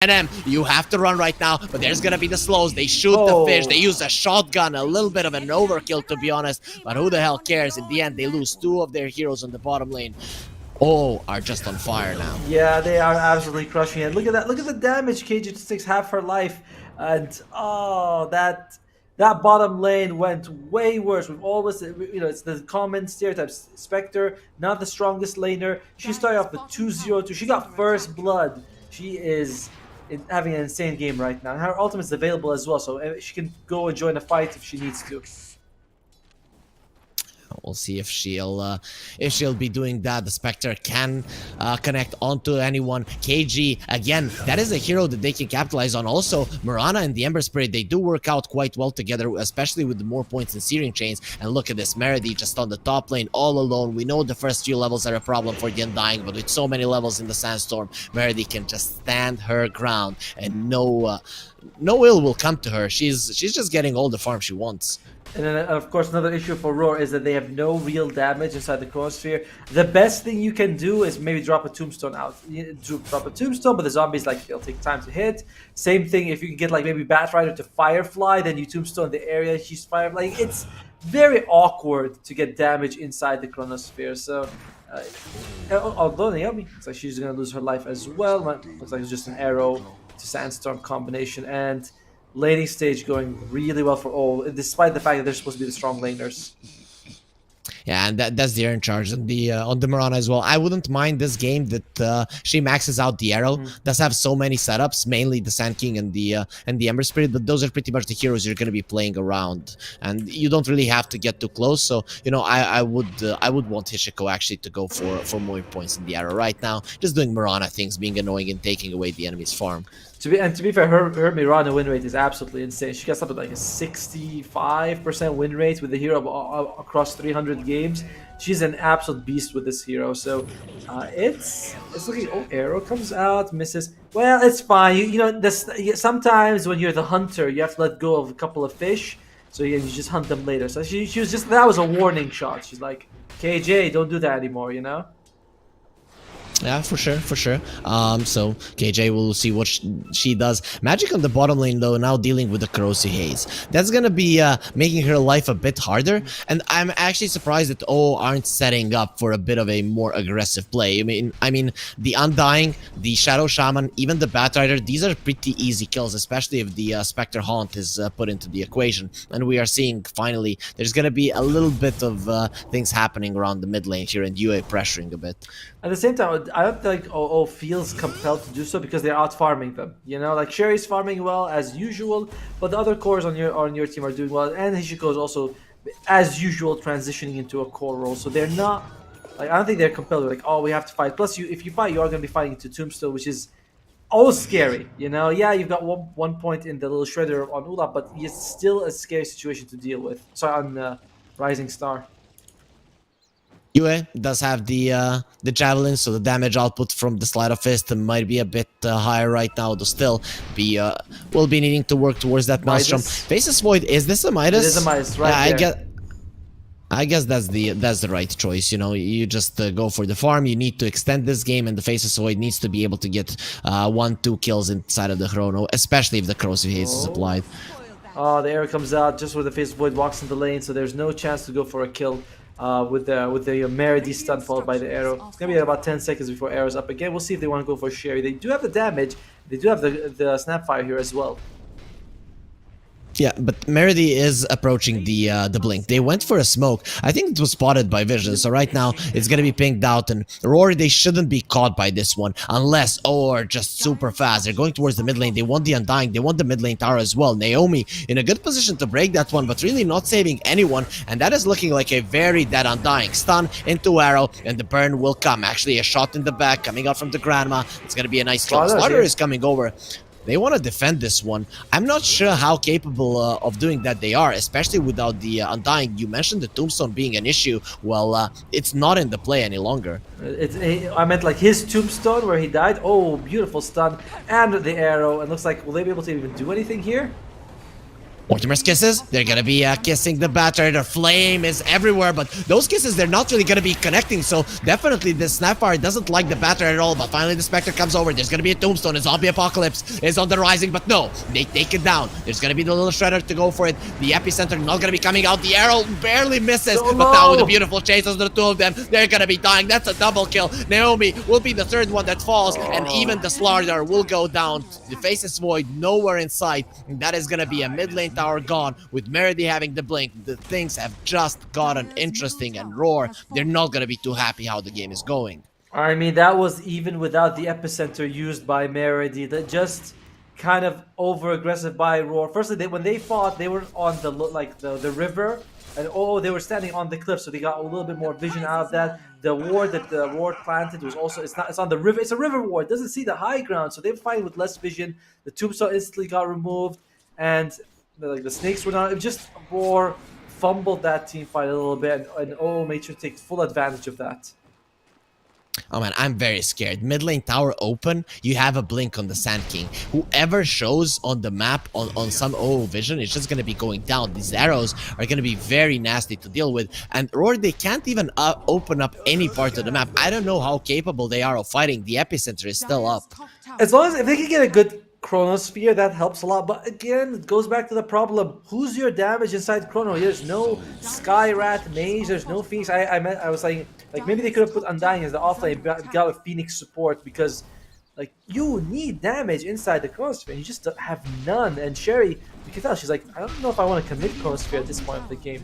And you have to run right now, but there's gonna be the slows. They shoot the fish, they use a shotgun, a little bit of an overkill to be honest, but who the hell cares? In the end, they lose 2 of their heroes on the bottom lane. All are just on fire now. Yeah, they are absolutely crushing it. Look at that. Look at the damage. KG just takes half her life. And oh, that bottom lane went way worse. We've always, it's the common stereotype. Spectre, not the strongest laner. She started off with 2-0-2. She got first blood. She is having an insane game right now. And her ultimate is available as well, so she can go and join a fight if she needs to. We'll see if she'll be doing that. The Spectre can connect onto anyone. KG, again, that is a hero that they can capitalize on. Also, Mirana and the Ember Spirit, they do work out quite well together, especially with the more points in Searing Chains. And look at this, Meredy just on the top lane, all alone. We know the first few levels are a problem for the Undying, but with so many levels in the Sandstorm, Meredy can just stand her ground, and no ill will come to her. She's just getting all the farm she wants. And then, of course, another issue for RAWR is that they have no real damage inside the Chronosphere. The best thing you can do is maybe drop a Tombstone out. Drop a Tombstone, but the zombies, like, it'll take time to hit. Same thing, if you can get, like, maybe Batrider to Firefly, then you Tombstone the area she's Firefly. Like, it's very awkward to get damage inside the Chronosphere. So, although Naomi, looks like she's going to lose her life as well. Looks like it's just an arrow to Sandstorm combination. And laning stage going really well for all, despite the fact that they're supposed to be the strong laners. Yeah, and that's the in charge on the Mirana as well. I wouldn't mind this game that she maxes out the arrow. Does have so many setups, mainly the Sand King and the Ember Spirit, but those are pretty much the heroes you're going to be playing around, and you don't really have to get too close. So I would want Hishiko actually to go for more points in the arrow right now. Just doing Mirana things, being annoying and taking away the enemy's farm. To be fair, her Mirana win rate is absolutely insane. She got something like a 65% win rate with the hero across 300 games. She's an absolute beast with this hero. So it's looking. Oh, arrow comes out, misses. Well, it's fine. Sometimes when you're the hunter, you have to let go of a couple of fish. So you just hunt them later. So she was just, that was a warning shot. She's like, KJ, don't do that anymore. Yeah, for sure. So KJ will see what she does. Magic on the bottom lane though, now dealing with the corrosive haze. That's gonna be making her life a bit harder, and I'm actually surprised that aren't setting up for a bit of a more aggressive play. I mean, the Undying, the Shadow Shaman, even the Batrider, these are pretty easy kills, especially if the Spectre Haunt is put into the equation. And we are seeing finally there's gonna be a little bit of things happening around the mid lane here, and UA pressuring a bit. At the same time, I don't think OO feels compelled to do so because they're out farming them. Like Sherry's farming well as usual, but the other cores on your team are doing well, and Hishiko is also, as usual, transitioning into a core role. So they're not, like, I don't think they're compelled. Like, oh, we have to fight. Plus, if you fight, you are going to be fighting into Tombstone, which is always scary. Yeah, you've got one point in the little shredder on Ula, but it's still a scary situation to deal with. Sorry, on Rising Star. UA does have the javelin, so the damage output from the Sleight of Fist might be a bit higher right now. Though still, will be needing to work towards that Maelstrom. Faceless Void, is this a Midas? It is a Midas, right? Yeah, I guess that's the right choice. You just go for the farm. You need to extend this game, and the Faceless Void needs to be able to get 1-2 kills inside of the Chrono, especially if the Corrosive Haze is applied. Oh, the arrow comes out just where the Faceless Void walks in the lane, so there's no chance to go for a kill. With the Meredy stun followed by the arrow. It's gonna be about 10 seconds before arrow's up again. We'll see if they want to go for Sherry. They do have the damage. They do have the Snapfire here as well. Yeah, but Meredy is approaching the blink. They went for a smoke. I think it was spotted by Vision, so right now it's gonna be pinged out, and RAWR, they shouldn't be caught by this one unless are just super fast. They're going towards the mid lane. They want the Undying. They want the mid lane tower as well. Naomi in a good position to break that one, but really not saving anyone, and that is looking like a very dead Undying. Stun into arrow, and the burn will come. Actually, a shot in the back coming out from the Grandma. It's gonna be a nice kill. Slaughter is coming over. They want to defend this one. I'm not sure how capable of doing that they are, especially without the Undying. You mentioned the Tombstone being an issue. Well, it's not in the play any longer. I meant like his Tombstone where he died. Oh, beautiful stun. And the arrow. It looks like, will they be able to even do anything here? Mortimer's kisses, they're gonna be kissing the batter. The flame is everywhere, but those kisses, they're not really gonna be connecting. So definitely the Snapfire doesn't like the batter at all. But finally the Spectre comes over. There's gonna be a tombstone. A zombie apocalypse is on the rising, but no, they take it down. There's gonna be the little shredder to go for it. The epicenter not gonna be coming out. The arrow barely misses, but now with the beautiful chases, the two of them, they're gonna be dying. That's a double kill. Naomi will be the third one that falls, and even the Slardar will go down. The face is void, nowhere in sight. And that is gonna be a mid lane tower gone. With Meredy having the blink, the things have just gotten interesting, and RAWR, they're not gonna be too happy how the game is going. I mean, that was even without the epicenter used by Meredy. That just kind of over aggressive by RAWR. Firstly, when they fought, they were on the river, and they were standing on the cliff, so they got a little bit more vision out of that. The ward that the ward planted was also it's on the river. It's a river ward. It doesn't see the high ground, so they were fighting with less vision. The tombstone instantly got removed, and the snakes were not. It was just RAWR fumbled that team fight a little bit, and made sure to take full advantage of that. Oh man, I'm very scared. Mid lane tower open, you have a blink on the Sand King. Whoever shows on the map on some OO vision is just gonna be going down. These arrows are gonna be very nasty to deal with. And RAWR, they can't even open up any part of the map. I don't know how capable they are of fighting. The epicenter is still up. As long as if they can get a good Chronosphere, that helps a lot. But again, it goes back to the problem. Who's your damage inside Chrono? There's no Sky Rat Mage, there's no Phoenix. I was like maybe they could have put Undying as the offlane, got a Phoenix support, because like you need damage inside the Chronosphere. You just have none. And Sherry, you can tell she's like, I don't know if I want to commit Chronosphere at this point of the game.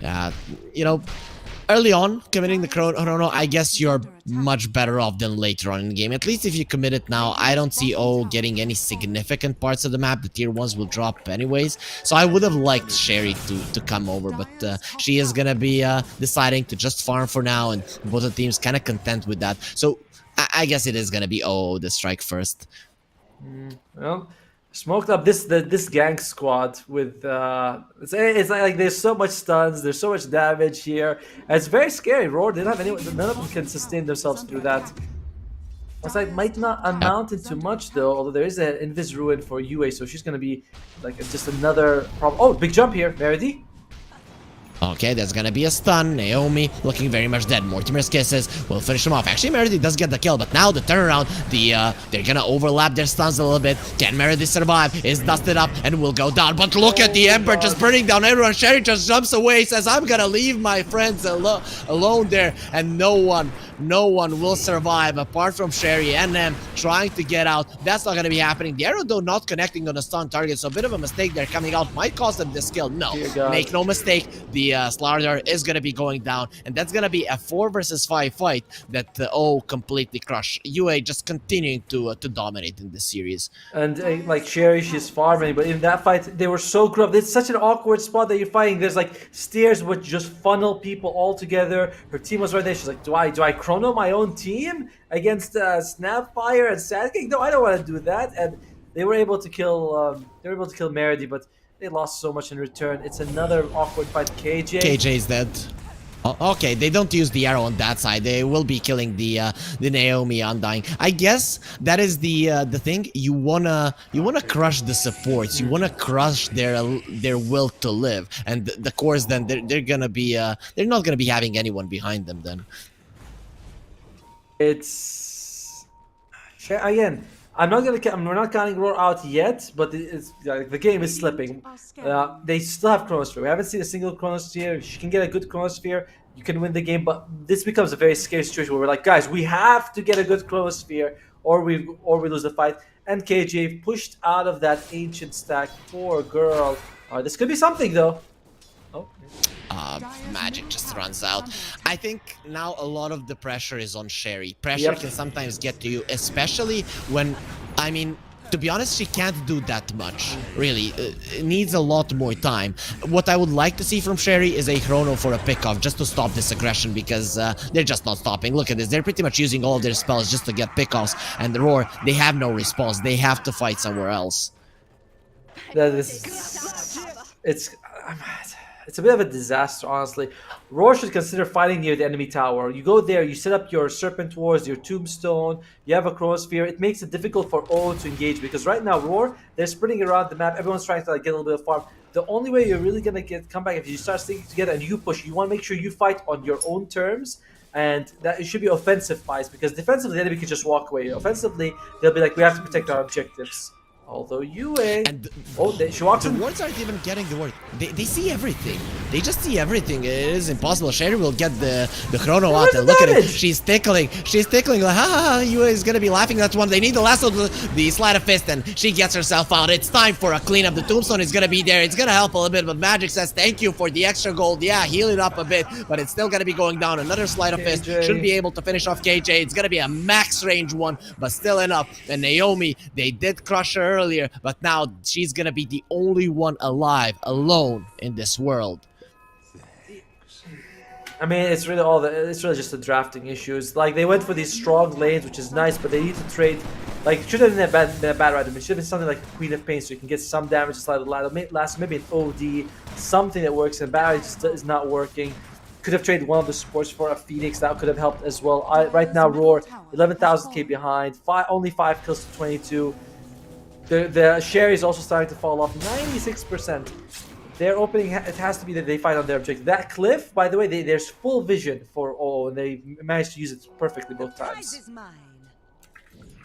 Yeah, you know, early on, committing the Chrono, I guess you're much better off than later on in the game. At least if you commit it now, I don't see getting any significant parts of the map. The tier 1s will drop anyways. So I would have liked Sherry to come over, but she is gonna be deciding to just farm for now, and both the teams kind of content with that. So I guess it is gonna be the strike first. Well, smoked up this gang squad with it's like there's so much stuns, there's so much damage here. And it's very scary. RAWR didn't have anyone, none of them can sustain themselves through that. It might not amount into much though, although there is an Invis Ruin for UA, so she's gonna be like just another problem. Oh, big jump here, Meredy. Okay, there's gonna be a stun. Naomi looking very much dead. Mortimer's kisses will finish him off. Actually, Meredy does get the kill, but now the turnaround, they're gonna overlap their stuns a little bit. Can Meredy survive? Is dusted up and will go down. But look at the Emperor just burning down everyone. Sherry just jumps away, says, I'm gonna leave my friends alone there, and no one will survive apart from Sherry and them trying to get out. That's not gonna be happening. The arrow though not connecting on a stun target, so a bit of a mistake there coming out. Might cost them this kill. No, make no mistake. The Slardar is gonna be going down, and that's gonna be a 4 versus 5 fight that completely crushed. UA just continuing to dominate in this series. And like Sherry, she's farming, but in that fight they were so corrupt. It's such an awkward spot that you're fighting. There's like stairs which just funnel people all together. Her team was right there. She's like, do I Chrono my own team against Snapfire and Sand King? No, I don't want to do that. And they were able to kill Meredy, but they lost so much in return. It's another awkward fight. KJ is dead. Okay, they don't use the arrow on that side. They will be killing the Naomi Undying. I guess that is the thing. You wanna crush the supports. You wanna crush their will to live. And the cores then they're gonna be they're not gonna be having anyone behind them then. It's again. We're not counting RAWR out yet, but the game is slipping. They still have Chronosphere. We haven't seen a single Chronosphere. If you can get a good Chronosphere, you can win the game. But this becomes a very scary situation where we're like, guys, we have to get a good Chronosphere, or we lose the fight. And KJ pushed out of that ancient stack. Poor girl. This could be something though. Oh. Magic just runs out. I think now a lot of the pressure is on Sherry. Pressure can sometimes get to you, especially when, I mean, to be honest, she can't do that much, really. It needs a lot more time. What I would like to see from Sherry is a Chrono for a pickoff, just to stop this aggression, because they're just not stopping. Look at this, they're pretty much using all their spells just to get pickoffs, and the RAWR, they have no response. They have to fight somewhere else. it's a bit of a disaster, honestly. RAWR should consider fighting near the enemy tower. You go there, you set up your Serpent Wars, your Tombstone, you have a Chronosphere. It makes it difficult for O to engage because right now RAWR, they're spreading around the map. Everyone's trying to like get a little bit of farm. The only way you're really gonna come back if you start sticking together and you push. You want to make sure you fight on your own terms, and that it should be offensive fights because defensively the enemy can just walk away. Offensively, they'll be like, we have to protect our objectives. Although UA, And she walks the in. wards aren't even getting the word. They see everything. They just see everything. It is impossible. Sherry will get the chrono out and look at it. She's tickling. She's tickling. Like, ha ha ha. UA is gonna be laughing at one. They need the last of the sleight of fist, and she gets herself out. It's time for a cleanup. The tombstone is gonna be there. It's gonna help a little bit, but Magic says thank you for the extra gold. Yeah, heal it up a bit, but it's still gonna be going down. Another sleight of fist should be able to finish off KJ. It's gonna be a max range one, but still enough. And Naomi, they did crush her earlier, but now she's gonna be the only one alive, alone in this world. I mean, it's really it's really just the drafting issues. Like they went for these strong lanes, which is nice, but they need to trade. Like it should have been a bad ride. It should have been something like Queen of Pain, so you can get some damage to last maybe an OD, something that works. And Barry just is not working. Could have traded one of the supports for a Phoenix. That could have helped as well. Right now, RAWR 11,000k behind, only 5 kills to 22. The share is also starting to fall off 96%. Their opening, it has to be that they fight on their objective. That cliff, by the way, there's full vision for O, and they managed to use it perfectly both times.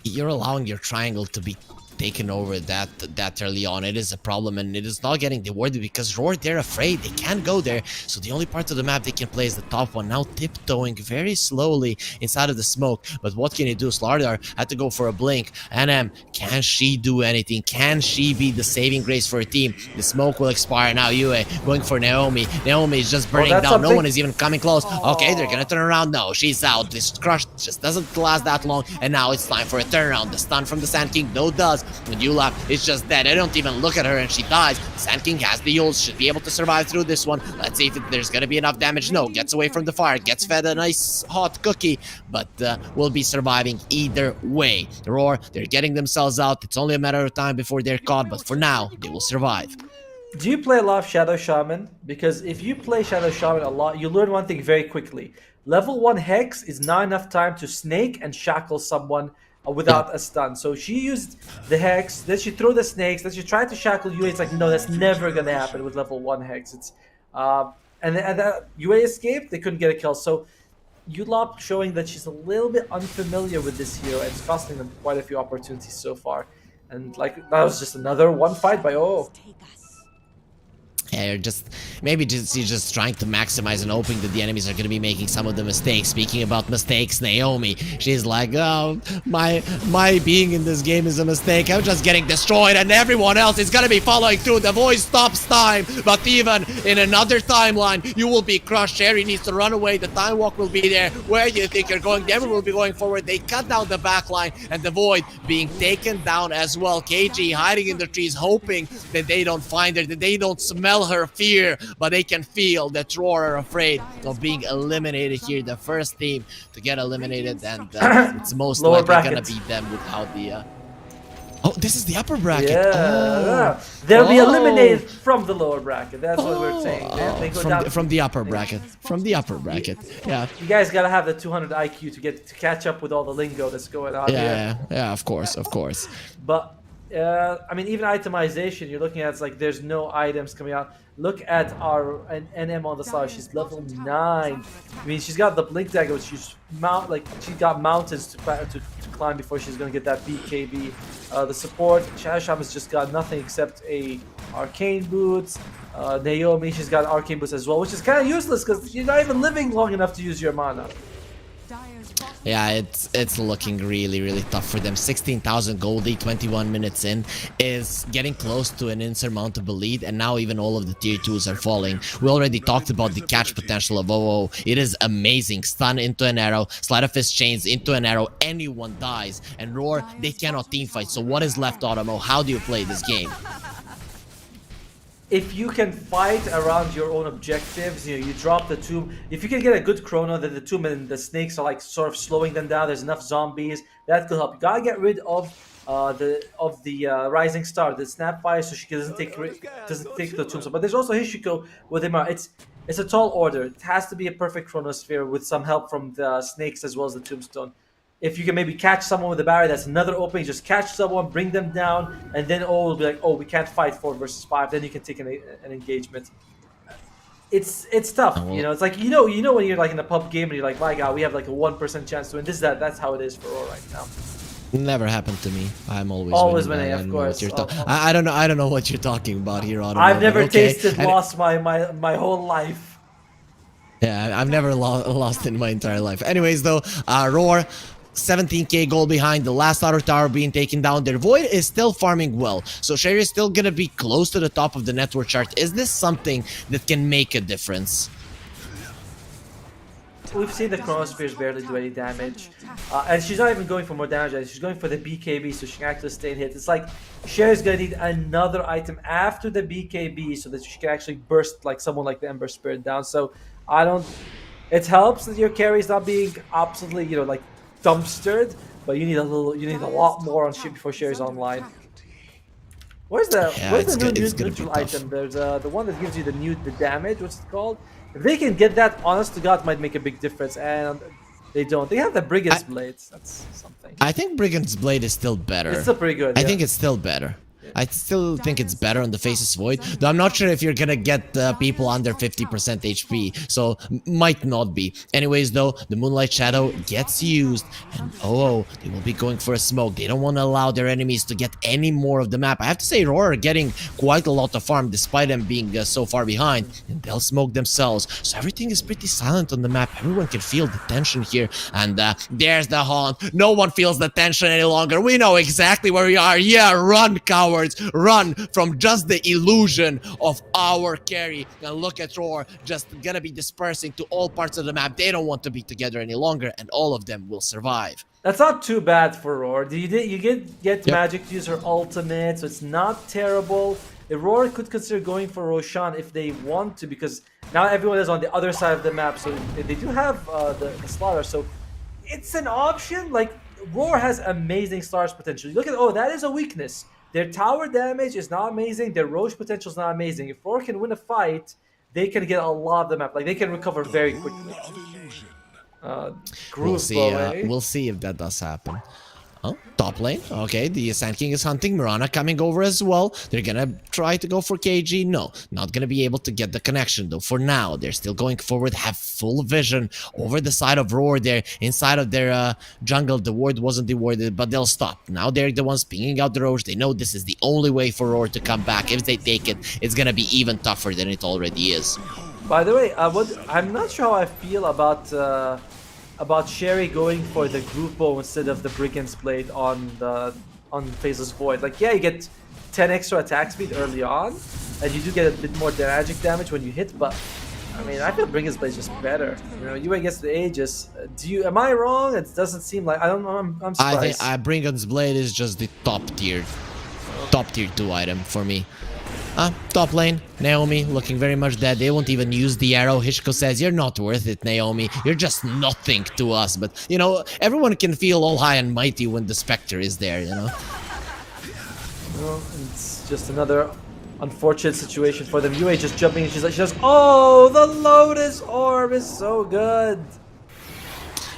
You're allowing your triangle to be taken over that early on. It is a problem, and it is not getting rewarded because RAWR, they're afraid. They can't go there, so the only part of the map they can play is the top one. Now tiptoeing very slowly inside of the smoke, but what can you do? Slardar had to go for a blink. NM, can she do anything? Can she be the saving grace for her team? The smoke will expire now. UA going for Naomi. Naomi is just burning down. No one is even coming close. Okay, they're gonna turn around. No, she's out. This crush just doesn't last that long, and now it's time for a turnaround. The stun from the Sand King, no does. When Yula is just dead, I don't even look at her and she dies. The Sand King has the ults, should be able to survive through this one. Let's see if there's gonna be enough damage. No, gets away from the fire, gets fed a nice hot cookie, but will be surviving either way. RAWR, they're getting themselves out. It's only a matter of time before they're caught, but for now, they will survive. Do you play a lot of Shadow Shaman? Because if you play Shadow Shaman a lot, you learn one thing very quickly. Level 1 Hex is not enough time to snake and shackle someone without a stun. So she used the Hex, then she threw the snakes, then she tried to shackle UA. It's like, no, that's never gonna happen with level 1 Hex. It's and UA escaped, they couldn't get a kill. So Yulop showing that she's a little bit unfamiliar with this hero, and it's costing them quite a few opportunities so far. And like that was just another one fight by O. Yeah, maybe she's just trying to maximize and hoping that the enemies are going to be making some of the mistakes. Speaking about mistakes, Naomi, she's like, oh, my being in this game is a mistake. I'm just getting destroyed, and everyone else is going to be following through. The voice stops time, but even in another timeline, you will be crushed. Sherry needs to run away. The time walk will be there. Where do you think you're going? Devil will be going forward. They cut down the back line, and the void being taken down as well. KG hiding in the trees, hoping that they don't find her, that they don't smell her fear, but they can feel that RAWR are afraid of being eliminated here. The first team to get eliminated, and it's most likely gonna be them without the oh, this is the upper bracket. Yeah, they'll be eliminated from the lower bracket. That's what we're saying. They go down from the upper bracket. From the upper bracket. Yeah. You guys gotta have the 200 IQ to catch up with all the lingo that's going on here. Yeah, of course. But I mean, even itemization, you're looking at, it's like there's no items coming out. Look at our NM on the side. She's level 9. I mean, she's got the blink dagger, which she's she got mountains to climb before she's gonna get that BKB. The support, Shadow has just got nothing except a arcane boots. Naomi, she's got arcane boots as well, which is kind of useless because you're not even living long enough to use your mana. Yeah, it's looking really tough for them. 16,000 goldie, 21 minutes in, is getting close to an insurmountable lead, and now even all of the tier 2s are falling. We already talked about the catch potential of OO. It is amazing. Stun into an arrow, sleight of fist chains into an arrow, anyone dies. And RAWR, they cannot teamfight. So what is left, Otomo? How do you play this game? If you can fight around your own objectives, you know, you drop the tomb. If you can get a good chrono, then the tomb and the snakes are like sort of slowing them down. There's enough zombies that could help. You gotta get rid of Rising Star, the Snapfire, so she doesn't take the tombstone. But there's also Hishiko with Imara. It's a tall order. It has to be a perfect chronosphere with some help from the snakes as well as the tombstone. If you can maybe catch someone with a barrier, that's another opening. Just catch someone, bring them down, and then will be like, oh, we can't fight 4 versus 5. Then you can take an engagement. It's tough, you know. It's like you know when you're like in a pub game and you're like, my God, we have like a 1% chance to win. That's how it is for Raw right now. Never happened to me. I'm always winning, I of don't know what course. you're I don't know what you're talking about here, Automo. I've never Okay. tasted loss my whole life. Yeah, I've never lost in my entire life. Anyways, though, RAWR, 17k goal behind, the last outer tower being taken down. Their Void is still farming well, so Sherry is still gonna be close to the top of the network chart. Is this something that can make a difference? We've seen the Chronospheres barely do any damage, and she's not even going for more damage. She's going for the BKB, so she can actually stay in hit. It's like Sherry's gonna need another item after the BKB so that she can actually burst like someone like the Ember Spirit down. So I don't. It helps that your carry is not being absolutely, you know, like dumpstered, but you need a lot more on shit before Sherry's online. Where's the neutral item? There's the one that gives you the damage. What's it called? If they can get that, honest to God, might make a big difference. And they don't. They have the Brigand's Blades. That's something. I think Brigand's Blade is still better. It's still pretty good. I think it's still better. I still think it's better on the Faceless Void, though I'm not sure if you're gonna get people under 50% HP, so might not be. Anyways, though, the Moonlight Shadow gets used, and they will be going for a smoke. They don't want to allow their enemies to get any more of the map. I have to say, RAWR are getting quite a lot of farm, despite them being so far behind, and they'll smoke themselves. So everything is pretty silent on the map. Everyone can feel the tension here, and there's the Haunt. No one feels the tension any longer. We know exactly where we are. Yeah, run, cowards. Run from just the illusion of our carry. And look at RAWR just gonna be dispersing to all parts of the map. They don't want to be together any longer, and all of them will survive. That's not too bad for RAWR. You get Magic to use her ultimate, so it's not terrible. If RAWR could consider going for Roshan if they want to, because now everyone is on the other side of the map, so they do have the Slaughter, so it's an option. Like, RAWR has amazing stars potential. You look at, that is a weakness. Their tower damage is not amazing. Their Roche potential is not amazing. If RAWR can win a fight, they can get a lot of the map. Like, they can recover very quickly. We'll see if that does happen. Oh, top lane. Okay, the Sand King is hunting. Mirana coming over as well. They're gonna try to go for KG. No, not gonna be able to get the connection though. For now, they're still going forward, have full vision over the side of RAWR there. Inside of their jungle, the ward wasn't rewarded, but they'll stop. Now they're the ones pinging out the Roche. They know this is the only way for RAWR to come back. If they take it, it's gonna be even tougher than it already is. By the way, I'm not sure how I feel about Sherry going for the group bow instead of the Brigand's Blade on Faceless Void. Like, yeah, you get 10 extra attack speed early on, and you do get a bit more magic damage when you hit, but I mean, I feel Brigand's Blade is just better. You know, UA gets the Aegis. Am I wrong? It doesn't seem like, I don't know, I'm surprised. I think Brigand's Blade is just the top tier 2 item for me. Top lane, Naomi looking very much dead. They won't even use the arrow. Hishiko says, you're not worth it, Naomi. You're just nothing to us. But, you know, everyone can feel all high and mighty when the Spectre is there, you know? Well, it's just another unfortunate situation for them. UA just jumping and she goes, oh, the Lotus Orb is so good.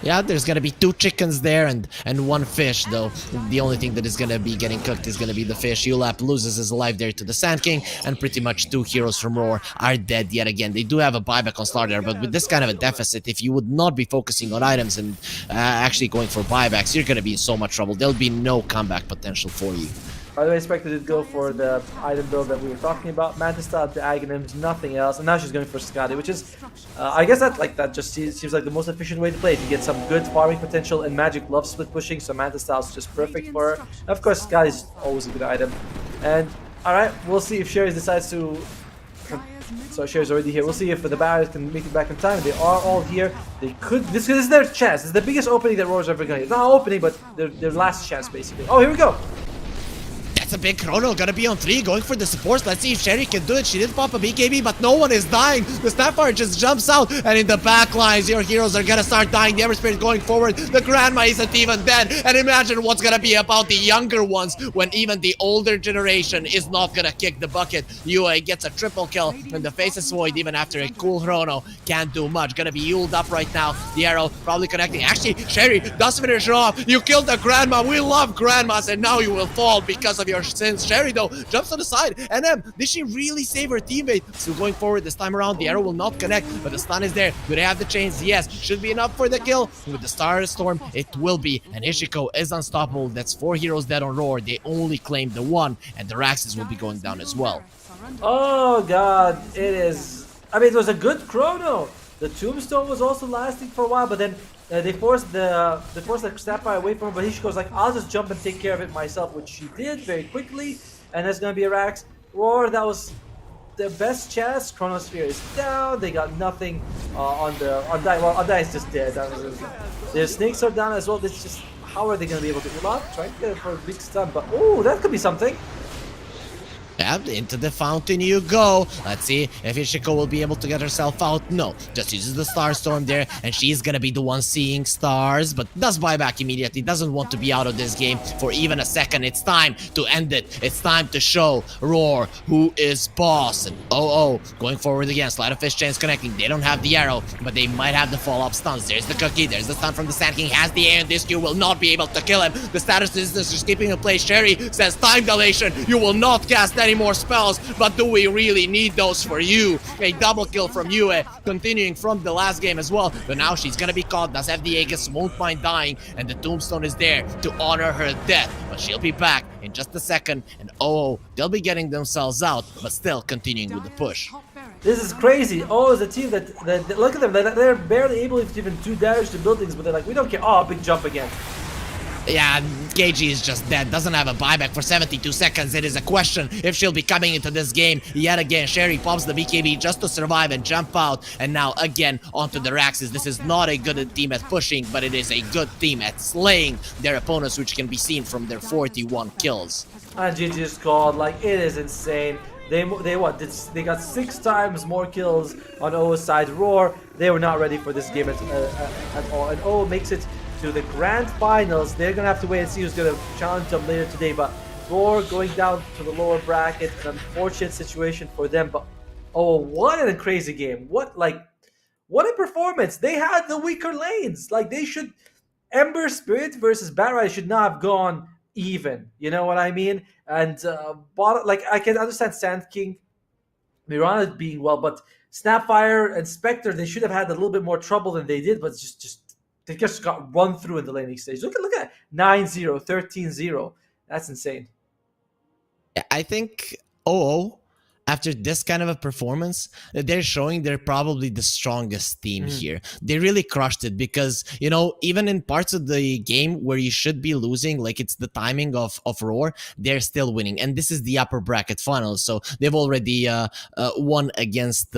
Yeah, there's gonna be 2 chickens there and 1 fish, though. The only thing that is gonna be getting cooked is gonna be the fish. Ulap loses his life there to the Sand King, and pretty much 2 heroes from RAWR are dead yet again. They do have a buyback on Slaughter, but with this kind of a deficit, if you would not be focusing on items and actually going for buybacks, you're gonna be in so much trouble. There'll be no comeback potential for you. By the way, Spectre did go for the item build that we were talking about. Mantis style Diagonums, nothing else. And now she's going for Skadi, which is, I guess that just seems like the most efficient way to play it. You get some good farming potential, and Magic loves split pushing, so Mantis style is just perfect for her. And of course, Skadi is always a good item. And, alright, we'll see if Sherry decides to... So Sherry's already here. We'll see if the barriers can make it back in time. They are all here. They could... This is their chance. This is the biggest opening that RAWR's ever going to get. Not opening, but their last chance, basically. Oh, here we go! it's a big chrono. Gonna be on 3, going for the supports. Let's see if Sherry can do it. She did pop a BKB, but no one is dying. The Snapfire just jumps out, and in the back lines, your heroes are gonna start dying. The Everspirit going forward. The Grandma isn't even dead. And imagine what's gonna be about the younger ones when even the older generation is not gonna kick the bucket. UA gets a triple kill, and the Faceless Void, even after a cool chrono, can't do much. Gonna be uled up right now. The arrow probably connecting. Actually, Sherry does finish her off. You killed the Grandma. We love Grandmas, and now you will fall because of your sins. Sherry, though, jumps on the side. And then, did she really save her teammate? Still going forward this time around. The arrow will not connect, but the stun is there. Do they have the chains? Yes. Should be enough for the kill. With the Star Storm, it will be. And Ishiko is unstoppable. That's 4 heroes dead on RAWR. They only claimed the 1, and the Raxes will be going down as well. Oh god, it is. I mean, it was a good chrono. The Tombstone was also lasting for a while, but then they forced the Snapfire away from him. But Ishiko's like, I'll just jump and take care of it myself, which she did very quickly. And there's gonna be a Rax. RAWR, that was their best chance. Chronosphere is down. They got nothing on Dai. Well, on Dai is just dead. Their snakes are down as well. It's just, how are they gonna be able to heal up? Trying to get it for a big stun, but oh, that could be something. Yep, into the fountain you go. Let's see if Ishiko will be able to get herself out. No, just uses the Star Storm there, and she's gonna be the one seeing stars, but does buyback immediately. Doesn't want to be out of this game for even a second. It's time to end it. It's time to show RAWR who is boss. And going forward again. Sleight of Fist chains connecting. They don't have the arrow, but they might have the follow-up stuns. There's the cookie. There's the stun from the Sand King. Has the air, and this Q will not be able to kill him. The status is just keeping in place. Sherry says, time dilation. You will not cast any more spells, but do we really need those for you? A double kill from Yue, continuing from the last game as well, but now she's gonna be caught. Does have the Aegis, won't mind dying, and the Tombstone is there to honor her death, but she'll be back in just a second, and they'll be getting themselves out, but still continuing with the push. This is crazy. Oh, it's a team that look at them, they're barely able to even do damage to buildings, but they're like, we don't care. Oh, big jump again. Yeah, KG is just dead, doesn't have a buyback for 72 seconds. It is a question if she'll be coming into this game yet again. Sherry pops the BKB just to survive and jump out, and now again onto the Raxes. This is not a good team at pushing, but it is a good team at slaying their opponents, which can be seen from their 41 kills. And GG's called, like, it is insane. They got 6 times more kills on OO's side. RAWR, they were not ready for this game at all, and OO makes it to the grand finals. They're gonna have to wait and see who's gonna challenge them later today, but RAWR going down to the lower bracket, an unfortunate situation for them. But what a crazy game. What a performance. They had the weaker lanes. Like, they should, Ember Spirit versus Batrider should not have gone even, you know what I mean? And I can understand Sand King, Mirana being well, but Snapfire and Spectre, they should have had a little bit more trouble than they did, but they just got run through in the laning stage. Look at 9-0, 13-0. That's insane. I think after this kind of a performance, they're showing they're probably the strongest team here. They really crushed it because, even in parts of the game where you should be losing, like it's the timing of RAWR, they're still winning. And this is the upper bracket finals, so they've already won against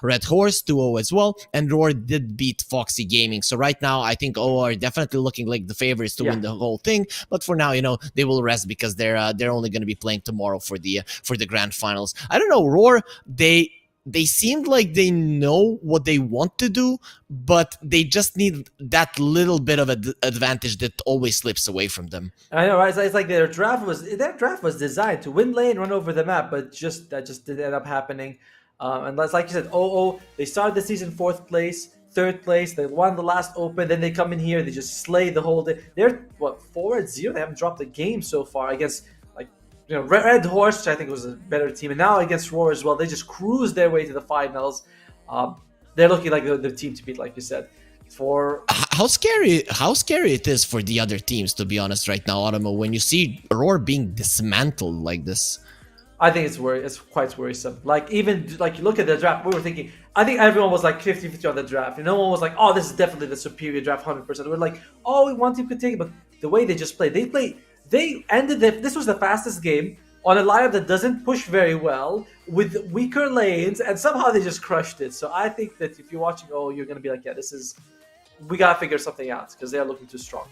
Red Horse 2-0 as well, and RAWR did beat Foxy Gaming. So right now, I think OO are definitely looking like the favorites to win the whole thing. But for now, they will rest because they're only going to be playing tomorrow for the grand finals. I don't know. RAWR, they seemed like they know what they want to do, but they just need that little bit of an advantage that always slips away from them. I know, right? It's like their draft was designed to win lane, run over the map, but that just didn't end up happening. And like you said, they started the season 4th place, 3rd place. They won the last open, then they come in here, they just slay the whole day. They're 4-0. They haven't dropped a game so far against Red Horse, which I think was a better team, and now against RAWR as well. They just cruised their way to the finals. They're looking like the team to beat, like you said. How scary it is for the other teams, to be honest, right now, Otomo, when you see RAWR being dismantled like this. I think it's quite worrisome. Like, even like you look at the draft, we were thinking, I think everyone was like 50-50 on the draft. No one was like, oh, this is definitely the superior draft, 100%. We're like, oh, one team could take it, but the way they just played, they ended this was the fastest game on a lineup that doesn't push very well, with weaker lanes, and somehow they just crushed it. So I think that if you're watching, you're going to be like, yeah, we got to figure something out, because they're looking too strong.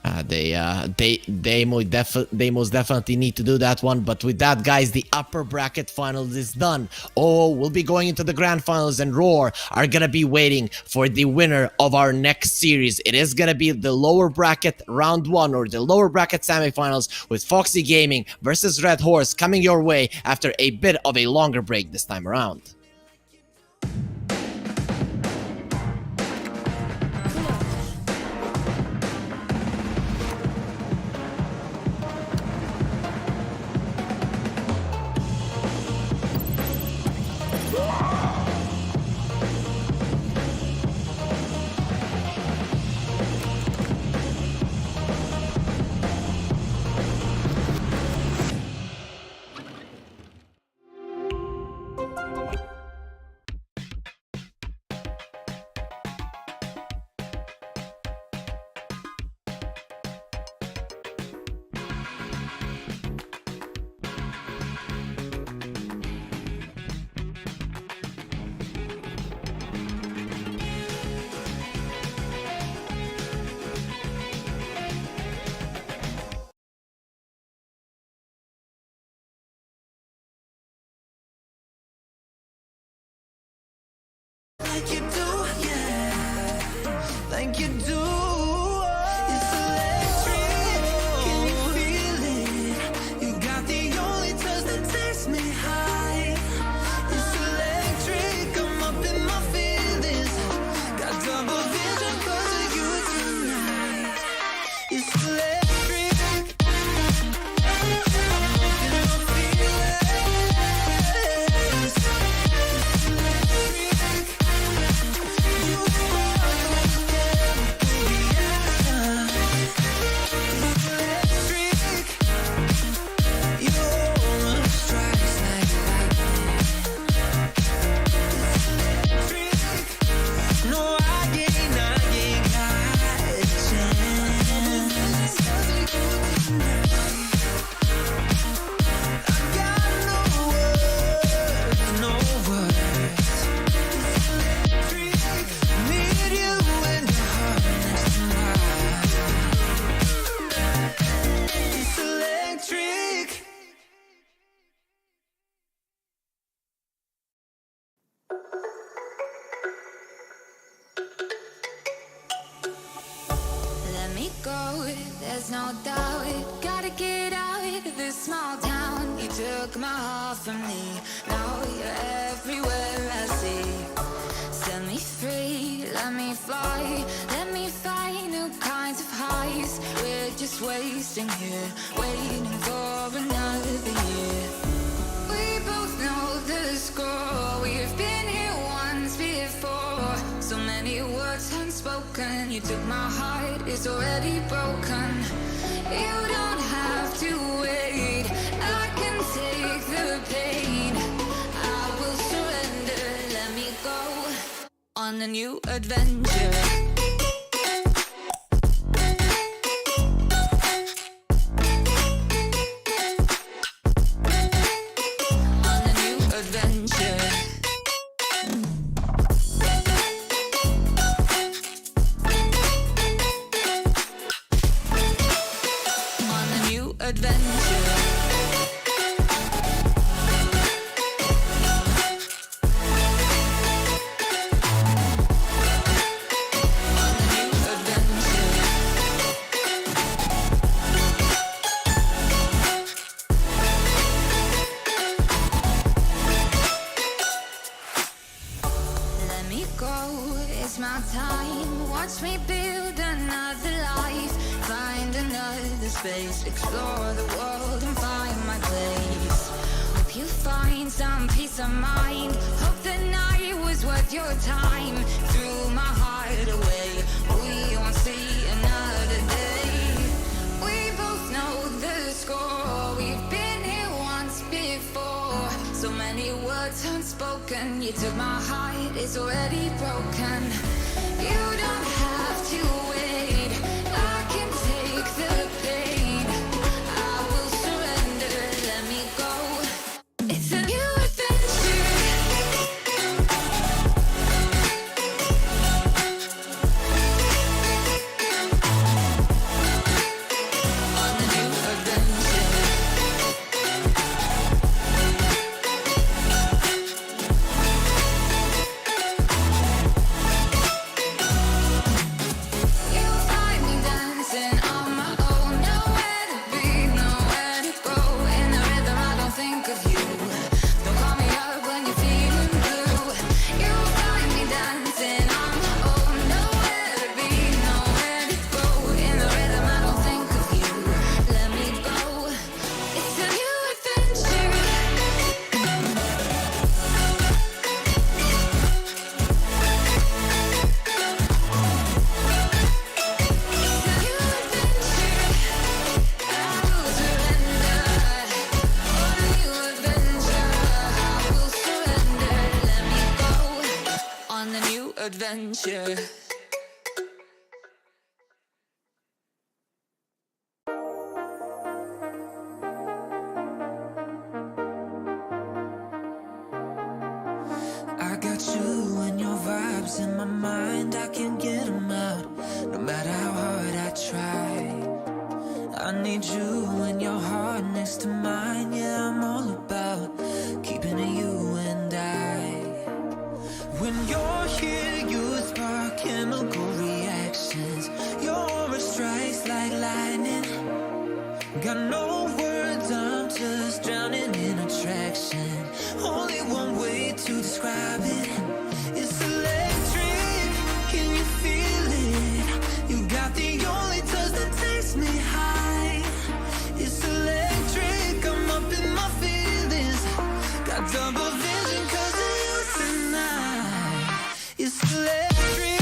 They most definitely need to do that one. But with that, guys, the upper bracket finals is done. Oh, we'll be going into the grand finals, and RAWR are gonna be waiting for the winner of our next series. It is gonna be the lower bracket round 1, or the lower bracket semifinals, with Foxy Gaming versus Red Horse, coming your way after a bit of a longer break this time around. Like you do, yeah, like you do. It's electric, can you feel it? You got the only touch that takes me high. It's electric, I'm up in my feelings. Got double vision 'cause of you tonight. It's electric, I'm up in my feelings. It's electric. There's no doubt, gotta get out of this small town. You took my heart from me, now you're everywhere I see. Set me free, let me fly, let me find new kinds of highs. We're just wasting here, waiting for another year. We both know the score, we've been here once before. So many words unspoken, you took my heart, it's already broken. You don't have to wait, I can take the pain. I will surrender, let me go on a new adventure. It's my time, watch me build another life. Find another space, explore the world and find my place. Hope you find some peace of mind. Hope the night was worth your time. Threw my heart away, we won't see another day. We both know the score, we've been here once before. So many words unspoken, you took my heart, it's already broken. You don't have to wait, I can take the pain. I will surrender, let me go. It's a new adventure. adventure. I got you and your vibes in my mind, I can't get them out, no matter how hard I try. I need you and your heart next to mine, yeah, I'm all about keeping it you and I. When you're here, you spark chemical reactions, your aura strikes like lightning. Got no words, I'm just drowning in attraction. Only one way to describe it. It's electric, can you feel it? You got the only touch that takes me high. It's electric, I'm up in my feelings. Got double vision 'cause of you tonight. It's electric.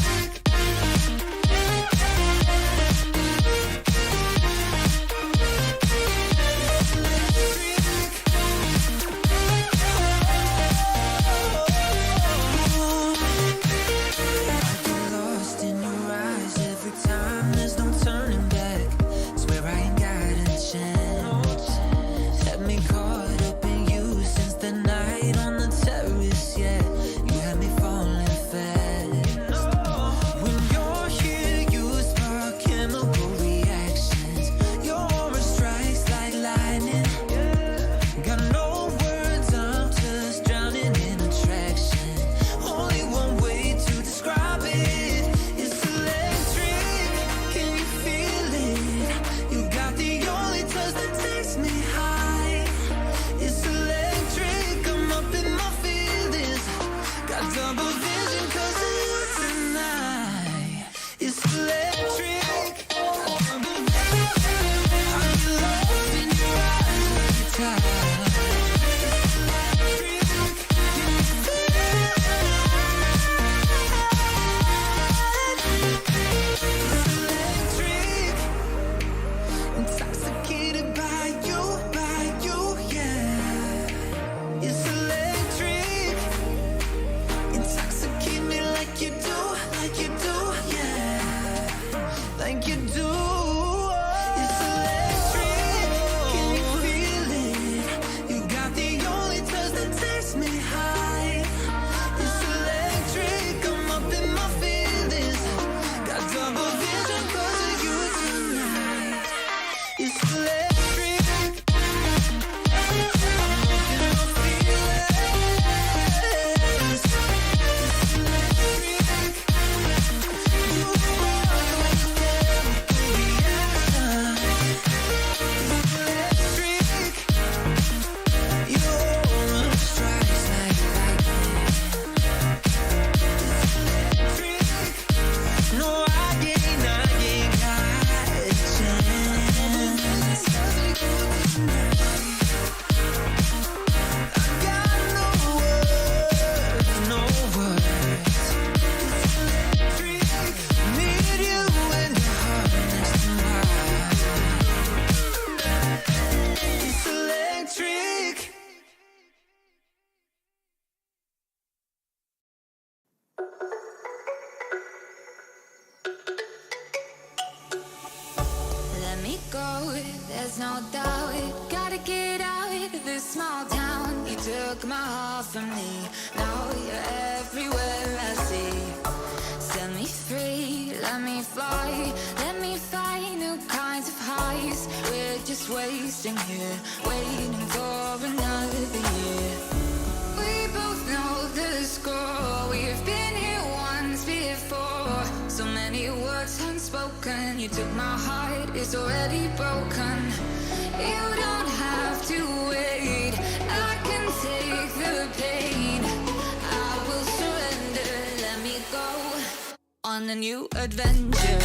There's no doubt, gotta get out of this small town. You took my heart from me, now you're everywhere I see. Set me free, let me fly, let me find new kinds of highs. We're just wasting here, waiting for another year. We both know the score, we've been here once before. So many words unspoken, you took my heart, it's already broken. You don't have to wait, I can take the pain. I will surrender, let me go on a new adventure.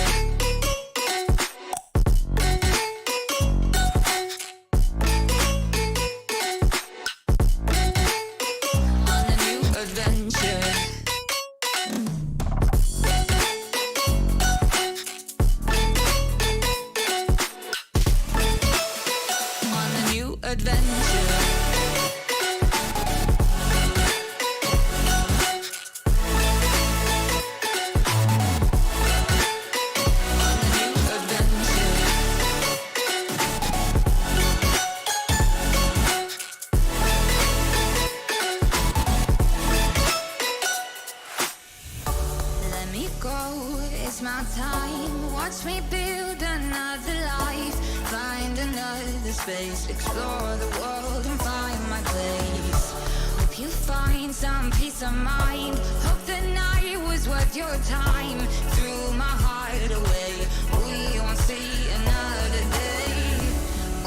space, explore the world and find my place. Hope you find some peace of mind. Hope the night was worth your time. Threw my heart away, we won't see another day.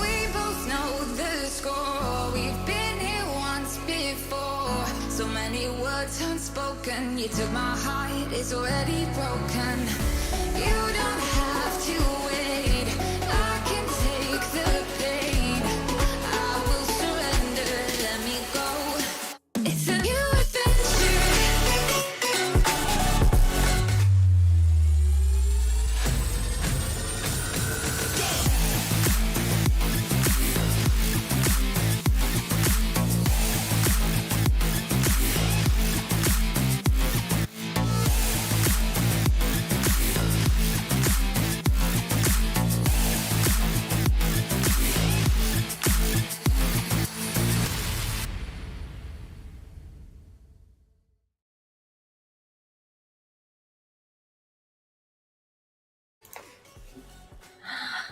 We both know the score, we've been here once before. So many words unspoken, you took my heart, it's already broken. You don't have to wait, I can take the pain. I will surrender, let me go. It's a new adventure.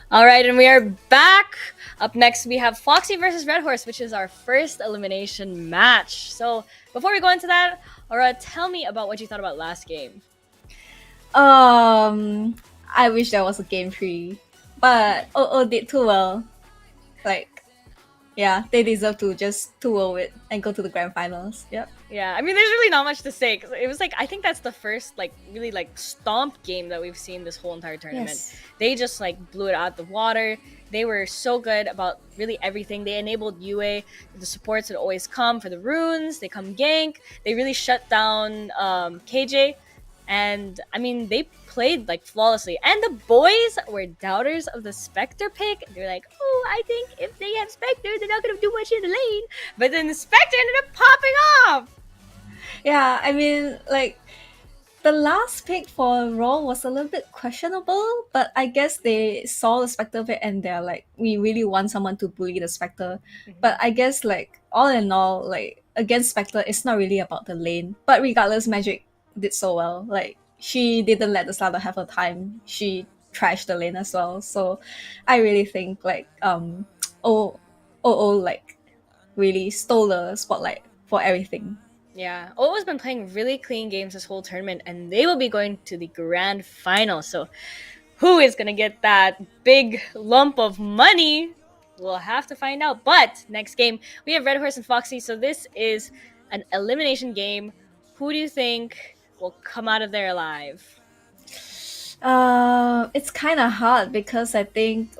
All right, and we are back. Up next, we have Foxy versus Red Horse, which is our first elimination match. So before we go into that, Auroraa, tell me about what you thought about last game. I wish there was a game 3, but OO did too well. Like, yeah, they deserve to just 2-0 it and go to the grand finals. Yep. Yeah, I mean, there's really not much to say. 'Cause it was like, I think that's the first really stomp game that we've seen this whole entire tournament. Yes. They just blew it out of the water. They were so good about really everything. They enabled UA, the supports would always come for the runes. They come gank. They really shut down KJ, and I mean, they played flawlessly. And the boys were doubters of the Spectre pick. They're like, oh, I think if they have Spectre, they're not gonna do much in the lane. But then the Spectre ended up popping off. Yeah, I mean, the last pick for Raw was a little bit questionable, but I guess they saw the Spectre pick and they're like, we really want someone to bully the Spectre. But I guess, all in all, against Spectre, it's not really about the lane. But regardless, Magic did so well. She didn't let the starter have her time. She trashed the lane as well. So I really think, really stole the spotlight for everything. Yeah, OO's been playing really clean games this whole tournament, and they will be going to the grand final. So, who is gonna get that big lump of money? We'll have to find out. But next game, we have Red Horse and Foxy. So this is an elimination game. Who do you think will come out of there alive? It's kind of hard because I think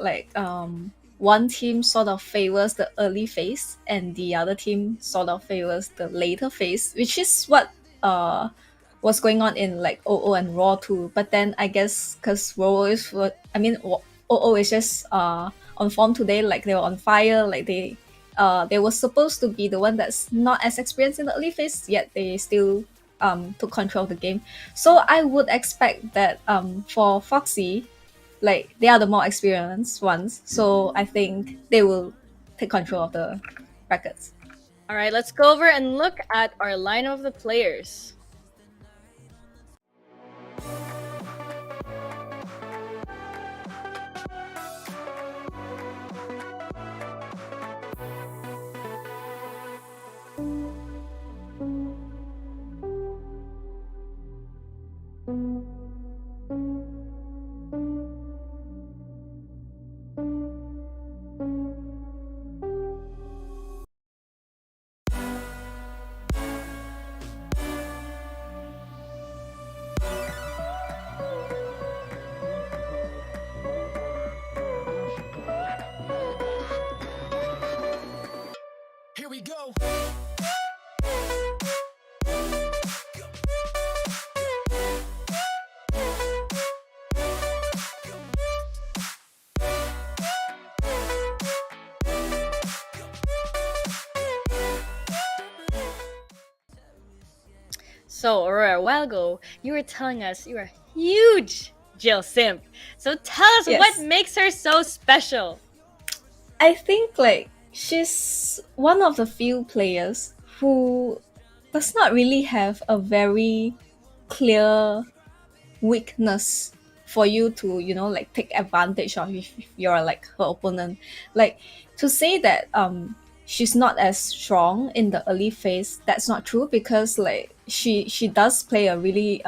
one team sort of favors the early phase and the other team sort of favors the later phase, which is what was going on in OO and RAW too. But then I guess because OO is just on form today, they were on fire, they were supposed to be the one that's not as experienced in the early phase, yet they still took control of the game. So I would expect that for Foxy, they are the more experienced ones, so I think they will take control of the brackets. All right, let's go over and look at our lineup of the players. Here we go. So, Auroraa, a while ago, you were telling us you are a huge Jill simp. So tell us Yes. what makes her so special. I think she's one of the few players who does not really have a very clear weakness for you to, like take advantage of if you're like her opponent. Like to say that she's not as strong in the early phase, that's not true, because like she does play a really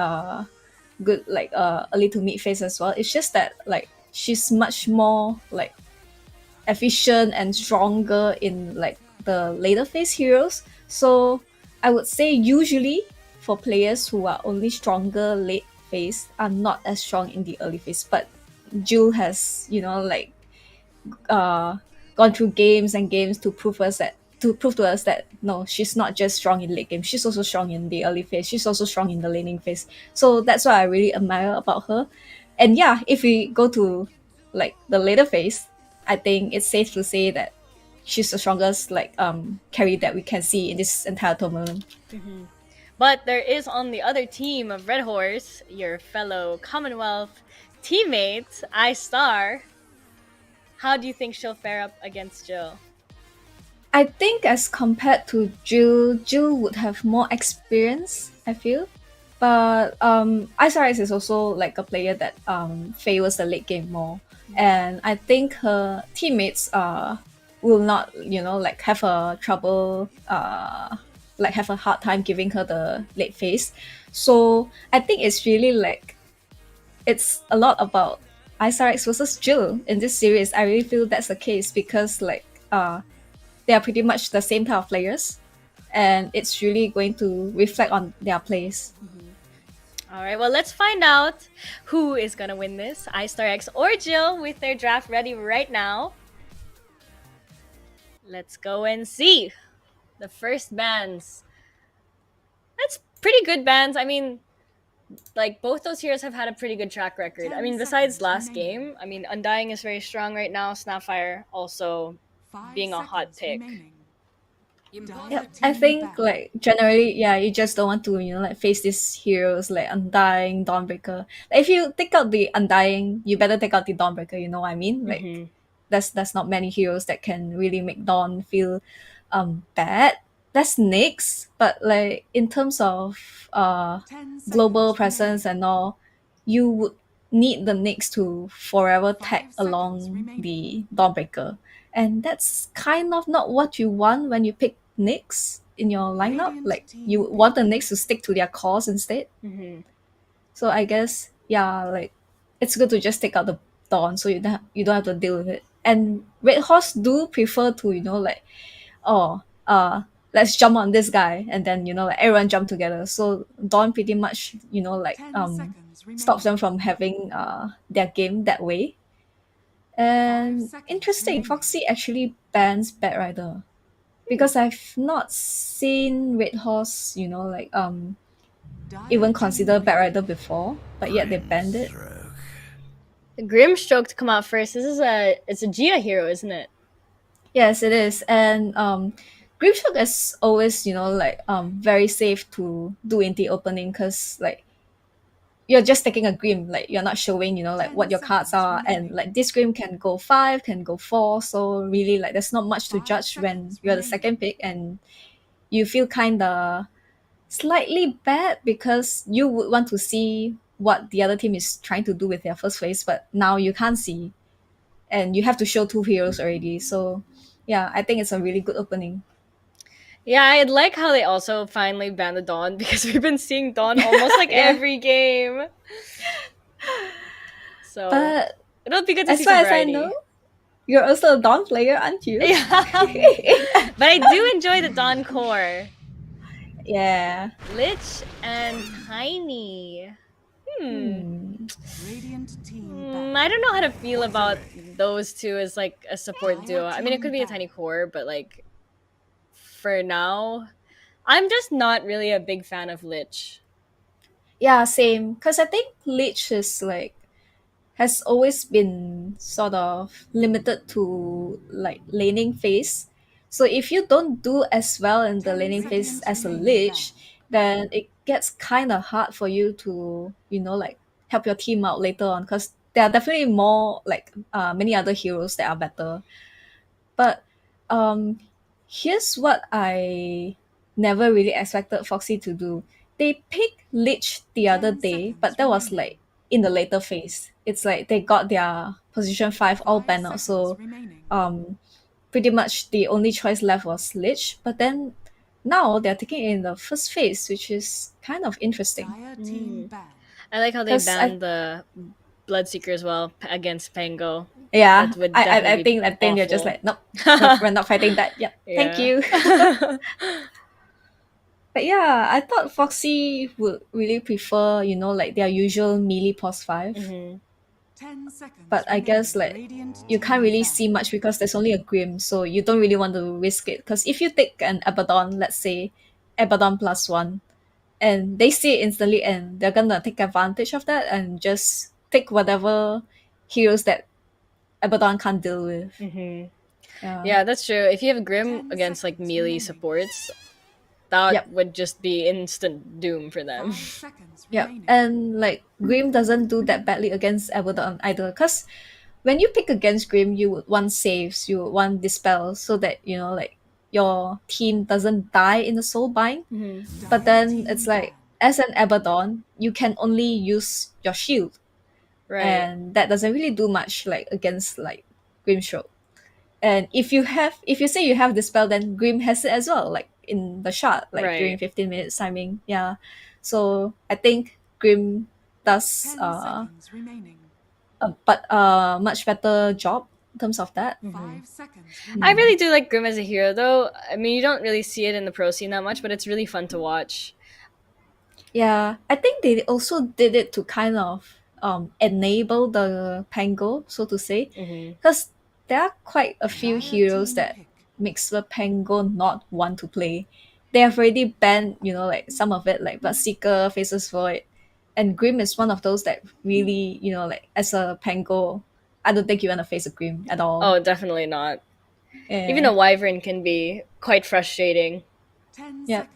good like early to mid phase as well. It's just that like she's much more like efficient and stronger in like the later phase heroes. So I would say usually for players who are only stronger late phase are not as strong in the early phase. But Jill has, like uh gone through games and games to prove to us that no, she's not just strong in late game. She's also strong in the early phase. She's also strong in the laning phase. So that's what I really admire about her. And yeah, if we go to like the later phase, I think it's safe to say that she's the strongest like carry that we can see in this entire tournament. But there is on the other team of Red Horse, your fellow Commonwealth teammate, I Star. How do you think she'll fare up against Jill? I think as compared to Jill would have more experience, I feel. But ISRX is also like a player that favors the late game more. And I think her teammates will not, like have a trouble like have a hard time giving her the late phase. So I think it's really like it's a lot about ISRX versus Jill in this series. I really feel that's the case because like they are pretty much the same type of players, and it's really going to reflect on their plays. All right, well, let's find out who is going to win this, iStarX or Jill, with their draft ready right now. Let's go and see the first bans. That's pretty good bans. I mean, like, both those heroes have had a pretty good track record. I mean, besides last game, I mean, Undying is very strong right now. Snapfire also being a hot pick. Yeah, I think like generally, yeah, you just don't want to, like face these heroes like Undying, Dawnbreaker. Like, if you take out the Undying, you better take out the Dawnbreaker. You know what I mean? Like there's not many heroes that can really make Dawn feel bad. That's Nyx, but like in terms of global presence and all, you would need the Nyx to forever tag along the Dawnbreaker. And that's kind of not what you want when you pick Nyx in your lineup. Like you want the Nyx to stick to their cause instead. So I guess yeah, like it's good to just take out the Dawn so you don't have to deal with it. And Red Horse do prefer to, like, oh, let's jump on this guy, and then like everyone jump together. So Dawn pretty much like stops them from having their game that way. And interesting, Foxy actually bans Bat Rider because I've not seen Red Horse, like even consider Bat Rider before, but yet they banned it. The Grimstroke to come out first. It's a Gia hero, isn't it? Yes, it is, and Grimstroke is always like very safe to do in the opening because like you're just taking a Grim, like you're not showing, like what your cards are, and like this Grim can go 5, can go 4, so really like there's not much to judge when you're the second pick and you feel kinda slightly bad because you would want to see what the other team is trying to do with their first phase, but now you can't see and you have to show 2 heroes already. So yeah, I think it's a really good opening. Yeah, I like how they also finally banned the Dawn because we've been seeing Dawn almost like Yeah. every game. So But it'll be good to as see far some as I variety. know, you're also a Dawn player, aren't you? Yeah. But I do enjoy the Dawn core. Yeah. Lich and Tiny. I don't know how to feel about those two as like a support duo. I mean, it could be a Tiny core, but like for now, I'm just not really a big fan of Lich. Yeah, same. Because I think Lich is like has always been sort of limited to like laning phase. So if you don't do as well in the laning phase as a Lich, then it gets kind of hard for you to like help your team out later on because there are definitely more like many other heroes that are better. But here's what I never really expected Foxy to do. They picked Lich the other day, but that was like in the later phase. It's like they got their position 5 all banned out, so pretty much the only choice left was Lich. But then now they're taking it in the first phase, which is kind of interesting. I like how they 'Cause I- banned the Bloodseeker as well against Pango. Yeah, That would I definitely think they're just awful. like, nope, nope, we're not fighting that. Yep, thank Yeah. you. But yeah, I thought Foxy would really prefer, like their usual melee pos 5. Mhm. But I guess like you can't really see much because there's only a Grim, so you don't really want to risk it. Because if you take an Abaddon, let's say Abaddon +1, and they see it instantly and they're gonna take advantage of that and just take whatever heroes that Abaddon can't deal with. Mhm. Yeah. Yeah, that's true. If you have Grim against like melee supports, that Yep. would just be instant doom for them. Yeah, and like Grim doesn't do that badly against Abaddon either. Because when you pick against Grim, you would want saves, you would want dispel, so that like your team doesn't die in the soul bind. Mhm. But then it's like as an Abaddon, you can only use your shield, Right. and that doesn't really do much like against like Grimstroke. And if you say you have dispel, then Grim has it as well, like in the shot, like Right. during 15 minutes timing. Yeah, so I think Grim does much better job in terms of that. I really do like Grim as a hero, though. I mean, you don't really see it in the pro scene that much, but it's really fun to watch. Yeah, I think they also did it to kind of enable the Pango, so to say, Mhm. because there are quite a few heroes that makes the Pango not want to play. They have already banned, like some of it, like Bloodseeker, Faceless Void, and Grim is one of those that really, like as a Pango, I don't think you want to face a Grim at all. Oh, definitely not. Yeah. Even a Wyvern can be quite frustrating. Yeah.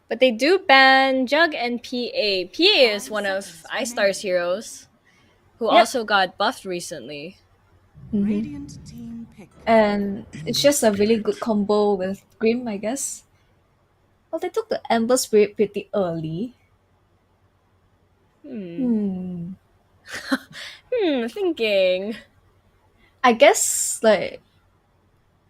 But they do ban Jug and PA. PA is one of Ice Star's heroes who Yep. also got buffed recently. And it's just a really good combo with Grim, I guess. Well, they took the Ember Spirit pretty early. Thinking. I guess like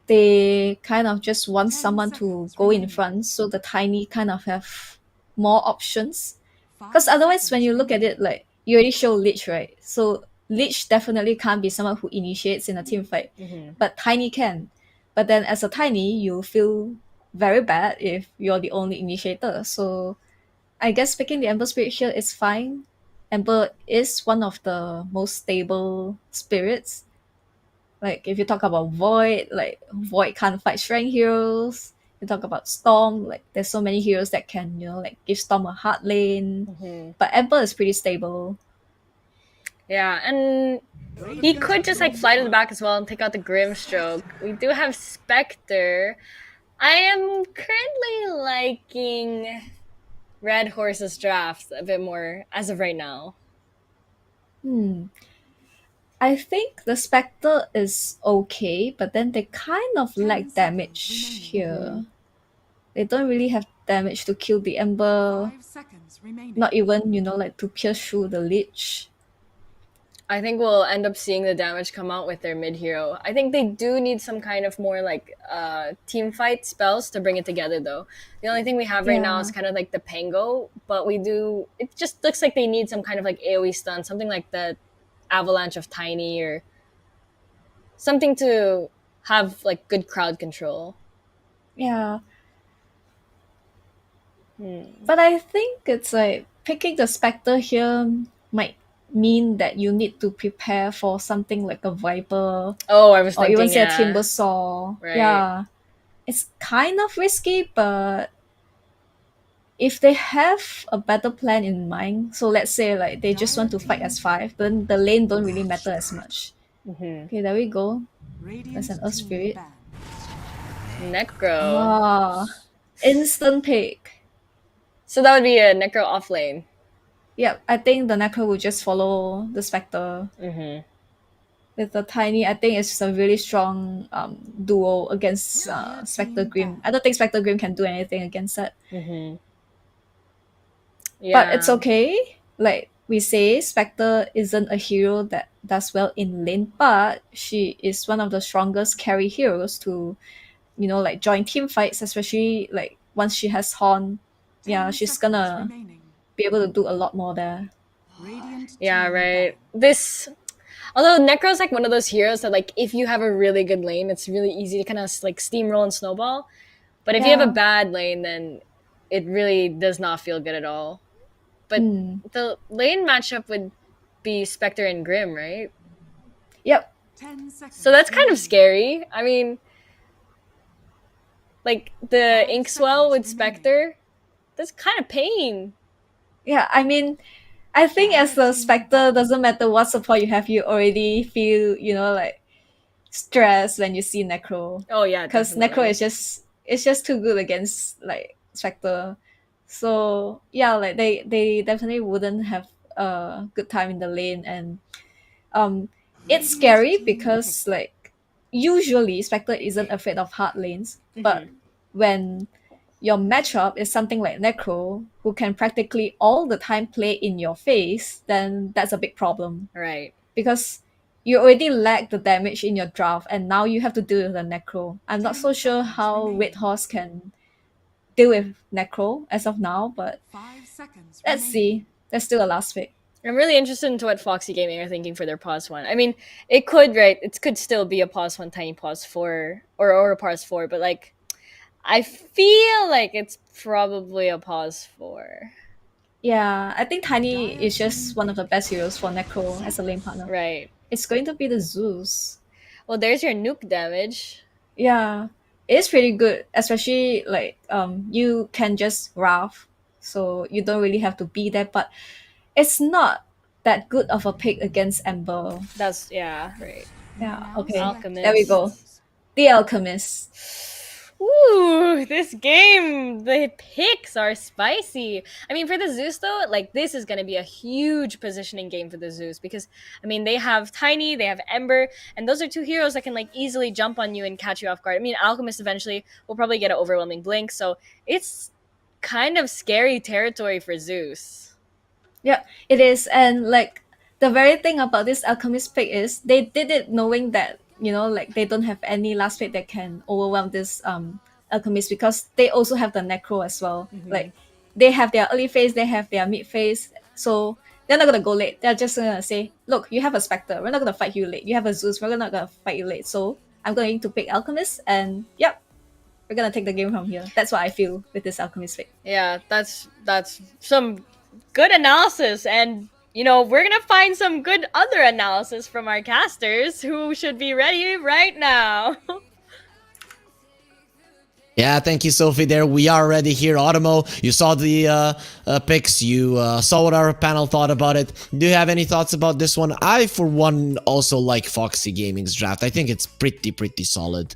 they kind of just want someone to go in front so the tiny kind of have more options. Because otherwise, when you look at it, like you already show Lich, right? So Lich definitely can't be someone who initiates in a team fight, but Tiny can. But then as a Tiny, you feel very bad if you're the only initiator. So I guess picking the Ember Spirit here is fine. Ember is one of the most stable spirits. Like if you talk about Void, like Void can't fight strength heroes. You talk about Storm, like there's so many heroes that can, like give Storm a hard lane. But Ember is pretty stable. Yeah, and he could just like fly to the back as well and take out the Grimstroke. We do have Spectre. I am currently liking Red Horse's draft a bit more as of right now. I think the Spectre is okay, but then they kind of lack damage here. They don't really have damage to kill the Ember. Not even, like to pierce through the Lich. I think we'll end up seeing the damage come out with their mid hero. I think they do need some kind of more like team fight spells to bring it together though. The only thing we have right now is kind of like the Pango, but it just looks like they need some kind of like AoE stun, something like the Avalanche of Tiny or something to have like good crowd control. Yeah. But I think it's like picking the Spectre here might mean that you need to prepare for something like a Viper. Oh, I was thinking, or even say yeah. a Timbersaw. Right. Yeah. It's kind of risky, but if they have a better plan in mind, so let's say like they just want to fight as 5, then the lane don't really matter as much. Okay, there we go. There's an Earth Spirit. Necro. Instant pick. So that would be a Necro off lane. Yep, I think the Necro will just follow the Spectre. With the Tiny, I think it's a really strong duo against Spectre Grim. I don't think Spectre Grim can do anything against that. Yeah. But it's okay. Like, we say Spectre isn't a hero that does well in lane, but she is one of the strongest carry heroes to, like join team fights, especially like once she has Horn. Yeah, she's gonna be able to do a lot more there. Yeah, right. Although Necro's like one of those heroes that like if you have a really good lane, it's really easy to kind of like steamroll and snowball. But if you have a Yeah. bad lane, then it really does not feel good at all. But the lane matchup would be Spectre and Grim, right? Yep. So that's kind of scary. I mean, like the Inkswell with Spectre, that's kind of pain. Yeah, I mean, I think as the Spectre, doesn't matter what support you have, you already feel, like stress when you see Necro. Oh yeah, Because definitely. Necro is just too good against like Spectre. So yeah, like they definitely wouldn't have a good time in the lane, and it's scary because like usually Spectre isn't afraid of hard lanes, but when your matchup is something like Necro, who can practically all the time play in your face, then that's a big problem Right. because you already lack the damage in your draft, and now you have to deal with the Necro. I'm not so sure how Red Horse can deal with Necro as of now, but let's see. There's still a last pick. I'm really interested into what Foxy Gaming are thinking for their pause one. I mean, it could, right? It could still be a pause one, tiny pause four, or a pause four, but like, I feel like it's probably a pause four. Yeah, I think Tiny is just one of the best heroes for Necro as a lane partner. Right. It's going to be the Zeus. Well, there's your nuke damage. Yeah, it's pretty good, especially like you can just Wrath, so you don't really have to be there, but it's not that good of a pick against Ember. That's right. Yeah, okay. Alchemist. There we go. The Alchemist. Ooh, this game, the picks are spicy. I mean, for the Zeus though, like this is going to be a huge positioning game for the Zeus because I mean, they have Tiny, they have Ember, and those are two heroes that can like easily jump on you and catch you off guard. I mean, Alchemist eventually will probably get an overwhelming blink, so it's kind of scary territory for Zeus. Yeah, it is, and like the very thing about this Alchemist pick is they did it knowing that like they don't have any last pick that can overwhelm this Alchemist because they also have the Necro as well. Like they have their early phase, they have their mid phase, so they're not gonna go late. They're just gonna say, "Look, you have a Spectre. We're not gonna fight you late. You have a Zeus. We're not gonna fight you late. So I'm going to pick Alchemist, and yep, we're gonna take the game from here." That's what I feel with this Alchemist pick. Yeah, that's some good analysis, and we're gonna find some good other analysis from our casters who should be ready right now. Yeah, thank you, Sophie. There, we are ready here. Otomo, you saw the picks. You saw what our panel thought about it. Do you have any thoughts about this one? I, for one, also like Foxy Gaming's draft. I think it's pretty solid.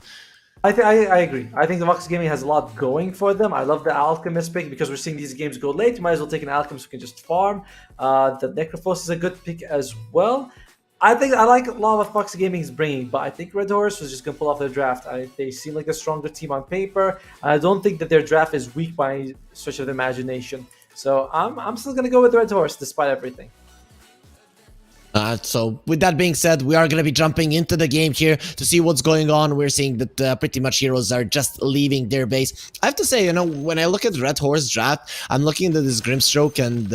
I agree. I think the Fox Gaming has a lot going for them. I love the Alchemist pick because we're seeing these games go late. You might as well take an Alchemist who can just farm. The Necrophos is a good pick as well. I think I like a lot of what Fox Gaming is bringing, but I think Red Horse was just going to pull off their draft. They seem like a stronger team on paper. I don't think that their draft is weak by any stretch of the imagination. So I'm still going to go with Red Horse despite everything. So with that being said, we are going to be jumping into the game here to see what's going on. We're seeing that pretty much heroes are just leaving their base. I have to say, when I look at Red Horse draft, I'm looking into this Grimstroke and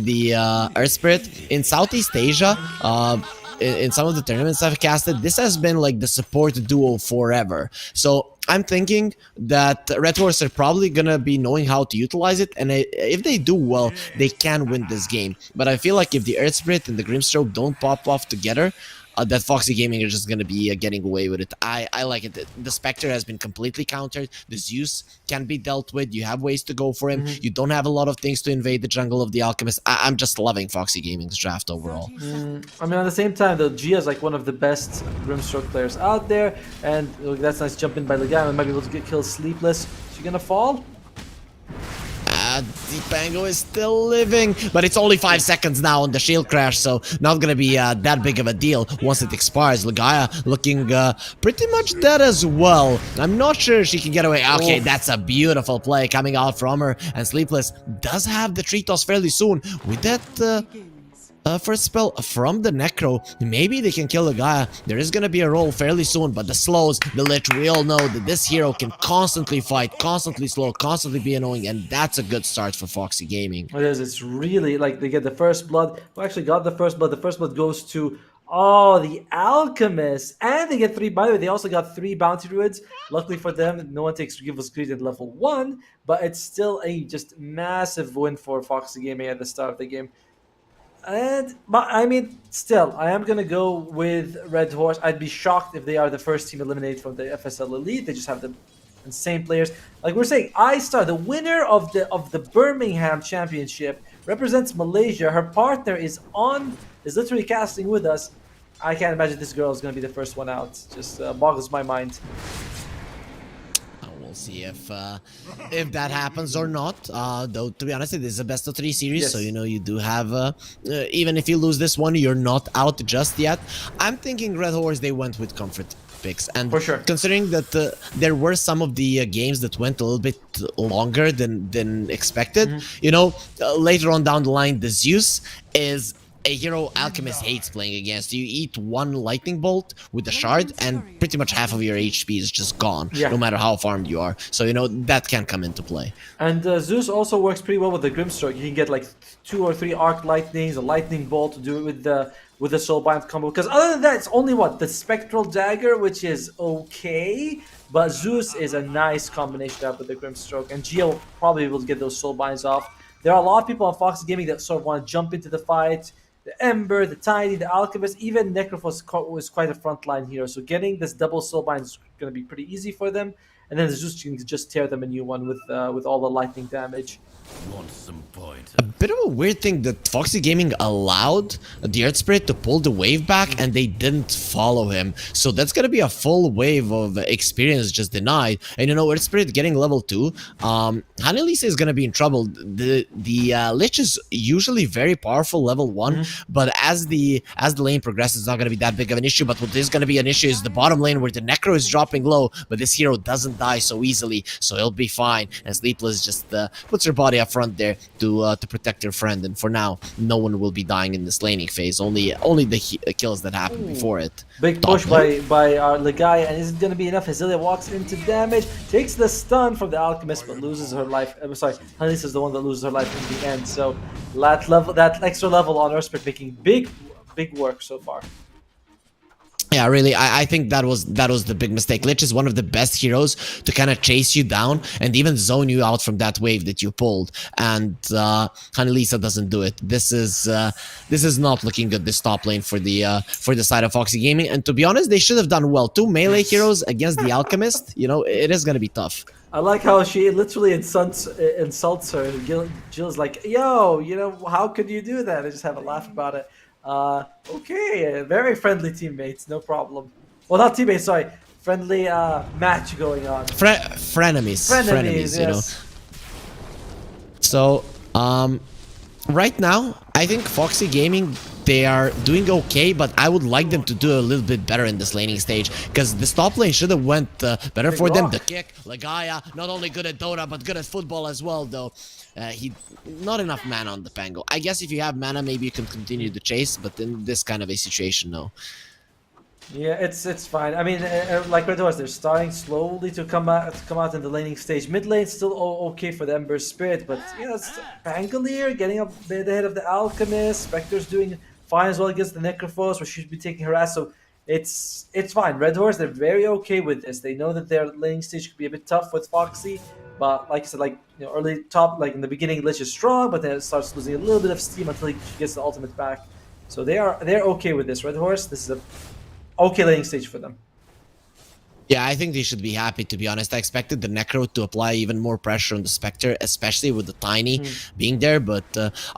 the Earth Spirit in Southeast Asia. In some of the tournaments I've casted, this has been like the support duo forever. So I'm thinking that Red Horse are probably gonna be knowing how to utilize it, and if they do well, they can win this game. But I feel like if the Earth Spirit and the Grimstroke don't pop off together, that Foxy Gaming are just gonna be getting away with it. I like it. The Spectre has been completely countered. The Zeus can be dealt with. You have ways to go for him. You don't have a lot of things to invade the jungle of the Alchemist. I'm just loving Foxy Gaming's draft overall. I mean, at the same time, though, Gia is like one of the best Grimstroke players out there, and look, that's nice jump in by the guy. We might be able to get killed Sleepless. Is she gonna fall? Dipango is still living, but it's only 5 seconds now on the shield crash, so not gonna be that big of a deal once it expires. Legaia looking pretty much dead as well. I'm not sure she can get away. Okay, that's a beautiful play coming out from her, and Sleepless does have the tree toss fairly soon. With that first spell from the Necro. Maybe they can kill the Gaia. There is gonna be a roll fairly soon, but the slows, the Lich, we all know that this hero can constantly fight, constantly slow, constantly be annoying, and that's a good start for Foxy Gaming. It is. It's really like they get the first blood. Who actually got the first blood? The first blood goes to the Alchemist, and they get 3. By the way, they also got 3 bounty druids. Luckily for them, no one takes Forgive Greed at level 1, but it's still a just massive win for Foxy Gaming at the start of the game. But I mean, still, I am gonna go with Red Horse. I'd be shocked if they are the first team eliminated from the FSL Elite. They just have the insane players. Like we're saying, iStar, the winner of the Birmingham Championship, represents Malaysia. Her partner is literally casting with us. I can't imagine this girl is gonna be the first one out. Just boggles my mind. We'll see if that happens or not. Though to be honest, it is a best of 3 series, Yes. so you know you do have. Even if you lose this one, you're not out just yet. I'm thinking Red Horse, they went with comfort picks, and For sure. considering that there were some of the games that went a little bit longer than expected. You know, later on down the line, the Zeus is a hero Alchemist hates playing against. You eat 1 lightning bolt with the shard, and pretty much half of your HP is just gone, Yeah. no matter how farmed you are. So you know that can come into play. And Zeus also works pretty well with the Grimstroke. You can get like 2 or 3 arc lightnings, a lightning bolt to do it with the soulbind combo. Because other than that, it's only the spectral dagger, which is okay. But Zeus is a nice combination to have with the Grimstroke, and Gia will probably be able to get those soulbinds off. There are a lot of people on Fox Gaming that sort of want to jump into the fight. The Ember, the Tiny, the Alchemist, even Necrophos was quite a frontline hero. So getting this double soulbind is going to be pretty easy for them. And then Zeus can just tear them a new one with all the lightning damage. Want some pointer? A bit of a weird thing that Foxy Gaming allowed the Earth Spirit to pull the wave back, and they didn't follow him. So that's gonna be a full wave of experience just denied. And you know, Earth Spirit getting level 2, Hannelisa is gonna be in trouble. The Lich is usually very powerful level 1, but as the lane progresses, it's not gonna be that big of an issue. But what is gonna be an issue is the bottom lane where the Necro is dropping low, but this hero doesn't die so easily, so he'll be fine. And Sleepless just puts her body up front there to protect her friend, and for now no one will be dying in this laning phase, only the kills that happened before it. Big Top push lane. by our Legaia, and isn't going to be enough. Hesilia walks into damage, takes the stun from the Alchemist, but loses her life. I'm sorry, Hannelisa is the one that loses her life in the end. So that extra level on Earthsprit making big work so far. Yeah, really, I think that was the big mistake. Lich is one of the best heroes to kind of chase you down and even zone you out from that wave that you pulled. And Hannelisa doesn't do it. This is not looking good. This top lane for the side of Foxy Gaming. And to be honest, they should have done well. 2 melee heroes against the Alchemist. You know, it is gonna be tough. I like how she literally insults her. And Jill's like, "Yo, you know, how could you do that?" I just have a laugh about it. Okay, very friendly teammates, no problem. Well, not teammates, sorry. Friendly match going on. Frenemies, Frenemies, you know. yes. So, right now, I think Foxy Gaming, they are doing okay, but I would like them to do a little bit better in this laning stage, because this top lane should have went better for them. The kick, Legaia, not only good at Dota, but good at football as well, though. He not enough mana on the Pango. I guess if you have mana, maybe you can continue the chase, but in this kind of a situation, no. Yeah, it's fine. I mean, like Red Horse, they're starting slowly to come out in the laning stage. Mid lane still okay for the Ember Spirit, but you know, it's Pangolier getting up the head of the Alchemist. Spectre's doing fine as well against the Necrophos, where she should be taking harass. So it's fine. Red Horse, they're very okay with this. They know that their laning stage could be a bit tough with Foxy, but like I said, like you know, early top, like in the beginning, Lich is strong, but then it starts losing a little bit of steam until he gets the ultimate back. So they're okay with this. Red Horse, this is a okay laning stage for them. Yeah, I think they should be happy, to be honest. I expected the Necro to apply even more pressure on the Spectre, especially with the Tiny being there, but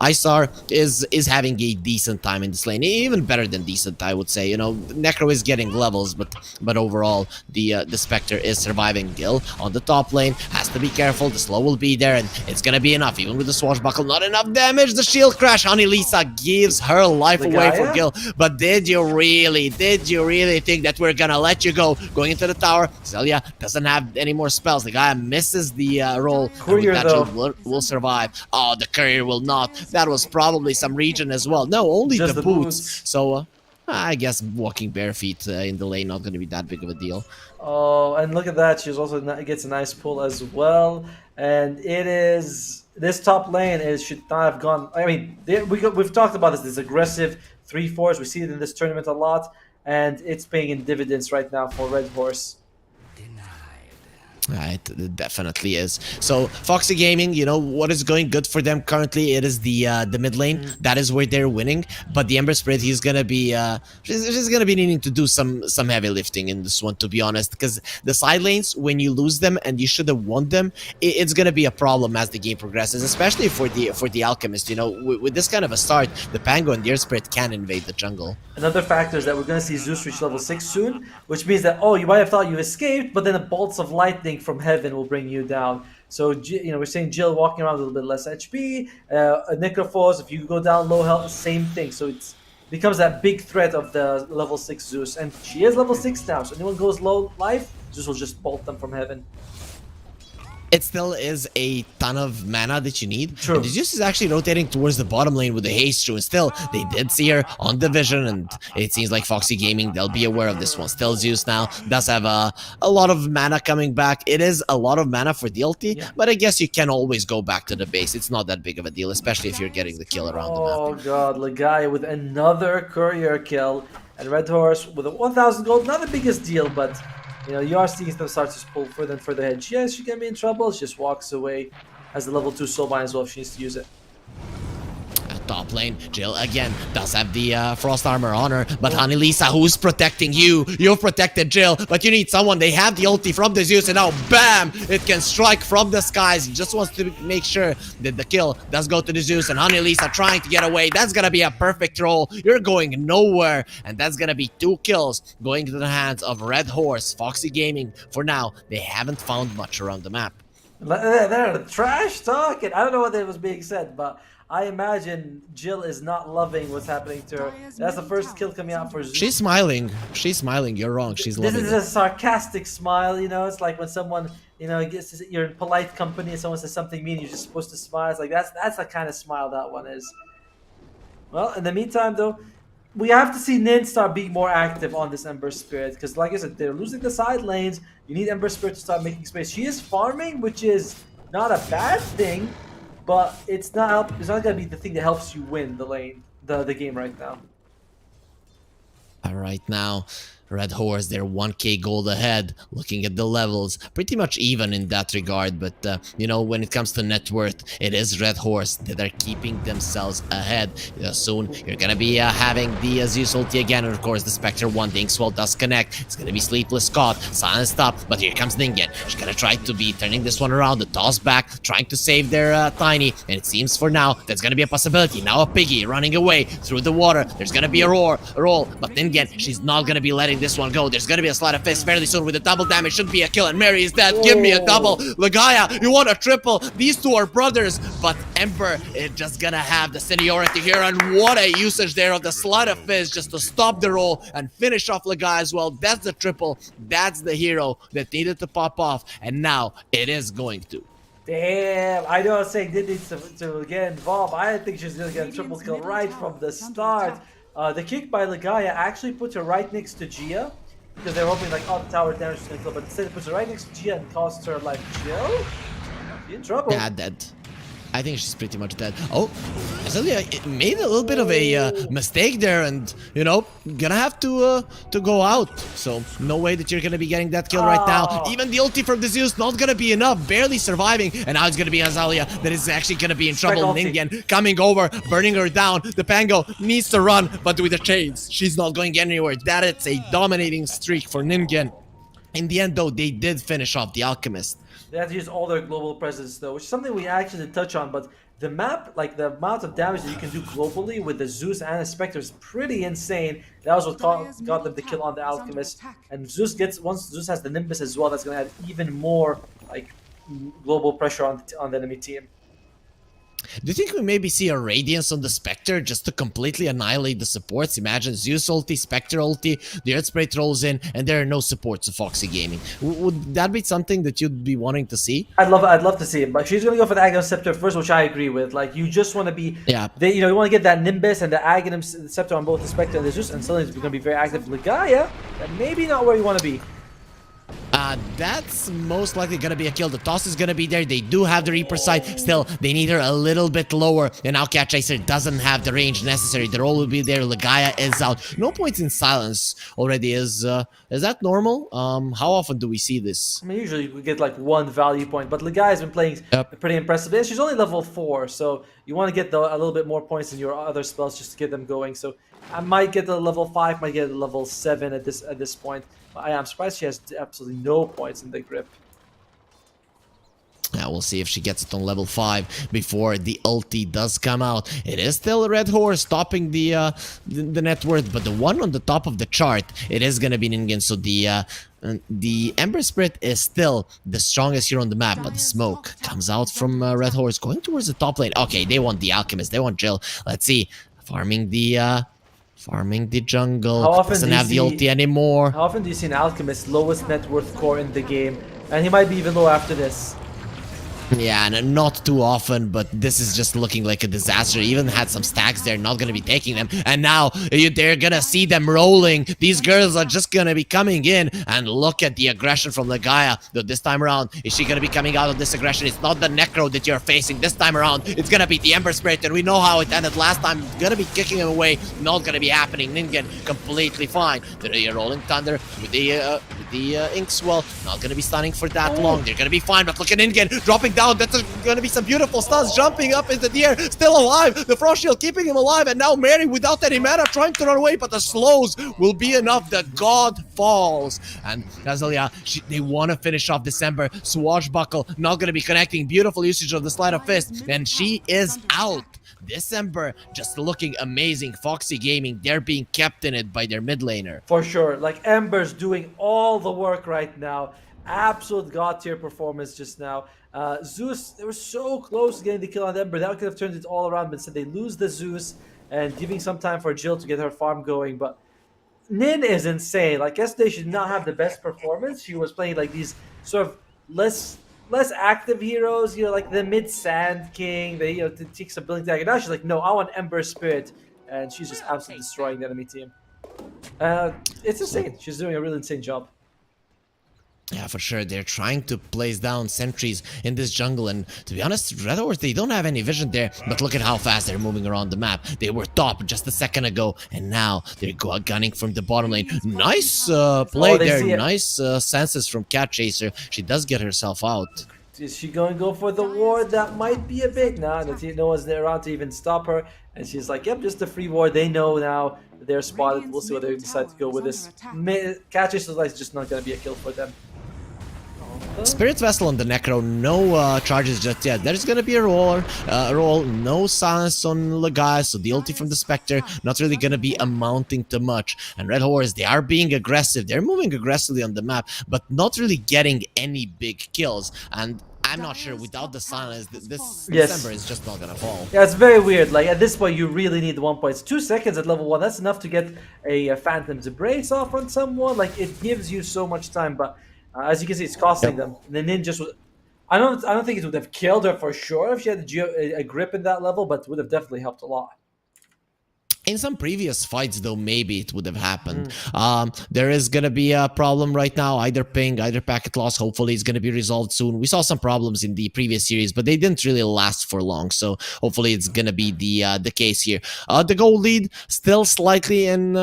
Isar is having a decent time in this lane, even better than decent, I would say. You know, Necro is getting levels, but overall, the Spectre is surviving. Gil on the top lane has has to be careful. The slow will be there, and it's gonna be enough. Even with the swashbuckle, not enough damage. The shield crash. Honey Lisa gives her life away for Gil. But did you really think that we're gonna let you go? Going into the tower, Zelia doesn't have any more spells. The guy misses the roll. Courier, and with that shield will survive. Oh, the courier will not. That was probably some regen as well. No, only Just the the boots. boots. So I guess walking bare feet in the lane not gonna be that big of a deal. Oh, and look at that. She's also gets a nice pull as well. And it is this top lane is should not have gone. I mean, we've talked about this aggressive 3-4s. We see it in this tournament a lot, and it's paying in dividends right now for Red Horse. It definitely is. So Foxy Gaming, you know what is going good for them currently? It is the mid lane. That is where they're winning. But the Ember Spirit, he's gonna be she's gonna be needing to do some heavy lifting in this one, to be honest. Because the side lanes, when you lose them and you should have won them, it's gonna be a problem as the game progresses, especially for the Alchemist. You know, with this kind of a start, the Pango and the Air Spirit can invade the jungle. Another factor is that we're going to see Zeus reach level 6 soon, which means that, oh, you might have thought you escaped, but then the bolts of lightning from heaven will bring you down. So, you know, we're saying Jill walking around with a little bit less HP, Necrophos, if you go down low health, same thing. So it becomes that big threat of the level 6 Zeus. And she is level 6 now, so anyone goes low life, Zeus will just bolt them from heaven. It still is a ton of mana that you need. True. And the Zeus is actually rotating towards the bottom lane with the haste true. And still, they did see her on the vision, and it seems like Foxy Gaming, they'll be aware of this one. Still, Zeus now does have a lot of mana coming back. It is a lot of mana for the ulti, but I guess you can always go back to the base. It's not that big of a deal, especially if you're getting the kill around the map. Oh god, Legaia with another courier kill, and Red Horse with a 1,000 gold. Not the biggest deal, but you know, you are seeing them start to pull further and further ahead. Yes, she can be in trouble. She just walks away. Has the level 2 soulbind as well if she needs to use it. Top lane, Jill again does have the frost armor on her, but Honey Lisa, who's protecting you? You've protected Jill, but you need someone. They have the ulti from the Zeus, and now BAM! It can strike from the skies. He just wants to make sure that the kill does go to the Zeus, and Honey Lisa trying to get away. That's gonna be a perfect roll. You're going nowhere, and that's gonna be 2 kills going to the hands of Red Horse. Foxy Gaming, for now, they haven't found much around the map. They're trash talking. I don't know what was being said, but I imagine Jill is not loving what's happening to her. That's the first kill coming out for Zeus. She's smiling. She's smiling. You're wrong. She's loving This is a sarcastic smile, you know. It's like when someone, you know, you're in polite company and someone says something mean, you're just supposed to smile. It's like that's the kind of smile that one is. Well, in the meantime, though, we have to see Nin start being more active on this Ember Spirit, because, like I said, they're losing the side lanes. You need Ember Spirit to start making space. She is farming, which is not a bad thing. But it's not gonna be the thing that helps you win the lane, the game right now. Right now, Red Horse, they're 1k gold ahead. Looking at the levels, pretty much even in that regard. But, you know, when it comes to net worth, it is Red Horse that are keeping themselves ahead. Soon, you're going to be having the Zeus ulti again. And, of course, the Spectre 1, the Inkswell does connect. It's going to be Sleepless Scott, silenced up. But here comes Ningen. She's going to try to be turning this one around. The toss back, trying to save their Tiny. And it seems for now, that's going to be a possibility. Now a Piggy running away through the water. There's going to be a roll. But Ningen, she's not going to be letting this one go. There's gonna be a sleight of fist fairly soon with the double damage. Should be a kill, and Mary is dead. Give me a double. Legaia, you want a triple? These two are brothers, but Ember is just gonna have the seniority here, and what a usage there of the sleight of fist just to stop the roll and finish off Legaia as well. That's the triple. That's the hero that needed to pop off, and now it is going to. Damn, I know I was saying Nin needs to get involved. I didn't think she was gonna get a triple kill right from the start. The kick by Legaia actually puts her right next to Gia, because they're hoping like, oh, the tower damage is gonna kill, but instead it puts her right next to Gia and costs her like Jill. She's in trouble. Yeah, dead. I think she's pretty much dead. Oh, Zelia made a little bit of a mistake there, and you know, gonna have to go out. So no way that you're gonna be getting that kill right now. Even the ulti from the Zeus not gonna be enough, barely surviving, and now it's gonna be Azalea that is actually gonna be in trouble. Ningen coming over, burning her down. The Pango needs to run, but with the chains, she's not going anywhere. That is a dominating streak for Ningen. In the end, though, they did finish off the Alchemist. They have to use all their global presence though, which is something we actually did touch on, but the map, like the amount of damage that you can do globally with the Zeus and the Spectre is pretty insane. That was what got them the kill on the Alchemist. And once Zeus has the Nimbus as well, that's gonna add even more like global pressure on the enemy team. Do you think we maybe see a Radiance on the Spectre just to completely annihilate the supports? Imagine Zeus ulti, Spectre ulti, the Earth Spray throws in, and there are no supports of Foxy Gaming. Would that be something that you'd be wanting to see? I'd love to see it, but she's gonna go for the Aghanim Scepter first, which I agree with. Like, you just want to be, Yeah. you want to get that Nimbus and the Aghanim Scepter on both the Spectre and the Zeus, and suddenly it's gonna be very active. Legaia, that maybe not where you want to be. That's most likely gonna be a kill. The toss is gonna be there. They do have the Reaper side. Still, they need her a little bit lower. And now Cat Chaser doesn't have the range necessary. The roll will be there. Legaia is out. No points in silence already. Is that normal? How often do we see this? I mean, usually we get like one value point, but Legaia has been playing pretty impressively. And she's only level 4, so you want to get a little bit more points in your other spells just to get them going. So I might get the level 5, might get a level 7 at this point. But I am surprised she has absolutely no points in the grip. Yeah, we'll see if she gets it on level 5 before the ulti does come out. It is still a Red Horse topping the net worth, but the one on the top of the chart, it is gonna be Ningen. So the Ember Spirit is still the strongest hero on the map, but the smoke comes out from Red Horse going towards the top lane. Okay, they want the Alchemist, they want Jill. Let's see, farming the jungle. How often Doesn't do you have the see- ulti anymore. How often do you see an Alchemist lowest net worth core in the game? And he might be even low after this. Yeah, and not too often, but this is just looking like a disaster. Even had some stacks there, not gonna be taking them. And now they're gonna see them rolling. These girls are just gonna be coming in. And look at the aggression from Legaia. Though this time around, is she gonna be coming out of this aggression? It's not the Necro that you're facing. This time around, it's gonna be the Ember Spirit. And we know how it ended last time. It's gonna be kicking him away. Not gonna be happening. Ningen completely fine. The Rolling Thunder with the Inkswell. Not gonna be stunning for that long. They're gonna be fine. But look at Ningen dropping down. That's gonna be some beautiful stuns, jumping up into the air, still alive. The Frost Shield keeping him alive, and now Mary without any mana trying to run away, but the slows will be enough. The god falls, and Kazuya, they want to finish off December. Swashbuckle not gonna be connecting. Beautiful usage of the Sleight of Fist, and she is out. December just looking amazing. Foxy Gaming, they're being kept in it by their mid laner. For sure. Like, Ember's doing all the work right now. Absolute god tier performance just now. Zeus, they were so close to getting the kill on Ember. That could have turned it all around, but instead they lose the Zeus and giving some time for Jill to get her farm going. But Nin is insane. Like, yesterday she did not have the best performance. She was playing like these sort of less active heroes, like the mid Sand King, they takes a building tag. And now she's like, no, I want Ember Spirit, and she's just absolutely destroying the enemy team. It's insane. She's doing a really insane job. Yeah, for sure. They're trying to place down sentries in this jungle, and to be honest, Red Horse, they don't have any vision there, but look at how fast they're moving around the map. They were top just a second ago, and now they're gunning from the bottom lane. Nice play there, nice senses from Cat Chaser. She does get herself out. Is she going to go for the ward? That might be a bit. Nah, no one's there around to even stop her. And she's like, yep, just a free ward. They know now they're spotted. We'll see what they decide to go with this. Cat Chaser's like just not going to be a kill for them. Spirit Vessel on the Necro, no charges just yet. There's gonna be a roll, no silence on Legaia, so the ulti from the Spectre not really gonna be amounting to much. And Red Horse, they are being aggressive, they're moving aggressively on the map, but not really getting any big kills. And I'm not sure, without the silence, this December is just not gonna fall. Yeah, it's very weird. Like, at this point, you really need the 1 points. 2 seconds at level 1, that's enough to get a Phantom's Embrace off on someone. Like, it gives you so much time, but as you can see, it's costing them. The Nin just was. I don't think it would have killed her for sure if she had a grip in that level, but would have definitely helped a lot. In some previous fights, though, maybe it would have happened. There is going to be a problem right now. Either ping, either packet loss. Hopefully, it's going to be resolved soon. We saw some problems in the previous series, but they didn't really last for long. So hopefully, it's going to be the case here. The goal lead still slightly in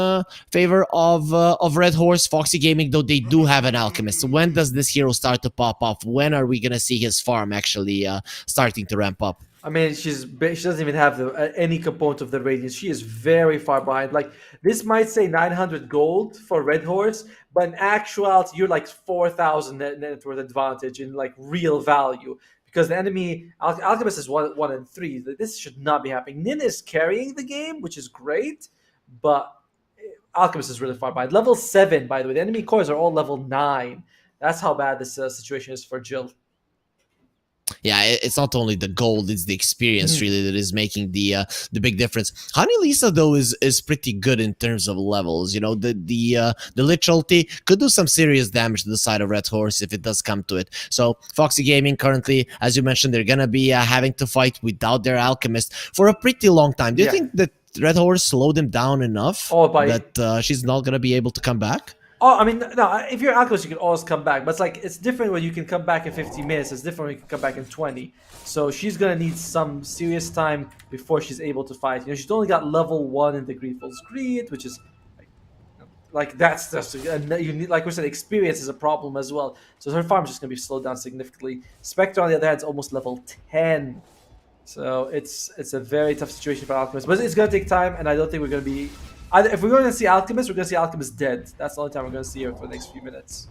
favor of Red Horse. Foxy Gaming, though, they do have an Alchemist. So when does this hero start to pop off? When are we going to see his farm actually starting to ramp up? I mean, she doesn't even have any component of the Radiance. She is very far behind. Like, this might say 900 gold for Red Horse, but in actuality, you're like 4,000 net worth advantage in like real value. Because the enemy, Alchemist is 1 and 3. This should not be happening. Nin is carrying the game, which is great, but Alchemist is really far behind. Level 7, by the way. The enemy cores are all level 9. That's how bad this situation is for Jill. Yeah, it's not only the gold; it's the experience really that is making the big difference. Honey Lisa though is pretty good in terms of levels. You know, the Lich ulti could do some serious damage to the side of Red Horse if it does come to it. So Foxy Gaming currently, as you mentioned, they're gonna be having to fight without their alchemist for a pretty long time. Do you Yeah. think that Red Horse slowed him down enough Oh, by that she's not gonna be able to come back? Oh, I mean, no. If you're Alchemist, you can always come back. But it's like it's different when you can come back in 15 minutes. It's different when you can come back in 20. So she's gonna need some serious time before she's able to fight. You know, she's only got level 1 in the Greedful's Greed, which is like that's just you need, like we said, experience is a problem as well. So her farm is just gonna be slowed down significantly. Spectre on the other hand is almost level 10. So it's a very tough situation for Alchemist, but it's gonna take time, and I don't think we're gonna be. If we're going to see Alchemist, we're going to see Alchemist dead. That's the only time we're going to see her for the next few minutes.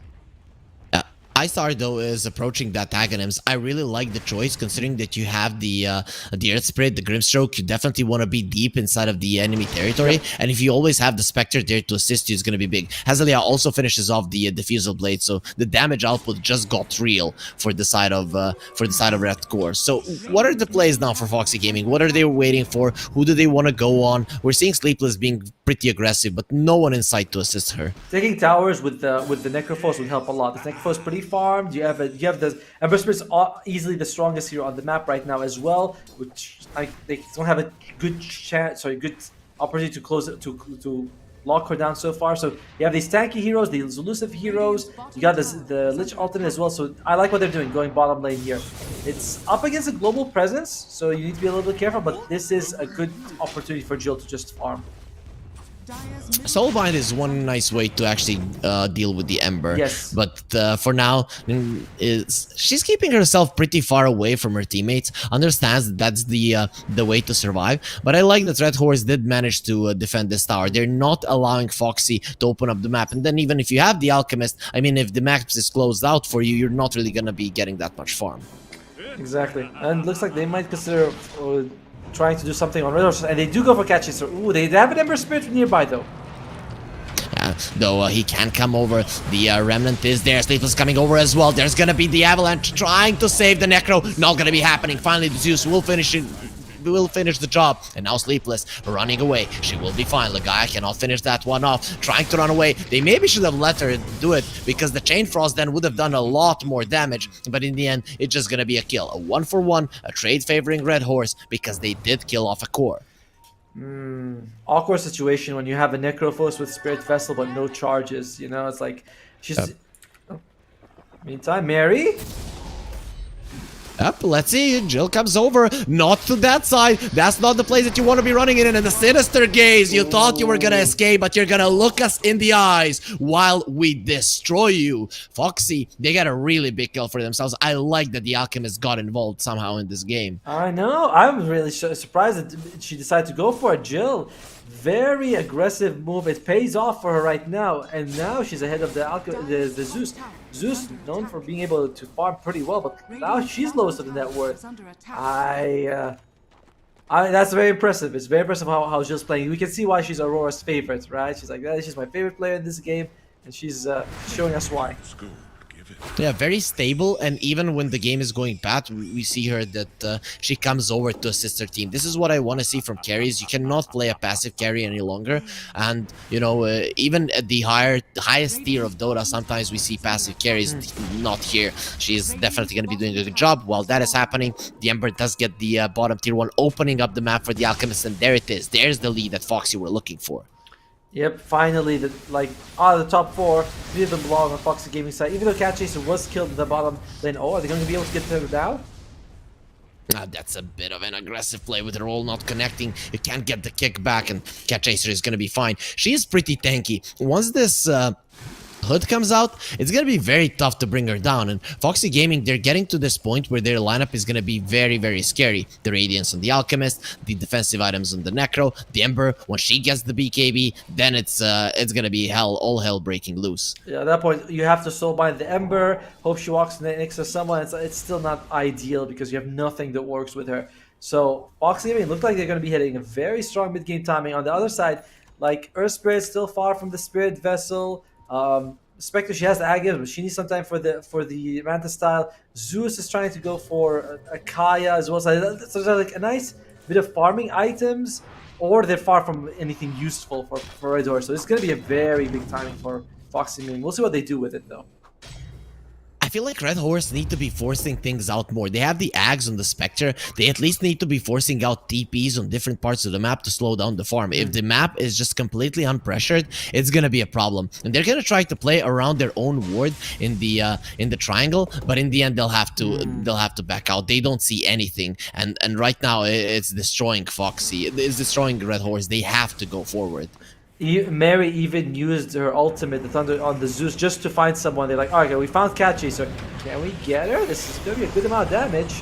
Istar though is approaching the antagonists. I really like the choice considering that you have the Earth Spirit, the Grimstroke. You definitely want to be deep inside of the enemy territory, and if you always have the Spectre there to assist you, it's going to be big. Hazelia also finishes off the Diffusal Blade, so the damage output just got real for the side of Red Core. So what are the plays now for Foxy Gaming? What are they waiting for? Who do they want to go on? We're seeing Sleepless being pretty aggressive, but no one in sight to assist her. Taking towers with the Necrophos would help a lot. The Necrophos pretty farmed. You have the Ember Spirit's easily the strongest hero on the map right now as well, which they don't have a good chance. Sorry, good opportunity to close it to lock her down so far. So you have these tanky heroes, these elusive heroes. You got the Lich ultimate as well. So I like what they're doing, going bottom lane here. It's up against a global presence, so you need to be a little bit careful. But this is a good opportunity for Jill to just farm. Soulbind is one nice way to actually deal with the Ember. Yes. But for now, she's keeping herself pretty far away from her teammates. Understands that that's the way to survive. But I like that Red Horse did manage to defend this tower. They're not allowing Foxy to open up the map. And then even if you have the Alchemist, I mean, if the map is closed out for you, you're not really going to be getting that much farm. Exactly. And looks like they might consider trying to do something on Red Horse, and they do go for catches. So, ooh, they have an Ember Spirit nearby though. Yeah, though he can come over. The Remnant is there. Sleepless coming over as well. There's gonna be the Avalanche trying to save the Necro. Not gonna be happening. Finally, the Zeus will finish it. Will finish the job, and now Sleepless running away. She will be fine. Legaia cannot finish that one off, trying to run away. They maybe should have let her do it, because the Chain Frost then would have done a lot more damage, but in the end it's just gonna be a kill, a 1-for-1, a trade favoring Red Horse, because they did kill off a core. Awkward situation when you have a Necrophos with Spirit Vessel but no charges, you know. It's like she's Meantime, Mary. Up, let's see. Jill comes over. Not to that side. That's not the place that you want to be running in. And the sinister gaze. You thought you were going to escape, but you're going to look us in the eyes while we destroy you. Foxy, they got a really big kill for themselves. I like that the Alchemist got involved somehow in this game. I know. I'm really surprised that she decided to go for it. Jill, very aggressive move. It pays off for her right now. And now she's ahead of the Zeus. Zeus, known for being able to farm pretty well, but now she's lowest of the net worth. That's very impressive. It's very impressive how Jill's playing. We can see why she's Aurora's favorite, right? She's like, she's my favorite player in this game, and she's showing us why. Yeah, very stable, and even when the game is going bad, we see her that she comes over to assist her team. This is what I want to see from carries. You cannot play a passive carry any longer, and you know, even at the highest tier of Dota, sometimes we see passive carries. Not here. She's definitely going to be doing a good job. While that is happening, the Ember does get the bottom tier 1, opening up the map for the Alchemist, and there it is. There's the lead that Foxy were looking for. Yep, finally, the top 4, 3 of them belong on Foxy Gaming side. Even though Cat Chaser was killed in the bottom lane, are they going to be able to get them now? That's a bit of an aggressive play with her ult not connecting. You can't get the kick back, and Cat Chaser is going to be fine. She is pretty tanky. Once this Hood comes out, it's going to be very tough to bring her down. And Foxy Gaming, they're getting to this point where their lineup is going to be very, very scary. The Radiance on the Alchemist, the defensive items on the Necro, the Ember. When she gets the BKB, then it's going to be hell, all hell breaking loose. Yeah, at that point, you have to soulbind the Ember, hope she walks next to someone. It's still not ideal because you have nothing that works with her. So Foxy Gaming looked like they're going to be hitting a very strong mid-game timing. On the other side, like Earth Spirit still far from the Spirit Vessel. Spectre, she has the Aghanim, but she needs some time for the Manta style. Zeus is trying to go for a Kaya as well. So there's like a nice bit of farming items, or they're far from anything useful for Red Horse. So it's going to be a very big timing for Foxy Moon. We'll see what they do with it though. I feel like Red Horse need to be forcing things out more. They have the Ags on the Spectre. They at least need to be forcing out TPs on different parts of the map to slow down the farm. If the map is just completely unpressured, it's gonna be a problem. And they're gonna try to play around their own ward in the triangle, but in the end they'll have to back out. They don't see anything, and right now it's destroying Foxy. It's destroying Red Horse. They have to go forward. Mary even used her ultimate, the Thunder, on the Zeus just to find someone. They're like, okay, we found Cat Chaser. Can we get her? This is going to be a good amount of damage.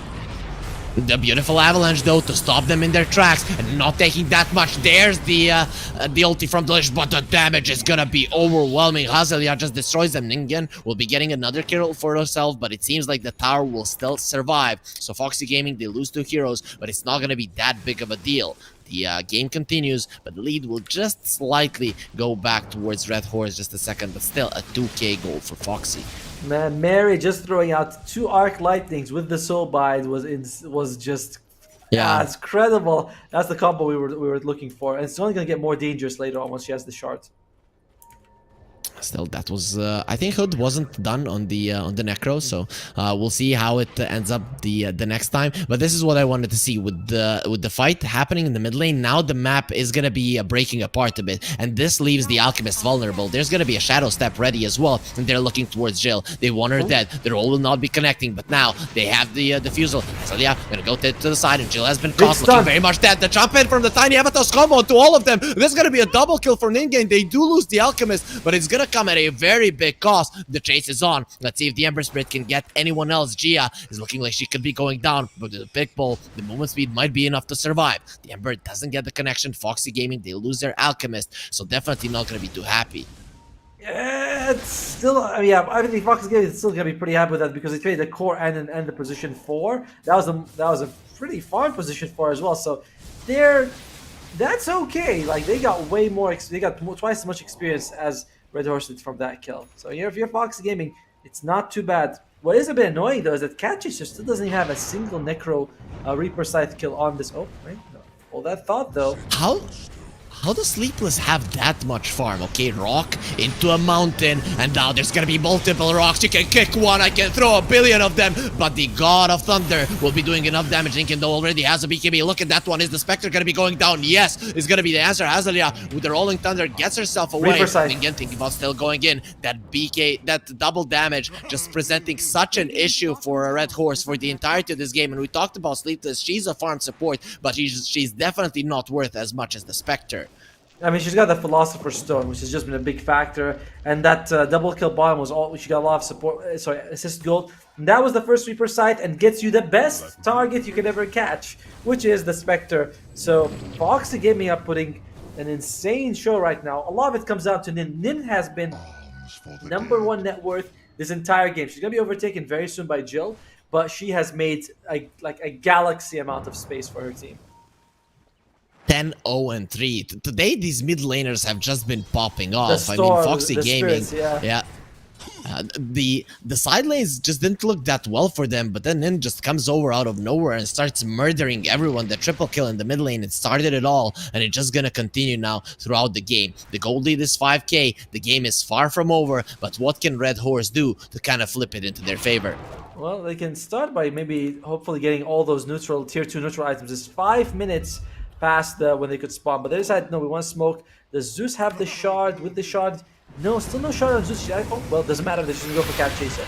The beautiful avalanche though to stop them in their tracks and not taking that much. There's the ulti from Delish, but the damage is gonna be overwhelming. Hazelia just destroys them. Ningen will be getting another kill for herself, but it seems like the tower will still survive. So Foxy Gaming, they lose 2 heroes, but it's not gonna be that big of a deal. The game continues, but the lead will just slightly go back towards Red Horse just a second, but still a 2k goal for Foxy. Man, Mary just throwing out 2 Arc Lightnings with the Soul Bind was just it's credible. That's the combo we were looking for, and it's only gonna get more dangerous later on once she has the shard. Still, that was I think Hood wasn't done on the Necro, so we'll see how it ends up the next time. But this is what I wanted to see with the fight happening in the mid lane. Now the map is gonna be breaking apart a bit, and this leaves the Alchemist vulnerable. There's gonna be a Shadow Step ready as well, and they're looking towards Jill. They want her dead. Their ult will not be connecting, but now they have the defusal. So yeah, gonna go to the side, and Jill has been caught, looking very much dead. The jump in from the Tiny Avatos combo to all of them. This is gonna be a double kill for Ningen. They do lose the Alchemist, but it's gonna come at a very big cost. The chase is on. Let's see if the Ember Spirit can get anyone else. Gia is looking like she could be going down, but with the big pull, the movement speed might be enough to survive. The Ember doesn't get the connection. Foxy Gaming, they lose their Alchemist, so definitely not going to be too happy. Yeah, it's still, I think Fox Gaming is still gonna be pretty happy with that because they traded the core and the position 4. That was a pretty far position 4 as well. So that's okay. Like they got way more. They got twice as much experience as Red Horse did from that kill. So if you're Foxy Gaming, it's not too bad. What is a bit annoying though is that Cat Chaser still doesn't even have a single Necro Reaper Scythe kill on this. Oh, right. No. All that thought though. How does Sleepless have that much farm? Okay, rock into a mountain, and now there's gonna be multiple rocks. You can kick one, I can throw a billion of them, but the God of Thunder will be doing enough damage. Lincoln though already has a BKB. Look at that one. Is the Spectre gonna be going down? Yes, it's gonna be the answer. Hazelia with the Rolling Thunder gets herself away. Lincoln thinking about still going in. That BK, that double damage, just presenting such an issue for a Red Horse for the entirety of this game. And we talked about Sleepless. She's a farm support, but she's definitely not worth as much as the Spectre. I mean, she's got the Philosopher's Stone, which has just been a big factor, and that double kill bottom was all. She got a lot of support, assist gold. And that was the first Reaper Sight, and gets you the best target you can ever catch, which is the Spectre. So Foxy Gaming are putting an insane show right now. A lot of it comes down to Nin. Nin has been #1 net worth this entire game. She's gonna be overtaken very soon by Jill, but she has made a galaxy amount of space for her team. 10-0-3. Today, these mid laners have just been popping off. Storm, I mean, Foxy Gaming, yeah. The side lanes just didn't look that well for them, but then Nin just comes over out of nowhere and starts murdering everyone. The triple kill in the mid lane, it started it all, and it's just gonna continue now throughout the game. The gold lead is 5k. The game is far from over, but what can Red Horse do to kind of flip it into their favor? Well, they can start by maybe hopefully getting all those neutral tier 2 neutral items. It's 5 minutes past when they could spawn, but they decided, no, we want to smoke. Does Zeus have the shard? With the shard, no, still no shard on Zeus. Oh, well, doesn't matter. They're just gonna go for Cat Chaser.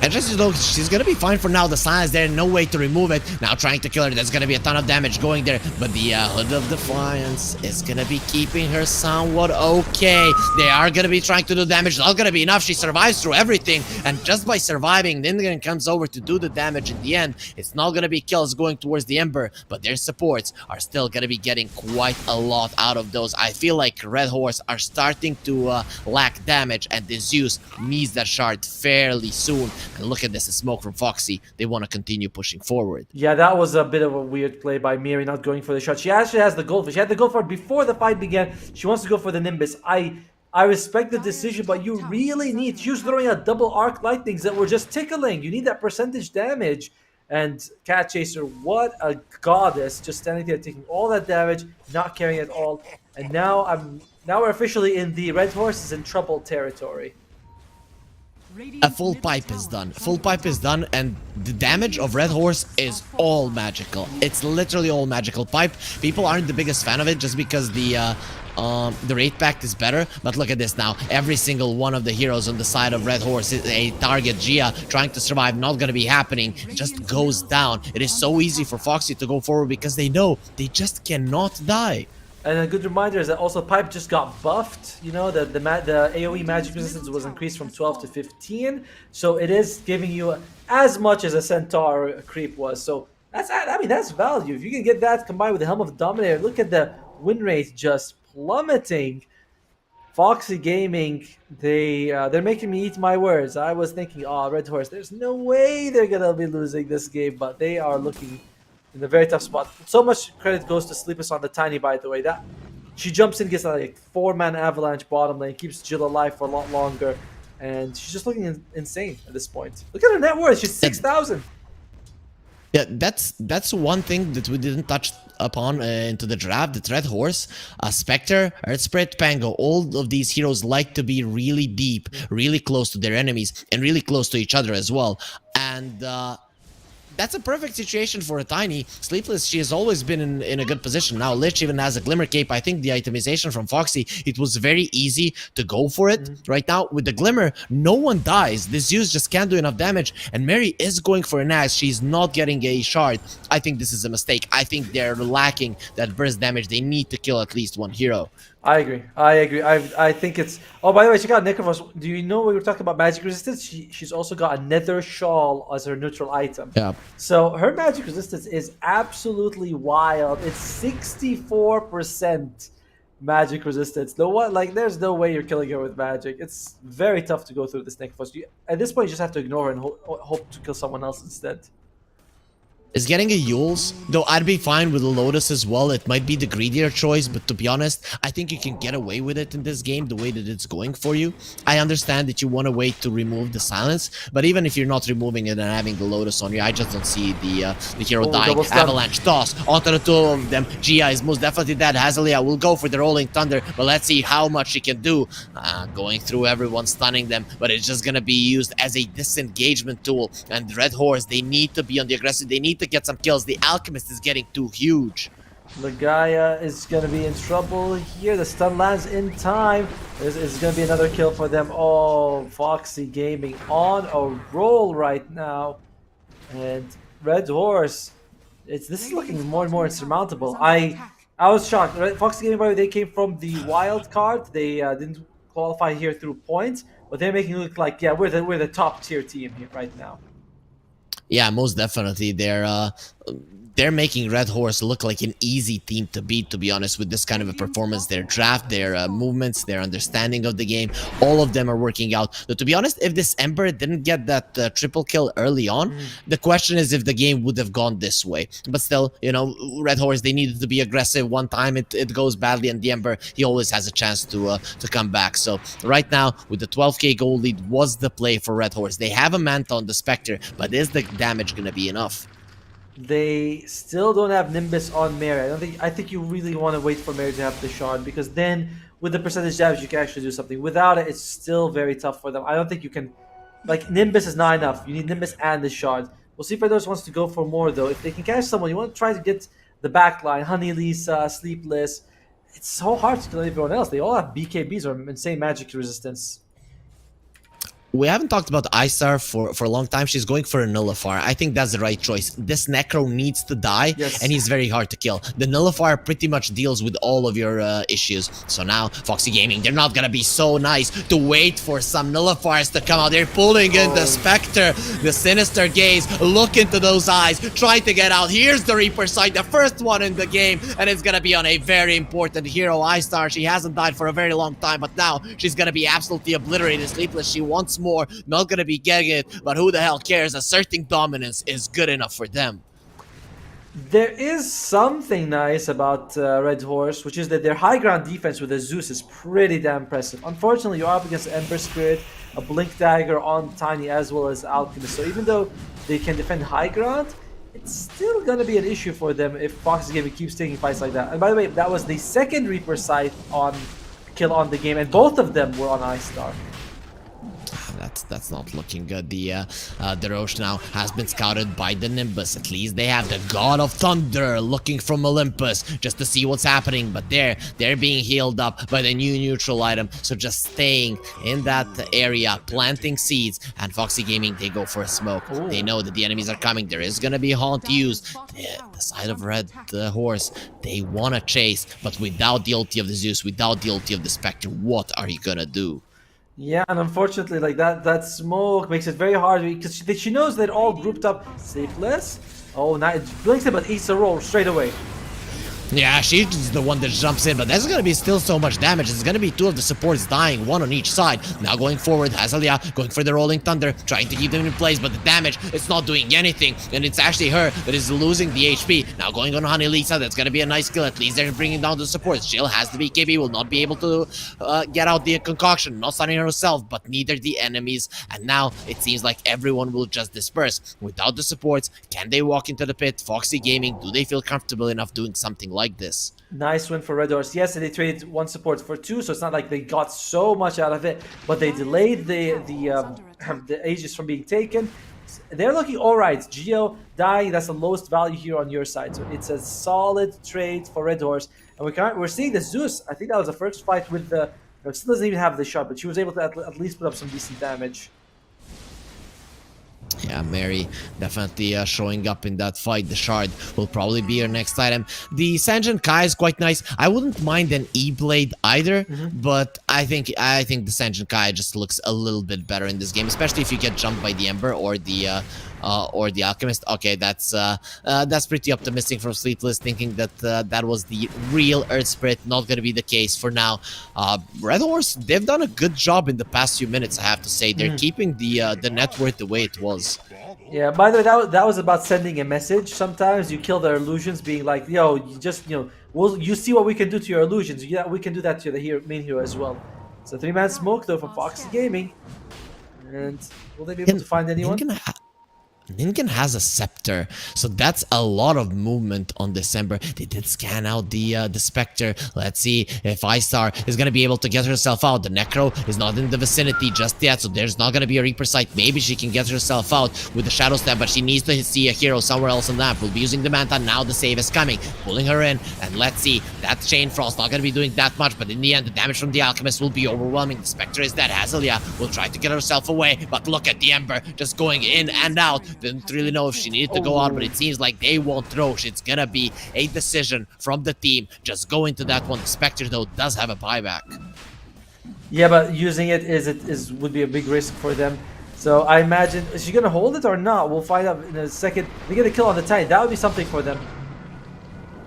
And just, you know, she's gonna be fine for now. The sign is there, no way to remove it. Now trying to kill her, there's gonna be a ton of damage going there. But the Hood of Defiance is gonna be keeping her somewhat okay. They are gonna be trying to do damage. Not gonna be enough. She survives through everything. And just by surviving, Ningen comes over to do the damage in the end. It's not gonna be kills going towards the Ember, but their supports are still gonna be getting quite a lot out of those. I feel like Red Horse are starting to lack damage, and the Zeus needs that shard fairly soon. And look at this, a smoke from Foxy. They want to continue pushing forward. Yeah, that was a bit of a weird play by Miri, not going for the shot. She actually has the gold. She had the gold for it before the fight began. She wants to go for the Nimbus. I I respect the decision, but you really need. She was throwing out double arc lightnings that were just tickling. You need that percentage damage. And Cat Chaser, what a goddess, just standing there taking all that damage, not caring at all. And now we're officially in the Red Horse is in trouble territory. A full pipe is done. Full pipe is done, and the damage of Red Horse is all magical. It's literally all magical pipe. People aren't the biggest fan of it just because the rate pact is better. But look at this now. Every single one of the heroes on the side of Red Horse is a target. Gia trying to survive, not gonna be happening. It just goes down. It is so easy for Foxy to go forward because they know they just cannot die. And a good reminder is that also Pipe just got buffed. You know, the AoE magic resistance was increased from 12 to 15. So it is giving you as much as a Centaur creep was. So that's value. If you can get that combined with the Helm of Dominator, look at the win rate just plummeting. Foxy Gaming, they're making me eat my words. I was thinking, oh, Red Horse, there's no way they're gonna be losing this game, but they are looking in a very tough spot. So much credit goes to Sleepless on the Tiny, by the way. That she jumps in, gets like 4-man avalanche bottom lane, keeps Jill alive for a lot longer, and she's just looking insane at this point. Look at her net worth; she's 6,000. Yeah, that's one thing that we didn't touch upon into the draft. That Red Horse, Spectre, Earth Spirit, Pango, all of these heroes like to be really deep, really close to their enemies, and really close to each other as well. And that's a perfect situation for a Tiny. Sleepless, she has always been in a good position. Now Lich even has a Glimmer Cape. I think the itemization from Foxy, it was very easy to go for it. Right now, with the Glimmer, no one dies. This Zeus just can't do enough damage, and Mary is going for an axe. She's not getting a shard. I think this is a mistake. I think they're lacking that burst damage. They need to kill at least one hero. I agree. I think it's. Oh, by the way, check out Necrophos. Do you know we were talking about magic resistance? She's also got a Nether Shawl as her neutral item. Yeah. So her magic resistance is absolutely wild. It's 64% magic resistance. No one like. There's no way you're killing her with magic. It's very tough to go through this Necrophos. At this point, you just have to ignore her and hope to kill someone else instead. Is getting a Yules, though I'd be fine with a Lotus as well. It might be the greedier choice, but to be honest, I think you can get away with it in this game the way that it's going for you. I understand that you want to wait to remove the silence, but even if you're not removing it and having the Lotus on you, I just don't see the hero dying. Avalanche toss onto the two of them. Gia is most definitely dead. Hazelia will go for the Rolling Thunder, but let's see how much she can do. Going through everyone, stunning them, but it's just gonna be used as a disengagement tool. And Red Horse, they need to be on the aggressive. They need to get some kills. The Alchemist is getting too huge. The Gaia is going to be in trouble here. The stun lands in time. This is going to be another kill for them. Oh, Foxy Gaming on a roll right now. And Red Horse, this is looking more and more insurmountable. I was shocked. Foxy Gaming, by the way, they came from the wild card. They didn't qualify here through points, but they're making it look like, yeah, we're the top tier team here right now. Yeah, most definitely. They're making Red Horse look like an easy team to beat, to be honest, with this kind of a performance. Their draft, their movements, their understanding of the game, all of them are working out. But to be honest, if this Ember didn't get that triple kill early on, the question is if the game would have gone this way. But still, you know, Red Horse, they needed to be aggressive. One time it goes badly, and the Ember, he always has a chance to come back. So right now, with the 12k gold lead, was the play for Red Horse. They have a Manta on the Spectre, but is the damage going to be enough? They still don't have Nimbus on Mary. I think you really want to wait for Mary to have the shard, because then with the percentage damage you can actually do something. Without it, it's still very tough for them. I don't think you can, like, Nimbus is not enough. You need Nimbus and the shard. We'll see if Red Horse wants to go for more though. If they can catch someone, you want to try to get the backline. Honey Lisa, Sleepless. It's so hard to kill everyone else. They all have BKBs or insane magic resistance. We haven't talked about Isar for a long time. She's going for a Nullifier. I think that's the right choice. This Necro needs to die, and he's very hard to kill. The Nullifier pretty much deals with all of your issues. So now, Foxy Gaming, they're not gonna be so nice to wait for some Nullifiers to come out. They're pulling in the Spectre, the Sinister Gaze. Look into those eyes, try to get out. Here's the Reaper Sight, the first one in the game, and it's gonna be on a very important hero, Isar. She hasn't died for a very long time, but now she's gonna be absolutely obliterated. Sleepless, she wants more, not gonna be getting it, but who the hell cares? Asserting dominance is good enough for them. There is something nice about Red Horse, which is that their high ground defense with the Zeus is pretty damn impressive. Unfortunately, you're up against Ember Spirit, a Blink Dagger on Tiny, as well as Alchemist. So even though they can defend high ground, it's still going to be an issue for them if Foxy Gaming keeps taking fights like that. And by the way, that was the second Reaper scythe on kill on the game, and both of them were on Ice Star. That's not looking good. The Roche now has been scouted by the Nimbus. At least they have the God of Thunder looking from Olympus just to see what's happening. But they're being healed up by the new neutral item. So just staying in that area, planting seeds. And Foxy Gaming, they go for a smoke. Ooh. They know that the enemies are coming. There is gonna be a haunt used. The side of Red Horse, they wanna chase, but without the ulti of the Zeus, without the ulti of the Spectre, what are you gonna do? Yeah, and unfortunately, like that smoke makes it very hard because she knows they're all grouped up. Sleepless. Oh, now it blinks it, but eats a roll straight away. Yeah, she's the one that jumps in, but there's gonna be still so much damage. It's gonna be two of the supports dying, one on each side. Now going forward, Azalea going for the Rolling Thunder, trying to keep them in place, but the damage, it's not doing anything. And it's actually her that is losing the HP. Now going on Honey Lisa, that's gonna be a nice kill. At least they're bringing down the supports. Jill has the BKB, will not be able to get out the concoction. Not stunning herself, but neither the enemies. And now it seems like everyone will just disperse. Without the supports, can they walk into the pit? Foxy Gaming, do they feel comfortable enough doing something like this? Nice win for Red Horse. Yes, and they traded one support for two, so it's not like they got so much out of it, but they delayed the Aegis from being taken. They're looking all right. Geo dying, that's the lowest value here on your side, so it's a solid trade for Red Horse. And we're seeing the Zeus. I think that was the first fight with the. Still doesn't even have the shot, but she was able to at least put up some decent damage. Yeah, Mary definitely showing up in that fight. The shard will probably be her next item. The Sanjin Kai is quite nice. I wouldn't mind an E-Blade either, but I think the Sanjin Kai just looks a little bit better in this game, especially if you get jumped by the Ember or the Alchemist. Okay, that's pretty optimistic from Sleepless, thinking that that was the real Earth Spirit. Not going to be the case for now. Red Horse, they've done a good job in the past few minutes, I have to say. They're keeping the net worth the way it was. Yeah, by the way, that was about sending a message. Sometimes you kill their illusions, being like, yo, you just, you see what we can do to your illusions. Yeah, we can do that to the main hero as well. So 3-man smoke, though, from Foxy Gaming. And will they be able to find anyone? Ningen has a scepter, so that's a lot of movement on December. They did scan out the Spectre. Let's see if Star is gonna be able to get herself out. The Necro is not in the vicinity just yet, so there's not gonna be a Reaper sight. Maybe she can get herself out with the Shadow Step, but she needs to see a hero somewhere else on the map. We'll be using the Manta. Now the save is coming, pulling her in, and let's see. That Chain Frost not gonna be doing that much, but in the end, the damage from the Alchemist will be overwhelming. The Spectre is dead. Azalea will try to get herself away, but look at the Ember just going in and out. Didn't really know if she needed to go out, but it seems like they won't throw. It's gonna be a decision from the team. Just go into that one. The Spectre, though, does have a buyback. Yeah, but using it would be a big risk for them. So I imagine, is she gonna hold it or not? We'll find out in a second. They get a kill on the Tiny. That would be something for them.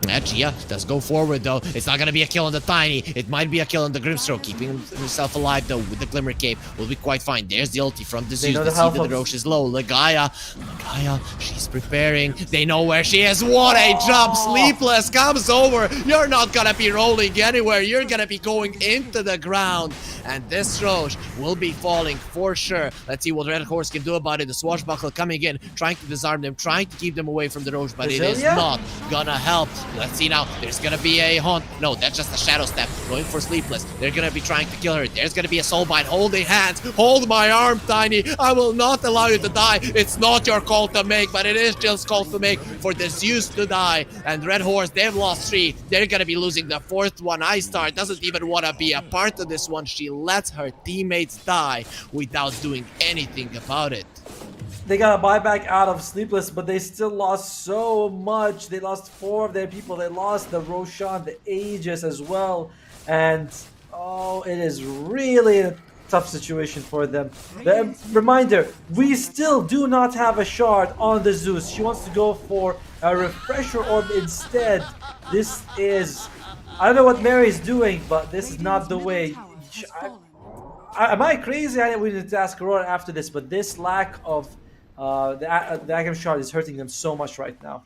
Yeah, Gia does go forward, though. It's not gonna be a kill on the Tiny. It might be a kill on the Grimstroke. Keeping himself alive, though, with the Glimmer Cape will be quite fine. There's the ulti from the Zeus. They see that the Roche is low. Legaia, she's preparing. They know where she is. What a jump! Sleepless comes over. You're not gonna be rolling anywhere. You're gonna be going into the ground. And this Roche will be falling for sure. Let's see what Red Horse can do about it. The Swashbuckler coming in, trying to disarm them, trying to keep them away from the Roche, but it is not gonna help. Let's see now. There's gonna be a haunt. No, that's just a Shadow Step. Going for Sleepless. They're gonna be trying to kill her. There's gonna be a Soulbind. Holding hands. Hold my arm, Tiny. I will not allow you to die. It's not your call to make, but it is Jill's call to make for the Zeus to die. And Red Horse, they've lost 3. They're gonna be losing the 4th one. Star doesn't even want to be a part of this one. She lets her teammates die without doing anything about it. They got a buyback out of Sleepless, but they still lost so much. They lost 4 of their people. They lost the Roshan, the Aegis as well. And, it is really a tough situation for them. The reminder, we still do not have a shard on the Zeus. She wants to go for a refresher orb instead. This is... I don't know what Mary's doing, but this is not the way. Am I crazy? We need to ask Auroraa after this, but this lack of the Agam shard is hurting them so much right now.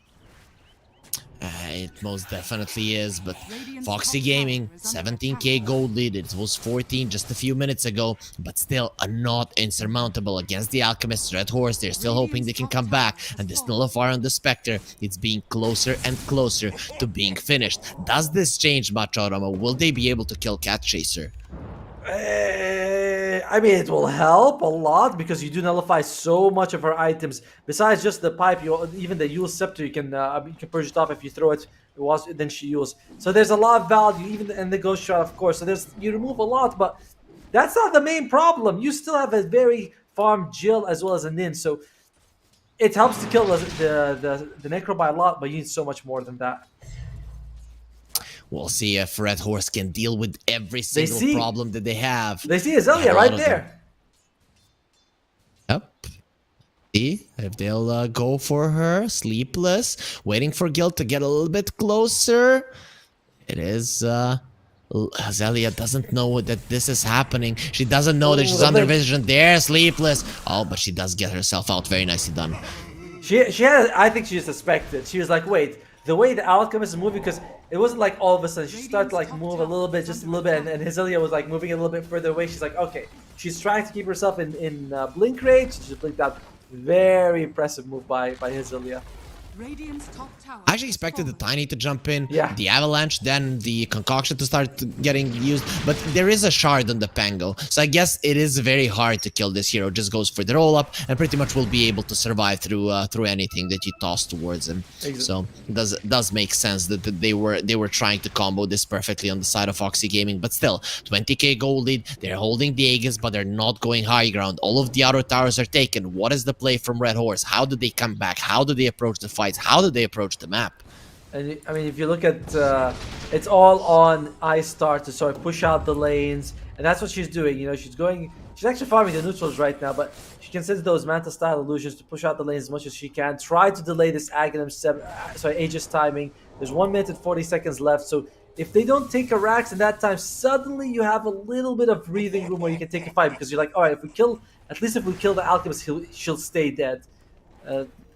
It most definitely is, but Foxy Gaming, 17k gold lead, it was 14 just a few minutes ago, but still a not insurmountable against the Alchemist Red Horse. They're still hoping they can come back, and this Nullifier on the Spectre, it's being closer and closer to being finished. Does this change much, Auroraa? Will they be able to kill Cat Chaser? I mean, it will help a lot because you do nullify so much of her items. Besides just the pipe, even the Yule Scepter, you can purge it off if you throw it. Then she Yules. So there's a lot of value, and the Ghost Shot, of course. So you remove a lot, but that's not the main problem. You still have a very farmed Jill as well as a Nin, so it helps to kill the Necro by a lot, but you need so much more than that. We'll see if Red Horse can deal with every single problem that they have. They see Azalea right there. Yep. See if they'll go for her. Sleepless. Waiting for Gil to get a little bit closer. It is... Azalea doesn't know that this is happening. She doesn't know that she's under vision. There, Sleepless. Oh, but she does get herself out. Very nicely done. She had... I think she suspected. She was like, wait... The way the Alchemist is moving, because it wasn't like all of a sudden she started to like move a little bit, just a little bit, and Azalea was like moving a little bit further away. She's like, okay, she's trying to keep herself in blink range. She just blinked out. Very impressive move by Azalea. I actually expected the Tiny to jump in, Yeah. the Avalanche, then the Concoction to start getting used, but there is a shard on the Pango, so I guess it is very hard to kill this hero. Just goes for the roll up and pretty much will be able to survive through anything that you toss towards him. Exactly. So it does make sense that they were trying to combo this perfectly on the side of Foxy Gaming, but still 20k gold lead. They're holding the Aegis, but they're not going high ground. All of the outer towers are taken. What is the play from Red Horse? How do they come back? How do they approach the fights? How do they approach the map? And I mean, if you look at, it's all on I-Star to sort of push out the lanes, and that's what she's doing. You know, she's actually farming the neutrals right now, but she can send those Manta-style illusions to push out the lanes as much as she can. Try to delay this Aegis timing. There's 1 minute and 40 seconds left, so if they don't take a Rax in that time, suddenly you have a little bit of breathing room where you can take a fight, because you're like, all right, at least if we kill the Alchemist, she'll stay dead.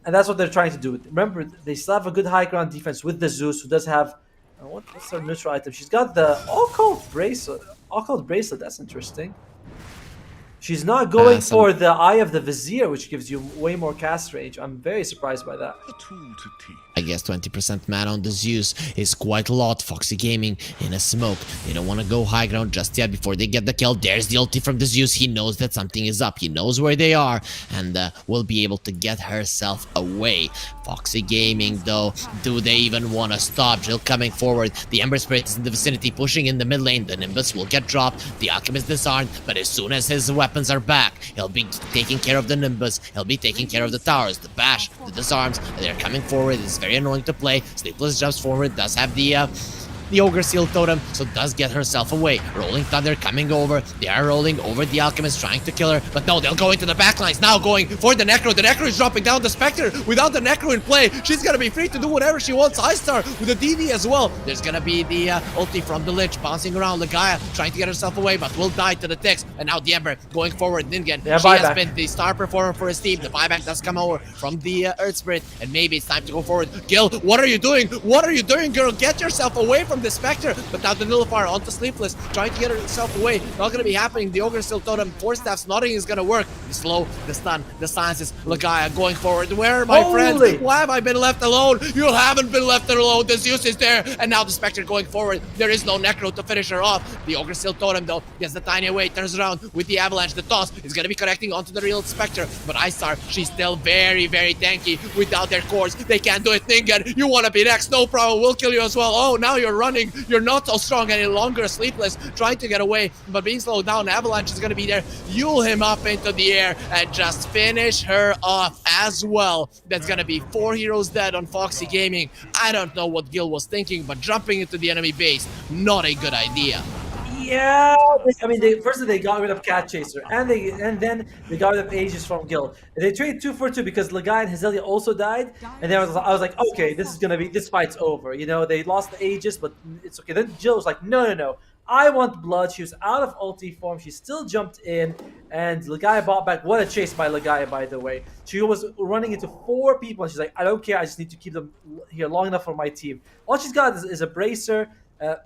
And that's what they're trying to do. Remember, they still have a good high ground defense with the Zeus, who does have... what's her neutral item? She's got the Occult Bracelet. Occult Bracelet, that's interesting. She's not going for the Eye of the Vizier, which gives you way more cast range. I'm very surprised by that. I guess 20% mana on the Zeus is quite a lot. Foxy Gaming in a smoke. They don't want to go high ground just yet before they get the kill. There's the ulti from the Zeus. He knows that something is up. He knows where they are and will be able to get herself away. Foxy Gaming, though, do they even want to stop? Jill coming forward. The Ember Spirit is in the vicinity, pushing in the mid lane. The Nimbus will get dropped. The Alchemist disarmed, but as soon as his weapons are back, he'll be taking care of the Nimbus. He'll be taking care of the towers, the bash, the disarms. They're coming forward. It's very annoying to play. Sleepless jumps forward, does have the Ogre Seal Totem, so does get herself away. Rolling Thunder coming over. They are rolling over the Alchemist, trying to kill her, but no, they'll go into the backlines. Now going for the Necro. The Necro is dropping down the Spectre. Without the Necro in play, she's gonna be free to do whatever she wants. I-Star with the DD as well. There's gonna be the ulti from the Lich, bouncing around. Legaia trying to get herself away, but will die to the ticks. And now the Ember going forward. Ningen, she has been the star performer for his team. The buyback does come over from the Earth Spirit, and maybe it's time to go forward. Gil, what are you doing? What are you doing, girl? Get yourself away from the Spectre. But now the Nullifier onto Sleepless, trying to get herself away. Not gonna be happening. The Ogre Steel Totem, 4 staffs, nothing is gonna work. The slow, the stun, the silences. Legaia going forward. Where are my friends? Why have I been left alone? You haven't been left alone. The Zeus is there. And now the Spectre going forward. There is no Necro to finish her off. The Ogre Steel Totem, though, gets the tiny away, turns around with the Avalanche. The toss is gonna be connecting onto the real Spectre. But I-Star, she's still very, very tanky without their cores. They can't do it. Ningen, you wanna be next? No problem. We'll kill you as well. Oh, now you're running. You're not so strong any longer. Sleepless trying to get away, but being slowed down. Avalanche is going to be there, Yule him up into the air and just finish her off as well. That's going to be 4 heroes dead on Foxy Gaming. I don't know what Gil was thinking, but jumping into the enemy base, not a good idea. Yeah, I mean, first they got rid of Cat Chaser, and then they got rid of Aegis from Gil. They traded 2 for 2 because Legaia and Azalea also died, and then I was like, okay, this fight's over. You know, they lost the Aegis, but it's okay. Then Jill was like, no, I want blood. She was out of ulti form. She still jumped in, and Legaia bought back. What a chase by Legaia, by the way. She was running into 4 people, and she's like, I don't care. I just need to keep them here long enough for my team. All she's got is a bracer.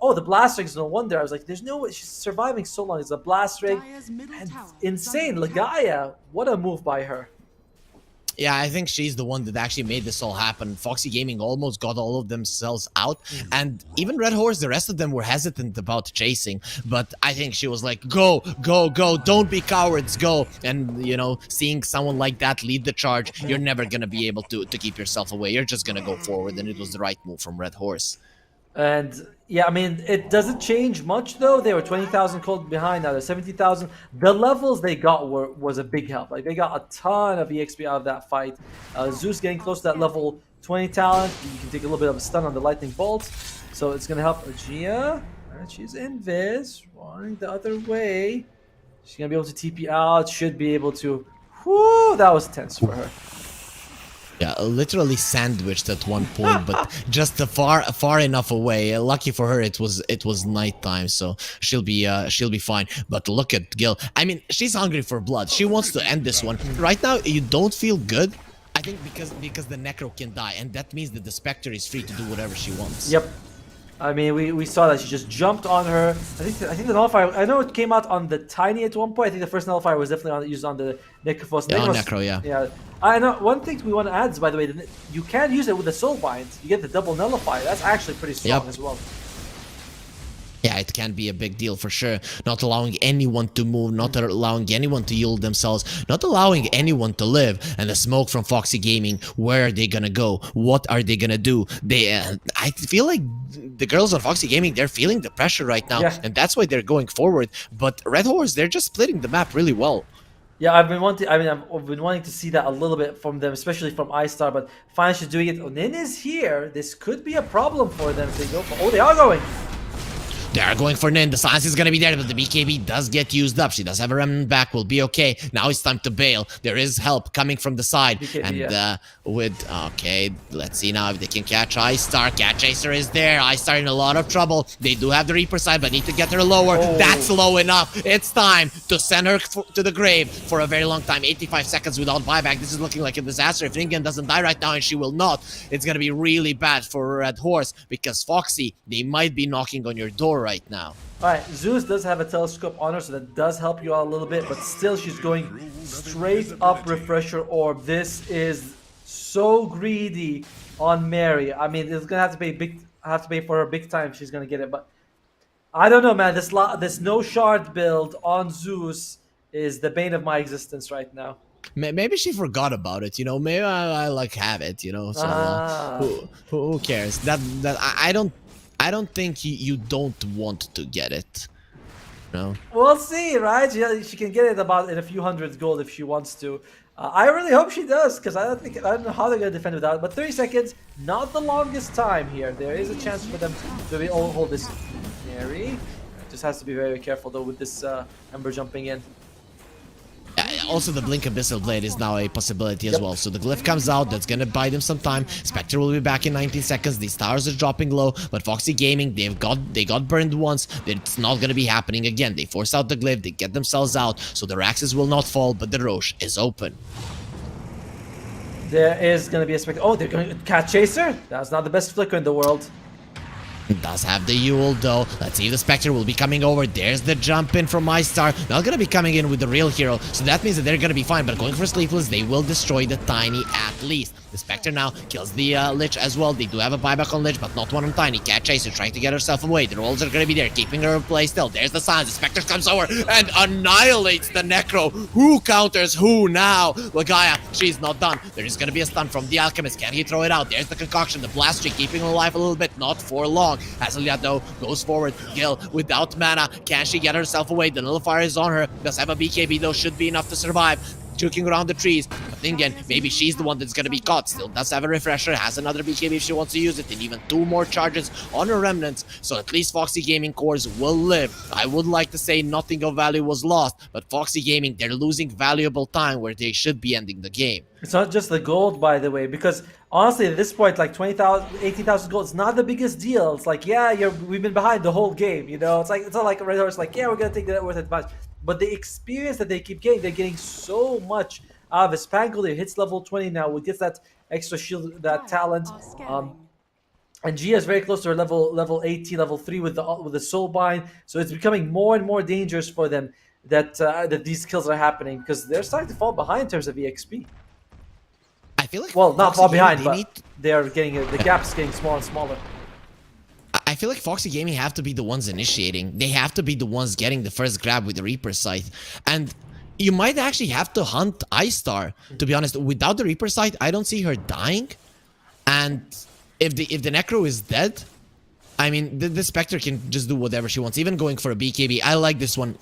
Oh, the blast rig is no wonder. I was like, there's no way she's surviving so long. It's a blast rig. And insane. Legaia, what a move by her. Yeah, I think she's the one that actually made this all happen. Foxy Gaming almost got all of themselves out, and even Red Horse, the rest of them were hesitant about chasing, but I think she was like, go, go, go, don't be cowards, go. And, you know, seeing someone like that lead the charge, you're never going to be able to keep yourself away. You're just going to go forward, and it was the right move from Red Horse. And yeah, I mean, it doesn't change much though. They were 20,000 cold behind, now they're 70,000. The levels they got was a big help. Like, they got a ton of EXP out of that fight. Zeus getting close to that level 20 talent. You can take a little bit of a stun on the lightning bolt, so it's gonna help Gia. And she's invis, running the other way. She's gonna be able to TP out. Should be able to. Whoo, that was tense for her. Yeah, literally sandwiched at one point, but just far enough away. Lucky for her, it was nighttime, so she'll be fine. But look at Gil. I mean, she's hungry for blood. She wants to end this one. Right now, you don't feel good. I think because the Necro can die, and that means that the Spectre is free to do whatever she wants. Yep. I mean, we saw that she just jumped on her. I think the nullifier. I know it came out on the Tiny at one point. I think the first nullifier was definitely used on the Necrophos. Yeah, on Necro, yeah. Yeah. I know. One thing we want to add is, by the way, you can use it with the Soul Bind. You get the double nullifier. That's actually pretty strong as well. Yeah, it can be a big deal for sure. Not allowing anyone to move, not allowing anyone to yield themselves, not allowing anyone to live. And the smoke from Foxy Gaming, where are they gonna go? What are they gonna do? I feel like the girls on Foxy Gaming, they're feeling the pressure right now, and that's why they're going forward. But Red Horse, they're just splitting the map really well. Yeah, I've been wanting to see that a little bit from them, especially from iStar. But finally, she's doing it. Onin is here. This could be a problem for them if they go for. Oh, they are going. They are going for Nin. The silence is going to be there, but the BKB does get used up. She does have a remnant back. Will be okay. Now it's time to bail. There is help coming from the side. BKB, and okay, let's see now if they can catch iStar. Cat Chaser is there. iStar in a lot of trouble. They do have the Reaper side, but need to get her lower. Oh. That's low enough. It's time to send her to the grave for a very long time. 85 seconds without buyback. This is looking like a disaster. If Ningen doesn't die right now, and she will not, it's going to be really bad for Red Horse, because Foxy, they might be knocking on your door right now. Alright, Zeus does have a telescope on her, so that does help you out a little bit, but still she's going straight up refresher orb. This is so greedy on Mary. I mean, it's gonna have to pay for her big time if she's gonna get it, but I don't know, man. This no shard build on Zeus is the bane of my existence right now. Maybe she forgot about it, you know. Maybe I like have it, you know. So who cares? I don't think you don't want to get it. No. We'll see, right? She can get it in a few hundred gold if she wants to. I really hope she does, because I don't know how they're gonna defend without it. But 30 seconds, not the longest time here. There is a chance for them to hold this. Mary just has to be very careful though with this Ember jumping in. Also, the Blink Abyssal Blade is now a possibility as well. So the Glyph comes out, that's gonna buy them some time. Spectre will be back in 19 seconds. These towers are dropping low, but Foxy Gaming, they got burned once. It's not gonna be happening again. They force out the Glyph, they get themselves out, so the Raxes will not fall, but the Roche is open. There is gonna be a Spectre. Oh, they're going to Cat Chaser? That's not the best flicker in the world. Does have the Yule though. Let's see if the Spectre will be coming over. There's the jump in from iStar. Not gonna be coming in with the real hero, so that means that they're gonna be fine. But going for Sleepless, they will destroy the Tiny at least. The Spectre now kills the Lich as well. They do have a buyback on Lich, but not one on Tiny. Cat Chaser trying to get herself away. The rolls are gonna be there, keeping her in play still. There's the silence. The Spectre comes over and annihilates the Necro. Who counters who now? Legaia, she's not done. There is gonna be a stun from the Alchemist. Can he throw it out? There's the concoction. The blast streak keeping him alive a little bit, not for long. Azalea though goes forward. Gil without mana. Can she get herself away? The nullifier is on her. Does have a BKB though, should be enough to survive. Juking around the trees. But then again, maybe she's the one that's gonna be caught. Still does have a refresher, has another BKB if she wants to use it, and even 2 more charges on her remnants. So at least Foxy Gaming cores will live. I would like to say nothing of value was lost, but Foxy Gaming, they're losing valuable time where they should be ending the game. It's not just the gold, by the way, because honestly, at this point, like 20,000, 18,000 gold, it's not the biggest deal. It's like, yeah, we've been behind the whole game, you know? It's not like a Red Horse, like, yeah, we're gonna take the net worth advantage. But the experience that they keep getting, they're getting so much out of it. Spangle hits level 20 now, which gets that extra shield, that talent. And Gia is very close to her level 80, level 3 with the soul bind. So it's becoming more and more dangerous for them that these kills are happening because they're starting to fall behind in terms of EXP. I feel like Well, not Foxy fall Gaming, behind, they but need they're getting the gap's getting smaller and smaller. I feel like Foxy Gaming have to be the ones initiating. They have to be the ones getting the first grab with the Reaper Scythe. And you might actually have to hunt Ice Star, to be honest. Without the Reaper Scythe, I don't see her dying. And if the Necro is dead, I mean, the Spectre can just do whatever she wants. Even going for a BKB, I like this one.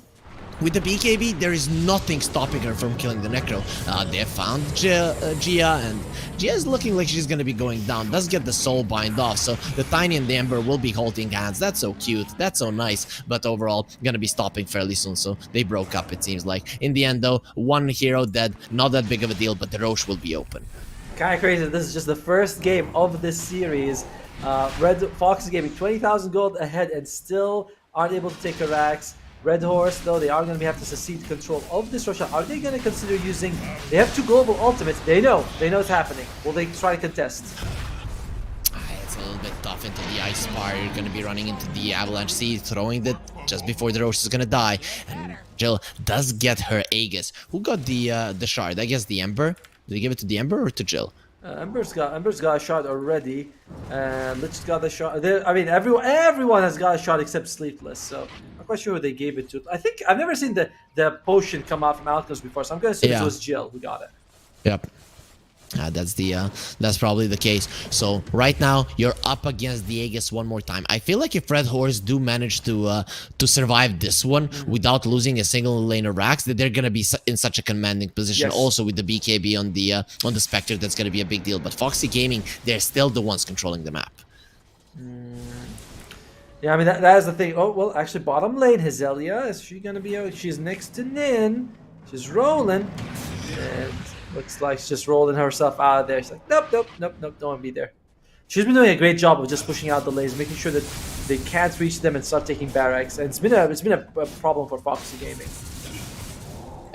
With the BKB, there is nothing stopping her from killing the Necro. They have found Gia, and Gia is looking like she's gonna be going down. Does get the soul bind off, so the Tiny and the Ember will be holding hands. That's so cute. That's so nice. But overall, gonna be stopping fairly soon, so they broke up, it seems like. In the end, though, one hero dead. Not that big of a deal, but the Roche will be open. Kind of crazy. This is just the first game of this series. Foxy Gaming 20,000 gold ahead and still aren't able to take a Rax. Red Horse, though, they are going to have to secede control of this Rosh. Are they going to consider using... They have 2 global ultimates. They know it's happening. Will they try to contest? It's a little bit tough into the Ice Spire. You're going to be running into the Avalanche Sea, throwing it just before the Rosh is going to die. And Jill does get her Aegis. Who got the shard? I guess the Ember? Did he give it to the Ember or to Jill? Ember's got a shot already. Lich got the shot. I mean, everyone has got a shot except Sleepless. So I'm not quite sure who they gave it to. I think I've never seen the potion come out from Alchemist before, so I'm gonna assume it was Jill who got it. Yep. That's probably the case. So right now you're up against the Aegis one more time. I feel like if Red Horse do manage to survive this one without losing a single lane of racks, that they're gonna be in such a commanding position. Yes. Also with the BKB on the Spectre, that's gonna be a big deal. But Foxy Gaming, they're still the ones controlling the map. Yeah, I mean that is the thing. Oh well, actually, bottom lane Hazelia, is she gonna be out? She's next to Nin. She's rolling, and looks like she's just rolling herself out of there. She's like, nope, don't want to be there. She's been doing a great job of just pushing out the lanes, making sure that they can't reach them and start taking barracks. And it's been a problem for Foxy Gaming.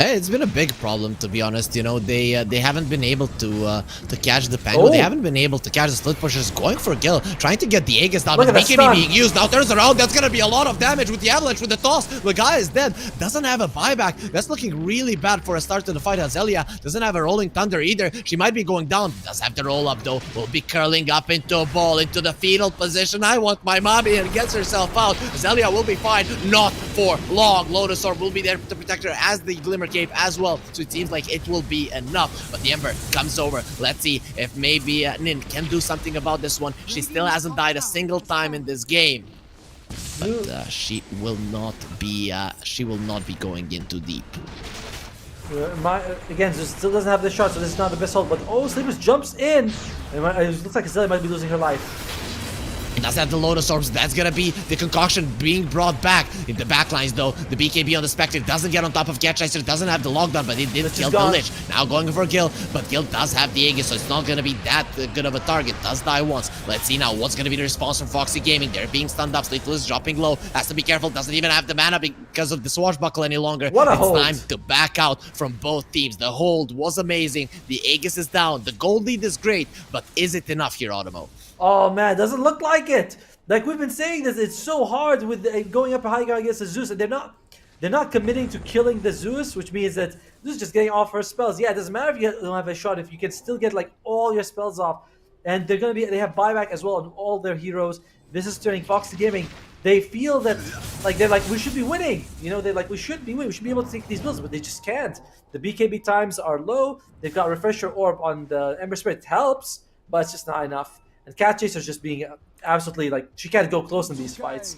It's been a big problem, to be honest. You know, they haven't been able to catch the Penguin. They haven't been able to catch the Split Pushers. Going for a kill, trying to get the Aegis down. Look But at BKB that stun. being used now, turns around. That's gonna be a lot of damage with the Avalanche, with the toss. The guy is dead. Doesn't have a buyback. That's looking really bad for a start to the fight. Azalea doesn't have a Rolling Thunder either. She might be going down. Does have the roll up though. Will be curling up into a ball, into the fetal position. I want my mommy, and gets herself out. Azalea will be fine. Not for long. Lotus Orb will be there to protect her, as the Glimmer Cape as well. So it seems like it will be enough. But the Ember comes over. Let's see if maybe Nin can do something about this one. She still hasn't died a single time in this game. But she will not be going in too deep. Again, still doesn't have the shot, so this is not the best hold. But Sleepers jumps in. It looks like Azalea might be losing her life. Does have the Lotus Orbs. That's gonna be the concoction being brought back. In the backlines though, the BKB on the Spectre doesn't get on top of Catcheister, doesn't have the lockdown, but it did kill the Lich. Now going for a kill, but Gil does have the Aegis, so it's not gonna be that good of a target. Does die once. Let's see now what's gonna be the response from Foxy Gaming. They're being stunned up. Sleepless dropping low. Has to be careful. Doesn't even have the mana because of the Swashbuckle any longer. What a it's hold. time to back out from both teams. The hold was amazing. The Aegis is down. The gold lead is great, but is it enough here, Otomo? Oh man, doesn't look like it. Like we've been saying this, it's so hard with going up a high ground against the Zeus, and they're not committing to killing the Zeus, which means that Zeus is just getting off her spells. Yeah, it doesn't matter if you don't have a shot, if you can still get like all your spells off, and they have buyback as well on all their heroes. This is turning Foxy Gaming. They feel that they're like we should be winning. You know, they're like we should be winning. We should be able to take these builds, but they just can't. The BKB times are low. They've got Refresher Orb on the Ember Spirit, helps, but it's just not enough. And Catcheister's just being absolutely she can't go close in these fights.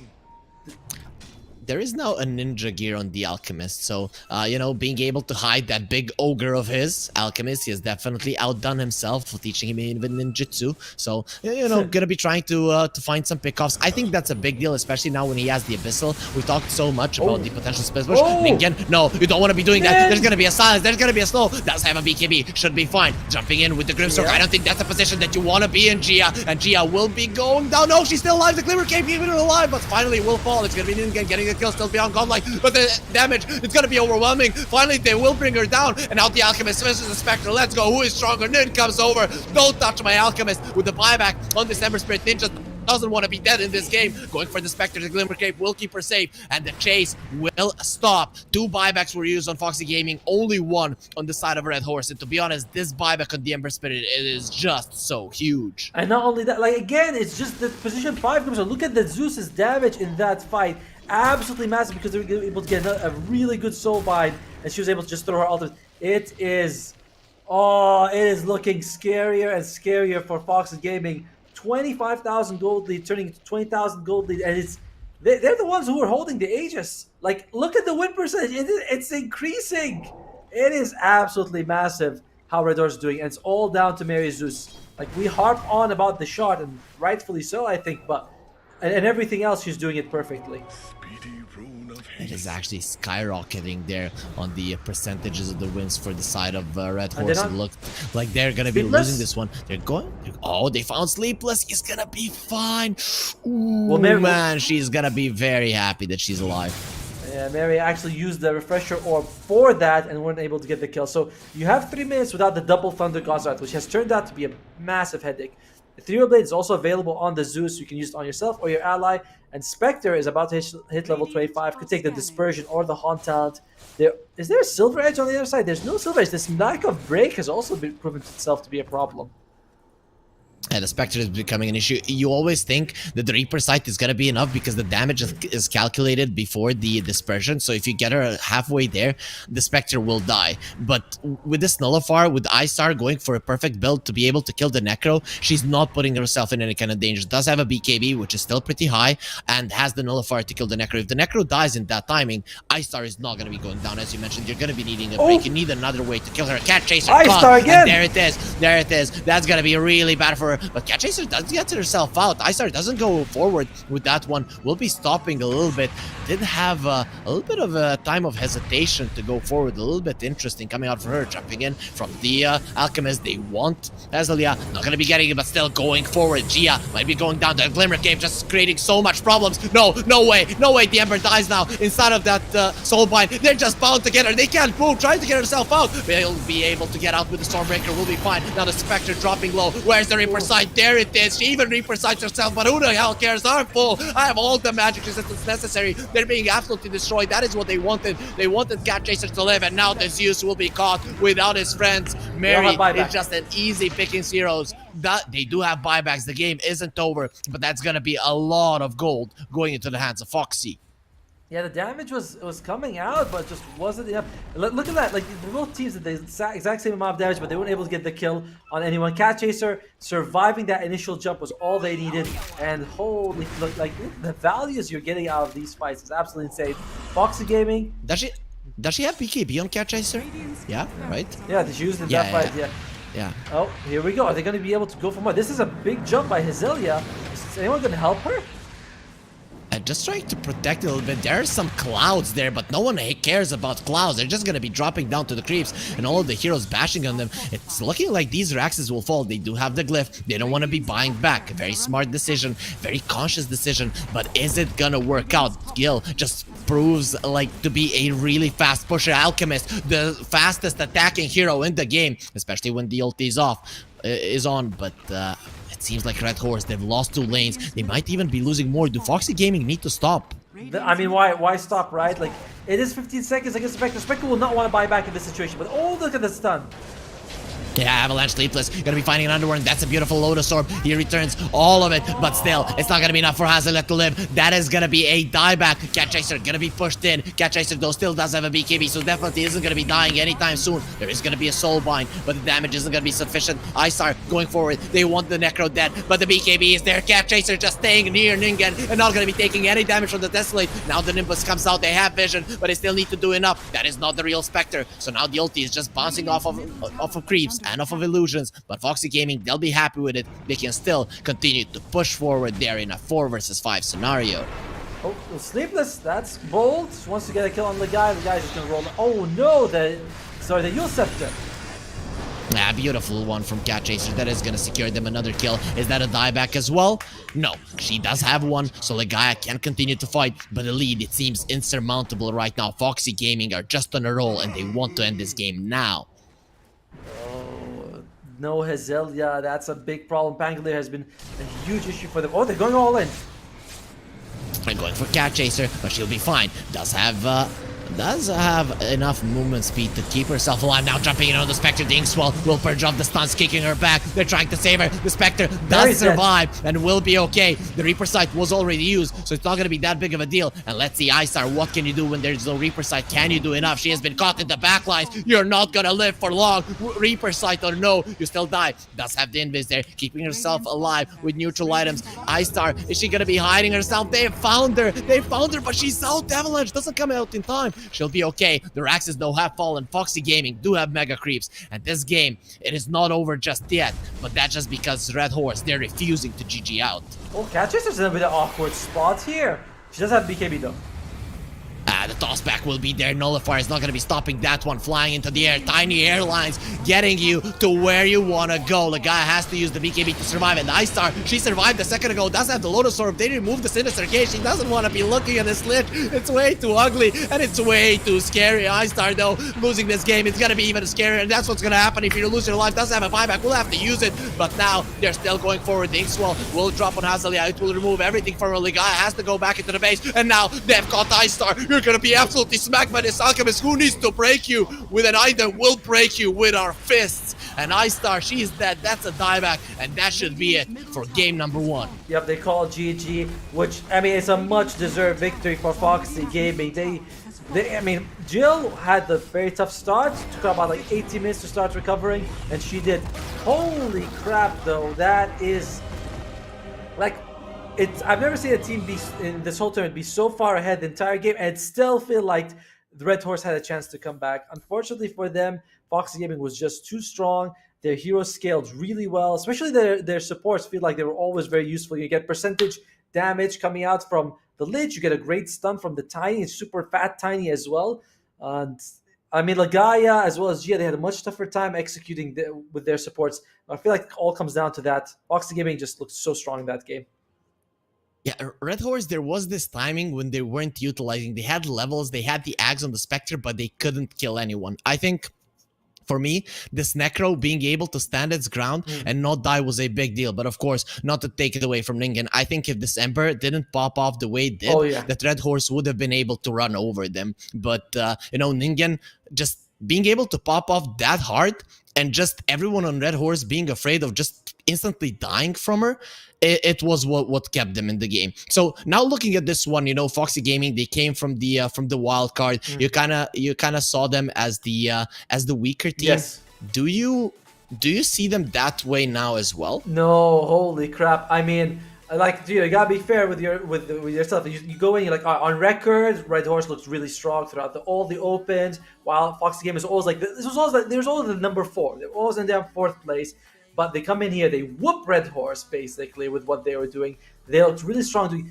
there is now a ninja gear on the Alchemist, so, you know, being able to hide that big ogre of his, Alchemist, he has definitely outdone himself for teaching him even ninjutsu, so, you know, gonna be trying to find some pickoffs. I think that's a big deal, especially now when he has the Abyssal. We talked so much about the potential split push. Ningen, no, you don't want to be doing that. There's gonna be a silence, there's gonna be a slow. Does have a BKB, should be fine. Jumping in with the Grimstroke, I don't think that's a position that you want to be in, Gia, and Gia will be going down. No, she's still alive, the Glimmer can't keep her alive, but finally will fall. It's gonna be Ningen getting the kill, still beyond godlike, but the damage, it's gonna be overwhelming. Finally, they will bring her down, and out the Alchemist versus the Spectre. Let's go, who is stronger? Nin comes over. Don't touch my Alchemist with the buyback on December Spirit Ninja. Doesn't want to be dead in this game. Going for the Spectre, the Glimmer Cape will keep her safe, and the chase will stop. 2 buybacks were used on Foxy Gaming, only 1 on the side of Red Horse. And to be honest, this buyback on the Ember Spirit, it is just so huge. And not only that, like again, it's just the position 5 comes. Look at the Zeus's damage in that fight. Absolutely massive because they were able to get a really good soul bind, and she was able to just throw her ultimate. It is looking scarier and scarier for Foxy Gaming. 25,000 gold lead turning into 20,000 gold lead, and they're the ones who are holding the Aegis. Like, look at the win percentage. It's increasing. It is absolutely massive how Red Horse is doing, and it's all down to Mary Zeus. Like, we harp on about the shot, and rightfully so, I think, but and everything else, she's doing it perfectly. It is actually skyrocketing there on the percentages of the wins for the side of Red Horse. It looked like they're gonna be losing this one. Oh, they found Sleepless. He's gonna be fine. Ooh, well, man, she's gonna be very happy that she's alive. Yeah, Mary actually used the refresher orb for that and weren't able to get the kill. So you have 3 minutes without the double Thunder Gauntlet, which has turned out to be a massive headache. Ethereal Blade is also available on the Zeus. You can use it on yourself or your ally. And Spectre is about to hit level 25. Could take the Dispersion or the Haunt talent. Is there a Silver Edge on the other side? There's no Silver Edge. This lack of break has also proven itself to be a problem. And the Spectre is becoming an issue. You always think that the Reaper sight is going to be enough because the damage is calculated before the Dispersion. So if you get her halfway there, the Spectre will die. But with this Nullifier, with I-Star going for a perfect build to be able to kill the Necro, she's not putting herself in any kind of danger. Does have a BKB, which is still pretty high, and has the Nullifier to kill the Necro. If the Necro dies in that timing, I-Star is not going to be going down. As you mentioned, you're going to be needing a break. You need another way to kill her. Cat Chaser. I-Star again! And there it is. There it is. That's going to be really bad for her. But Cat Chaser does get herself out. I-Star doesn't go forward with that one. Will be stopping a little bit. Did have a little bit of a time of hesitation to go forward. A little bit interesting coming out for her. Jumping in from the Alchemist. They want Azalia. Not going to be getting it, but still going forward. Gia might be going down. The Glimmer Cave just creating so much problems. No way. No way. The Ember dies now inside of that Soulbind. They're just bound together. They can't move. Trying to get herself out. They'll be able to get out with the Stormbreaker. Will be fine. Now the Spectre dropping low. Where's the Reaper sight? There it is. She even Reaper sights herself, but who the hell cares? I'm full. I have all the magic resistance necessary. They're being absolutely destroyed. That is what they wanted. They wanted Cat Chaser to live, and now the Zeus will be caught without his friends. Mary is just an easy picking heroes. That they do have buybacks. The game isn't over, but that's gonna be a lot of gold going into the hands of Foxy. Yeah, the damage was coming out, but just wasn't enough. Look at that. Like, both teams did the exact same amount of damage, but they weren't able to get the kill on anyone. Cat Chaser surviving that initial jump was all they needed. And holy, look, the values you're getting out of these fights is absolutely insane. Foxy Gaming. Does she have BKB on Cat Chaser? Yeah, right? Yeah, she used it in that fight, yeah. Oh, here we go. Are they going to be able to go for more? This is a big jump by Hazelia. Is anyone going to help her? Just trying to protect a little bit. There are some clouds there, but no one cares about clouds. They're just gonna be dropping down to the creeps and all of the heroes bashing on them. It's looking like these Raxes will fall. They do have the glyph. They don't want to be buying back. A very smart decision, very cautious decision, but is it gonna work out? Gil just proves like to be a really fast pusher. Alchemist, the fastest attacking hero in the game, especially when the ult is on, but it seems like Red Horse, they've lost 2 lanes. They might even be losing more. Do Foxy Gaming need to stop? I mean, why stop, right? Like, it is 15 seconds against Spectre. Spectre will not want to buy back in this situation, but oh, look at the stun. Yeah, Avalanche Sleepless gonna be finding an underworld. That's a beautiful Lotus Orb. He returns all of it, but still, it's not gonna be enough for Hazelet to live. That is gonna be a dieback. Cat Chaser gonna be pushed in. Cat Chaser, though, still does have a BKB, so definitely isn't gonna be dying anytime soon. There is gonna be a Soul Bind, but the damage isn't gonna be sufficient. Isar going forward. They want the Necro dead, but the BKB is there. Cat Chaser just staying near Ningen and not gonna be taking any damage from the Desolate. Now the Nimbus comes out. They have vision, but they still need to do enough. That is not the real Spectre. So now the ulti is just bouncing off of creeps and off of illusions, but Foxy Gaming, they'll be happy with it. They can still continue to push forward there in a 4 versus 5 scenario. Oh, Sleepless, that's bold. Wants to get a kill on the guy just gonna roll. Oh no, the Yule Scepter. Ah, beautiful one from Cat Chaser. That is gonna secure them another kill. Is that a dieback as well? No, she does have one, so Legaia can continue to fight, but the lead, it seems insurmountable right now. Foxy Gaming are just on a roll, and they want to end this game now. No Hazelia, that's a big problem. Pangolier has been a huge issue for them. Oh, they're going all in. And going for Cat Chaser, but she'll be fine. Does have enough movement speed to keep herself alive. Now jumping in on the Spectre. The Inkswell will purge off the stuns, kicking her back. They're trying to save her. The Spectre does survive and will be okay. The Reaper Sight was already used, so it's not going to be that big of a deal. And let's see, Isar, what can you do when there's no Reaper Sight? Can you do enough? She has been caught in the backlines. You're not going to live for long. Reaper Sight or no, you still die. Does have the Invis there, keeping herself alive with neutral items. Isar, is she going to be hiding herself? They found her. They found her, but she's out. Avalanche doesn't come out in time. She'll be okay. The Raxes though have fallen. Foxy Gaming do have mega creeps. And this game, it is not over just yet. But that's just because Red Horse, they're refusing to GG out. Oh, Cat Chaser's in a bit of awkward spot here. She does have BKB though. The tossback will be there. Nullifier is not going to be stopping that one. Flying into the air. Tiny airlines getting you to where you want to go. The guy has to use the BKB to survive. And Istar, she survived a second ago. Does have the Lotus Orb. They removed the Sinister Gate. She doesn't want to be looking at this lit. It's way too ugly. And it's way too scary. Istar, though, losing this game, it's going to be even scarier. And that's what's going to happen if you lose your life. Does have a buyback. We'll have to use it. But now, they're still going forward. The Inkswell will drop on Hazelia. It will remove everything from her. The guy has to go back into the base. And now, they've caught Istar. You're going to be absolutely smacked by this Alchemist. Who needs to break you with an item? We'll break you with our fists. And Istar, she's dead. That's a dieback, and that should be it for game number 1. Yep, they call GG, which, I mean, it's a much-deserved victory for Foxy Gaming. I mean, Jill had the very tough start. Took her about like 18 minutes to start recovering, and she did. Holy crap, though. That is, like, I've never seen a team be in this whole tournament be so far ahead the entire game, and it still feel like the Red Horse had a chance to come back. Unfortunately for them, Foxy Gaming was just too strong. Their heroes scaled really well, especially their supports feel like they were always very useful. You get percentage damage coming out from the Lich. You get a great stun from the Tiny. It's super fat Tiny as well. And I mean, Legaia as well as Gia, they had a much tougher time executing with their supports. I feel like it all comes down to that. Foxy Gaming just looked so strong in that game. Yeah, Red Horse, there was this timing when they weren't utilizing. They had levels, they had the Ags on the Spectre, but they couldn't kill anyone. I think, for me, this Necro being able to stand its ground and not die was a big deal. But of course, not to take it away from Ningen. I think if this Ember didn't pop off the way it did, that Red Horse would have been able to run over them. But, you know, Ningen just being able to pop off that hard and just everyone on Red Horse being afraid of just instantly dying from her, it was what kept them in the game. So now looking at this one, you know, Foxy Gaming, they came from the wild card. You kind of saw them as the weaker team. Yes. Do you see them that way now as well? No, holy crap! I mean, like, dude, you gotta be fair with yourself. You go in, you're like, on record, Red Horse looks really strong throughout all the opens. While Foxy Gaming is always like, there's always the number 4. They're always in their 4th place. But they come in here, they whoop Red Horse basically with what they were doing. They looked really strong.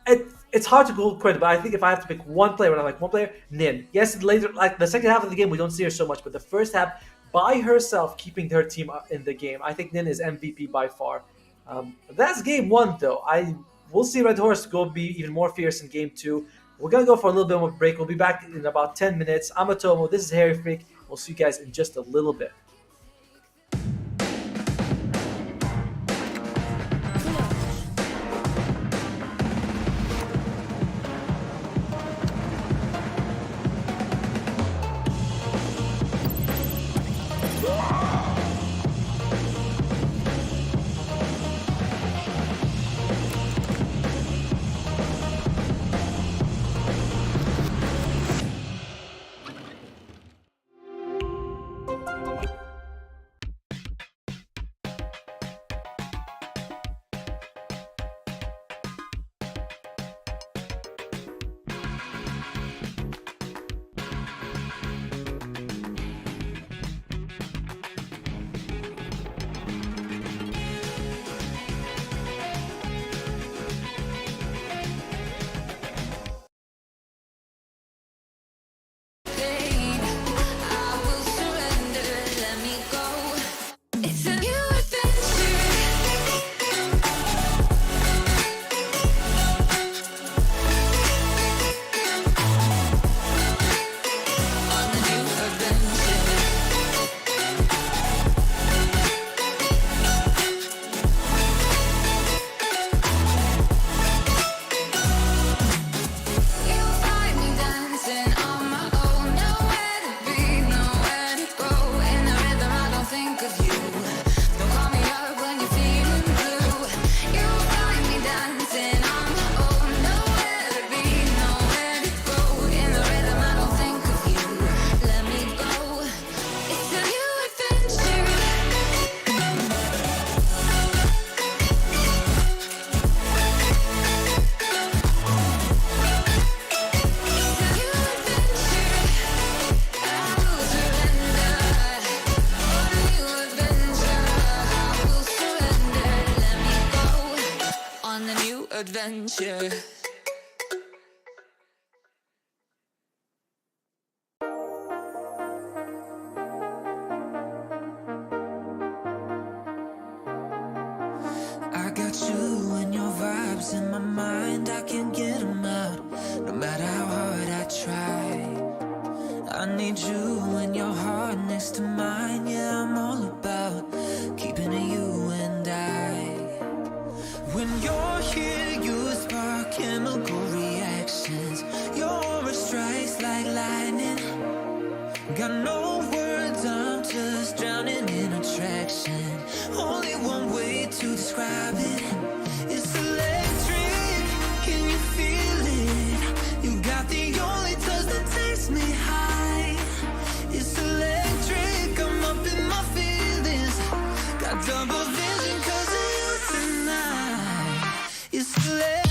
It's hard to go credit, but I think if I have to pick one player, when I'm like one player, Nin. Yes, later, like the second half of the game, we don't see her so much, but the first half, by herself, keeping her team in the game, I think Nin is MVP by far. That's game 1, though. We'll see Red Horse go be even more fierce in game 2. We're gonna go for a little bit of a break. We'll be back in about 10 minutes. I'm Otomo. This is Harry Freak. We'll see you guys in just a little bit. adventure. I got you and your vibes in my mind, I can't get them out, no matter how hard I try. I need you and your heart next to mine, yeah, I'm all about keeping it you and I. When you're here, you spark chemical reactions, your aura strikes like lightning. Got no words, I'm just drowning in attraction. Only one way to describe it. It's electric, can you feel it? You got the only touch that takes me high. It's electric, I'm up in my feelings. Got double vision 'cause of you tonight. It's electric.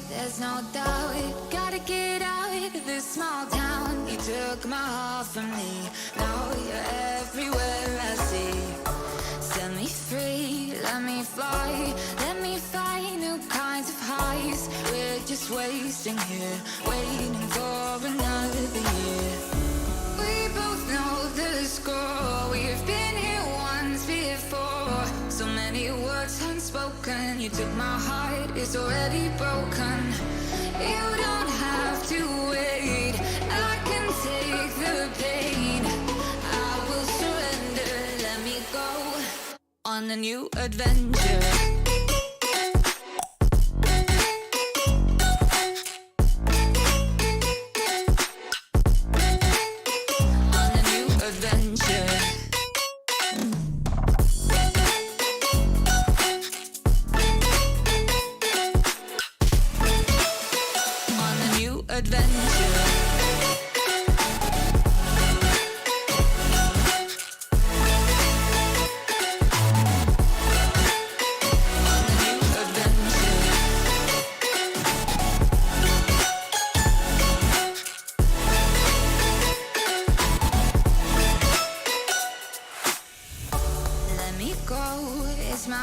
There's no doubt, gotta get out of this small town. You took my heart from me, now you're everywhere I see. Set me free, let me fly, let me find new kinds of highs. We're just wasting here, waiting for another year. We both know the score, we've been here once before. So many words unspoken, you took my heart, it's already broken. You don't have to wait, I can take the pain. I will surrender, let me go on a new adventure.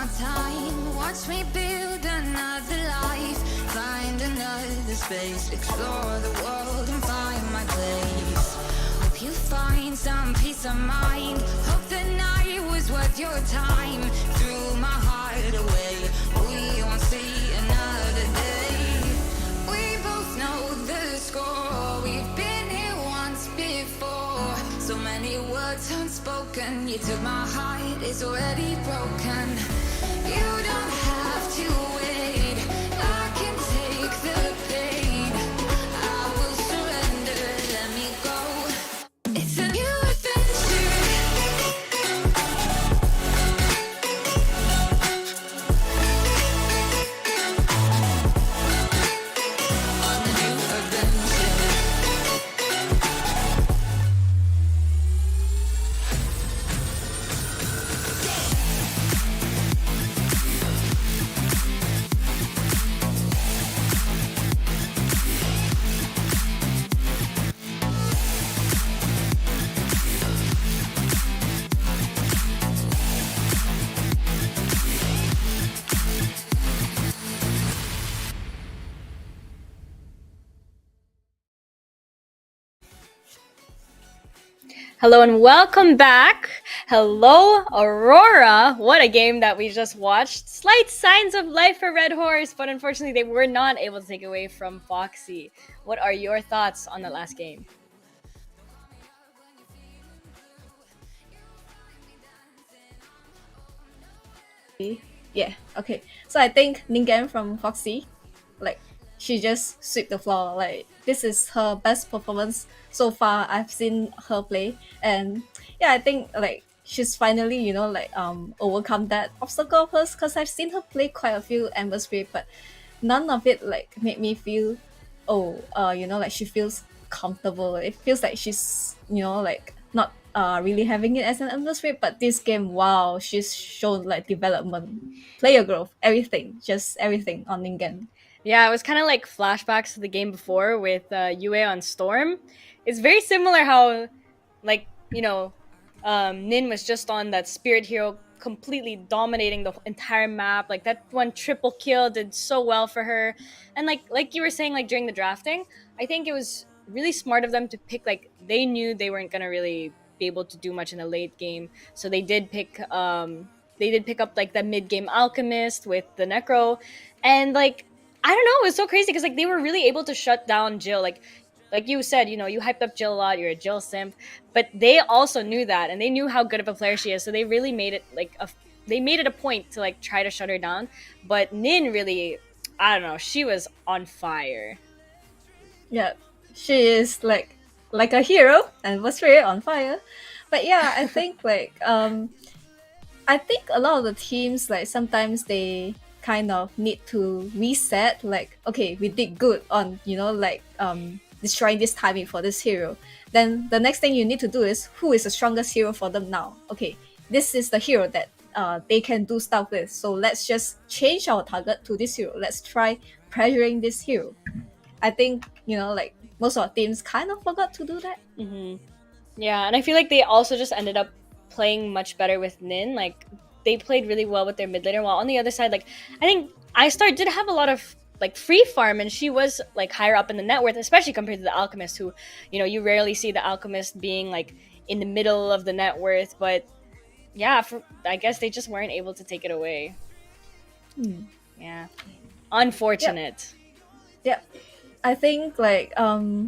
my time. Watch me build another life. Find another space. Explore the world and find my place. Hope you find some peace of mind. Hope the night was worth your time. Threw my heart away. We won't see another day. We both know the score. We've been here once before. So many words unspoken. You took my heart, it's already broken. You don't have to wait. I can take the pain. I will surrender. Let me go. It's a new adventure. On a new adventure. Hello and welcome back. Hello, Auroraa. What a game that we just watched. Slight signs of life for Red Horse, but unfortunately they were not able to take away from Foxy. What are your thoughts on the last game? Yeah, okay. So I think Ningen from Foxy, like, she just sweep the floor. Like, this is her best performance so far I've seen her play. And yeah, I think like she's finally, overcome that obstacle of hers, because I've seen her play quite a few Amber Spirit, but none of it like made me feel like she feels comfortable. It feels like she's, like not really having it as an Amber Spirit, but this game, wow, she's shown like development, player growth, everything, just everything on Ningen. Yeah, it was kind of like flashbacks to the game before with Yue on Storm. It's very similar how, like, Nin was just on that Spirit Hero, completely dominating the entire map. Like, that one triple kill did so well for her. And like you were saying, like, during the drafting, I think it was really smart of them to pick, like, they knew they weren't going to really be able to do much in the late game. So they did pick up like the mid game Alchemist with the Necro. And like, I don't know, it was so crazy because like they were really able to shut down Jill. Like you said, you hyped up Jill a lot, you're a Jill simp, but they also knew that and they knew how good of a player she is. So they really made it they made it a point to like try to shut her down. But Nin really, I don't know, she was on fire. Yeah, she is like a hero and was really on fire. But yeah, I think I think a lot of the teams, like, sometimes they kind of need to reset. Like, okay, we did good on destroying this timing for this hero. Then the next thing you need to do is, who is the strongest hero for them now? Okay, this is the hero that they can do stuff with. So let's just change our target to this hero. Let's try pressuring this hero. I think, like, most of our teams kind of forgot to do that. Mm-hmm. Yeah, and I feel like they also just ended up playing much better with Nin. Like, they played really well with their mid laner, while on the other side, like, I think iStar did have a lot of like free farm, and she was like higher up in the net worth, especially compared to the Alchemist, who, you rarely see the Alchemist being like in the middle of the net worth. But yeah, I guess they just weren't able to take it away. Yeah, unfortunate. Yeah, I think like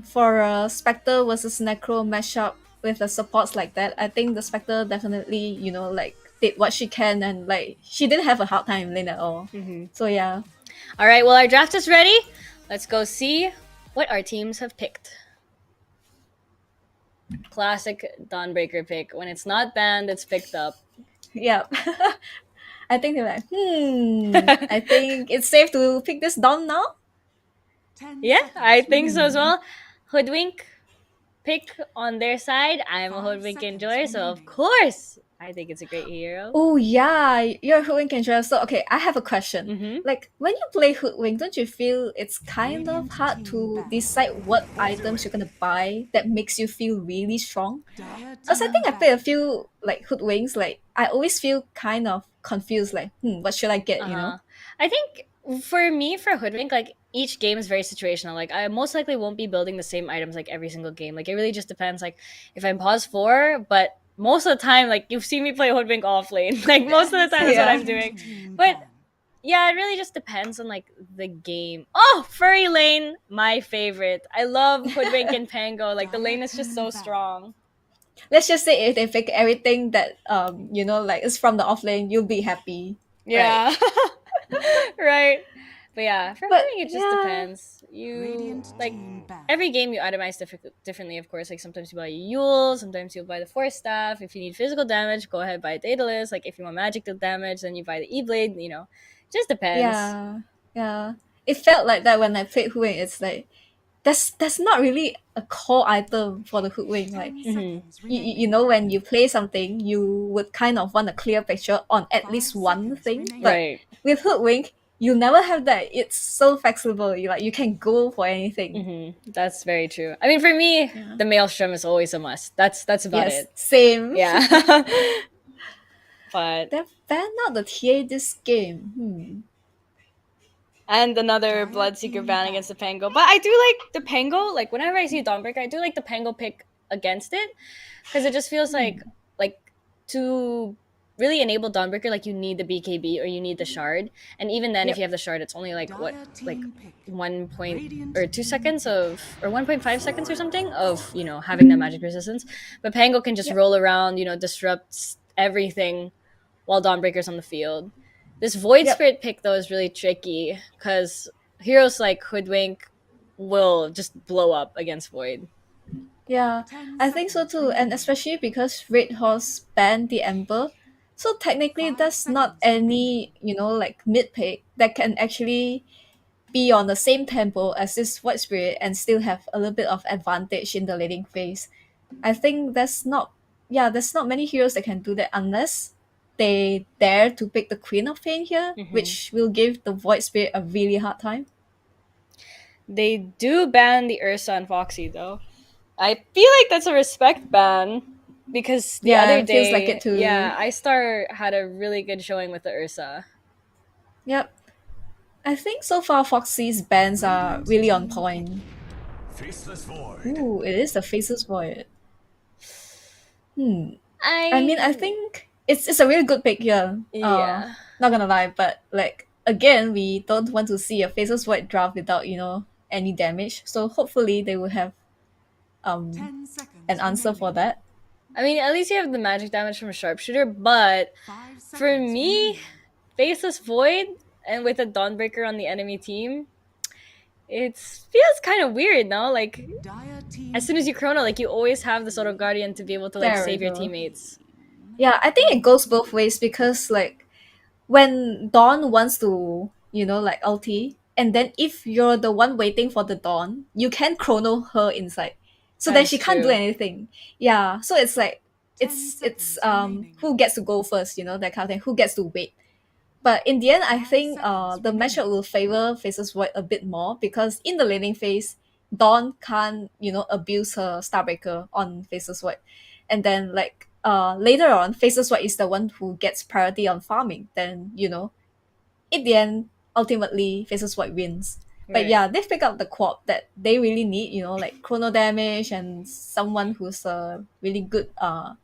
for a Spectre versus Necro mashup with the supports like that, I think the Spectre definitely like did what she can, and like she didn't have a hard time in lane at all. So yeah. All right, well, our draft is ready. Let's go see what our teams have picked. Classic Dawnbreaker pick. When it's not banned, it's picked up. Yeah. I think they're like, I think it's safe to pick this Dawn now. Yeah, I think so as well. Hoodwink pick on their side. I'm a Hoodwink enjoyer, so of course I think it's a great hero. Oh yeah, you're a Hoodwink controller. So okay, I have a question. Mhm. Like when you play Hoodwink, don't you feel it's kind of hard to decide what items you're gonna buy that makes you feel really strong? Because I think I play a few like Hoodwinks, like I always feel kind of confused, like, what should I get, you know? Uh-huh. I think for me, for Hoodwink, like each game is very situational. Like I most likely won't be building the same items like every single game. Like it really just depends. Like if I'm pause four, but most of the time, like you've seen me play Hoodwink off lane. Like most of the time, that's what Yeah. I'm doing. But yeah, it really just depends on like the game. Oh, Furry Lane, my favorite. I love Hoodwink and Pango. Like the lane is just so strong. Let's just say if they pick everything that like is from the offlane, you'll be happy. Right? Yeah. Right. But yeah, for But Hoodwink, it just yeah. depends. You like every game you itemize differently, of course. Like sometimes you buy a Yule, sometimes you'll buy the Force Staff. If you need physical damage, go ahead buy a Daedalus. Like if you want magical damage, then you buy the E-Blade. You know, just depends. Yeah. Yeah. It felt like that when I played Hoodwink. It's like that's not really a core item for the Hoodwink. Like when you play something, you would kind of want a clear picture on at least one thing. But Right. with Hoodwink, you never have that. It's so flexible. You can go for anything. That's very true. I mean, for me, the Maelstrom is always a must. That's about Yes, it. same. Yeah. But They've banned out the TA this game. and another Bloodseeker ban against the Pango. But I do like the Pango. Like whenever I see Dawnbreaker, I do like the Pango pick against it because it just feels like to really enable Dawnbreaker, like you need the BKB or you need the shard, and even then, if you have the shard, it's only like 1.2 seconds of or 1.5 seconds or something of having that magic resistance. But Pango can just roll around, disrupts everything while Dawnbreaker's on the field. This Void Spirit pick though is really tricky because heroes like Hoodwink will just blow up against Void. Yeah, I think so too, and especially because Red Horse banned the Ember, so technically that's not any like mid pick that can actually be on the same tempo as this Void Spirit and still have a little bit of advantage in the laning phase. I think there's not many heroes that can do that unless they dare to pick the Queen of Pain here, which will give the Void Spirit a really hard time. They do ban the Ursa and Foxy though. I feel like that's a respect ban because the other it day, feels like it too. iStar had a really good showing with the Ursa. Yep. I think so far Foxy's bans are really on point. Faceless Void. Ooh, it is the Faceless Void. I I think it's a really good pick here. Yeah. Not gonna lie, but like again, we don't want to see a Faceless Void draft without any damage. So hopefully they will have an answer for that. I mean, at least you have the magic damage from a sharpshooter, but for me, Faceless Void and with a Dawnbreaker on the enemy team, it feels kind of weird, no? Like, as soon as you chrono, like, you always have the Soto Guardian to be able to, like, There we save your go. teammates. Yeah, I think it goes both ways because like when Dawn wants to, like ulti, and then if you're the one waiting for the Dawn, you can chrono her inside. So then That's she can't do true. anything. Yeah. So it's like it's who gets to go first, that kind of thing. Who gets to wait. But in the end, I think the matchup will favor Faceless Void a bit more because in the laning phase, Dawn can't, abuse her Starbreaker on Faceless Void. And then like later on, Faceless Void is the one who gets priority on farming. Then, in the end, ultimately Faceless Void wins. But Right. yeah, they've picked up the quad that they really need, like chrono damage and someone who's a really good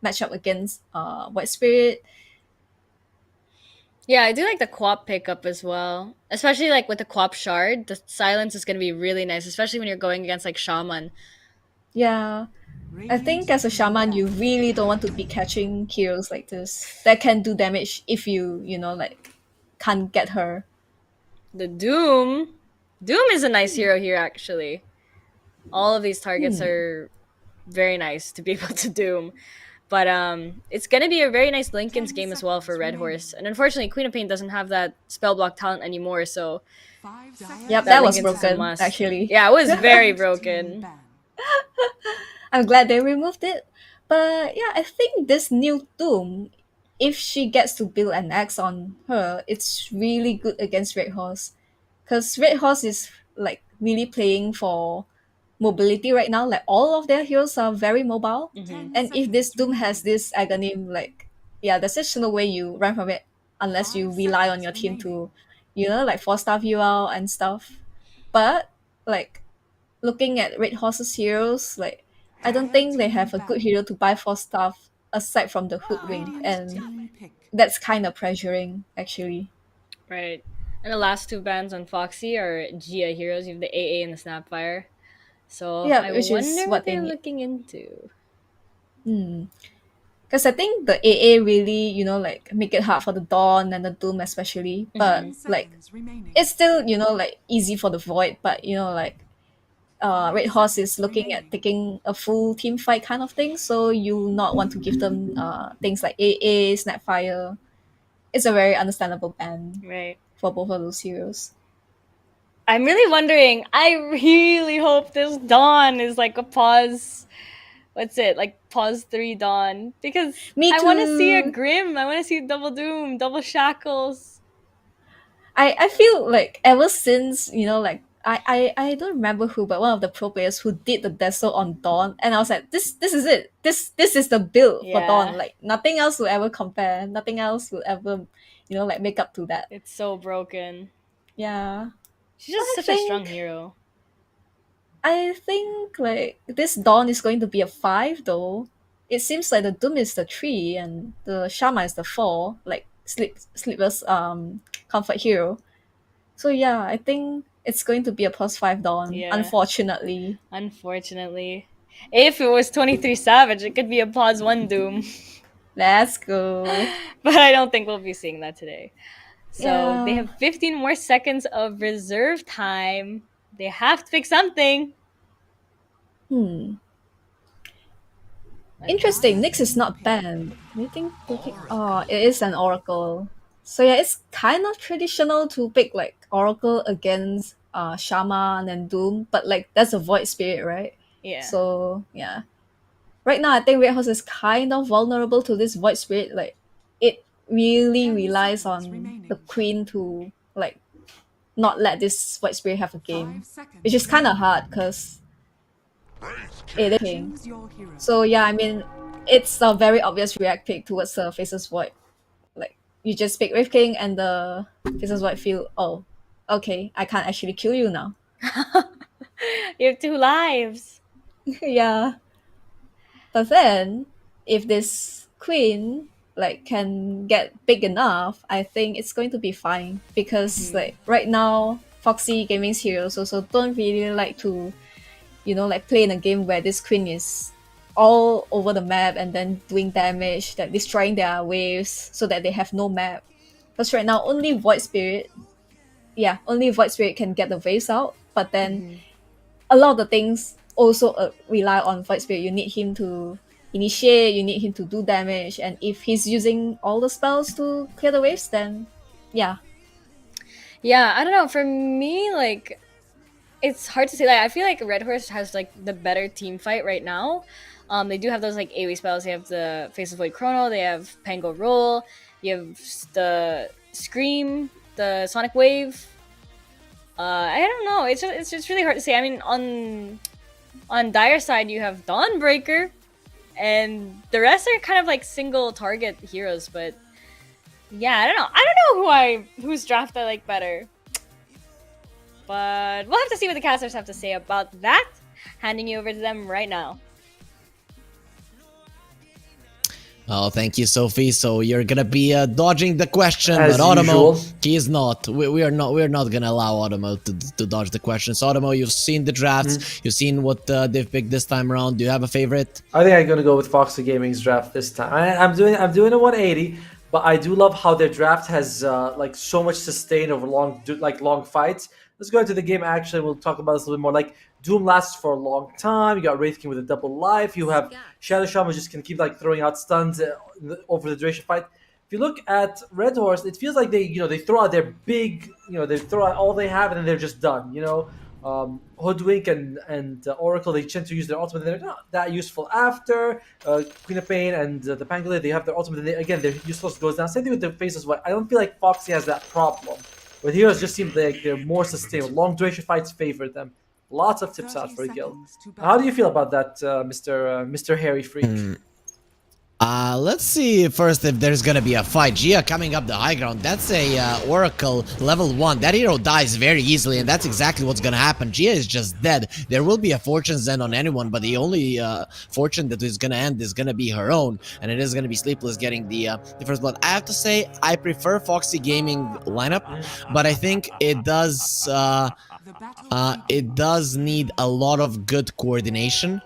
matchup against White Spirit. Yeah, I do like the Quap pickup as well. Especially, like, with the Quap Shard, the silence is going to be really nice, especially when you're going against, like, Shaman. Yeah. I think as a shaman, you really don't want to be catching heroes like this that can do damage if you, like can't get her. The Doom. Doom is a nice hero here, actually. All of these targets are very nice to be able to Doom. But it's gonna be a very nice Lincoln's game as well for Red Horse. And unfortunately, Queen of Pain doesn't have that spell block talent anymore, so Yep, that was Lincoln's is a broken must. actually. Yeah, it was very broken. I'm glad they removed it. But yeah, I think this new Doom if she gets to build an axe on her, it's really good against Red Horse. Because Red Horse is like really playing for mobility right now. Like all of their heroes are very mobile. Mhm. And if this Doom has this agony, like yeah, there's just no way you run from it unless you rely on your team to, like force stuff you out and stuff. But like looking at Red Horse's heroes, like I don't think they have a good hero to buy for stuff aside from the Hoodwink, and that's kind of pressuring actually. Right. And the last two bans on Foxy are Gia heroes. You have the AA and the Snapfire. So Yeah, I which is wonder what what they they're need. looking into. Because I think the AA really, like make it hard for the Dawn and the Doom especially. But like it's still, like easy for the Void. But like Red Horse is looking at taking a full team fight kind of thing. So you not want to give them things like AA, Snapfire. It's a very understandable ban Right. for both of those heroes. I'm really wondering. I really hope this Dawn is like a pause. What's it? Like pause 3 Dawn. Because Me I want to see a too. Grim. I want to see double Doom, double Shackles. I feel like ever since like I don't remember who, but one of the pro players who did the Deso on Dawn, and I was like, this is it. This is the build for Dawn. Yeah. Like nothing else will ever compare. Nothing else will ever like make up to that. It's so broken. Yeah. She's just I such a strong think hero. I think like this Dawn is going to be a 5 though. It seems like the Doom is the 3 and the Shama is the 4, like sleepless comfort hero. So yeah, I think it's going to be a +5 Dawn, Yeah. unfortunately. Unfortunately. If it was 23 Savage, it could be a pause 1 Doom. Let's go. But I don't think we'll be seeing that today. So they Yeah. have 15 more seconds of reserve time. They have to pick something. Hmm. Interesting. Nyx is not banned. Do you think to pick? Oh, it is an Oracle. So yeah, it's kind of traditional to pick like Oracle against Shaman and Doom, but like that's a Void Spirit, right? Yeah. So yeah. Right now I think Red Horse is kind of vulnerable to this Void Spirit. Like it really relies on the Queen to like not let this Void Spirit have a game. Which is kinda hard because it is king. So yeah, I mean, it's a very obvious react pick towards the Faceless Void. Like you just pick Wraith King and the Faceless Void feel, oh, okay, I can't actually kill you now. You have 2 lives. Yeah. But then if this queen like can get big enough, I think it's going to be fine. Because like right now, Foxy Gaming's heroes also don't really like to like play in a game where this queen is all over the map and then doing damage, like destroying their waves so that they have no map. Because right now only Void Spirit, only Void Spirit can get the waves out. But then a lot of the things also rely on Void Spirit. You need him to initiate, you need him to do damage, and if he's using all the spells to clear the waves, then yeah. Yeah, I don't know. For me, like, it's hard to say. Like, I feel like Red Horse has like the better team fight right now. They do have those like AoE spells. They have the Face of Void Chrono. They have Pango Roll. You have the Scream, the Sonic Wave. I don't know. It's just really hard to say. I mean, on Dire side, you have Dawnbreaker, and the rest are kind of like single target heroes. But yeah, I don't know. I don't know whose draft I like better. But we'll have to see what the casters have to say about that. Handing you over to them right now. Oh, thank you, Sophie. So you're gonna be dodging the question, As but Otomo, usual. he is not. We're not gonna allow Otomo to dodge the question. So Otomo, you've seen the drafts, you've seen what they've picked this time around. Do you have a favorite? I think I'm gonna go with Foxy Gaming's draft this time. I'm doing a 180, but I do love how their draft has like so much sustain over long fights. Let's go into the game action. We'll talk about this a little bit more. Like Doom lasts for a long time. You got Wraith King with a double life. You have Shadow Shaman just can keep like throwing out stuns over the duration fight. If you look at Red Horse, it feels like they throw out their big, they throw out all they have and then they're just done. Hoodwink and Oracle, they tend to use their ultimate. They're not that useful after Queen of Pain and the Pangolin. They have their ultimate. And again, their usefulness goes down. Same thing with the Faceless Void. I don't feel like Foxy has that problem. But heroes just seem like they're more sustainable. Long duration fights favor them. Lots of tips out for a guild. How do you feel about that, Mr. Hairy Freak? Let's see first if there's gonna be a fight. Gia coming up the high ground. That's a Oracle level 1. That hero dies very easily, and that's exactly what's gonna happen. Gia is just dead. There will be a Fortune's End on anyone, but the only fortune that is gonna end is gonna be her own, and it is gonna be Sleepless getting the first blood. I have to say, I prefer Foxy Gaming lineup, but I think it does need a lot of good coordination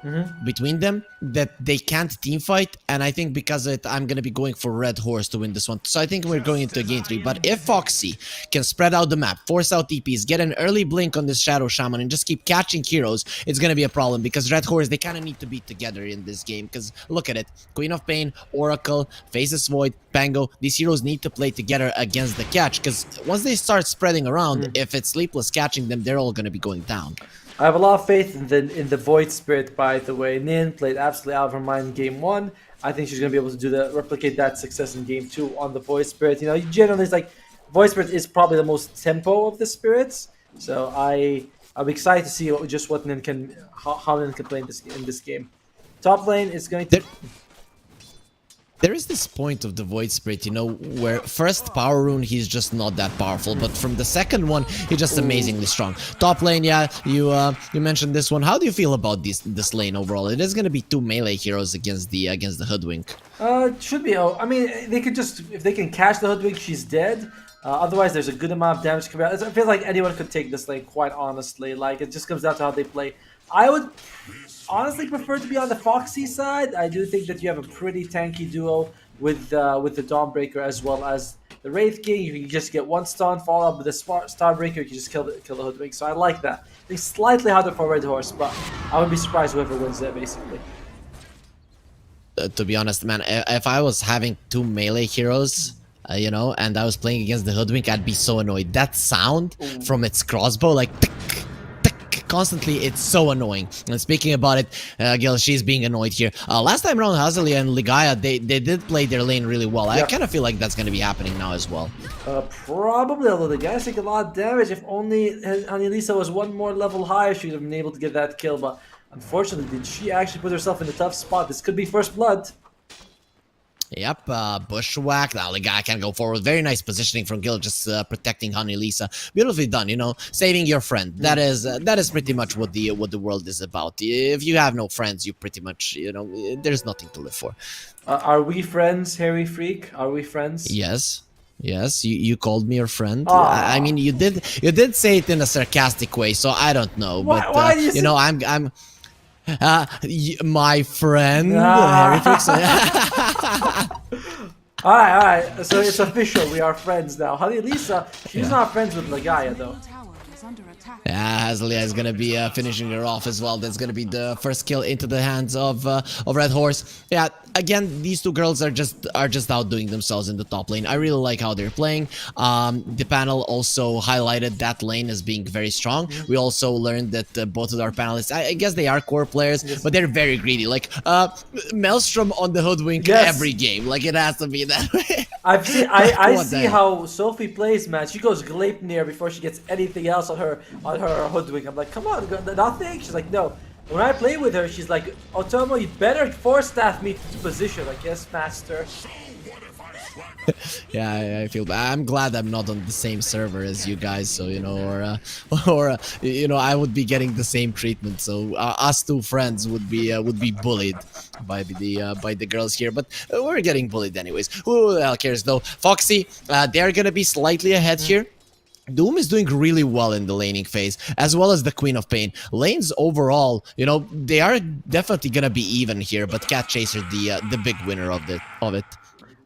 between them, that they can't team fight, and I think because of it, I'm gonna be going for Red Horse to win this one. So I think we're going into game 3. But if Foxy can spread out the map, force out TPs, get an early blink on this Shadow Shaman, and just keep catching heroes, it's gonna be a problem, because Red Horse, they kind of need to be together in this game. Because look at it, Queen of Pain, Oracle, Faceless Void, Pango, these heroes need to play together against the catch, because once they start spreading around, if it's Sleepless catching them, they're all gonna be going down. I have a lot of faith in the Void Spirit, by the way. Nin played absolutely out of her mind in game 1. I think she's going to be able to replicate that success in game 2 on the Void Spirit. You know, generally it's like Void Spirit is probably the most tempo of the spirits. So I'm excited to see what Nin can, how Nin can play in this game. Top lane is going to... There is this point of the Void Spirit, you know, where first power rune he's just not that powerful, but from the second one he's just amazingly strong. Top lane, yeah, you mentioned this one. How do you feel about this lane overall? It is going to be 2 melee heroes against the Hoodwink. Should be. I mean, they could just, if they can catch the Hoodwink, she's dead. Otherwise, there's a good amount of damage coming out. I feel like anyone could take this lane, quite honestly. Like, it just comes down to how they play. I would honestly prefer to be on the Foxy side. I do think that you have a pretty tanky duo with the Dawnbreaker as well as the Wraith King. You can just get one stun, follow up with the Starbreaker, you can just kill the Hoodwink. So I like that. It's slightly harder for Red Horse, but I would be surprised whoever wins there, basically. To be honest, man, if I was having 2 melee heroes, you know, and I was playing against the Hoodwink, I'd be so annoyed. That sound from its crossbow, like... constantly, it's so annoying. And speaking about it, Gil, she's being annoyed here. Last time around, Hazelia and Ligaya, they did play their lane really well. Yep. I kind of feel like that's going to be happening now as well. Probably, although the guys take a lot of damage. If only Annalisa was one more level higher, she would have been able to get that kill. But unfortunately, did she actually put herself in a tough spot? This could be first blood. Yep, bushwhack. Now the guy can go forward. Very nice positioning from Gil, just protecting Honey Lisa. Beautifully done, you know, saving your friend. That is pretty much what the world is about. If you have no friends, you pretty much, you know, there's nothing to live for. Are we friends, Hairy Freak? Are we friends? Yes. Yes, you called me your friend. I mean, you did say it in a sarcastic way, so I don't know. But why do you know, I'm my friend. Hairy Freak. Alright, so it's official, we are friends now. Honey Lisa, she's not friends with Ligaya though. Yeah, Hazelia is gonna be finishing her off as well. That's gonna be the first kill into the hands of Red Horse. Yeah, again, these 2 girls are just outdoing themselves in the top lane. I really like how they're playing. The panel also highlighted that lane as being very strong. We also learned that both of our panelists, I guess they are core players, but they're very greedy. Like Maelstrom on the Hoodwink every game. Like it has to be that way. I see how Sophy plays, man. She goes Gleipnir before she gets anything else on her Hoodwink. I'm like, come on, nothing. She's like, no. When I play with her, she's like, Otomo, you better force staff me to position. Like, yes, master. Yeah, I feel bad. I'm glad I'm not on the same server as you guys, so you know, or you know, I would be getting the same treatment. So us 2 friends would be bullied by the girls here, but we're getting bullied anyways. Who the hell cares though? Foxy, they're gonna be slightly ahead here. Doom is doing really well in the laning phase, as well as the Queen of Pain. Lanes overall, you know, they are definitely gonna be even here, but Cat Chaser the big winner of it.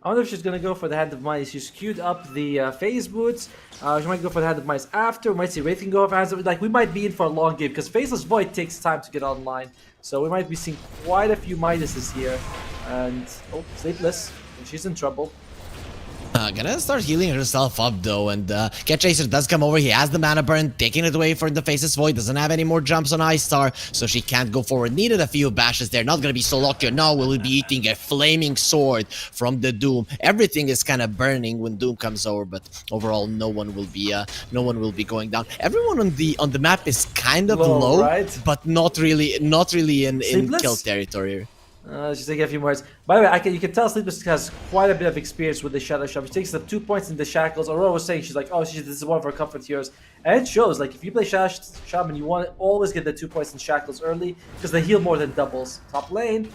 I wonder if she's gonna go for the Hand of Mice. She's queued up the phase boots. She might go for the Hand of Mice after. We might see Wraith King go for Hands of... Like, we might be in for a long game, because Faceless Void takes time to get online. So we might be seeing quite a few Midases here. And, oh, Sleepless. She's in trouble. Gonna start healing herself up though, and Cat Chaser does come over. He has the mana burn, taking it away from the Faceless Void. Doesn't have any more jumps on Ice Star, so she can't go forward. Needed a few bashes there. Not gonna be so lucky. Now we'll be eating a flaming sword from the Doom. Everything is kind of burning when Doom comes over, but overall no one will be going down. Everyone on the map is kind of low, right? but not really in Sleepless? kill territory. Just take a few words. By the way, you can tell Sleepless has quite a bit of experience with the Shadow Shop. She takes up 2 points in the Shackles. Auroraa was saying she's like, oh, this is one of her comfort heroes. And it shows, like, if you play Shadow Shaman, you want to always get the 2 points in Shackles early because they heal more than doubles. Top lane.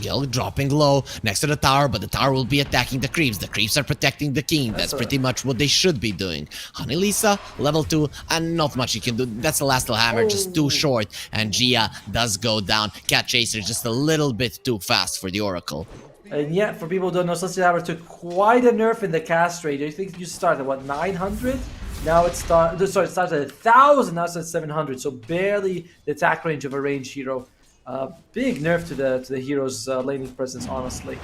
Gil dropping low next to the tower, but the tower will be attacking the creeps. The creeps are protecting the king. That's pretty much what they should be doing. Honey Lisa, level 2, and not much you can do. That's the last little hammer, just too short. And Gia does go down. Cat Chaser just a little bit too fast for the Oracle. And yeah, for people who don't know, Celestial Hammer took quite a nerf in the cast rate. I think you started at, what, 900? Now it started at 1,000, now it's at 700, so barely the attack range of a ranged hero. Big nerf to the hero's laning presence, honestly.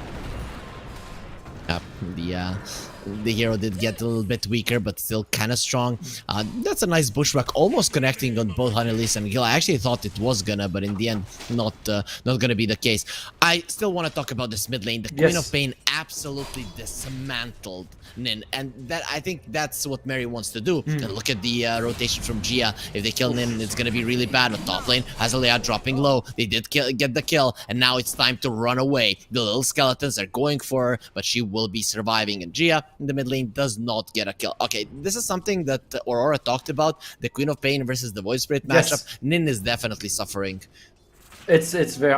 The hero did get a little bit weaker, but still kind of strong. That's a nice bushwhack, almost connecting on both Honey Lisa and Gil. I actually thought it was gonna, but in the end, not gonna be the case. I still want to talk about this mid lane. The Queen of Pain absolutely dismantled Nin, and that I think that's what Mary wants to do. And look at the rotation from Gia. If they kill Nin, it's gonna be really bad. On top lane, Azalea dropping low. They did get the kill, and now it's time to run away. The little skeletons are going for her, but she will be surviving. And Gia in the mid lane does not get a kill. Okay, this is something that Auroraa talked about. The Queen of Pain versus the Void Spirit matchup. Nin is definitely suffering. It's very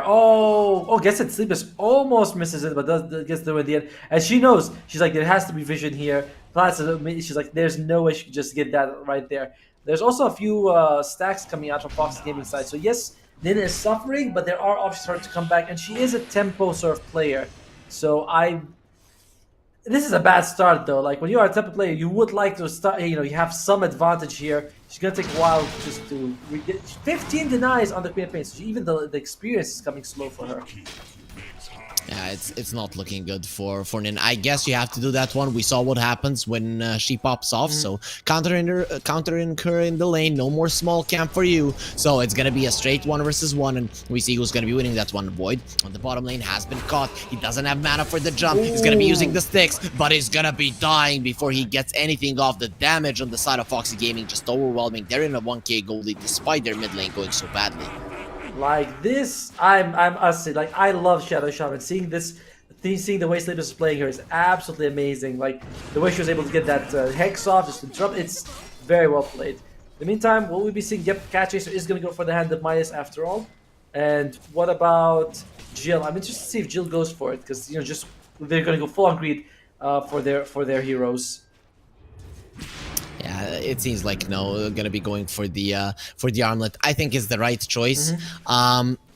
guess it Sleepless almost misses it, but gets there at the end. And she knows, she's like, there has to be vision here. She's like, there's no way she could just get that right there. There's also a few stacks coming out from Foxy Gaming side. So yes, Nin is suffering, but there are options for her to come back, and she is a tempo sort of player. So this is a bad start though. Like when you are a tempo player, you would like to start. You have some advantage here. She's gonna take a while just to get 15 denies on the Queen of Pain. So even the experience is coming slow for her. Yeah, it's not looking good for Nin. I guess you have to do that one. We saw what happens when she pops off. So countering her in the lane. No more small camp for you. So it's gonna be a straight 1 versus 1, and we see who's gonna be winning that one. Void on the bottom lane has been caught. He doesn't have mana for the jump. He's gonna be using the sticks, but he's gonna be dying before he gets anything off. The damage on the side of Foxy Gaming just overwhelming. They're in a 1k gold lead despite their mid lane going so badly. Like this, I'm honestly, like, I love Shadow Shaman. Seeing the way Sleepless is playing her is absolutely amazing. Like the way she was able to get that hex off, just interrupt. It's very well played. In the meantime, will we be seeing? Yep, Cat Chaser is going to go for the hand of Midas after all. And what about Jill? I'm interested to see if Jill goes for it, because just they're going to go full on greed for their heroes. Yeah, it seems like no, gonna be going for the armlet. I think is the right choice.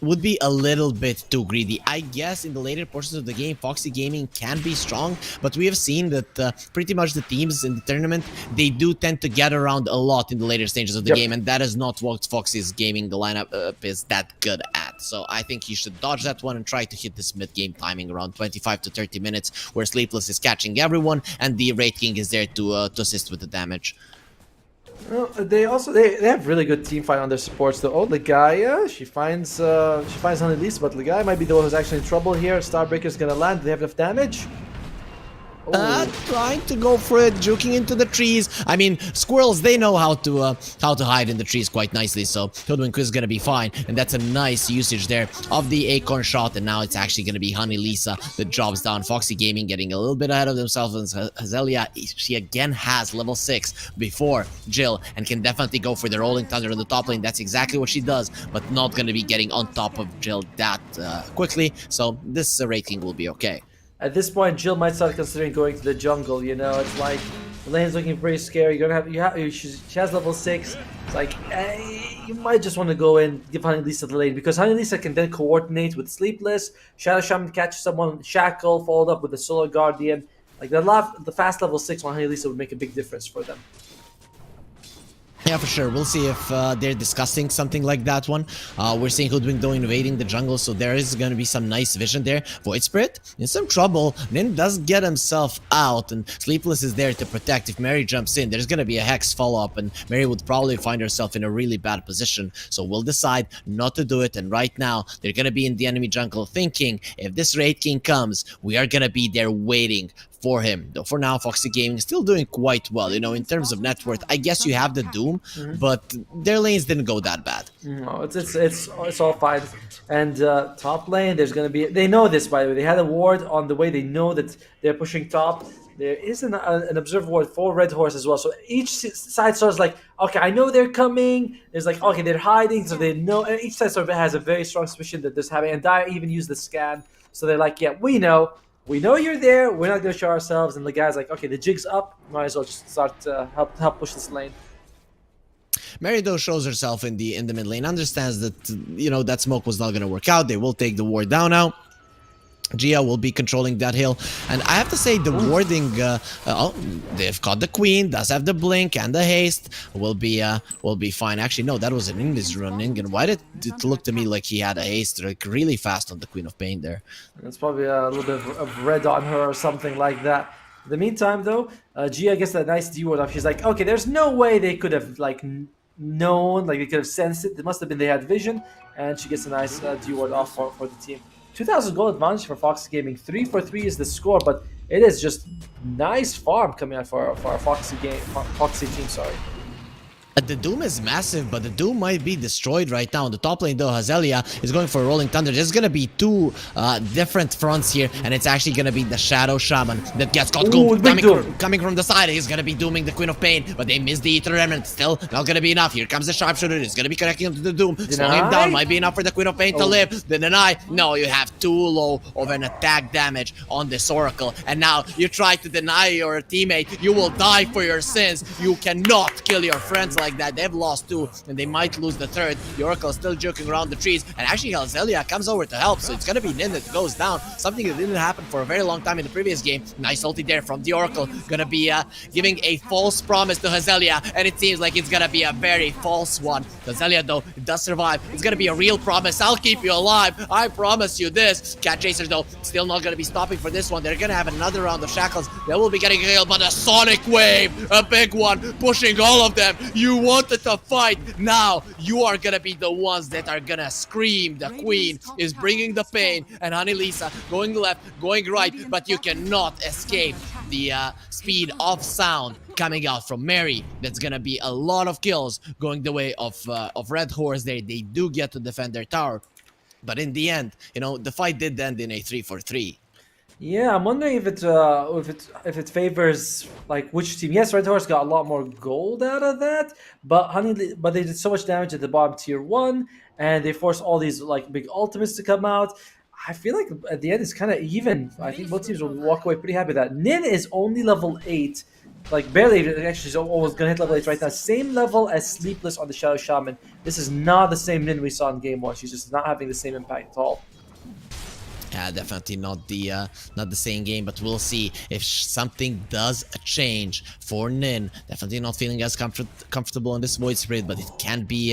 Would be a little bit too greedy. I guess in the later portions of the game, Foxy Gaming can be strong, but we have seen that pretty much the teams in the tournament, they do tend to get around a lot in the later stages of the game, and that is not what Foxy's Gaming, the lineup is that good at. So I think he should dodge that one and try to hit this mid-game timing around 25 to 30 minutes, where Sleepless is catching everyone, and the Wraith King is there to assist with the damage. Well, they have really good team fight on their supports though. Oh, Legaia, she finds Honey Lisa, but Legaia might be the one who's actually in trouble here. Starbreaker's gonna land. Do they have enough damage? Trying to go for it, juking into the trees. I mean, squirrels, they know how to hide in the trees quite nicely, so Hoodwink is gonna be fine. And that's a nice usage there of the acorn shot, and now it's actually gonna be Honey Lisa that drops down. Foxy Gaming getting a little bit ahead of themselves, and Azalea, she again has level 6 before Jill, and can definitely go for the Rolling Thunder on the top lane. That's exactly what she does, but not gonna be getting on top of Jill that quickly, so this rating will be okay. At this point, Jill might start considering going to the jungle. It's like the lane's looking pretty scary. She has level 6. It's like you might just want to go in, give Honey Lisa the lane, because Honey Lisa can then coordinate with Sleepless. Shadow Shaman catches someone, Shackle, followed up with the Solar Guardian. Like the fast level 6 on Honey Lisa would make a big difference for them. Yeah, for sure. We'll see if they're discussing something like that one. We're seeing Hoodwink though invading the jungle, so there is going to be some nice vision there. Void Spirit in some trouble. Nin does get himself out, and Sleepless is there to protect. If Mary jumps in, there's going to be a Hex follow-up, and Mary would probably find herself in a really bad position. So we'll decide not to do it, and right now, they're going to be in the enemy jungle thinking, if this Raid King comes, we are going to be there waiting for him. Though for now, Foxy Gaming is still doing quite well. You know, in terms of net worth, I guess you have the Doom, but their lanes didn't go that bad. No, it's all fine. And top lane, there's gonna be. They know this, by the way. They had a ward on the way. They know that they're pushing top. There is an observe ward for Red Horse as well. So each side starts like, okay, I know they're coming. There's like, okay, they're hiding, so they know. Each side sort of has a very strong suspicion that there's having. And Dire even used the scan, so they're like, yeah, we know. We know you're there. We're not going to show ourselves. And the guy's like, okay, the jig's up. Might as well just start help push this lane. Mary though shows herself in the mid lane, understands that that smoke was not going to work out. They will take the ward down now. Gia will be controlling that hill, and I have to say the warding. They've caught the queen. Does have the blink and the haste. Will be fine. Actually, no, that was an English running. And why did it look to me like he had a haste like really fast on the Queen of Pain there? It's probably a little bit of red on her or something like that. In the meantime, though, Gia gets that nice D ward off. She's like, okay, there's no way they could have like known, like they could have sensed it. It must have been they had vision, and she gets a nice D ward off for the team. 2,000 gold advantage for Foxy Gaming. 3 for 3 is the score, but it is just nice farm coming out for our Foxy team. Sorry. The Doom is massive, but the Doom might be destroyed right now. On the top lane, though, Hazelia is going for a Rolling Thunder. There's going to be two different fronts here, and it's actually going to be the Shadow Shaman that gets caught coming from the side. He's going to be dooming the Queen of Pain, but they miss the Ether Remnant. Still not going to be enough. Here comes the Sharpshooter. He's going to be connecting him to the Doom. Slowing him down. Might be enough for the Queen of Pain to live. The deny. No, you have too low of an attack damage on this Oracle, and now you try to deny your teammate. You will die for your sins. You cannot kill your friends like that. They've lost 2, and they might lose the 3rd. The Oracle is still joking around the trees, and actually Hazelia comes over to help, so it's gonna be Nin that goes down. Something that didn't happen for a very long time in the previous game. Nice ulti there from the Oracle. Gonna be giving a false promise to Hazelia, and it seems like it's gonna be a very false one. Hazelia, though, does survive. It's gonna be a real promise. I'll keep you alive. I promise you this. Cat Chasers, though, still not gonna be stopping for this one. They're gonna have another round of shackles. They will be getting killed, but a Sonic Wave, a big one, pushing all of them. You wanted to fight. Now you are gonna be the ones that are gonna scream. The Queen is bringing the pain, and Honey Lisa going left, going right, but you cannot escape the speed of sound coming out from Mary. That's gonna be a lot of kills going the way of Red Horse. They do get to defend their tower, but in the end, the fight did end in a 3-for-3. Yeah, I'm wondering if it favors like which team. Yes, Red Horse got a lot more gold out of that, but they did so much damage at the bottom tier 1, and they forced all these like big ultimates to come out. I feel like at the end it's kind of even. I think both teams will walk away pretty happy with that. Nin is only level 8, like barely. Actually, she's almost gonna hit level 8 right now. Same level as Sleepless on the Shadow Shaman. This is not the same Nin we saw in game 1. She's just not having the same impact at all. Yeah, definitely not the same game, but we'll see if something does change for Nin. Definitely not feeling as comfortable on this Void Spirit, but it can be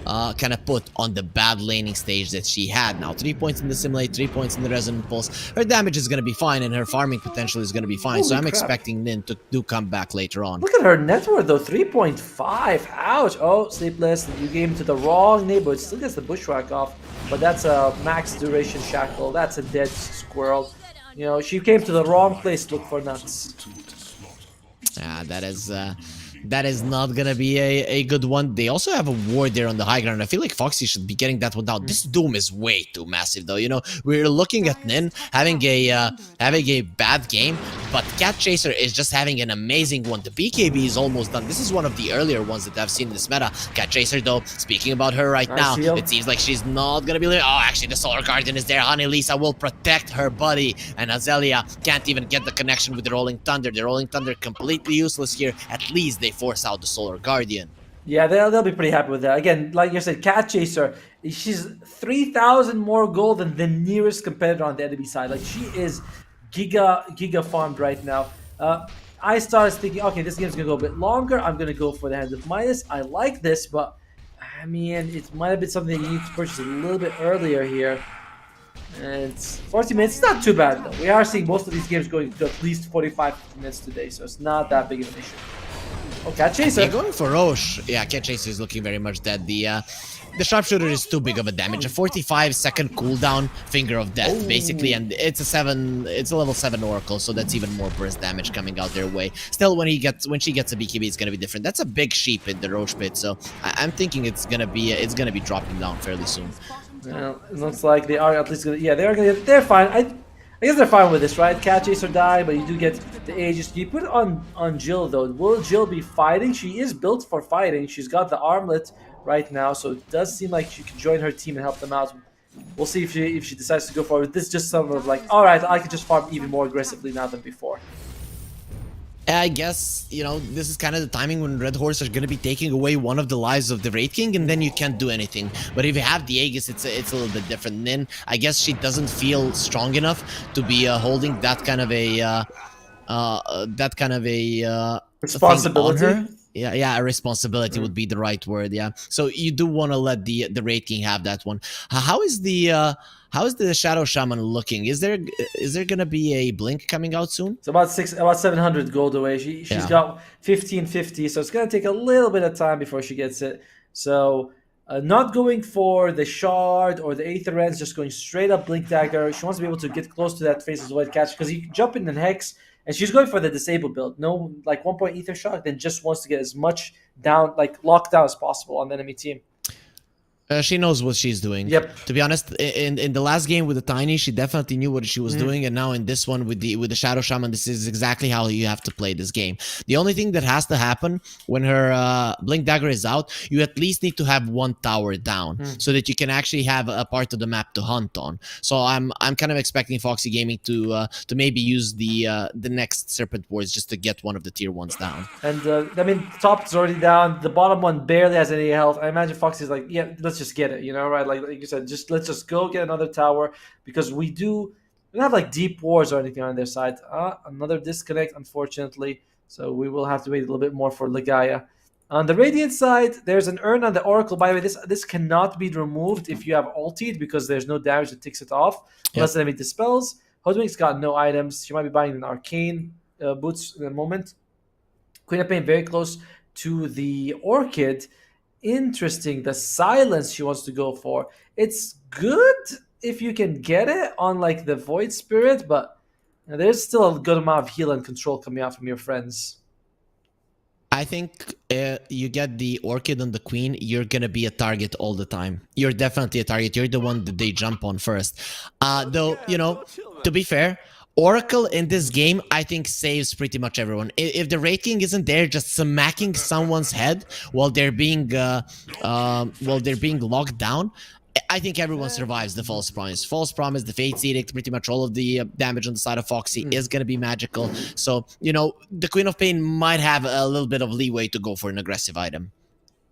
kind of put on the bad laning stage that she had. Now 3 points in the Simulate, 3 points in the Resonant Pulse. Her damage is going to be fine, and her farming potential is going to be fine. So I'm expecting Nin to do come back later on. Look at her net worth though, 3.5. Ouch. Oh, Sleepless, you gave him to the wrong neighborhood. Still gets the bushwhack off, but that's a max duration shackle. That's a dead squirrel. She came to the wrong place to look for nuts. Yeah, that is not gonna be a good one. They also have a ward there on the high ground. I feel like Foxy should be getting that one down. This Doom is way too massive, though. We're looking at Nin having a bad game, but Cat Chaser is just having an amazing one. The BKB is almost done. This is one of the earlier ones that I've seen in this meta. Cat Chaser, though, speaking about her right now, it seems like she's not gonna be living. Oh, actually, the Solar Guardian is there. Honey Lisa will protect her buddy, and Hazelia can't even get the connection with the Rolling Thunder. The Rolling Thunder completely useless here. At least they force out the Solar Guardian. Yeah, they'll be pretty happy with that. Again, like you said, Cat Chaser, she's 3,000 more gold than the nearest competitor on the enemy side. Like, she is giga farmed right now. I started thinking, okay, this game's gonna go a bit longer. I'm gonna go for the Hand of Midas. I like this, but I mean, it might have been something that you need to purchase a little bit earlier here. And 40 minutes is not too bad though. We are seeing most of these games going to at least 45 minutes today, so it's not that big of an issue. Oh, Cat Chaser. Yeah, going for Roche. Yeah, Cat Chaser is looking very much dead. The sharpshooter is too big of a damage. A 45-second cooldown, finger of death, basically, and it's a level 7 Oracle, so that's even more burst damage coming out their way. Still, when she gets a BKB, it's gonna be different. That's a big sheep in the Roche pit, so I'm thinking it's gonna be dropping down fairly soon. Well, it looks like they are at least gonna. Yeah, they're fine. I guess they're fine with this, right? Cat Chaser die, but you do get the Aegis. You put it on Jill though. Will Jill be fighting? She is built for fighting. She's got the armlet right now, so it does seem like she could join her team and help them out. We'll see if she decides to go forward. This is just sort of like, all right, I could just farm even more aggressively now than before. I guess, you know, this is kind of the timing when Red Horse are going to be taking away one of the lives of the Raid King, and then you can't do anything. But if you have the Aegis, it's a little bit different. And then I guess she doesn't feel strong enough to be holding that kind of a Responsibility. thing on her. Yeah, a responsibility would be the right word. Yeah, so you do want to let the Raid King have that one. How is the Shadow Shaman looking? Is there gonna be a blink coming out soon? It's about 700 gold away. She's got 1550, so it's gonna take a little bit of time before she gets it. So not going for the shard or the Aether Ends, just going straight up Blink Dagger. She wants to be able to get close to that Faceless Void catch because you can jump in and Hex, and she's going for the disable build. No, like 1 point Ether Shock, then just wants to get as much down, like locked down as possible on the enemy team. She knows what she's doing. Yep. To be honest, in the last game with the Tiny, she definitely knew what she was doing, and now in this one with the Shadow Shaman, this is exactly how you have to play this game. The only thing that has to happen when her Blink Dagger is out, you at least need to have one tower down so that you can actually have a part of the map to hunt on. So I'm kind of expecting Foxy Gaming to maybe use the next Serpent Wars just to get one of the tier 1s down. And I mean, top is already down. The bottom one barely has any health. I imagine Foxy's like, yeah, let's just get it, you know, right? Like you said, let's just go get another tower because we don't have like deep wars or anything on their side. Another disconnect, unfortunately. So we will have to wait a little bit more for Legaia. On the Radiant side, there's an urn on the Oracle. By the way, this cannot be removed if you have ultied because there's no damage that takes it off unless the enemy dispels. Hodwig's got no items. She might be buying an arcane boots in a moment. Queen of Pain very close to the Orchid. Interesting. The silence she wants to go for. It's good if you can get it on like the Void Spirit, but there's still a good amount of heal and control coming out from your friends. I think you get the Orchid and the Queen, you're gonna be a target all the time. You're definitely a target. You're the one that they jump on first. Though, you know, to be fair, Oracle in this game, I think, saves pretty much everyone. If the Raid King isn't there, just smacking someone's head while they're being locked down, I think everyone survives the False Promise. False Promise, the Fate's Edict, pretty much all of the damage on the side of Foxy is going to be magical. So, you know, the Queen of Pain might have a little bit of leeway to go for an aggressive item.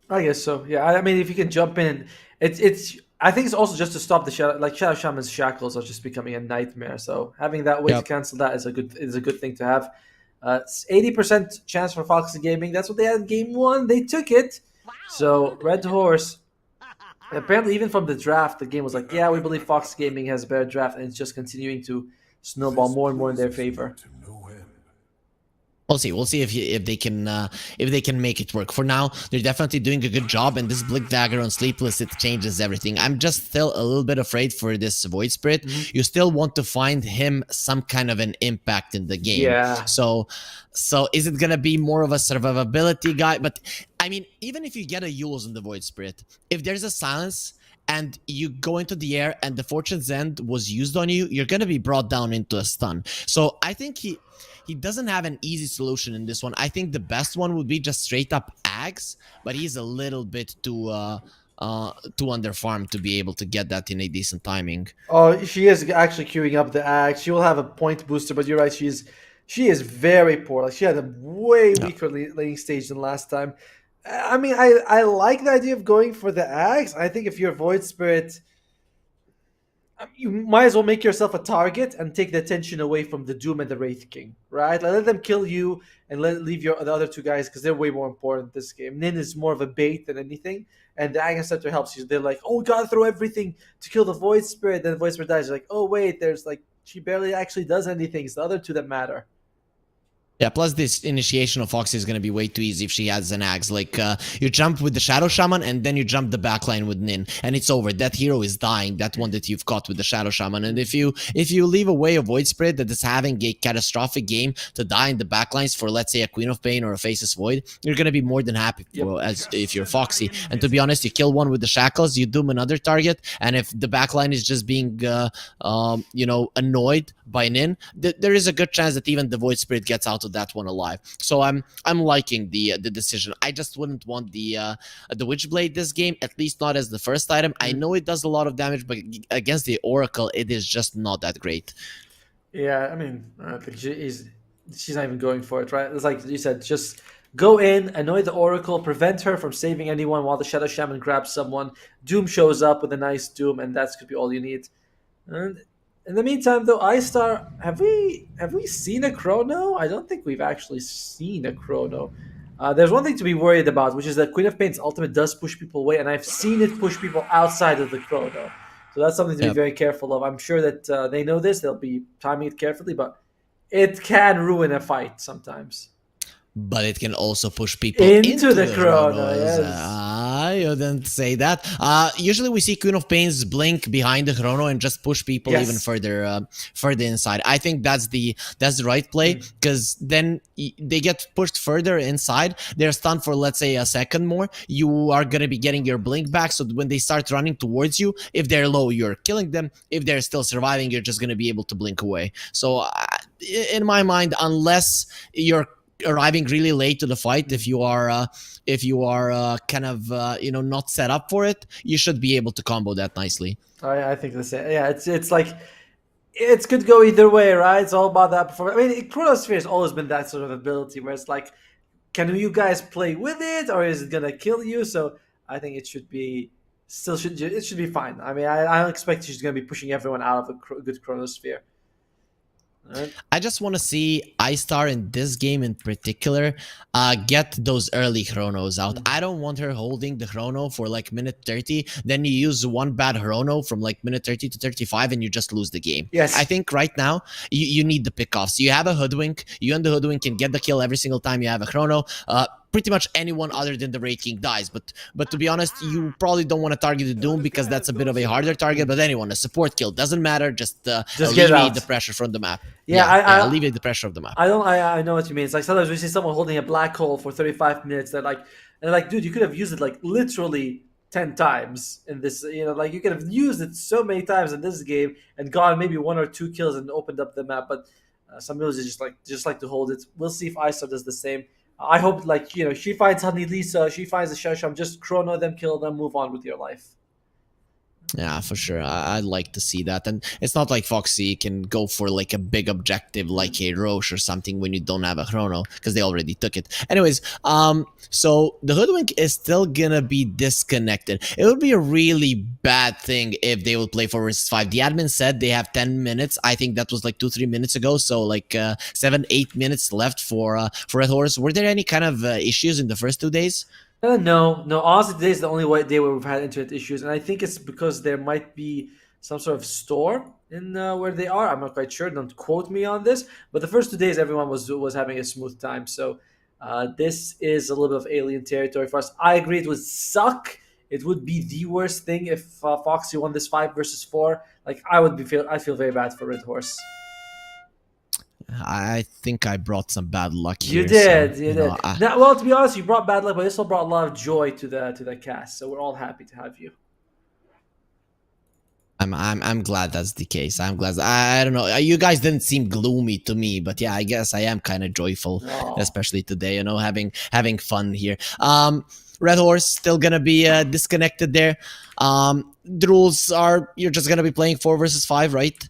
I guess so. Yeah, I mean, if you can jump in, it's. I think it's also just to stop the Shadow Shaman's shackles are just becoming a nightmare. So having that way to cancel that is a good thing to have. 80% chance for Foxy Gaming. That's what they had in game 1. They took it. So Red Horse. Apparently, even from the draft, the game was like, yeah, we believe Fox Gaming has a better draft, and it's just continuing to snowball more and more in their favor. We'll see if they can make it work. For now, they're definitely doing a good job, and this Blink Dagger on Sleepless, it changes everything. I'm just still a little bit afraid for this Void Spirit. You still want to find him some kind of an impact in the game. Yeah. So is it gonna be more of a survivability guy? But I mean, even if you get a Yules in the Void Spirit, if there's a silence and you go into the air and the Fortune's End was used on you, you're gonna be brought down into a stun. So I think he doesn't have an easy solution in this one. I think the best one would be just straight up Ags, but he's a little bit too underfarmed to be able to get that in a decent timing. Oh, she is actually queuing up the Ags. She will have a point booster, but you're right, she is very poor. Like she had a way weaker laning stage than last time. I mean, I like the idea of going for the Ags. I think if you're Void Spirit, you might as well make yourself a target and take the attention away from the Doom and the Wraith King, right? Like, let them kill you and leave the other two guys because they're way more important this game. Nin is more of a bait than anything, and the Aghanim Scepter helps you. They're like, oh, we gotta throw everything to kill the Void Spirit. Then the Void Spirit dies. You're like, oh wait, there's like she barely actually does anything. It's the other two that matter. Yeah, plus this initiation of Foxy is going to be way too easy if she has an axe. Like, you jump with the Shadow Shaman, and then you jump the backline with Nin, and it's over. That hero is dying, that one that you've caught with the Shadow Shaman. And if you leave away a Void Spirit that is having a catastrophic game to die in the backlines for, let's say, a Queen of Pain or a Faceless Void, you're going to be more than happy as if you're Foxy. And to be honest, you kill one with the Shackles, you doom another target, and if the backline is just being, annoyed by Nin, there is a good chance that even the Void Spirit gets out of that one alive. So I'm liking the decision. I just wouldn't want the Witchblade this game, at least not as the first item. I know it does a lot of damage, but against the Oracle, it is just not that great. Yeah, I mean, I think she's not even going for it, right? It's like you said, just go in, annoy the Oracle, prevent her from saving anyone while the Shadow Shaman grabs someone. Doom shows up with a nice Doom, and that's could be all you need. And in the meantime, though, iStar, have we seen a Chrono? I don't think we've actually seen a Chrono. There's one thing to be worried about, which is that Queen of Pain's ultimate does push people away, and I've seen it push people outside of the Chrono. So that's something to be very careful of. I'm sure that they know this. They'll be timing it carefully, but it can ruin a fight sometimes. But it can also push people into the Chrono. Yes. You didn't say that. Usually we see Queen of Pains blink behind the Chrono and just push people even further inside. I think that's the right play, because then they get pushed further inside. They're stunned for, let's say, a second more. You are going to be getting your blink back, so when they start running towards you, if they're low, you're killing them. If they're still surviving, you're just going to be able to blink away. So in my mind, unless you're arriving really late to the fight, if you are kind of not set up for it, you should be able to combo that nicely. I think the same. Yeah, it's like it could go either way, right? It's all about that performance. I mean, Chronosphere has always been that sort of ability where it's like, can you guys play with it, or is it gonna kill you? So I think it should be fine. I mean, I don't expect she's gonna be pushing everyone out of a good Chronosphere. Right. I just want to see iStar in this game in particular get those early chronos out. I don't want her holding the chrono for like minute 30. Then you use one bad chrono from like minute 30 to 35 and you just lose the game. Yes. I think right now you need the pickoffs. You have a Hoodwink. You and the Hoodwink can get the kill every single time you have a chrono. Pretty much anyone other than the Wraith King dies. But to be honest, you probably don't want to target the Doom because that's a bit of a harder target. But anyone, a support kill, doesn't matter. Just alleviate the pressure from the map. Yeah, alleviate the pressure of the map. I know what you mean. It's like sometimes we see someone holding a black hole for 35 minutes. They're like, dude, you could have used it like literally 10 times in this. Like you could have used it so many times in this game and gotten maybe 1 or 2 kills and opened up the map. But some villages just like to hold it. We'll see if iStar does the same. I hope, she finds Honey Lisa, she finds the Shasham, just chrono them, kill them, move on with your life. Yeah, for sure. I'd like to see that. And it's not like Foxy can go for like a big objective like a Roche or something when you don't have a chrono, because they already took it. Anyways, so the Hoodwink is still gonna be disconnected. It would be a really bad thing if they would play 4 versus 5. The admin said they have 10 minutes. I think that was like 2-3 minutes ago. So like 7-8 minutes left for Red Horse. Were there any kind of issues in the first 2 days? No. Honestly, today is the only day where we've had internet issues, and I think it's because there might be some sort of store in where they are. I'm not quite sure. Don't quote me on this. But the first 2 days, everyone was having a smooth time. So this is a little bit of alien territory for us. I agree, it would suck. It would be the worst thing if Foxy won this 5 versus 4. Like I feel very bad for Red Horse. I think I brought some bad luck here. You did. Well, to be honest, you brought bad luck, but you also brought a lot of joy to the cast. So we're all happy to have you. I'm glad that's the case. I'm glad. I don't know. You guys didn't seem gloomy to me, but yeah, I guess I am kind of joyful, especially today. Having fun here. Red Horse still gonna be disconnected there. The rules are you're just gonna be playing 4 versus 5, right?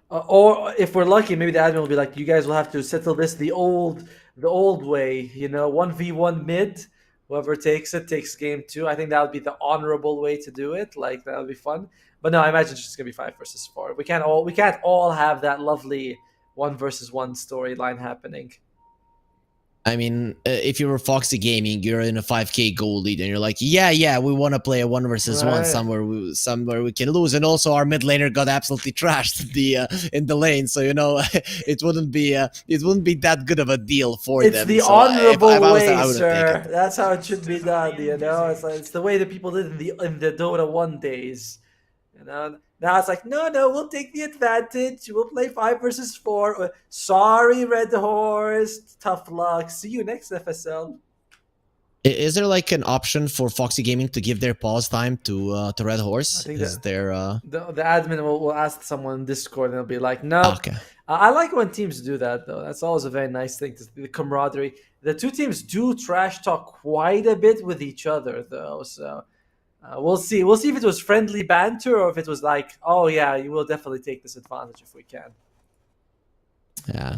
Or if we're lucky, maybe the admin will be like, you guys will have to settle this the old way, 1v1 mid Whoever takes it takes game 2. I think that would be the honorable way to do it. Like that would be fun. But no, I imagine it's just gonna be 5 versus 4. We can't all have that lovely 1 versus 1 storyline happening. I mean, if you were Foxy Gaming, you're in a 5k goal lead, and you're like, yeah, we want to play a 1 versus 1 Right. somewhere we can lose. And also, our mid laner got absolutely trashed in the lane, so it wouldn't be that good of a deal for It's them. the So honorable if I was way, there, I would have taken sir. it. That's how it should be done. It's the way that people did in the Dota 1 days. Now it's like, no, we'll take the advantage. We'll play 5 versus 4. Sorry, Red Horse. Tough luck. See you next FSL. Is there like an option for Foxy Gaming to give their pause time to Red Horse? I think Is there? The admin will ask someone in Discord and they'll be like, no. Okay. I like when teams do that, though. That's always a very nice thing, to see the camaraderie. The two teams do trash talk quite a bit with each other, though. So we'll see. We'll see if it was friendly banter or if it was like, oh, yeah, you will definitely take this advantage if we can. Yeah,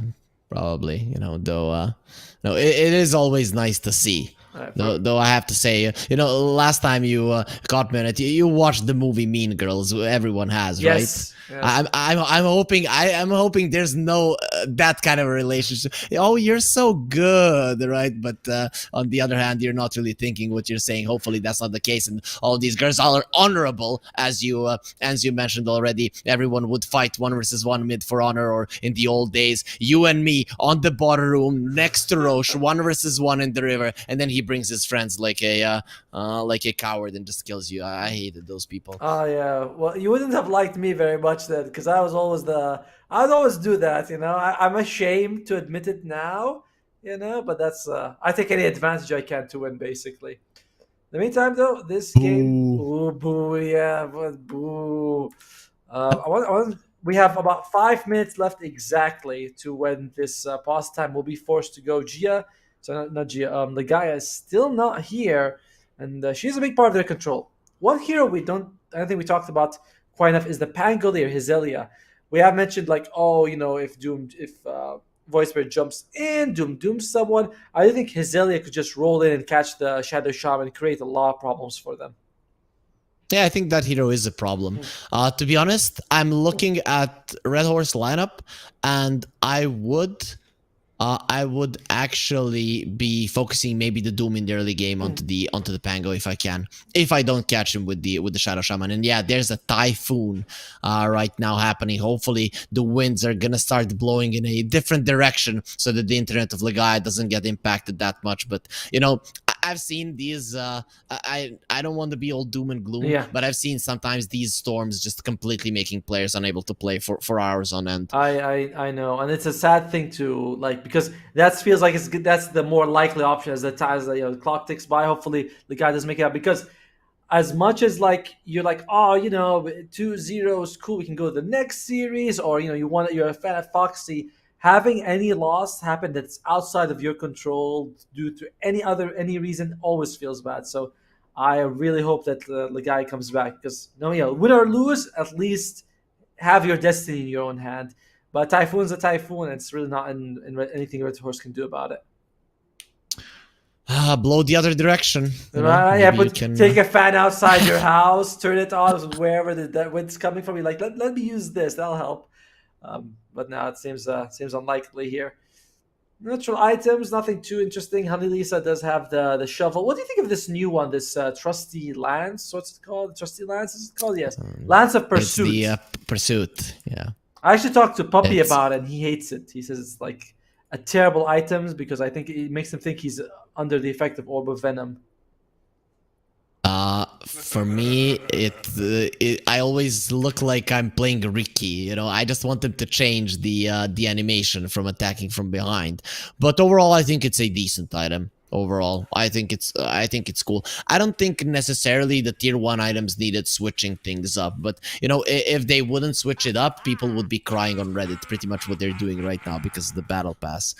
probably. Though. No, it is always nice to see. Though I have to say, last time you got me on it, you watched the movie Mean Girls. Everyone has, right? Yes. I'm hoping there's no that kind of a relationship. Oh, you're so good, right? But on the other hand, you're not really thinking what you're saying. Hopefully, that's not the case, and all these girls are honorable, as you mentioned already. Everyone would fight 1 versus 1 mid for honor, or in the old days, you and me on the bottom room next to Roche, 1 versus 1 in the river, and then he brings his friends like a coward and just kills you. I hated those people. Oh yeah. Well, you wouldn't have liked me very much then, because I would always do that. I'm ashamed to admit it now. But that's I take any advantage I can to win, basically. In the meantime, though, this game, ooh, boo, yeah, but boo. We have about 5 minutes left exactly to when this pause time will be forced to go. Not Gia. Ligaya is still not here, and she's a big part of their control. One hero I don't think we talked about quite enough is the Pangolier Hizelia. We have mentioned if Voicebear jumps in, dooms someone. I do think Hizelia could just roll in and catch the Shadow Shaman and create a lot of problems for them. Yeah, I think that hero is a problem. To be honest, I'm looking at Red Horse lineup, and I would actually be focusing maybe the Doom in the early game onto the Pango if I can. If I don't catch him with the Shadow Shaman. And yeah, there's a typhoon right now happening. Hopefully the winds are gonna start blowing in a different direction so that the internet of Legaia doesn't get impacted that much. But I've seen these. I don't want to be all doom and gloom, but I've seen sometimes these storms just completely making players unable to play for hours on end. I know, and it's a sad thing to because that feels like that's the more likely option as the clock ticks by. Hopefully, the guy doesn't make it out, because as much as you're 2-0 is cool, we can go to the next series, or you're a fan of Foxy. Having any loss happen that's outside of your control due to any reason always feels bad. So I really hope that the guy comes back, because win or lose, at least have your destiny in your own hand. But Typhoon's a Typhoon, and it's really not in anything Red Horse can do about it. Blow the other direction. Take a fan outside your house, turn it on wherever the wind's coming from. You're like, let me use this, that'll help. But now it seems unlikely here. Natural items, nothing too interesting. Honey Lisa does have the shovel. What do you think of this new one? This trusty lance? What's it called? Trusty lance? Is it called? Yes, Lance of Pursuit. It's the pursuit. Yeah. I actually talked to Puppy about it, and he hates it. He says it's a terrible items because I think it makes him think he's under the effect of Orb of Venom. For me, I always look like I'm playing Ricky. I just want them to change the animation from attacking from behind. But overall, I think it's a decent item. Overall, I think it's cool. I don't think necessarily the tier 1 items needed switching things up, but if they wouldn't switch it up, people would be crying on Reddit. Pretty much what they're doing right now because of the battle pass.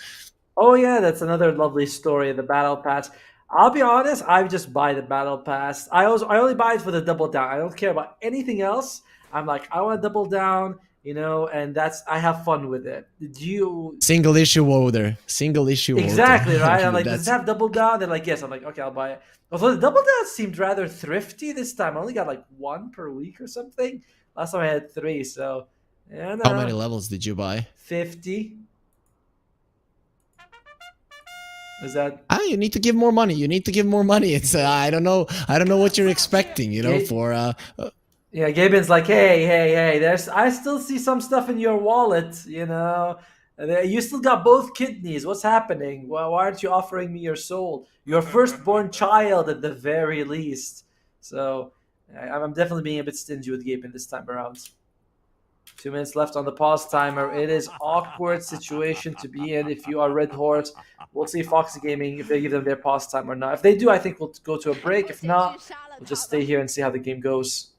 Oh yeah, that's another lovely story. The battle pass. I'll be honest, I just buy the battle pass. I only buy it for the double down. I don't care about anything else. I'm like, I want to double down. and I have fun with it. Did you? Single issue order. Single issue order. Exactly, right? I'm like, does That's it have double down? They're like, yes. I'm like, okay, I'll buy it. Although the double down seemed rather thrifty this time. I only got like one per week or something. Last time I had three, so yeah, how many levels did you buy? 50. Is that? Ah, you need to give more money. You need to give more money. It's I don't know. I don't know what you're expecting. Yeah. For Yeah, Gaben's like, hey, I still see some stuff in your wallet, You still got both kidneys. What's happening? Well, why aren't you offering me your soul? Your firstborn child, at the very least. So, I'm definitely being a bit stingy with Gaben this time around. 2 minutes left on the pause timer. It is awkward situation to be in if you are Red Horse. We'll see Foxy Gaming if they give them their pause time or not. If they do, I think we'll go to a break. If not, we'll just stay here and see how the game goes.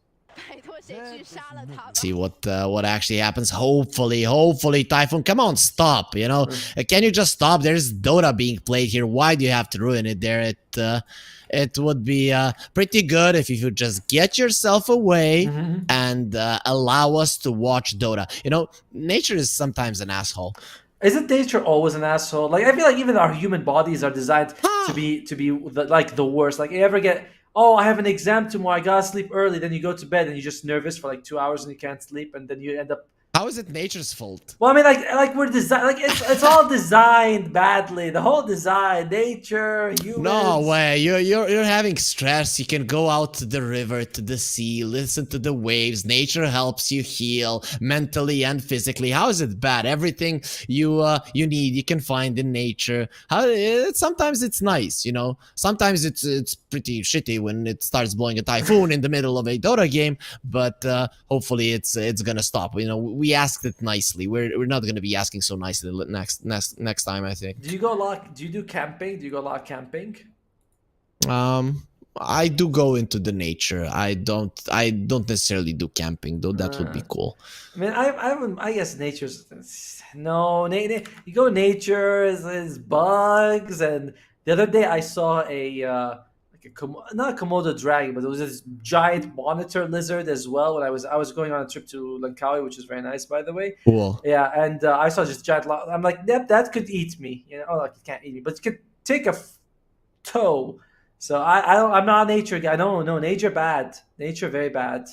see what actually happens. Hopefully, Typhoon, come on, stop. Can you just stop? There's Dota being played here. Why do you have to ruin it there? It would be pretty good if you could just get yourself away and allow us to watch Dota. Nature is sometimes an asshole. Isn't nature always an asshole? Like, I feel like even our human bodies are designed to be the worst. Like, you ever get, oh, I have an exam tomorrow, I gotta sleep early. Then you go to bed and you're just nervous for like 2 hours and you can't sleep, and then you end up. How is it nature's fault? Well, I mean, like we're designed, like it's all designed badly. The whole design, nature, humans. No way. You're having stress. You can go out to the river, to the sea, listen to the waves. Nature helps you heal mentally and physically. How is it bad? Everything you need, you can find in nature. Sometimes it's nice, Sometimes it's pretty shitty when it starts blowing a typhoon in the middle of a Dota game. But hopefully it's gonna stop. We asked it nicely. We're not gonna be asking so nicely next time, I think. Do you do camping? Do you go a lot camping? I do go into the nature. I don't necessarily do camping though. That would be cool. I mean, I guess nature's no. You go nature is bugs, and the other day I saw not a Komodo dragon, but it was this giant monitor lizard as well. When I was going on a trip to Langkawi, which is very nice, by the way. Cool. Yeah, and I saw just giant. I'm like, that could eat me. Like it can't eat me, but it could take a toe. So I'm not a nature guy. No, nature bad. Nature very bad.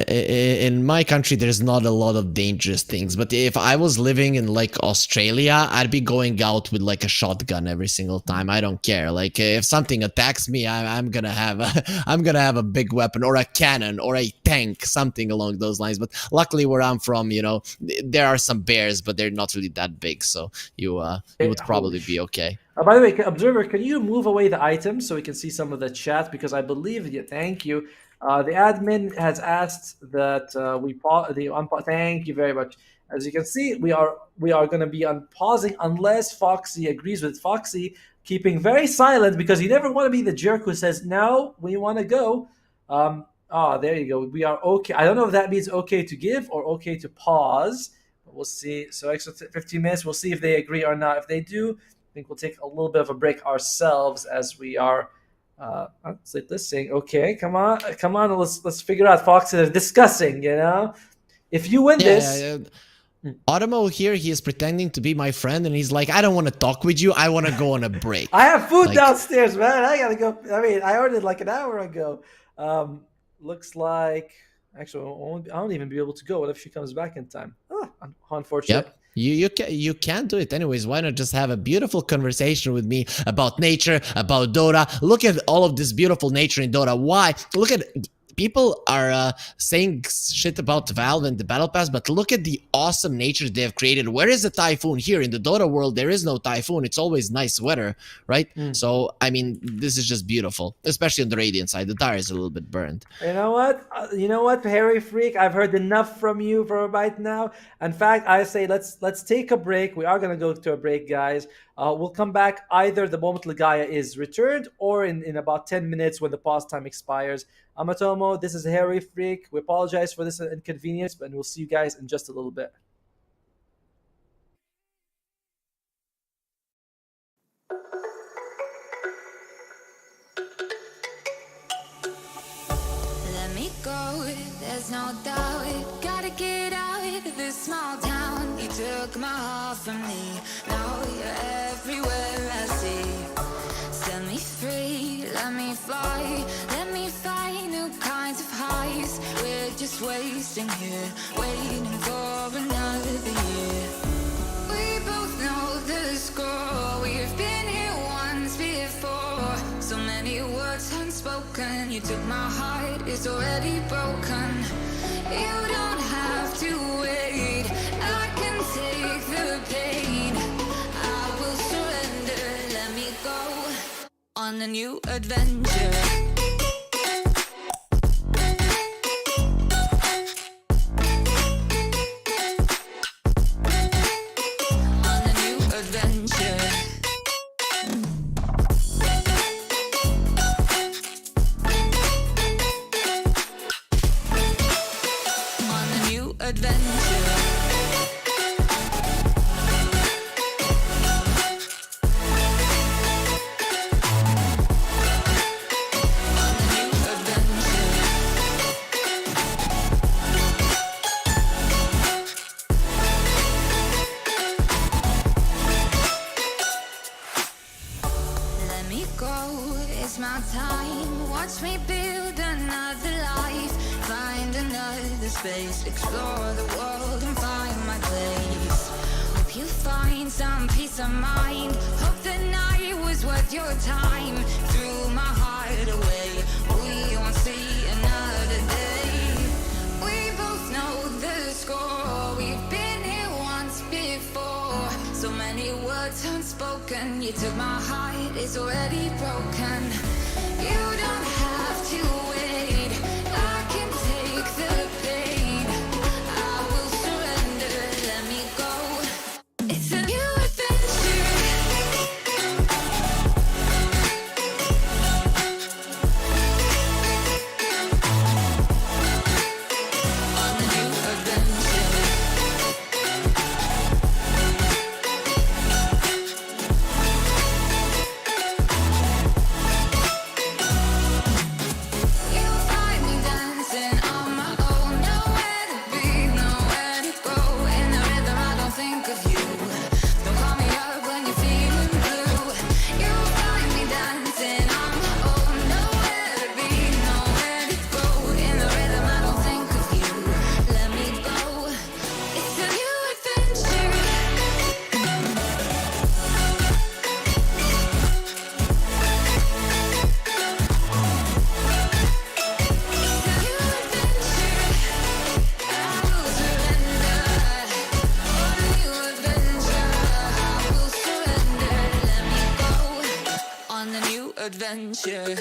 In my country, there's not a lot of dangerous things, but if I was living in like Australia, I'd be going out with like a shotgun every single time. I don't care. Like if something attacks me, I'm gonna have a big weapon or a cannon or a tank, something along those lines. But luckily, where I'm from, there are some bears, but they're not really that big, so you would probably be okay. By the way, observer, can you move away the items so we can see some of the chat? Because I believe you. Thank you. The admin has asked that we pause the unpause. Thank you very much. As you can see, we are going to be unpausing unless Foxy agrees with Foxy, keeping very silent because you never want to be the jerk who says no when you want to go. There you go. We are okay. I don't know if that means okay to give or okay to pause, but we'll see. So extra 15 minutes. We'll see if they agree or not. If they do, I think we'll take a little bit of a break ourselves as we are. Let's like this thing. Okay, come on. Let's figure out. Foxy, they're discussing. If you win this. Otomo here, he is pretending to be my friend, and he's like, I don't want to talk with you. I want to go on a break. I have food downstairs, man. I gotta go. I mean, I ordered like an hour ago. Looks like actually I won't even be able to go. What if she comes back in time? Unfortunate. Yep. You can do it anyways. Why not just have a beautiful conversation with me about nature, about Dota? Look at all of this beautiful nature in Dota. Why? Look at people are saying shit about Valve and the Battle Pass, but look at the awesome nature they have created. Where is the typhoon? Here in the Dota world, there is no typhoon. It's always nice weather, right? So, I mean, this is just beautiful, especially on the Radiant side. The tire is a little bit burned. You know what, Harry Freak? I've heard enough from you for right now. In fact, I say let's take a break. We are going to go to a break, guys. We'll come back either the moment Ligaya is returned or in about 10 minutes when the pause time expires. I'm Otomo. This is Harry Freak. We apologize for this inconvenience, but we'll see you guys in just a little bit. Let me go, there's no doubt. Gotta get out of this small town. You took my heart from me, now you're everywhere I see. Set me free, let me fly, let me find new kinds of highs. We're just wasting here, waiting for another year. We both know the score, we've been here once before. So many words unspoken, you took my heart, it's already broken. You don't have to wait, I can take the pain. I will surrender, let me go on a new adventure. It's my time, watch me build another life. Find another space, explore the world and find my place. Hope you find some peace of mind. Hope the night was worth your time. Threw my heart away, we won't see another day. We both know the score, we've been here once before. So many words unspoken, you took my heart, it's already broken. You don't have to wait, I can take the pain. I will surrender, let me go. It's a new adventure. On a new adventure. Adventure.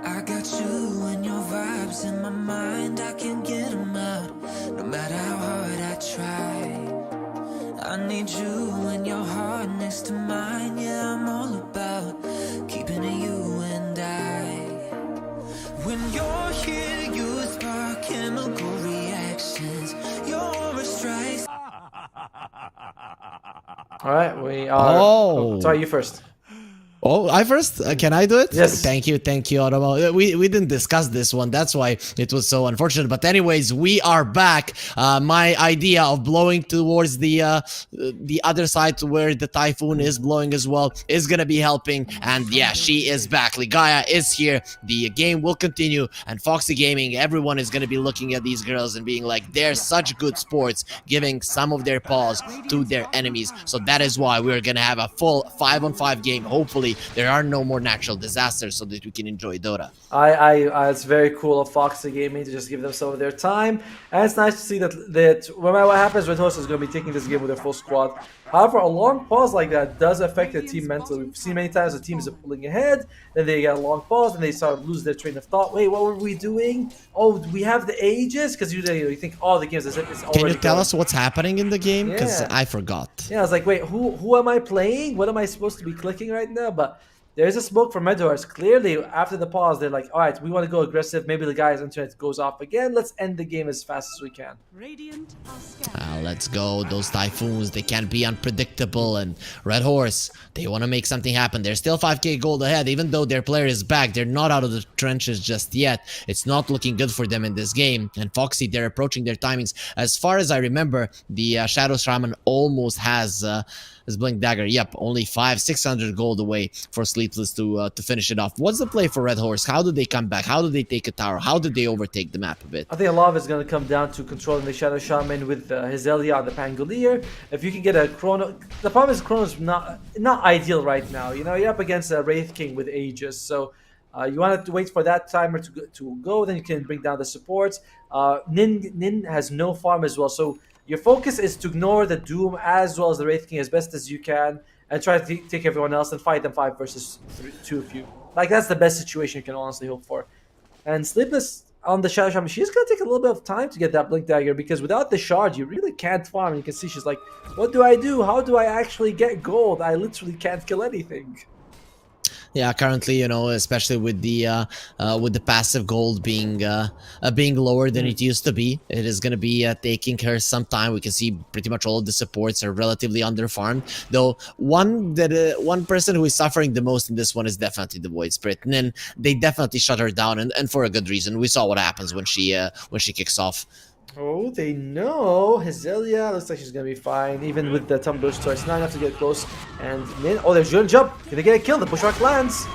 I got you and your vibes in my mind, I can't get them out, no matter how hard I try. I need you and your heart next to mine, yeah, I'm all about keeping it you and I. When you're here, you spark chemical reactions. Your strikes. All right, we are. Oh. Sorry, you first. Oh, I first? Can I do it? Yes. Thank you, Otomo. We didn't discuss this one. That's why it was so unfortunate. But anyways, we are back. My idea of blowing towards the other side to where the typhoon is blowing as well is gonna be helping. And yeah, she is back. Ligaya is here. The game will continue. And Foxy Gaming, everyone is gonna be looking at these girls and being like, they're such good sports, giving some of their paws to their enemies. So that is why we're gonna have a full 5-on-5 game. Hopefully there are no more natural disasters so that we can enjoy Dota. It's very cool of Foxy Gaming to just give them some of their time, and it's nice to see that no matter what happens, Red Horse is going to be taking this game with their full squad. However, a long pause like that does affect the team mentally. We've seen many times the teams are pulling ahead, then they get a long pause, and they start to lose their train of thought. Wait, what were we doing? Oh, we have the ages? Because you think, oh, the game's it's already Can you tell going. us what's happening in the game? Because Yeah. I forgot. Yeah, I was like, wait, who am I playing? What am I supposed to be clicking right now? But There's a smoke from Red Horse. Clearly, after the pause, they're like, all right, we want to go aggressive. Maybe the guy's internet goes off again. Let's end the game as fast as we can. Radiant are scanning. Let's go. Those Typhoons, they can be unpredictable. And Red Horse, they want to make something happen. They're still 5k gold ahead. Even though their player is back, they're not out of the trenches just yet. It's not looking good for them in this game. And Foxy, they're approaching their timings. As far as I remember, the Shadow Shaman almost has Blink Dagger. Yep, only 600 gold away for Sleepless to finish it off. What's the play for Red Horse? How do they come back? How do they take a tower? How did they overtake the map a bit? I think a lot of it's going to come down to controlling the Shadow Shaman with Hezelia on the Pangolier. If you can get a Chrono... The problem is Chrono's not ideal right now. You know, you're up against a Wraith King with Aegis, so you want to wait for that timer to go, then you can bring down the supports. Nin has no farm as well, so your focus is to ignore the Doom as well as the Wraith King as best as you can and try to take everyone else and fight them 5 versus 2 of you. Like, that's the best situation you can honestly hope for. And Sleepless on the Shadow Shaman, she's going to take a little bit of time to get that Blink Dagger because without the shard, you really can't farm. You can see she's like, what do I do? How do I actually get gold? I literally can't kill anything. Yeah, currently, you know, especially with the passive gold being lower than it used to be, it is going to be taking her some time. We can see pretty much all of the supports are relatively underfarmed. Though one person who is suffering the most in this one is definitely the Void Spirit, and then they definitely shut her down, and for a good reason. We saw what happens when she kicks off. Oh, they know. Hezelia looks like she's going to be fine, even with the Tumblr Store. It's not enough to get close. And Min, oh, there's your jump. Can they get a kill? The Bushwhack lands.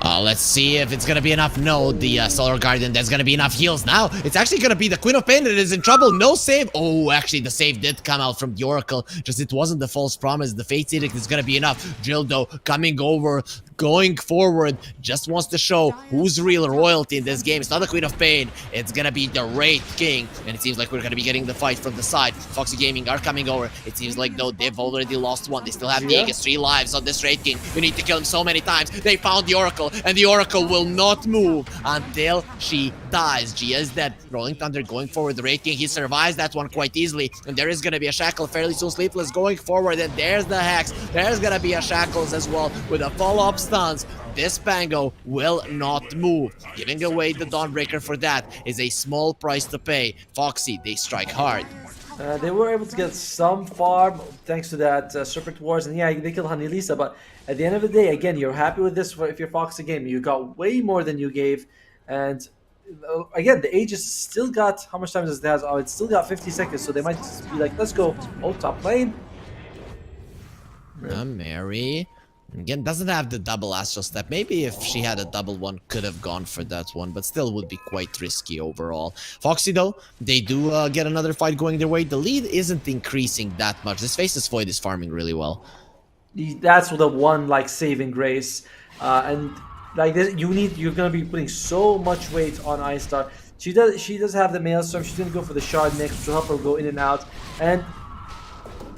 Let's see if it's gonna be enough. No, the Solar Guardian, there's gonna be enough heals now. It's actually gonna be the Queen of Pain that is in trouble. No save. Oh, actually, the save did come out from the Oracle. Just it wasn't the false promise. The Fate's Edict is gonna be enough. Jildo coming over, going forward, just wants to show who's real royalty in this game. It's not the Queen of Pain. It's gonna be the Wraith King. And it seems like we're gonna be getting the fight from the side. Foxy Gaming are coming over. It seems like, though, they've already lost one. They still have the Aegis, 3 lives on this Wraith King. You need to kill him so many times. They found the Oracle, and the Oracle will not move until she dies. Gia is dead. Rolling Thunder going forward. The Wraith King, he survives that one quite easily. And there is going to be a Shackle fairly soon. Sleepless going forward. And there's the Hex. There's going to be a Shackles as well with a follow-up stuns. This Pango will not move. Giving away the Dawnbreaker for that is a small price to pay. Foxy, they strike hard. They were able to get some farm thanks to that Serpent Wars, and yeah, they killed Honey Lisa, but at the end of the day, again, you're happy with this if you're Foxy Game. You got way more than you gave, and again, the Aegis still got, how much time does it have? Oh, it's still got 50 seconds, so they might just be like, let's go, oh, top lane. Mary, again, doesn't have the double Astral Step. Maybe if she had a double one, could have gone for that one, but still would be quite risky overall. Foxy, though, they do get another fight going their way. The lead isn't increasing that much. This Faceless Void is farming really well. That's the one, like, saving grace. And, like, this, you're going to be putting so much weight on Ice Star. She does have the Maelstrom. She's going to go for the Shard next, which will help her go in and out. And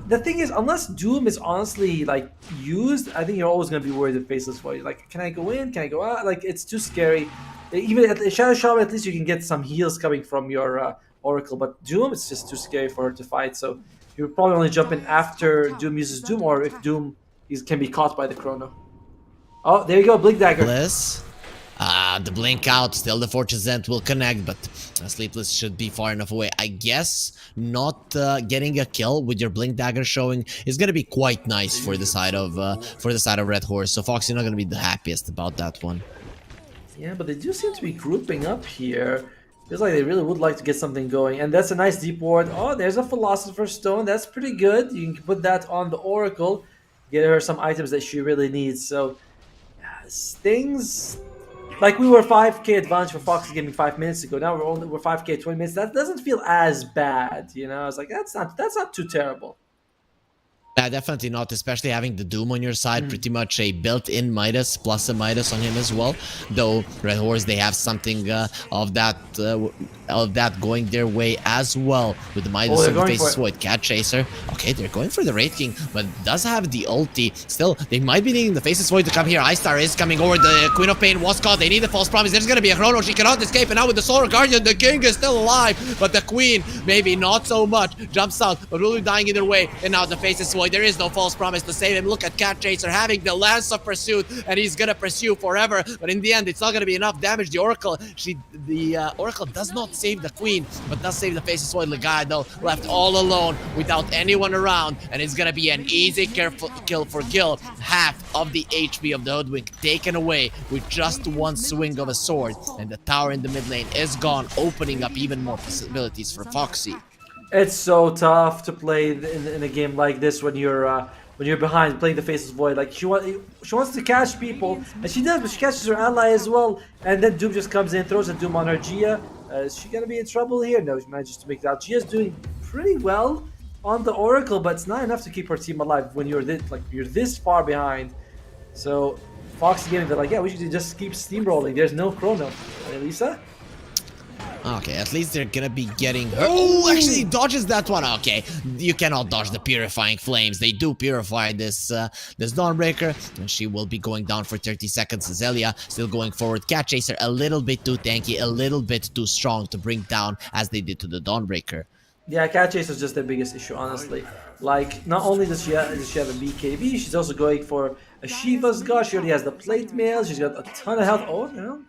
the thing is, unless Doom is honestly, like, used, I think you're always going to be worried with Faceless Void. Like, can I go in? Can I go out? Like, it's too scary. Even at the Shadow Shaman, at least you can get some heals coming from your Oracle. But Doom, it's just too scary for her to fight. So you'll probably only jump in after Doom uses Doom, or if Doom can be caught by the Chrono. Oh, there you go, Blink Dagger. Bliss. The blink out, still the Fortune's End will connect, but Sleepless should be far enough away. I guess not getting a kill with your Blink Dagger showing is going to be quite nice for the side of Red Horse. So Foxy not going to be the happiest about that one. Yeah, but they do seem to be grouping up here. Feels like they really would like to get something going, and that's a nice deep ward. Oh, there's a Philosopher's Stone. That's pretty good. You can put that on the Oracle, get her some items that she really needs. So things. Like, we were 5k advantage for Foxy Gaming 5 minutes ago. Now we're 5k 20 minutes. That doesn't feel as bad, you know. It's like that's not too terrible. Yeah, definitely not, especially having the Doom on your side. Pretty much a built-in Midas plus a Midas on him as well. Though Red Horse, they have something of that of that going their way as well with the minus they're of the going for Faceless it. Void. Cat Chaser. Okay, they're going for the Wraith King, but does have the ulti. Still, they might be needing the Faceless Void to come here. Star is coming over. The Queen of Pain was caught. They need the False Promise. There's gonna be a Chrono. She cannot escape. And now with the Solar Guardian, the King is still alive. But the Queen, maybe not so much. Jumps out, but will be dying either way. And now the Faceless Void. There is no False Promise to save him. Look at Cat Chaser having the Lance of Pursuit, and he's gonna pursue forever. But in the end, it's not gonna be enough damage. The Oracle, Oracle does not save the Queen, but does save the Faceless Void. Legai, though, left all alone without anyone around, and it's gonna be an easy kill for Gil. Half of the HP of the Hoodwink taken away with just one swing of a sword, and the tower in the mid lane is gone, opening up even more possibilities for Foxy. It's so tough to play in a game like this when you're behind playing the Faceless Void. Like she wants to catch people, and she does, but she catches her ally as well. And then Doom just comes in, throws a Doom on her Gia. Is she gonna be in trouble here? No, she manages to make it out. Gia's doing pretty well on the Oracle, but it's not enough to keep her team alive when you're this far behind. So Foxy Gaming, they're like, yeah, we should just keep steamrolling. There's no Chrono. Lisa? Okay, at least they're gonna be getting her. Oh, actually, he dodges that one. Okay, you cannot dodge the Purifying Flames. They do purify this Dawnbreaker, and she will be going down for 30 seconds. Zelia still going forward. Cat Chaser a little bit too tanky, a little bit too strong to bring down as they did to the Dawnbreaker. Yeah, Cat Chase is just their biggest issue, honestly. Like, not only does she have a BKB, she's also going for a Shiva's God. She already has the plate mail. She's got a ton of health. Oh, you know,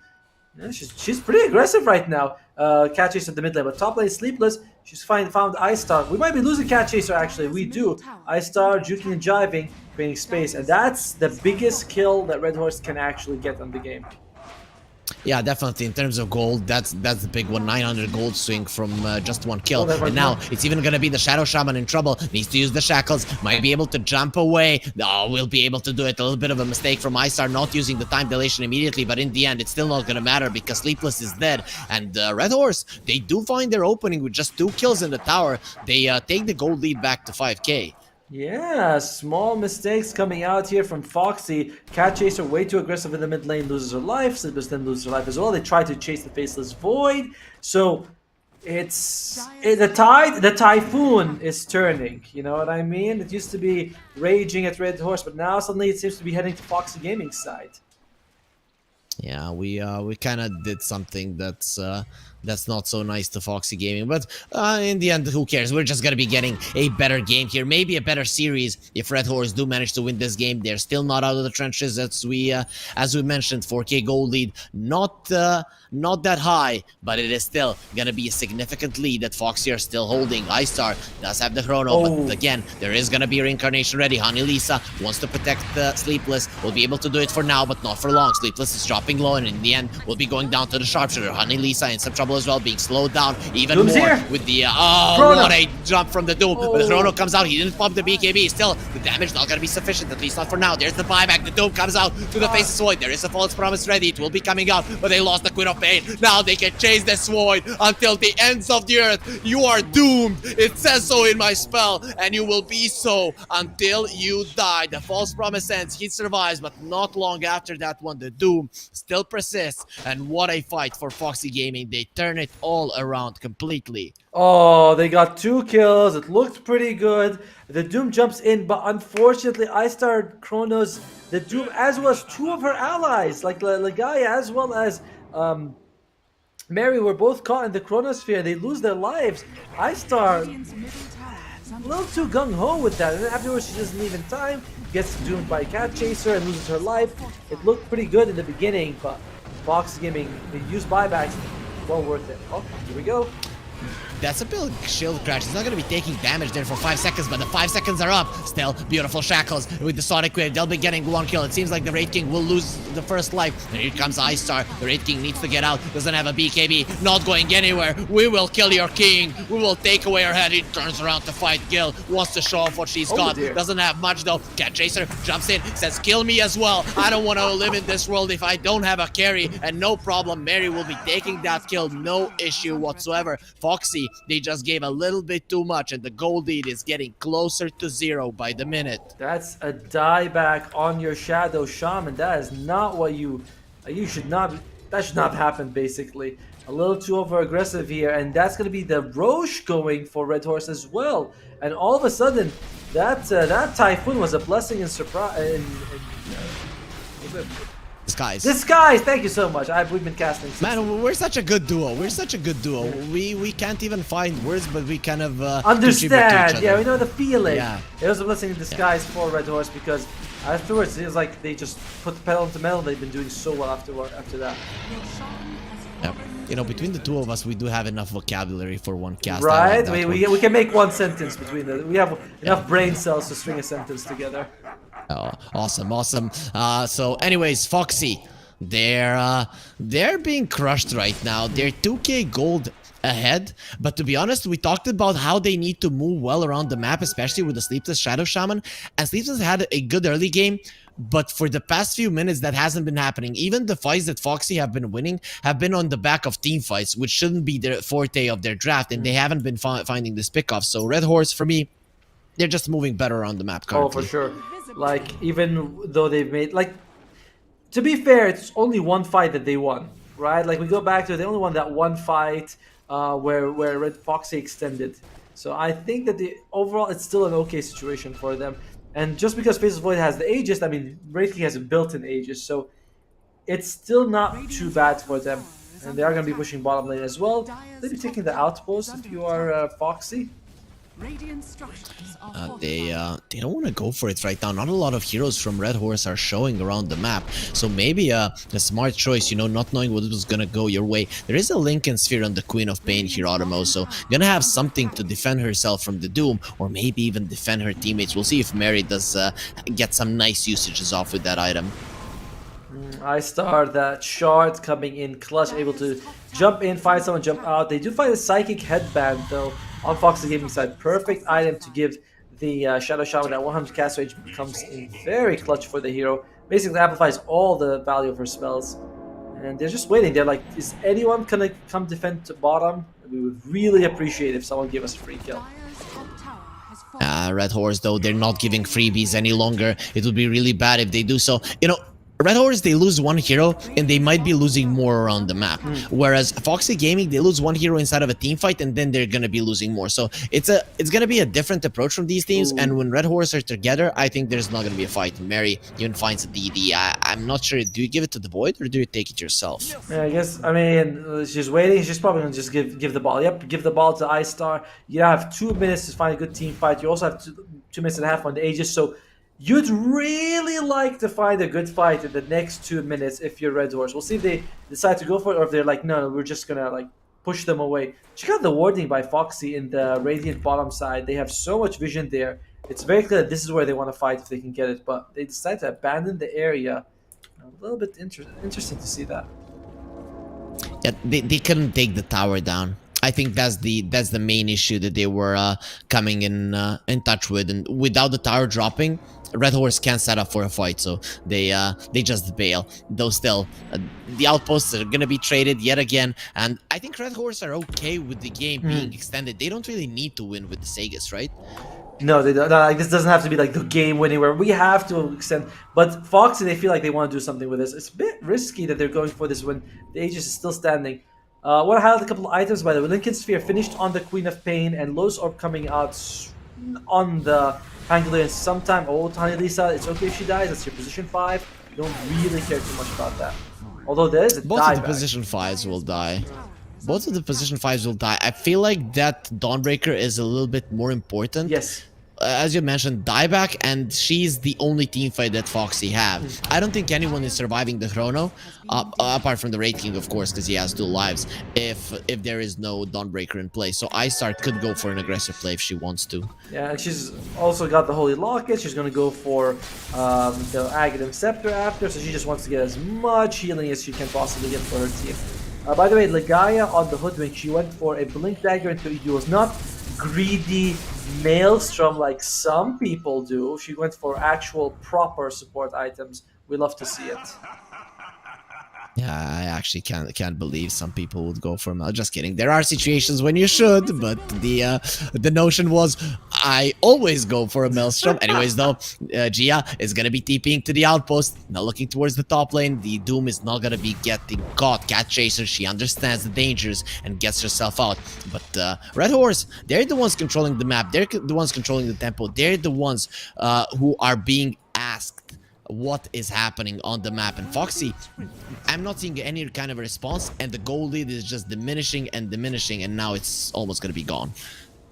yeah, she's pretty aggressive right now. Cat Chaser at the mid lane, but top lane Sleepless. She's found Ice Star. We might be losing Cat Chaser, actually. We do. Ice Star, juking and jiving, creating space, and that's the biggest kill that Red Horse can actually get on the game. Yeah, definitely. In terms of gold, that's the big one. 900 gold swing from just one kill. Oh, and now it's even gonna be the Shadow Shaman in trouble. Needs to use the shackles. Might be able to jump away. Oh, we'll be able to do it. A little bit of a mistake from Isar not using the time dilation immediately, but in the end, it's still not gonna matter because Sleepless is dead. And Red Horse, they do find their opening with just 2 kills in the tower. They take the gold lead back to 5k. Yeah, small mistakes coming out here from Foxy. Cat Chaser way too aggressive in the mid lane, loses her life. Sleepless then loses her life as well. They try to chase the Faceless Void. So the typhoon is turning. You know what I mean? It used to be raging at Red Horse, but now suddenly it seems to be heading to Foxy Gaming's side. Yeah, we kind of did something that's not so nice to Foxy Gaming, but in the end, who cares? We're just gonna be getting a better game here, maybe a better series if Red Horse do manage to win this game. They're still not out of the trenches, as we mentioned. 4k gold lead, not that high, but it is still gonna be a significant lead that Foxy are still holding. Istar does have the Chrono, but again, there is gonna be a reincarnation ready. Honey Lisa wants to protect the Sleepless, will be able to do it for now, but not for long. Sleepless is dropping low, and in the end, will be going down to the Sharpshooter. Honey Lisa in some trouble as well, being slowed down even Doom's more here. with the Chrono. what a jump from the Doom. But the Chrono comes out, he didn't pump the BKB. Still, the damage not gonna be sufficient, at least not for now. There's the buyback, the Doom comes out to the Faceless Void. There is a False Promise ready, it will be coming out, but they lost the Queen of Pain. Now they can chase this Void until the ends of the earth. You are doomed, it says so in my spell, and you will be so until you die. The False Promise ends, he survives, but not long after that one, the Doom still persists. And what a fight for Foxy Gaming. They turn it all around completely. Oh, they got 2 kills. It looked pretty good. The Doom jumps in, but unfortunately, Istar Chronos the Doom, as well as 2 of her allies, like Legaia as well as Mary, were both caught in the Chronosphere. They lose their lives. Istar, a little too gung-ho with that. And then afterwards, she doesn't leave in time, gets doomed by Cat Chaser and loses her life. It looked pretty good in the beginning, but Fox Gaming, they use buybacks, well worth it. Oh, here we go. That's a big shield crash. He's not going to be taking damage there for 5 seconds, but the 5 seconds are up. Still, beautiful shackles with the Sonic Wave. They'll be getting 1 kill. It seems like the Wraith King will lose the first life. And here comes Ice Star. The Wraith King needs to get out. Doesn't have a BKB. Not going anywhere. We will kill your king. We will take away her head. He turns around to fight Gil. Wants to show off what she's got. Dear. Doesn't have much though. Cat Chaser jumps in. Says, kill me as well. I don't want to live in this world if I don't have a carry. And no problem. Mary will be taking that kill. No issue whatsoever. Foxy, they just gave a little bit too much, and the gold lead is getting closer to 0 by the minute. That's a dieback on your Shadow Shaman. That is not what you should not. that should not happen, basically. A little too over-aggressive here, and that's going to be the Roche going for Red Horse as well. And all of a sudden, that Typhoon was a blessing in surprise. Disguise. Disguise! Thank you so much. We've been casting. Man, we're such a good duo. We're such a good duo. We can't even find words, but we kind of Understand? Yeah, we know the feeling. Yeah. It was a blessing in disguise for Red Horse because afterwards it was like they just put the pedal to metal. They've been doing so well after that. Yeah. You know, between the two of us, we do have enough vocabulary for one cast. Right? I like We can make one sentence between the. We have enough brain cells to string a sentence together. Oh, awesome, awesome. So, anyways, Foxy, they're being crushed right now. They're 2k gold ahead, but to be honest, we talked about how they need to move well around the map, especially with the Sleepless Shadow Shaman, and Sleepless had a good early game, but for the past few minutes that hasn't been happening. Even the fights that Foxy have been winning have been on the back of team fights, which shouldn't be their forte of their draft, and they haven't been finding this pickoff. So Red Horse, for me, they're just moving better around the map currently. Oh, for sure. Like, even though they've made, like, to be fair, it's only one fight that they won, right? Like, we go back to, they only won that one fight where Red Foxy extended. So I think that overall, it's still an okay situation for them. And just because Faceless Void has the Aegis, I mean, Wraith King has a built-in Aegis, so it's still not too bad for them. And they are going to be pushing bottom lane as well. They'll be taking the outpost if you are Foxy. They don't want to go for it right now. Not a lot of heroes from Red Horse are showing around the map, so maybe a smart choice, you know, not knowing what was gonna go your way. There is a Lincoln Sphere on the Queen of Pain here, Otomo, so gonna have something to defend herself from the Doom, or maybe even defend her teammates. We'll see if Mary does get some nice usages off with that item. I-Star, that shard coming in clutch, able to jump in, find someone, jump out. They do find a Psychic Headband, though, on Foxy Gaming side. Perfect item to give the Shadow Shaman at 100 cast range, becomes in very clutch for the hero. Basically amplifies all the value of her spells. And they're just waiting. They're like, is anyone gonna come defend to bottom? We would really appreciate if someone gave us a free kill. Red Horse, though, they're not giving freebies any longer. It would be really bad if they do so. You know, Red Horse, they lose one hero, and they might be losing more around the map. Whereas Foxy Gaming, they lose one hero inside of a team fight, and then they're gonna be losing more. So it's gonna be a different approach from these teams. And when Red Horse are together, I think there's not gonna be a fight. Mary even finds a DD. I'm not sure. Do you give it to the Void, or do you take it yourself? Yeah, I guess. I mean, she's waiting. She's probably gonna just give the ball. Yep, give the ball to I-Star. You have 2 minutes to find a good team fight. You also have 2 minutes and a half on the Aegis. So you'd really like to find a good fight in the next 2 minutes if you're Red Horse. We'll see if they decide to go for it, or if they're like, no, we're just gonna like push them away. Check out the warding by Foxy in the Radiant bottom side. They have so much vision there. It's very clear that this is where they want to fight if they can get it, but they decide to abandon the area. A little bit interesting to see that. Yeah, they couldn't take the tower down. I think that's the main issue that they were coming in touch with, and without the tower dropping, Red Horse can't set up for a fight, so they just bail. Though still, the outposts are gonna be traded yet again, and I think Red Horse are okay with the game being extended. They don't really need to win with the Sagas, right? No, they don't. No, like, this doesn't have to be like the game winning where we have to extend. But Foxy, they feel like they want to do something with this. It's a bit risky that they're going for this when the Aegis is still standing. I want to highlight a couple of items, by the way. Lincoln Sphere finished on the Queen of Pain, and Lowe's Orb coming out on the Pangolier sometime. Oh, Tiny Lisa, it's okay if she dies. That's your position 5. You don't really care too much about that. Although there is a Both of the dieback. position 5s will die. Both of the position 5s will die. I feel like that Dawnbreaker is a little bit more important. Yes. As you mentioned, dieback, and she's the only team fight that Foxy have. I don't think anyone is surviving the Chrono, apart from the Raid King, of course, because he has 2 lives, if there is no Dawnbreaker in play. So I-Star could go for an aggressive play if she wants to. Yeah, and she's also got the Holy Locket. She's going to go for the Aghanim Scepter after, so she just wants to get as much healing as she can possibly get for her team. By the way, Legaia on the Hoodwink, she went for a Blink Dagger into E. was not greedy Maelstrom like some people do. She went for actual proper support items. We love to see it. Yeah, I actually can't believe some people would go for Mel. Just kidding. There are situations when you should, but the notion was I always go for a Maelstrom. Anyways, though, Gia is gonna be TPing to the outpost, now looking towards the top lane. The Doom is not gonna be getting caught. Cat Chaser, she understands the dangers and gets herself out. But Red Horse, they're the ones controlling the map. They're the ones controlling the tempo. They're the ones who are being asked what is happening on the map. And Foxy, I'm not seeing any kind of response, and the goal lead is just diminishing and diminishing, and now it's almost gonna be gone.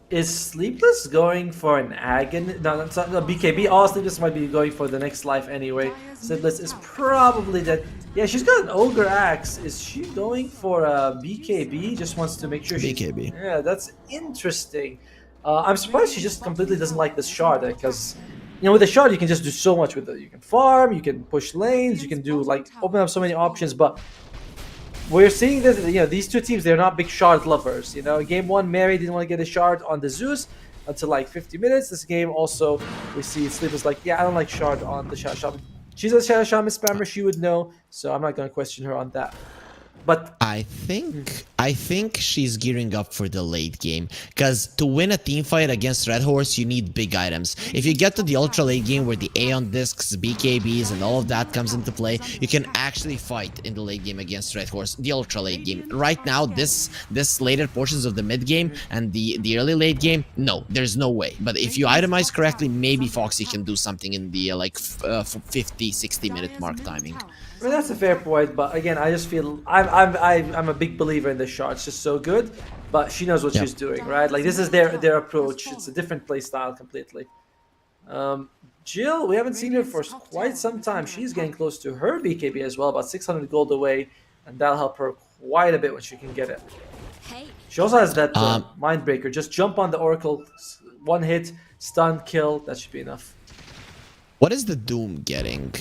Is Sleepless going for an Agon? No, it's not, no, BKB. All Sleepless might be going for the next life anyway. Sleepless is probably dead. Yeah, she's got an Ogre Axe. Is she going for a BKB? Just wants to make sure she's... BKB. Yeah, that's interesting. I'm surprised she just completely doesn't like this shard, because... You know, with the shard, you can just do so much with it. You can farm, you can push lanes, you can do, like, open up so many options, but we're seeing this, you know, these two teams, they're not big shard lovers. You know, game one, Mary didn't want to get a shard on the Zeus until, like, 50 minutes. This game also, we see Sleep is like, yeah, I don't like shard on the Shadow Shaman. She's a Shadow Shaman spammer, she would know, so I'm not going to question her on that. But I think she's gearing up for the late game, because to win a team fight against Red Horse, you need big items. If you get to the ultra late game where the Aeon discs, BKBs, and all of that comes into play, you can actually fight in the late game against Red Horse. The ultra late game. Right now, this later portions of the mid game and the early late game, no, there's no way. But if you itemize correctly, maybe Foxy can do something in the 50-60 minute mark timing. I mean, that's a fair point, but again, I just feel I'm a big believer in this shot. It's just so good, but she knows what she's doing, right? Like, this is their approach. It's a different play style completely. Jill, we haven't seen her for quite some time. She's getting close to her BKB as well, about 600 gold away, and that'll help her quite a bit when she can get it. She also has that Mind Breaker. Just jump on the Oracle, one hit, stun, kill. That should be enough. What is the Doom getting?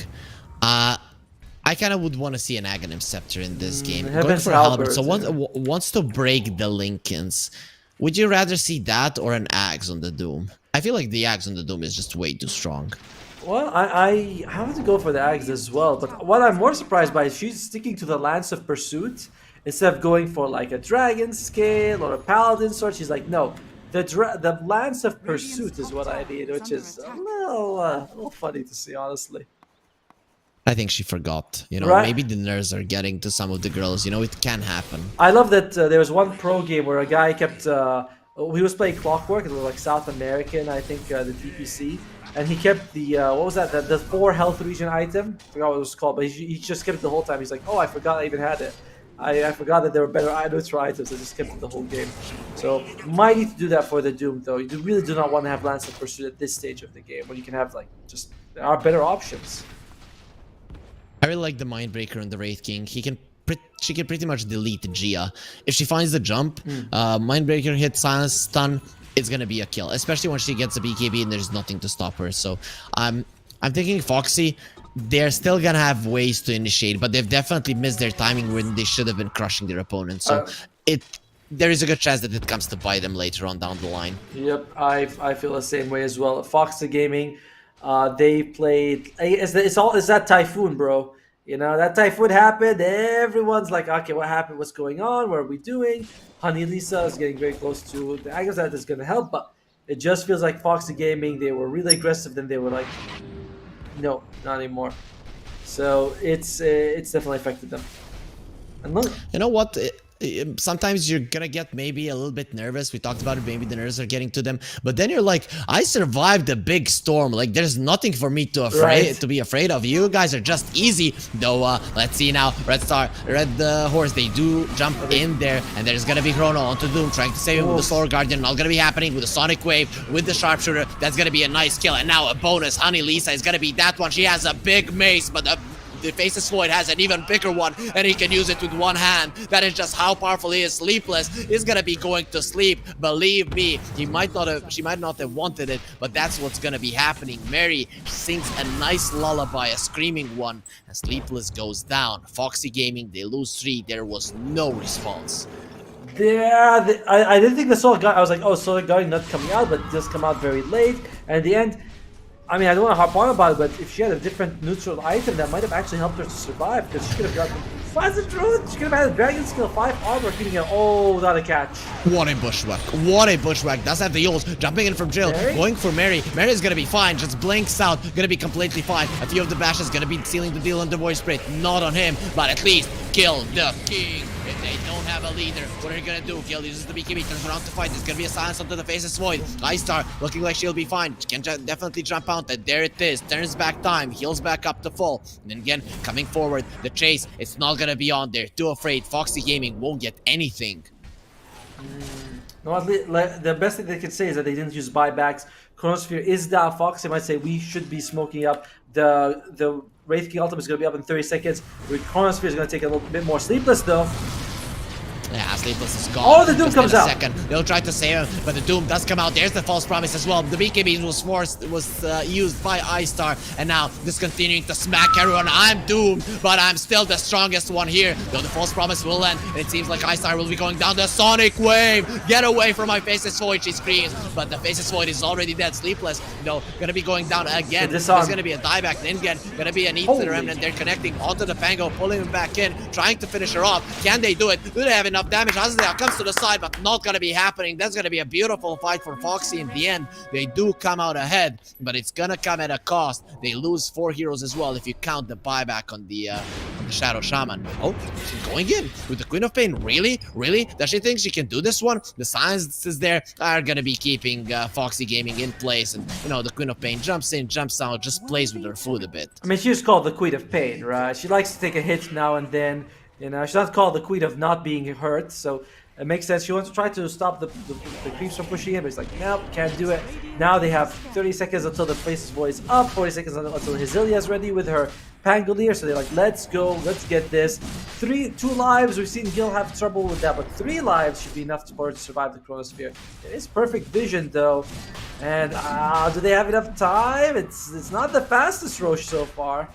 I kind of would want to see an Aghanim Scepter in this game. Going for Halberd, so wants to break the Lincolns. Would you rather see that or an Axe on the Doom? I feel like the Axe on the Doom is just way too strong. Well, I have to go for the Axe as well, but what I'm more surprised by is she's sticking to the Lance of Pursuit instead of going for like a Dragon Scale or a Paladin Sword. She's like, no, the Lance of Pursuit is what I need, which is a little funny to see, honestly. I think she forgot, you know, maybe the nerves are getting to some of the girls, you know, it can happen. I love that there was one pro game where a guy kept, he was playing Clockwork, it was like South American, I think, the TPC, and he kept the, what was that, the 4 health region item, I forgot what it was called, but he just kept it the whole time. He's like, oh, I forgot I even had it. I forgot that there were better neutral items, I just kept it the whole game. So, might need to do that for the Doom, though. You really do not want to have Lance of Pursuit at this stage of the game, when you can have, like, just, there are better options. I really like the Mindbreaker on the Wraith King. She can pretty much delete Gia. If she finds the jump, Mindbreaker hit, silence, stun, it's gonna be a kill. Especially when she gets a BKB and there's nothing to stop her. So I'm thinking Foxy, they're still gonna have ways to initiate, but they've definitely missed their timing when they should have been crushing their opponent. So there is a good chance that it comes to bite them later on down the line. Yep, I feel the same way as well. Foxy Gaming, they played. It's that typhoon, bro. You know, that typhoon happened. Everyone's like, okay, what happened? What's going on? What are we doing? Honey Lisa is getting very close to. I guess that is going to help, but it just feels like Foxy Gaming, they were really aggressive. Then they were like, no, not anymore. So it's definitely affected them. And look, you know what? Sometimes you're gonna get maybe a little bit nervous. We talked about it, maybe the nerves are getting to them, but then you're like, I survived a big storm, like there's nothing for me to be afraid of. You guys are just easy. Though let's see now, Red Horse, they do jump in there, and there's gonna be Chrono onto Doom trying to save him with the Solar Guardian. Not gonna be happening with the Sonic Wave, with the Sharpshooter. That's gonna be a nice kill. And now a bonus, Honey Lisa is gonna be that one. She has a big mace, but the Faceless Void has an even bigger one, and he can use it with one hand. That is just how powerful he is. Sleepless is gonna be going to sleep. Believe me, she might not have wanted it, but that's what's gonna be happening. Mary sings a nice lullaby, a screaming one, and Sleepless goes down. Foxy Gaming, they lose 3. There was no response. Yeah, I didn't think the Solar Guardian. I was like, oh, Solar Guardian not coming out, but it does come out very late. And at the end, I mean, I don't want to harp on about it, but if she had a different neutral item, that might have actually helped her to survive, because she could have gotten Finds the drone. She could have had a dragon skill 5 armor, getting an not a catch. What a bushwhack. What a bushwhack. Does have the Yules. Jumping in from Jill. Mary? Going for Mary. Mary's gonna be fine. Just blinks out. Gonna be completely fine. A few of the bashes gonna be sealing the deal on the voice spray. Not on him, but at least kill the king. If they don't have a leader, what are you gonna do? Gil uses the BKB, turns around to fight. There's gonna be a silence onto the Faceless Void. Star looking like she'll be fine. She can definitely jump out. And there it is. Turns back time. Heals back up to full. And then again, coming forward. The chase, it's not gonna be on there. Too afraid. Foxy Gaming won't get anything. No, at least, the best thing they could say is that they didn't use buybacks. Chronosphere is down. Foxy might say we should be smoking up. The Wraith King ultimate is going to be up in 30 seconds. Chronosphere is going to take a little bit more. Sleepless though. Yeah, Sleepless is gone. Oh, the Doom Just comes in a out. second. They'll try to save him, but the Doom does come out. There's the false promise as well. The BKB was used by iStar, and now just continuing to smack everyone. I'm doomed, but I'm still the strongest one here. Though the false promise will end, and it seems like iStar will be going down the Sonic Wave. Get away from my Faceless Void, she screams. But the Faceless Void is already dead. Sleepless, gonna be going down again. There's gonna be a dieback. Ningen gonna be an Eat to the Remnant. They're connecting onto the Pango, pulling him back in, trying to finish her off. Can they do it? Do they have enough damage? Azalea comes to the side, but not gonna be happening. That's gonna be a beautiful fight for Foxy in the end. They do come out ahead, but it's gonna come at a cost. They lose 4 heroes as well if you count the buyback on the Shadow Shaman. Oh, she's going in with the Queen of Pain. Really? Really? Does she think she can do this one? The silences there are gonna be keeping Foxy Gaming in place, and the Queen of Pain jumps in, jumps out, just plays with her food a bit. I mean, she's called the Queen of Pain, right? She likes to take a hit now and then. She's not called the Queen of not being hurt, so it makes sense. She wants to try to stop the creeps from pushing in, but it's like, nope, can't do it. Now they have 30 seconds until the Faceless Void is up, 40 seconds until Hazilia is ready with her Pangolier, so they're like, let's go, let's get this. 2 lives, we've seen Gil have trouble with that, but 3 lives should be enough for her to survive the Chronosphere. It is perfect vision, though. And do they have enough time? It's not the fastest Roche so far.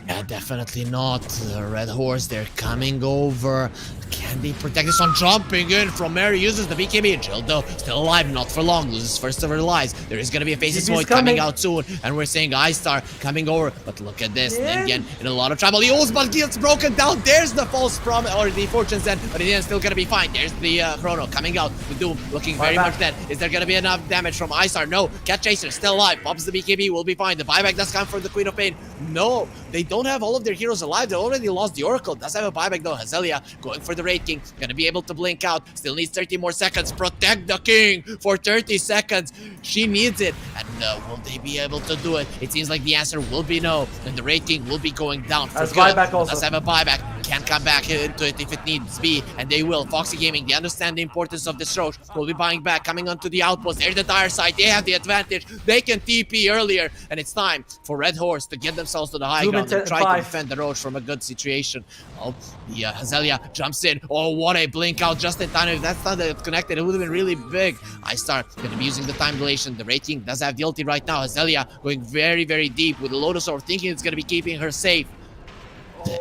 Yeah, definitely not. The Red Horse, they're coming over. Can they protect this one? Jumping in from Mary, uses the BKB. Jill, though, still alive, not for long. Loses first of her lives. There is going to be a Faceless Void coming out soon. And we're seeing iStar coming over. But look at this. Yeah. Again, in a lot of trouble. But gets broken down. There's the false promise, or the Fortune's End. But it's still going to be fine. There's the Chrono coming out. The Doom looking very much dead. Is there going to be enough damage from iStar? No. Cat Chaser still alive. Pops the BKB. Will be fine. The buyback does come for the Queen of Pain. No. They don't have all of their heroes alive. They already lost the Oracle. Does have a buyback though. Hazilia going for the Raid King. Gonna be able to blink out. Still needs 30 more seconds. Protect the King for 30 seconds. She needs it. And will they be able to do it? It seems like the answer will be no. And the Raid King will be going down for good. Buyback also. Does have a buyback. Can come back into it if it needs be. And they will. Foxy Gaming, they understand the importance of this Roche. Will be buying back. Coming onto the outpost. There's the dire side. They have the advantage. They can TP earlier. And it's time for Red Horse to get themselves to the high ground and try to defend the Roche from a good situation. Oh, the Hazilia jumps in. Oh, what a blink out just in time. If that's not connected, it would have been really big. iStar gonna be using the time dilation. The Raid King does have the ulti right now. Hazilia going very, very deep with the Lotus Orb, thinking it's gonna be keeping her safe.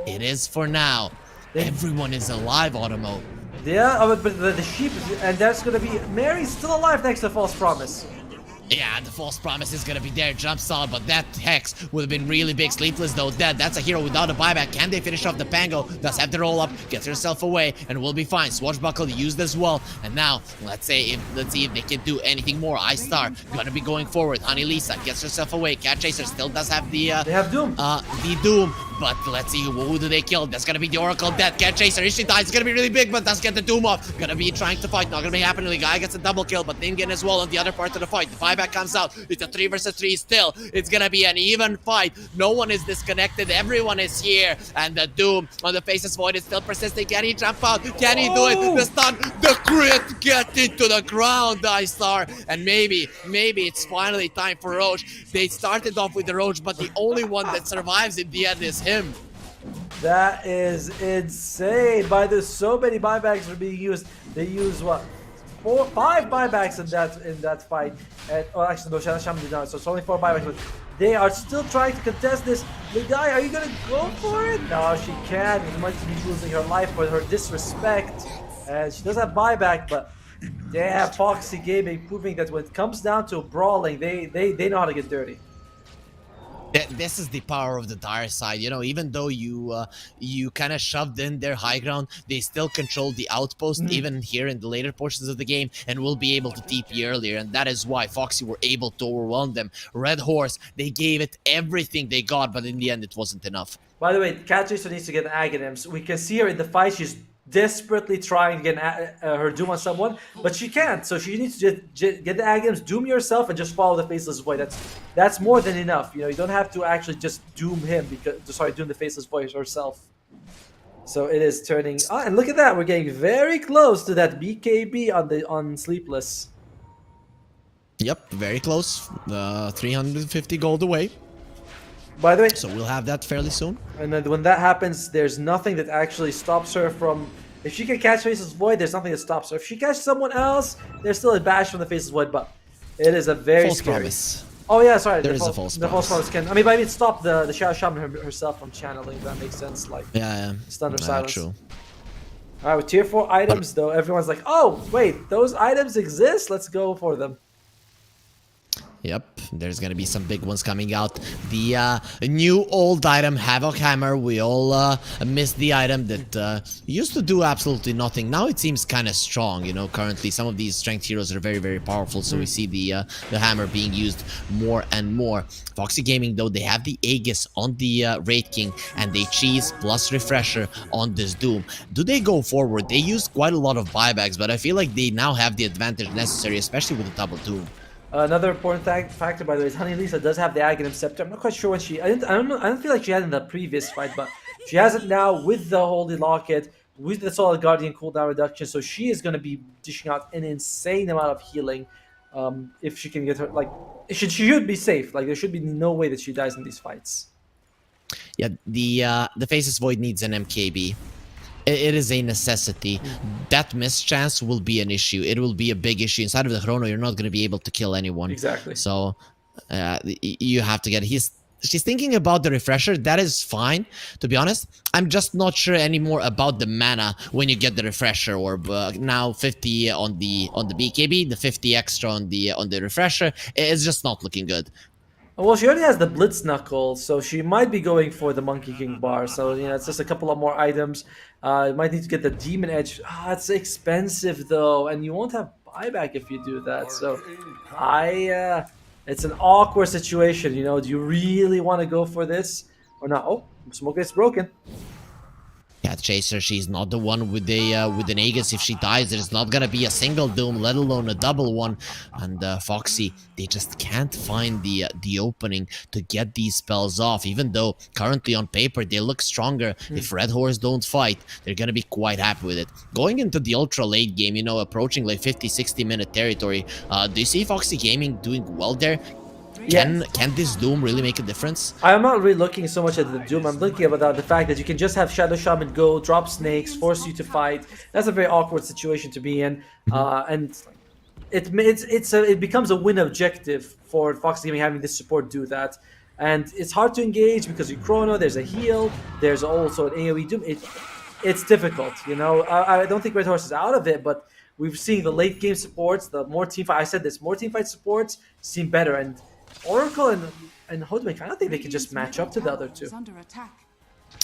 It is for now. Everyone is alive, Otomo. Yeah, but the sheep, and that's gonna be Mary's still alive thanks to False Promise. Yeah, the false promise is gonna be there. Jumps out, but that Hex would have been really big. Sleepless though dead. That's a hero without a buyback. Can they finish off the Pango? Does have the roll up, gets herself away, and will be fine. Swashbuckle used as well. And now, let's see if they can do anything more. iStar gonna be going forward. Honey Lisa gets herself away. Cat Chaser still does have the they have Doom. The Doom. But let's see, who do they kill? That's gonna be the Oracle dead. Cat Chaser, if she dies, it's gonna be really big, but does get the Doom off. Gonna be trying to fight, not gonna be happening. The guy gets a double kill, but Ningen as well on the other part of the fight. The buyback comes out. It's a 3 versus 3 still. It's gonna be an even fight. No one is disconnected. Everyone is here. And the Doom on the Faceless Void is still persisting. Can he jump out? Can he do it? The stun, the crit, get into the ground, iStar. And maybe it's finally time for Roche. They started off with the Roche, but the only one that survives in the end is him. That is insane. So many buybacks are being used. They use what? 5 buybacks in that fight. And actually no, Shaman did not. So it's only 4 buybacks. But they are still trying to contest this. The guy, are you gonna go for it? No, she can't. As much as she's losing her life for her disrespect. And she does have buyback, but yeah, Foxy Gaming proving that when it comes down to brawling, they know how to get dirty. This is the power of the dire side. You know, even though you kind of shoved in their high ground, they still control the outpost, even here in the later portions of the game, and will be able to TP earlier. And that is why Foxy were able to overwhelm them. Red Horse, they gave it everything they got, but in the end, it wasn't enough. By the way, Cat Chaser needs to get Aghanims. We can see her in the fight. She's desperately trying to get her Doom on someone, but she can't. So she needs to just get the Aghanims, Doom yourself, and just follow the Faceless Void. That's more than enough. You know, you don't have to actually just Doom him Doom the Faceless Void herself. So it is turning. Oh, and look at that. We're getting very close to that BKB on Sleepless. Yep, very close. 350 gold away. By the way, So we'll have that fairly soon. and then when that happens, there's nothing that actually stops her from. If she can catch Faceless Void, there's nothing that stops her. If she catches someone else, there's still a bash from the Faceless Void, but it is a very False scary. promise. Oh yeah, sorry. There the is a false, false the false promise. promise can. I mean, maybe it stopped the Shadow Shaman herself from channeling. If that makes sense. Like Yeah, Stun or silence. true. All right, with tier 4 items though, everyone's like, "Oh wait, those items exist. Let's go for them." Yep, there's gonna be some big ones coming out. The new old item, Havoc Hammer. We all missed the item that used to do absolutely nothing. Now it seems kind of strong, you know. Currently, some of these strength heroes are very, very powerful. So we see the hammer being used more and more. Foxy Gaming, though, they have the Aegis on the Raid King, and they cheese plus Refresher on this Doom. Do they go forward? They used quite a lot of buybacks, but I feel like they now have the advantage necessary, especially with the double Doom. Another important factor, by the way, is Honey Lisa does have the Aghanim Scepter. I'm not quite sure when she. I don't feel like she had it in the previous fight, but she has it now with the Holy Locket, with the Solid Guardian cooldown reduction. So she is going to be dishing out an insane amount of healing. If she can get her, like, she should be safe. Like, there should be no way that she dies in these fights. Yeah, the Faceless Void needs an MKB. It is a necessity. That mischance will be an issue. It will be a big issue. Inside of the Chrono, you're not going to be able to kill anyone. Exactly. So you have to get it. She's thinking about the Refresher. That is fine, to be honest. I'm just not sure anymore about the mana when you get the Refresher Orb. Now 50 on the BKB, the 50 extra on the Refresher. It's just not looking good. Well, she already has the Blitz Knuckle, so she might be going for the Monkey King bar. So, you know, it's just a couple of more items. You might need to get the Demon Edge. It's expensive, though, and you won't have buyback if you do that. So, it's an awkward situation, you know. Do you really want to go for this or not? Oh, Smoke gets broken. Yeah, Chaser, she's not the one with an Aegis. If she dies, there's not gonna be a single Doom, let alone a double one. And Foxy, they just can't find the opening to get these spells off. Even though currently on paper they look stronger. If Red Horse don't fight, they're gonna be quite happy with it. Going into the ultra late game, you know, approaching like 50-60 minute territory. Do you see Foxy Gaming doing well there? Can this Doom really make a difference? I'm not really looking so much at the Doom. I'm looking about the fact that you can just have Shadow Shaman go, drop snakes, force you to fight. That's a very awkward situation to be in, and it becomes a win objective for Fox Gaming having this support do that. And it's hard to engage because you Chrono. There's a heal. There's also an AOE Doom. It's difficult, you know. I don't think Red Horse is out of it, but we've seen the late game supports, the more team fight. I said this, more team fight supports seem better, and Oracle and Hodwig, I don't think they can just match up to the other two. Under attack.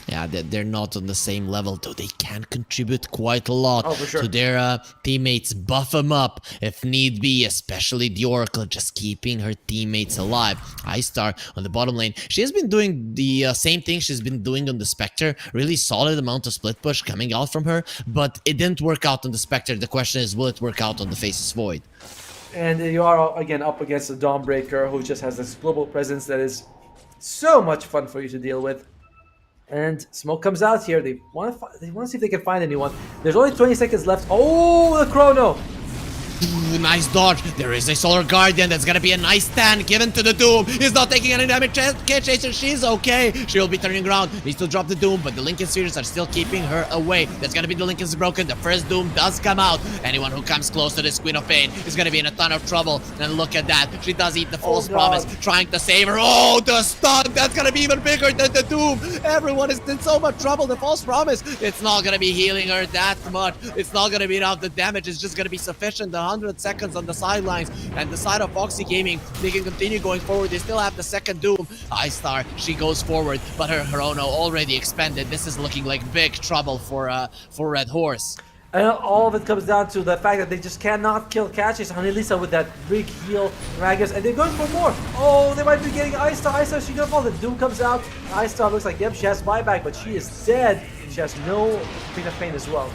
Yeah, they're not on the same level, though they can contribute quite a lot Oh, for sure. to their teammates, buff them up if need be, especially the Oracle, just keeping her teammates alive. Star on the bottom lane, she has been doing the same thing she's been doing on the Spectre, really solid amount of split push coming out from her, but it didn't work out on the Spectre. The question is, will it work out on the Faceless Void? And you are again up against a Dawnbreaker who just has this global presence that is so much fun for you to deal with. And Smoke comes out here. They want to see if they can find anyone. There's only 20 seconds left. Oh, the Chrono! Ooh, nice dodge. There is a Solar Guardian. That's gonna be a nice stand given to the Doom. He's not taking any damage. Chaser, she's okay. She'll be turning around. Needs to drop the Doom, but the Lincoln Spheres are still keeping her away. That's gonna be the Lincoln's broken. The first Doom does come out. Anyone who comes close to this Queen of Pain is gonna be in a ton of trouble. And look at that. She does eat the false promise, trying to save her. Oh, the stun. That's gonna be even bigger than the Doom. Everyone is in so much trouble. The false promise. It's not gonna be healing her that much. It's not gonna be enough. The damage is just gonna be sufficient. The 100 seconds on the sidelines. And the side of Foxy Gaming, they can continue going forward. They still have the second Doom. iStar, she goes forward, but her Chrono already expended. This is looking like big trouble for Red Horse. And all of it comes down to the fact that they just cannot kill Catches Annalisa with that big heal Ragus, and they're going for more. Oh, they might be getting iStar. iStar, she's gonna fall. The Doom comes out. iStar looks like, yep, she has buyback, but she is dead. She has no Queen of Pain as well.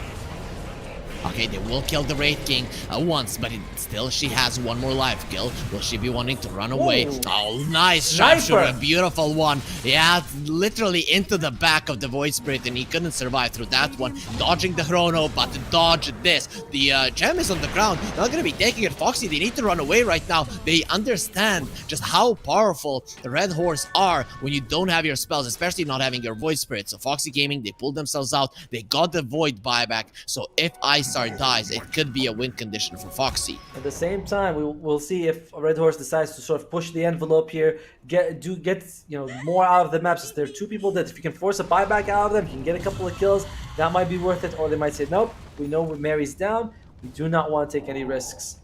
Okay, they will kill the Wraith King once, but still she has one more life. Gil, will she be wanting to run away? Ooh. Oh, nice Sniper. sharpshooter, a beautiful one. Yeah, literally into the back of the Void Spirit, and he couldn't survive through that one. Dodging the Chrono, but to dodge this. The gem is on the ground, not gonna be taking it. Foxy, they need to run away right now. They understand just how powerful the Red Horse are when you don't have your spells, especially not having your Void Spirit. So Foxy Gaming, they pulled themselves out. They got the Void buyback, so if iStar dies, it could be a win condition for Foxy. At the same time, we'll see if Red Horse decides to sort of push the envelope here, get more out of the maps. There are two people that if you can force a buyback out of them, you can get a couple of kills. That might be worth it. Or they might say, nope, we know Mary's down. We do not want to take any risks.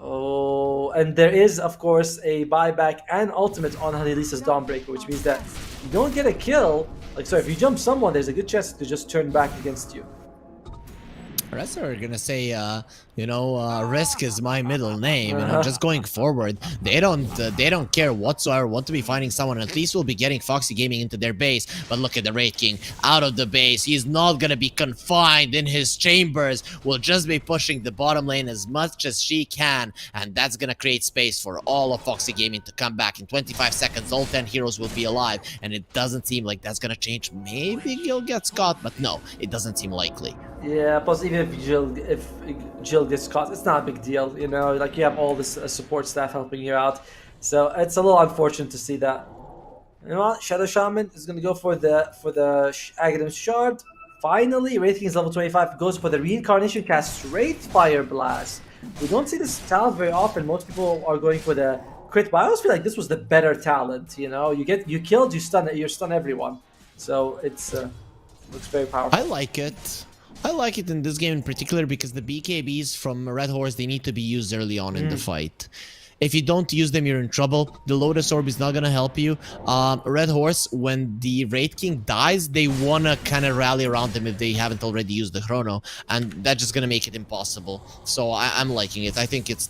Oh, and there is, of course, a buyback and ultimate on Annalisa's Dawnbreaker, which means that you don't get a kill. If you jump someone, there's a good chance to just turn back against you. The rest are gonna say, Risk is my middle name. Just going forward, they don't care whatsoever. Want to be finding someone. At least we'll be getting Foxy Gaming into their base. But look at the Wraith King out of the base. He's not gonna be confined in his chambers. We'll just be pushing the bottom lane as much as she can, and that's gonna create space for all of Foxy Gaming to come back in 25 seconds. All 10 heroes will be alive, and it doesn't seem like that's gonna change. Maybe Gil gets caught, but no, it doesn't seem likely. Yeah, plus even if Jill gets caught, it's not a big deal, you have all this support staff helping you out. So it's a little unfortunate to see that. You know what? Shadow Shaman is gonna go for the Aghanim Shard. Finally, Wraith King is level 25, goes for the Reincarnation, casts Wraith Fire Blast. We don't see this talent very often. Most people are going for the crit, but I always feel like this was the better talent, You killed, you stun everyone. So it's looks very powerful. I like it. I like it in this game in particular because the BKBs from Red Horse, they need to be used early on in the fight. If you don't use them, you're in trouble. The Lotus Orb is not going to help you. Red Horse, when the Wraith King dies, they want to kind of rally around him if they haven't already used the Chrono. And that's just going to make it impossible. So I'm liking it. I think it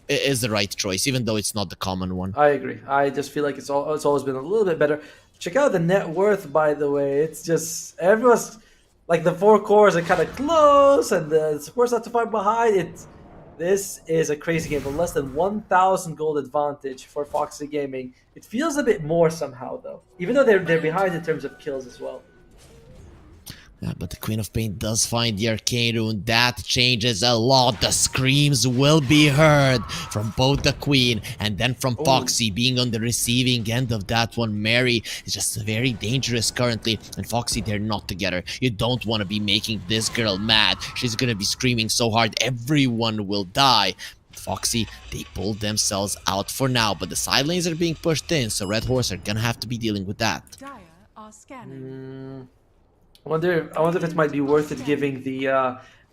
is the right choice, even though it's not the common one. I agree. I just feel like it's always been a little bit better. Check out the net worth, by the way. It's just, everyone's... Like, the 4 cores are kind of close, and the support's not too far behind. This is a crazy game, but less than 1,000 gold advantage for Foxy Gaming. It feels a bit more somehow, though. Even though they're behind in terms of kills as well. Yeah, but the Queen of Pain does find the Arcane Rune. That changes a lot. The screams will be heard from both the Queen and then from Foxy being on the receiving end of that one. Mary is just very dangerous currently, and Foxy, they're not together. You don't want to be making this girl mad. She's going to be screaming so hard, everyone will die. Foxy, they pulled themselves out for now, but the side lanes are being pushed in, so Red Horse are going to have to be dealing with that. Dire are scanning. I wonder if it might be worth it giving the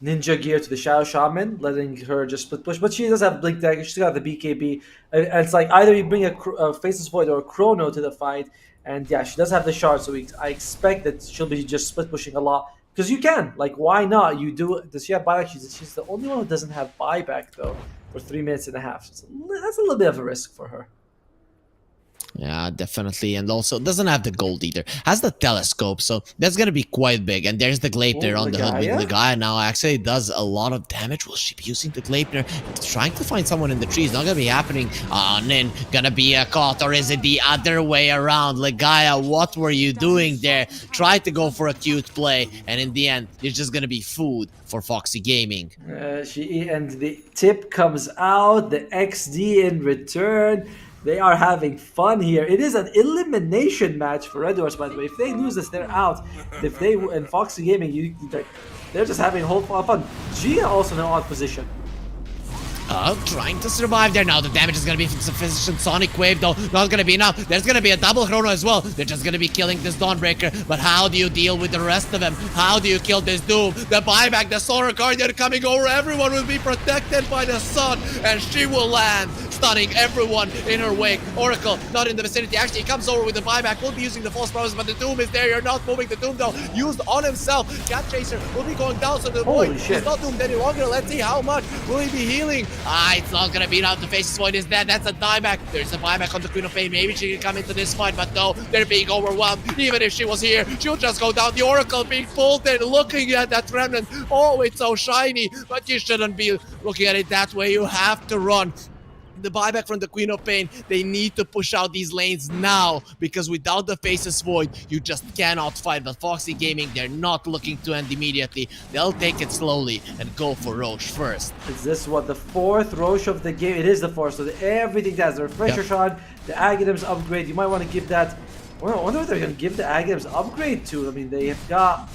ninja gear to the Shadow Shaman, letting her just split push. But she does have Blink Dagger, she's got the BKB. And it's like either you bring a Faceless Void or a Chrono to the fight. And yeah, she does have the shard, so I expect that she'll be just split pushing a lot. Because you can, like, why not? Does she have buyback? She's the only one who doesn't have buyback, though, for 3 minutes and a half. So that's a little bit of a risk for her. Yeah, definitely. And also, doesn't have the gold either. Has the telescope, so that's going to be quite big. And there's the Gleipnir on the hood with the guy now. Actually, does a lot of damage. Will she be using the Gleipnir? Trying to find someone in the trees. Not going to be happening. Nin going to be caught. Or is it the other way around? Legaia, what were you doing there? Tried to go for a cute play. And in the end, it's just going to be food for Foxy Gaming. And the tip comes out. The XD in return. They are having fun here. It is an elimination match for Red Horse, by the way. If they lose this, they're out. If they and Foxy Gaming, they're just having a whole lot of fun. Gia also in an odd position. Trying to survive there now. The damage is gonna be sufficient. Sonic Wave though, not gonna be enough. There's gonna be a double chrono as well. They're just gonna be killing this Dawnbreaker. But how do you deal with the rest of them? How do you kill this Doom? The buyback, the Solar Guardian coming over. Everyone will be protected by the sun, and she will land, stunning everyone in her wake. Oracle not in the vicinity. Actually, he comes over with the buyback. Will be using the false promise, but the Doom is there. You're not moving. The Doom though used on himself. Cat Chaser will be going down, so the Void is not doomed any longer. Let's see how much will he be healing. It's not gonna beat out. The Faceless Void is dead. That's a dieback. There's a buyback on the Queen of Pain. Maybe she can come into this fight, but no, they're being overwhelmed. Even if she was here, she'll just go down. The Oracle being pulled in, looking at that remnant. Oh, it's so shiny, but you shouldn't be looking at it that way. You have to run. The buyback from the Queen of Pain, they need to push out these lanes now, because without the Faceless Void, you just cannot fight. But Foxy Gaming, they're not looking to end immediately. They'll take it slowly and go for Roche first. Is this what, the fourth Roche of the game? It is the fourth, so everything does. The refresher shot, the Aghanim's upgrade, you might want to give that. Well, I wonder what they're going to give the Aghanim's upgrade to. I mean, they have got...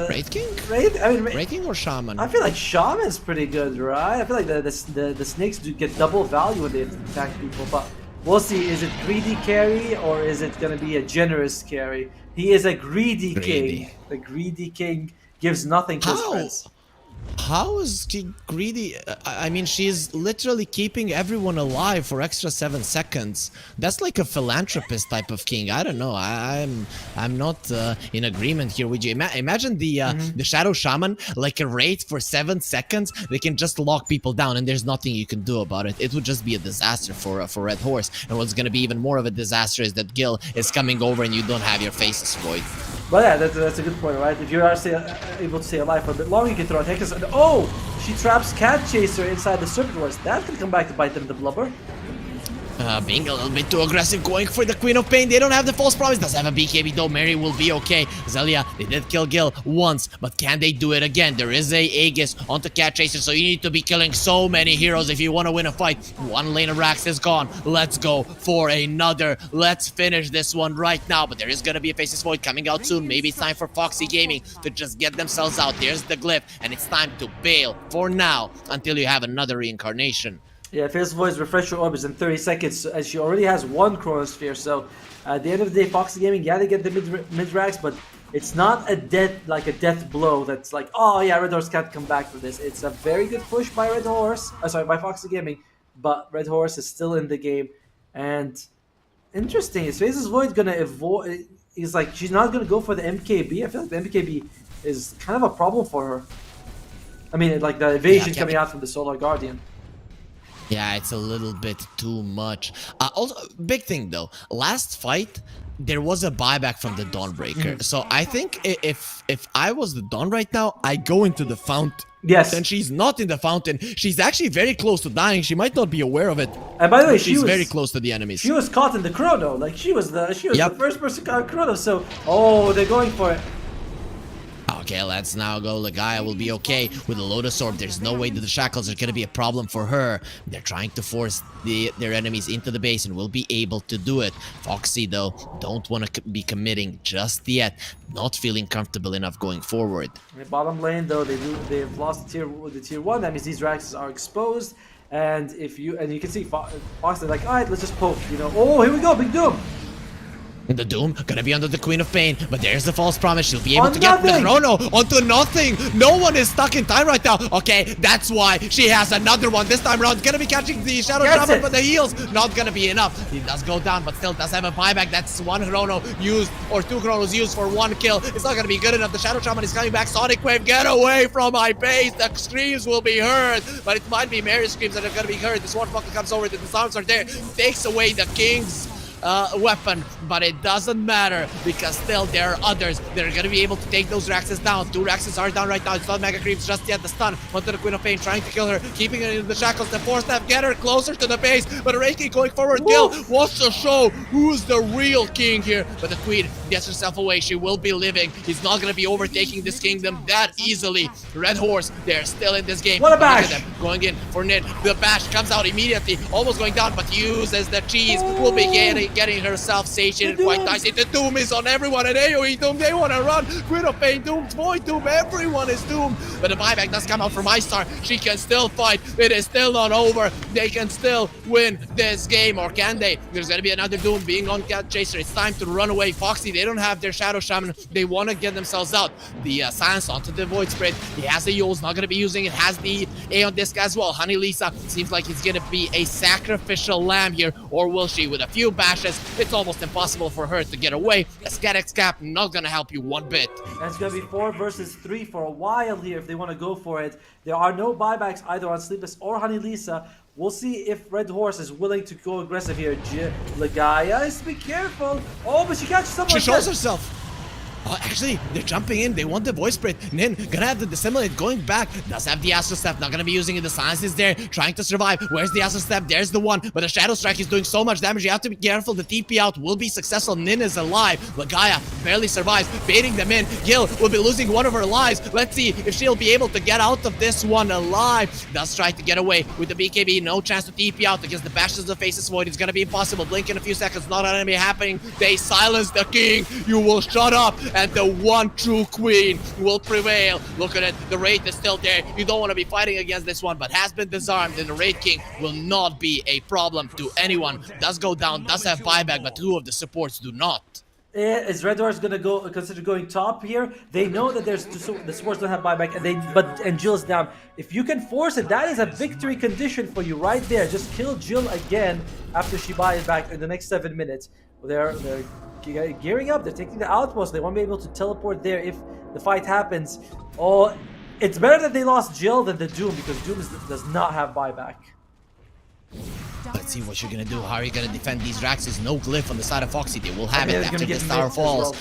Wraith King? Wraith King or Shaman? I feel like Shaman's pretty good, right? I feel like the snakes do get double value when they attack people, but we'll see. Is it greedy carry or is it gonna be a generous carry? He is a greedy king. The greedy king gives nothing to his friends. How is she greedy? I mean, she's literally keeping everyone alive for extra 7 seconds. That's like a philanthropist type of king. I don't know. I'm not in agreement here with you. Imagine the Shadow Shaman, like a raid for 7 seconds. They can just lock people down, and there's nothing you can do about it. It would just be a disaster for Red Horse. And what's gonna be even more of a disaster is that Gil is coming over, and you don't have your Faceless Void. But yeah, that's a good point, right? If you are able to stay alive for a bit longer, you can throw a Hexus. And oh, she traps Cat Chaser inside the Serpent Wars. That can come back to bite them in the blubber. Being a little bit too aggressive, going for the Queen of Pain. They don't have the false promise. Does have a BKB though. Mary will be okay. Zelia, they did kill Gil once, but can they do it again? There is a Aegis onto Cat Chaser, so you need to be killing so many heroes if you want to win a fight. One lane of Rax is gone. Let's go for another. Let's finish this one right now. But there is going to be a Faceless Void coming out soon. Maybe it's time for Foxy Gaming to just get themselves out. There's the glyph, and it's time to bail for now until you have another reincarnation. Yeah, Faceless Void's refresher orb is in 30 seconds, and she already has one Chronosphere, so at the end of the day, Foxy Gaming, yeah, they get the mid-racks, but it's not a death blow that's like, oh yeah, Red Horse can't come back from this. It's a very good push by by Foxy Gaming, but Red Horse is still in the game, and interesting, is Faceless Void gonna avoid, he's like, she's not gonna go for the MKB? I feel like the MKB is kind of a problem for her. I mean, like the evasion coming out from the Solar Guardian. Yeah, it's a little bit too much. Also, big thing though, last fight, there was a buyback from the Dawnbreaker. So I think if I was the Dawn right now, I go into the fountain. Yes. And she's not in the fountain. She's actually very close to dying. She might not be aware of it. And by the way, she's very close to the enemies. She was caught in the chrono. Like she was the first person caught chrono. So they're going for it. Okay, let's now go. Legaia will be okay with the Lotus Orb. There's no way that the Shackles are going to be a problem for her. They're trying to force their enemies into the base and will be able to do it. Foxy, though, don't want to be committing just yet. Not feeling comfortable enough going forward. In the bottom lane, though, they've lost the tier 1. That means these Raxes are exposed. And you can see Foxy like, all right, let's just poke, you know. Oh, here we go, Big Doom. The Doom gonna be under the Queen of Pain, but there's the false promise. She'll be able to get the chrono onto nothing. No one is stuck in time right now. Okay, that's why she has another one this time around. Gonna be catching the Shadow Shaman, but the heals not gonna be enough. He does go down, but still does have a buyback. That's one chrono used, or 2 chronos used for 1 kill. It's not gonna be good enough. The Shadow Shaman is coming back. Sonic Wave, get away from my base. The screams will be heard, but it might be Mary's screams that are gonna be heard. The Swordbuckler comes over, the sounds are there, takes away the King's weapon, but it doesn't matter because still there are others that are going to be able to take those Raxes down. 2 Raxes are down right now. It's not Mega Creeps just yet. The stun onto the Queen of Pain, trying to kill her, keeping her in the shackles. The 4-step, get her closer to the base, but Reiki going forward. Gil wants to show who's the real king here, but the Queen gets herself away. She will be living. He's not going to be overtaking this kingdom that easily. Red Horse, they're still in this game. What a bash! Going in for Nid. The bash comes out immediately, almost going down, but uses the cheese. Will be getting getting herself satiated quite nicely. The Doom is on everyone, and AoE Doom, they want to run. Queen of Pain, Doom, Void Doom, everyone is doomed. But the buyback does come out from iStar. She can still fight. It is still not over. They can still win this game, or can they? There's going to be another Doom being on Cat Chaser. It's time to run away. Foxy, they don't have their Shadow Shaman. They want to get themselves out. The Silence onto the Void Spirit. He has the Yules, not going to be using it. Has the A on disc as well. Honey Lisa seems like he's going to be a sacrificial lamb here, or will she? With a few bashes, it's almost impossible for her to get away. A Scadex Cap not going to help you one bit. That's going to be 4 versus 3 for a while here if they want to go for it. There are no buybacks either on Sleepless or Honey Lisa. We'll see if Red Horse is willing to go aggressive here. Lagaya is to be careful. Oh, but she catches someone. She shows herself. Oh, actually, they're jumping in. They want the Voice Spirit. Nin gonna have the Dissimulate going back. Does have the Astral Step. Not gonna be using it. The Silence is there, trying to survive. Where's the Astral Step? There's the one. But the Shadow Strike is doing so much damage. You have to be careful. The TP out will be successful. Nin is alive. Lagaya barely survives, baiting them in. Gil will be losing one of her lives. Let's see if she'll be able to get out of this one alive. Does try to get away with the BKB. No chance to TP out against the Bastions of Faces Void. It's gonna be impossible. Blink in a few seconds. Not gonna be happening. They silence the king. You will shut up. And the one true queen will prevail. Look at it. The Wraith is still there. You don't want to be fighting against this one, but has been disarmed, and the Wraith King will not be a problem to anyone. Does go down, does have buyback, but 2 of the supports do not. Is Red Horse gonna go consider going top here? They know that the supports don't have buyback, and Jill's down. If you can force it, that is a victory condition for you right there. Just kill Jill again after she buys back in the next 7 minutes. They're gearing up. They're taking the outpost. They want to be able to teleport there if the fight happens. Oh, it's better that they lost Jill than the Doom, because Doom does not have buyback. Let's see what you're gonna do. How are you gonna defend these Raxes? No glyph on the side of Foxy. They will have it after this tower falls.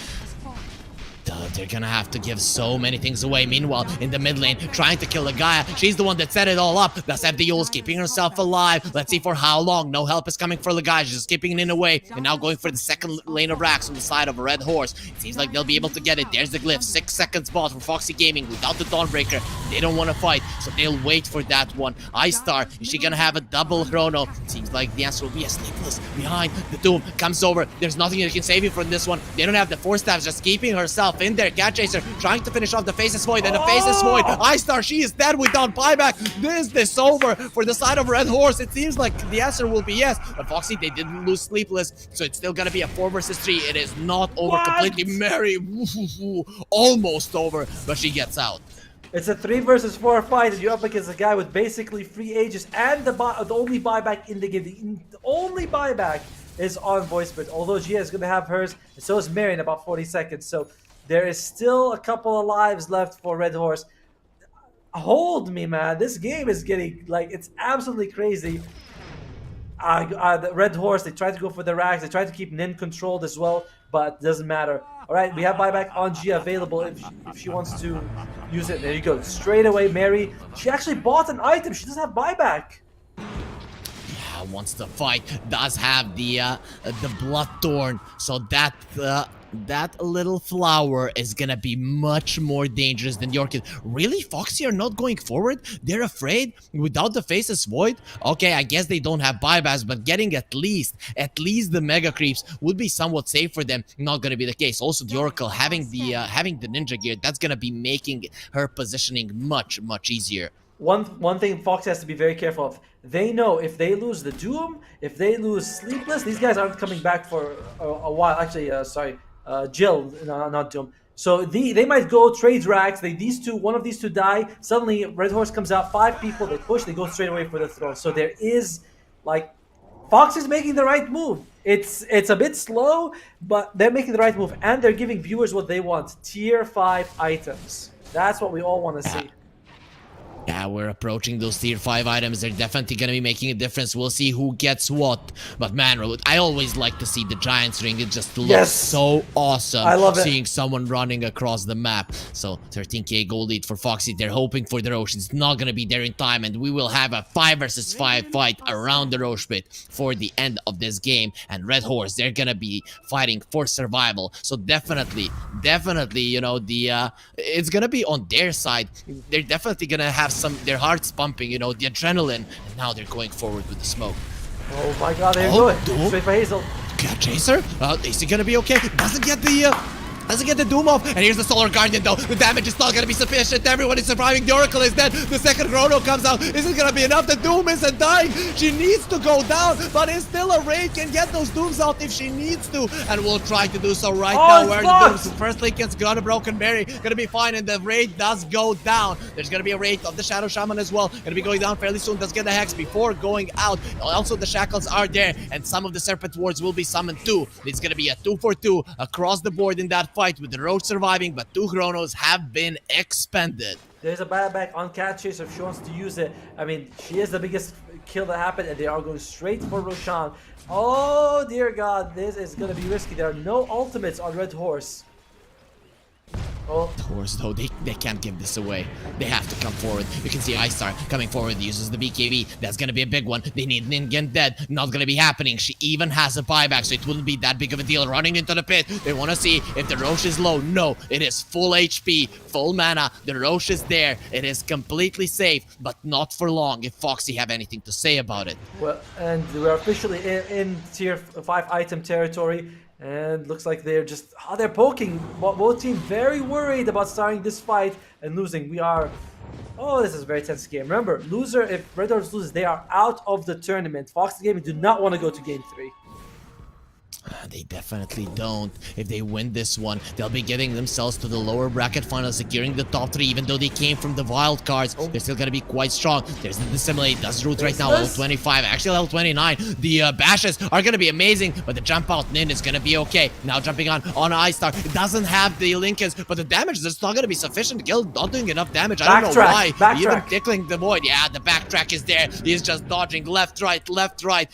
They're gonna have to give so many things away. Meanwhile, in the mid lane, trying to kill Gaia. She's the one that set it all up. Does have the Yules, keeping herself alive. Let's see for how long. No help is coming for Gaia. She's just keeping it away. And now going for the second lane of Rax on the side of a Red Horse. It seems like they'll be able to get it. There's the glyph. 6 seconds bot for Foxy Gaming without the Dawnbreaker. They don't want to fight, so they'll wait for that one. iStar, is she gonna have a double chrono? It seems like the answer will be a Sleepless behind. The Doom comes over. There's nothing that can save you from this one. They don't have the 4 stabs, just keeping herself in there. Cat Chaser trying to finish off the Faceless Void, and the Faceless Void. iStar, she is dead without buyback. Is this over for the side of Red Horse? It seems like the answer will be yes. But Foxy, they didn't lose Sleepless, so it's still gonna be a 4 versus 3. It is not over completely. Mary, almost over, but she gets out. It's a 3 versus 4 fight, and you're up against a guy with basically free Aegis and the only buyback in the game. The only buyback is on Voice Spirit, although Gia is going to have hers, and so is Mary in about 40 seconds. So there is still a couple of lives left for Red Horse. Hold me, man. This game is getting, like, it's absolutely crazy. The Red Horse, they tried to go for the racks. They tried to keep Nin controlled as well, but it doesn't matter. All right, we have buyback on Gia available if she wants to use it. There you go. Straight away, Mary. She actually bought an item. She doesn't have buyback. Yeah, wants to fight. Does have the Bloodthorn, so that little flower is gonna be much more dangerous than the Orchid. Really, Foxy are not going forward? They're afraid without the Faceless Void? Okay, I guess they don't have buybacks, but getting at least the Mega Creeps would be somewhat safe for them. Not gonna be the case. Also, the Oracle having the Ninja Gear, that's gonna be making her positioning much easier. One thing Fox has to be very careful of. They know if they lose the Doom, if they lose Sleepless, these guys aren't coming back for a while. Actually, sorry. Jill, not Doom. So they might go trade racks. One of these two die. Suddenly, Red Horse comes out. 5 people. They push. They go straight away for the throne. So there is, like, Fox is making the right move. It's a bit slow, but they're making the right move, and they're giving viewers what they want: tier 5 items. That's what we all want to see. Yeah, we're approaching those tier 5 items. They're definitely going to be making a difference. We'll see who gets what. But man, I always like to see the Giants ring. It just looks so awesome. I love it. Seeing someone running across the map. So 13k gold lead for Foxy. They're hoping for the Roche. It's not going to be there in time. And we will have a 5 versus 5 fight around the Roche pit for the end of this game. And Red Horse, they're going to be fighting for survival. So definitely, you know, it's going to be on their side. They're definitely going to have their hearts pumping, you know, the adrenaline, and now they're going forward with the smoke. Oh my god, there you go. Doom. Straight for Hazel. Cat Chaser? Is he gonna be okay? Doesn't get the Doom off. And here's the Solar Guardian though. The damage is not gonna be sufficient. Everyone is surviving. The Oracle is dead. The second Chrono comes out. Isn't gonna be enough. The Doom isn't dying. She needs to go down, but it's still a Raid can get those Dooms out if she needs to. And we'll try to do so right now. Where the Dooms, first Linken's got a Broken Berry. Gonna be fine, and the Raid does go down. There's gonna be a Raid of the Shadow Shaman as well. Gonna be going down fairly soon. Does get the Hex before going out. Also, the Shackles are there, and some of the Serpent Wards will be summoned too. It's gonna be a 2-for-2 across the board in that fight with the Roach surviving, but 2 Chronos have been expended. There's a buyback on Cat Chaser if she wants to use it. I mean, she is the biggest kill that happened, and they are going straight for Roshan. Oh, dear God, this is going to be risky. There are no ultimates on Red Horse. Oh. Horse though, they can't give this away. They have to come forward. You can see Star coming forward, uses the BKB. That's gonna be a big one. They need Ningen dead. Not gonna be happening. She even has a buyback, so it wouldn't be that big of a deal. Running into the pit. They wanna see if the Roche is low. No, it is full HP, full mana. The Roche is there. It is completely safe, but not for long if Foxy have anything to say about it. Well, and we're officially in tier 5 item territory. And looks like they're just, they're poking. Both teams very worried about starting this fight and losing. We are, this is a very tense game. Remember, loser, if Red Horse loses, they are out of the tournament. Foxy Gaming do not want to go to game 3. They definitely don't. If they win this one, they'll be getting themselves to the lower bracket final, securing the top 3, even though they came from the wild cards. They're still gonna be quite strong. There's the Dissimilate, does root right now, level 25, actually level 29. The bashes are gonna be amazing, but the jump out Nin is gonna be okay. Now jumping on Star. It doesn't have the Linkens, but the damage is not gonna be sufficient to kill, not doing enough damage. I don't know why. Even tickling the void. Yeah, the backtrack is there. He's just dodging left, right.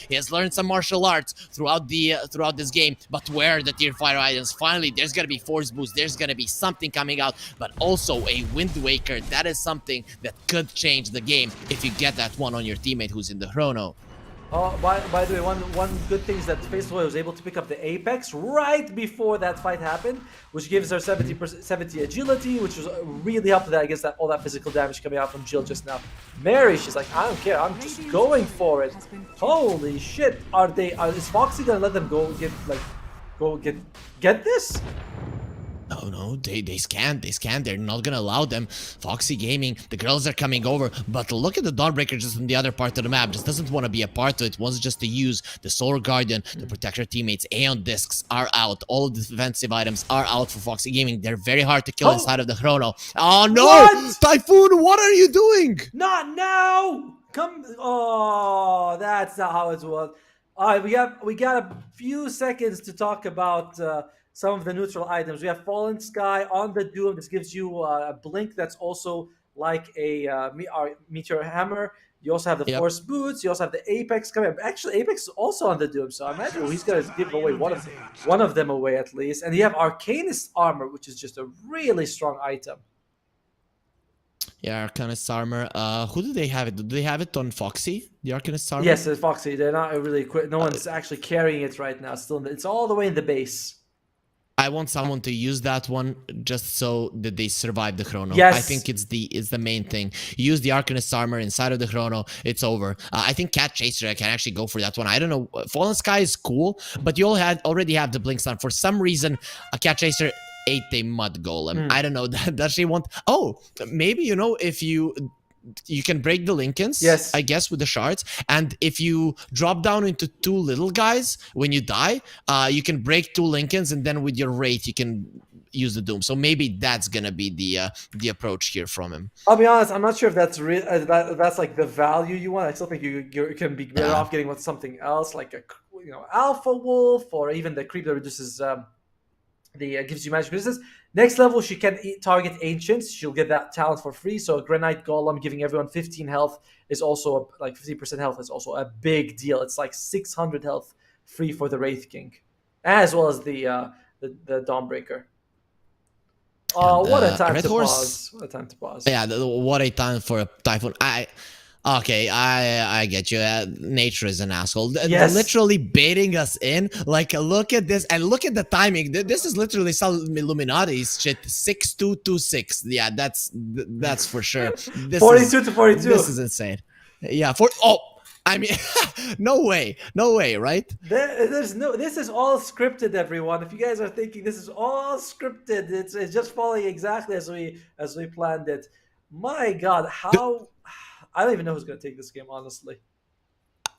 He has learned some martial arts throughout this game, but where are the tier 5 items? Finally, there's gonna be force boost, there's gonna be something coming out, but also a Wind Waker. That is something that could change the game if you get that one on your teammate who's in the Chrono. Oh, by the way, one good thing is that FSL was able to pick up the Apex right before that fight happened, which gives her 70 agility, which was really helpful against all that physical damage coming out from Jill just now. Mary, she's like, I don't care, I'm just going for it. Holy shit! Is Foxy gonna let them go get this? No, they scan. They're not gonna allow them. Foxy Gaming, the girls are coming over, but look at the Dawnbreaker just on the other part of the map. Just doesn't want to be a part of it. Wants just to use the Solar Guardian to protect her teammates. Aeon Discs are out. All of the defensive items are out for Foxy Gaming. They're very hard to kill inside of the Chrono. Oh no! What? Typhoon, what are you doing? Not now! Come! Oh, that's not how it was. All right, we got a few seconds to talk about some of the neutral items. We have Fallen Sky on the Doom. This gives you a blink that's also like a Meteor Hammer. You also have the Force Boots. You also have the Apex coming. Actually, Apex is also on the Doom, so I imagine he's going to give away one of them away at least. And you have Arcanist Armor, which is just a really strong item. Yeah, Arcanist Armor. Who do they have it? Do they have it on Foxy? The Arcanist Armor? Yes, it's Foxy. They're not really quick. No one's actually carrying it right now. It's all the way in the base. I want someone to use that one just so that they survive the Chrono. Yes. I think it's the main thing. Use the Arcanist Armor inside of the Chrono, it's over. I think Cat Chaser can actually go for that one. I don't know. Fallen Sky is cool, but you already have the Blink Stun. For some reason, a Cat Chaser ate a Mud Golem. I don't know. Does she want... Oh, maybe, if you can break the Linkens, yes, I guess, with the shards, and if you drop down into 2 little guys when you die, you can break 2 Linkens, and then with your Wraith you can use the Doom. So maybe that's gonna be the approach here from him. I'll be honest, I'm not sure if that's real. That's like the value you want. I still think you can be better off getting with something else, like a Alpha Wolf, or even the creep that reduces gives you magic resistance. Next level, she can target Ancients. She'll get that talent for free. So Granite Golem giving everyone 15 health is also like 50% health is also a big deal. It's like 600 health free for the Wraith King, as well as the Dawnbreaker. Oh, what a time to pause! What a time to pause! Yeah, what a time for a Typhoon. Okay, I get you. Nature is an asshole. Yes. They're literally baiting us in. Like, look at this, and look at the timing. This is literally some Illuminati's shit. 6226. Yeah, that's for sure. 42 to 42. This is insane. Yeah. I mean, no way, right? There's no. This is all scripted, everyone. If you guys are thinking this is all scripted, it's just following exactly as we planned it. My God, how I don't even know who's gonna take this game, honestly.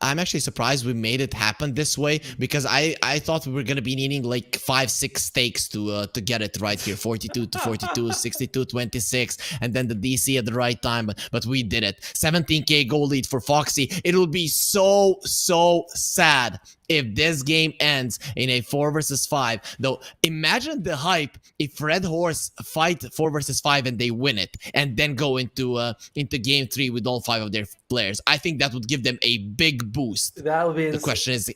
I'm actually surprised we made it happen this way because I thought we were gonna be needing like 5-6 stakes to get it right here, 42 to 42, 62-26, and then the DC at the right time, but we did it. 17k goal lead for Foxy. It'll be so sad if this game ends in a 4 versus 5. Though imagine the hype if Red Horse fight 4 versus 5 and they win it, and then go into game 3 with all 5 of their players. I think that would give them a big boost. That would be The question is,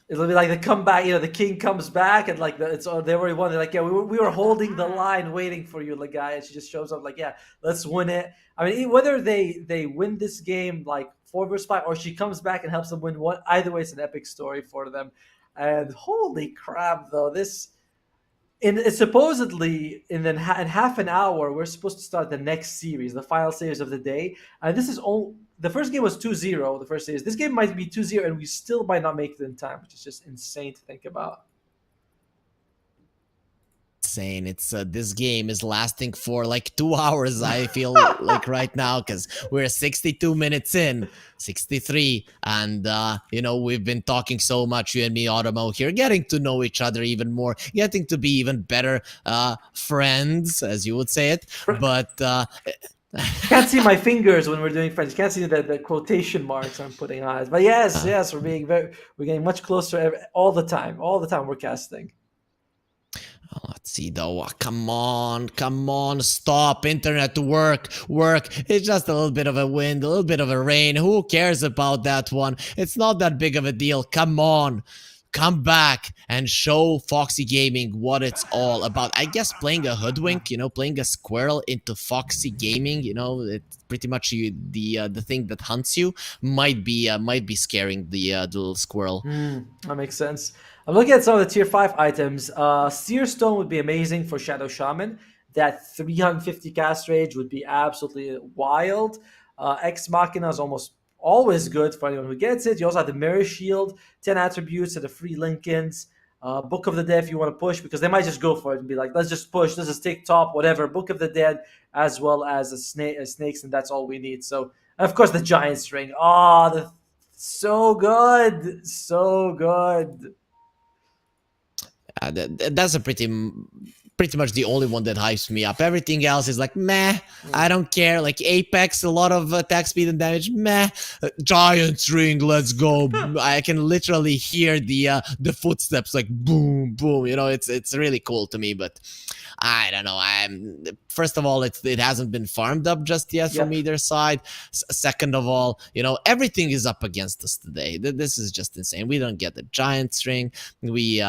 it'll be like the comeback. You know, the king comes back and like it's they already won. They're like, yeah, we were holding the line, waiting for you, like guy. And she just shows up like, yeah, let's win it. I mean, whether they win this game like 4 versus 5, or she comes back and helps them win one, either way, it's an epic story for them. And holy crap, though, this. Supposedly in half an hour we're supposed to start the next series, the final series of the day, and this is all. The first game was 2-0. The first series. This game might be 2-0, and we still might not make it in time, which is just insane to think about. insane. It's this game is lasting for like 2 hours. I feel like right now because we're 62 minutes in, 63, and you know, we've been talking so much, you and me, Otomo, here, getting to know each other even more, getting to be even better friends, as you would say it. But Can't see my fingers when we're doing French. Can't see the quotation marks I'm putting on it. But yes, we're getting much closer all the time. All the time we're casting. let's see though. Come on, stop. Internet work. It's just a little bit of a wind, a little bit of a rain. Who cares about that one? It's not that big of a deal. Come on. Come back and show Foxy Gaming what it's all about. I guess playing a hoodwink, you know, playing a squirrel into Foxy Gaming, you know, it's pretty much the thing that hunts you might be scaring the little squirrel. That makes sense. I'm looking at some of the tier 5 items. Seer Stone would be amazing for Shadow Shaman. That 350 cast range would be absolutely wild. Ex Machina is almost always good for anyone who gets it. You also have the Mirror Shield, 10 attributes to the free Lincolns. Book of the Dead if you want to push, because they might just go for it and be like, let's just push, let's just take top, whatever. Book of the Dead as well as snakes, and that's all we need. So, and of course, the Giant's Ring. So good. So good. That's a pretty much the only one that hypes me up. Everything else is like meh. I don't care. Like Apex, a lot of attack speed and damage, meh. Giant's Ring, let's go. I can literally hear the footsteps like boom boom. You know, it's really cool to me, but I don't know. First of all, it hasn't been farmed up just yet from either side. Second of all, you know, everything is up against us today. This is just insane. We don't get the Giant's Ring. We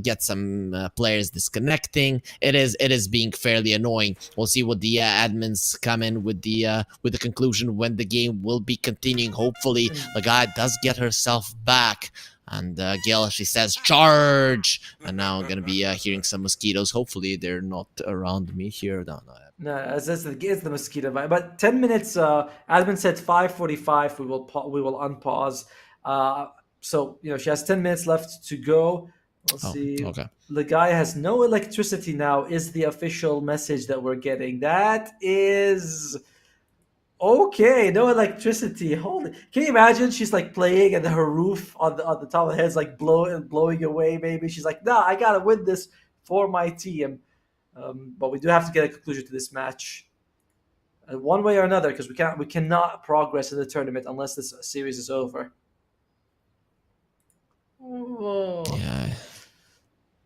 get some players disconnecting. It is being fairly annoying. We'll see what the admins come in with the conclusion when the game will be continuing. Hopefully, the guy does get herself back. And Gail, she says, charge! And now I'm going to be hearing some mosquitoes. Hopefully, they're not around me here. No, it's the mosquito vibe. But 10 minutes, admin said 5:45, we will unpause. So, you know, she has 10 minutes left to go. Let's see. Okay. The guy has no electricity now is the official message that we're getting. That is... Okay, no electricity. Holy! Can you imagine? She's like playing, and her roof on the top of the head's like blowing away. Maybe she's like, "No, I gotta win this for my team." But we do have to get a conclusion to this match, one way or another, because we cannot progress in the tournament unless this series is over. Whoa. Yeah.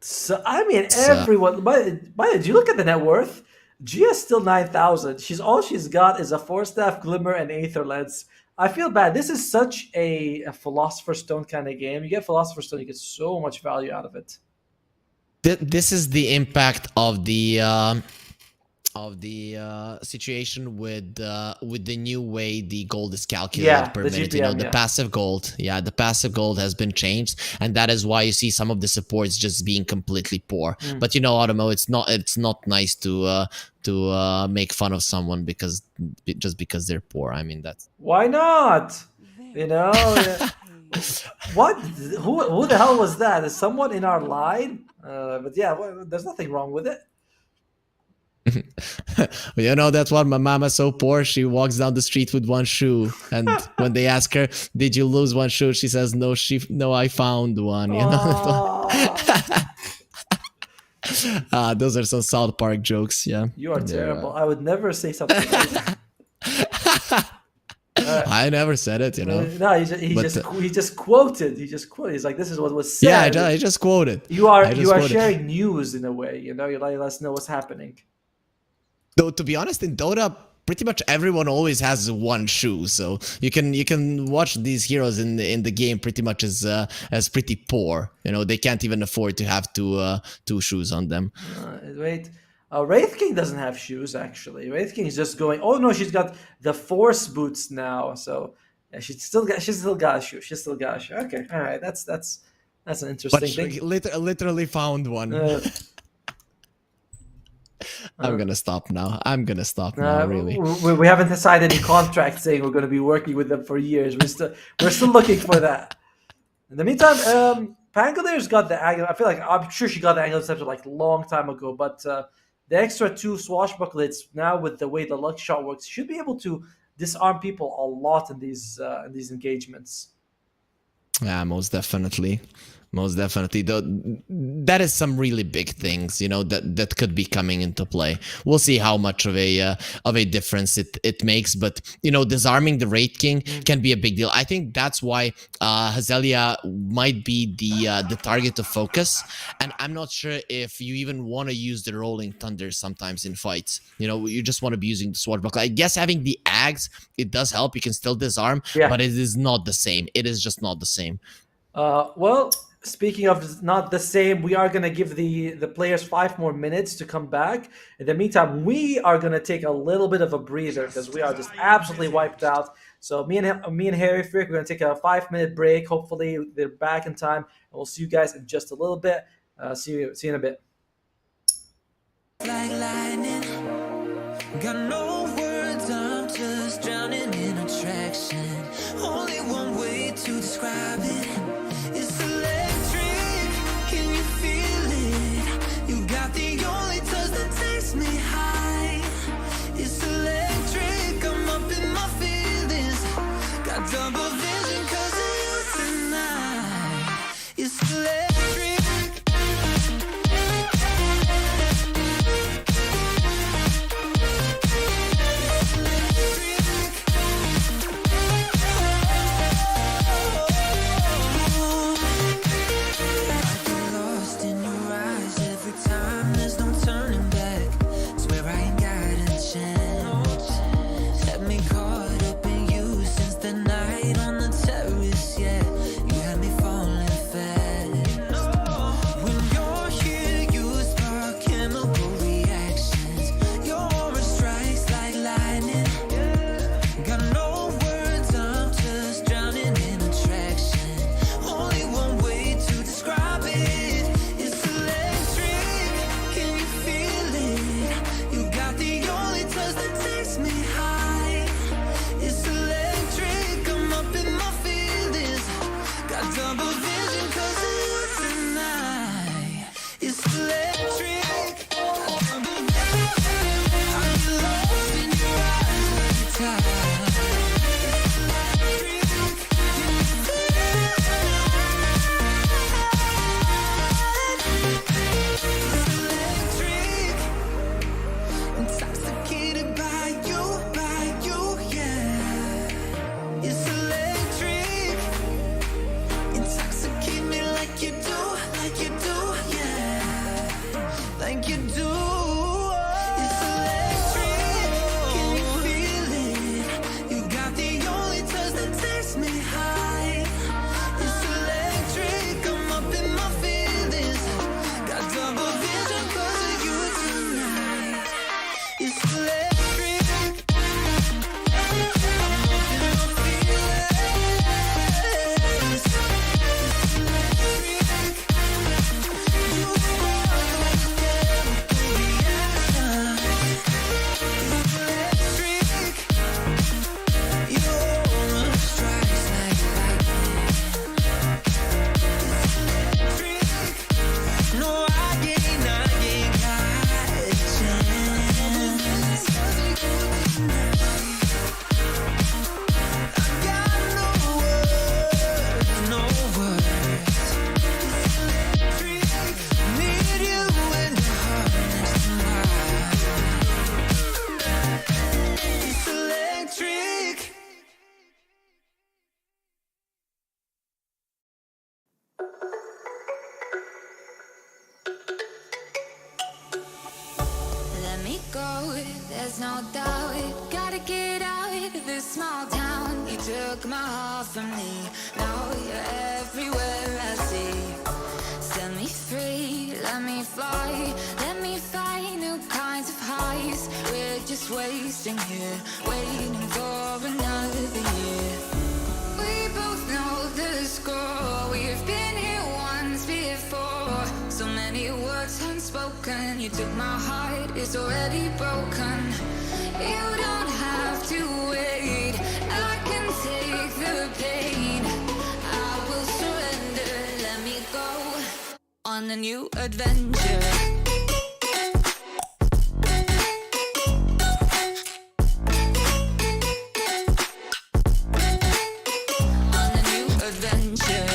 So I mean, everyone. By the way, do you look at the net worth? Gia's still 9,000. All she's got is a 4-staff Glimmer and Aether Lens. I feel bad. This is such a Philosopher's Stone kind of game. You get Philosopher's Stone, you get so much value out of it. This is the impact of the situation with the new way the gold is calculated per minute. You know, the passive gold. Yeah, the passive gold has been changed, and that is why you see some of the supports just being completely poor. But you know, Otomo, it's not nice to make fun of someone just because they're poor. I mean, that's why not. You know, what? Who the hell was that? Is someone in our line? But yeah, well, there's nothing wrong with it. You know, that's what my mama's so poor. She walks down the street with one shoe, and when they ask her, "Did you lose one shoe?" she says, "No, I found one." You know, Oh, those are some South Park jokes. Yeah, you are They're, terrible. I would never say something like that. I never said it. You know. No, he But, just quoted. He just quoted. He's like, "This is what was said." Yeah, I just quoted. You are I just quoted. sharing news in a way. You know, you're letting us know what's happening. Though to be honest, in Dota, pretty much everyone always has one shoe, so you can watch these heroes in the game pretty much as pretty poor. You know, they can't even afford to have two shoes on them. Wait, Wraith King doesn't have shoes actually. Wraith King is just going. Oh no, she's got the Force boots now. So yeah, she's still got a shoe. She's still got a shoe. Okay, all right, that's an interesting But thing. she literally found one. I'm gonna stop now. Really. We haven't signed any contract saying we're going to be working with them for years. We're still looking for that. In the meantime, Pangoliers got the angle. I'm sure she got the angle scepter like a long time ago. But the extra 2 swashbucklets now, with the way the luck shot works, should be able to disarm people a lot in these engagements. Yeah, most definitely. Though that is some really big things, you know, that could be coming into play. We'll see how much of a difference it makes, but you know, disarming the Wraith King can be a big deal. I think that's why Hazelia might be the target of focus, and I'm not sure if you even want to use the Rolling Thunder sometimes in fights. You know, you just want to be using the Swashbuckler. I guess having the Axe, it does help. You can still disarm, but it is not the same. It is just not the same. Well, speaking of not the same, we are going to give the players 5 more minutes to come back. In the meantime, we are going to take a little bit of a breather because we are just absolutely wiped out. So me and Harry Frick, we're going to take a 5-minute break. Hopefully they're back in time, and we'll see you guys in just a little bit. See you in a bit. Like lightning, got no words, I'm just drowning in attraction. Only one way to describe it. It's electric, can you feel it? You got the only touch that takes me high. It's electric, I'm up in my feelings. Got double vision 'cause of you tonight. It's electric. let me go, there's no doubt. Gotta get out of this small town. You took my heart from me, now you're everywhere I see. Set me free, let me fly, let me find new kinds of highs. We're just wasting here, waiting for another year. We both know the score, we've been here once before. So many words unspoken, you took my heart, it's already broken. You don't have to wait, I can take the pain. I will surrender, let me go on a new adventure. On a new adventure.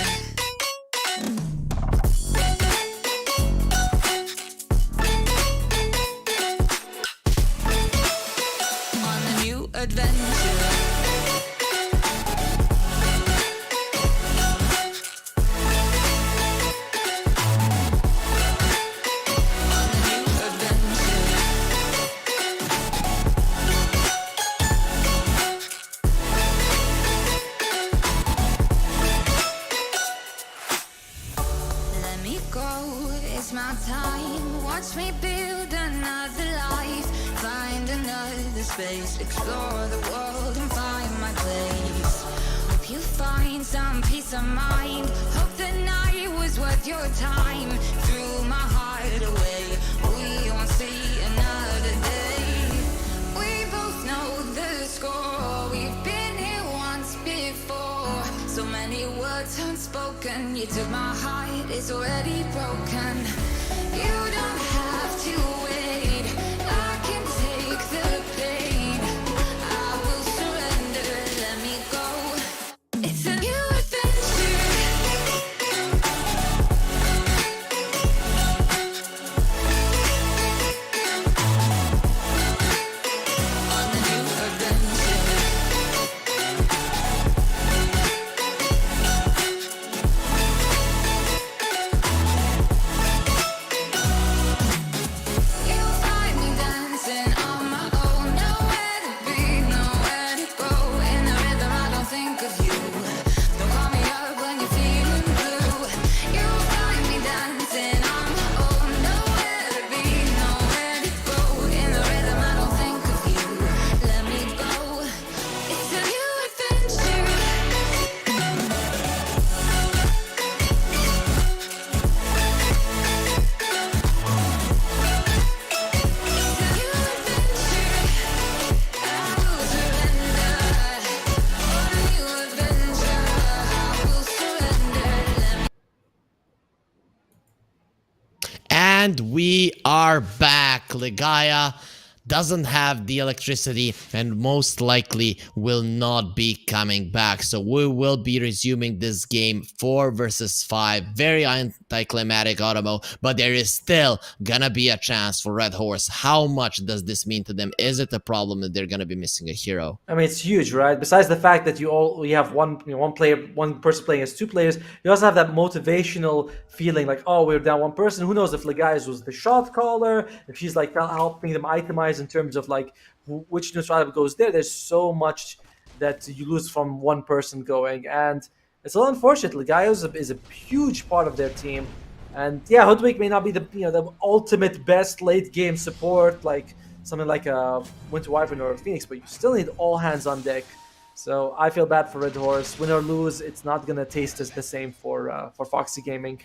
On a new adventure. On a new adventure. Let me go, it's my time. Watch me build another life. Find another space, explore the world and find my place. Hope you find some peace of mind. Hope the night was worth your time. Threw my heart away, we won't see another day. We both know the score, we've been here once before. So many words unspoken, you took my heart, it's already broken. You don't have to wait, I can take the pain. I will surrender, let me go. It's a new adventure. On a new adventure. You'll find me dancing on my own. Nowhere to be, nowhere to go. In the rhythm, I don't think of you. Don't call me up when you're feeling blue. You'll find me dancing on my own. Nowhere to be, nowhere to go. In the rhythm, I don't think of you. Let me go. It's a new adventure. It's a new adventure. I will surrender. On a new adventure, I will surrender. Let me And we are back. Ligaya doesn't have the electricity and most likely will not be coming back. So we will be resuming this game 4 versus 5. Very anticlimactic, Otomo, but there is still gonna be a chance for Red Horse. How much does this mean to them? Is it a problem that they're gonna be missing a hero? I mean, it's huge, right? Besides the fact that you have one player, one person playing as two players, you also have that motivational feeling like, oh, we're down one person. Who knows if Legaius was the shot caller, if she's like helping them itemize in terms of like which neutral goes there. There's so much that you lose from one person going, and it's a little unfortunate. Legaius is a huge part of their team, and yeah, Hoodwink may not be the ultimate best late game support like something like a Winter Wyvern or a Phoenix, but you still need all hands on deck. So I feel bad for Red Horse. Win or lose, it's not gonna taste as the same for Foxy Gaming.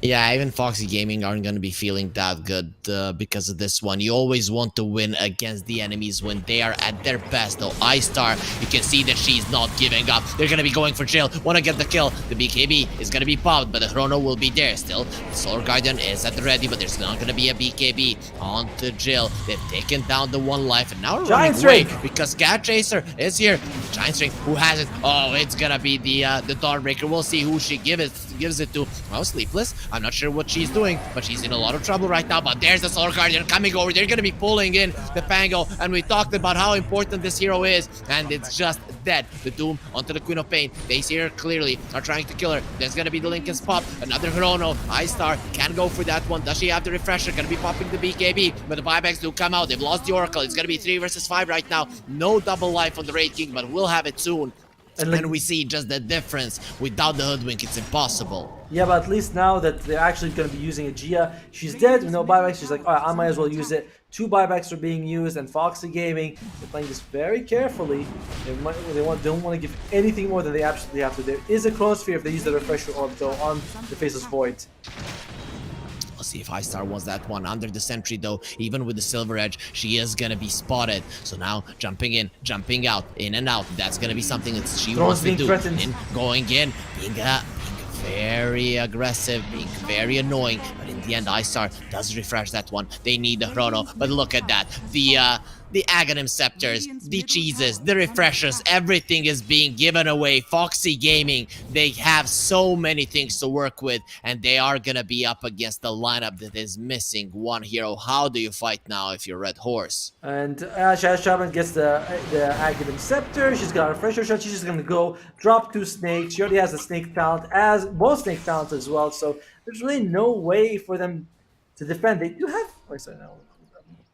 Yeah, even Foxy Gaming aren't going to be feeling that good because of this one. You always want to win against the enemies when they are at their best. Though Star, you can see that she's not giving up. They're going to be going for Jill. Want to get the kill. The BKB is going to be popped, but the Chrono will be there still. The Solar Guardian is at the ready, but there's not going to be a BKB onto Jill. They've taken down the one life, and now Giant running away String! because Cat Chaser is here. Giant String, who has it? Oh, it's going to be the Dawnbreaker. We'll see who she gives it to. Oh, Sleepless. I'm not sure what she's doing, but she's in a lot of trouble right now. But there's the Solar Guardian coming over. They're going to be pulling in the Pango, and we talked about how important this hero is, and it's just dead. The Doom onto the Queen of Pain. They see her clearly, are trying to kill her. There's going to be the Lincoln Spot. Another Chrono. iStar can go for that one. Does she have the refresher? Going to be popping the BKB, but the buybacks do come out. They've lost the Oracle. It's going to be 3 versus 5 right now. No double life on the Raid King, but we'll have it soon. And we see just the difference. Without the Hoodwink, it's impossible. Yeah, but at least now that they're actually going to be using a Gia, she's dead with no buybacks. She's like, all right, I might as well use it. 2 buybacks are being used, and Foxy Gaming, they're playing this very carefully. Don't want to give anything more than they absolutely have to. There is a Chronosphere if they use the Refresher Orb, though, on the Faceless Void. Let's see if iStar wants that one under the sentry, though. Even with the Silver Edge, she is gonna be spotted. So now jumping in, jumping out, in and out. That's gonna be something that she wants to do. In, going in, being very aggressive, being very annoying. But in the end, iStar does refresh that one. They need the Chrono, but look at that. The Aghanim Scepters, the cheeses, the refreshers, everything is being given away. Foxy Gaming, they have so many things to work with, and they are gonna be up against the lineup that is missing one hero. How do you fight now if you're Red Horse? And Shaman gets the Aghanim Scepter. She's got a refresher shot. She's just gonna go drop 2 snakes. She already has the snake talent, as both snake talents as well. So there's really no way for them to defend. They do have.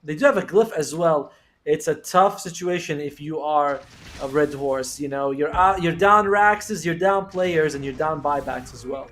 They do have a glyph as well. It's a tough situation if you are a Red Horse. You know, you're down Raxes, you're down players, and you're down buybacks as well.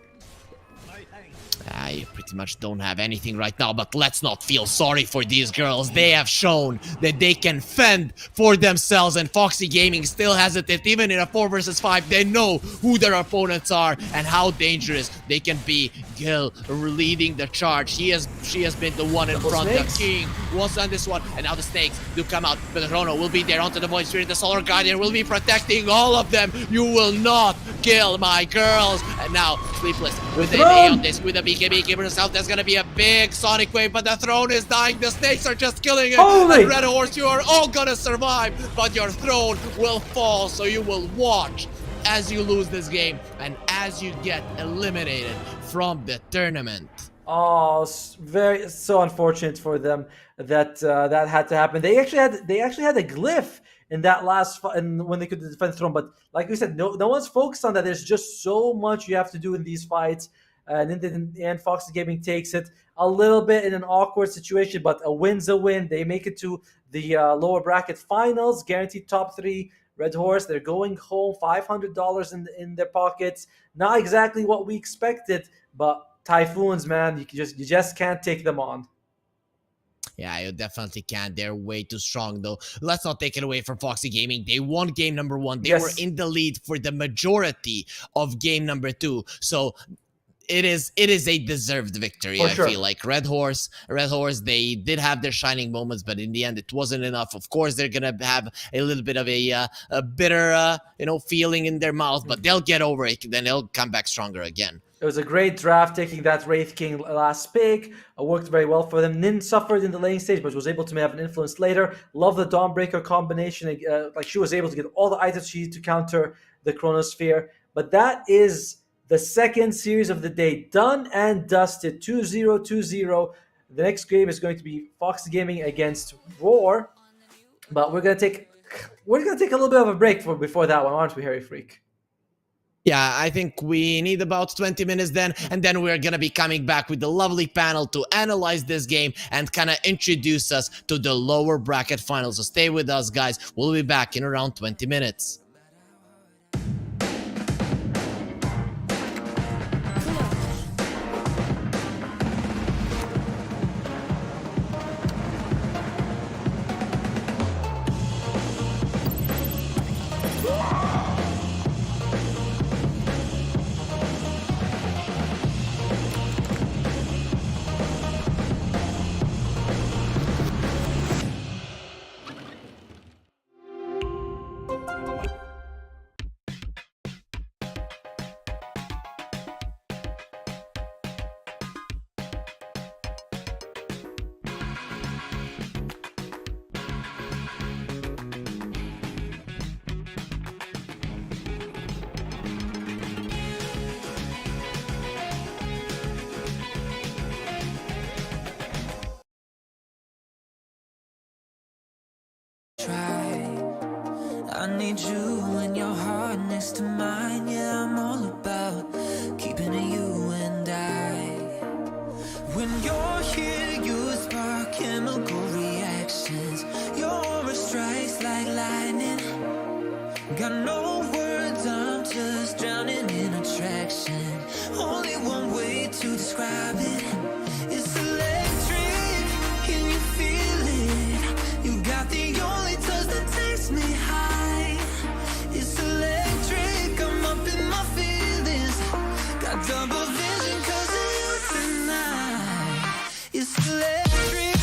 You pretty much don't have anything right now, but let's not feel sorry for these girls. They have shown that they can fend for themselves, and Foxy Gaming still hesitant. Even in a 4 versus 5, they know who their opponents are and how dangerous they can be. Gil leading the charge. She has been the one in front. The King was on this one, and now the snakes do come out. But the Chrono will be there onto the Void Spirit. The Solar Guardian will be protecting all of them. You will not kill my girls. And now Sleepless with the A on this, with a BKB. Give herself. There's gonna be a big Sonic Wave, but the throne is dying. The snakes are just killing it. Holy! And Red Horse, you are all gonna survive, but your throne will fall. So you will watch as you lose this game and as you get eliminated from the tournament. Oh, so unfortunate for them that that had to happen. They actually had a glyph in that last and when they could defend the throne, but like we said, no one's focused on that. There's just so much you have to do in these fights. And in the end, Foxy Gaming takes it a little bit in an awkward situation, but a win's a win. They make it to the lower bracket finals, guaranteed top 3. Red Horse, they're going home, $500 in their pockets. Not exactly what we expected, but Typhoons, man, you just can't take them on. Yeah, you definitely can't. They're way too strong, though. Let's not take it away from Foxy Gaming. They won game number 1. They were in the lead for the majority of game number 2. So it is a deserved victory. I feel like Red Horse, they did have their shining moments, but in the end, it wasn't enough. Of course, they're gonna have a little bit of a bitter, feeling in their mouth, but they'll get over it. Then they'll come back stronger again. It was a great draft, taking that Wraith King last pick. Worked very well for them. Nin suffered in the lane stage, but was able to have an influence later. Love the Dawnbreaker combination. Like she was able to get all the items she needed to counter the Chronosphere. But that is the second series of the day, done and dusted. 2-0, 2-0. The next game is going to be Foxy Gaming against RAWR. But we're gonna take a little bit of a break before that one, aren't we, Harry Freak? Yeah, I think we need about 20 minutes then, and then we're gonna be coming back with the lovely panel to analyze this game and kind of introduce us to the lower bracket finals. So stay with us, guys. We'll be back in around 20 minutes. try. I need you and your heart next to mine. Yeah, I'm all about keeping it you and I. When you're here, you spark chemical reactions. Your aura strikes like lightning. Got no words, I'm just drowning in attraction. Only one way to describe it. It's electric, can you feel it? You got the only touch that takes me high. It's electric, I'm up in my feelings. Got double vision 'cause of you tonight. It's electric.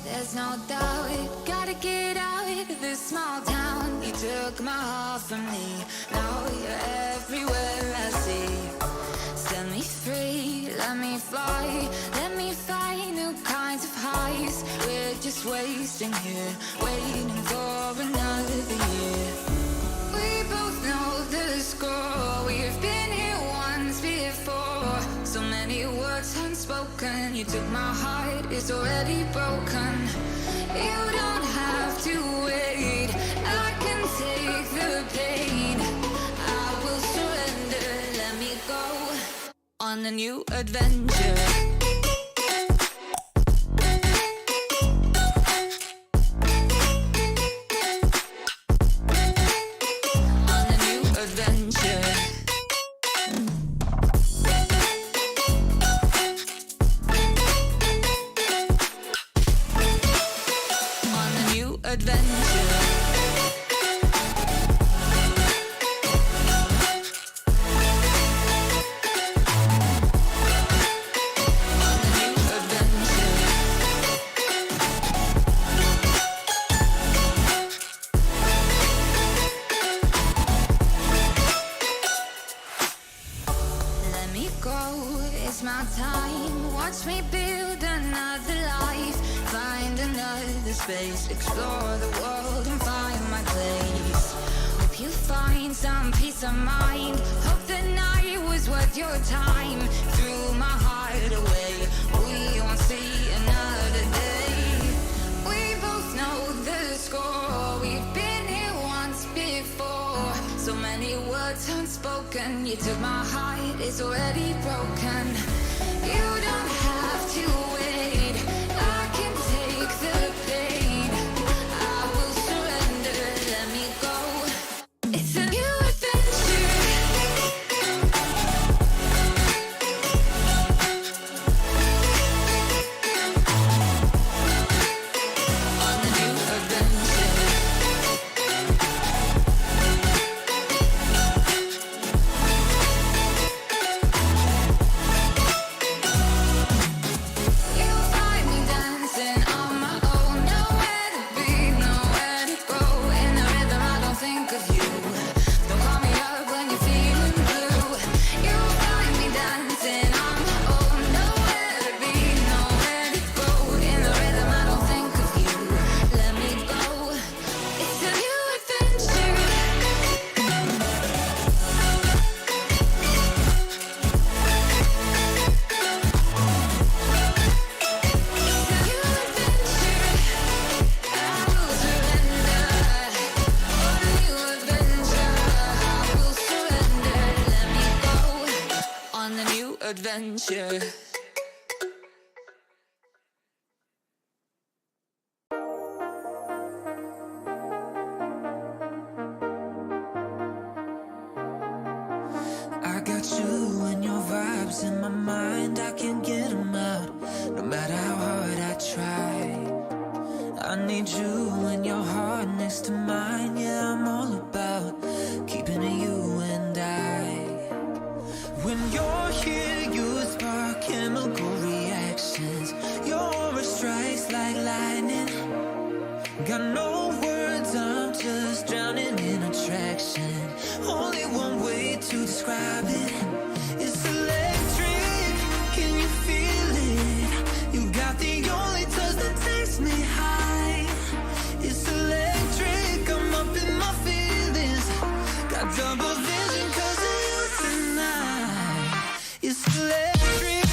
There's no doubt, gotta get out of this small town. You took my heart from me, now you're everywhere I see. Set me free, let me fly, let me find new kinds of highs. We're just wasting here, waiting for another year. We both know the score, we've been here once before. So many words unspoken, you took my heart, it's already broken. You don't have to wait, I can take the pain. I will surrender, let me go on a new adventure. It's my time. Watch me build another life. Find another space. Explore the world and find my place. Hope you find some peace of mind. Hope the night was worth your time. Threw my heart away. We won't see another day. We both know the score. We've been here once before. So many words unspoken. You took my heart, it's already broken. You don't have to wait. I can take the pain. I will surrender, let me go. It's a new adventure. On the new adventure. You'll find me dancing on my own. Nowhere to be, nowhere to go. In the rhythm, I don't think of you. Don't call me up when you're feeling blue. You'll find me dancing on my own. Nowhere to be, nowhere to go. In the rhythm, I don't think of you. Let me go. It's a new adventure. On the new adventure. I got you and your vibes in my mind. I can't get them out, no matter how hard I try. I need you and your heart next to mine. Yeah, I'm all about keeping it you and I. When you're here, you spark chemical reactions. Your aura strikes like lightning. Got no words, I'm just drowning in attraction. Only one way to describe it. It's electric, can you feel it? You got the only touch that takes me high. It's electric, I'm up in my feelings. Got double vision 'cause of you tonight. It's electric.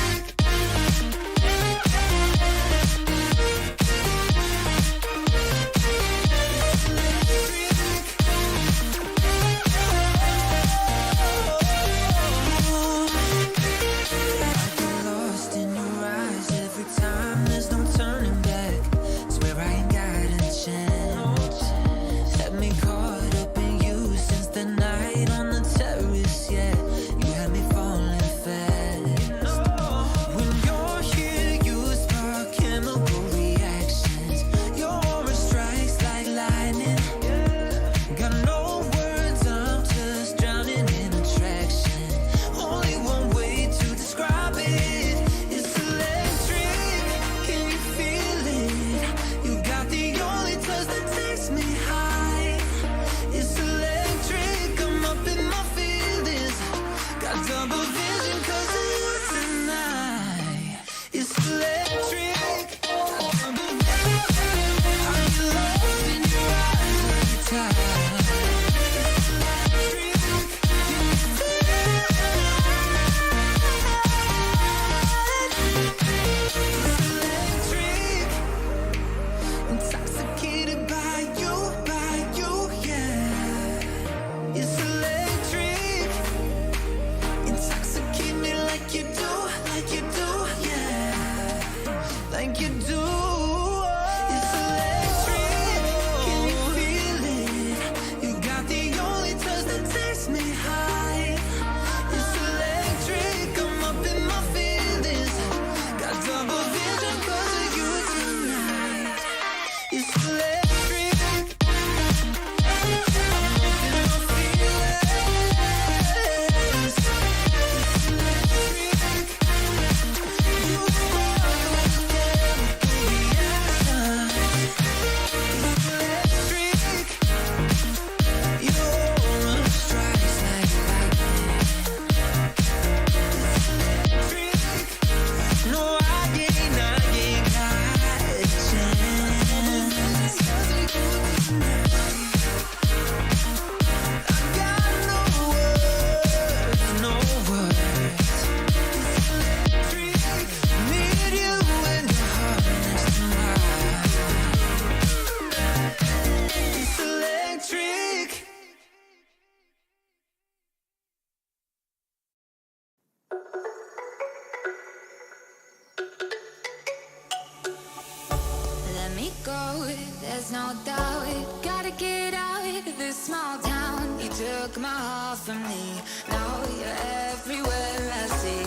go, there's no doubt. Gotta get out of this small town. You took my heart from me, now you're everywhere I see.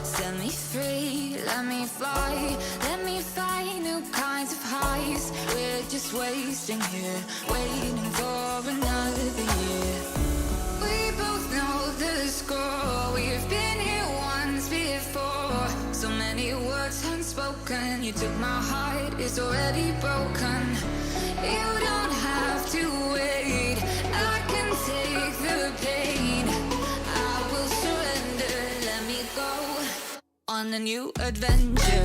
Set me free, let me fly, let me find new kinds of highs. We're just wasting here, waiting for another year. We both know the score, we've been here once before. So many words unspoken, you took my heart, it's already broken. You don't have to wait, I can take the pain. I will surrender, let me go on a new adventure.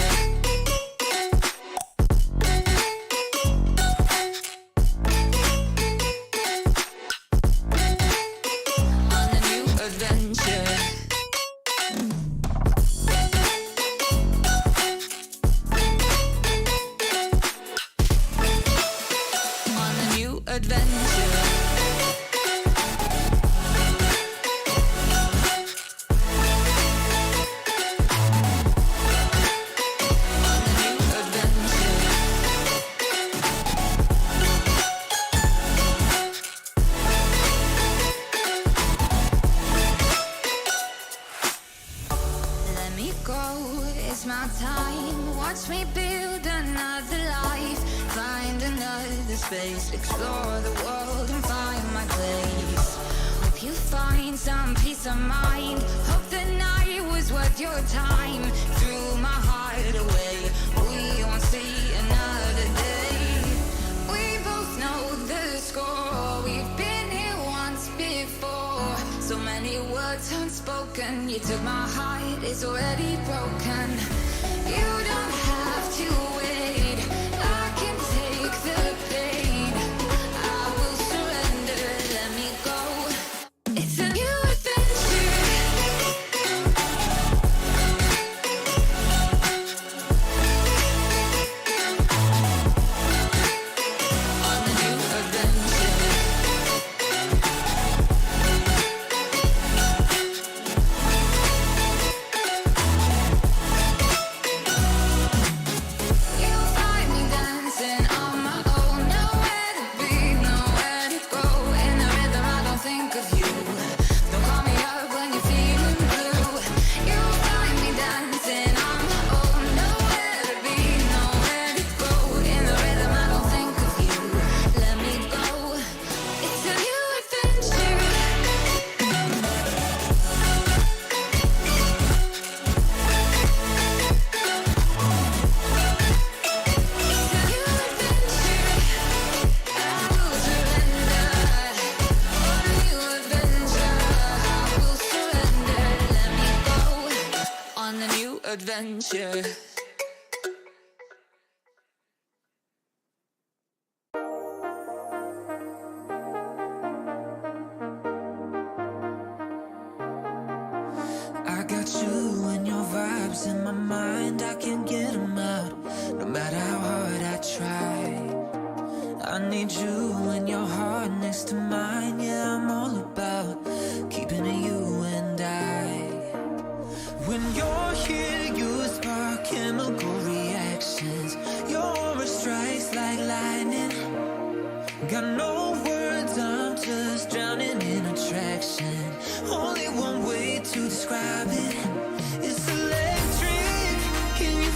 It's my time, watch me build another life. Find another space, explore the world and find my place. Hope you find some peace of mind. Hope the night was worth your time. Threw my heart away, we won't see another day. We both know the score, we've been here once before. So many words unspoken, you took my heart, it's already broken. You don't have to wait, I can take the pain. I will surrender, let me go. It's a new adventure. On a new adventure. You'll find me dancing on my own. Nowhere to be, nowhere to go. In the rhythm, I don't think of you. Don't call me up when you're feeling blue. You'll find me dancing on my own. Nowhere to be, nowhere to go. In the rhythm, I don't think of you. Let me go. It's a new adventure. On a new adventure. I got you and your vibes in my mind, I can't get them out, no matter how hard I try. I need you and your heart next to mine, yeah, I'm all about keeping it you and I. When you're here, you spark chemical reactions, your aura strikes like lightning. Got no words, I'm just drowning in attraction. Only one way to describe it. It's electric. Can you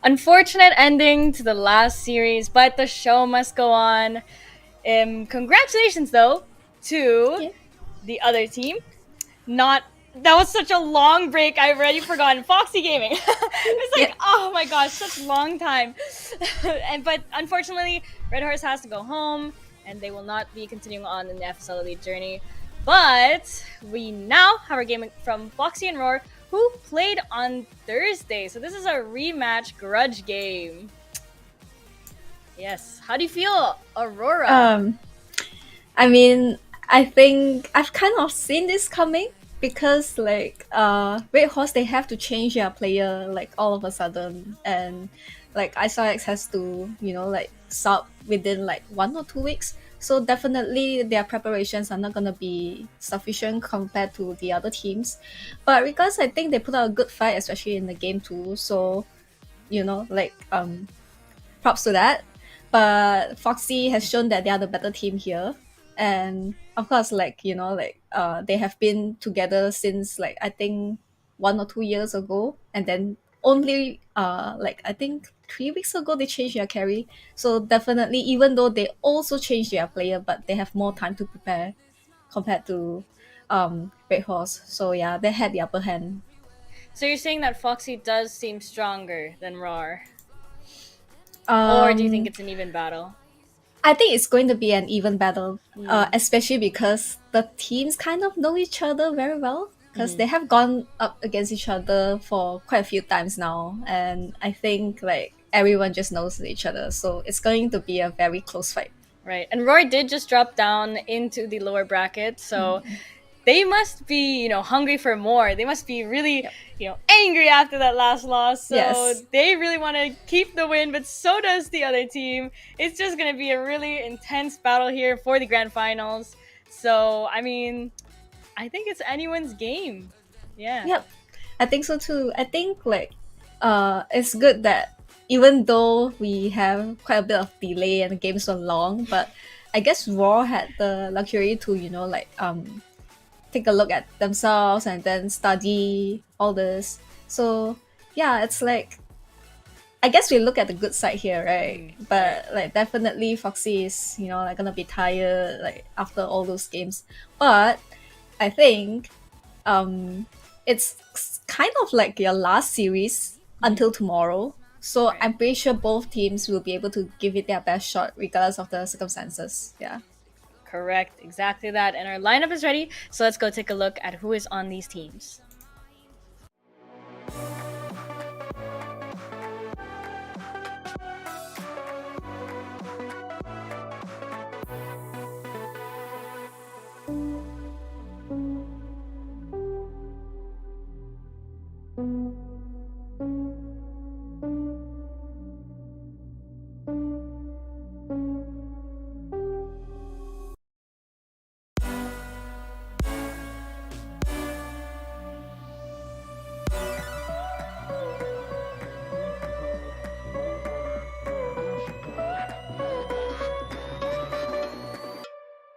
unfortunate ending to the last series, but the show must go on. Congratulations, though, to Yeah. the other team. Not that was such a long break. I've already forgotten Foxy Gaming. It's like, Yeah. oh my gosh, such a long time. But unfortunately, Red Horse has to go home, and they will not be continuing on in the FSL Elite journey. But we now have our game from Foxy and RAWR, who played on Thursday. So this is a rematch grudge game. Yes. How do you feel, Auroraa? I mean, I think I've kind of seen this coming because like Red Horse, they have to change their player like all of a sudden, and like ISOX has to, you know, like sub within like 1 or 2 weeks. So definitely their preparations are not gonna be sufficient compared to the other teams. But because I think they put out a good fight, especially in the game too. So, you know, like props to that. But Foxy has shown that they are the better team here. And of course, like, you know, like they have been together since like I think 1 or 2 years ago. And then only like I think 3 weeks ago they changed their carry. So definitely, even though they also changed their player, but they have more time to prepare compared to Red Horse. So yeah, they had the upper hand. So you're saying that Foxy does seem stronger than RAWR? Or do you think it's an even battle? I think it's going to be an even battle, especially because the teams kind of know each other very well because they have gone up against each other for quite a few times now, and I think like everyone just knows each other, so it's going to be a very close fight. Right. And RAWR did just drop down into the lower bracket, so they must be, hungry for more. They must be really, angry after that last loss. So Yes. they really want to keep the win, but so does the other team. It's just going to be a really intense battle here for the grand finals. So, I mean, I think it's anyone's game. Yeah. Yep, I think so too. I think like it's good that even though we have quite a bit of delay and the game's so long, but I guess Raw had the luxury to, you know, like take a look at themselves and then study all this. So yeah, it's like I guess we look at the good side here, right? But like definitely Foxy is, you know, like gonna be tired like after all those games. But I think it's kind of like your last series until tomorrow. So Right. I'm pretty sure both teams will be able to give it their best shot regardless of the circumstances. Yeah. Correct. Exactly that. And our lineup is ready. So let's go take a look at who is on these teams.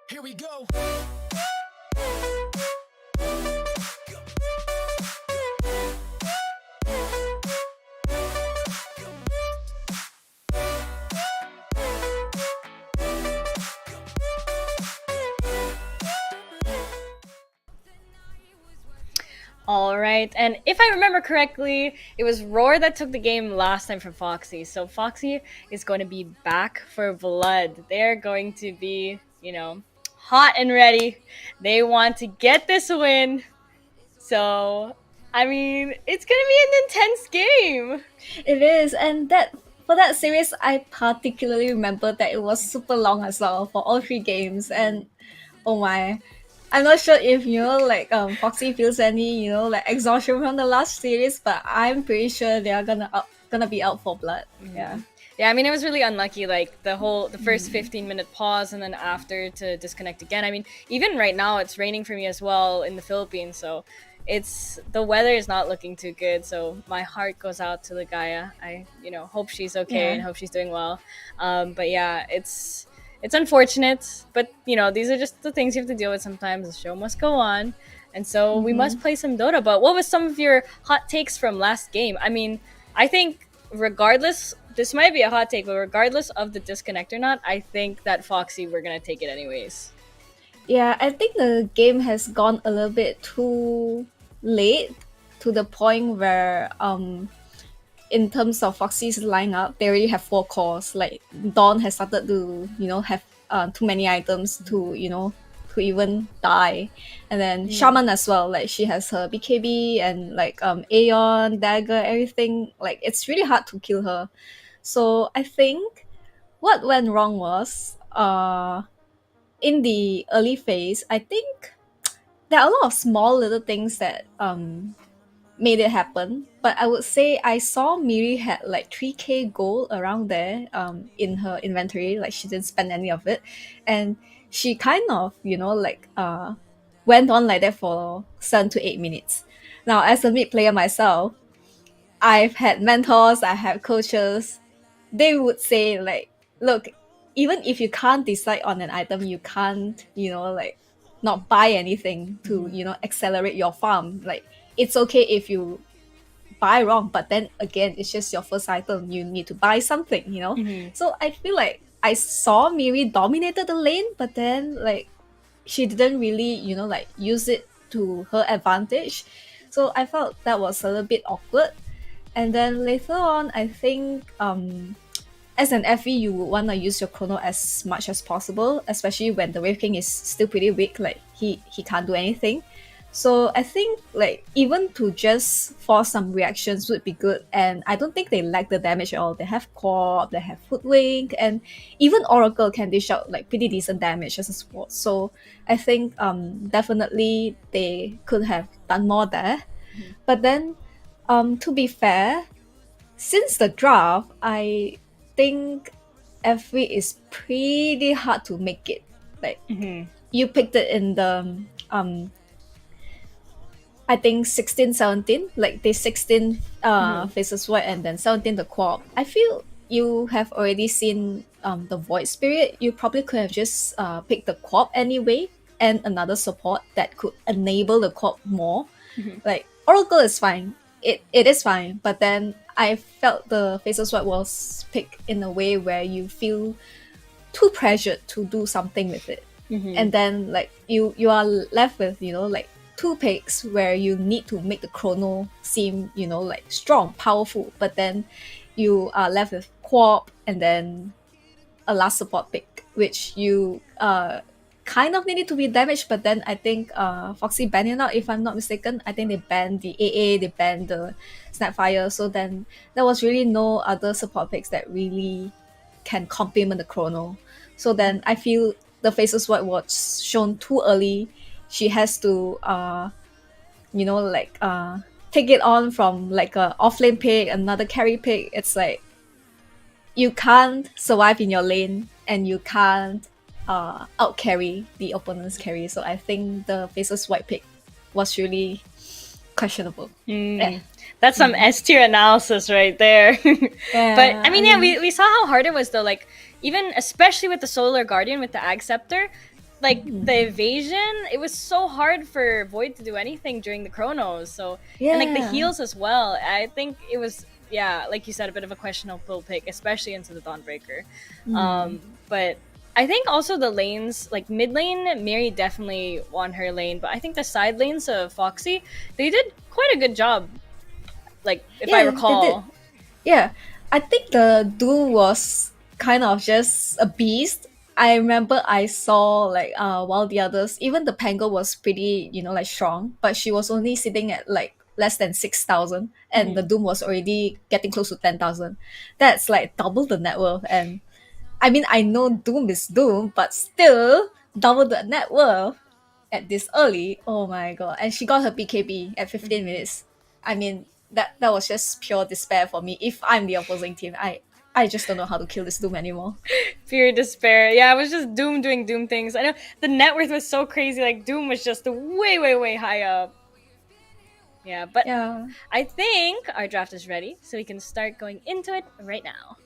Here we go. All right. And if I remember correctly, it was RAWR that took the game last time from Foxy. So Foxy is going to be back for blood. They're going to be, hot and ready. They want to get this win. So, I mean, it's going to be an intense game. It is, and that for that series, I particularly remember that it was super long as well for all 3 games, and oh my, I'm not sure if like Foxy feels any like exhaustion from the last series, but I'm pretty sure they are gonna be out for blood. Yeah. Yeah, I mean, it was really unlucky, like the first 15-minute pause and then after to disconnect again. I mean, even right now it's raining for me as well in the Philippines, so the weather is not looking too good. So my heart goes out to Ligaya. I hope she's okay and hope she's doing well. But yeah, it's unfortunate, but these are just the things you have to deal with sometimes. The show must go on, and so we must play some Dota. But what was some of your hot takes from last game? I mean, I think regardless, this might be a hot take, but regardless of the disconnect or not, I think that Foxy we're gonna take it anyways. Yeah, I think the game has gone a little bit too late to the point where in terms of Foxy's lineup, they already have 4 cores. Like Dawn has started to, have too many items to, to even die. And then Shaman as well, like she has her BKB and like Aeon, Dagger, everything. Like it's really hard to kill her. So I think what went wrong was in the early phase, I think there are a lot of small little things that made it happen. But I would say I saw Miri had like 3k gold around there in her inventory, like she didn't spend any of it. And she kind of, went on like that for 7 to 8 minutes. Now, as a mid player myself, I've had mentors, I have coaches. They would say like, look, even if you can't decide on an item, you can't, not buy anything to, accelerate your farm. Like it's okay if you buy wrong, but then again, it's just your first item. You need to buy something. So I feel like I saw Miri dominated the lane, but then like she didn't really, use it to her advantage. So I felt that was a little bit awkward. And then later on, I think as an FE, you would want to use your chrono as much as possible, especially when the Wave King is still pretty weak, like he can't do anything. So I think like even to just force some reactions would be good. And I don't think they lack the damage at all. They have Corp, they have Footwink, and even Oracle can dish out like pretty decent damage as a support. So I think definitely they could have done more there. But then to be fair, since the draft, I think FV is pretty hard to make it. Like you picked it in the I think 16, 17, like the 16 faces white and then 17 the co-op. I feel you have already seen the Void Spirit. You probably could have just picked the co-op anyway and another support that could enable the co-op more. Like Oracle is fine. It is fine, but then I felt the faces white was picked in a way where you feel too pressured to do something with it. And then like you are left with, like 2 picks where you need to make the chrono seem, like strong, powerful, but then you are left with Quap and then a last support pick, which you kind of needed to be damaged, but then I think Foxy banned it out, if I'm not mistaken. I think they banned the AA, they banned the Snapfire, so then there was really no other support picks that really can complement the chrono. So then I feel the faces what was shown too early. She has to take it on from like a offlane pick, another carry pick. It's like you can't survive in your lane and you can't out carry the opponent's carry. So I think the faces white pick was really questionable. Yeah. That's some S tier analysis right there. Yeah, But I mean, we saw how hard it was though. Like even especially with the Solar Guardian with the Ag Scepter, like the evasion, it was so hard for Void to do anything during the chronos. So and like the Yeah. heals as well. I think it was like you said, a bit of a questionable pick, especially into the Dawnbreaker. But I think also the lanes, like mid lane, Mary definitely won her lane, but I think the side lanes of Foxy, they did quite a good job. Like if I Yeah, they recall. did. Yeah, I think the Doom was kind of just a beast. I remember I saw like while the others, even the Pango was pretty, like strong, but she was only sitting at like less than 6,000 and the Doom was already getting close to 10,000. That's like double the net worth. And I mean, I know Doom is Doom, but still double the net worth at this early. Oh my god. And she got her BKB at 15 minutes. I mean, that was just pure despair for me. If I'm the opposing team, I just don't know how to kill this Doom anymore. Pure despair. Yeah, it was just Doom doing Doom things. I know the net worth was so crazy. Like Doom was just way, way, way high up. Yeah, but Yeah. I think our draft is ready, so we can start going into it right now.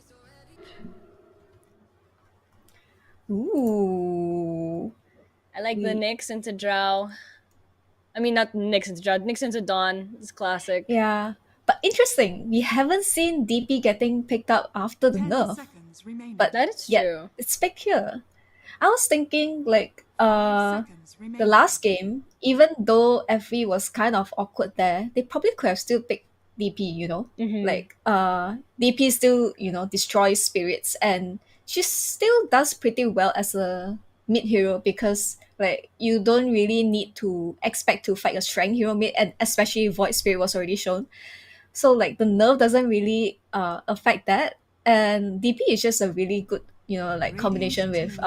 Ooh. I like the Nyx into Drow. I mean, not Nyx into Drow. Nyx into Dawn. It's classic. Yeah. But interesting, we haven't seen DP getting picked up after the 10 nerf, seconds remaining. but That is yet true. it's picked here. I was thinking like 5 seconds remaining. the last game, even though FV was kind of awkward there, they probably could have still picked DP, you know? Mhm. Like DP still, you know, destroys spirits, and she still does pretty well as a mid hero because like you don't really need to expect to fight a strength hero mid, and especially Void Spirit was already shown. So like the nerf doesn't really affect that, and DP is just a really good, you know, like combination with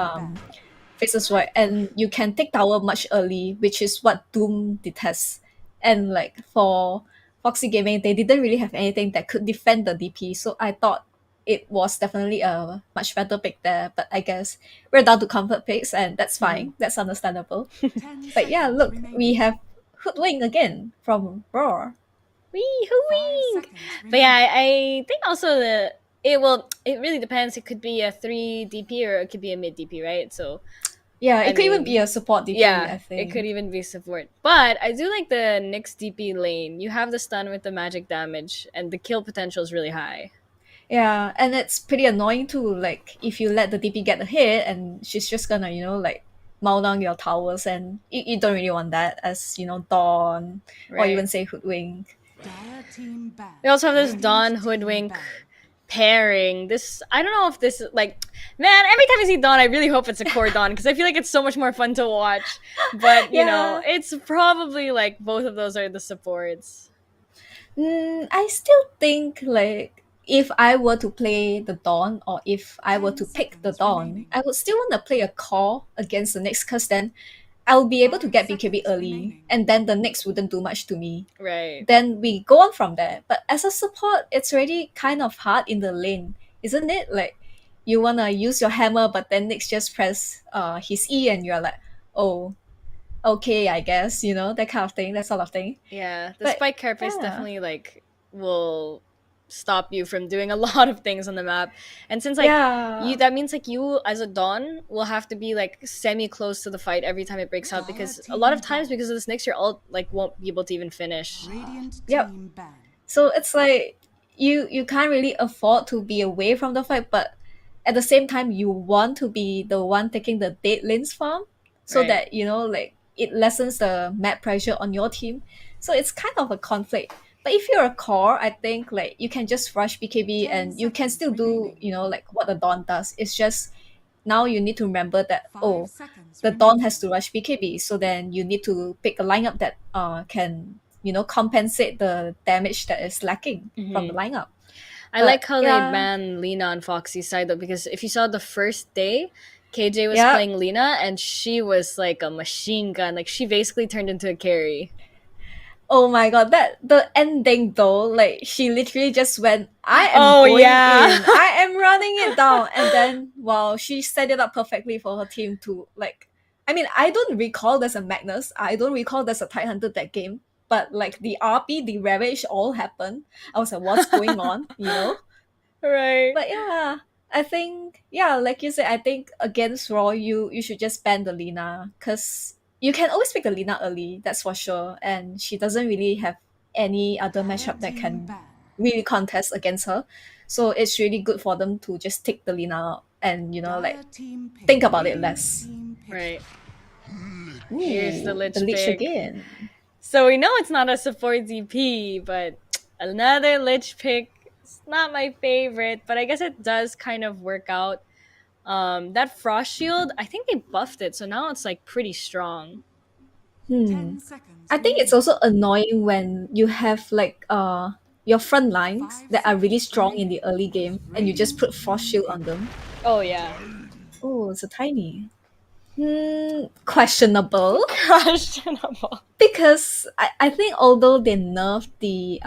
Faceless Void, and you can take tower much early, which is what Doom detests. And like for Foxy Gaming, they didn't really have anything that could defend the DP, so I thought it was definitely a much better pick there. But I guess we're down to comfort picks, and that's fine. That's understandable. 10 But yeah, seconds look, remaining. we have Hoodwink again from RAWR. Wee 5 hoo seconds But yeah, remaining. I think also it really depends. It could be a 3 DP or it could be a mid DP, right? So Yeah, I it could even mean, be a support DP, yeah, I think. it could even be support. But I do like the Nyx DP lane. You have the stun with the magic damage, and the kill potential is really high. Yeah, and it's pretty annoying too. Like if you let the DP get a hit, and she's just gonna, you know, like mow down your towers, and you don't really want that as, you know, Dawn or Right. even say Hoodwink. Dire team ban. We also have this Radiant Dawn team Hoodwink ban. pairing. This I don't know if this is like, man, every time I see Dawn, I really hope it's a core Dawn because I feel like it's so much more fun to watch. But you know, Yeah. it's probably like both of those are the supports. I still think like if I were to play the Dawn, or if I were 10 to pick the seconds Dawn, remaining. I would still want to play a core against the next, because then I'll be able to 5 get BKB seconds early, remaining. and then the next wouldn't do much to me. Right. Then we go on from there. But as a support, it's already kind of hard in the lane, isn't it? Like you wanna use your hammer, but then next just press his E, and you're like, oh, okay, I guess, you know, that kind of thing, that sort of thing. Yeah, the But, spike carapace yeah. definitely like will stop you from doing a lot of things on the map. And since like Yeah. that means like you as a Dawn will have to be like semi close to the fight every time it breaks out, because a lot of times because of this next your ult like won't be able to even finish. Radiant Yep. team ban. So it's like you can't really afford to be away from the fight, but at the same time you want to be the one taking the dead lanes farm, so Right. that, you know, like it lessens the map pressure on your team. So it's kind of a conflict. But if you're a core, I think like you can just rush BKB 10 and you can seconds still do, remaining. you know, like what the Dawn does. It's just now you need to remember that 5 seconds the Dawn remaining. has to rush BKB, so then you need to pick a lineup that can, you know, compensate the damage that is lacking from the lineup. I But, like how yeah. they ban Lina on Foxy's side though, because if you saw the first day, KJ was Yeah. playing Lina and she was like a machine gun. Like she basically turned into a carry. Oh my god, that the ending though, like she literally just went, I am Oh, going yeah. in, I am running it down, and then wow, she set it up perfectly for her team to like. I mean, I don't recall there's a Magnus, I don't recall there's a Tidehunter that game, but like the RP, the Ravage all happened. I was like, what's going on, you know? Right. But yeah, I think, yeah, like you said, I think against Raw, you should just ban the Lina, because you can always pick the Lina early, that's for sure, and she doesn't really have any other Dire matchup that team can ban. really contest against her. So it's really good for them to just take the Lina out and, you know, like Dire team pick. think about it Radiant less. team pick. Right. Ooh, Here's the Lich pick. again. So we know it's not a support DP, but another Lich pick. It's not my favorite, but I guess it does kind of work out. That Frost Shield, I think they buffed it, so now it's like pretty strong. 10 seconds I think it's remaining. also annoying when you have like your front lines 5 that are really seconds strong in remaining. the early game, and you just put Frost Shield on them. Oh yeah. Oh, it's a tiny. Questionable. Questionable. Because I think although they nerfed the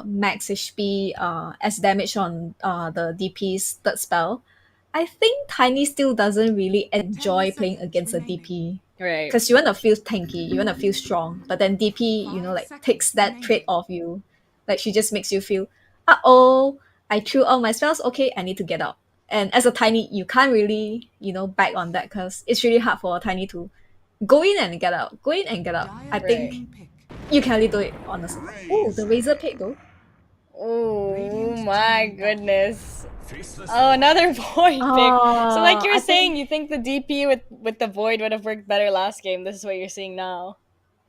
max HP as damage on the DP's third spell, I think Tiny still doesn't really enjoy 10 playing seconds against a remaining. DP. Right. Because you want to feel tanky, you want to feel strong, but then DP, you know, 5 like seconds takes that remaining. trait off you. Like she just makes you feel, uh-oh, I threw all my spells, okay, I need to get out. And as a Tiny, you can't really, you know, back on that, because it's really hard for a Tiny to go in and get out, go in and get out. I Dire think team pick. you can only do it honestly. Oh, the Razor pick though. Oh my goodness. Faceless Oh, another void pick. So like you were I saying, think, you think the DP with the void would have worked better last game. This is what you're seeing now.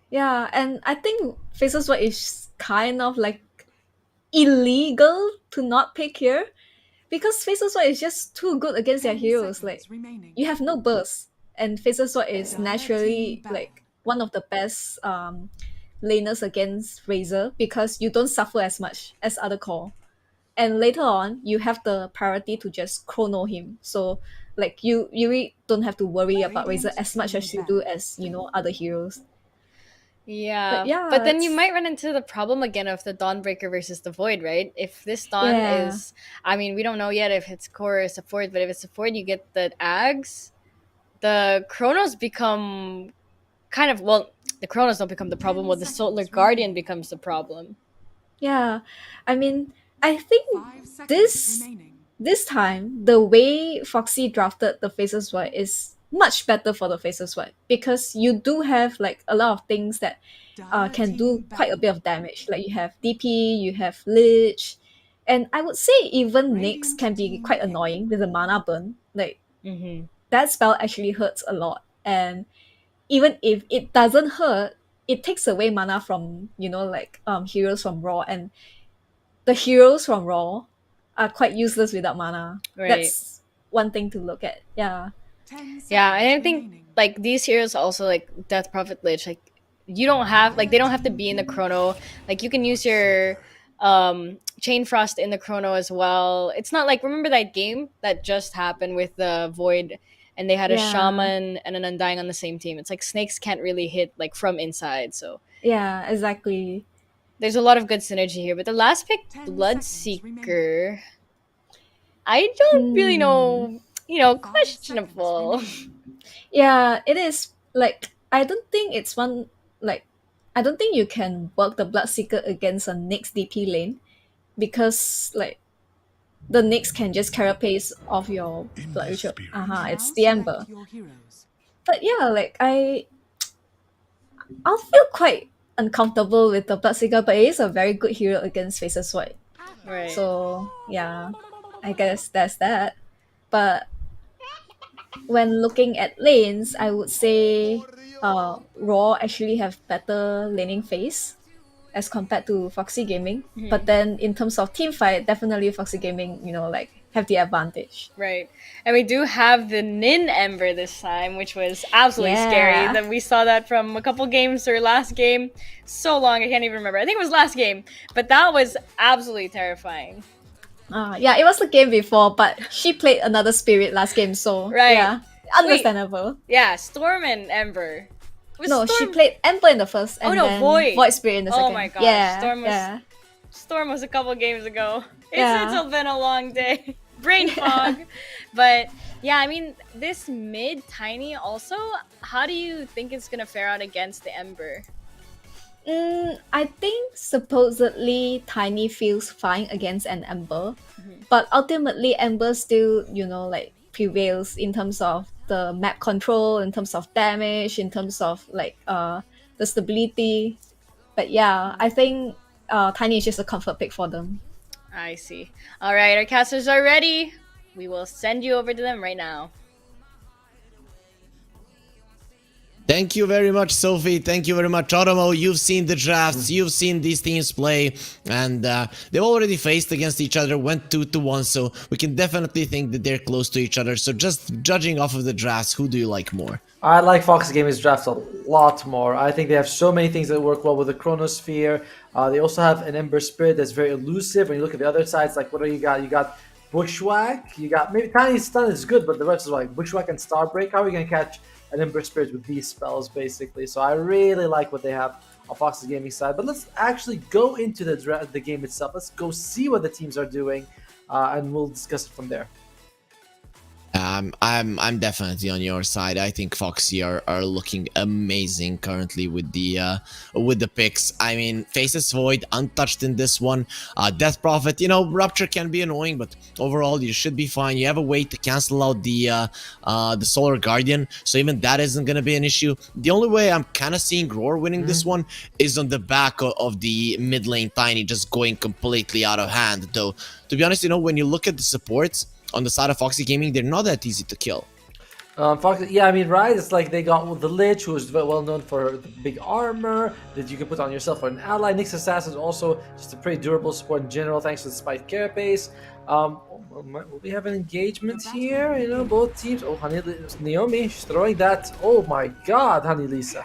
yeah, and I think Faces What is kind of like illegal to not pick here because Faces What is just too good against their 10 heroes. Like, seconds remaining. you have no burst, and Faces What is Dire naturally team ban. like one of the best laners against Razor because you don't suffer as much as other core. And later on, you have the priority to just chrono him. So like you really don't have to worry about Razor Radiant as much team as you ban. do as other heroes. But Yeah, but yeah, then you it's might run into the problem again of the Dawnbreaker versus the Void, right? If this Dawn yeah. is, I mean, we don't know yet if it's core or support, but if it's support, you get the Ags. The Chronos become kind of, well, the Chronos don't become the problem. 10 Well, the Solar seconds Guardian remaining. becomes the problem. Yeah, I mean, I think 5 seconds this remaining. this time the way Foxy drafted the Faces White is much better for the Faces White because you do have like a lot of things that Dire can team do quite a ban. bit of damage. Like you have DP, you have Lich, and I would say even Nyx Radiant can be team quite pick. annoying with the mana burn. Like Mm-hmm. that spell actually hurts a lot, and even if it doesn't hurt, it takes away mana from like heroes from RAW, and the heroes from RAW are quite useless without mana. Right. That's one thing to look at. Yeah. 10 Yeah, seconds and I think remaining. like these heroes also like Death Prophet Lich, like you don't have like they don't have to be in the chrono. Like you can use your Chain Frost in the chrono as well. It's not like remember that game that just happened with the Void and they had a Yeah. shaman and an undying on the same team. It's like snakes can't really hit like from inside. So Yeah, exactly. there's a lot of good synergy here. But the last pick, 10 seconds remaining. Bloodseeker, I don't really Hmm. know, 5 seconds questionable. remaining. Yeah, it is like I don't think it's one like I don't think you can work the Bloodseeker against a Nyx DP lane because like the Nyx can just carapace off your Blood Ritual. It's Now the select Ember. your heroes. But yeah, like I'll feel quite uncomfortable with the Bloodseeker, but it is a very good hero against Faces White. Right. So yeah, I guess that's that. But when looking at lanes, I would say Raw actually have better laning phase as compared to Foxy Gaming. But then in terms of team fight, definitely Foxy Gaming, like have the advantage. Right. And we do have the Nin Ember this time, which was absolutely scary. Yeah. That we saw that from a couple games or last game. So long, I can't even remember. I think it was last game. But that was absolutely terrifying. Yeah, it was the game before, but she played another spirit last game, so Right. yeah, understandable. Yeah, Storm and Ember. Was No, she Storm... played Ember in the first, and no, then Void. Spirit in the Oh second. my gosh, Yeah, Storm was- yeah. Storm was a couple games ago. Yeah. It's been a long day. Brain fog. But yeah, I mean, this mid Tiny also, how do you think it's going to fare out against the Ember? I think supposedly Tiny feels fine against an Ember, but ultimately Ember still, like prevails in terms of the map control, in terms of damage, in terms of like the stability. But yeah, I think Tiny is just a comfort pick for them. I see. All right, our casters are ready. We will send you over to them right now. Thank you very much, Sophie. Thank you very much, Otomo. You've seen the drafts, you've seen these teams play, and they've already faced against each other, went 2-1, so we can definitely think that they're close to each other. So just judging off of the drafts, who do you like more? I like Foxy Gaming's draft a lot more. I think they have so many things that work well with the Chronosphere. They also have an Ember Spirit that's very elusive. When you look at the other sides, like what do you got? You got Bushwhack. You got maybe Tiny Stun is good, but the rest is like Bushwhack and Starbreak. How are we gonna catch an Ember Spirit with these spells, basically? So I really like what they have on Foxy Gaming side. But let's actually go into the game itself. Let's go see what the teams are doing, and we'll discuss it from there. I'm definitely on your side. I think Foxy are looking amazing currently with the picks. I mean, Faceless Void untouched in this one. Death Prophet, you know, Rupture can be annoying, but overall you should be fine. You have a way to cancel out the Solar Guardian, so even that isn't gonna be an issue. The only way I'm kind of seeing RAWR winning this one is on the back of the mid lane Tiny just going completely out of hand. Though, to be honest, you know, when you look at the supports on the side of Foxy Gaming, they're not that easy to kill. Fox, yeah, I mean, right? It's like they got the Lich, who is well known for the big armor that you can put on yourself or an ally. Nyx Assassin is also just a pretty durable support in general, thanks to the Spike Carapace. Will we have an engagement here? You know, both teams. Oh, Naomi, she's throwing that. Oh my God, Honey Lisa.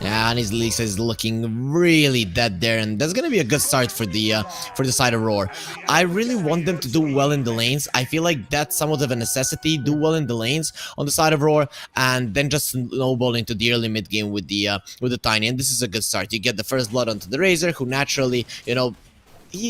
Yeah, and his Lisa is looking really dead there, and that's gonna be a good start for the side of RAWR. I really want them to do well in the lanes. I feel like that's somewhat of a necessity. Do well in the lanes on the side of RAWR, and then just snowball into the early mid game with the Tiny. And this is a good start. You get the first blood onto the Razor, who naturally, you know,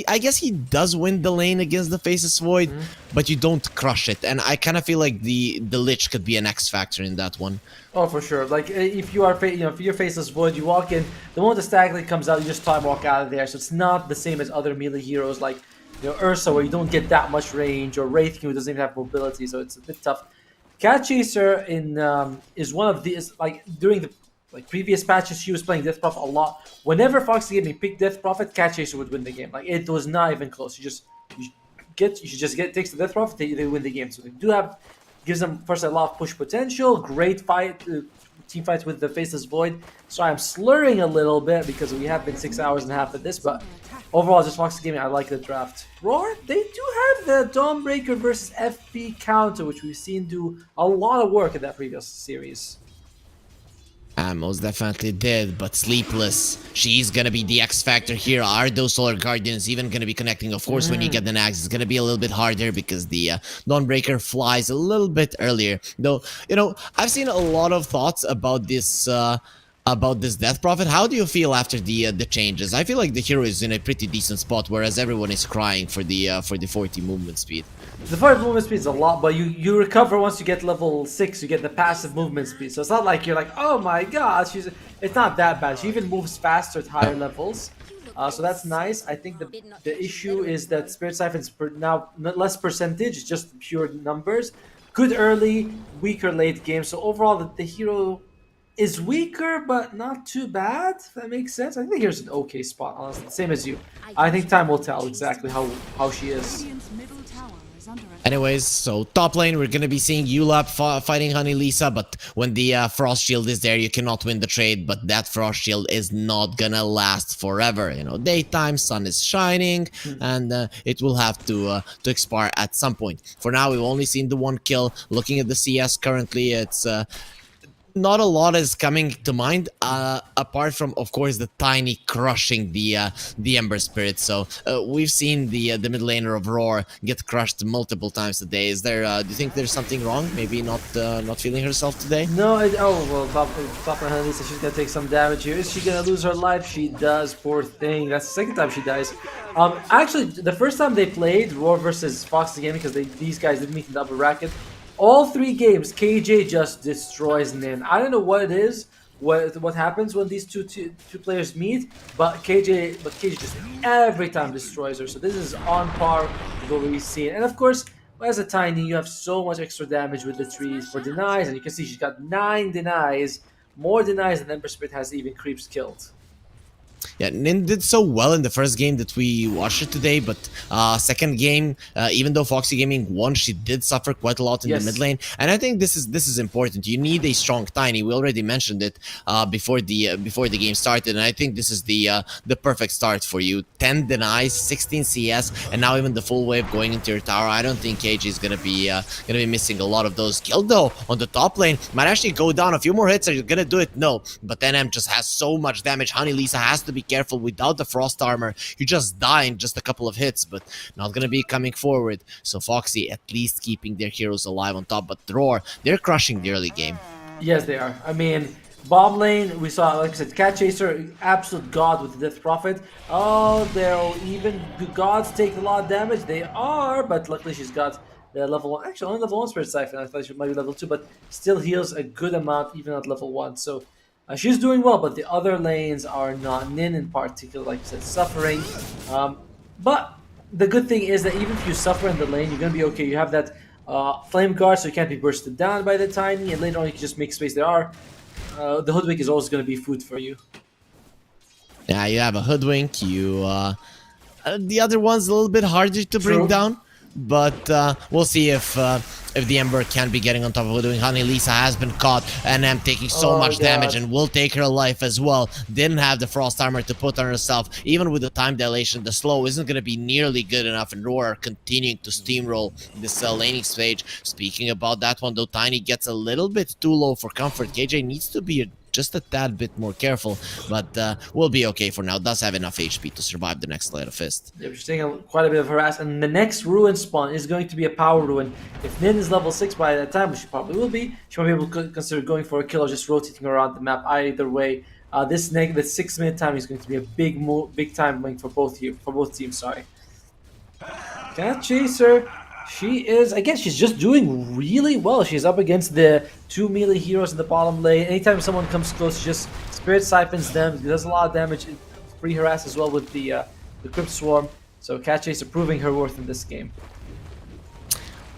I guess he does win the lane against the Faceless Void, but you don't crush it. And I kind of feel like the Lich could be an X factor in that one. Oh, for sure. Like if you are, if you're Faceless Void, you walk in. The moment the Stag Link comes out, you just time walk out of there. So it's not the same as other melee heroes like, you know, Ursa, where you don't get that much range, or Wraith King, who doesn't even have mobility. So it's a bit tough. Cat Chaser is one of these, like during the previous patches, she was playing Death Prophet a lot. Whenever Foxy Gaming picked Death Prophet, Cat Chaser would win the game. Like it was not even close. You should just get takes the Death Prophet, they win the game. So they do have, gives them first a lot of push potential. Great fight, team fights with the Faceless Void. So I'm slurring a little bit because we have been 6 hours and a half at this, but overall, just Foxy Gaming, I like the draft. RAWR, they do have the Dawnbreaker versus FP counter, which we've seen do a lot of work in that previous series. Most definitely did, but Sleepless, she's gonna be the X factor here. Are those Solar Guardians even gonna be connecting? Of course, when you get the Nags, it's gonna be a little bit harder because the Dawnbreaker flies a little bit earlier. Though, you know, I've seen a lot of thoughts about this Death Prophet. How do you feel after the changes? I feel like the hero is in a pretty decent spot, whereas everyone is crying for the 40 movement speed. The 40 movement speed is a lot, but you recover once you get level 6. You get the passive movement speed, so it's not like you're like, oh my god, it's not that bad. She even moves faster at higher levels, so that's nice. I think the issue is that Spirit Siphon's now less percentage, it's just pure numbers. Good early, weaker late game. So overall, the hero is weaker, but not too bad, if that makes sense. I think here's an okay spot, honestly. Same as you. I think time will tell exactly how she is. Radiant's middle tower is under attack. Anyways, so top lane, we're gonna be seeing ULAP fighting Honey Lisa, but when the Frost Shield is there, you cannot win the trade, but that Frost Shield is not gonna last forever. You know, daytime, sun is shining, and it will have to expire at some point. For now, we've only seen the one kill. Looking at the CS currently, it's not a lot is coming to mind, apart from, of course, the Tiny crushing the Ember Spirit. So we've seen the mid laner of RAWR get crushed multiple times today. Is there? Do you think there's something wrong? Maybe not feeling herself today? No, top lane Honey Lisa, she's gonna take some damage here. Is she gonna lose her life? She does, poor thing. That's the second time she dies. Actually, the first time they played RAWR versus Foxy Gaming, because these guys didn't meet in the upper bracket. All 3 games, KJ just destroys Nin. I don't know what it is, what happens when these two players meet, but KJ just every time destroys her. So this is on par with what we've seen. And of course, as a Tiny, you have so much extra damage with the trees for denies, and you can see she's got 9 denies, more denies than Ember Spirit has even creeps killed. Yeah, Nin did so well in the first game that we watched it today, but second game, even though Foxy Gaming won, she did suffer quite a lot in the mid lane, and I think this is important. You need a strong Tiny. We already mentioned it before the game started, and I think this is the perfect start for you. 10 denies, 16 CS, and now even the full wave going into your tower. I don't think KG is gonna be missing a lot of those. Kill though on the top lane might actually go down. A few more hits, are you gonna do it? No, but NM just has so much damage. Honey Lisa has to be careful. Without the frost armor, you just die in just a couple of hits, but not gonna be coming forward. So Foxy at least keeping their heroes alive on top, but RAWR, they're crushing the early game. Yes, they are. I mean, bottom lane, we saw, like I said, Cat Chaser, absolute god with the Death Prophet. Oh, they'll even gods take a lot of damage. They are, but luckily she's got the level 1. Actually, only level 1 Spirit Siphon. I thought she might be level 2, but still heals a good amount even at level 1. So she's doing well, but the other lanes are not. Nin in particular, like you said, suffering. But the good thing is that even if you suffer in the lane, you're going to be okay. You have that Flame Guard, so you can't be bursted down by the Tiny, and later on you can just make space. The Hoodwink is always going to be food for you. Yeah, you have a Hoodwink. The other one's a little bit harder to bring True. down, but we'll see if the Ember can be getting on top of Hoodwink. Honey Lisa has been caught, and I'm taking so Oh, much damage, God. and will take her life as well. Didn't have the Frost Armor to put on herself. Even with the time dilation, the slow isn't going to be nearly good enough, and RAWR are continuing to steamroll this laning stage. Speaking about that one, though, Tiny gets a little bit too low for comfort. KJ needs to be just a tad bit more careful, but we'll be okay for now. Does have enough HP to survive the next Light of Fist. Yeah, she's taking quite a bit of harass, and the next ruin spawn is going to be a power ruin. If Nin is level 6 by that time, which she probably will be, she might be able to consider going for a kill or just rotating around the map. Either way, this 6-minute time is going to be a big time link for both teams. Sorry. Cat Chaser, she is, again, she's just doing really well. She's up against the 2 melee heroes in the bottom lane. Anytime someone comes close, she just Spirit Siphons them. Does a lot of damage. Free harass as well with the Crypt Swarm. So Cat Chaser proving her worth in this game.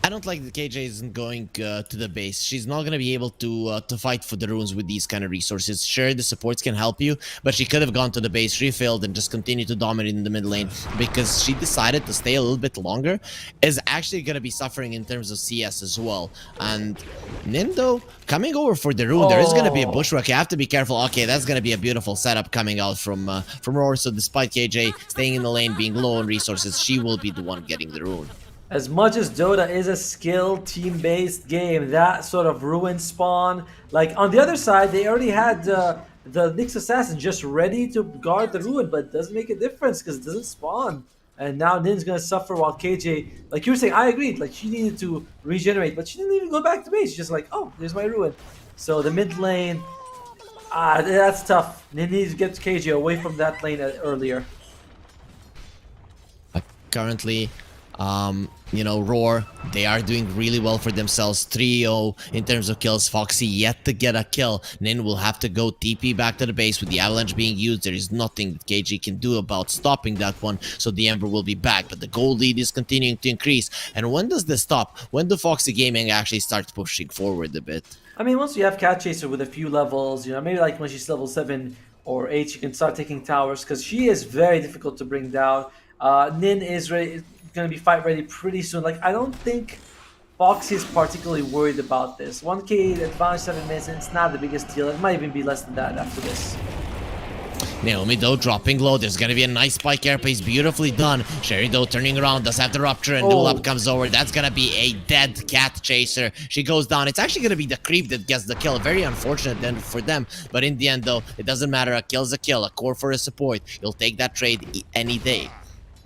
I don't like that KJ isn't going to the base. She's not going to be able to fight for the runes with these kind of resources. Sure, the supports can help you, but she could have gone to the base, refilled, and just continued to dominate in the mid lane, because she decided to stay a little bit longer. Is actually going to be suffering in terms of CS as well. And Nindo coming over for the rune. There is going to be a bushwhack. You have to be careful. Okay, that's going to be a beautiful setup coming out from RAWR. So despite KJ staying in the lane, being low on resources, she will be the one getting the rune. As much as Dota is a skill team-based game, that sort of ruin spawn, like on the other side, they already had the Nyx Assassin just ready to guard the ruin, but it doesn't make a difference because it doesn't spawn. And now Nin's gonna suffer while KJ, like you were saying, I agreed, like she needed to regenerate, but she didn't even go back to base. She's just like, oh, there's my ruin. So the mid lane, that's tough. Nin needs to get KJ away from that lane earlier. Currently, RAWR, they are doing really well for themselves. 3-0 in terms of kills. Foxy yet to get a kill. Nin will have to go TP back to the base. With the avalanche being used, there is nothing that KG can do about stopping that one, so the Ember will be back. But the gold lead is continuing to increase. And when does this stop? When do Foxy Gaming actually start pushing forward a bit? I mean, once you have Cat Chaser with a few levels, maybe like when she's level 7 or 8, she can start taking towers, because she is very difficult to bring down. Nin is going to be fight ready pretty soon. Like, I don't think Foxy is particularly worried about this. 1k advantage 7 minutes, and it's not the biggest deal. It might even be less than that after this. Naomi though dropping low. There's gonna be a nice spike airpace, beautifully done. Sherry though turning around, does have the rupture, and Dulap comes over. That's gonna be a dead Cat Chaser. She goes down. It's actually gonna be the creep that gets the kill. Very unfortunate then for them, but in the end though, it doesn't matter. A kill's a kill. A core for a support. You'll take that trade any day.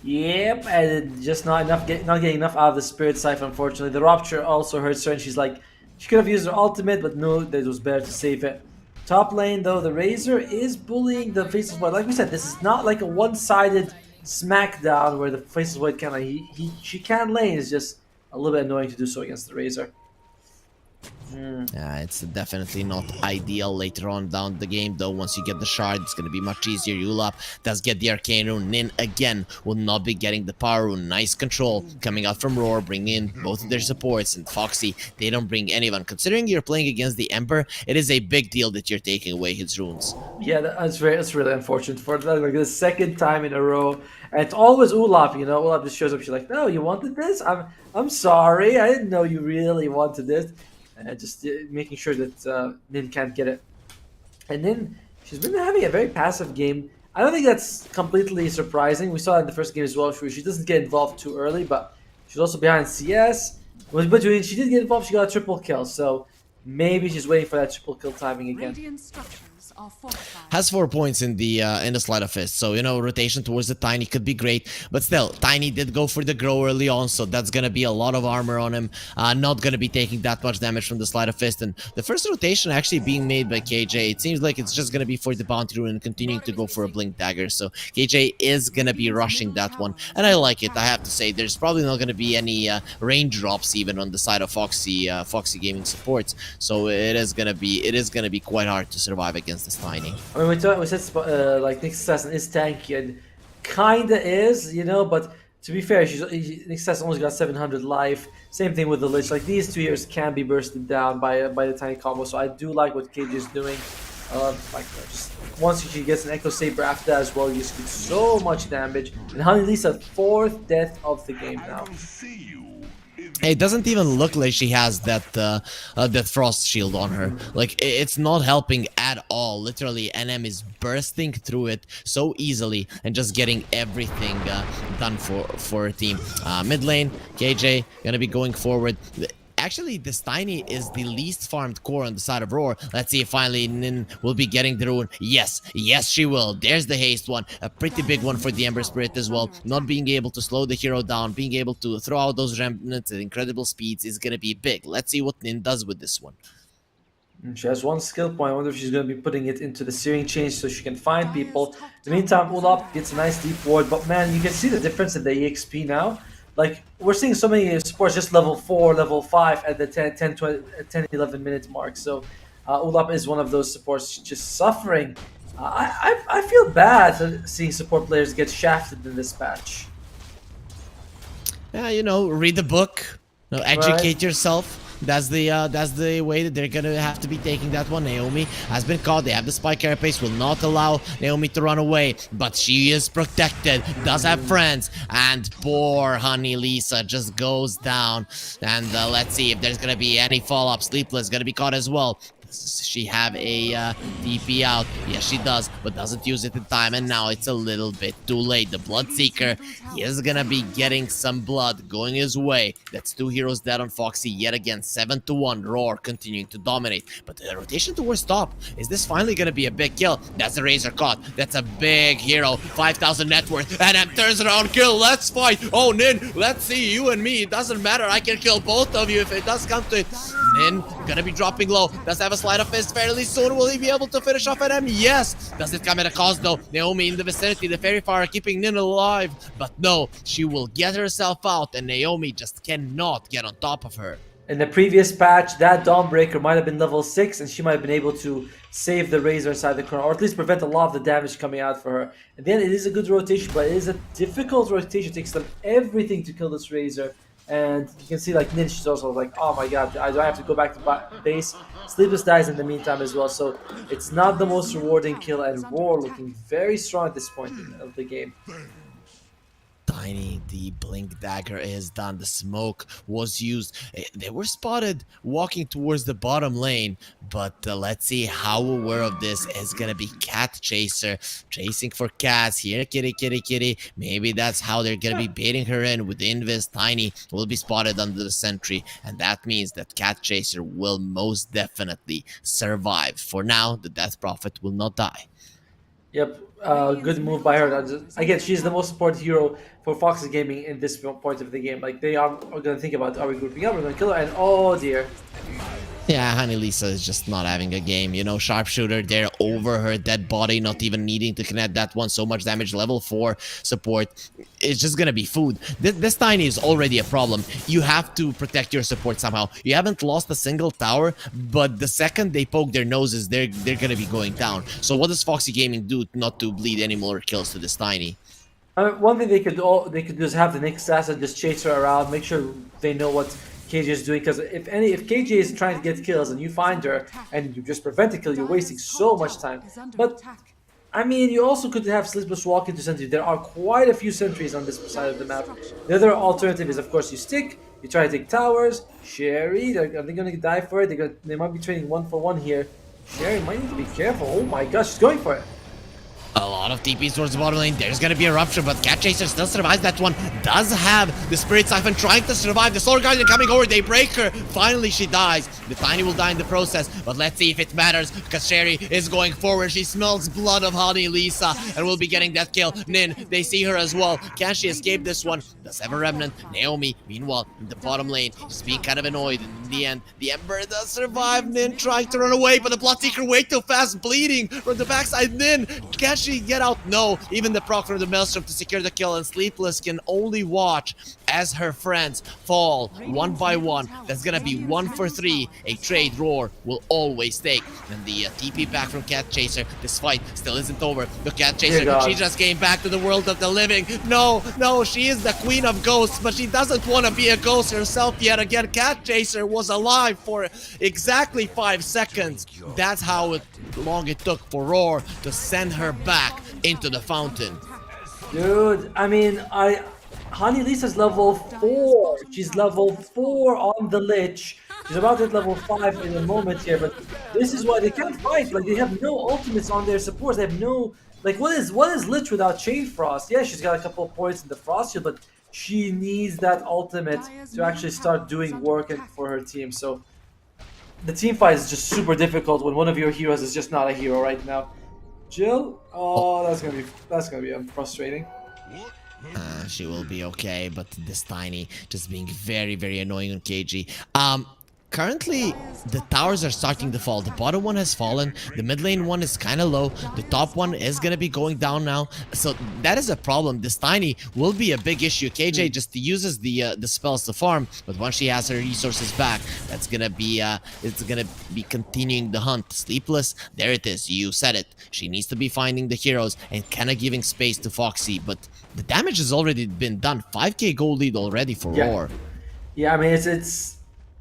Yep, and just not getting enough out of the Spirit Siphon, unfortunately. The rupture also hurts her, and she's like, she could have used her ultimate, but no, it was better to save it. Top lane though, the Razor is bullying the Faceless Void. Like we said, this is not like a one-sided smackdown where the Faceless Void can she can lane. It's just a little bit annoying to do so against the Razor. It's definitely not ideal later on down the game though. Once you get the shard, it's going to be much easier. Ulap does get the arcane rune. Nin again will not be getting the power rune. Nice control coming out from RAWR, bringing in both of their supports. And Foxy, they don't bring anyone. Considering you're playing against the Ember, it is a big deal that you're taking away his runes. Yeah, that's really unfortunate for like the second time in a row. And it's always Ulap, Ulap just shows up. She's like, no, you wanted this? I'm sorry, I didn't know you really wanted this. Just making sure that Nin can't get it. And Nin, she's been having a very passive game. I don't think that's completely surprising. We saw it in the first game as well. She doesn't get involved too early, but she's also behind CS. But when she did get involved, she got a triple kill. So maybe she's waiting for that triple kill timing again. Radiant structures are fortified. Has 4 points in the sleight of fist, so you know, rotation towards the Tiny could be great, but still, Tiny did go for the grow early on, so that's gonna be a lot of armor on him. Not gonna be taking that much damage from the sleight of fist, and the first rotation actually being made by KJ, it seems like it's just gonna be for the bounty rune and continuing to go for a blink dagger. So KJ is gonna be rushing that one, and I like it. I have to say, there's probably not gonna be any range drops even on the side of Foxy Gaming supports, so it is gonna be quite hard to survive against this Tiny. I mean, we said like Nyx Assassin is tanky and kinda is, you know, but to be fair, Nyx Assassin only got 700 life. Same thing with the Lich. Like these 2 years can be bursted down by the tiny combo. So I do like what KJ is doing. Just once she gets an Echo Saber after that as well, you just get so much damage. And Honey Lisa, 4th death of the game now. It doesn't even look like she has that frost shield on her. Like, it's not helping at all. Literally, NM is bursting through it so easily and just getting everything done for her team. Mid lane, KJ gonna be going forward. Actually, this Tiny is the least farmed core on the side of RAWR. Let's see if finally Nin will be getting the rune. Yes, she will. There's the haste one. A pretty big one for the Ember Spirit as well. Not being able to slow the hero down, being able to throw out those remnants at incredible speeds is going to be big. Let's see what Nin does with this one. She has 1 skill point. I wonder if she's going to be putting it into the Searing Change so she can find people. In the meantime, Ulap gets a nice deep ward. But man, you can see the difference in the EXP now. Like, we're seeing so many supports just level 4, level 5 at the 10, 11 minute mark. So Ulap is one of those supports just suffering. I feel bad seeing support players get shafted in this patch. Yeah, you know, read the book, educate yourself. That's the way that they're gonna have to be taking that one. Naomi has been caught. They have the spike carapace, will not allow Naomi to run away, but she is protected, does have friends, and poor Honey Lisa just goes down. And let's see if there's gonna be any follow-up. Sleepless gonna be caught as well. Does she have a DP out? Yes, she does, but doesn't use it in time, and now it's a little bit too late. The Bloodseeker, he is gonna be getting some blood going his way. That's 2 heroes dead on Foxy yet again. 7-1. RAWR continuing to dominate, but the rotation towards top. Is this finally gonna be a big kill? That's a Razor caught. That's a big hero. 5,000 net worth, and then turns around, kill. Let's fight. Oh, Nin, let's see, you and me. It doesn't matter. I can kill both of you if it does come to it. Nin gonna be dropping low. Does have a sleight of fist fairly soon. Will he be able to finish off at him? Yes. Does it come at a cost though? Naomi in the vicinity. The Fairy Fire keeping Nin alive. But no, she will get herself out, and Naomi just cannot get on top of her. In the previous patch, that Dawnbreaker might have been level 6, and she might have been able to save the Razor inside the corner, or at least prevent a lot of the damage coming out for her. And then it is a good rotation, but it is a difficult rotation. It takes them everything to kill this Razor. And you can see like Nin, she's also like, oh my god, I have to go back to base. Sleepless dies in the meantime as well, so it's not the most rewarding kill, and RAWR looking very strong at this point of the game. Tiny, the blink dagger is done. The smoke was used. They were spotted walking towards the bottom lane, but let's see how aware of this is gonna be Cat Chaser, chasing for cats here. Kitty. Maybe that's how they're gonna be baiting her in with the Invis. Tiny will be spotted under the sentry, and that means that Cat Chaser will most definitely survive. For now, the Death Prophet will not die. Yep, good move by her. Again, she's the most supported hero for Foxy Gaming in this point of the game. Like, they are going to think about, are we grouping up, we're going to kill her, and oh dear. Yeah, Honey Lisa is just not having a game. You know, Sharpshooter there over her dead body, not even needing to connect that one. So much damage, level 4 support. It's just gonna be food. This Tiny is already a problem. You have to protect your support somehow. You haven't lost a single tower, but the second they poke their noses, they're gonna be going down. So what does Foxy Gaming do not to bleed any more kills to this Tiny? One thing they could do is have the Nyx Assassin just chase her around, make sure they know what KJ is doing, because if KJ is trying to get kills and you find her and you just prevent the kill, you're wasting so much time. But I mean, you also could have Sleepless walk into sentry. There are quite a few sentries on this side of the map. The other alternative is, of course, you stick, you try to take towers. Sherry, are they going to die for it? They might be trading 1-for-1 here. Sherry might need to be careful. Oh my gosh, she's going for it. A lot of TPs towards the bottom lane. There's gonna be a rupture, but Cat Chaser still survives that one. Does have the Spirit Siphon trying to survive. The Solar Guardian coming over. They break her. Finally, she dies. The Tiny will die in the process, but let's see if it matters because Sherry is going forward. She smells blood of Honey Lisa and will be getting that kill. Nin, they see her as well. Can she escape this one? Does have a Remnant. Naomi, meanwhile, in the bottom lane, she's being kind of annoyed. In the end, the Ember does survive. Nin trying to run away, but the Bloodseeker way too fast, bleeding from the backside. Nin, can she get out? No. Even the proc from the Maelstrom to secure the kill, and Sleepless can only watch as her friends fall one by one. That's gonna be 1 for 3. A trade RAWR will always take. And the TP back from Cat Chaser. This fight still isn't over. The Cat Chaser, she just came back to the world of the living. No, she is the queen of ghosts, but she doesn't want to be a ghost herself yet again. Cat Chaser was alive for exactly 5 seconds. That's how long it took for RAWR to send her back into the fountain. Dude, I mean, Honey Lisa's level 4. She's level 4 on the Lich. She's about to hit level 5 in a moment here, but this is why they can't fight. Like, they have no ultimates on their supports. They have no... Like, what is Lich without Chain Frost? Yeah, she's got a couple of points in the Frost Shield, but she needs that ultimate to actually start doing work for her team. So, the team fight is just super difficult when one of your heroes is just not a hero right now. Jill? Oh, that's gonna be frustrating. She will be okay, but this Tiny just being very, very annoying on KG. Currently, the towers are starting to fall. The bottom one has fallen. The mid lane one is kind of low. The top one is going to be going down now. So that is a problem. This Tiny will be a big issue. KJ just uses the spells to farm, but once she has her resources back, that's going to be it's going to be continuing the hunt. Sleepless, there it is. You said it. She needs to be finding the heroes and kind of giving space to Foxy, but the damage has already been done. 5k gold lead already for RAWR. Yeah, I mean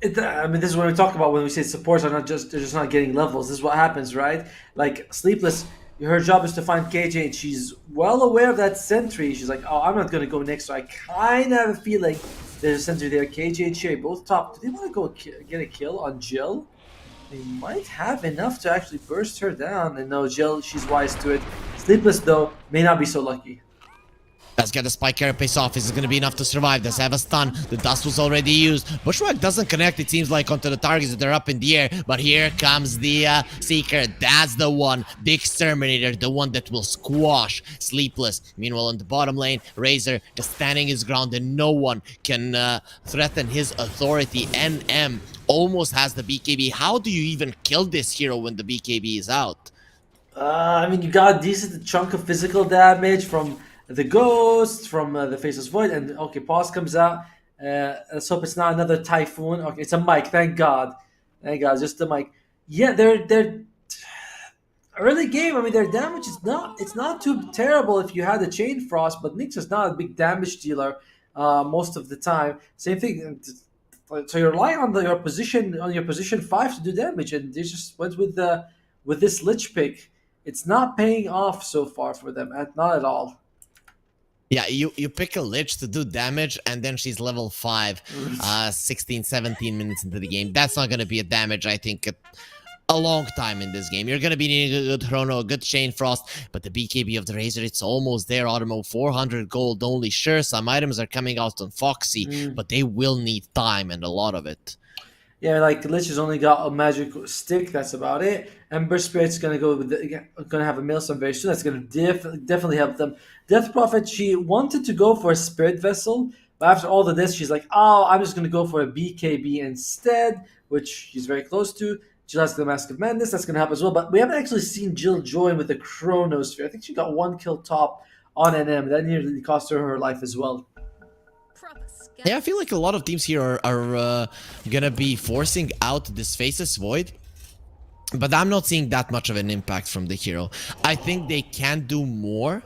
I mean, this is what we talk about when we say supports are they're just not getting levels. This is what happens, right? Like Sleepless, her job is to find KJ, and she's well aware of that sentry. She's like, oh, I'm not gonna go next, so I kind of have a feeling there's a sentry there. KJ and Cherry both top. Do they want to go get a kill on Jill? They might have enough to actually burst her down. And no, Jill, she's wise to it. Sleepless though may not be so lucky. Let's get the spike carapace off. Is it going to be enough to survive? Does have a stun. The dust was already used. Bushwhack doesn't connect, it seems like, onto the targets that are up in the air. But here comes the Seeker. That's the one. The Exterminator. The one that will squash Sleepless. Meanwhile, on the bottom lane, Razor just standing his ground and no one can threaten his authority. NM almost has the BKB. How do you even kill this hero when the BKB is out? I mean, you got a decent chunk of physical damage from the Ghost, from the Faceless Void, and okay, Pause comes out. Let's hope it's not another Typhoon. Okay, it's a mic, thank God. Thank God, just a mic. Yeah, they're early game. I mean, their damage is not too terrible if you had the Chain Frost, but Nyx is not a big damage dealer most of the time. Same thing. So you're relying on your position 5 to do damage, and they just went with this Lich pick. It's not paying off so far for them, not at all. Yeah, you pick a Lich to do damage, and then she's level 5, 16, 17 minutes into the game. That's not going to be a damage, I think, a long time in this game. You're going to be needing a good Chrono, a good Chain Frost, but the BKB of the Razor, it's almost there. Otomo, 400 gold only. Sure, some items are coming out on Foxy, but they will need time and a lot of it. Yeah, like Lich has only got a magic stick. That's about it. Ember Spirit's gonna have a Maelstrom very soon. That's gonna definitely help them. Death Prophet, she wanted to go for a Spirit Vessel, but after all of this, she's like, oh, I'm just gonna go for a BKB instead, which she's very close to. Jill has the Mask of Madness. That's gonna help as well. But we haven't actually seen Jill join with the Chronosphere. I think she got 1 kill top on NM. That nearly cost her life as well. Yeah, I feel like a lot of teams here are gonna be forcing out this Faceless Void, but I'm not seeing that much of an impact from the hero. I think they can do more,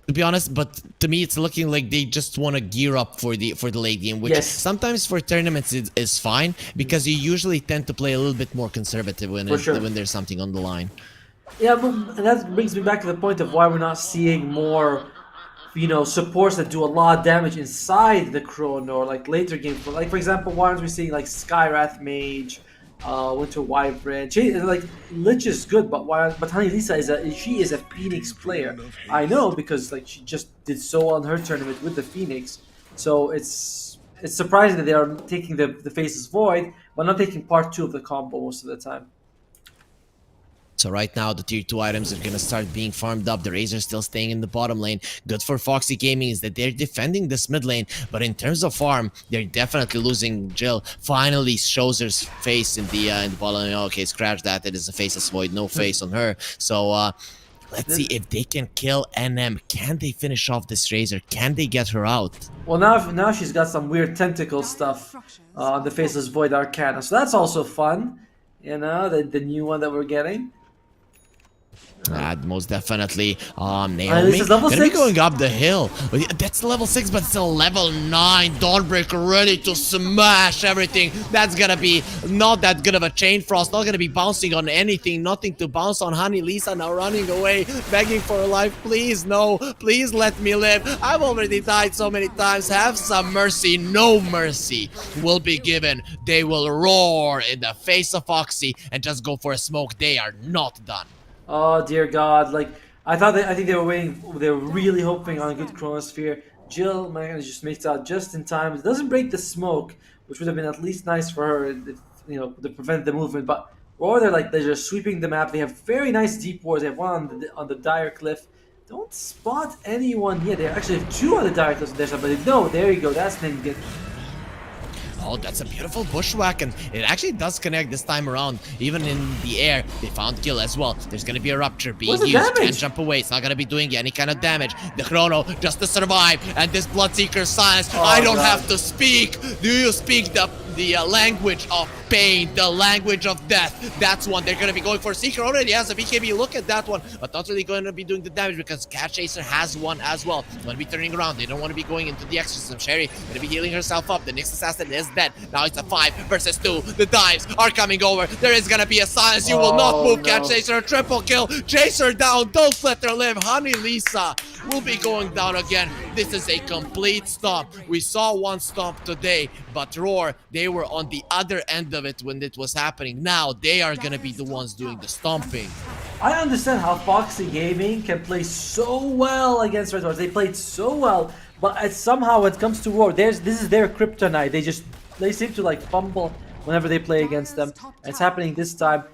to be honest, but to me it's looking like they just want to gear up for the late game, which sometimes for tournaments is fine, because you usually tend to play a little bit more conservative when there's something on the line. Yeah, and that brings me back to the point of why we're not seeing more, supports that do a lot of damage inside the Chrono, or like later games. Like, for example, why aren't we seeing like Skywrath Mage Winter Wyvern. Like Lich is good, but Honey Lisa she is a Phoenix player. I know because like she just did so well in her tournament with the Phoenix. So it's surprising that they are taking the Faceless Void, but not taking part 2 of the combo most of the time. So right now, the tier 2 items are gonna start being farmed up. The Razor still staying in the bottom lane. Good for Foxy Gaming is that they're defending this mid lane, but in terms of farm, they're definitely losing. Jill finally shows her face in the bottom lane. Okay, scratch that. It is a Faceless Void, no face on her. So let's see if they can kill NM. Can they finish off this Razor? Can they get her out? Well, now she's got some weird tentacle stuff on the Faceless Void Arcana, so that's also fun. You know, the new one that we're getting. Most definitely. Naomi this is level gonna be 6? going up the hill. That's level 6, but still level 9. Dawnbreaker ready to smash everything. That's gonna be not that good of a Chain Frost. Not gonna be bouncing on anything. Nothing to bounce on. Honey Lisa now running away, begging for her life. Please, no. Please let me live. I've already died so many times. Have some mercy. No mercy will be given. They will roar in the face of Foxy and just go for a smoke. They are not done. Oh dear God! Like I think they were waiting. They were really hoping on a good Chronosphere. Jill managed just makes out just in time. It doesn't break the smoke, which would have been at least nice for her, if, you know, to prevent the movement. But or they're just sweeping the map. They have very nice deep wards. They have one on the Dire Cliff. Don't spot anyone here. They actually have 2 on the Dire Cliff. There's somebody. No, there you go. That's Ninja. Oh, that's a beautiful bushwhack, and it actually does connect this time around. Even in the air, they found kill as well. There's gonna be a rupture being What's the used. damage? Can't jump away. It's not gonna be doing any kind of damage. The Chrono just to survive, and this Bloodseeker silence. I don't God. have to speak. Do you speak the language of pain, the language of death? That's one. They're gonna be going for Seeker already has a BKB. Look at that one, but not really going to be doing the damage because Cat Chaser has one as well. Gonna be turning around. They don't want to be going into the exorcism. Sherry gonna be healing herself up. The next assassin is dead. Now it's a 5 versus 2. The dives are coming over. There is gonna be a silence. You will not move. no. Cat Chaser, a triple kill. Chaser down. Don't let her live. Honey Lisa will be going down again. This is a complete stomp. We saw one stomp today, but RAWR, they were on the other end of it when it was happening. Now they are gonna be the ones doing the stomping. I understand how Foxy Gaming can play so well against Red Horse. They played so well, but somehow when it comes to RAWR, this is their kryptonite. They seem to like fumble whenever they play against them. It's happening this time.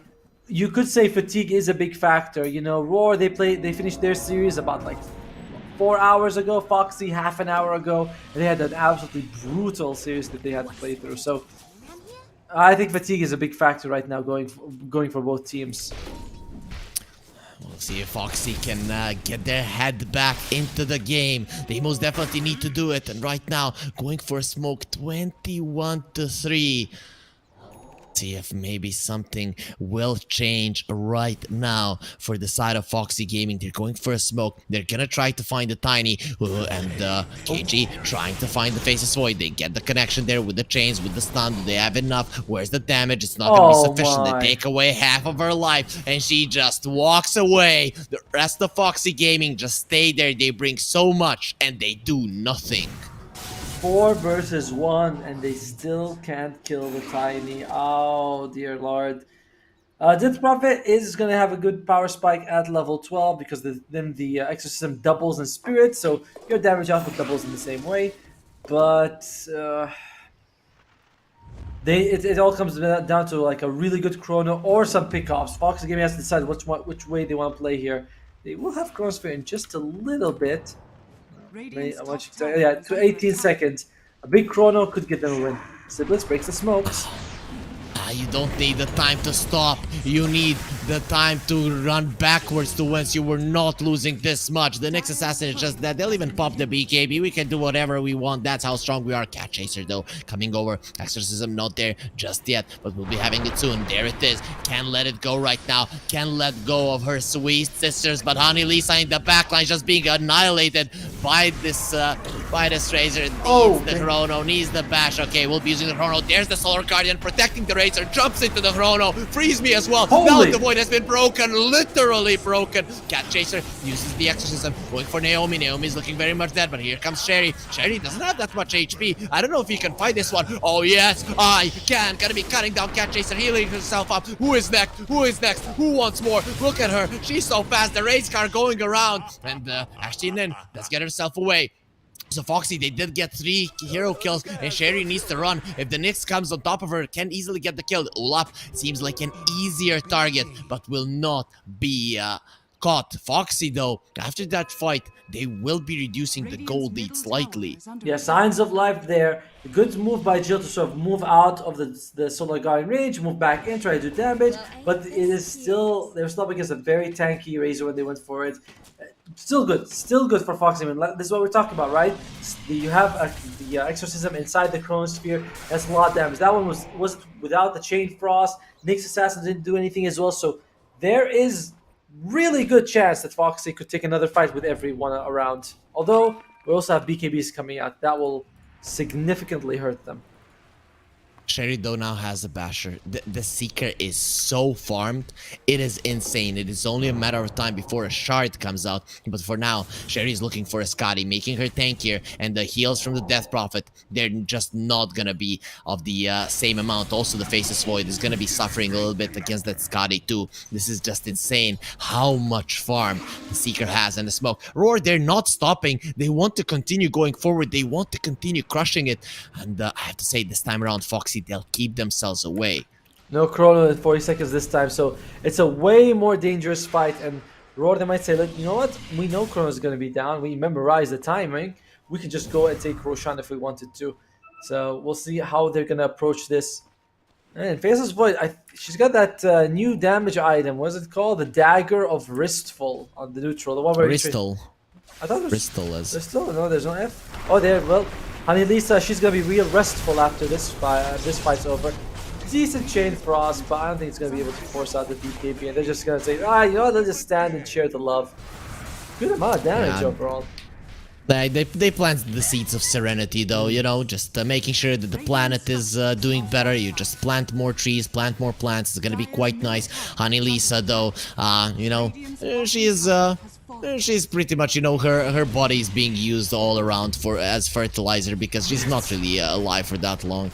You could say fatigue is a big factor. You know, RAWR, they finished their series about like 4 hours ago. Foxy half an hour ago, and they had an absolutely brutal series that they had to play through. So I think fatigue is a big factor right now going for both teams. We'll see if Foxy can get their head back into the game. They most definitely need to do it. And right now, going for a smoke, 21-3. See if maybe something will change right now for the side of Foxy Gaming. They're going for a smoke. They're gonna try to find the Tiny, and KG trying to find the Faceless Void. They get the connection there with the chains, with the stun. Do they have enough? Where's the damage? It's not gonna be sufficient. My. They take away half of her life, and she just walks away. The rest of Foxy Gaming just stay there. They bring so much, and they do nothing. 4 versus 1, and they still can't kill the Tiny. Oh dear lord. Death Prophet is going to have a good power spike at level 12 because then the exorcism doubles in spirit, so your damage output doubles in the same way. But it all comes down to like a really good Chrono or some pickoffs. Foxy Gaming has to decide which way they want to play here. They will have Chronosphere in just a little bit. Yeah, to 18 seconds. A big Chrono could get them a win. Siblets breaks the smokes. You don't need the time to stop. You need the time to run backwards to whence you were not losing this much. The next assassin is just that. They'll even pop the BKB. We can do whatever we want. That's how strong we are. Cat Chaser, though, coming over. Exorcism not there just yet, but we'll be having it soon. There it is. Can't let it go right now. Can't let go of her sweet sisters. But Honey Lisa in the backline just being annihilated by this Razor. Needs the Chrono, needs the bash. Okay, we'll be using the Chrono. There's the Solar Guardian protecting the Razor. Jumps into the Chrono. Frees me as well. Now the Void Void has been broken, literally broken. Cat Chaser uses the exorcism, going for Naomi. Naomi's looking very much dead, but here comes Sherry. Sherry doesn't have that much HP. I don't know if he can fight this one. Oh yes, I can. Gonna be cutting down Cat Chaser, healing herself up. Who is next? Who is next? Who wants more? Look at her. She's so fast. The race car going around. And Ashley Nin does get herself away. So Foxy, they did get 3 hero kills, and Sherry needs to run. If the Nyx comes on top of her, can easily get the kill. Olaf seems like an easier target, but will not be caught. Foxy, though, after that fight, they will be reducing the gold lead slightly. Yeah, signs of life there. A good move by Jill to sort of move out of the Solar Guardian range, move back in, try to do damage, but it is still, they're still against a very tanky Razor when they went for it. Still good for Foxy. I mean, this is what we're talking about, right? You have the Exorcism inside the Chronosphere. That's a lot of damage. That one was without the Chain Frost. Nyx Assassin didn't do anything as well, so there is really good chance that Foxy could take another fight with everyone around. Although, we also have BKBs coming out. That will significantly hurt them. Sherry though now has a basher. The Seeker is so farmed. It is insane. It is only a matter of time before a shard comes out. But for now, Sherry is looking for a Scotty, making her tankier. And the heals from the Death Prophet, they're just not going to be of the same amount. Also, the Faceless Void is going to be suffering a little bit against that Scotty too. This is just insane how much farm the Seeker has. And the Smoke. RAWR, they're not stopping. They want to continue going forward. They want to continue crushing it. And I have to say, this time around, Foxy, they'll keep themselves away. No chrono in 40 seconds this time, so it's a way more dangerous fight. And RAWR, they might say, look, you know what? We know chrono is going to be down. We memorize the timing. We can just go and take Roshan if we wanted to. So we'll see how they're going to approach this. And Faceless Void, she's got that new damage item. What is it called? The Dagger of Wristful on the neutral. The one where Bristol. I thought it was Bristol is. Bristol? No, there's no F. Oh, there. Well, Honey Lisa, she's gonna be real restful after this fight's over. Decent Chain Frost, but I don't think it's gonna be able to force out the BKB, and they're just gonna say, you know what? They'll just stand and share the love. Good amount of damage overall. They planted the seeds of serenity, though, you know, just making sure that the planet is doing better. You just plant more trees, plant more plants. It's gonna be quite nice. Honey Lisa, though, you know, she's pretty much, you know, her body is being used all around as fertilizer because she's not really alive for that long.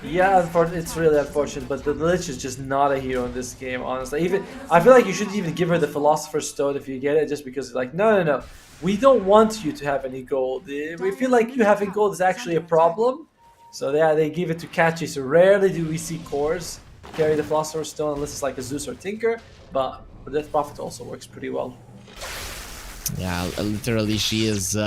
Yeah, it's really unfortunate, but the Lich is just not a hero in this game, honestly. Even I feel like you shouldn't even give her the Philosopher's Stone if you get it, just because it's like, no. We don't want you to have any gold. We feel like you having gold is actually a problem. So yeah, they give it to Cat Chaser. Rarely do we see cores carry the Philosopher's Stone unless it's like a Zeus or Tinker, but the Death Prophet also works pretty well. Yeah, literally she is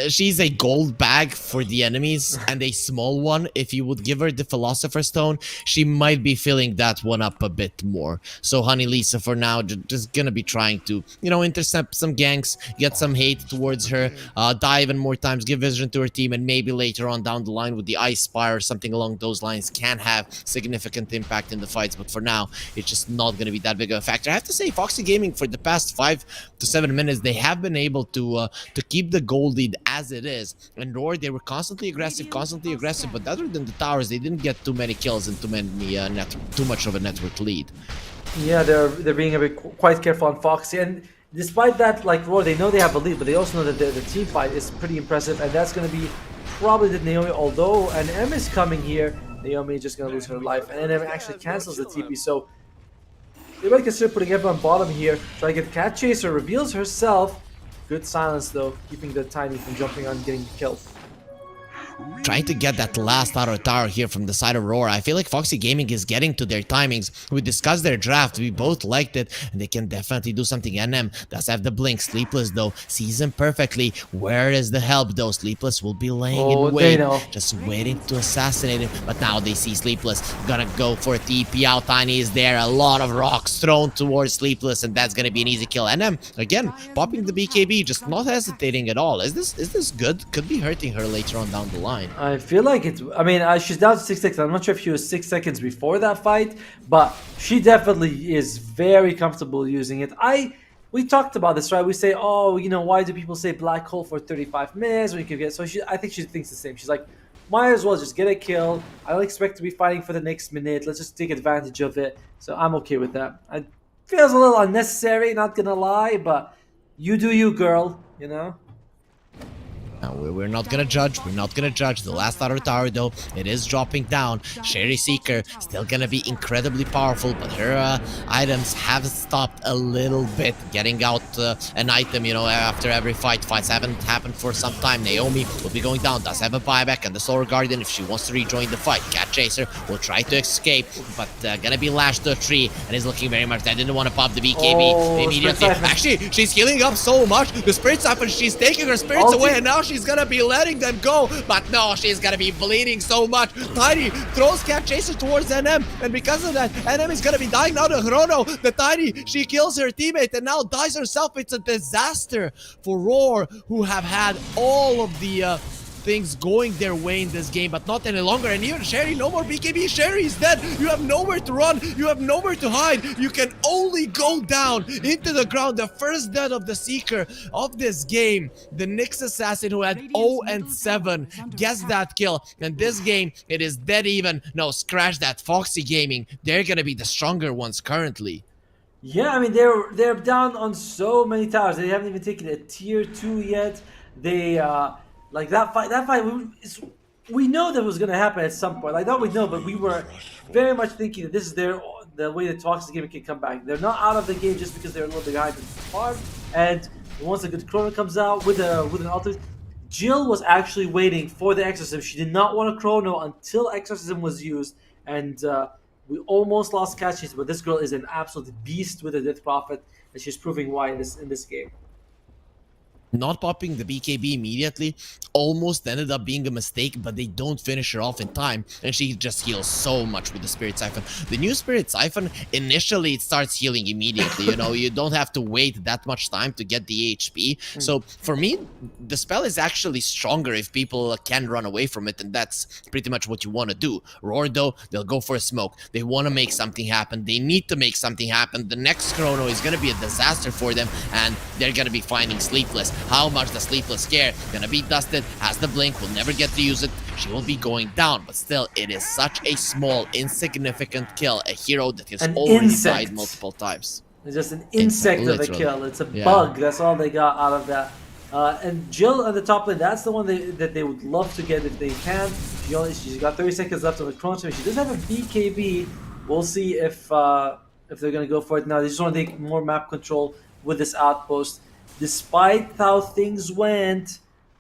she's a gold bag for the enemies and a small one. If you would give her the Philosopher's Stone, she might be filling that one up a bit more. So Honey Lisa for now just gonna be trying to, you know, intercept some ganks, get some hate towards her, die even more times, give vision to her team, and maybe later on down the line with the Ice Spire or something along those lines can have significant impact in the fights. But for now, it's just not gonna be that big of a factor. I have to say, Foxy Gaming for the past 5 to 7 minutes, they have been able to keep the gold lead as it is. And RAWR, they were constantly aggressive, but other than the towers, they didn't get too many kills and too much of a network lead. Yeah, they're being a bit quite careful on Foxy, and despite that, like RAWR, they know they have a lead, but they also know that the team fight is pretty impressive, and that's going to be probably the Naomi. Although an M is coming here, Naomi is just going to lose her life, and NM actually cancels the TP, so they might consider putting everyone bottom here. Try to get Cat Chaser, reveals herself. Good silence though, keeping the Tiny from jumping on and getting killed. Trying to get that last Auto Tower here from the side of RAWR. I feel like Foxy Gaming is getting to their timings. We discussed their draft. We both liked it. And they can definitely do something. NM does have the blink. Sleepless, though, sees him perfectly. Where is the help, though? Sleepless will be laying in wait. Just waiting to assassinate him. But now they see Sleepless. Gonna go for a TP out. Tiny is there. A lot of rocks thrown towards Sleepless. And that's gonna be an easy kill. NM, again, popping the BKB. Just not hesitating at all. Is this good? Could be hurting her later on down the line. I feel like it's... I mean, she's down to 6 seconds. I'm not sure if she was 6 seconds before that fight, but she definitely is very comfortable using it. We talked about this, right? We say, oh, you know, why do people say black hole for 35 minutes when you can get... So I think she thinks the same. She's like, might as well just get a kill. I don't expect to be fighting for the next minute. Let's just take advantage of it. So I'm okay with that. It feels a little unnecessary, not gonna lie, but you do you, girl, you know? We're not gonna judge. We're not gonna judge. The last outer tower, though, it is dropping down. Sherry Seeker still gonna be incredibly powerful, but her items have stopped a little bit. Getting out an item, you know, after every fight. Fights haven't happened for some time. Naomi will be going down. Does have a buyback and the Solar Guardian if she wants to rejoin the fight. Cat Chaser will try to escape, but gonna be lashed to a tree and is looking very much. I didn't want to pop the BKB immediately. Actually, she's healing up so much. The Spirit Siphon, she's taking her spirits away, and now she's gonna be letting them go, but no, she's gonna be bleeding so much. Tiny throws Cat Chaser towards NM, and because of that, NM is gonna be dying now to Chrono. The Tiny, she kills her teammate and now dies herself. It's a disaster for RAWR, who have had all of the things going their way in this game, but not any longer. And even Sherry, no more BKB. Sherry is dead. You have nowhere to run. You have nowhere to hide. You can only go down into the ground. The first death of the Seeker of this game. The Nyx Assassin, who had 0-7, gets that kill. And this game, it is dead even. No, scratch that. Foxy Gaming, they're gonna be the stronger ones currently. Yeah, I mean, they're down on so many towers. They haven't even taken a tier 2 yet. They like that fight. We know that was gonna happen at some point. Like, not we know, but we were very much thinking that this is the way the Foxy Gaming can come back. They're not out of the game just because they're a little bit behind the farm. And once a good Chrono comes out with an ultimate, Jill was actually waiting for the Exorcism. She did not want a Chrono until Exorcism was used, and we almost lost Cat Chaser. But this girl is an absolute beast with a Death Prophet, and she's proving why in this game. Not popping the BKB immediately almost ended up being a mistake, but they don't finish her off in time, and she just heals so much with the Spirit Siphon. The new Spirit Siphon, initially it starts healing immediately, you know, you don't have to wait that much time to get the HP. So for me, the spell is actually stronger if people can run away from it, and that's pretty much what you want to do. RAWR, though, they'll go for a smoke. They want to make something happen. They need to make something happen. The next Chrono is going to be a disaster for them, and they're going to be finding Sleepless. How much the Sleepless care? Gonna be dusted, has the blink, will never get to use it. She will be going down, but still, it is such a small, insignificant kill. A hero that has already died multiple times. It's just an insect of a literally. kill. It's a bug. That's all they got out of that. And Jill on the top lane, that's the one that they would love to get if they can. She's got 30 seconds left on the Chrono. She does have a BKB. We'll see if they're gonna go for it now. They just want to take more map control with this outpost. Despite how things went,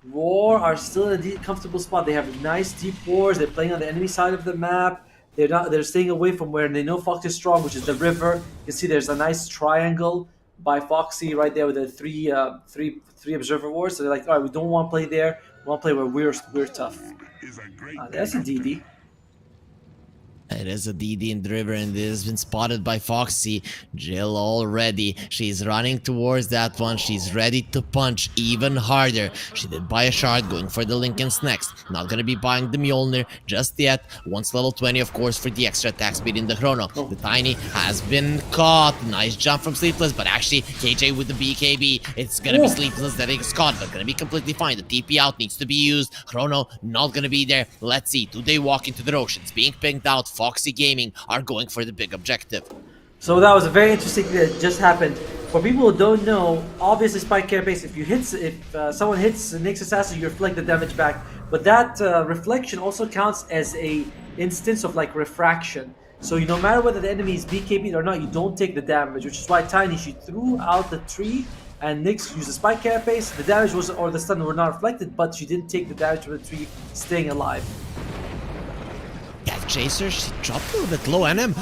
RAWR are still in a comfortable spot. They have nice deep wars. They're playing on the enemy side of the map. They're staying away from where they know Fox is strong, which is the river. You can see there's a nice triangle by Foxy right there with the three observer wars. So they're like, all right, we don't want to play there. We want to play where we're tough. That's a DD. It is a DD in the river, and it has been spotted by Foxy. Jill already. She's running towards that one. She's ready to punch even harder. She did buy a shard, going for the Lincoln's next. Not gonna be buying the Mjolnir just yet. Once level 20, of course, for the extra attack speed in the Chrono. The Tiny has been caught. Nice jump from Sleepless, but actually, KJ with the BKB. It's gonna be Sleepless that is caught, but gonna be completely fine. The TP out needs to be used. Chrono not gonna be there. Let's see. Do they walk into the ocean? It's being pinged out. Foxy Gaming are going for the big objective. So that was a very interesting thing that just happened. For people who don't know, obviously Spike Carapace, if someone hits the Nyx Assassin, you reflect the damage back. But that reflection also counts as a instance of like refraction. So no matter whether the enemy is BKB'd or not, you don't take the damage, which is why Tiny, she threw out the tree and Nyx used the Spike Carapace. The damage was, or the stun were not reflected, but she didn't take the damage from the tree, staying alive. Cat Chaser, she dropped a little bit low. NM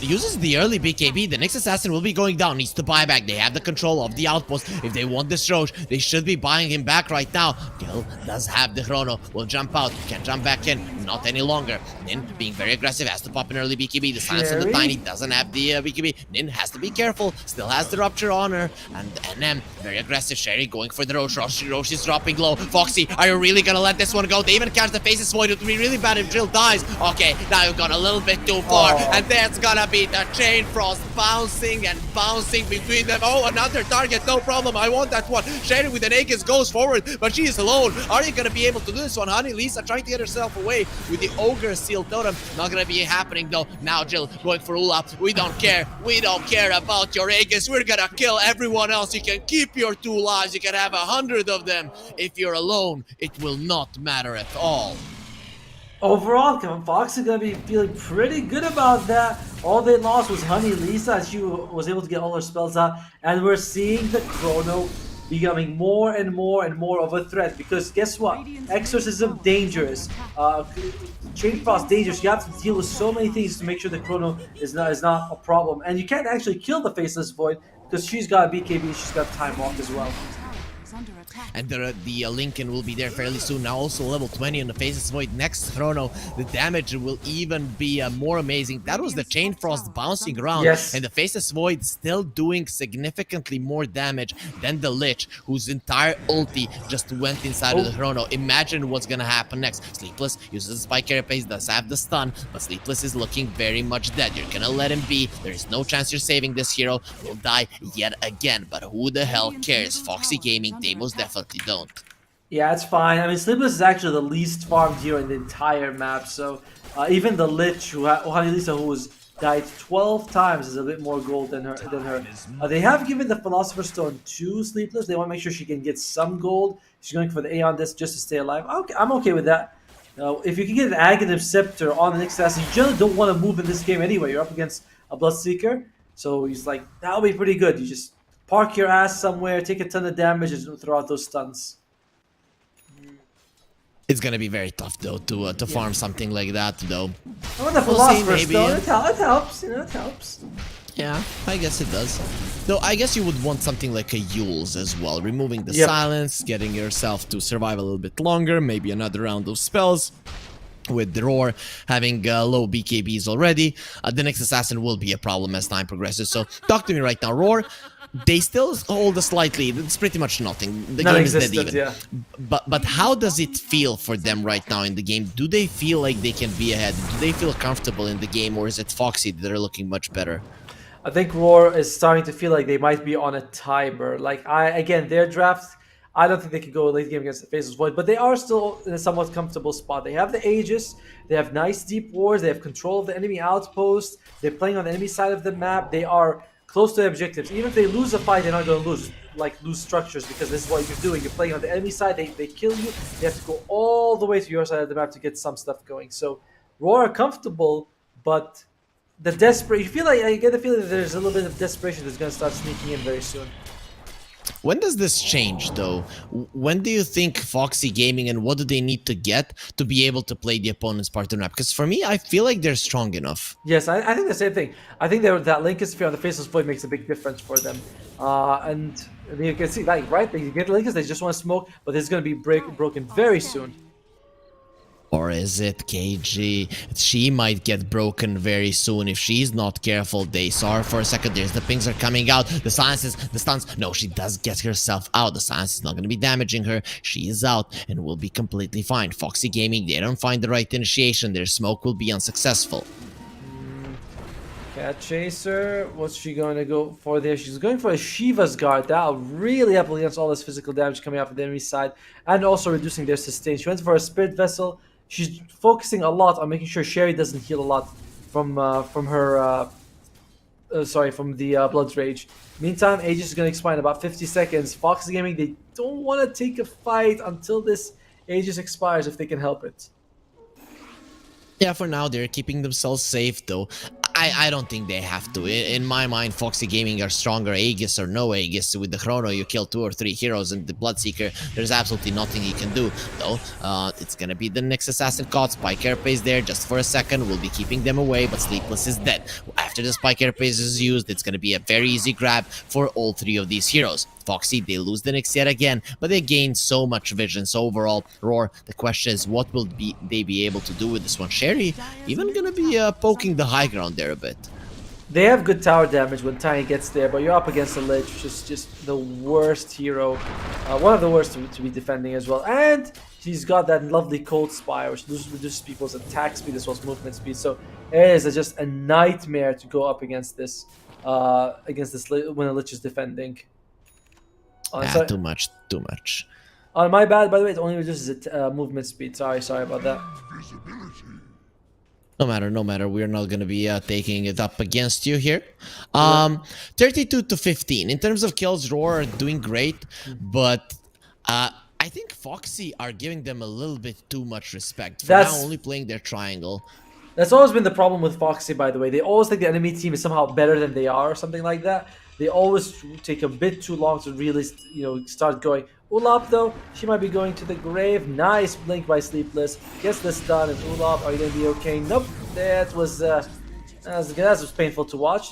uses the early BKB. The Nyx Assassin will be going down. Needs to buy back. They have the control of the outpost. If they want this Roche, they should be buying him back right now. Gil does have the Chrono. Will jump out. Can jump back in. not any longer. Nin being very aggressive, has to pop an early BKB. The silence on the Sherry? Tiny doesn't have the BKB. Nin has to be careful, still has the Rupture on her. And NM, very aggressive. Sherry going for the Roche. Roche is dropping low. Foxy, are you really gonna let this one go? They even catch the Faces Void. It would be really bad if Jill dies. Okay, now you've gone a little bit too far. And there's gonna be the Chain Frost bouncing and bouncing between them. Oh, another target, no problem. I want that one. Sherry with an Aegis goes forward, but she is alone. Are you gonna be able to do this one? Honey Lisa trying to get herself away with the Ogre Seal Totem. Not gonna be happening though. Now Jill going for Ula. We don't care. We don't care about your Aegis. We're gonna kill everyone else. You can keep your 2 lives. You can have 100 of them. If you're alone, it will not matter at all. Overall, Foxy gonna be feeling pretty good about that. All they lost was Honey Lisa, and she was able to get all her spells out. And we're seeing the Chrono becoming more and more and more of a threat, because guess what? Exorcism dangerous, Chain Frost dangerous. You have to deal with so many things to make sure the Chrono is not a problem, and you can't actually kill the Faceless Void because she's got a BKB, she's got Time Walk as well. And the Lincoln will be there fairly soon. Now also level 20 on the Faces Void. Next Chrono, the damage will even be more amazing. That was the Chain Frost bouncing around. Yes. And the Faces Void still doing significantly more damage than the Lich, whose entire ulti just went inside of the Chrono. Imagine what's gonna happen next. Sleepless uses the Spike Carapace, does have the stun, but Sleepless is looking very much dead. You're gonna let him be. There is no chance you're saving this hero. He'll die yet again, but who the hell cares? Foxy Gaming, they most definitely don't. Yeah, it's fine. I mean, Sleepless is actually the least farmed hero in the entire map, so even the Lich, Honey Lisa, who was died 12 times, is a bit more gold than her. They have given the Philosopher's Stone to Sleepless. They want to make sure she can get some gold. She's going for the Aeon Disc just to stay alive. Okay, I'm okay with that. If you can get an Aghanim Scepter on the next assassin, you generally don't want to move in this game anyway. You're up against a Bloodseeker, so he's like, that'll be pretty good. You just park your ass somewhere, take a ton of damage, and throw out those stuns. It's gonna be very tough though to farm something like that though. I want the We'll see, Philosopher's maybe. Stone. It helps, you know, it helps. Yeah, I guess it does. Though I guess you would want something like a Yule's as well. Removing the Yep. silence, getting yourself to survive a little bit longer, maybe another round of spells. With the RAWR having low BKBs already, the next assassin will be a problem as time progresses. So talk to me right now. RAWR, they still hold a slight lead. It's pretty much nothing. The game is dead even. Yeah. But how does it feel for them right now in the game? Do they feel like they can be ahead? Do they feel comfortable in the game, or is it Foxy that are looking much better? I think RAWR is starting to feel like they might be on a timer. Like, again, their draft, I don't think they could go late game against the Faceless Void, but they are still in a somewhat comfortable spot. They have the Aegis, they have nice deep wars, they have control of the enemy outpost, they're playing on the enemy side of the map, they are close to the objectives. Even if they lose a fight, they're not going to lose structures, because this is what you're doing. You're playing on the enemy side, they kill you, they have to go all the way to your side of the map to get some stuff going. So RAWR are comfortable, but the desperate, I get the feeling that there's a little bit of desperation that's going to start sneaking in very soon. When does this change, though? When do you think Foxy Gaming, and what do they need to get to be able to play the opponent's part of the map? Because for me, I feel like they're strong enough. Yes, I think the same thing. I think that Lincoln Sphere on the Faceless Void makes a big difference for them. And you can see, like, right, they get Lincoln, they just want to smoke, but it's going to be broken very soon. Or is it KG? She might get broken very soon if she's not careful. They saw her for a second. There's the pings are coming out. The silences, the stuns. No, she does get herself out. The silence is not going to be damaging her. She is out and will be completely fine. Foxy Gaming, they don't find the right initiation. Their smoke will be unsuccessful. Cat Chaser, what's she going to go for there? She's going for a Shiva's Guard. That'll really help against all this physical damage coming out of the enemy side, and also reducing their sustain. She went for a Spirit Vessel. She's focusing a lot on making sure Sherry doesn't heal a lot from the Blood's Rage. Meantime, Aegis is going to expire in about 50 seconds. Foxy Gaming, they don't want to take a fight until this Aegis expires if they can help it. Yeah, for now, they're keeping themselves safe, though. I don't think they have to. In my mind, Foxy Gaming are stronger, Aegis or no Aegis. With the Chrono, you kill 2 or 3 heroes, and the Bloodseeker, there's absolutely nothing you can do, though. It's gonna be the next assassin caught. Spike Carapace there just for a second. We'll be keeping them away, but Sleepless is dead. After the Spike Carapace is used, it's gonna be a very easy grab for all 3 of these heroes. Foxy, they lose the Nyx yet again, but they gain so much vision. So overall, RAWR, the question is, what will they be able to do with this one? Sherry even gonna be poking the high ground there a bit. They have good tower damage when Tiny gets there, but you're up against a Lich, which is just the worst hero. One of the worst to be defending as well. And he's got that lovely Cold Spire, which reduces people's attack speed as well as movement speed. So it is just a nightmare to go up against this when a Lich is defending. Too much. My bad, by the way, it only reduces movement speed. Sorry about that. No matter. We're not gonna be taking it up against you here. 32 to 15. In terms of kills, RAWR are doing great, but I think Foxy are giving them a little bit too much respect for now only playing their triangle. That's always been the problem with Foxy, by the way. They always think the enemy team is somehow better than they are or something like that. They always take a bit too long to really, start going. Ulap, though, she might be going to the grave. Nice blink by Sleepless. Gets this done, and Ulap, are you going to be okay? Nope. That was painful to watch.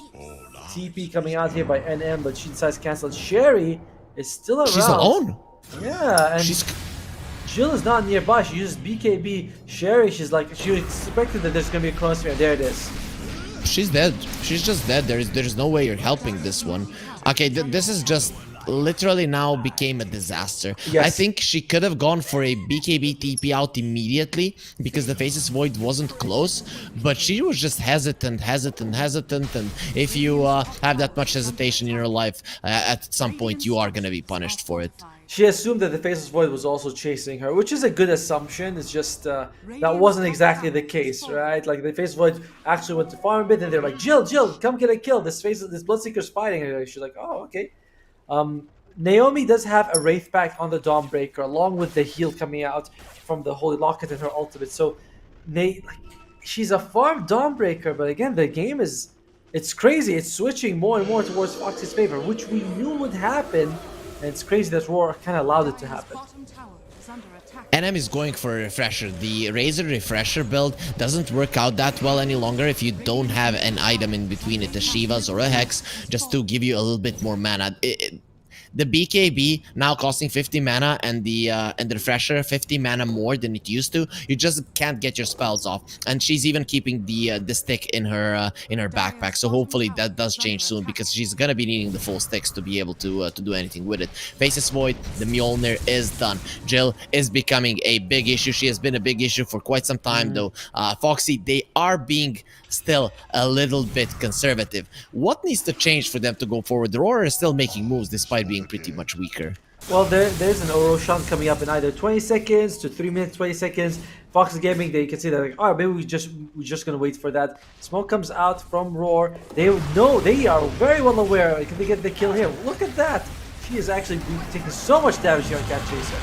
TP coming out here by NM, but she decides to cancel. Sherry is still around. She's alone. Yeah, and Jill is not nearby. She uses BKB. Sherry, she expected that there's going to be a chronosphere, and there it is. She's dead. She's just dead. There's no way you're helping this one. Okay, this is just literally now became a disaster. Yes. I think she could have gone for a BKB TP out immediately because the Faceless Void wasn't close, but she was just hesitant, and if you have that much hesitation in your life, at some point you are gonna be punished for it. She assumed that the Faceless Void was also chasing her, which is a good assumption. It's just that wasn't exactly the case, right? Like the Faceless Void actually went to farm a bit, and they're like, Jill, come get a kill. This Bloodseeker's fighting. And she's like, oh, okay. Naomi does have a Wraith Pact on the Dawnbreaker, along with the heal coming out from the Holy Locket and her ultimate. So, she's a farm Dawnbreaker, but again, the game it's crazy. It's switching more and more towards Foxy's favor, which we knew would happen, and it's crazy that RAWR kind of allowed it to happen. NM is going for a refresher. The Razor refresher build doesn't work out that well any longer if you don't have an item in between it, a Shivas or a Hex, just to give you a little bit more mana. The BKB now costing 50 mana and the refresher 50 mana more than it used to. You just can't get your spells off. And she's even keeping the stick in her backpack. So hopefully that does change soon because she's gonna be needing the full sticks to be able to do anything with it. Faceless Void, the Mjolnir is done. Jill is becoming a big issue. She has been a big issue for quite some time though. Foxy, they are being still a little bit conservative. What needs to change for them to go forward? The RAWR is still making moves despite being pretty much weaker. Well, there's an Auroraa coming up in either 20 seconds to 3 minutes, 20 seconds. Foxy Gaming, they can see that, like, oh, maybe we're just gonna wait for that. Smoke comes out from RAWR. They are very well aware. Like, can they get the kill here? Look at that. She is actually taking so much damage here on Cat Chaser.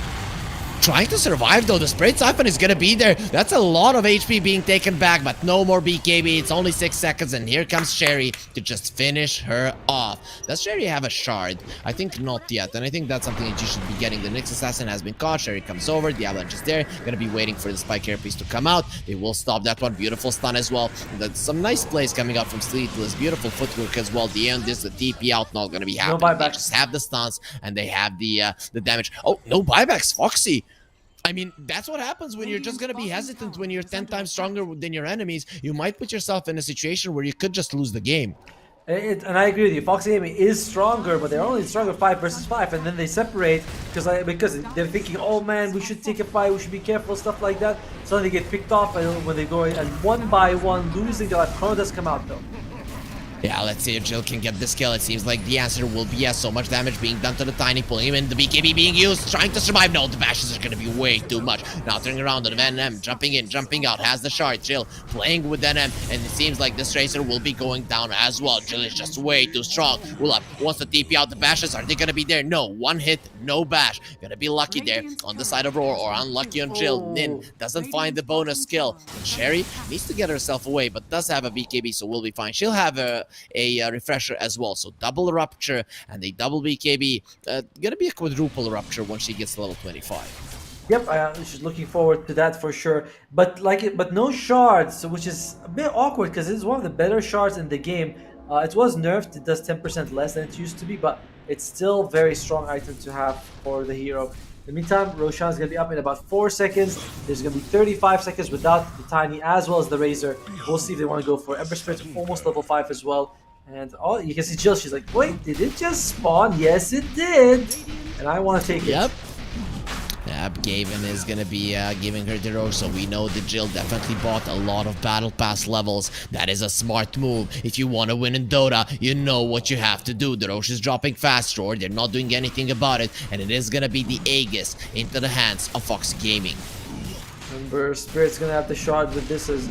Trying to survive though, the Spirit Siphon is gonna be there. That's a lot of HP being taken back, but no more BKB. It's only 6 seconds, and here comes Sherry to just finish her off. Does Sherry have a shard? I think not yet, and I think that's something that you should be getting. The Nyx Assassin has been caught. Sherry comes over, the Avalanche is there. Gonna be waiting for the Spike Carapace to come out. They will stop that one. Beautiful stun as well. That's some nice plays coming out from Sleepless. Beautiful footwork as well. The end is the TP out, not gonna be happening. No buybacks. They just have the stuns, and they have the damage. Oh, no buybacks, Foxy. I mean, that's what happens when you're just going to be hesitant when you're 10 times stronger than your enemies. You might put yourself in a situation where you could just lose the game. And I agree with you. Foxy Gaming is stronger, but they're only stronger 5 versus 5, and then they separate because they're thinking, oh man, we should take a fight, we should be careful, stuff like that. So they get picked off when they go in, and one by one, losing their life. Chrono does come out though. Yeah, let's see if Jill can get this kill. It seems like the answer will be yes. So much damage being done to the Tiny, pulling him in. The BKB being used, trying to survive. No, the bashes are going to be way too much. Now turning around on NM, jumping in, jumping out, has the shard. Jill playing with NM, and it seems like this Tracer will be going down as well. Jill is just way too strong. Ulap wants to TP out the bashes. Are they going to be there? No, one hit, no bash. Gonna be lucky there on the side of RAWR, or unlucky on Jill. Nin doesn't find the bonus skill. And Sherry needs to get herself away, but does have a BKB, so we'll be fine. She'll have a refresher as well, so double rupture and a double BKB. Gonna be a quadruple rupture once she gets to level 25. Yep, she's looking forward to that for sure. But no shards, which is a bit awkward because it's one of the better shards in the game. It was nerfed; it does 10% less than it used to be, but it's still very strong item to have for the hero. In the meantime, Roshan's gonna be up in about 4 seconds. There's gonna be 35 seconds without the Tiny as well as the Razor. We'll see if they want to go for Ember Spirit, almost level 5 as well. And oh, you can see Jill, she's like, wait, did it just spawn? Yes, it did. And I want to take it. Yep. Yep, Gavin is gonna be giving her the Roche, so we know that Jill definitely bought a lot of Battle Pass levels. That is a smart move. If you want to win in Dota, you know what you have to do. The Roche is dropping fast, or they're not doing anything about it, and it is gonna be the Aegis into the hands of Foxy Gaming. Ember Spirit's gonna have the shot with this as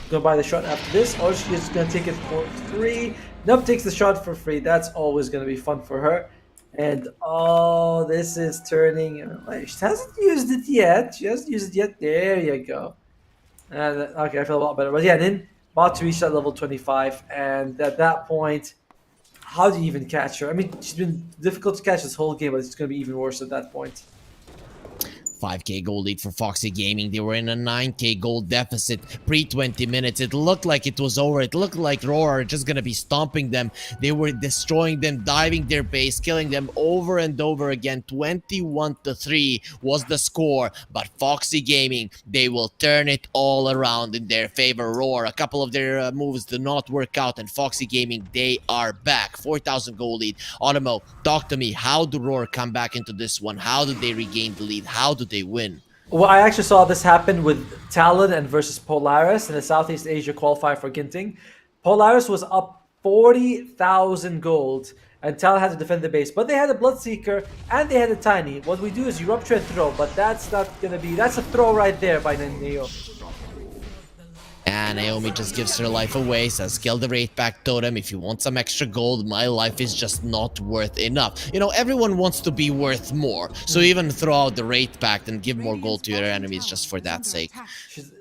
gonna buy the shot after this, or she's gonna take it for free. Nub takes the shot for free. That's always gonna be fun for her. And oh, this is turning. She hasn't used it yet. She hasn't used it yet. There you go. And okay, I feel a lot better. But yeah, then about to reach that level 25, and at that point, how do you even catch her? I mean, she's been difficult to catch this whole game, but it's gonna be even worse at that point. 5k gold lead for Foxy Gaming. They were in a 9k gold deficit pre-20 minutes. It looked like it was over. It looked like RAWR are just gonna be stomping them. They were destroying them, diving their base, killing them over and over again. 21-3 was the score, but Foxy Gaming, they will turn it all around in their favor. RAWR, a couple of their moves did not work out, and Foxy Gaming, they are back. 4,000 gold lead. Otomo, talk to me. How do RAWR come back into this one? How do they regain the lead? How do they win? Well, I actually saw this happen with Talon and versus Polaris in the Southeast Asia qualifier for Ginting. Polaris was up 40,000 gold, and Talon had to defend the base. But they had a Bloodseeker and they had a Tiny. What we do is you rupture and throw, but that's not gonna be. That's a throw right there by Neo. And Naomi just gives her life away, says kill the Wraith Pack Totem. If you want some extra gold, my life is just not worth enough. You know, everyone wants to be worth more. So even throw out the Wraith Pact and give more gold to your enemies just for that sake.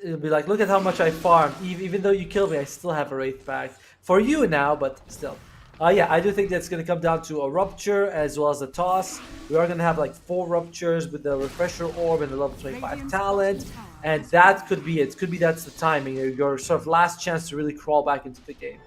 It'll be like, look at how much I farmed. Even though you killed me, I still have a Wraith Pact. For you now, but still. Yeah, I do think that's going to come down to a Rupture as well as a Toss. We are going to have like 4 Ruptures with the Refresher Orb and the level 25 Talent. And that could be it. Could be that's the timing. Your sort of last chance to really crawl back into the game.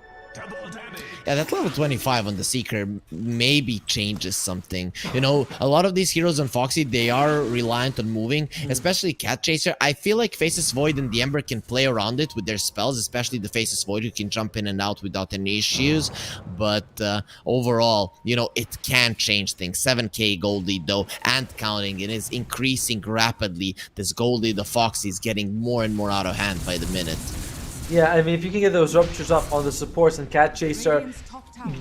Yeah, that level 25 on the Seeker maybe changes something. You know, a lot of these heroes on Foxy, they are reliant on moving, especially Cat Chaser. I feel like Faceless Void and the Ember can play around it with their spells, especially the Faceless Void, who can jump in and out without any issues. But overall, you know, it can change things. 7k gold lead though, and counting. It is increasing rapidly. This gold lead of Foxy is getting more and more out of hand by the minute. Yeah, I mean, if you can get those Ruptures up on the supports and Cat Chaser,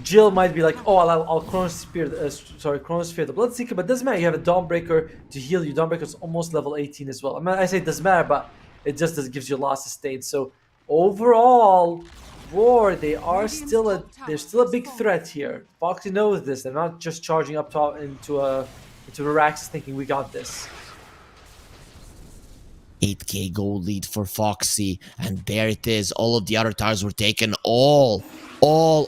Jill might be like, oh, I'll Chronosphere the Bloodseeker, but it doesn't matter. You have a Dawnbreaker to heal you. Dawnbreaker's almost level 18 as well. I mean, I say it doesn't matter, but it just gives you a lot of sustain. So overall, RAWR, they're still a big threat here. Foxy knows this. They're not just charging up top into Araxis thinking we got this. 8k gold lead for Foxy, and there it is. All of the other towers were taken. All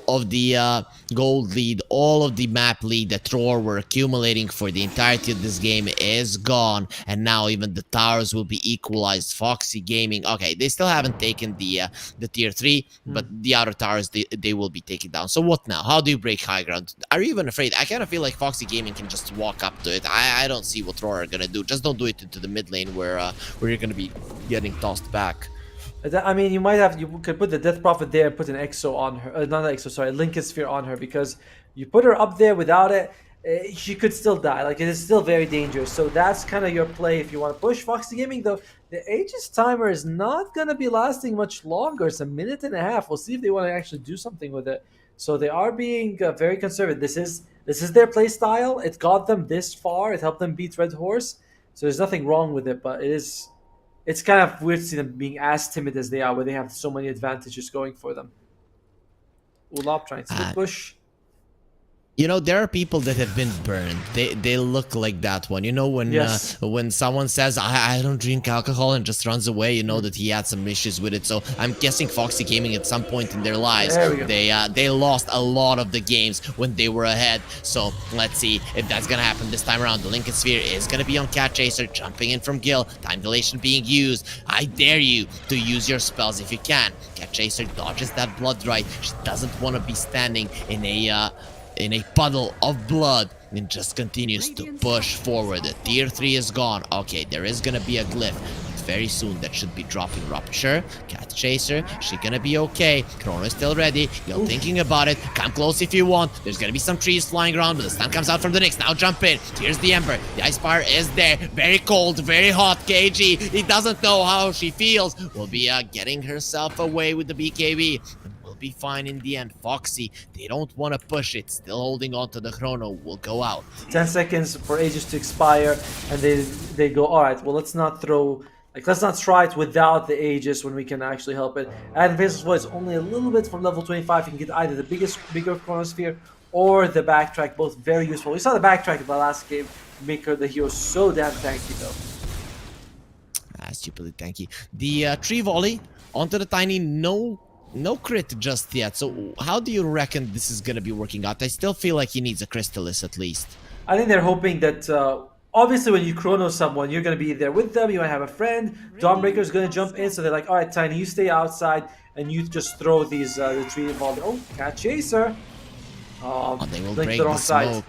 of the gold lead, all of the map lead that RAWR were accumulating for the entirety of this game is gone, and now even the towers will be equalized. Foxy Gaming, okay, they still haven't taken the tier 3, but the other towers, they will be taken down. So what now? How do you break high ground? Are you even afraid? I kind of feel like Foxy Gaming can just walk up to it. I don't see what RAWR are gonna do. Just don't do it into the mid lane where you're gonna be getting tossed back. I mean, you could put the Death Prophet there and put an Exo on her. Not an Exo, sorry, a Lincoln Sphere on her, because you put her up there without it, she could still die. Like, it is still very dangerous. So that's kind of your play if you want to push Foxy Gaming, though. The Aegis timer is not going to be lasting much longer. It's a minute and a half. We'll see if they want to actually do something with it. So they are being very conservative. This is their play style. It got them this far. It helped them beat Red Horse. So there's nothing wrong with it, but it's kind of weird to see them being as timid as they are, where they have so many advantages going for them. Ulap trying to split push. You know, there are people that have been burned. They look like that one. You know, when someone says, I don't drink alcohol and just runs away, you know that he had some issues with it. So I'm guessing Foxy Gaming at some point in their lives, they lost a lot of the games when they were ahead. So let's see if that's going to happen this time around. The Lincoln Sphere is going to be on Cat Chaser, jumping in from Gil. Time dilation being used. I dare you to use your spells if you can. Cat Chaser dodges that blood right. She doesn't want to be standing in in a puddle of blood and just continues to push forward. The tier 3 is gone. Okay, there is gonna be a glyph. Very soon that should be dropping Rupture. Cat Chaser, she gonna be okay. Chrono is still ready. You're thinking about it. Come close if you want. There's gonna be some trees flying around, but the stun comes out from the Nyx. Now jump in. Here's the Ember. The Ice Fire is there. Very cold, very hot. KG, he doesn't know how she feels. Will be getting herself away with the BKB. Will be fine in the end. Foxy, they don't want to push it. Still holding on to the Chrono. Will go out. 10 seconds for Aegis to expire, and they go, all right, well, let's not throw... Like, let's not try it without the Aegis when we can actually help it. And FSL Dota is only a little bit from level 25. You can get either the bigger Chronosphere or the backtrack, both very useful. We saw the backtrack in the last game make her the hero so damn tanky though. Stupidly tanky. The tree volley onto the Tiny, no crit just yet. So how do you reckon this is gonna be working out? I still feel like he needs a Crystallis at least. I think they're hoping that obviously when you chrono someone, you're going to be there with them, you might have a friend, Dawnbreaker is going to jump in, so they're like, alright Tiny, you stay outside and you just throw these the tree involved. Oh, Cat Chaser. They will break the smoke.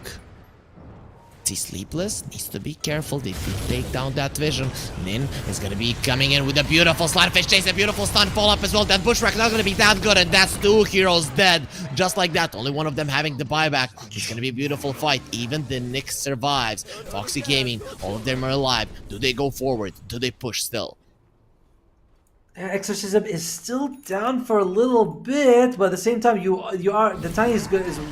He's sleepless, needs to be careful. They did take down that vision. Nin is gonna be coming in with a beautiful Slapfish chase, a beautiful stun fall up as well. That Bushwhack not gonna be that good, and that's 2 heroes dead. Just like that, only one of them having the buyback. It's gonna be a beautiful fight. Even the Nyx survives. Foxy Gaming, all of them are alive. Do they go forward? Do they push still? Exorcism is still down for a little bit, but at the same time, the Tiny is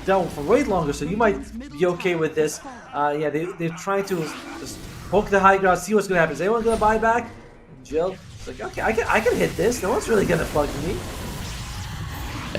down for way longer, so you might be okay with this. Yeah, they're trying to just poke the high ground, see what's gonna happen. Is anyone gonna buy back? And Jill, it's like, okay, I can hit this. No one's really gonna bug me.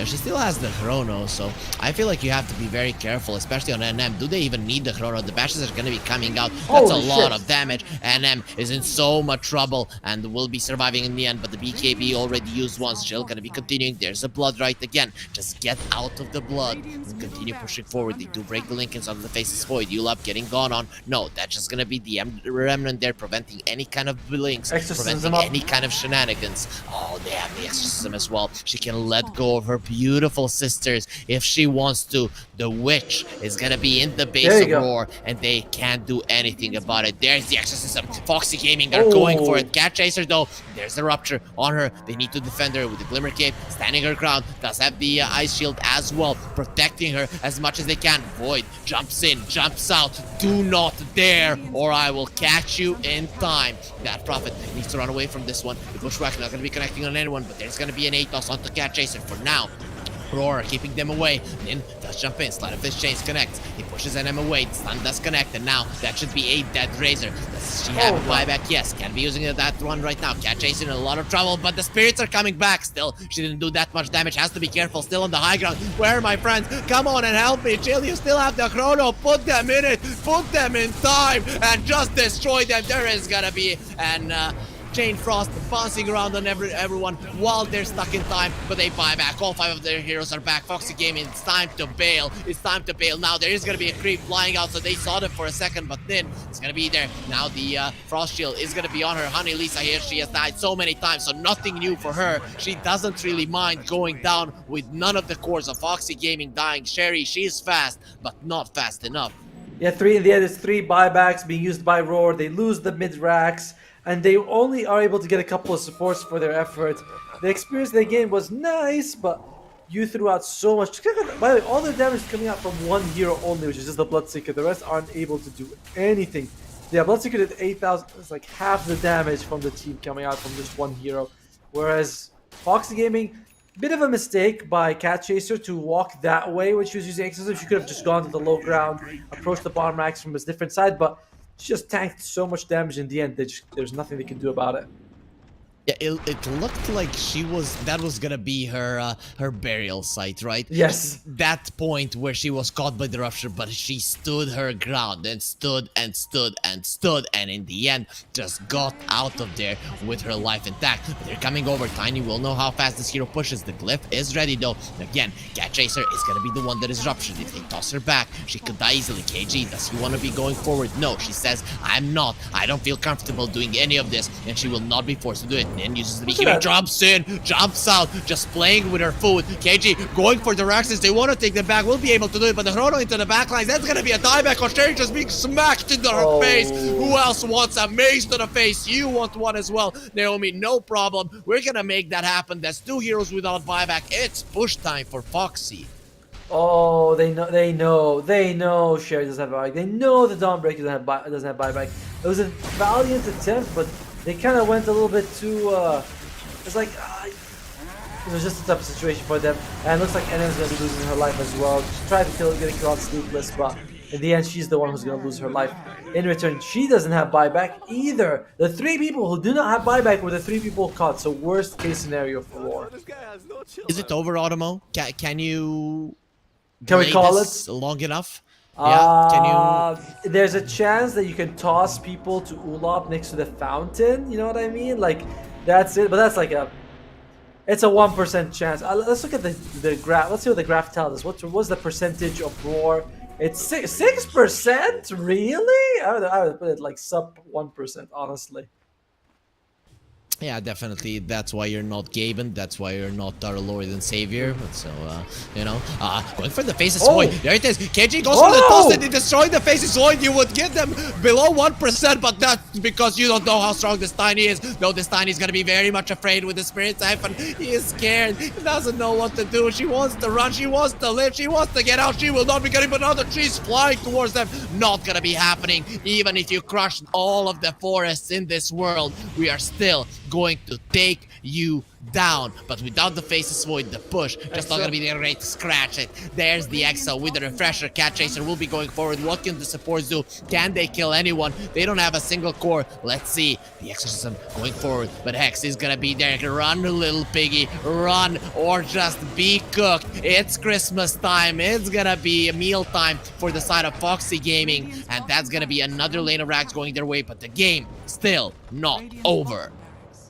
She still has the Chrono, so I feel like you have to be very careful, especially on NM. Do they even need the Chrono? The bashes are going to be coming out. That's a lot of damage. NM is in so much trouble and will be surviving in the end, but the BKB already used once. Jill going to be continuing. There's a blood right again. Just get out of the blood and continue pushing forward. They do break the Lincolns onto the Faceless Void. Yulab getting gone on. No, that's just going to be the Remnant there, preventing any kind of blinks, preventing any kind of shenanigans. Oh, they have the Exorcism as well. She can let go of her beautiful sisters if she wants to. The witch is gonna be in the base of RAWR, and they can't do anything about it. There's the Exorcism. Foxy Gaming are going for it. Cat Chaser though, there's the Rupture on her. They need to defend her with the Glimmer Cape, standing her ground. Does have the Ice Shield as well, protecting her as much as they can. Void jumps in, jumps out. Do not dare, or I will catch you in time. That Prophet needs to run away from this one. The Bushwhack not gonna be connecting on anyone, but there's gonna be an 8-toss onto Cat Chaser for now. RAWR keeping them away. Nin does jump in. Slide of Fish Chains connects. He pushes NM away. The stun does connect. And now that should be a dead Razor. Does she have a buyback? Yes. Can be using that one right now. Cat Chasing in a lot of trouble, but the spirits are coming back still. She didn't do that much damage. Has to be careful. Still on the high ground. Where are my friends? Come on and help me. Chill, you still have the Chrono. Put them in it. Put them in time. And just destroy them. There is gonna be an Chain Frost bouncing around on everyone while they're stuck in time, but they buy back. All 5 of their heroes are back. Foxy Gaming, it's time to bail. It's time to bail now. There is going to be a creep flying out, so they saw them for a second, but then it's going to be there. Now the Frost Shield is going to be on her. Honey Lisa here, she has died so many times, so nothing new for her. She doesn't really mind going down with none of the cores of Foxy Gaming dying. Sherry, she's fast, but not fast enough. Yeah, 3 in the end. It's 3 buybacks being used by RAWR. They lose the mid-racks, and they only are able to get a couple of supports for their effort. The experience they gained was nice, but you threw out so much. By the way, all their damage is coming out from one hero only, which is just the Bloodseeker. The rest aren't able to do anything. Yeah, Bloodseeker did 8,000. It's like half the damage from the team coming out from just one hero. Whereas Foxy Gaming, bit of a mistake by Cat Chaser to walk that way when she was using Exorcism. She could have just gone to the low ground, approached the bottom racks from a different side, but she just tanked so much damage in the end that there's nothing they can do about it. Yeah, it looked like that was gonna be her her burial site, right? Yes. That point where she was caught by the Rupture, but she stood her ground and stood and stood and stood, and in the end just got out of there with her life intact. But they're coming over. Tiny will know how fast this hero pushes. The glyph is ready though. Again, Cat Chaser is gonna be the one that is ruptured. If they toss her back, she could die easily. KG, does he want to be going forward? No, she says, I'm not. I don't feel comfortable doing any of this, and she will not be forced to do it. coming in, uses the Look at BKB, that. jumps in, jumps out, just playing with her food. KG going for the Rexes, they want to take them back, will be able to do it, but the Chrono into the backlines, that's gonna be a dieback on Sherry just being smacked into her Oh. face. Who else wants a mace to the face? You want one as well, Naomi, no problem. We're gonna make that happen. That's 2 heroes without buyback. It's push time for Foxy. Oh, they know Sherry doesn't have buyback. They know the Dawnbreaker doesn't have buyback. It was a valiant attempt, but they kind of went a little bit too, it's like, it was just a tough situation for them. And it looks like NM's going to be losing her life as well. She tried to get a kill on Sleepless, but in the end, she's the one who's going to lose her life. In return, she doesn't have buyback either. The 3 people who do not have buyback were the 3 people caught, so worst case scenario for RAWR. Is it over, Otomo? Can you... Can we delay call this long enough? Yeah, can you... There's a chance that you can toss people to Ulop next to the fountain. You know what I mean? Like, that's it. But that's like it's a 1% chance. Let's look at the graph. Let's see what the graph tells us. What's the percentage of RAWR? It's 6%. Really? I would put it like sub 1%. Honestly. Yeah, definitely. That's why you're not Gaben. That's why you're not our Lord and Savior. So, you know, going for the faces void. There it is. KG goes for the toss and he destroyed the faces void. You would get them below 1%, but that's because you don't know how strong this Tiny is. No, this Tiny is going to be very much afraid with the Spirit Siphon. He is scared. He doesn't know what to do. She wants to run. She wants to live. She wants to get out. She will not be getting another trees flying towards them. Not going to be happening. Even if you crush all of the forests in this world, we are still going to take you down, but without the faces void, the push just not gonna be there to scratch it. There's the Exo with the refresher. Cat Chaser will be going forward. What can the supports do? Can they kill anyone? They don't have a single core. Let's see. The Exorcism going forward, but Hex is gonna be there. Run, little piggy, run, or just be cooked. It's Christmas time. It's gonna be a meal time for the side of Foxy Gaming, and that's gonna be another lane of racks going their way, but the game still not over.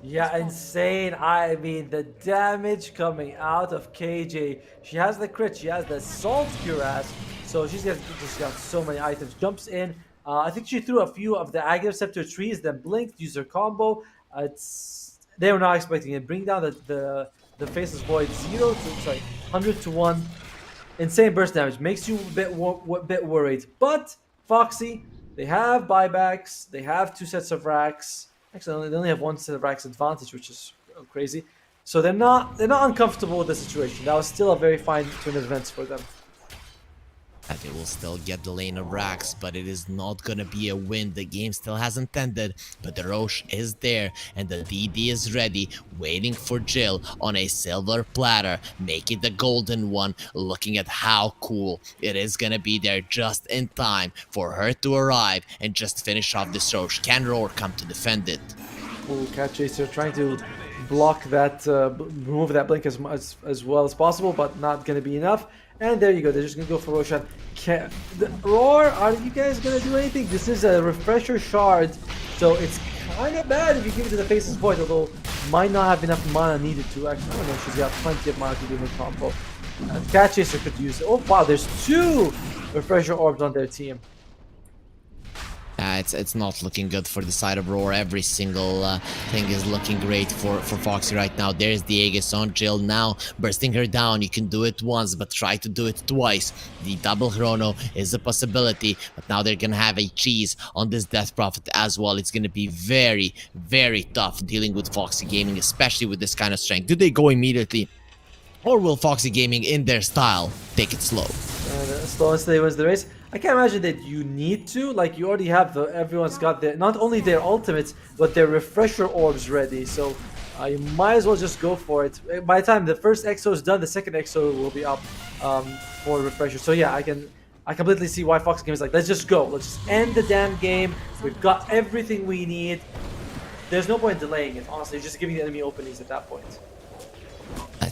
Yeah, insane. I mean, the damage coming out of KJ. She has the crit, she has the Salt Cuirass, so she's got so many items. Jumps in. I think she threw a few of the Aghanim Scepter trees, then blinked, used her combo. They were not expecting it. Bring down the Faceless Void 100 to 1. Insane burst damage. Makes you a bit worried. But Foxy, they have buybacks. They have 2 sets of racks. Actually, they only have 1 set of racks advantage, which is crazy. So they're not uncomfortable with the situation. That was still a very fine turn of events for them. And they will still get the lane of racks, but it is not gonna be a win. The game still hasn't ended, but the Roche is there, and the DD is ready, waiting for Jill on a silver platter, making the golden one, looking at how cool it is gonna be there just in time for her to arrive and just finish off this Roche. Can RAWR come to defend it? Oh, Cat Chaser trying to block that, remove that blink as well as possible, but not gonna be enough. And there you go, they're just gonna go for Roshan. RAWR, are you guys gonna do anything? This is a refresher shard, so it's kind of bad if you give it to the Faceless Void, although might not have enough mana needed to. Actually, I don't know, she's got plenty of mana to do her combo. Cat Chaser could use it. Oh wow, there's 2 refresher orbs on their team. It's not looking good for the side of RAWR. Every single thing is looking great for Foxy right now. There's the Aegis on Jill now, bursting her down. You can do it once, but try to do it twice. The double chrono is a possibility, but now they're gonna have a cheese on this Death Prophet as well. It's gonna be very, very tough dealing with Foxy Gaming, especially with this kind of strength. Do they go immediately, or will Foxy Gaming, in their style, take it slow? Slow and steady wins the race. I can't imagine that you need to. Like, you already have everyone's got their, not only their ultimates, but their refresher orbs ready. So you might as well just go for it. By the time the first EXO is done, the second EXO will be up for refresher. So yeah, I completely see why Fox Games is like, let's just go. Let's just end the damn game. We've got everything we need. There's no point delaying it, honestly. Just giving the enemy openings at that point.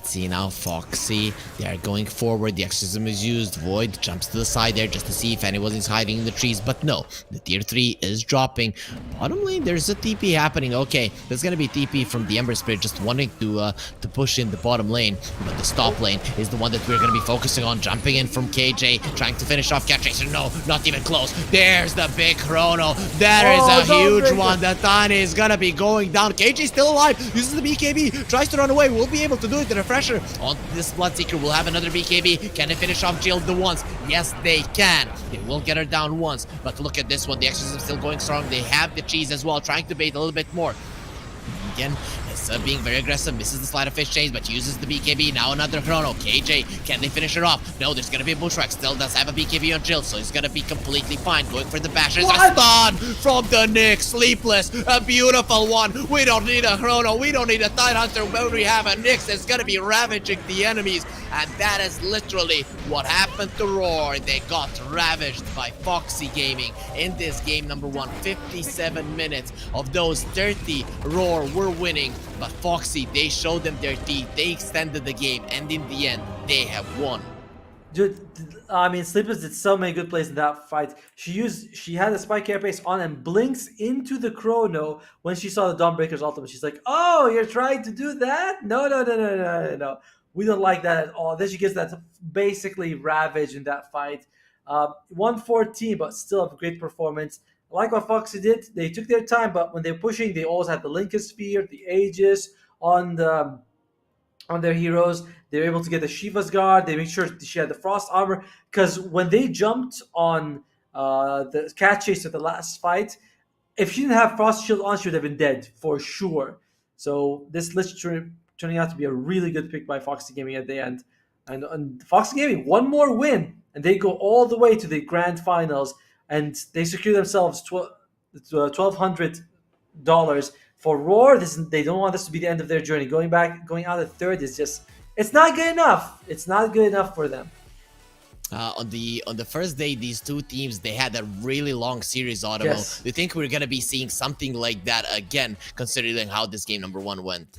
Let's see now, Foxy. They are going forward. The exorcism is used. Void jumps to the side there just to see if anyone's hiding in the trees. But no, the tier 3 is dropping. Bottom lane, there's a TP happening. Okay, there's gonna be TP from the Ember Spirit just wanting to push in the bottom lane. But the top lane is the one that we're gonna be focusing on. Jumping in from KJ, trying to finish off Cat Chaser. No, not even close. There's the big chrono. That is a huge one. The Tiny is gonna be going down. KJ still alive. Uses the BKB. Tries to run away. We'll be able to do it. The refresher on this Bloodseeker will have another BKB. Can they finish off Jill the once? Yes, they can. They will get her down once. But look at this one. The Exorcism still going strong. They have the cheese as well. Trying to bait a little bit more. Again, it's being very aggressive. Misses the Sleight of Fish Chains, but uses the BKB. Now another chrono. KJ, can they finish her off? No, there's going to be a Bushwhack. Still does have a BKB on Jill, so he's going to be completely fine. Going for the bash. There's a stun from the Nick. Sleepless. A beautiful one. We don't need a chrono. We don't need a Tidehunter. When we have a Nyx that's going to be ravaging the enemies. And that is literally what happened to RAWR. They got ravaged by Foxy Gaming in this game number 1. 57 minutes of those 30 RAWR were winning. But Foxy, they showed them their teeth. They extended the game. And in the end, they have won. Dude, I mean, Sleepless did so many good plays in that fight. She had a spike carapace on and blinks into the chrono when she saw the Dawnbreaker's ultimate. She's like, oh, you're trying to do that? No. We don't like that at all. Then she gets that basically ravaged in that fight. 114, but still a great performance. I like what Foxy did. They took their time, but when they're pushing, they always had the Lincoln Sphere, the Aegis on their heroes. They were able to get the Shiva's Guard. They made sure she had the Frost Armor. Because when they jumped on the Cat Chaser the last fight, if she didn't have Frost Shield on, she would have been dead for sure. So this list turning out to be a really good pick by Foxy Gaming at the end. And Foxy Gaming, one more win, and they go all the way to the grand finals, and they secure themselves $1,200 for RAWR. They don't want this to be the end of their journey. Going out at third is it's not good enough. It's not good enough for them. On the first day, these two teams, they had a really long series, Otomo. Yes. Do you think we're gonna be seeing something like that again, considering how this game number 1 went?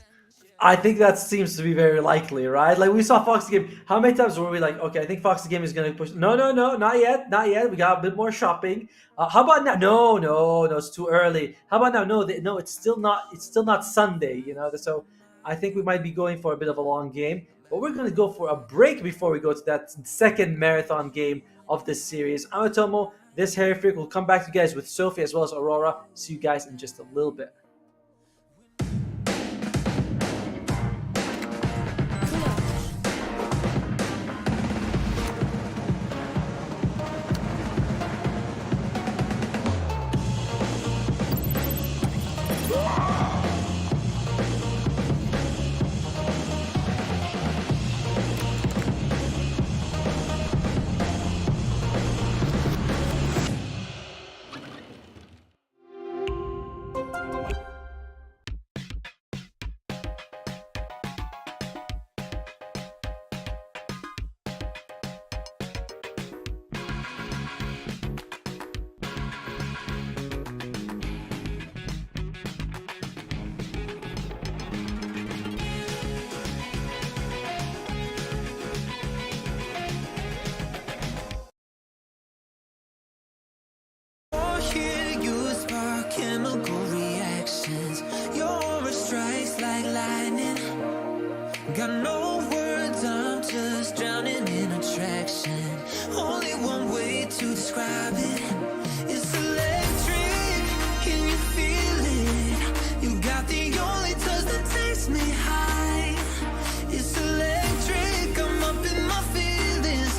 I think that seems to be very likely, right? Like we saw Foxy Game. How many times were we like, okay, I think Foxy Game is going to push? No, not yet. We got a bit more shopping. How about now? No, it's too early. How about now? No, it's still not Sunday, So I think we might be going for a bit of a long game, but we're going to go for a break before we go to that second marathon game of this series. I'm Otomo. This Hair Freak will come back to you guys with Sophy as well as Auroraa. See you guys in just a little bit. Hear you spark chemical reactions. Your aura strikes like lightning. Got no words, I'm just drowning in attraction. Only one way to describe it. It's electric. Can you feel it? You got the only touch that takes me high. It's electric. I'm up in my feelings.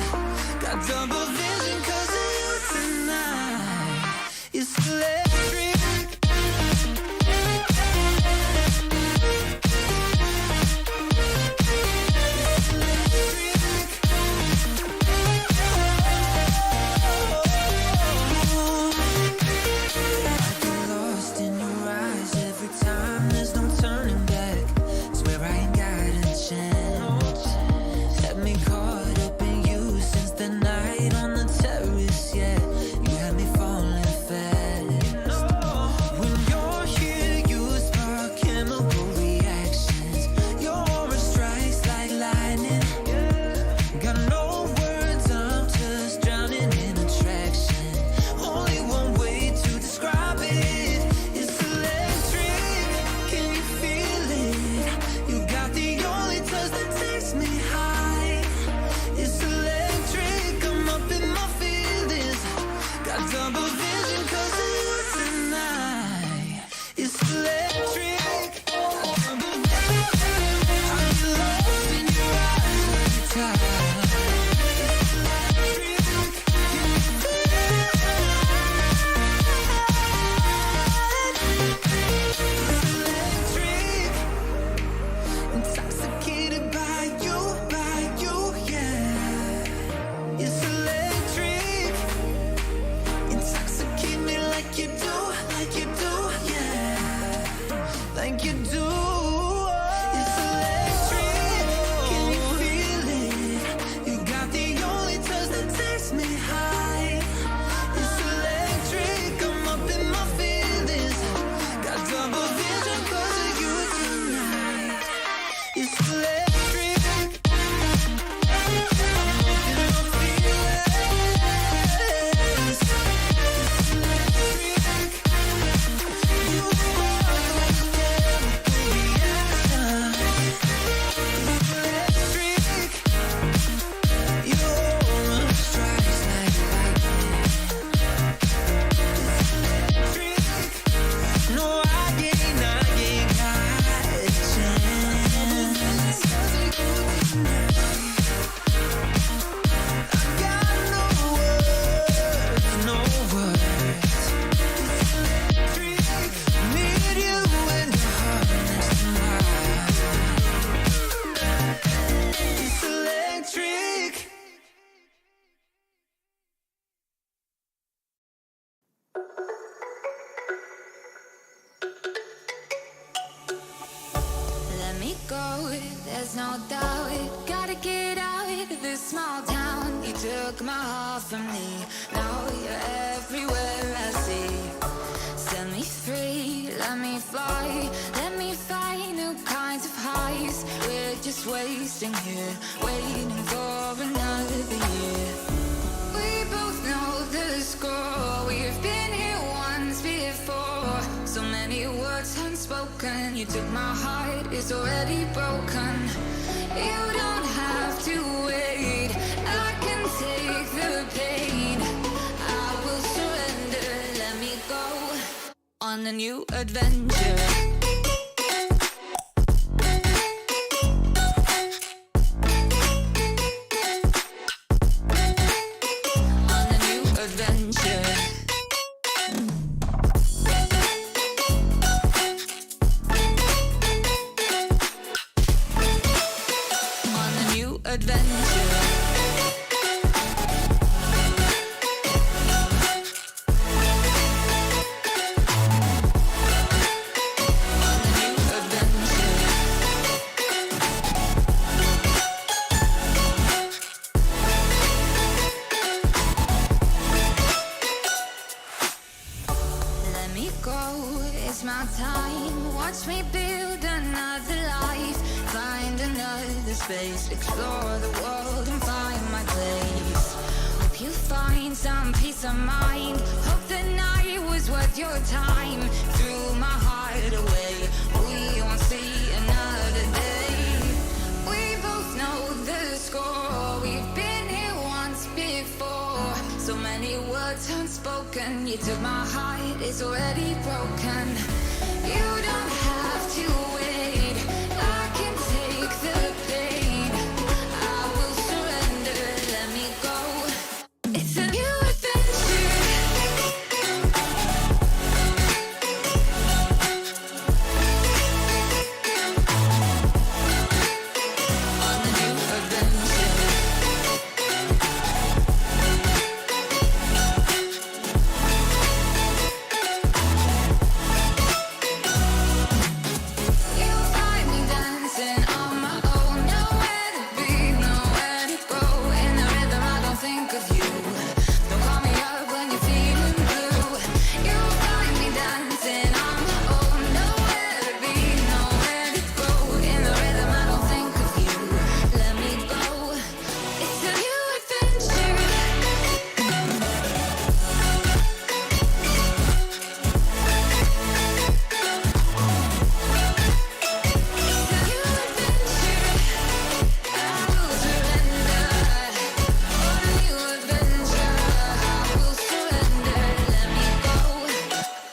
Got double vision 'cause of you tonight. It's electric. There's no doubt, gotta get out of this small town. You took my heart from me, now you're everywhere I see. Set me free, let me fly, let me find new kinds of highs. We're just wasting here, waiting for another year. We both know the score, we've been here once before. So many words unspoken, you took my heart, it's already broken. You don't have to wait, I can take the pain. I will surrender, let me go on a new adventure. It's my time, watch me build another life. Find another space, explore the world and find my place. Hope you find some peace of mind. Hope the night was worth your time. Threw my heart away, we won't see another day. We both know the score, we've been here once before. So many words unspoken, you took my heart, it's already broken. You don't have to wait, I can take the pain. I will surrender, let me go. It's a new adventure. On a new adventure. You find me dancing on my own, nowhere to be, nowhere to go. In the rhythm, I don't think of you. Don't call me up when you're feeling blue. You find me dancing on my own, nowhere to be, nowhere to go. In the rhythm, I don't think of you. Let me go. It's a new adventure.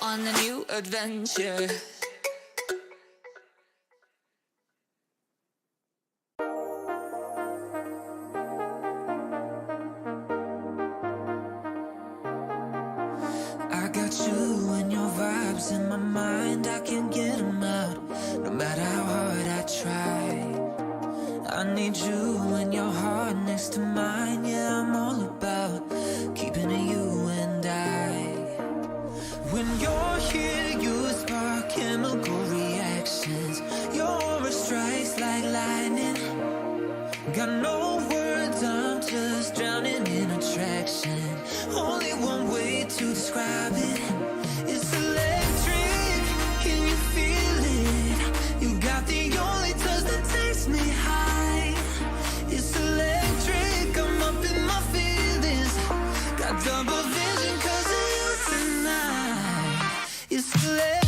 On a new adventure. I got you and your vibes in my mind, I can't get them out, no matter how hard I try. I need you and your heart next to mine, yeah, I'm all about keeping it you and I. When you're here, you spark chemical reactions, your aura strikes like lightning. Got no words, I'm just drowning in attraction. Only one way to describe it. It's electric, can you feel it? You got the only touch that takes me high. It's electric, I'm up in my feelings. Got double vision 'cause of you tonight. It's electric.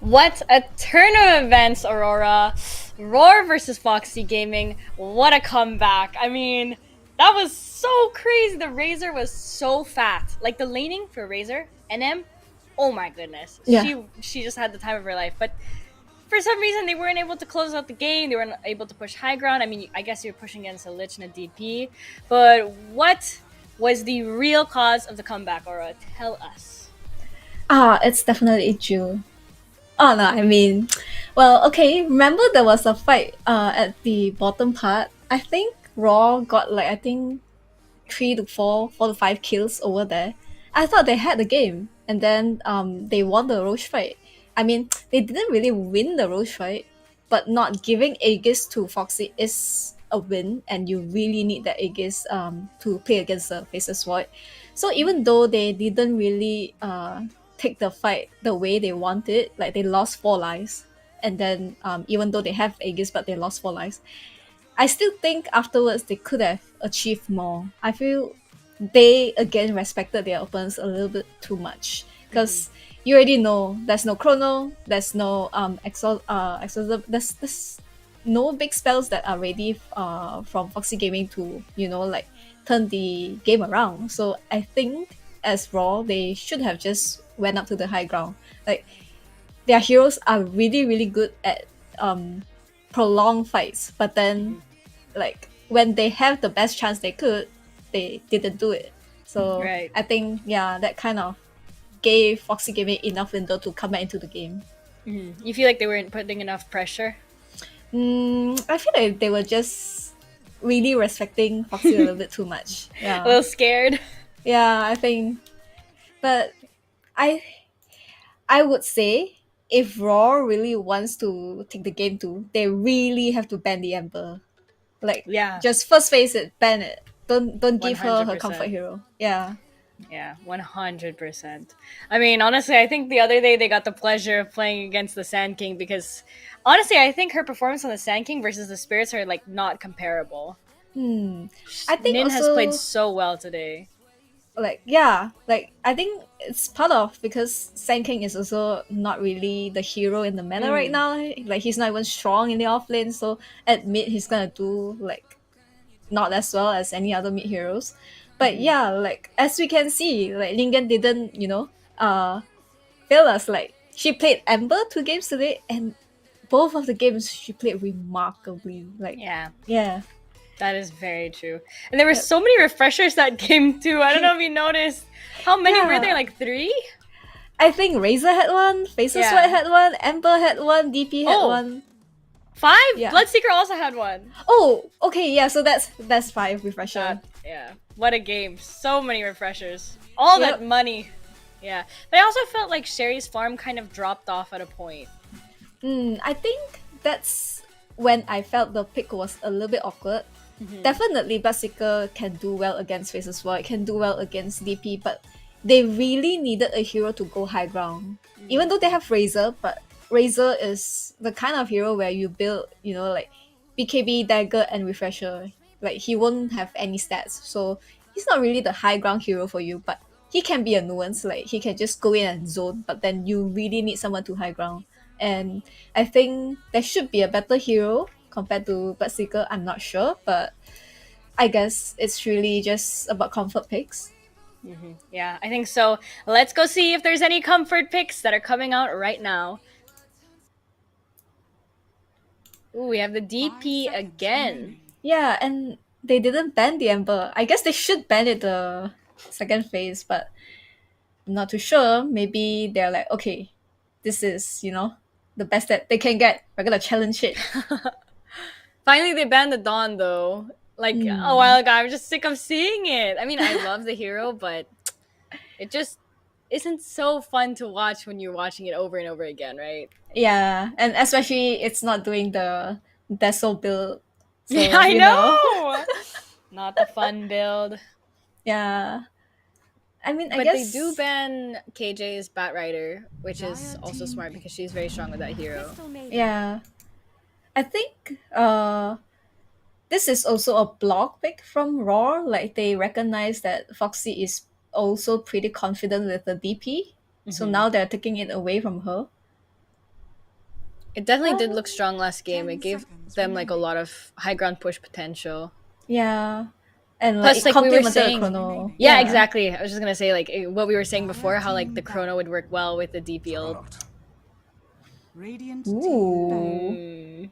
What a turn of events, Aurora. RAWR versus Foxy Gaming. What a comeback. I mean, that was so crazy. The Razor was so fat. Like the laning for Razor, NM, oh my goodness. Yeah. She just had the time of her life. But for some reason they weren't able to close out the game. They weren't able to push high ground. I mean, I guess you're pushing against a Lich and a DP. But what was the real cause of the comeback, Aurora? Tell us. It's definitely Jill. Oh no, I mean, well, okay. Remember there was a fight at the bottom part. I think Raw got like, I think 4 to 5 kills over there. I thought they had the game, and then they won the Roche fight. I mean, they didn't really win the Roche fight, but not giving Aegis to Foxy is a win, and you really need that Aegis to play against the Faceless Void. So even though they didn't really take the fight the way they wanted, like they lost 4 lives, and then even though they have Aegis, but they lost 4 lives, I still think afterwards they could have achieved more. I feel they again respected their opponents a little bit too much because you already know there's no chrono, there's no there's no big spells that are ready from Foxy Gaming to like turn the game around. So I think as Raw they should have just went up to the high ground. Like their heroes are really good at prolonged fights, but then like when they have the best chance they could, they didn't do it. So Right. I think that kind of gave Foxy Gaming enough window to come back into the game. You feel like they weren't putting enough pressure? I feel like they were just really respecting Foxy a little bit too much. A little scared. Yeah, I think. But I would say if Raw really wants to take the game too, they really have to ban the Ember. Like Yeah. just first face it, ban it. Don't give her 100%. comfort hero. Yeah. Yeah, 100%. I mean, honestly, I think the other day they got the pleasure of playing against the Sand King because, honestly, I think her performance on the Sand King versus the Spirits are like not comparable. I think Nin also has played so well today. like I think it's part of because Sand King is also not really the hero in the meta right now. Like he's not even strong in the offlane, so at mid he's gonna do like not as well as any other mid heroes. But yeah, like as we can see, like Lingen didn't, fail us. Like she played Ember 2 games today, and both of the games she played remarkably. Like Yeah, that is very true. And there were so many refreshers that game too. I don't know if you noticed. How many were there? Like 3? I think Razor had one, Faceless Yeah. White had one, Ember had one, DP had Oh. one. 5? Yeah. Bloodseeker also had one. Oh, okay, yeah, so that's 5 refresher. Yeah, what a game. So many refreshers. All that Yep. money. Yeah. But I also felt like Sherry's farm kind of dropped off at a point. I think that's when I felt the pick was a little bit awkward. Definitely Bloodseeker can do well against Faceless Void, can do well against DP, but they really needed a hero to go high ground. Even though they have Razor, but Razor is the kind of hero where you build, like BKB, Dagger, and Refresher. Like he won't have any stats, so he's not really the high ground hero for you, but he can be a nuance. Like he can just go in and zone, but then you really need someone to high ground. And I think there should be a better hero compared to Bloodseeker. I'm not sure, but I guess it's really just about comfort picks. Yeah, I think so. Let's go see if there's any comfort picks that are coming out right now. Ooh, we have the 5 DP seconds again. remaining. Yeah, and they didn't ban the Ember. I guess they should ban it the second phase, but I'm not too sure. Maybe they're like, okay, this is, the best that they can get. We're gonna challenge it. Finally, they banned the Dawn though. Like a while ago, I'm just sick of seeing it. I mean, I love the hero, but it just isn't so fun to watch when you're watching it over and over again, right? Yeah, and especially it's not doing the Deso build. So, Yeah, I know. Not the fun build. Yeah. I mean, I But guess they do ban KJ's Batrider, which is Dire also team smart because she's very strong with that hero. Crystal Maiden. Yeah. I think this is also a block pick from RAWR. Like they recognize that Foxy is also pretty confident with the DP. So now they're taking it away from her. It definitely did look strong last game. 10 It gave seconds them like a remaining. lot of high ground push potential. Yeah. And Plus, it like we were complemented the saying, chrono. yeah, exactly. I was just gonna say like what we were saying before, how like the chrono would work well with the DP ult. Juggernaut. Radiant Ooh. team ban. Hmm.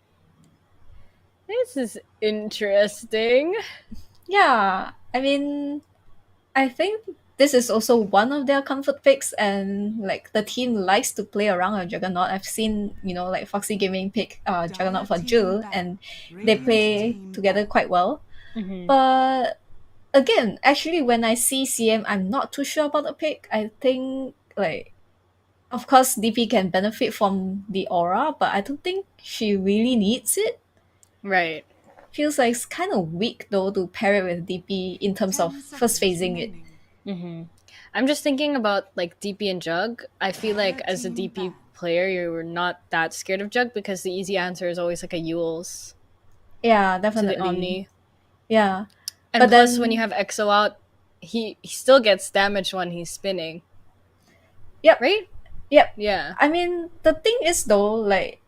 This is interesting. Yeah. I mean, I think this is also one of their comfort picks, and like the team likes to play around a Juggernaut. I've seen, like Foxy Gaming pick Juggernaut for Jul, and they play together quite well. Mhm. But again, actually, when I see CM, I'm not too sure about the pick. I think like, of course, DP can benefit from the aura, but I don't think she really needs it. Right. Feels like it's kind of weak though to pair it with DP in terms 10 of first seconds phasing it. remaining. Mm-hmm. I'm just thinking about like DP and Jug. I feel like as a DP player, you're not that scared of Jug because the easy answer is always like a Yules Yeah, to the definitely. Omni. Yeah. And But plus, then, when you have Exo out, he still gets damaged when he's spinning, yep, right? yep. Yeah. I mean, the thing is though, like,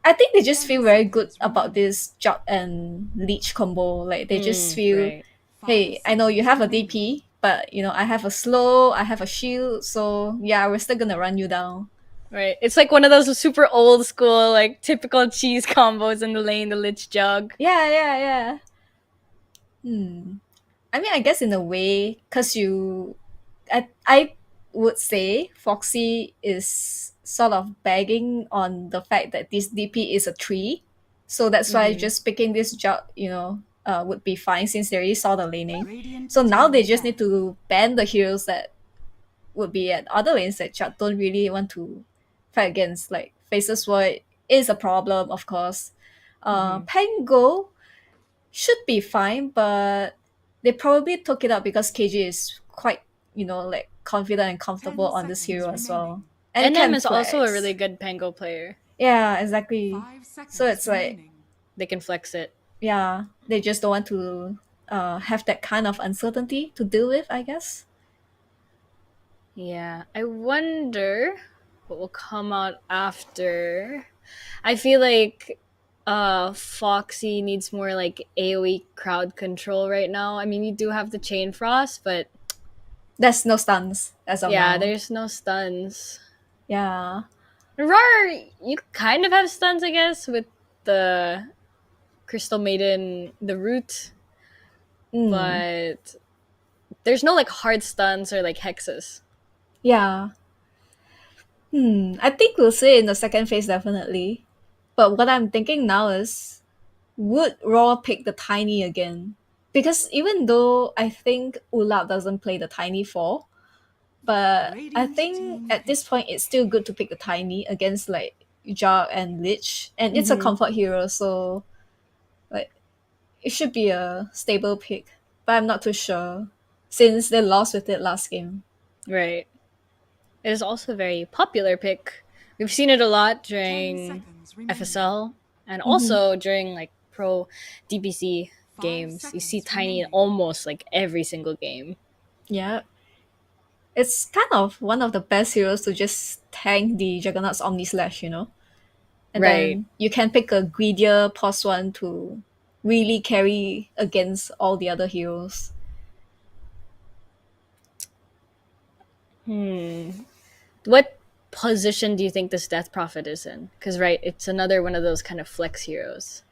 I think they just 10 feel very good seconds about remaining. this Jug and Leech combo. Like, they just feel, Right. hey, 5 I know you seconds have a remaining. DP, but I have a slow, I have a shield, so yeah, we're still gonna run you down. Right. It's like one of those super old school, like typical cheese combos in the lane, the Lich Jug. Yeah, yeah, yeah. I mean, I guess in a way, because I would say Foxy is sort of bagging on the fact that this DP is a tree. So that's why Mm-hmm. just picking this jug, would be fine since they already saw the laning. Radiant So now they team just need ban. to ban the heroes that would be at other lanes that Chad don't really want to fight against. Like Faceless Void is a problem, of course. Pango should be fine, but they probably took it up because KG is quite, like confident and 10 comfortable on this seconds hero as well. remaining. And it NM can is also a flex. really good Pango player. Yeah, exactly. 5 So seconds it's like, remaining. They can flex it. yeah, they just don't want to have that kind of uncertainty to deal with, I guess. Yeah. I wonder what will come out after. I feel like Foxy needs more like AoE crowd control right now. I mean, you do have the Chain Frost, but There's no stuns as of yeah, now. there's no stuns. Yeah. RAWR, you kind of have stuns, I guess, with the Crystal Maiden, the root, Mm. but there's no like hard stuns or like hexes. Yeah. I think we'll see it in the second phase definitely. But what I'm thinking now is, would Raw pick the Tiny again? Because even though I think Ulap doesn't play the Tiny 4, but I Radiant think team at this pick. point it's still good to pick the Tiny against like Jar and Lich. And it's a comfort hero, so like it should be a stable pick. But I'm not too sure since they lost with it last game. Right. It is also a very popular pick. We've seen it a lot 10 during seconds remaining. FSL and also during like pro DPC 5 games. You see seconds Tiny in remaining. almost like every single game. Yeah. It's kind of one of the best heroes to just tank the Juggernaut's Omni Slash, And Right. then you can pick a greedier pos one to really carry against all the other heroes. What position do you think this Death Prophet is in? Because right, it's another one of those kind of flex heroes.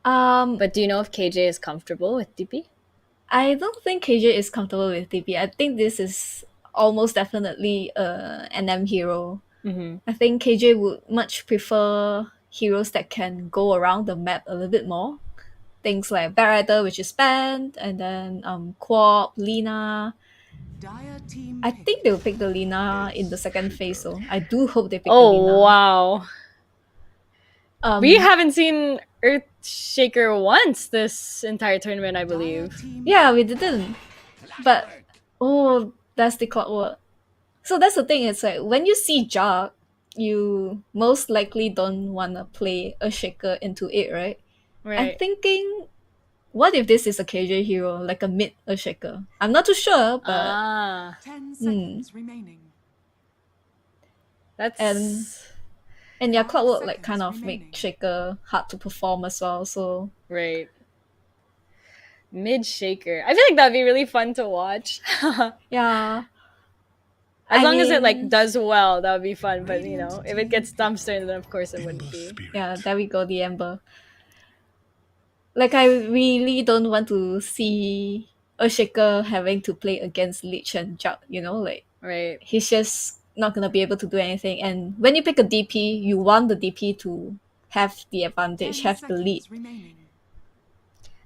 But do you know if KJ is comfortable with DP? I don't think KJ is comfortable with DP. I think this is almost definitely an M hero. I think KJ would much prefer heroes that can go around the map a little bit more. Things like Barrider, which is banned, and then Quap, Lina. Dire team I pick. think they'll pick the Lina in the second phase, though. I do hope they pick the Oh Lina. wow. Um, We haven't seen Earthshaker once this entire tournament, I Dire believe. team Yeah, we didn't. But that's the clockwork. So that's the thing. It's like when you see Jug, you most likely don't wanna play a shaker into it, right? I'm Right. thinking, what if this is a KJ hero, like a mid a shaker? I'm not too sure, but 10 seconds remaining. That's and And yeah, 5 Clockwork like seconds kind of remaining. make Shaker hard to perform as well. So Right. Mid shaker. I feel like that'd be really fun to watch. yeah, As I long as it like mean, does well, that would be fun. But you Radiant know, if it gets team dumpster, then of course it wouldn't be. yeah, there we go, the Ember. Like I really don't want to see a Shaker having to play against Lich and Jug. You know, like Right. he's just not gonna be able to do anything. And when you pick a DP, you want the DP to have the 10 advantage, have the lead. seconds remaining.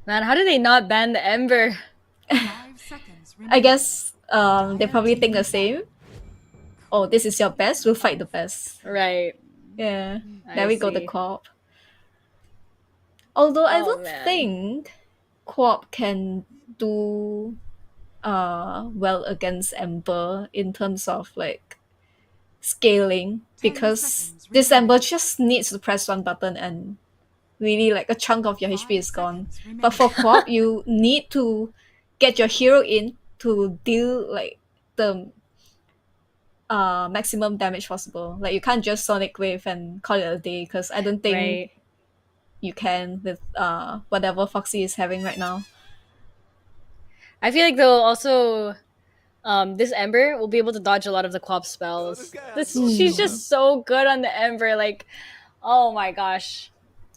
Man, how did they not ban the Ember? 5 seconds remaining. I guess they probably think the same. Oh, this is your best, we'll fight the best. Right. Yeah. I There we go, the see. co-op. Although I Oh, don't man. think co-op can do well against Ember in terms of like scaling, 10 because seconds this remaining. Ember just needs to press one button and really like a chunk of your 5 HP is gone. seconds remaining. But for co-op, you need to get your hero in to deal like the maximum damage possible. Like you can't just Sonic Wave and call it a day, because I don't think Right. you can with whatever Foxy is having right now. I feel like they'll also this Ember will be able to dodge a lot of the co-op spells. She's just so good on the Ember. Like, oh my gosh,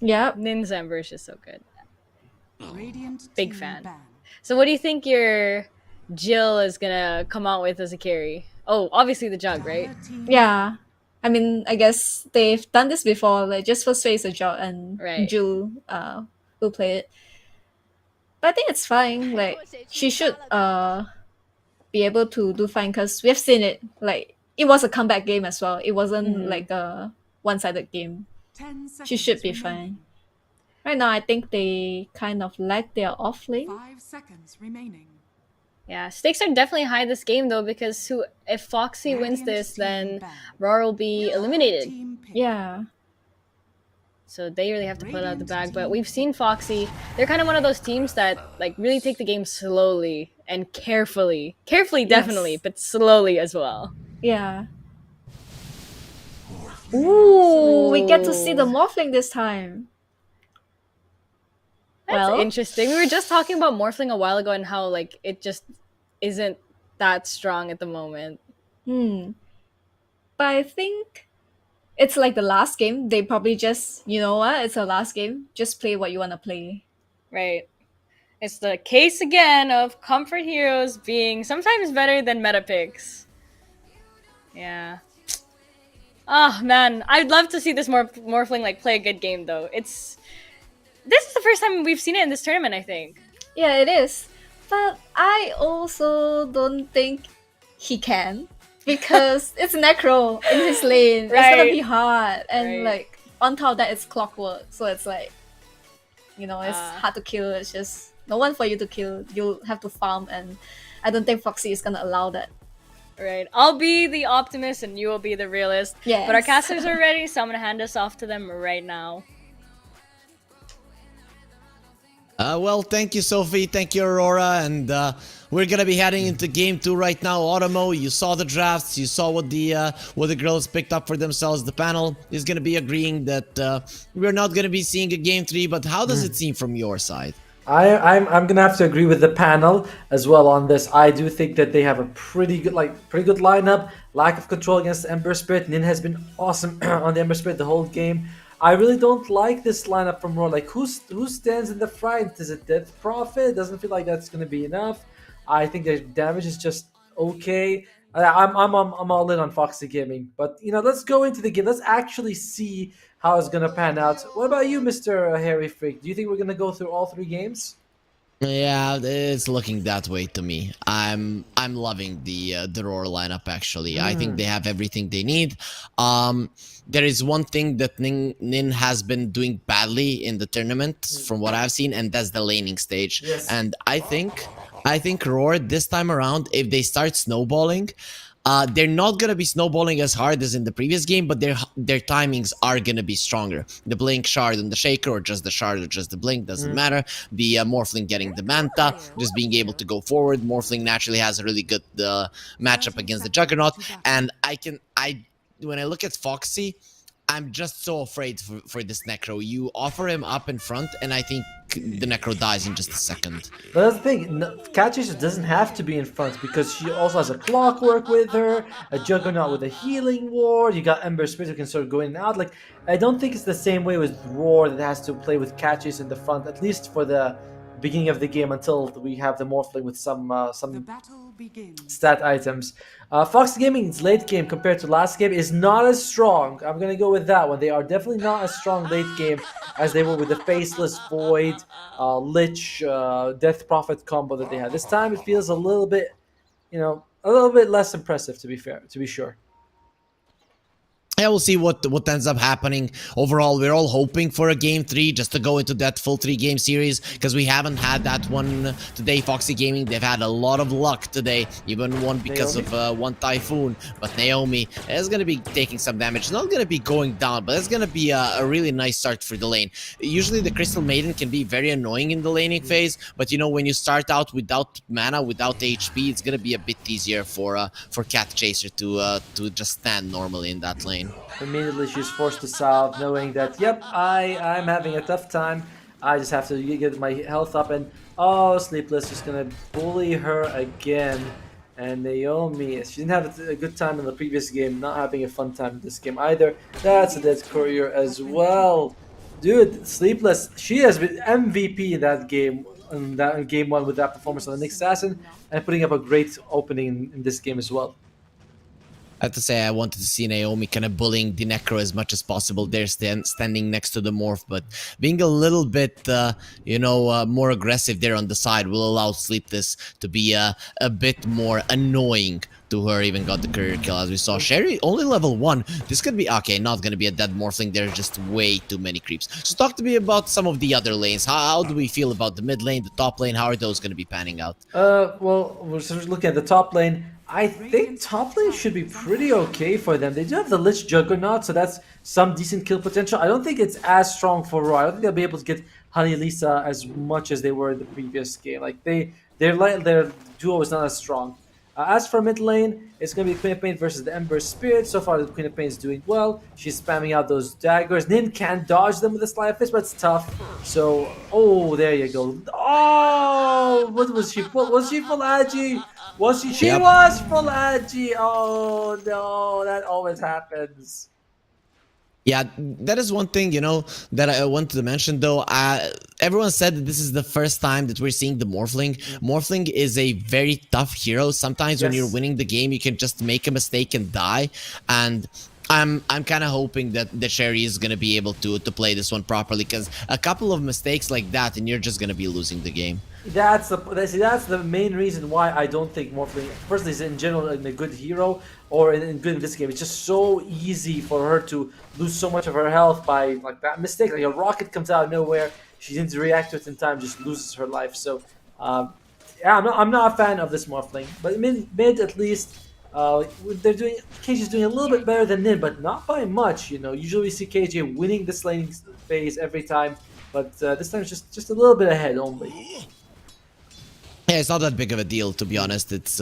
Yep. Nin's Ember is just so good. Radiant Big team fan. banned. So, what do you think your Jill is gonna come out with as a carry? Oh, obviously the Jug, right? Dire team Yeah. I mean, I guess they've done this before. Like just first phase a job and Right. Jul will play it. But I think it's fine. Like she should be able to do fine, because we've seen it. Like it was a comeback game as well. It wasn't like a one-sided game. 10 seconds She should be remaining. fine. Right now, I think they kind of lack their off lane. 5 seconds remaining. Yeah, stakes are definitely high this game though, because if Foxy wins Radiant this, team then banned. RAWR will be eliminated. Team pick. Yeah. So they really have to put it out the bag. But we've seen Foxy. They're kind of one of those teams that like really take the game slowly and carefully. Carefully, definitely, but slowly as well. Yeah. Ooh, we get to see the Morphling this time. That's Well, interesting. We were just talking about Morphling a while ago and how like it just isn't that strong at the moment. but I think it's like the last game. They probably just, you know what, it's the last game. Just play what you want to play. Right. It's the case again of comfort heroes being sometimes better than meta picks. Yeah. Oh man, I'd love to see this Morphling like play a good game though. This is the first time we've seen it in this tournament, I think. Yeah, it is. But I also don't think he can, because it's Necro in his lane. It's gonna Right. be hard. And Right. like on top of that, it's Clockwork. So it's like, you know, it's Ah. hard to kill. It's just no one for you to kill. You'll have to farm, and I don't think Foxy is gonna allow that. Right. I'll be the optimist and you will be the realist. Yes. But our casters are ready, so I'm gonna hand us off to them right now. Well, thank you, Sophie. Thank you, Aurora. And we're gonna be heading into game 2 right now. Otomo, you saw the drafts. You saw what the girls picked up for themselves. The panel is gonna be agreeing that we're not gonna be seeing a game 3. But how does it seem from your side? I'm gonna have to agree with the panel as well on this. I do think that they have a pretty good lineup. Lack of control against the Ember Spirit. Nin has been awesome on the Ember Spirit the whole game. I really don't like this lineup from RAWR. Like who stands in the front? Is it Death Prophet? It doesn't feel like that's gonna be enough. I think their damage is just okay. I'm all in on Foxy Gaming, but you know, let's go into the game. Let's actually see how it's gonna pan out. What about you, Mr. Harry Freak? Do you think we're gonna go through all 3 games? Yeah, it's looking that way to me. I'm loving the RAWR lineup actually. I think they have everything they need. There is one thing that Nin has been doing badly in the tournament from what I've seen, and that's the laning stage. Yes. And I think RAWR this time around, if they start snowballing, they're not gonna be snowballing as hard as in the previous game, but their timings are gonna be stronger. The blink shard and the shaker, or just the shard or just the blink, doesn't matter. The Morphling getting the manta, just being able to go forward. Morphling naturally has a really good matchup against the Juggernaut, and when I look at Foxy, I'm just so afraid for this Necro. You offer him up in front, and I think the Necro dies in just a second. But that's the thing, Cat Chaser doesn't have to be in front because she also has a Clockwork with her, a Juggernaut with a Healing Ward, you got Ember Spirit who can sort of go in and out. Like, I don't think it's the same way with RAWR that has to play with Cat Chaser in the front, at least for the beginning of the game until we have the Morphling with some The battle begins. stat items. Fox Gaming's late game compared to last game is not as strong. I'm gonna go with that one. They are definitely not as strong late game as they were with the Faceless Void, Lich, Death Prophet combo that they had. This time it feels a little bit, a little bit less impressive to be fair, to be sure. Yeah, we'll see what ends up happening. Overall, we're all hoping for a game 3 just to go into that full 3-game series because we haven't had that one today. Foxy Gaming, they've had a lot of luck today, even one because of one Typhoon. But Naomi is going to be taking some damage. Not going to be going down, but it's going to be a really nice start for the lane. Usually the Crystal Maiden can be very annoying in the laning phase, but when you start out without mana, without HP, it's going to be a bit easier for Cat Chaser to just stand normally in that lane. Immediately she's forced to solve, knowing that, yep, I'm having a tough time. I just have to get my health up, and Sleepless is gonna bully her again. And Naomi, she didn't have a good time in the previous game, not having a fun time in this game either. That's a dead courier as well. Dude, Sleepless, she has been MVP in that game, in game 1 with that performance on the Nyx Assassin, and putting up a great opening in this game as well. I have to say, I wanted to see Naomi kind of bullying the Necro as much as possible. They're standing next to the Morph, but being a little bit, more aggressive there on the side will allow Sleepless to be a bit more annoying to her. Even got the career kill, as we saw. Sherry, only level 1. This could be, okay, not going to be a dead Morphling. There are just way too many creeps. So talk to me about some of the other lanes. How do we feel about the mid lane, the top lane? How are those going to be panning out? Well, we're sort of looking at the top lane. I think top lane should be pretty okay for them. They do have the Lich Juggernaut, so that's some decent kill potential. I don't think it's as strong for RAWR. I don't think they'll be able to get Honey Lisa as much as they were in the previous game. Like their duo is not as strong. As for mid lane, it's going to be Queen of Pain versus the Ember Spirit. So far, the Queen of Pain is doing well. She's spamming out those daggers. Nin can dodge them with a Sleight of Fist, but it's tough. So, there you go. Oh, what was she? Was she full Agi? Was she? She was full Agi. Oh no, that always happens. Yeah, that is one thing, that I wanted to mention, though. Everyone said that this is the first time that we're seeing the Morphling. Morphling is a very tough hero. Sometimes when you're winning the game, you can just make a mistake and die. And I'm kind of hoping that Sherry is going to be able to play this one properly, because a couple of mistakes like that, and you're just going to be losing the game. That's the main reason why I don't think Morphling, personally, is in general a good hero or in good in this game. It's just so easy for her to lose so much of her health by like that mistake. Like a rocket comes out of nowhere, she didn't react to it in time, just loses her life. So, yeah, I'm not a fan of this Morphling, but mid at least. KJ is doing a little bit better than Nin, but not by much. Usually we see KJ winning this laning phase every time, but this time it's just a little bit ahead only. Yeah, it's not that big of a deal, to be honest. It's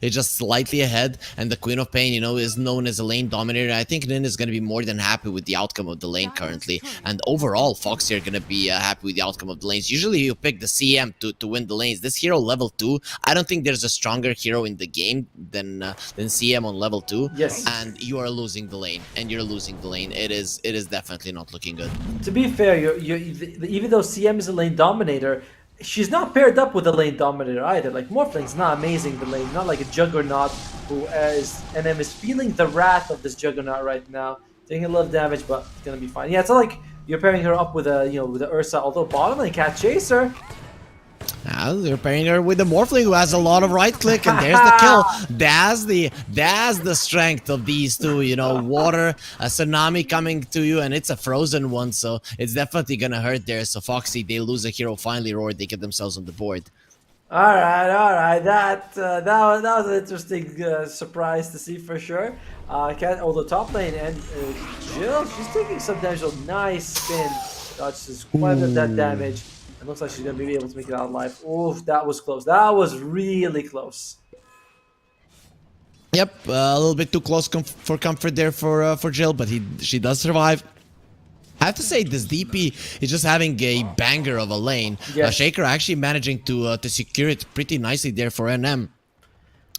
just slightly ahead, and the Queen of Pain, is known as a lane dominator. I think Nin is going to be more than happy with the outcome of the lane currently, and overall, Foxy are going to be happy with the outcome of the lanes. Usually, you pick the CM to win the lanes. This hero level 2, I don't think there's a stronger hero in the game than CM on level 2. Yes, and you are losing the lane, and you're losing the lane. It is definitely not looking good. To be fair, even though CM is a lane dominator, she's not paired up with a lane dominator either. Like Morphling's not amazing the lane, not like a Juggernaut who is NM is feeling the wrath of this Juggernaut right now, taking a lot of damage, but it's gonna be fine. Yeah, it's not like you're pairing her up with a Ursa. Although bottom lane Cat Chaser. Now they're pairing her with the Morphling, who has a lot of right click, and there's the kill. That's the strength of these two. Water, a tsunami coming to you, and it's a frozen one, so it's definitely gonna hurt there. So Foxy, they lose a hero finally, or they get themselves on the board. All right. That was an interesting surprise to see for sure. The top lane and Jill, she's taking some damage. Nice spin, dodges quite a bit of that damage. It looks like she's going to be able to make it out alive. Oof, that was close. That was really close. Yep, a little bit too close for comfort there for Jill, but she does survive. I have to say, this DP is just having a banger of a lane. Yes. Shaker actually managing to secure it pretty nicely there for NM.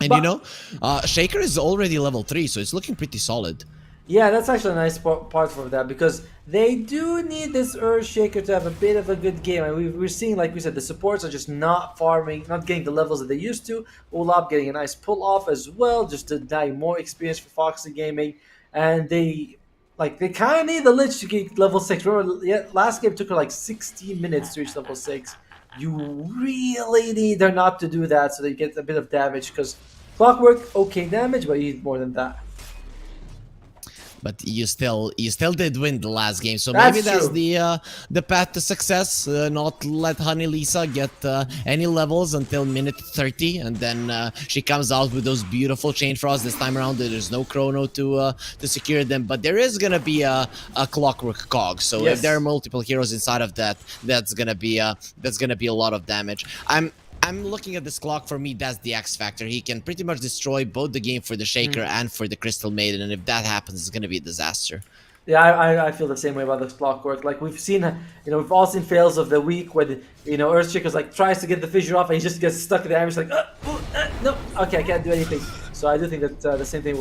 And But- you know, Shaker is already level 3, so it's looking pretty solid. Yeah, that's actually a nice part for that, because they do need this Earthshaker to have a bit of a good game. And we're seeing, like we said, the supports are just not farming, not getting the levels that they used to. Olap getting a nice pull off as well, just to die more experience for Foxy Gaming. And they kind of need the Lich to get level 6. Remember, last game took her like 16 minutes to reach level 6. You really need her not to do that so they get a bit of damage, because Clockwork, okay damage, but you need more than that. But you still did win the last game, so That's maybe that's true. the path to success. Not let Honey Lisa get any levels until minute 30, and then she comes out with those beautiful chain frosts. This time around, there's no chrono to secure them, but there is gonna be a clockwork cog. So Yes. if there are multiple heroes inside of that, that's gonna be a lot of damage. I'm looking at this clock. For me, that's the X factor. He can pretty much destroy both the game for the Shaker and for the Crystal Maiden, and if that happens, it's gonna be a disaster. Yeah, I feel the same way about this Clockwork. Like, we've seen, we've all seen fails of the week when, Earthshaker's like tries to get the fissure off and he just gets stuck in the damage, like, no, okay, I can't do anything. So I do think that the same thing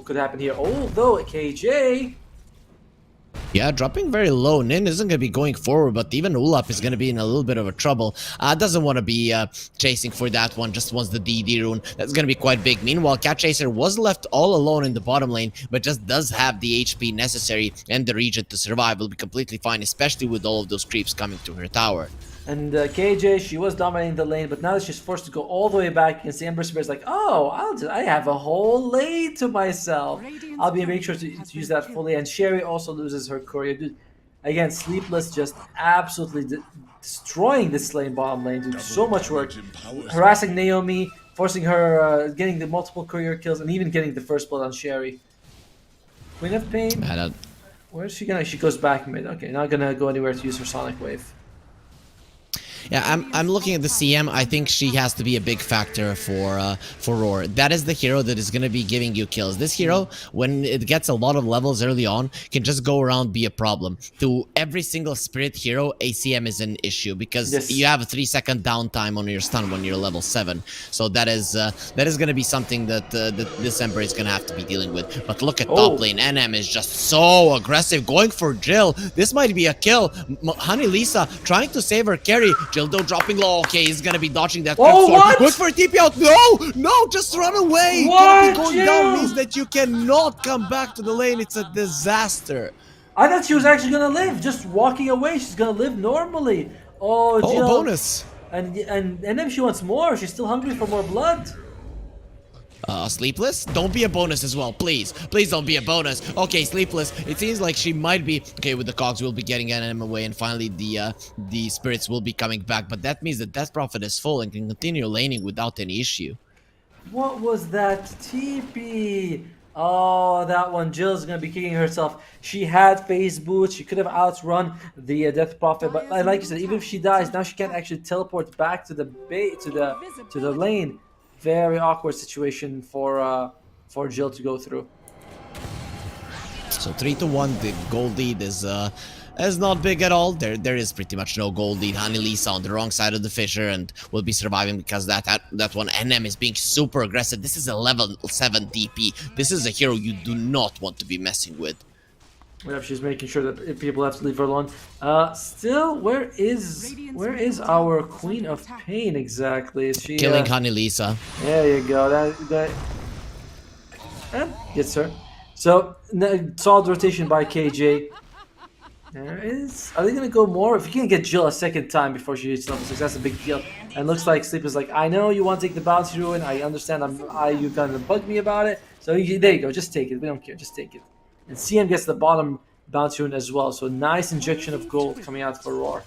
could happen here. Although KJ, Yeah, dropping very low. Nin isn't going to be going forward, but even Ulap is going to be in a little bit of a trouble. Doesn't want to be chasing for that one, just wants the DD rune. That's going to be quite big. Meanwhile, Cat Chaser was left all alone in the bottom lane, but just does have the HP necessary and the region to survive. Will be completely fine, especially with all of those creeps coming to her tower. and KJ, she was dominating the lane, but now that she's forced to go all the way back against the Ember Spirit's like, oh, I have a whole lane to myself. I'll be make sure to use that fully. And Sherry also loses her courier. Dude, again, Sleepless just absolutely destroying this lane, bottom lane, dude. So much work. Harassing Naomi, forcing her, getting the multiple courier kills, and even getting the first blood on Sherry. Queen of Pain, where is she gonna? She goes back mid. Okay, not gonna go anywhere to use her Sonic Wave. Yeah, I'm looking at the CM. I think she has to be a big factor for RAWR. That is the hero that is going to be giving you kills. This hero, when it gets a lot of levels early on, can just go around be a problem. To every single spirit hero, ACM is an issue because Yes. you have a 3-second downtime on your stun when you're level 7. So that is going to be something that this Ember is going to have to be dealing with. But look at top lane. NM is just so aggressive, going for Jill. This might be a kill. Honey Lisa trying to save her carry. Jill though dropping low. Okay, he's gonna be dodging that. Oh, what? Going for a TP out. No, just run away. What, Going Jill? down means that you cannot come back to the lane. It's a disaster. I thought she was actually gonna live, just walking away. She's gonna live normally. Oh, Jill. Bonus. And then she wants more. She's still hungry for more blood. Sleepless? Don't be a bonus as well, please. Please don't be a bonus. Okay, Sleepless. It seems like she might be... Okay, with the cogs, we'll be getting NM away, and finally the spirits will be coming back. But that means that Death Prophet is full and can continue laning without any issue. What was that TP? Oh, that one. Jill's gonna be kicking herself. She had phase boots. She could have outrun the Death Prophet, but like you said, even if she dies, now she can't actually teleport back to the to the lane. Very awkward situation for Jill to go through. So 3-1, the gold lead is not big at all. There is pretty much no gold lead. Honey Lisa on the wrong side of the fissure and will be surviving because that one NM is being super aggressive. This is a level 7 DP. This is a hero you do not want to be messing with. Yeah, she's making sure that people have to leave her alone. Still, where is our Queen of Pain exactly? Is she Killing Honey Lisa. There you go. That gets her. So solid rotation by KJ. Are they gonna go more? If you can get Jill a second time before she reaches level 6, that's a big deal. And looks like Sleep is like, I know you want to take the bounty ruin. I understand. You're gonna bug me about it. So there you go. Just take it. We don't care. Just take it. And CM gets the bottom bounty rune as well. So nice injection of gold coming out for RAWR.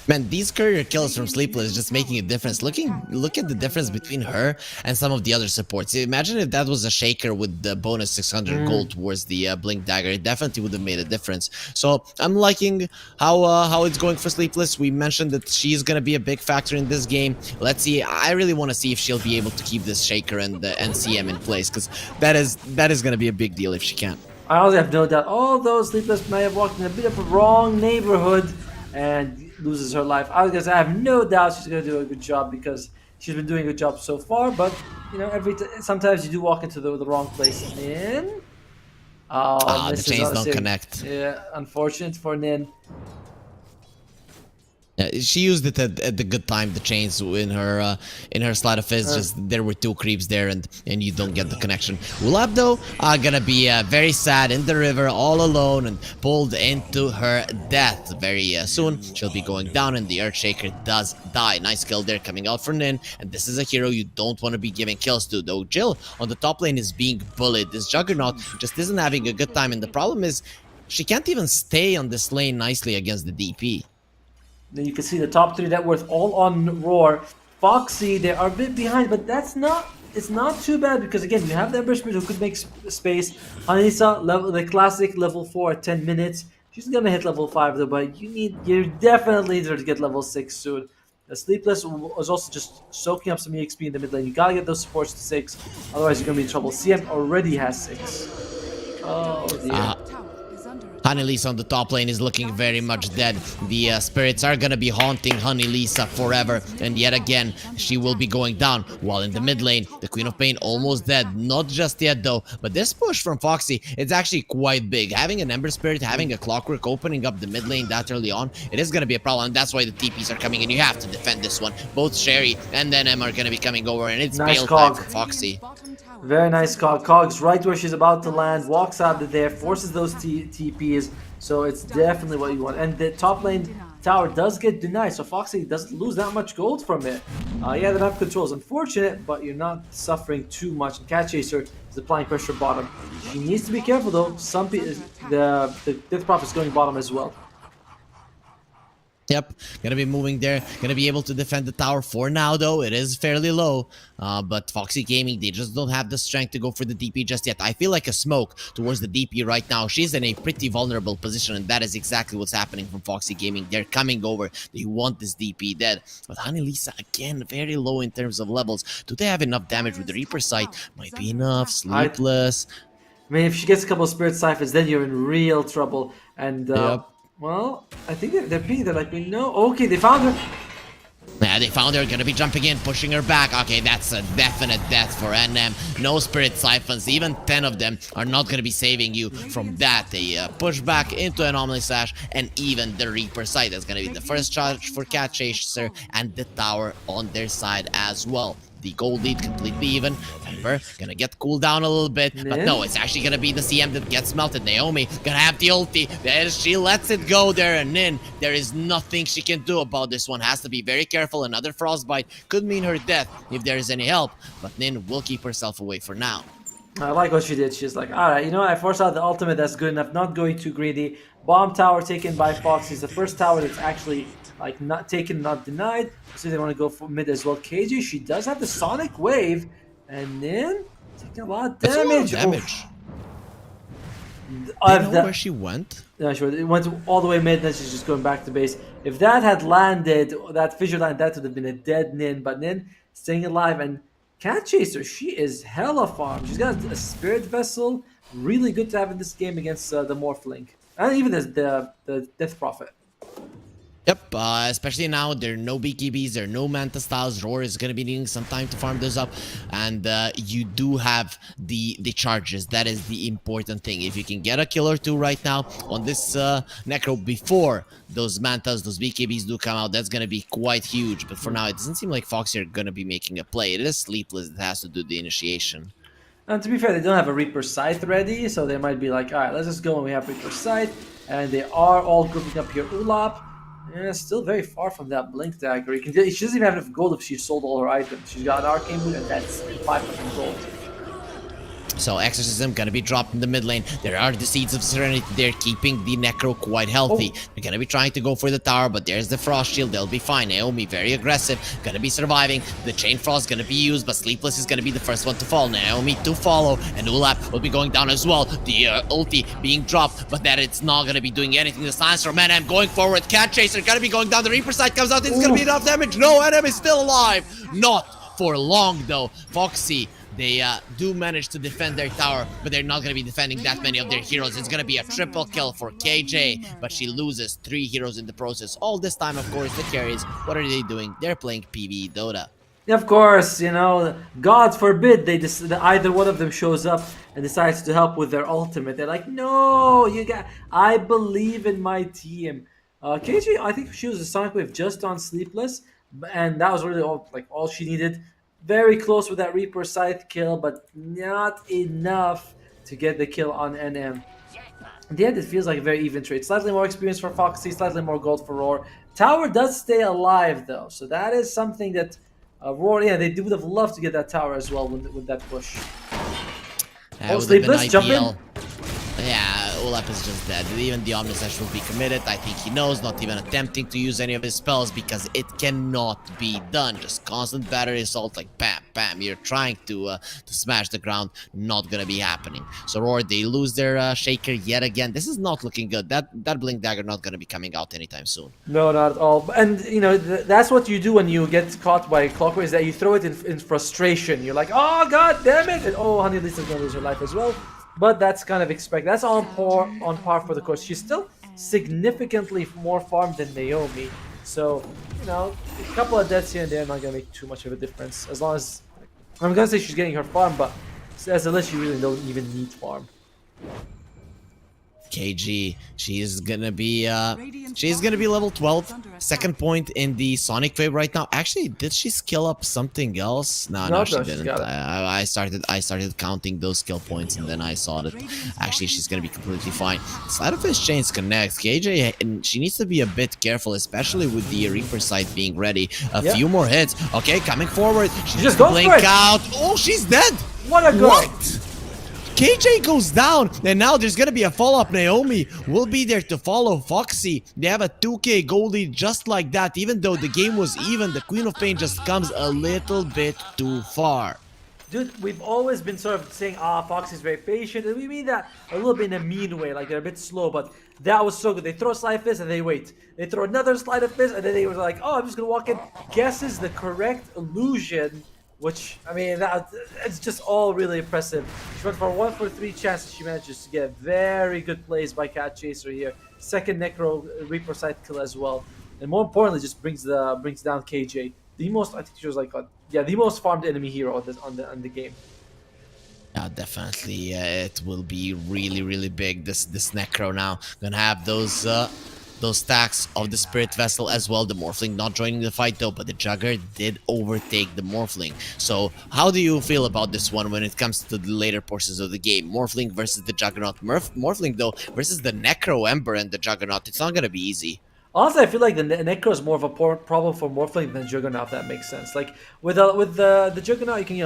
Man, these career kills from Sleepless is just making a difference. Look at the difference between her and some of the other supports. Imagine if that was a Shaker with the bonus 600 gold towards the Blink Dagger. It definitely would have made a difference. So I'm liking how it's going for Sleepless. We mentioned that she's gonna be a big factor in this game. Let's see. I really want to see if she'll be able to keep this Shaker and the NCM in place, because that is gonna be a big deal if she can. I also have no doubt, although Sleepless may have walked in a bit of a wrong neighborhood and loses her life, I was gonna say I have no doubt she's gonna do a good job because she's been doing a good job so far. But you know, sometimes you do walk into the wrong place. Nin, oh, The misses chains on don't save. connect. Yeah, unfortunate for Nin. She used it at the good time. The chains in her sleight of fist. Just there were two creeps there, and you don't get the connection. Ulap though are gonna be very sad in the river, all alone, and pulled into her death. Very soon she'll be going down, and the Earthshaker does die. Nice kill there coming out from Nin, and this is a hero you don't want to be giving kills to. Though Jill on the top lane is being bullied. This Juggernaut just isn't having a good time, and the problem is she can't even stay on this lane nicely against the DP. Then you can see the top three net worth all on RAWR. Foxy, they are a bit behind, but it's not too bad because again, you have the Ember Spirit who could make space. Hanisa, the classic level 4 at 10 minutes. She's gonna hit level 5 though, but you definitely need her to get level 6 soon. The Sleepless was also just soaking up some EXP in the mid lane. You gotta get those supports to 6, otherwise you're gonna be in trouble. CM already has 6. Oh dear. Honeylisa on the top lane is looking very much dead. The spirits are gonna be haunting Honeylisa forever, and yet again, she will be going down. While in the mid lane, the Queen of Pain almost dead. Not just yet though, but this push from Foxy, it's actually quite big. Having an Ember Spirit, having a Clockwork opening up the mid lane that early on, it is gonna be a problem. That's why the TPs are coming in. You have to defend this one. Both Sherry and then Em are gonna be coming over, and it's Nice bail cog. time for Foxy. Very nice cog. Cog's right where she's about to land, walks out of there, forces those TPs. So it's definitely what you want. And the top lane tower does get denied, so Foxy doesn't lose that much gold from it. Yeah, the map control is unfortunate, but you're not suffering too much. And Cat Chaser is applying pressure bottom. She needs to be careful though. The Death Prophet is going bottom as well. Yep, gonna be moving there. Gonna be able to defend the tower for now, though. It is fairly low. But Foxy Gaming, they just don't have the strength to go for the DP just yet. I feel like a smoke towards the DP right now. She's in a pretty vulnerable position, and that is exactly what's happening from Foxy Gaming. They're coming over. They want this DP dead. But Honeylisa, again, very low in terms of levels. Do they have enough damage with the Reaper Sight? Might be enough. Sleepless. I mean, if she gets a couple of Spirit Ciphers, then you're in real trouble. And, Yep. well, I think they're being, they're like, no. Okay, they found her. Yeah, they found her, gonna be jumping in, pushing her back. Okay, that's a definite death for NM. No Spirit Siphons, even 10 of them are not gonna be saving you from that. They push back into Anomaly Slash, and even the Reaper Sight. That's gonna be the first charge for Cat Chaser, and the tower on their side as well. The gold lead completely even. Ember gonna get cooled down a little bit, but no, it's actually gonna be the CM that gets melted. Naomi gonna have the ulti. There she lets it go there, and Nin, there is nothing she can do about this one. Has to be very careful. Another frostbite could mean her death if there is any help, but Nin will keep herself away for now. I like what she did. She's like, alright, you know what? I forced out the ultimate. That's good enough. Not going too greedy. Bomb tower taken by Foxy. It's the first tower that's actually like not taken, not denied. So they want to go for mid as well. KJ, she does have the Sonic Wave. And then taking a lot of That's a lot of damage. damage. Oh. Do you know where she went? Yeah, sure. It went all the way mid, then she's just going back to base. If that had landed, that fissure line, that would have been a dead Nin. But Nin staying alive, and Cat Chaser, she is hella farm. She's got a Spirit Vessel, really good to have in this game against the Morphling. And even the Death Prophet. Yep, especially now, there are no BKBs, there are no Manta Styles. RAWR is going to be needing some time to farm those up. And you do have the charges. That is the important thing. If you can get a kill or two right now on this Necro before those Mantas, those BKBs do come out, that's going to be quite huge. But for now, it doesn't seem like Foxy are going to be making a play. It is Sleepless that has to do the initiation. And to be fair, they don't have a Reaper Scythe ready, so they might be like, alright, let's just go when we have Reaper Scythe. And they are all grouping up here. Ulap. Yeah, still very far from that Blink Dagger. She doesn't even have enough gold if she sold all her items. She's got an Arcane Boot, and that's 500 gold. So Exorcism gonna be dropped in the mid lane. There are the Seeds of Serenity there, keeping the Necro quite healthy. They're gonna be trying to go for the tower, but there's the Frost Shield. They'll be fine. Naomi very aggressive, gonna be surviving. The Chain Frost gonna be used, but Sleepless is gonna be the first one to fall. Naomi to follow, and Ulap will be going down as well. The ulti being dropped, but that it's not gonna be doing anything. The Silence from NM going forward. Cat Chaser gonna be going down. The Reaper side comes out. It's gonna be enough damage. No, NM is still alive. Not for long though. Foxy, they do manage to defend their tower, but they're not going to be defending that many of their heroes. It's going to be a triple kill for KJ, but she loses 3 heroes in the process. All this time, of course, the carries, what are they doing? They're playing PvE Dota. Of course, you know, God forbid either one of them shows up and decides to help with their ultimate. They're like, no, I believe in my team. KJ, I think she was a Sonic Wave just on Sleepless, and that was really all she needed. Very close with that Reaper Scythe kill, but not enough to get the kill on NM. In the end, it feels like a very even trade. Slightly more experience for Foxy, slightly more gold for RAWR. Tower does stay alive, though, so that is something that RAWR, yeah, they would have loved to get that tower as well with that push. Sleepless, jump in. Yeah, Olaf is just dead. Even the Omnislash will be committed. I think he knows, not even attempting to use any of his spells because it cannot be done. Just constant battery assault, like bam, bam. You're trying to smash the ground. Not gonna be happening. So RAWR, they lose their Shaker yet again. This is not looking good. That Blink Dagger not gonna be coming out anytime soon. No, not at all. And you know that's what you do when you get caught by Clockwork, is that you throw it in frustration. You're like, oh god damn it, and oh honey, Lisa's gonna lose her life as well. But that's kind of expected. That's on par for the course. She's still significantly more farmed than Naomi. So, you know, a couple of deaths here and there are not going to make too much of a difference. As long as... I'm going to say she's getting her farm, but as a list, you really don't even need farm. KG, she's gonna be level 12. Second point in the Sonic Wave right now. Actually, did she skill up something else? No, she didn't. I started counting those skill points, and then I saw that actually she's gonna be completely fine. Sleight of Fist Chains connects. KJ, and she needs to be a bit careful, especially with the Reaper side being ready. A few more hits. Okay, coming forward. She just blink out. Oh, she's dead. What a goal! What? KJ goes down, and now there's gonna be a follow-up. Naomi will be there to follow Foxy. They have a 2k goal lead just like that. Even though the game was even, the Queen of Pain just comes a little bit too far. Dude, we've always been sort of saying, Foxy's very patient, and we mean that a little bit in a mean way, like they're a bit slow, but that was so good. They throw a Slide of Fist and they wait. They throw another Slide of Fist and then they were like, oh, I'm just gonna walk in. Guesses the correct illusion. Which, I mean, it's just all really impressive. She went for 1 for 3 chances. She manages to get very good plays by Cat Chaser here. Second Necro Reaper side kill as well. And more importantly, just brings down KJ. The most, I think she was like, the most farmed enemy hero on the game. Yeah, definitely. It will be really, really big. This Necro now gonna have those stacks of the Spirit Vessel as well. The Morphling not joining the fight though, but the Jugger did overtake the Morphling. So how do you feel about this one when it comes to the later portions of the game? Morphling versus the Juggernaut. Morphling though versus the Necro Ember and the Juggernaut. It's not gonna be easy. Honestly, I feel like the Necro is more of a problem for Morphling than Juggernaut, if that makes sense. Like, with the Juggernaut, you can,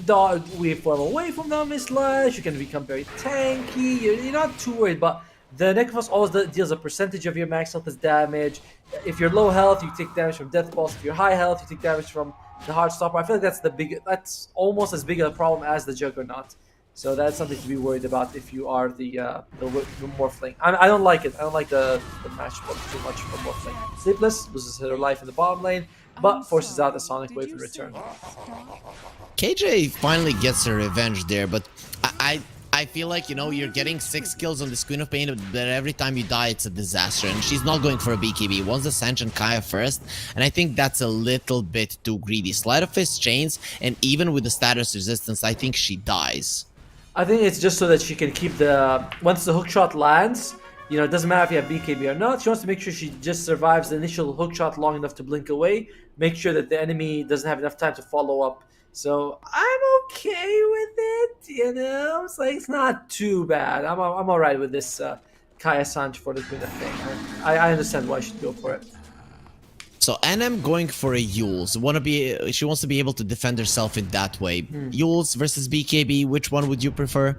waveform away from them, Slash, you can become very tanky, you're not too worried, but the Necrophos always deals a percentage of your max health as damage. If you're low health, you take damage from Death Pulse. If you're high health, you take damage from the Heartstopper. I feel like that's almost as big a problem as the Juggernaut. So that's something to be worried about if you are the Morphling. I don't like it. I don't like the matchup too much for Morphling. Sleepless loses her life in the bottom lane, but forces out the Sonic Wave in return. KJ finally gets her revenge there, but I feel like, you're getting 6 kills on this Queen of Pain, but every time you die, it's a disaster. And she's not going for a BKB. Wants the Sanch and Kaya first. And I think that's a little bit too greedy. Sleight of Fist Chains, and even with the status resistance, I think she dies. I think it's just so that she can keep once the hookshot lands, it doesn't matter if you have BKB or not. She wants to make sure she just survives the initial hookshot long enough to blink away. Make sure that the enemy doesn't have enough time to follow up. So I'm okay with it, It's like, it's not too bad. I'm alright with this Kaya Sanch for the Queen of Pain. I understand why she'd go for it. So NM going for a Yules. She wants to be able to defend herself in that way. Yules versus BKB. Which one would you prefer?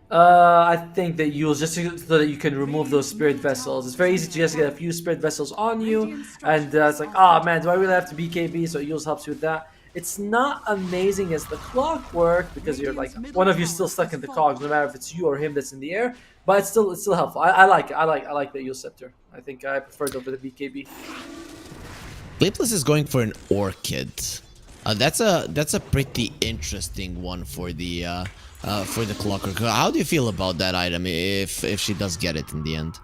I think that you'll just so that you can remove those spirit vessels. It's very easy to just get a few spirit vessels on you, and it's like, oh man, do I really have to BKB? So Yules helps you with that. It's not amazing as the clockwork because you're like one of you still stuck in the cogs, no matter if it's you or him that's in the air. But it's still helpful. I like it. I like the Yules scepter. I think I prefer it over the BKB. Sleepless is going for an Orchid. That's a pretty interesting one for the Clockwork. How do you feel about that item if she does get it in the end?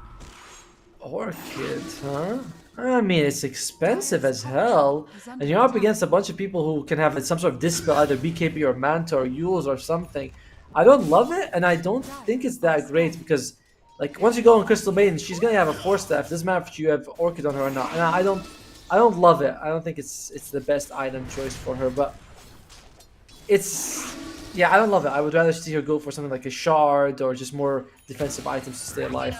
Orchid, huh? I mean, it's expensive as hell, and you're up against a bunch of people who can have some sort of dispel, either BKB or Manta or Yules or something. I don't love it, and I don't think it's that great because, like, once you go on Crystal Maiden, she's gonna have a 4-staff. Doesn't matter if you have Orchid on her or not. And I don't love it. I don't think it's the best item choice for her, but yeah, I don't love it. I would rather see her go for something like a shard or just more defensive items to stay alive.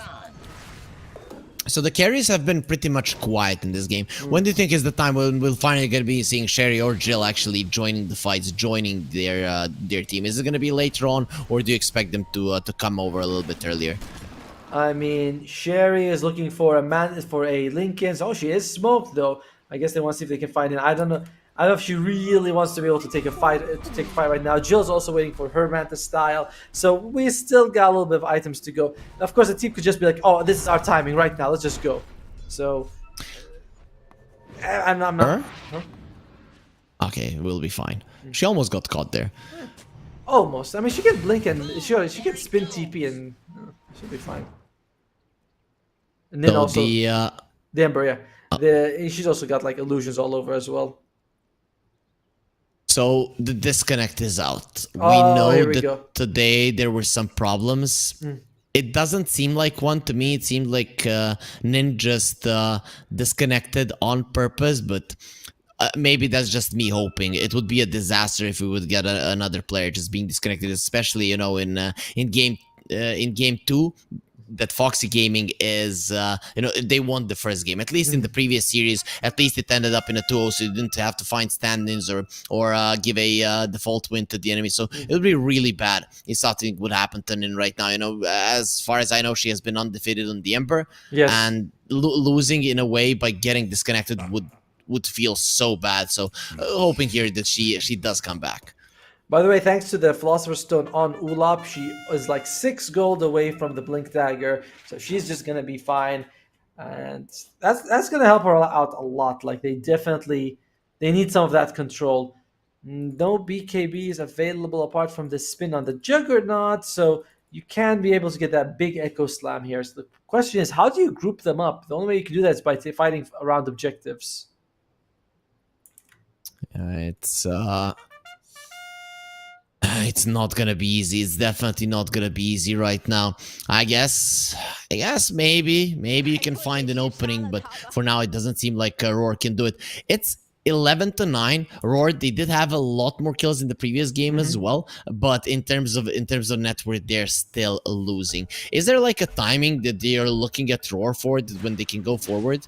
So the carries have been pretty much quiet in this game. When do you think is the time when we'll finally gonna be seeing Sherry or Jill actually joining the fights, joining their team? Is it gonna be later on, or do you expect them to come over a little bit earlier? I mean, Sherry is looking for a Lincoln's. Oh, she is smoked though. I guess they want to see if they can find it. I don't know. I don't know if she really wants to be able to take a fight right now. Jill's also waiting for her Manta style. So we still got a little bit of items to go. Of course, the team could just be like, "Oh, this is our timing right now. Let's just go." So I'm not. Her? Huh? Okay, we'll be fine. She almost got caught there. Almost. I mean, she can blink and she can spin TP and she'll be fine. And then So also the Ember, yeah. She's also got like illusions all over as well. So the disconnect is out. We Oh, know here we that go. today there were some problems. It doesn't seem like one to me. It seemed like Nin just disconnected on purpose, but maybe that's just me hoping. It would be a disaster if we would get another player just being disconnected, especially in game 2. That Foxy Gaming is, they won the first game. At least in the previous series, at least it ended up in a 2-0, so you didn't have to find stand-ins or give a default win to the enemy. So it would be really bad if something would happen to Nin right now. As far as I know, she has been undefeated on the Ember. Yes. And losing in a way by getting disconnected would feel so bad. So hoping here that she does come back. By the way, thanks to the Philosopher's Stone on Ulap, she is like 6 gold away from the Blink Dagger, so she's just gonna be fine, and that's gonna help her out a lot. Like they need some of that control. No BKB is available apart from the spin on the Juggernaut, so you can be able to get that big Echo Slam here. So the question is, how do you group them up? The only way you can do that is by fighting around objectives. It's not gonna be easy. It's definitely not gonna be easy right now. I guess maybe you can find an opening, but for now it doesn't seem like RAWR can do it. It's 11-9. RAWR, they did have a lot more kills in the previous game as well, but in terms of net worth, they're still losing. Is there like a timing that they are looking at RAWR for when they can go forward?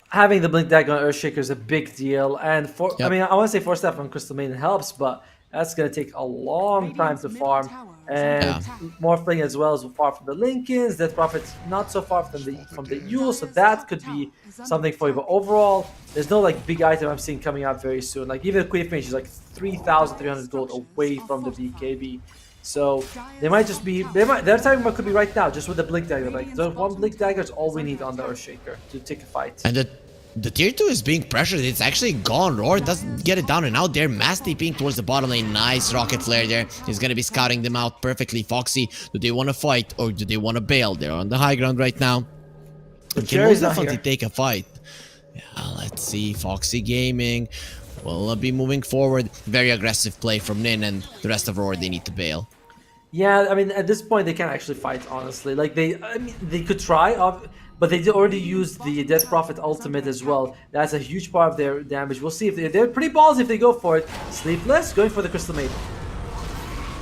Having the Blink Dagger on Earthshaker is a big deal, and Yep. I mean, I want to say 4-staff on Crystal Maiden helps, but that's going to take a long time to farm, and Morphling as well is far from the Lincolns. Death Prophet's not so far from the Yule, so that could be something for you. But overall, there's no like big item I'm seeing coming out very soon. Like even Queen Mage is like 3,300 gold away from the BKB. So they might just be their timing could be right now, just with the Blink Dagger. Like the one Blink Dagger is all we need on the Earthshaker to take a fight. And the tier 2 is being pressured. It's actually gone. RAWR doesn't get it down, and now they're mass TPing towards the bottom lane. Nice rocket flare there. He's gonna be scouting them out perfectly. Foxy, do they want to fight or do they want to bail? They're on the high ground right now. The Can most not definitely here. take a fight. Yeah, let's see. Foxy Gaming will be moving forward. Very aggressive play from Nin, and the rest of RAWR, they need to bail. Yeah, I mean, at this point, they can't actually fight, honestly. Like, they could try, but they already used the Death Prophet ultimate as well. That's a huge part of their damage. We'll see if they're pretty ballsy if they go for it. Sleepless, going for the Crystal Maiden.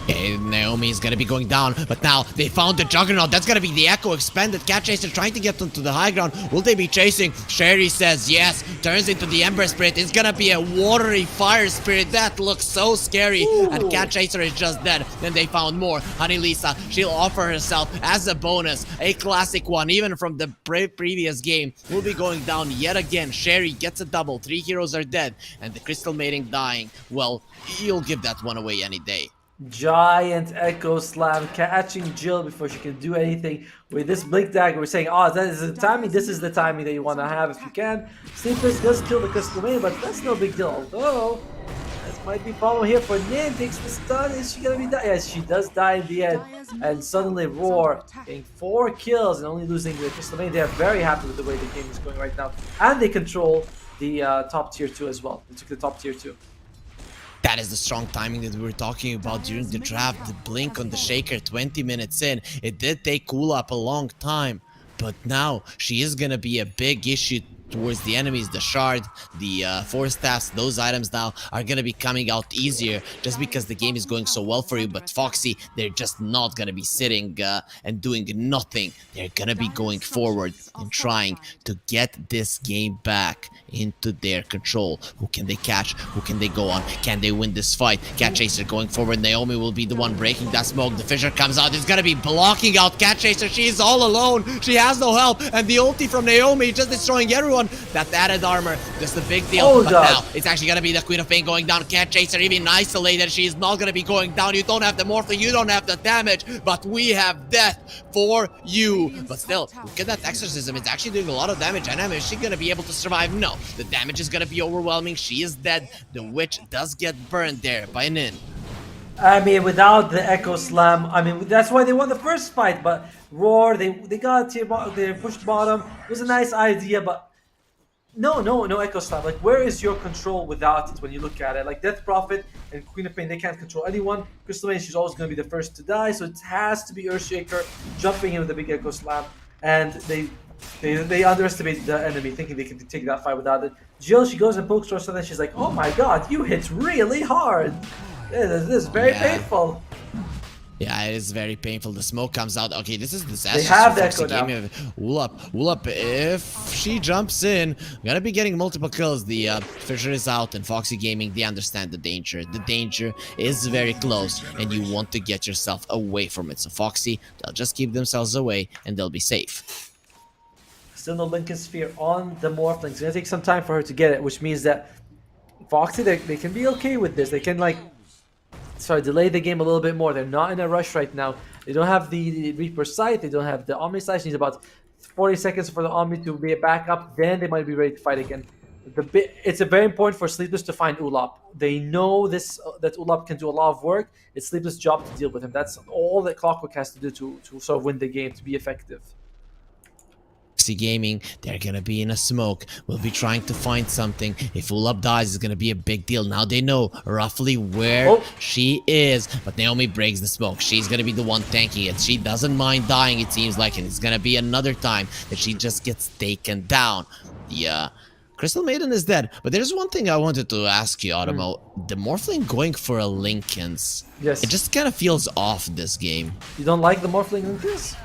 Okay, Naomi is gonna be going down, but now they found the Juggernaut. That's gonna be the Echo expanded. Cat Chaser trying to get onto the high ground. Will they be chasing? Sherry says yes. Turns into the Ember Spirit. It's gonna be a watery fire spirit. That looks so scary. And Cat Chaser is just dead. Then they found more. Honey Lisa, she'll offer herself as a bonus. A classic one, even from the previous game. Will be going down yet again. Sherry gets a double. 3 heroes are dead. And the Crystal Maiden dying. Well, you'll give that one away any day. Giant Echo Slam catching Jill before she can do anything with this Blink Dagger. We're saying, oh, that is the timing. This is the timing that you want to have if you can. Sleepless does kill the Crystal Maiden, but that's no big deal. Although, this might be a problem here for Nin. Takes the stun. Is she going to be die? Yes, she does die in the end. And suddenly RAWR getting 4 kills and only losing the Crystal Maiden. They are very happy with the way the game is going right now. And they control the top tier 2 as well. They took the top tier 2. That is the strong timing that we were talking about during the draft. The blink on the Shaker 20 minutes in. It did take Kulap a long time, but now she is gonna be a big issue towards the enemies. The shard, the 4 staffs, those items now are gonna be coming out easier just because the game is going so well for you. But Foxy, they're just not gonna be sitting and doing nothing. They're gonna be going forward and trying to get this game back into their control. Who can they catch? Who can they go on? Can they win this fight? Cat Chaser going forward. Naomi will be the one breaking that smoke. The Fissure comes out. It's gonna be blocking out Cat Chaser. She is all alone. She has no help. And the ulti from Naomi just destroying everyone. That added armor, just a big deal. Oh, but God. now it's actually gonna be the Queen of Pain going down. Cat Chaser even isolated. She is not gonna be going down. You don't have the morphing. You don't have the damage. But we have death for you. But still, look at that exorcism. It's actually doing a lot of damage. And is she gonna be able to survive? No. The damage is gonna be overwhelming. She is dead. The witch does get burned there by Nin. I mean, without the Echo Slam, I mean, that's why they won the first fight. But RAWR, they got they pushed bottom. It was a nice idea, but no Echo Slam. Like, where is your control without it when you look at it? Like, Death Prophet and Queen of Pain, they can't control anyone. Crystal Maiden, she's always going to be the first to die, so it has to be Earthshaker jumping in with the big Echo Slam. And they underestimate the enemy, thinking they can take that fight without it. Jill, she goes and pokes for something, she's like, oh my god, you hit really hard. This is very painful. Yeah, it is very painful. The smoke comes out. Okay, this is disastrous. They have for that Foxy go now. game. Ulap, if she jumps in, gonna be getting multiple kills. The Fissure is out, and Foxy Gaming, they understand the danger. The danger is very close, and you want to get yourself away from it. So Foxy, they'll just keep themselves away, and they'll be safe. Still no Lincoln Sphere on the Morphling. It's gonna take some time for her to get it, which means that Foxy, they can be okay with this. They can, like, delay the game a little bit more. They're not in a rush right now. They don't have the Reaper sight. They don't have the Omni sight. She needs about 40 seconds for the Omni to be back up. Then they might be ready to fight again. It's a very important for Sleepless to find Ulap. They know this that Ulap can do a lot of work. It's Sleepless' job to deal with him. That's all that Clockwork has to do to sort of win the game, to be effective. Foxy Gaming, they're gonna be in a smoke. We'll be trying to find something. If Ulap dies, it's gonna be a big deal. Now they know roughly where she is. But Naomi breaks the smoke. She's gonna be the one tanking it. She doesn't mind dying, it seems like, and it's gonna be another time that she just gets taken down. The Crystal Maiden is dead. But there's one thing I wanted to ask you, Otomo. The Morphling going for a Linken's. Yes. It just kind of feels off this game. You don't like the Morphling Lincolns?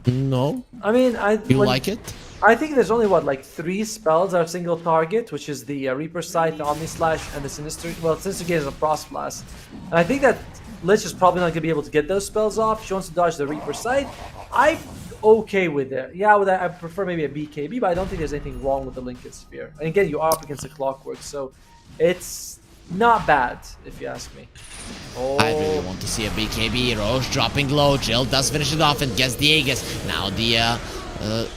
No? I mean, You like it? I think there's only, what, like 3 spells are single target, which is the Reaper Sight, the Omni Slash, and the Sinister. Well, Sinister Gate is a Frost Blast. And I think that Lich is probably not going to be able to get those spells off. She wants to dodge the Reaper Sight. I'm okay with it. Yeah, with that, I prefer maybe a BKB, but I don't think there's anything wrong with the Lincoln Sphere. And again, you are up against the Clockwork, so it's not bad, if you ask me. Oh. I really want to see a BKB. Roche dropping low. Jill does finish it off and gets the Aegis. Now the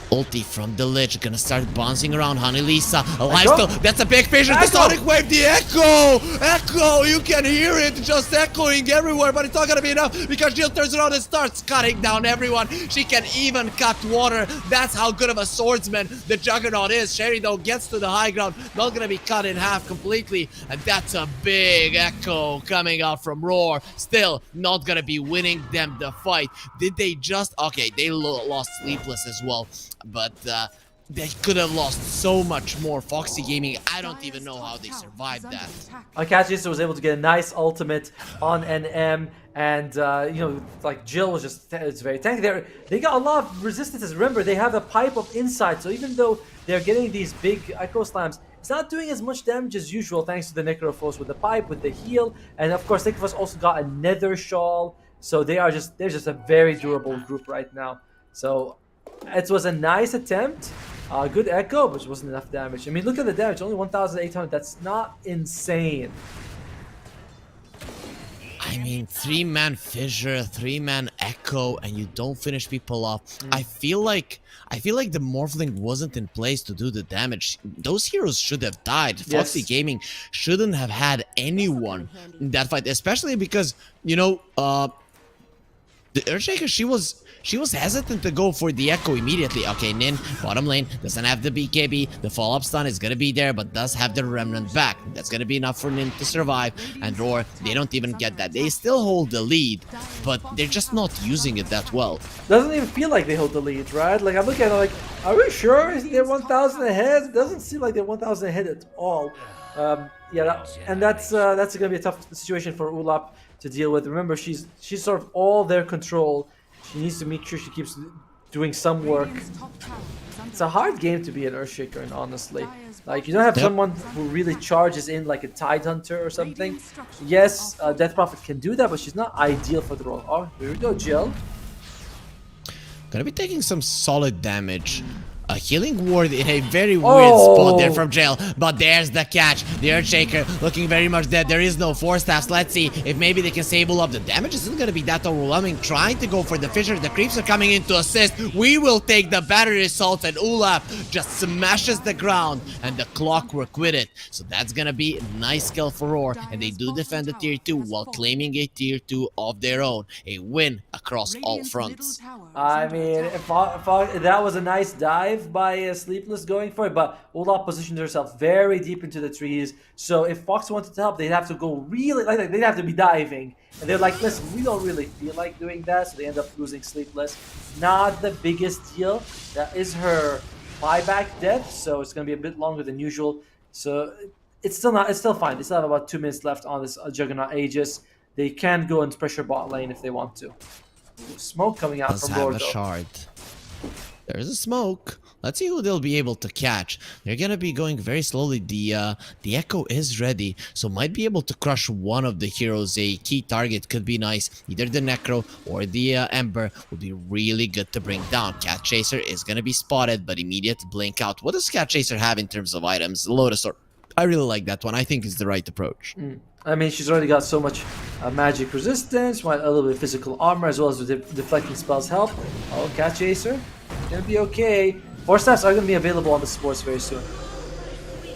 ulti from the Lich gonna start bouncing around. Honey Lisa, alive still. That's a big vision. The Sonic Wave, the Echo! You can hear it just echoing everywhere, but it's not gonna be enough because Jill turns around and starts cutting down everyone. She can even cut water. That's how good of a swordsman the Juggernaut is. Sherry, though, gets to the high ground. Not gonna be cut in half completely, and that's a big Echo coming out from RAWR. Still not gonna be winning them the fight. Did they just... Okay, they lost Sleepless as well. But they could have lost so much more. Foxy Gaming, I don't even know how they survived that. Catchiester was able to get a nice ultimate on NM, and you know, like Jill was just it's very tanky. They got a lot of resistances. Remember, they have a pipe of insight, so even though they're getting these big Echo Slams, it's not doing as much damage as usual thanks to the Necrophos with the pipe, with the heal, and of course Necrophos also got a Nether Shawl, so they're just a very durable group right now. So it was a nice attempt. Good echo, but it wasn't enough damage. I mean, look at the damage, only 1,800. That's not insane. I mean, 3-man fissure, 3-man echo, and you don't finish people off. I feel like the Morphling wasn't in place to do the damage. Those heroes should have died. Foxy Gaming shouldn't have had anyone in that fight, especially because, you know, the Earthshaker, she was hesitant to go for the echo immediately. Okay, Nin, bottom lane, doesn't have the BKB. The follow-up stun is gonna be there, but does have the remnant back. That's gonna be enough for Nin to survive. And RAWR, they don't even get that. They still hold the lead, but they're just not using it that well. Doesn't even feel like they hold the lead, right? Like, I'm looking at it like, are we sure they're 1,000 ahead? It doesn't seem like they're 1,000 ahead at all. That's gonna be a tough situation for Ulap to deal with. Remember, she's sort of all their control. She needs to make sure she keeps doing some work. It's a hard game to be an Earthshaker, and honestly, like, you don't have someone who really charges in like a Tidehunter or something. Yes, Death Prophet can do that, but she's not ideal for the role. Oh, here we go, Jill. Gonna be taking some solid damage. A healing ward in a very weird spot there from Jail, but there's the catch. The Earthshaker looking very much dead. There is no Force Staffs. Let's see if maybe they can save up. The damage isn't going to be that overwhelming. Trying to go for the Fissure. The creeps are coming in to assist. We will take the battery assault, and Ulap just smashes the ground, and the Clockwork with it. So that's going to be a nice kill for RAWR, and they do defend the tier 2 while claiming a tier 2 of their own. A win across all fronts. I mean, if that was a nice dive by Sleepless going for it, but Ulap positioned herself very deep into the trees. So if Fox wanted to help, they'd have to go really, like they'd have to be diving. And they're like, listen, we don't really feel like doing that, so they end up losing Sleepless. Not the biggest deal. That is her buyback death, so it's gonna be a bit longer than usual. So it's still fine. They still have about 2 minutes left on this Juggernaut Aegis. They can go and pressure bot lane if they want to. Smoke coming out from RAWR, a shard. There's a smoke. Let's see who they'll be able to catch. They're gonna be going very slowly. The Echo is ready, so might be able to crush one of the heroes. A key target could be nice. Either the Necro or the Ember would be really good to bring down. Cat Chaser is gonna be spotted, but immediate blink out. What does Cat Chaser have in terms of items? Lotus Orb. I really like that one. I think it's the right approach. I mean, she's already got so much magic resistance, a little bit of physical armor, as well as the deflecting spells help. Oh, Cat Chaser, gonna be okay. Force Staffs are gonna be available on the sports very soon.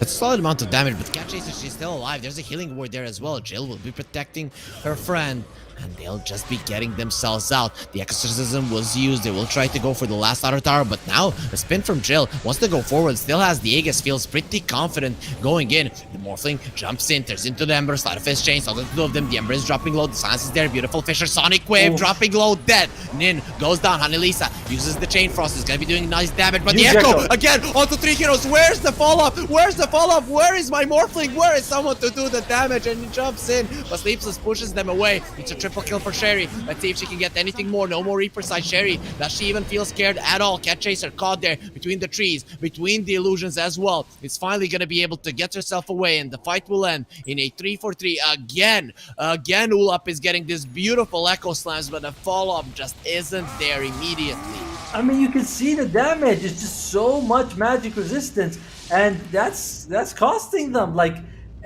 It's a solid amount of damage, but Cat Chaser, she's still alive. There's a healing ward there as well. Jill will be protecting her friend, and they'll just be getting themselves out. The exorcism was used. They will try to go for the last outer tower, but now a spin from Jill wants to go forward. Still has the Aegis, feels pretty confident going in. The Morphling jumps in, turns into the Ember, Sleight of Fist chains, all the two of them. The Ember is dropping low. The silence is there. Beautiful Fissure, Sonic Wave dropping low, dead. Nin goes down. Hanelisa uses the Chain Frost. Is gonna be doing nice damage, but the Echo again onto 3 heroes. Where's the follow-up? Where's the follow-up? Where is my Morphling? Where is someone to do the damage? And he jumps in, but Sleepless pushes them away. It's a triple kill for Sherry. Let's see if she can get anything more. No more Reaper side Sherry. Does she even feel scared at all? Cat Chaser caught there between the trees, between the illusions as well. It's finally going to be able to get herself away, and the fight will end in a 3-4-3 again. Again, Ulap is getting this beautiful Echo Slams, but the follow-up just isn't there immediately. I mean, you can see the damage. It's just so much magic resistance, and that's costing them. Like,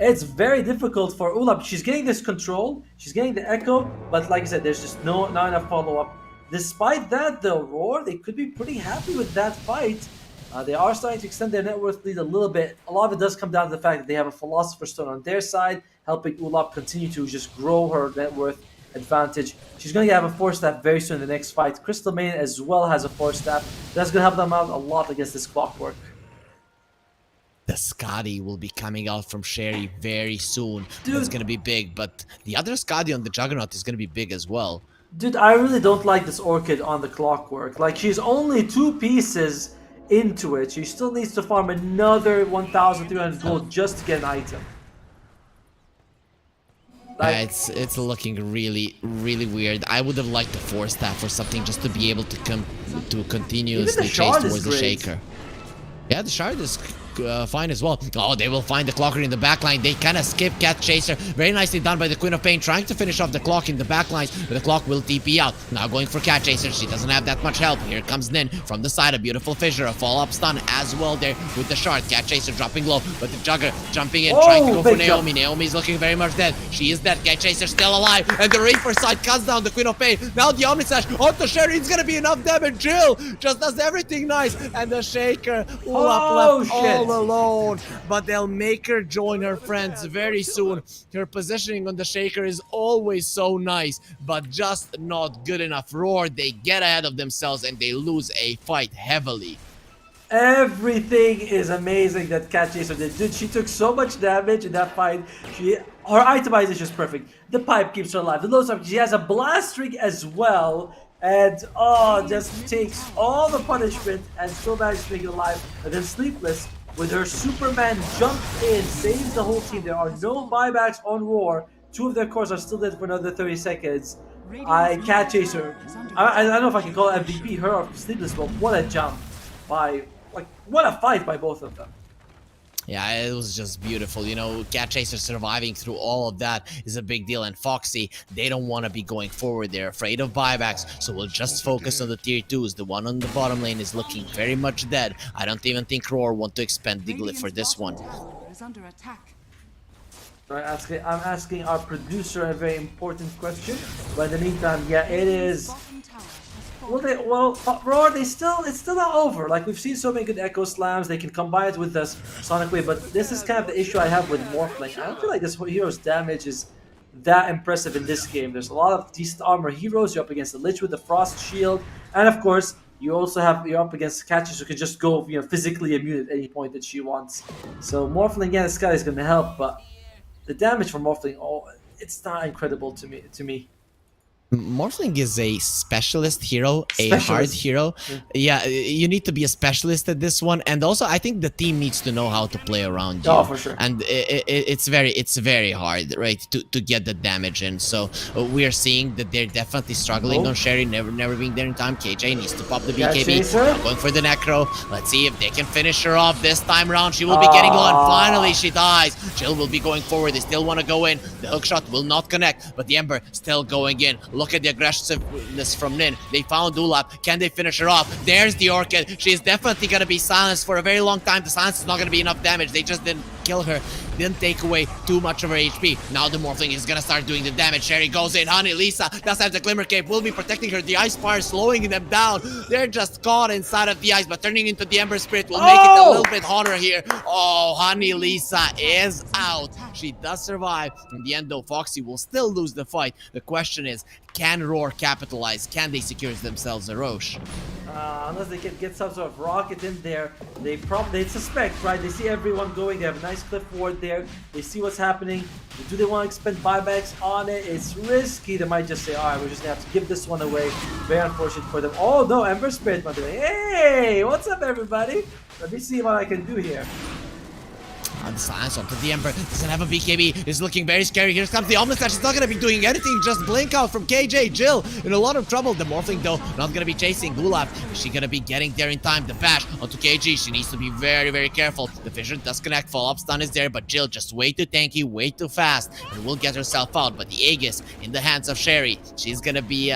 it's very difficult for Ulap. She's getting this control, she's getting the Echo, but like I said, there's just not enough follow-up. Despite that, though, RAWR, they could be pretty happy with that fight. They are starting to extend their net worth lead a little bit. A lot of it does come down to the fact that they have a Philosopher's Stone on their side, helping Ulap continue to just grow her net worth advantage. She's going to have a Force Staff very soon in the next fight. Crystal Main as well has a Force Staff. That's going to help them out a lot against this Clockwork. The Skadi will be coming out from Sherry very soon. Dude. That's going to be big, but the other Skadi on the Juggernaut is going to be big as well. Dude, I really don't like this Orchid on the Clockwork. Like, she's only 2 pieces into it. She still needs to farm another 1,300 gold just to get an item. It's looking really weird. I would have liked the force staff or something just to be able to continuously chase shard is towards the great. shaker. Yeah, the shard is fine as well. Oh, they will find the clocker in the backline. They kind of skip Cat Chaser. Very nicely done by the Queen of Pain, trying to finish off the clock in the backlines, but the clock will TP out. Now going for Cat Chaser. She doesn't have that much help. Here comes Nin from the side. A beautiful fissure, a follow-up stun as well there with the shard. Cat Chaser dropping low, but the Jugger jumping in, trying to go for big jump. Naomi. Naomi's looking very much dead. She is dead. Cat Chaser still alive, and the Reaper side cuts down the Queen of Pain. Now the Omni Slash onto Sherry. It's gonna be enough damage. Jill just does everything nice, and the Shaker left all alone. But they'll make her join her friends very soon. Her positioning on the Shaker is always so nice, but just not good enough. RAWR, they get ahead of themselves and they lose a fight heavily. Everything is amazing that Cat Chaser did. Dude, she took so much damage in that fight. Her itemization is perfect. The pipe keeps her alive. The low side, she has a blast streak as well. And just takes all the punishment and still manages to make it alive. And then Sleepless, with her Superman jump in, saves the whole team. There are no buybacks on RAWR. 2 of their cores are still dead for another 30 seconds. Cat Chaser, I don't know if I can call it MVP, her or Sleepless, but what a jump by, what a fight by both of them. Yeah, it was just beautiful. You know, Cat Chaser surviving through all of that is a big deal. And Foxy, they don't want to be going forward. They're afraid of buybacks. So we'll just focus on the tier 2s. The one on the bottom lane is looking very much dead. I don't even think RAWR want to expend Diglett for this one. Is under attack. I'm asking our producer a very important question. But in the meantime, yeah, it is. Bottom tower has fallen. RAWR, it's still not over. Like, we've seen so many good Echo Slams. They can combine it with this Sonic Wave, but this is kind of the issue I have with Morphling. I don't feel like this hero's damage is that impressive in this game. There's a lot of decent armor heroes. You're up against the Lich with the Frost Shield, and of course, you're up against Catches who can just go, physically immune at any point that she wants. So Morphling, yeah, this guy is going to help, but the damage from Morphling, it's not incredible to me. Morphling is a specialist hero, a hard hero. Yeah, you need to be a specialist at this one, and also I think the team needs to know how to play around you. Oh, for sure. And it's very hard, right, to get the damage in. So we are seeing that they're definitely struggling on Sherry, never being there in time. KJ needs to pop the BKB. Now going for the Necro. Let's see if they can finish her off this time around. She will be getting low, and finally she dies. Jill will be going forward. They still want to go in. The hook shot will not connect, but the Ember still going in. Look at the aggressiveness from Nin. They found Ulap. Can they finish her off? There's the Orchid. She is definitely going to be silenced for a very long time. The silence is not going to be enough damage. They just didn't kill her. Didn't take away too much of her HP. Now the Morphling is going to start doing the damage. Sherry goes in. Honey, Lisa does have the Glimmer Cape. Will be protecting her. The Ice Fire slowing them down. They're just caught inside of the ice, but turning into the Ember Spirit will make it a little bit hotter here. Oh, Honey Lisa is out. She does survive. In the end, though, Foxy will still lose the fight. The question is, can RAWR capitalize? Can they secure themselves a Roche? Unless they can get some sort of rocket in there, they suspect, right? They see everyone going. They have a nice cliff ward there. They see what's happening. Do they want to expend buybacks on it? It's risky. They might just say, all right, we're just gonna have to give this one away. Very unfortunate for them. Oh no, Ember Spirit might be like, hey, what's up, everybody? Let me see what I can do here. The silence onto the Ember. Doesn't have a BKB. Is looking very scary. Here comes the Omni Slash. It's not going to be doing anything. Just blink out from KJ. Jill in a lot of trouble. The Morphling, though, not going to be chasing Gulab. Is she going to be getting there in time? The bash onto KG. She needs to be very careful. The Fissure does connect. Follow-up stun is there, but Jill just way too tanky, way too fast, and will get herself out. But the Aegis in the hands of Sherry. She's going to be...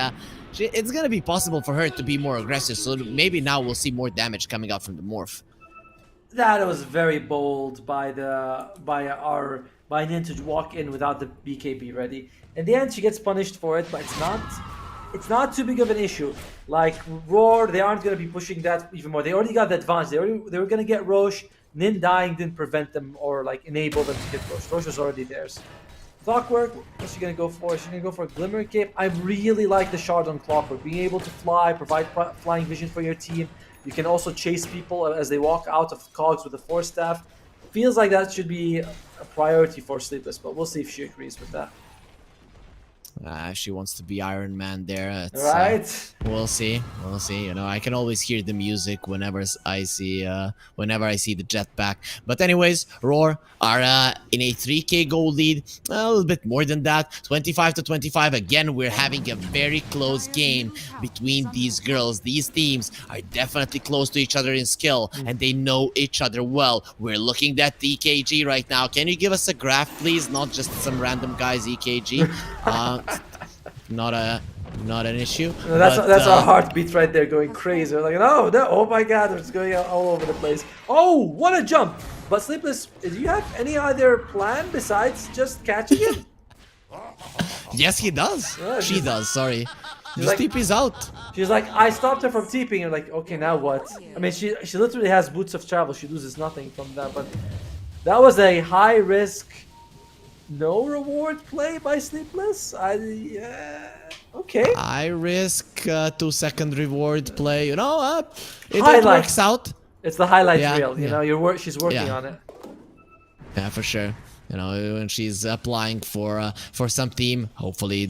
it's going to be possible for her to be more aggressive. So maybe now we'll see more damage coming out from the Morph. That was very bold by Nin to walk in without the BKB ready. In the end, she gets punished for it, but it's not too big of an issue. Like RAWR, they aren't going to be pushing that even more. They already got the advantage. They were going to get Roche. Nin dying didn't prevent them or like enable them to get Roche. Roche was already theirs. Clockwork, what's she going to go for? She's going to go for a Glimmer Cape. I really like the shard on Clockwork. Being able to fly, provide flying vision for your team. You can also chase people as they walk out of cogs with the Force Staff. Feels like that should be a priority for Sleepless, but we'll see if she agrees with that. She wants to be Iron Man there. It's, Right? we'll see. We'll see. You know, I can always hear the music whenever I see the jetpack. But anyways, RAWR are in a 3K gold lead. A little bit more than that. 25 to 25. Again, we're having a very close game between these girls. These teams are definitely close to each other in skill, and they know each other well. We're looking at the EKG right now. Can you give us a graph, please? Not just some random guy's EKG. Not an issue. No, that's but, our heartbeat right there going crazy. We're like, no, oh my god, it's going all over the place. Oh, what a jump! But Sleepless, do you have any other plan besides just catching him? Yes, he does. She does. Sorry. Just like- TP's out. She's like, I stopped her from TPing. I'm like, okay, now what? I mean, she literally has boots of travel. She loses nothing from that. But that was a high risk, no reward play by Sleepless. Okay. I risk 2-second reward play. You know, it Highlight. works out. It's the highlight Yeah, reel. You yeah. know, she's working Yeah. on it. Yeah, for sure. You know, when she's applying for some team, hopefully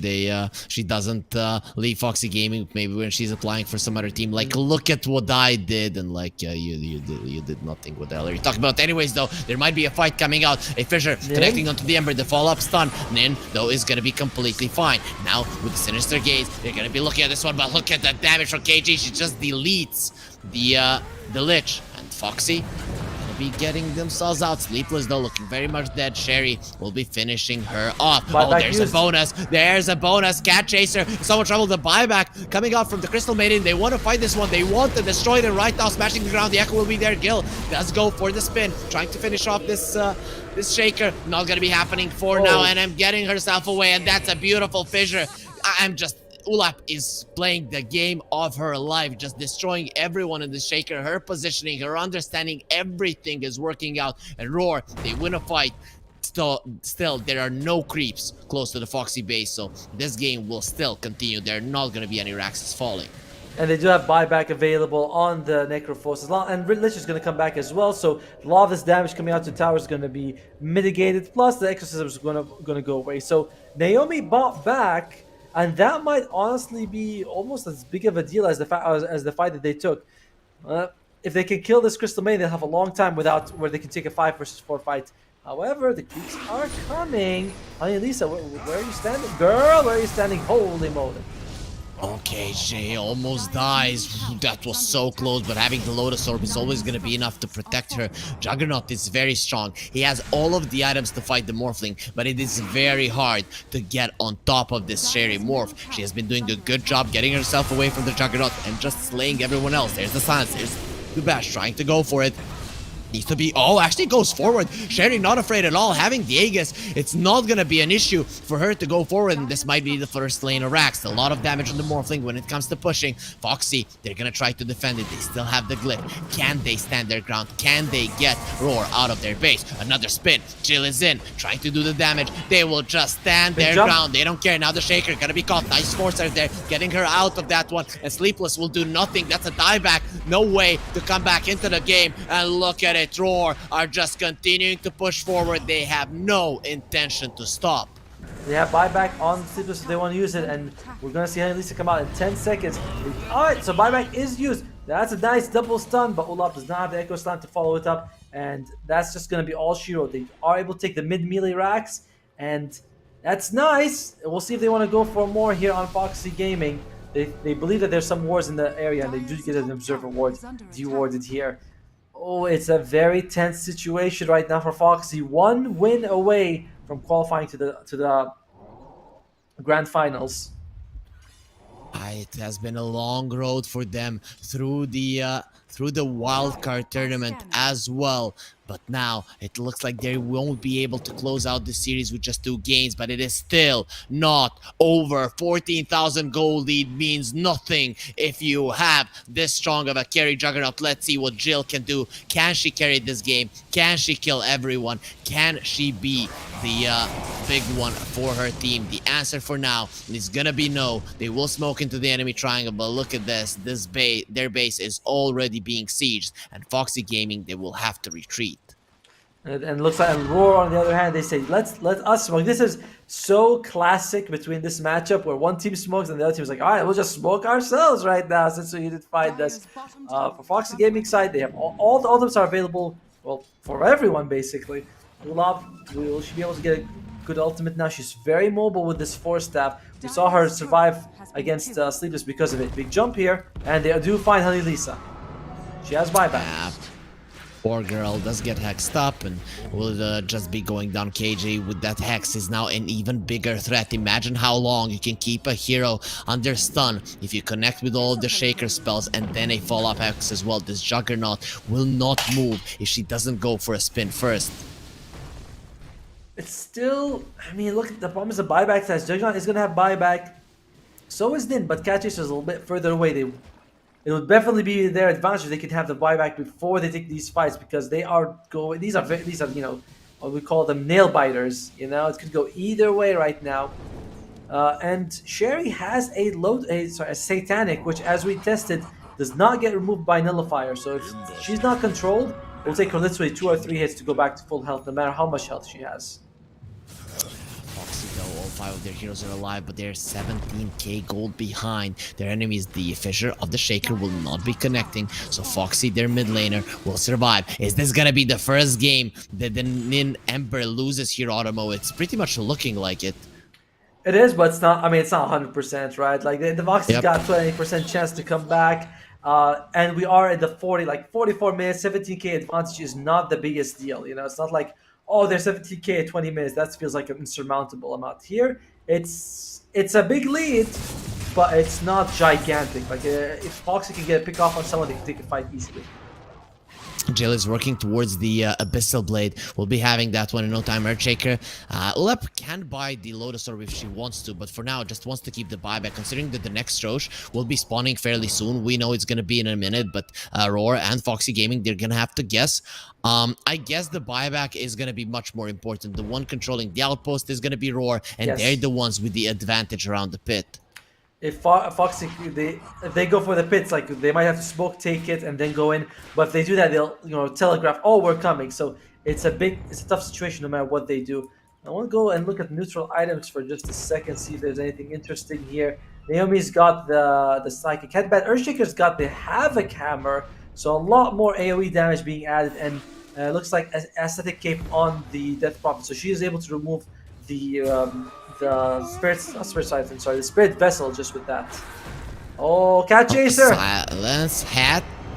she doesn't leave Foxy Gaming. Maybe when she's applying for some other team, like look at what I did, and like you did nothing. What the hell are you talking about? Anyways, though, there might be a fight coming out. A Fissure connecting onto the Ember, the follow-up stun. Nin though is gonna be completely fine. Now with the Sinister Gaze, they're gonna be looking at this one, but look at the damage from KG. She just deletes the Lich, and Foxy be getting themselves out. Sleepless though looking very much dead. Sherry will be finishing her off. Buyback There's used. a bonus. There's a bonus. Cat Chaser. So much trouble. The buyback coming out from the Crystal Maiden. They want to fight this one. They want to destroy them right now. Smashing the ground. The Echo will be there. Gil does go for the spin. Trying to finish off this Shaker. Not going to be happening for now. And I'm getting herself away. And that's a beautiful fissure. I'm just... Ulap is playing the game of her life, just destroying everyone in the Shaker. Her positioning, her understanding, everything is working out. And RAWR, they win a fight. Still, there are no creeps close to the Foxy base, so this game will still continue. There are not going to be any Raxes falling. And they do have buyback available on the Necrophos as well. And Lich is going to come back as well. So a lot of this damage coming out to tower is going to be mitigated. Plus the Exorcism is going to go away. So Naomi bought back. And that might honestly be almost as big of a deal as the fight that they took. If they can kill this Crystal Maiden, they'll have a long time where they can take a 5 versus 4 fight. However, the creeps are coming. Honey Lisa, where are you standing? Girl, where are you standing? Holy moly. Okay, Jay almost dies. That was so close, but having the Lotus Orb is always going to be enough to protect her. Juggernaut is very strong. He has all of the items to fight the Morphling, but it is very hard to get on top of this Sherry Morph. She has been doing a good job getting herself away from the Juggernaut and just slaying everyone else. There's the Silence, there's the Bash trying to go for it. Needs to be... Oh, actually goes forward. Sherry not afraid at all. Having the Aegis, it's not going to be an issue for her to go forward. And this might be the first lane of Rax. A lot of damage on the Morphling when it comes to pushing. Foxy, they're going to try to defend it. They still have the Glyph. Can they stand their ground? Can they get RAWR out of their base? Another spin. Jill is in. Trying to do the damage. They will just stand their ground. They don't care. Now the Shaker going to be caught. Nice forcer there. Getting her out of that one. And Sleepless will do nothing. That's a dieback. No way to come back into the game. And look at it. RAWR are just continuing to push forward. They have no intention to stop. They have buyback on Sleepless if they want to use it, and we're going to see Honey Lisa come out in 10 seconds. Alright, so buyback is used. That's a nice double stun, but Olaf does not have the Echo Slam to follow it up, and that's just going to be all she wrote. They are able to take the mid-melee racks, and that's nice. We'll see if they want to go for more here on Foxy Gaming. They believe that there's some wars in the area, and they do get an Observer Ward dewarded here. Oh, it's a very tense situation right now for Foxy. One win away from qualifying to the grand finals. It has been a long road for them through the wildcard tournament as well. But now it looks like they won't be able to close out the series with just 2 games, but it is still not over. 14,000 gold lead means nothing if you have this strong of a carry Juggernaut. Let's see what Jill can do. Can she carry this game? Can she kill everyone? Can she be the big one for her team? The answer for now is gonna be no. They will smoke into the enemy triangle, but look at this. Their base is already being sieged, and Foxy Gaming, they will have to retreat. And looks like and RAWR on the other hand, they say let us smoke. This is so classic between this matchup where one team smokes and the other team is like, all right, we'll just smoke ourselves right now since we didn't find us. For Foxy Gaming side, they have all the ultimates are available, well, for everyone basically. We should be able to get a good ultimate now. She's very mobile with this force staff. We saw her survive against Sleepless because of it. Big jump here, and they do find Honey Lisa. She has buyback. Yeah. Poor girl does get hexed up and will just be going down. KJ with that hex is now an even bigger threat. Imagine how long you can keep a hero under stun if you connect with all of the shaker spells and then a follow-up hex as well. This Juggernaut will not move if she doesn't go for a spin first. It's still, I mean, look, the problem is the buyback size. Juggernaut is going to have buyback. So is Din, but Cat Chaser is a little bit further away. It would definitely be their advantage if they could have the buyback before they take these fights because they are going. These are you know, what we call them nail biters. You know, it could go either way right now. And Sherry has a satanic, which as we tested does not get removed by nullifier. So if she's not controlled, it will take her literally 2 or 3 hits to go back to full health, no matter how much health she has. Foxy though, all 5 of their heroes are alive, but they're 17k gold behind. Their enemies, the Fissure of the Shaker, will not be connecting, so Foxy, their mid laner, will survive. Is this gonna be the first game that the Nin Ember loses here, Otomo? It's pretty much looking like it. It is, but it's not. I mean, it's not 100%, right? Like the Foxy's Yep. got 20% chance to come back, and we are at the 44 minutes. 17k advantage is not the biggest deal. You know, it's not like, oh, there's 17k at 20 minutes. That feels like an insurmountable amount. Here, it's a big lead, but it's not gigantic. Like if Foxy can get a pick off on someone, they can take a fight easily. Jill is working towards the Abyssal Blade. We'll be having that one in no time. Earthshaker. Ulep can buy the Lotus Orb if she wants to, but for now, just wants to keep the buyback, considering that the next Roche will be spawning fairly soon. We know it's going to be in a minute, but RAWR and Foxy Gaming, they're going to have to guess. I guess the buyback is going to be much more important. The one controlling the outpost is going to be RAWR, and Yes. they're the ones with the advantage around the pit. If Foxy, if they go for the pits, like they might have to smoke, take it, and then go in. But if they do that, they'll telegraph, oh, we're coming. So it's a tough situation no matter what they do. I want to go and look at neutral items for just a second, see if there's anything interesting here. Naomi's got the Psychic Headband. Earthshaker's got the Havoc Hammer, so a lot more AoE damage being added, and looks like Aesthetic Cape on the Death Prophet. So she is able to remove the Spirit Vessel just with that. Oh, Cat Chaser! Silence,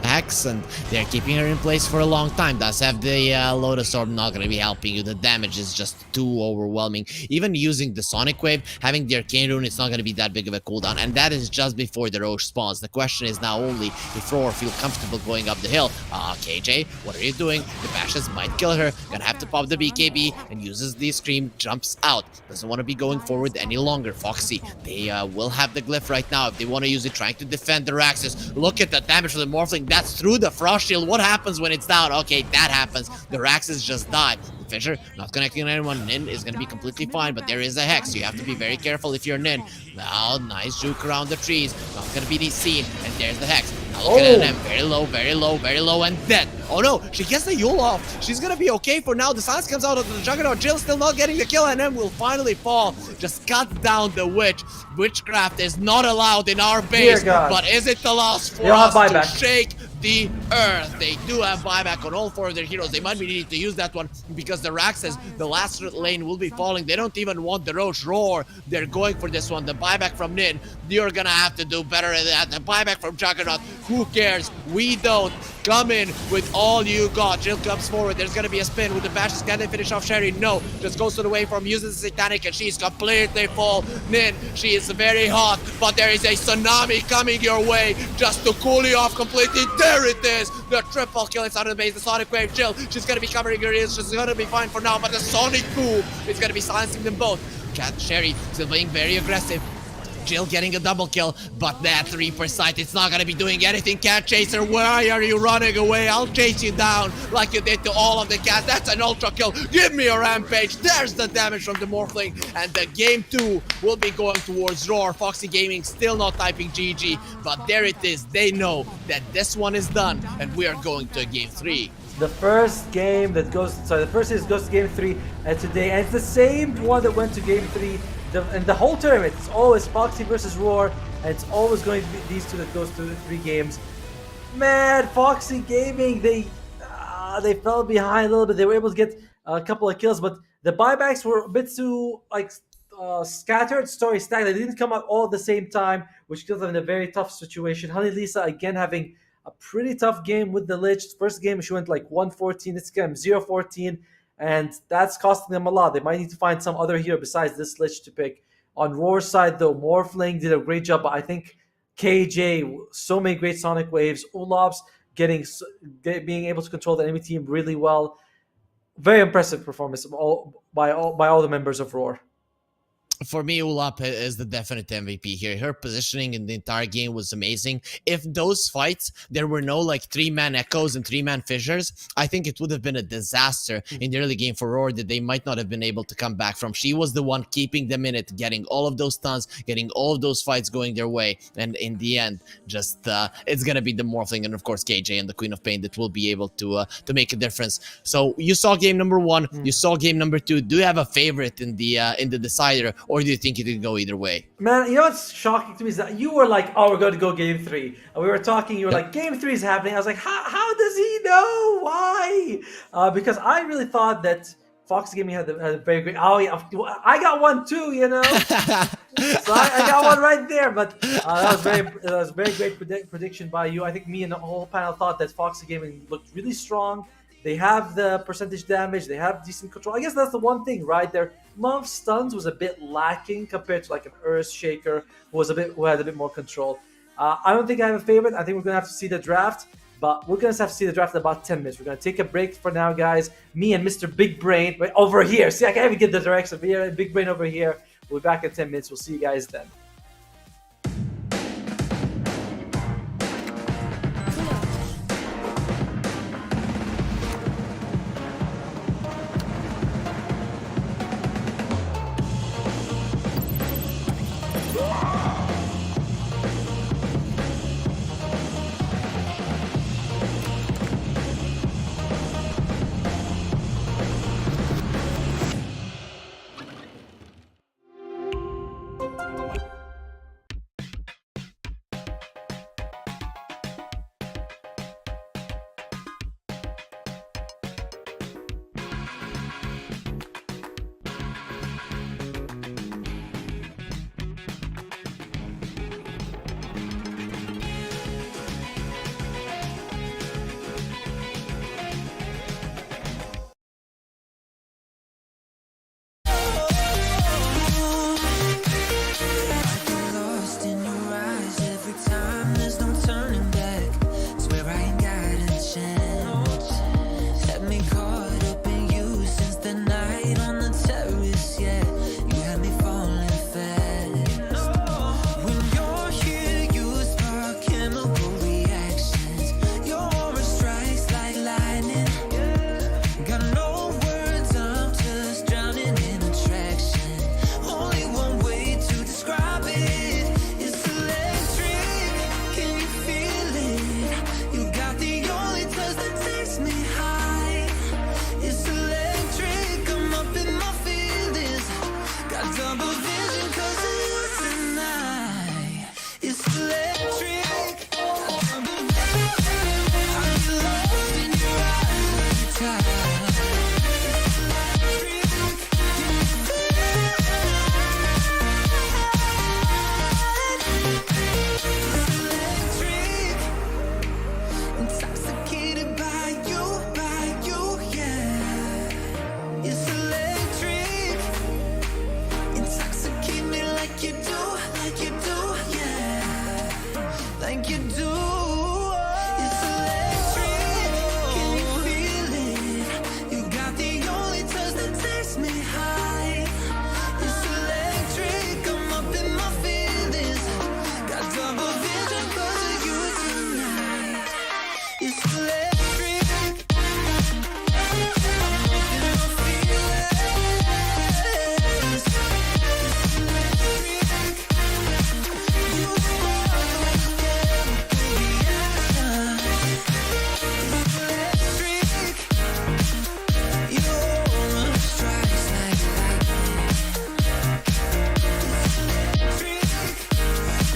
Hex, and they're keeping her in place for a long time. Does have the Lotus Orb, not going to be helping you. The damage is just too overwhelming. Even using the Sonic Wave, having the Arcane Rune, it's not going to be that big of a cooldown. And that is just before the Roche spawns. The question is now only if RAWR feel comfortable going up the hill. KJ, what are you doing? The bashes might kill her. Gonna have to pop the BKB and uses the Scream, jumps out. Doesn't want to be going forward any longer. Foxy, they will have the Glyph right now if they want to use it, trying to defend the Raxus. Look at the damage from the Morphling. That's through the Frost Shield. What happens when it's down? Okay, that happens. The Raxus just died. The Fissure not connecting anyone. Nin is going to be completely fine, but there is a Hex. You have to be very careful if you're Nin. Now, nice juke around the trees. Not going to be seen. And there's the Hex. Now look at him. Very low, very low, very low, and dead. Oh no, she gets the Yule off. She's going to be okay for now. The silence comes out of the Juggernaut. Jill still not getting the kill, and then will finally fall. Just cut down the Witch. Witchcraft is not allowed in our base, but is it the last for us to shake the earth? They do have buyback on all 4 of their heroes. They might be needing to use that one because the Rax says the last lane will be falling. They don't even want the Roche RAWR. They're going for this one. The buyback from Nin, you're gonna have to do better than that. The buyback from Juggernaut, who cares? We don't. Come in with all you got. Jill comes forward. There's gonna be a spin with the bashes. Can they finish off Sherry? No. Just goes to the wave uses the Satanic, and she's completely full. Nin, she is very hot, but there is a tsunami coming your way just to cool you off completely. There it is! The triple kill inside of the base. The Sonic Wave. Jill, she's gonna be covering her ears. She's gonna be fine for now, but the Sonic Boom is gonna be silencing them both. Sherry still being very aggressive. Jill getting a double kill, but that Reaper sight, it's not gonna be doing anything. Cat Chaser, why are you running away? I'll chase you down like you did to all of the cats. That's an ultra kill. Give me a rampage. There's the damage from the Morphling, and the game 2 will be going towards RAWR. Foxy Gaming still not typing GG, but there it is. They know that this one is done, and we are going to game 3. The first game that goes, sorry, the first series goes to game 3 today, and it's the same one that went to game 3. And the whole tournament, it's always Foxy versus RAWR, and it's always going to be these two that goes through the 3 games. Man, Foxy Gaming, they fell behind a little bit. They were able to get a couple of kills, but the buybacks were a bit too scattered, story stacked. They didn't come out all at the same time, which puts them in a very tough situation. Honey Lisa again having a pretty tough game with the Lich. First game she went like 1-14. This game 0-14, and that's costing them a lot. They might need to find some other hero besides this Lich to pick. On RAWR's side though, Morphling did a great job, but I think KJ, so many great Sonic Waves. Olaf's being able to control the enemy team really well. Very impressive performance by all the members of RAWR. For me, Ulap is the definite MVP here. Her positioning in the entire game was amazing. If those fights, there were no like 3-man echoes and 3-man fissures, I think it would have been a disaster in the early game for RAWR that they might not have been able to come back from. She was the one keeping them in it, getting all of those stuns, getting all of those fights going their way. And in the end, just it's going to be the Morphling and of course KJ and the Queen of Pain that will be able to make a difference. So you saw game number 1, you saw game number 2. Do you have a favorite in the decider? Or do you think it could go either way? Man, you know what's shocking to me is that you were like, oh, we're going to go game 3. And we were talking, you were like, game 3 is happening. I was like, how does he know? Why? Because I really thought that Foxy Gaming had a very great... Oh, yeah, I got one too, you know? So I got one right there. But that was very great prediction by you. I think me and the whole panel thought that Foxy Gaming looked really strong. They have the percentage damage. They have decent control. I guess that's the one thing, right? Their month stuns was a bit lacking compared to like an Earth Shaker who had a bit more control. I don't think I have a favorite. I think we're gonna have to see the draft, but we're gonna have to see the draft in about 10 minutes. We're gonna take a break for now, guys. Me and Mr. Big Brain over here. See, I can't even get the direction. Here, Big Brain over here. We'll be back in 10 minutes. We'll see you guys then.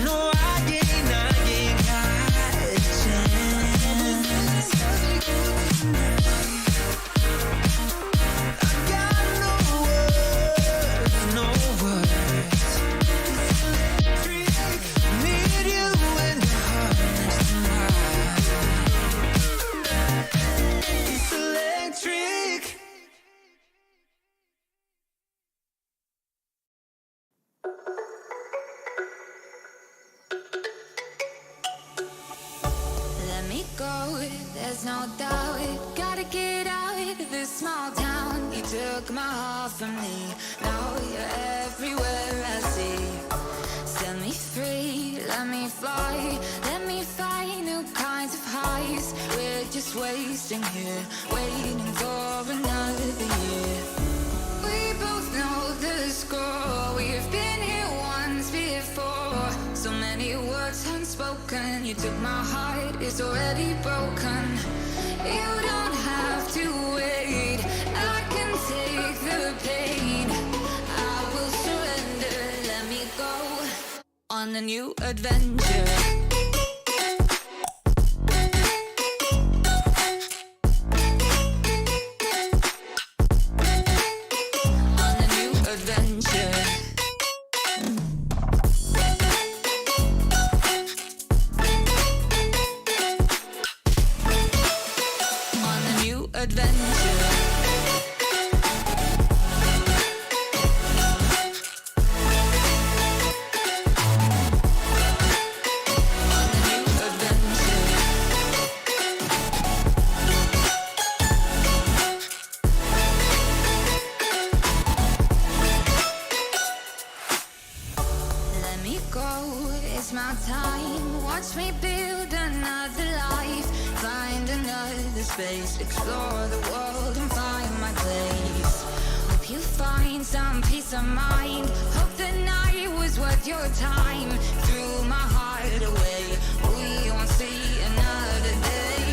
No, I ain't got a chance. I got no words, no words. Need you in the heart next to mine. It's electric. Let me go, there's no doubt. Gotta get out of this small town. You took my heart from me, now you're everywhere I see. Set me free, let me fly. Let me find new kinds of highs. We're just wasting here, waiting for another year. We both know the score. We've been here once before. So many words unspoken. You took my heart, it's already broken. You don't have to wait. I can take the pain. I will surrender. Let me go on a new adventure. On a new adventure. On a new adventure. On a new adventure. Let me go, it's my time. Watch me build another life. Find another space. Explore the world and find my place. Hope you find some peace of mind. Hope the night was worth your time. Threw my heart away. We won't see another day.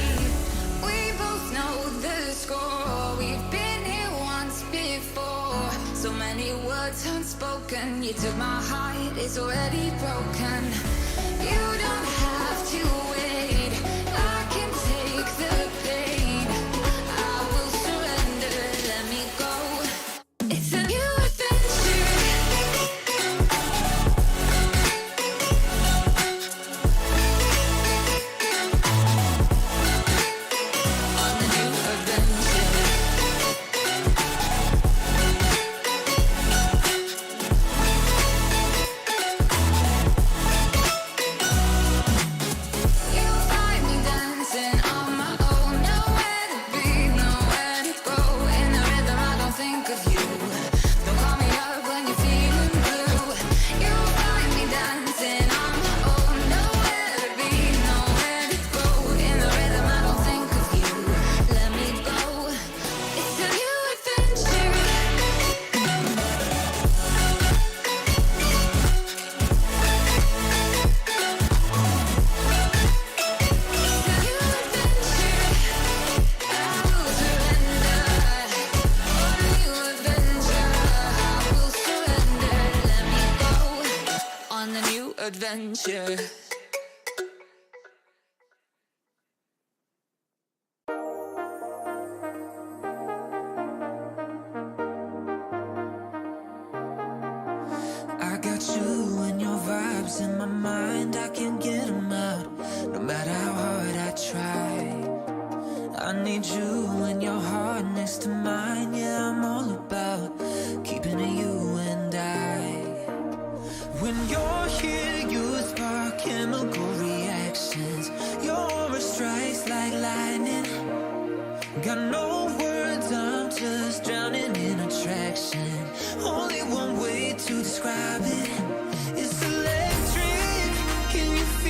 We both know the score. We've been here once before. So many words unspoken. You took my heart, it's already broken. You don't have to wait. I can take the pain. I will surrender. Let me go. It's a new adventure. On a new adventure. You'll find me dancing on my own. Nowhere to be, nowhere to go. In the rhythm, I don't think of you. Don't call me up when you're feeling blue. You'll find me dancing on my own. Nowhere to be, nowhere to go. In the rhythm, I don't think of you. Let me go. It's a new adventure. On a new adventure. I got you and your vibes in my mind. I can't get them out, no matter how hard I try. I need you and your heart next to mine. Yeah, I'm all about keeping it you and I. When you're here, you spark chemical reactions. Your aura strikes like lightning. Got no words, I'm just drowning in attraction. Only one way to describe it. It's electric. Can you feel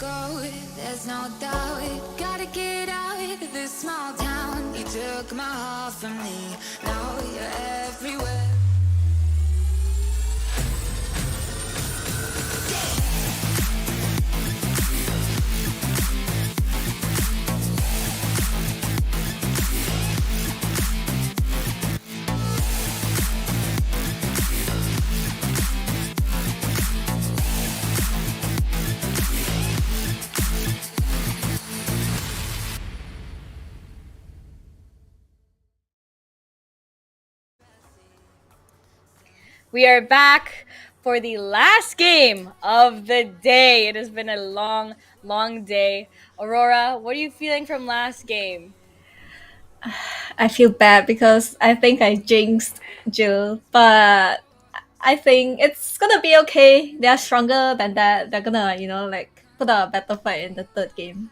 go, there's no doubt. Gotta get out of this small town. You took my heart from me, now you're everywhere. We are back for the last game of the day. It has been a long, long day. Auroraa, what are you feeling from last game? I feel bad because I think I jinxed Jill, but I think it's gonna be okay. They're stronger than that. They're gonna, like put a better fight in the third game.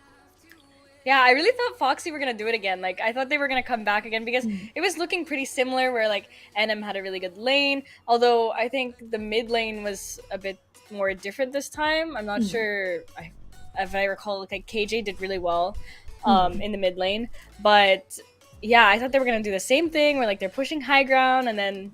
Yeah, I really thought Foxy were gonna do it again. Like, I thought they were gonna come back again because it was looking pretty similar. Where like NM had a really good lane, although I think the mid lane was a bit more different this time. I'm not sure. If I recall, like KJ did really well in the mid lane, but yeah, I thought they were gonna do the same thing where like they're pushing high ground and then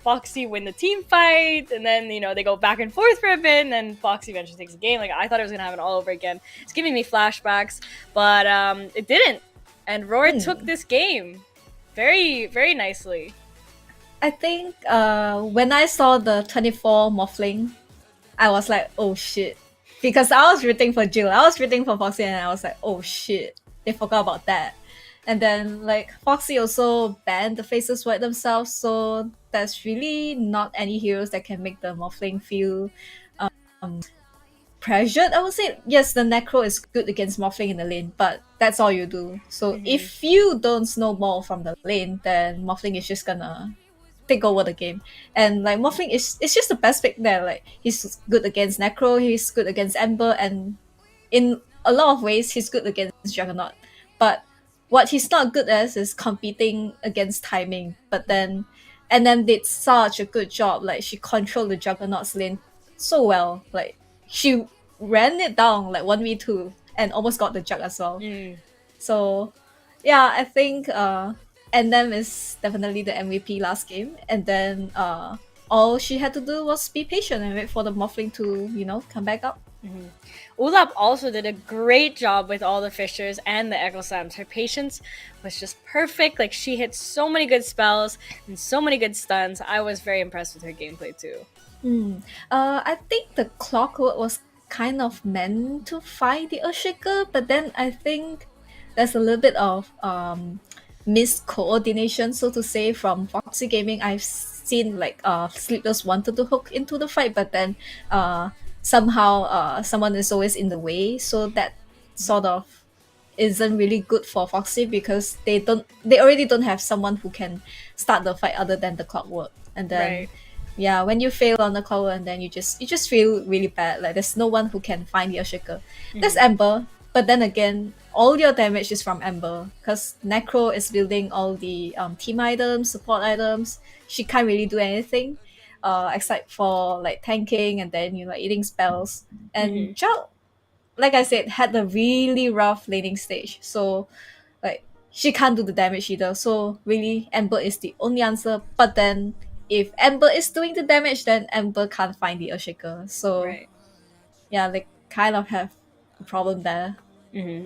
Foxy win the team fight, and then they go back and forth for a bit, and then Foxy eventually takes the game. Like I thought it was gonna happen all over again. It's giving me flashbacks, but it didn't. And RAWR took this game very, very nicely. I think when I saw the 24 Morphling, I was like, oh shit. Because I was rooting for Jill, I was rooting for Foxy, and I was like, oh shit, they forgot about that. And then like Foxy also banned the faces wipe themselves, so there's really not any heroes that can make the Morphling feel pressured. I would say yes, the Necro is good against Morphling in the lane, but that's all you do. So if you don't snowball from the lane, then Morphling is just gonna take over the game. And like Morphling is just the best pick there. Like he's good against Necro, he's good against Ember, and in a lot of ways he's good against Juggernaut. But what he's not good at is competing against timing. But then NM did such a good job. Like she controlled the Juggernaut's lane so well. Like she ran it down like 1v2 and almost got the jug as well. So yeah, I think NM is definitely the MVP last game. And then all she had to do was be patient and wait for the Morphling to, come back up. Ulap also did a great job with all the Fishers and the Echo Slams. Her patience was just perfect. Like she hit so many good spells and so many good stuns. I was very impressed with her gameplay too. I think the Clockwork was kind of meant to fight the Earthshaker, but then I think there's a little bit of miscoordination, so to say, from Foxy Gaming. I've seen like Sleepless wanted to hook into the fight, but then somehow someone is always in the way, so that sort of isn't really good for Foxy because they already don't have someone who can start the fight other than the Clockwork. And then yeah, when you fail on the Clockwork, and then you just feel really bad. Like there's no one who can find the Earthshaker. There's Ember, but then again, all your damage is from Ember because Necro is building all the team items, support items. She can't really do anything except for like tanking and then eating spells. And Zhao, like I said, had a really rough laning stage, so like she can't do the damage either. So really, Ember is the only answer. But then if Ember is doing the damage, then Ember can't find the Earthshaker. So yeah, like kind of have a problem there.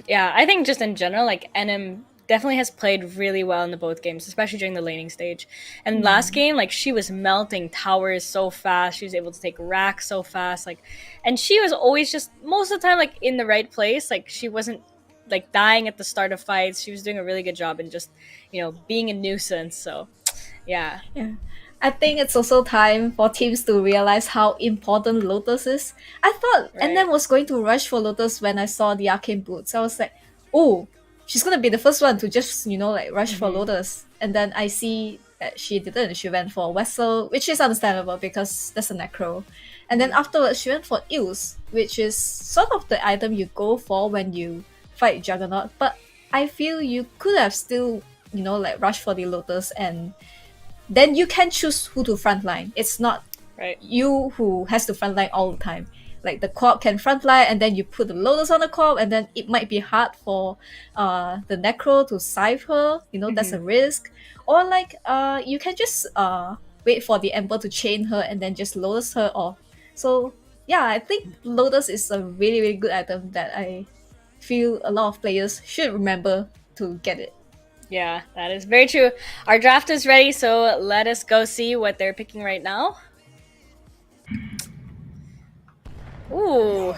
Yeah, I think just in general, like NM definitely has played really well in the both games, especially during the laning stage. And last game, like she was melting towers so fast. She was able to take racks so fast. Like, and she was always just most of the time like in the right place. Like she wasn't like dying at the start of fights. She was doing a really good job in just being a nuisance. So yeah. I think it's also time for teams to realize how important Lotus is. I thought NM was going to rush for Lotus when I saw the arcane boots. I was like, oh, she's gonna be the first one to just rush for Lotus. And then I see that she didn't. She went for Vessel, which is understandable because that's a Necro. And then afterwards she went for Eels, which is sort of the item you go for when you fight Juggernaut. But I feel you could have still rushed for the Lotus, and then you can choose who to frontline. It's not you who has to frontline all the time. like the co-op can frontline and then you put the Lotus on the co-op and then it might be hard for the Necro to save her, that's a risk. Or like you can just wait for the Ember to chain her and then just Lotus her off. So yeah, I think Lotus is a really, really good item that I feel a lot of players should remember to get it. Yeah, that is very true. Our draft is ready, so let us go see what they're picking right now. Ooh,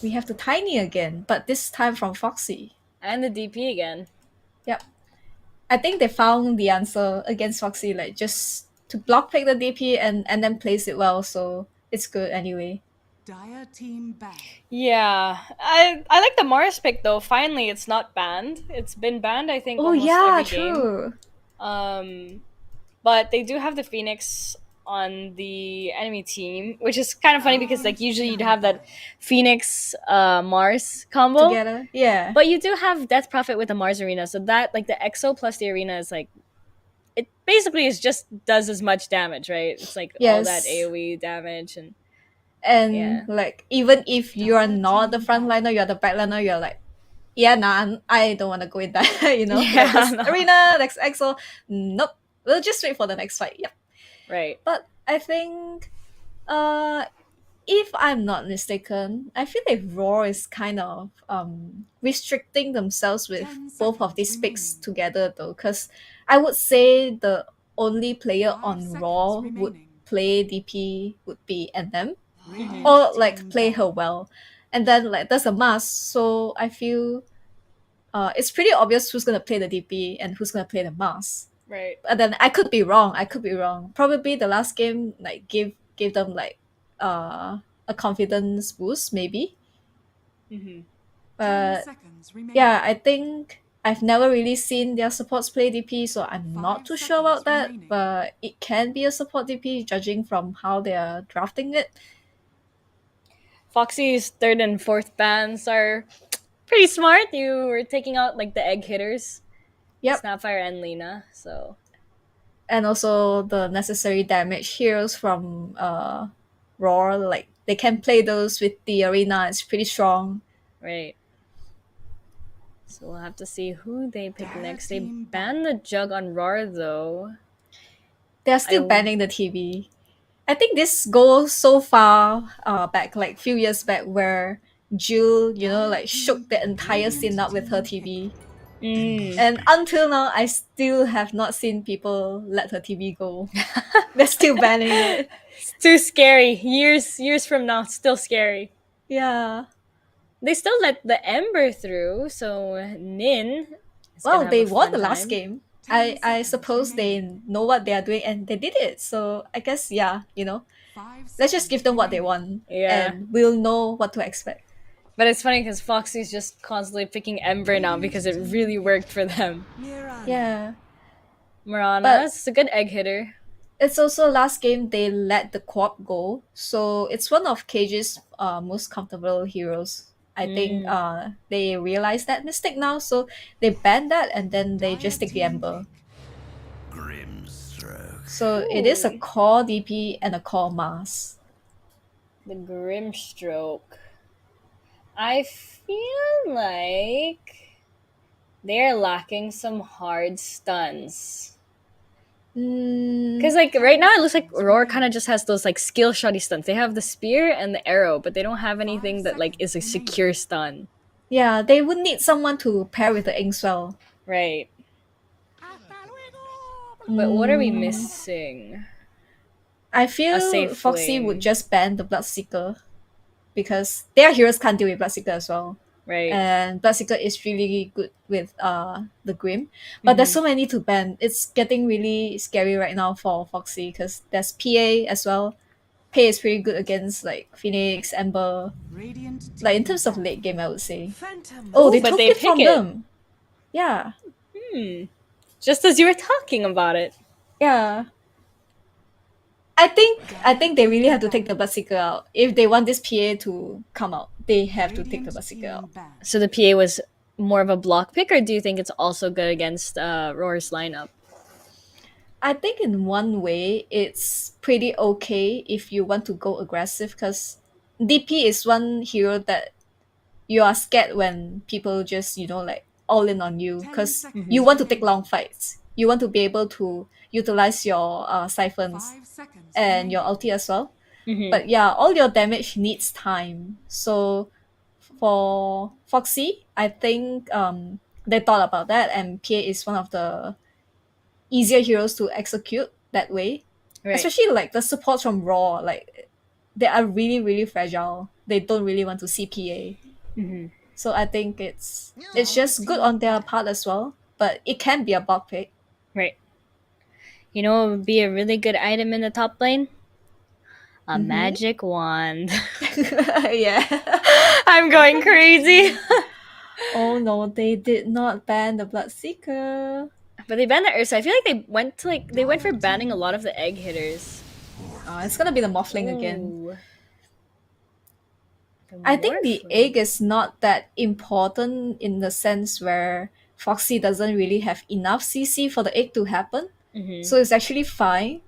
We have the Tiny again, but this time from Foxy. and the DP again. Yep. I think they found the answer against Foxy, like just to block pick the DP and then place it well, so it's good anyway. Dire team back. Yeah, I like the Mars pick though. Finally, it's not banned. It's been banned, I think, Oh almost yeah, every game. true. But they do have the Phoenix on the enemy team, which is kind of funny because like usually you'd have that Phoenix Mars combo. Together, yeah. But you do have Death Prophet with the Mars Arena, so that like the EXO plus the Arena is like it basically is just does as much damage, right? It's like all that Yes. AoE damage and And like even if you are not the frontliner, you're the backliner, you're like, yeah, nah, I don't want to go in that, Yeah, like this no. arena, next EXO, nope. We'll just wait for the next fight. Yep. right. But I think, if I'm not mistaken, I feel like RAWR is kind of restricting themselves with 10 both of these seconds picks remaining. together though, because I would say the only player 5 on seconds RAW would remaining. play DP would be NM Radiant or like team play back. her well, and then like there's a mask, so I feel it's pretty obvious who's gonna play the DP and who's gonna play the mask. Right. But then I could be wrong. Probably the last game like gave them like a confidence boost maybe. Mm-hmm. 10 But seconds remaining. yeah, I think I've never really seen their supports play DP, so I'm not 5 too sure about seconds that. remaining. But it can be a support DP judging from how they are drafting it. Foxy's third and fourth bans are pretty smart. You were taking out like the egg hitters. Yep. Snapfire and Lena. So And also the necessary damage heroes from RAWR, like they can play those with the arena. It's pretty strong. right. So we'll have to see who they pick Dire next. They team banned the jug on RAWR though. They're still I- banning the TV. I think this goes so far back, like few years back, where Jill, like shook the entire scene up with her TV. And until now, I still have not seen people let her TV go. They're still banning it. It's too scary. Years from now, still scary. Yeah. They still let the Ember through, so Nin. is Well, gonna have they a won fun the last time. game. 10 I seconds suppose they remaining. know what they are doing and they did it. So I guess, yeah, 5 let's just give them what they remaining. want. Yeah. And we'll know what to expect. But it's funny because Foxy's just constantly picking Ember now because it really worked for them. Yeah. Mirana But- is a good egg hitter. It's also last game they let the co-op go. So it's one of Cage's most comfortable heroes. I think they realize that mistake now, so they ban that and then they just take the Ember. Grimstroke. So it is a core DP and a core mass. The Grimstroke. I feel like they're lacking some hard stuns. Because like right now it looks like RAWR kind of just has those like skill shotty stuns. They have the spear and the arrow, but they don't have anything that like is a secure stun. Yeah, they would need someone to pair with the Inkswell. Right. But what are we Mm, missing? I A feel safe Foxy lane. would just ban the Bloodseeker because their heroes can't deal with Bloodseeker as well. Right. And Bloodseeker is really good with the Grim. But there's so many to ban. It's getting really scary right now for Foxy because there's PA as well. PA is pretty good against like Phoenix, Ember. Radiant Like in team terms of back. late game, I would say. Phantom. Oh, they but took they it pick from it. them. Yeah, Just as you were talking about it. yeah. I think they really have to take the Bloodseeker out. If they want this PA to come out, they have to take the Radiant Bloodseeker team out. back. So the PA was more of a block pick, or do you think it's also good against RAWR's lineup? I think in one way it's pretty okay if you want to go aggressive because DP is one hero that you are scared when people just, like all in on you, 10 because seconds you want to take remaining. long fights. You want to be able to utilize your siphons 5 seconds and your remaining. ulti as well. Mm-hmm. But yeah, all your damage needs time. So for Foxy, I think they thought about that, and PA is one of the easier heroes to execute that way. Right. Especially like the support from RAWR, like they are really, really fragile. They don't really want to see PA. Mm-hmm. So I think it's just good on their part as well. But it can be a bug pick. Right. You know what would be a really good item in the top lane? A Mhm. magic wand. Yeah. I'm going crazy. Oh no, they did not ban the Bloodseeker. But they banned the Ursa. I feel like they went for Dire banning a team lot of the egg hitters. It's gonna be the Morphling again. Ooh. The I think the Morphling. egg is not that important in the sense where Foxy doesn't really have enough CC for the egg to happen. Mm-hmm. So it's actually fine.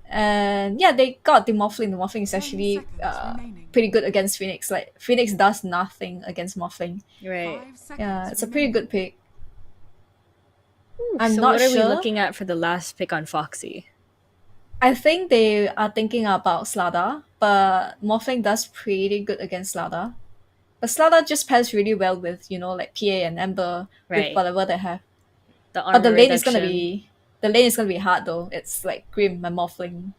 And yeah, they got the Morphling. The Morphling is 10 actually seconds remaining. pretty good against Phoenix. Like Phoenix does nothing against Morphling. Right. 5 seconds Yeah, it's a pretty remaining. good pick. Ooh, I'm so not what are we sure. looking at for the last pick on Foxy? I think they are thinking about Slada, but Morphling does pretty good against Slada. But Slada just pairs really well with, like PA and Ember with Right. whatever they have. The But the armor lane is gonna reduction. be the lane is gonna be hard though. It's like Grim and Morphling.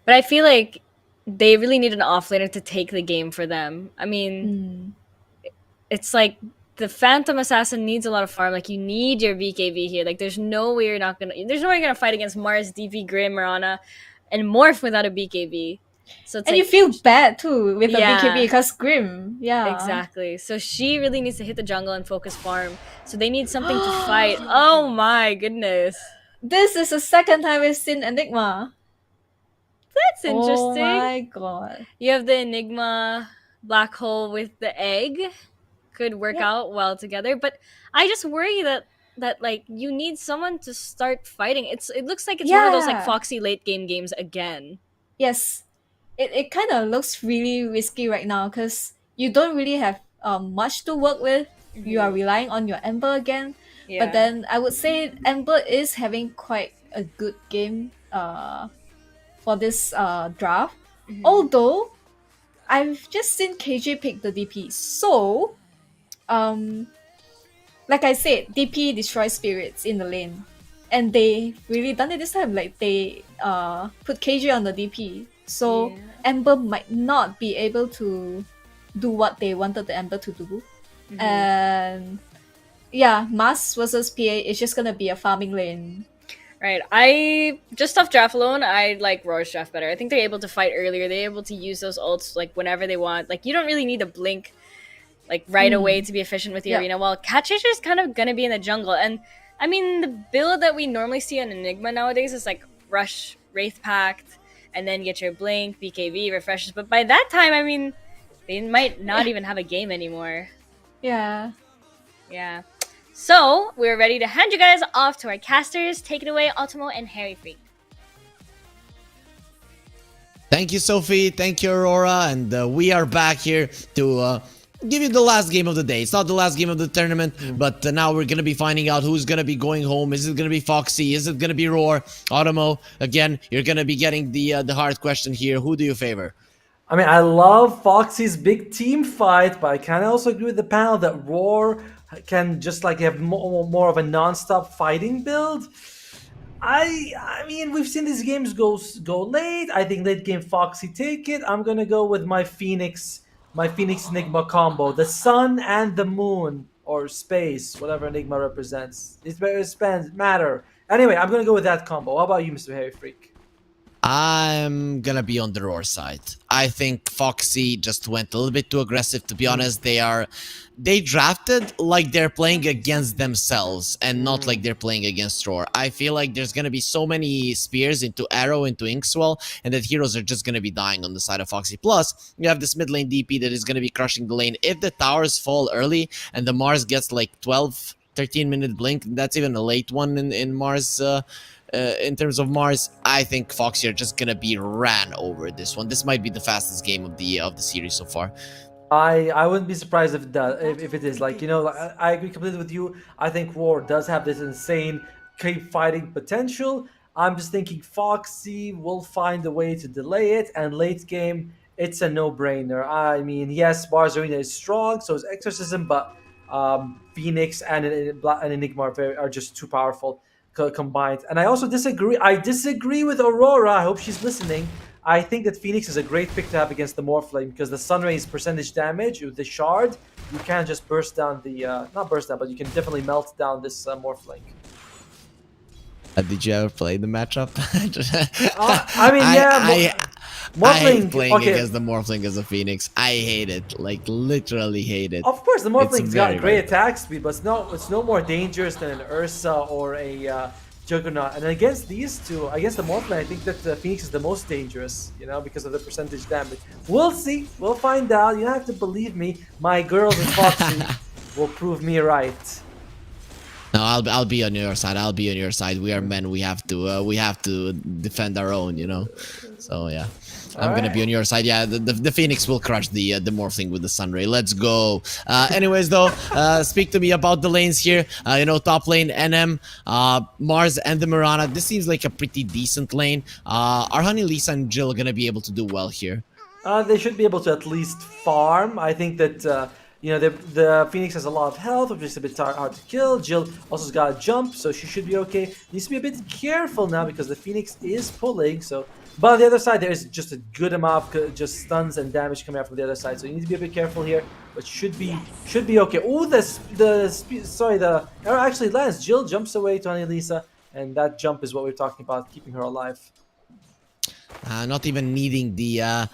But I feel like they really need an offlaner to take the game for them. I mean, Mm. it's like the Phantom Assassin needs a lot of farm. Like you need your BKB here. Like there's no way you're gonna fight against Mars, DP, Grim, Mirana, and Morph without a BKB. So it's And like you feel bad too with the BKB yeah, because Grim. Yeah. exactly. So she really needs to hit the jungle and focus farm. So they need something to fight. Oh my goodness. This is the second time we've seen Enigma. That's Oh interesting. my god. You have the Enigma black hole with the egg. Could work Yep. out well together, but I just worry that like you need someone to start fighting. It looks like it's one of those like Yeah. Foxy late game games again. Yes. It kind of looks really risky right now because you don't really have much to work with. You are relying on your Ember again. Yeah. But then I would say Ember is having quite a good game for this draft. Mhm. Although I've just seen KJ pick the DP. So like I said, DP destroys spirits in the lane. And they really done it this time. Like they put KJ on the DP. So Yeah. Ember might not be able to do what they wanted the Ember to do. And yeah, Mars versus PA is just gonna be a farming lane. Right. I just off draft alone, I like RAWR's draft better. I think they're able to fight earlier. They're able to use those ults like whenever they want. Like you don't really need a blink like right away to be efficient with your Yeah. arena. While Cat Chaser is kind of gonna be in the jungle. And I mean the build that we normally see on Enigma nowadays is like rush Wraith Pact and then get your blink, BKB, refreshes. But by that time, I mean they might not even have a game anymore. Yeah. Yeah. So we're ready to hand you guys off to our casters. Take it away, Otomo and Harry Freak. Thank you, Sophie. Thank you, Aurora. And we are back here to give you the last game of the day. It's not the last game of the tournament, but now we're going to be finding out who's going to be going home. Is it going to be Foxy? Is it going to be RAWR? Otomo, again, you're going to be getting the hard question here. Who do you favor? I mean, I love Foxy's big team fight, but I can also agree with the panel that RAWR can just like have more of a non-stop fighting build. I mean, we've seen these games go late. I think late game Foxy take it. I'm gonna go with my Phoenix Enigma combo, the sun and the moon or space, whatever Enigma represents. It's very matter. Anyway, I'm gonna go with that combo. How about you, Mr. Harry Freak? I'm gonna be on the RAWR side. I think Foxy just went a little bit too aggressive, to be honest. They drafted like they're playing against themselves and not like they're playing against RAWR. I feel like there's gonna be so many spears into Arrow, into Inkswell, and that heroes are just gonna be dying on the side of Foxy. Plus, you have this mid lane DP that is gonna be crushing the lane. If the towers fall early and the Mars gets like 12, 13-minute blink, that's even a late one in Mars in terms of Mars, I think Foxy are just gonna be ran over this one. This might be the fastest game of the series so far. I wouldn't be surprised if it does, if it is. Like, you know, like, I agree completely with you. I think RAWR does have this insane keep fighting potential. I'm just thinking Foxy will find a way to delay it, and late game, it's a no-brainer. I mean, yes, Bars Arena is strong, so is Exorcism, but Phoenix and Enigma are just too powerful combined. And I also disagree. I disagree with Auroraa. I hope she's listening. I think that Phoenix is a great pick to have against the Morphling because the Sunray's percentage damage with the shard, you can't just burst down the not burst down, but you can definitely melt down this Morphling. Did you ever play the matchup? I mean, yeah, I hate Morphling. playing Okay, against the Morphling as a Phoenix. I hate it, like literally hate it. of course the Morphling's got very, great very attack speed, but it's no more dangerous than an Ursa or a Juggernaut. And against these two, against the Morphling, I think that Phoenix is the most dangerous, you know, because of the percentage damage. We'll see. We'll find out. You don't have to believe me. My girls in Foxy will prove me right. No, I'll be on your side. I'll be on your side. We are men. We have to defend our own, you know. So yeah, I'm gonna be on your side. Yeah, the Phoenix will crush the Morphling with the Sunray. Let's go. Anyways, though, speak to me about the lanes here. You know, top lane NM, Mars and the Mirana. This seems like a pretty decent lane. Are Honey, Lisa, and Jill gonna be able to do well here? They should be able to at least farm. I think that you know the Phoenix has a lot of health, which is a bit hard to kill. Jill also's got a jump, so she should be okay. Needs to be a bit careful now because the Phoenix is pulling. So, but on the other side, there is just a good amount of just stuns and damage coming out from the other side. So you need to be a bit careful here, but should be okay. Oh, the arrow actually lands. Jill jumps away to Annalisa, and that jump is what we're talking about, keeping her alive. Not even needing the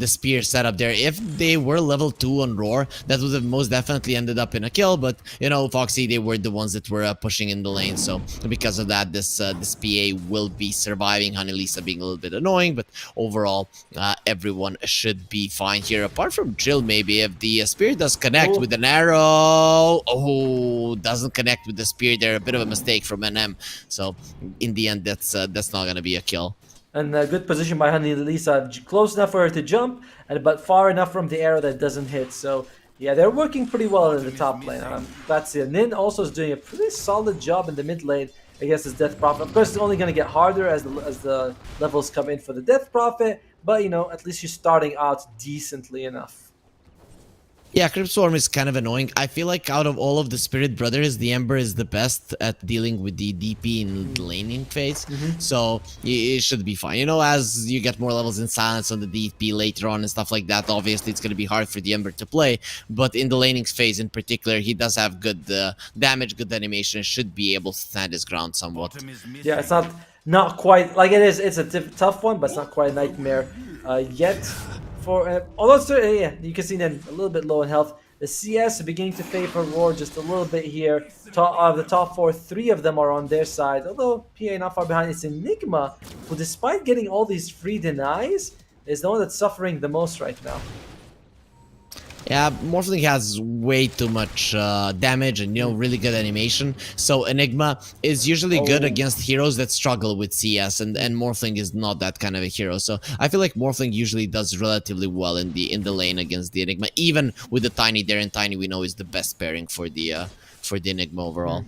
spear setup there. If they were level 2 on RAWR, that would have most definitely ended up in a kill. But you know, Foxy, they were the ones that were pushing in the lane. So because of that, this PA will be surviving. Honey, Lisa being a little bit annoying, but overall, everyone should be fine here. Apart from Jill, maybe if the spear does connect with an arrow. Oh, doesn't connect with the spear there. A bit of a mistake from NM. So in the end, that's not gonna be a kill. And a good position by Honey Lisa, close enough for her to jump, but far enough from the arrow that doesn't hit. So yeah, they're working pretty well in the top lane. That's it. Nin also is doing a pretty solid job in the mid lane against his Death Prophet. Of course, it's only going to get harder as the levels come in for the Death Prophet, but you know, at least you're starting out decently enough. Yeah, Cryptswarm is kind of annoying. I feel like out of all of the Spirit Brothers, the Ember is the best at dealing with the DP in the laning phase. So it should be fine. You know, as you get more levels in Silence on the DP later on and stuff like that, obviously it's going to be hard for the Ember to play. But in the laning phase in particular, he does have good damage, good animation, should be able to stand his ground somewhat. Yeah, it's not quite like it is. It's a tough one, but it's not quite a nightmare yet. Although yeah, you can see then a little bit low in health. The CS beginning to favor RAWR just a little bit here. The top 4, 3 of them are on their side. Although PA not far behind. It's Enigma, who despite getting all these free denies, is the one that's suffering the most right now. Yeah, Morphling has way too much damage and, you know, really good animation. So Enigma is usually good against heroes that struggle with CS, and Morphling is not that kind of a hero. So I feel like Morphling usually does relatively well in the lane against the Enigma, even with the Tiny there. And Tiny we know is the best pairing for the Enigma overall.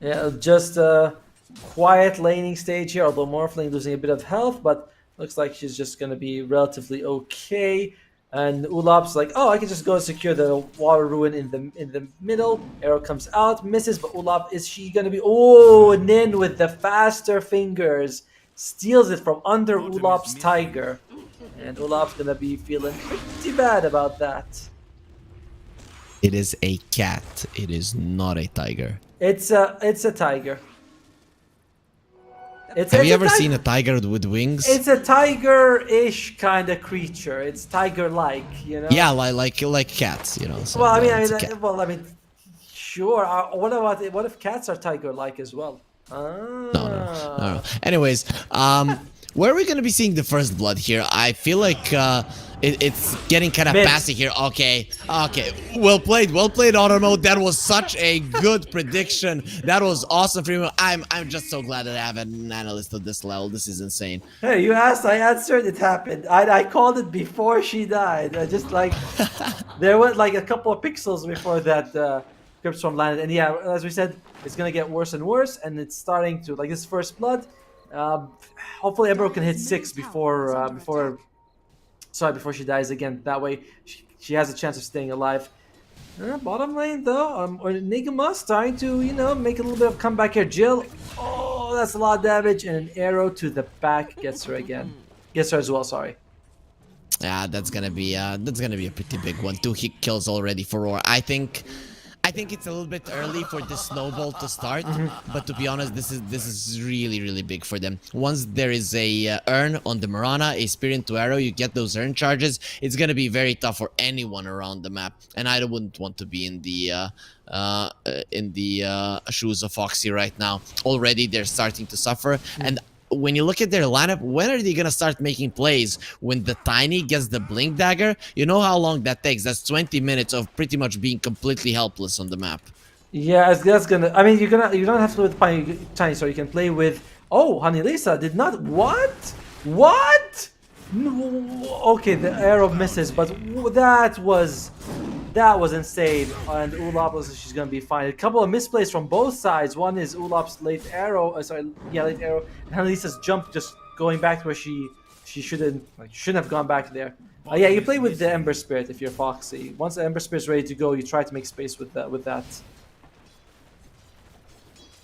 Yeah, just a quiet laning stage here. Although Morphling losing a bit of health, but looks like she's just gonna be relatively okay. And Ulap's like, oh, I can just go and secure the water ruin in the middle. Arrow comes out, misses, but Ulap, is she gonna be? Oh, Nin with the faster fingers steals it from under Ulap's tiger, and Ulap's gonna be feeling pretty bad about that. It is a cat. It is not a tiger. It's a tiger. Have you ever seen a tiger with wings? It's a tiger-ish kind of creature. It's tiger-like, you know. Yeah, like cats, you know. So, Well, yeah, sure. What if cats are tiger-like as well? No. Anyways, Where are we going to be seeing the first blood here? I feel like it's getting kind of Mid. passy here. Okay. Well played, Otomo. That was such a good prediction. That was awesome for you. I'm just so glad that I have an analyst at this level. This is insane. Hey, you asked, I answered, it happened. I called it before she died. I just like there was like a couple of pixels before that Crypt Storm landed, and yeah, as we said, it's gonna get worse and worse, and it's starting to like this first blood. Hopefully, Ebro can hit 6 before she dies again. That way, she has a chance of staying alive. Bottom lane though, or Enigma starting to make a little bit of comeback here. Jill, oh, that's a lot of damage, and an arrow to the back gets her again. Gets her as well. Sorry. Yeah, that's gonna be a pretty big one. 2 hit kills already for RAWR. I think it's a little bit early for this snowball to start, but to be honest, this is really big for them. Once there is a urn on the Mirana, a spirit into arrow, you get those urn charges. It's gonna be very tough for anyone around the map, and I wouldn't want to be in the shoes of Foxy right now. Already they're starting to suffer, and when you look at their lineup, when are they gonna start making plays? When the Tiny gets the Blink Dagger, you know how long that takes. That's 20 minutes of pretty much being completely helpless on the map. Yeah, that's gonna. I mean, you don't have to play with Tiny, so you can play with. Oh, Honey Lisa did not. What? No, okay, the arrow misses, but that was insane. And Ulap was she's gonna be fine. A couple of misplays from both sides. One is Ulap's late arrow. Late arrow. And Honey Lisa's jump just going back to where she shouldn't have gone back there. Yeah, you play with the Ember Spirit if you're Foxy. Once the Ember Spirit's ready to go, you try to make space with that.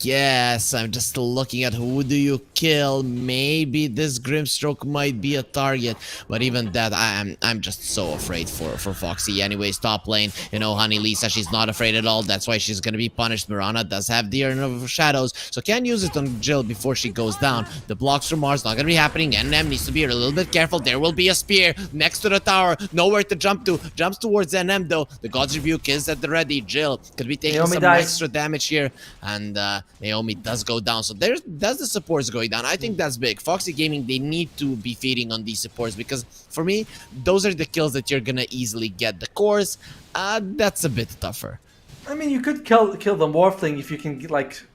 Yes, I'm just looking at who do you kill. Maybe this Grimstroke might be a target, but even that, I'm just so afraid for Foxy. Anyways, top lane, Honey Lisa, she's not afraid at all. That's why she's gonna be punished. Mirana does have the Urn of Shadows, so can use it on Jill before she goes down. The blocks from Mars not gonna be happening. NM needs to be a little bit careful. There will be a spear next to the tower, nowhere to jump to. Jumps towards NM though. The God's Rebuke is at the ready. Jill could be taking Naomi some dies. extra damage here, and Naomi does go down, so that's the supports going down. I think that's big. Foxy Gaming, they need to be feeding on these supports, because for me, those are the kills that you're gonna easily get. The cores, that's a bit tougher. I mean, you could kill the Morphling if you can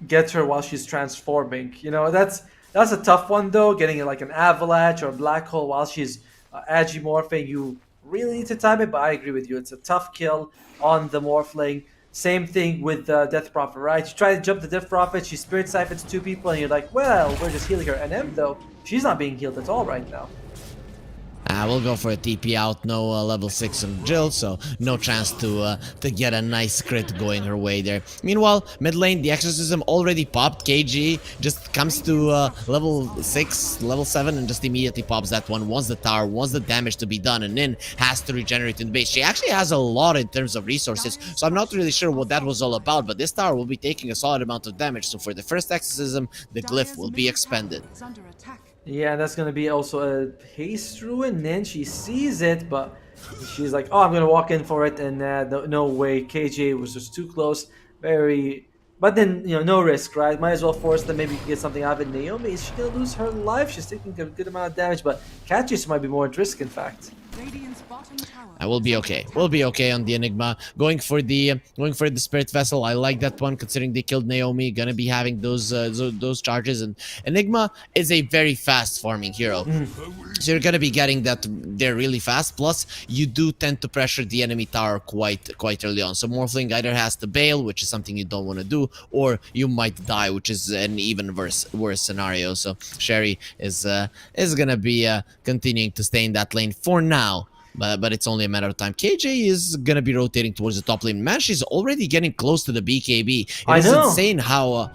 get her while she's transforming. That's a tough one though. Getting like an Avalanche or a Black Hole while she's Agimorphing, you really need to time it. But I agree with you, it's a tough kill on the Morphling. Same thing with Death Prophet, right? You try to jump the Death Prophet, she Spirit Siphons 2 people, and you're like, well, we're just healing her. And M, though, she's not being healed at all right now. We'll go for a TP out, no level 6 on Jill, so no chance to get a nice crit going her way there. Meanwhile, mid lane, the Exorcism already popped. KG just comes to level 6, level 7, and just immediately pops that one. Wants the tower, wants the damage to be done, and then has to regenerate in base. She actually has a lot in terms of resources, so I'm not really sure what that was all about, but this tower will be taking a solid amount of damage, so for the first Exorcism, the glyph will be expended. Is under attack. Yeah, that's going to be also a Haste Ruin. Then she sees it, but she's like, oh, I'm going to walk in for it. And no way. KJ was just too close. But then, no risk, right? Might as well force them. Maybe you can get something out of it. Naomi, is she going to lose her life? She's taking a good amount of damage, but Catchis might be more at risk, in fact. Radiant's bottom tower. I will be okay. We'll be okay on the Enigma. Going for the Spirit Vessel. I like that one, considering they killed Naomi. Gonna be having those charges, and Enigma is a very fast farming hero. So you're gonna be getting that there really fast. Plus, you do tend to pressure the enemy tower quite early on. So Morphling either has to bail, which is something you don't want to do, or you might die, which is an even worse scenario. So Sherry is gonna be continuing to stay in that lane for now. But it's only a matter of time. KJ is gonna be rotating towards the top lane. Man, she's already getting close to the BKB. It's insane how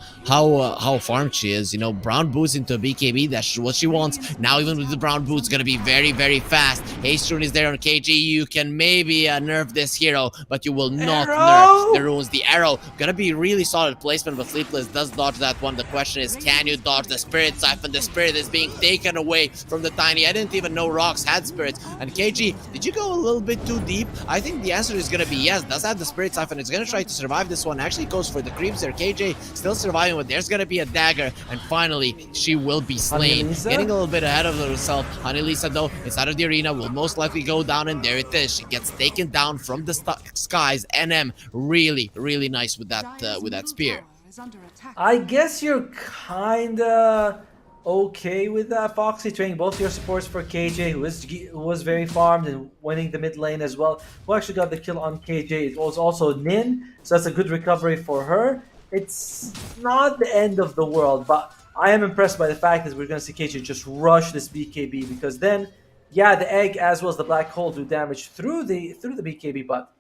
farmed she is. Brown boots into a BKB. That's what she wants. Now even with the brown boots, gonna be very fast. Haste Rune is there on KG. You can maybe nerf this hero, but you will not Arrow! nerf the runes. The arrow gonna be really solid placement, but Sleepless does dodge that one. The question is, can you dodge the Spirit Siphon? The Spirit is being taken away from the Tiny. I didn't even know Rocks had Spirits. And KG, did you go a little bit too deep? I think the answer is gonna be yes. Does have the Spirit Siphon. It's gonna try to survive this one. Actually goes for the creeps there. KJ still surviving, but there's gonna be a dagger, and finally she will be slain. Honey Getting a little bit ahead of herself. Honey Lisa though, inside of the arena, will most likely go down, and there it is. She gets taken down from the skies. NM really nice with that spear. Is under attack. I guess you're kinda okay with that, Foxy, training both your supports for KJ, who was very farmed and winning the mid lane as well. Who actually got the kill on KJ? It was also Nin, so that's a good recovery for her. It's not the end of the world, but I am impressed by the fact that we're going to see KJ just rush this BKB, because then, yeah, the egg as well as the black hole do damage through the BKB, but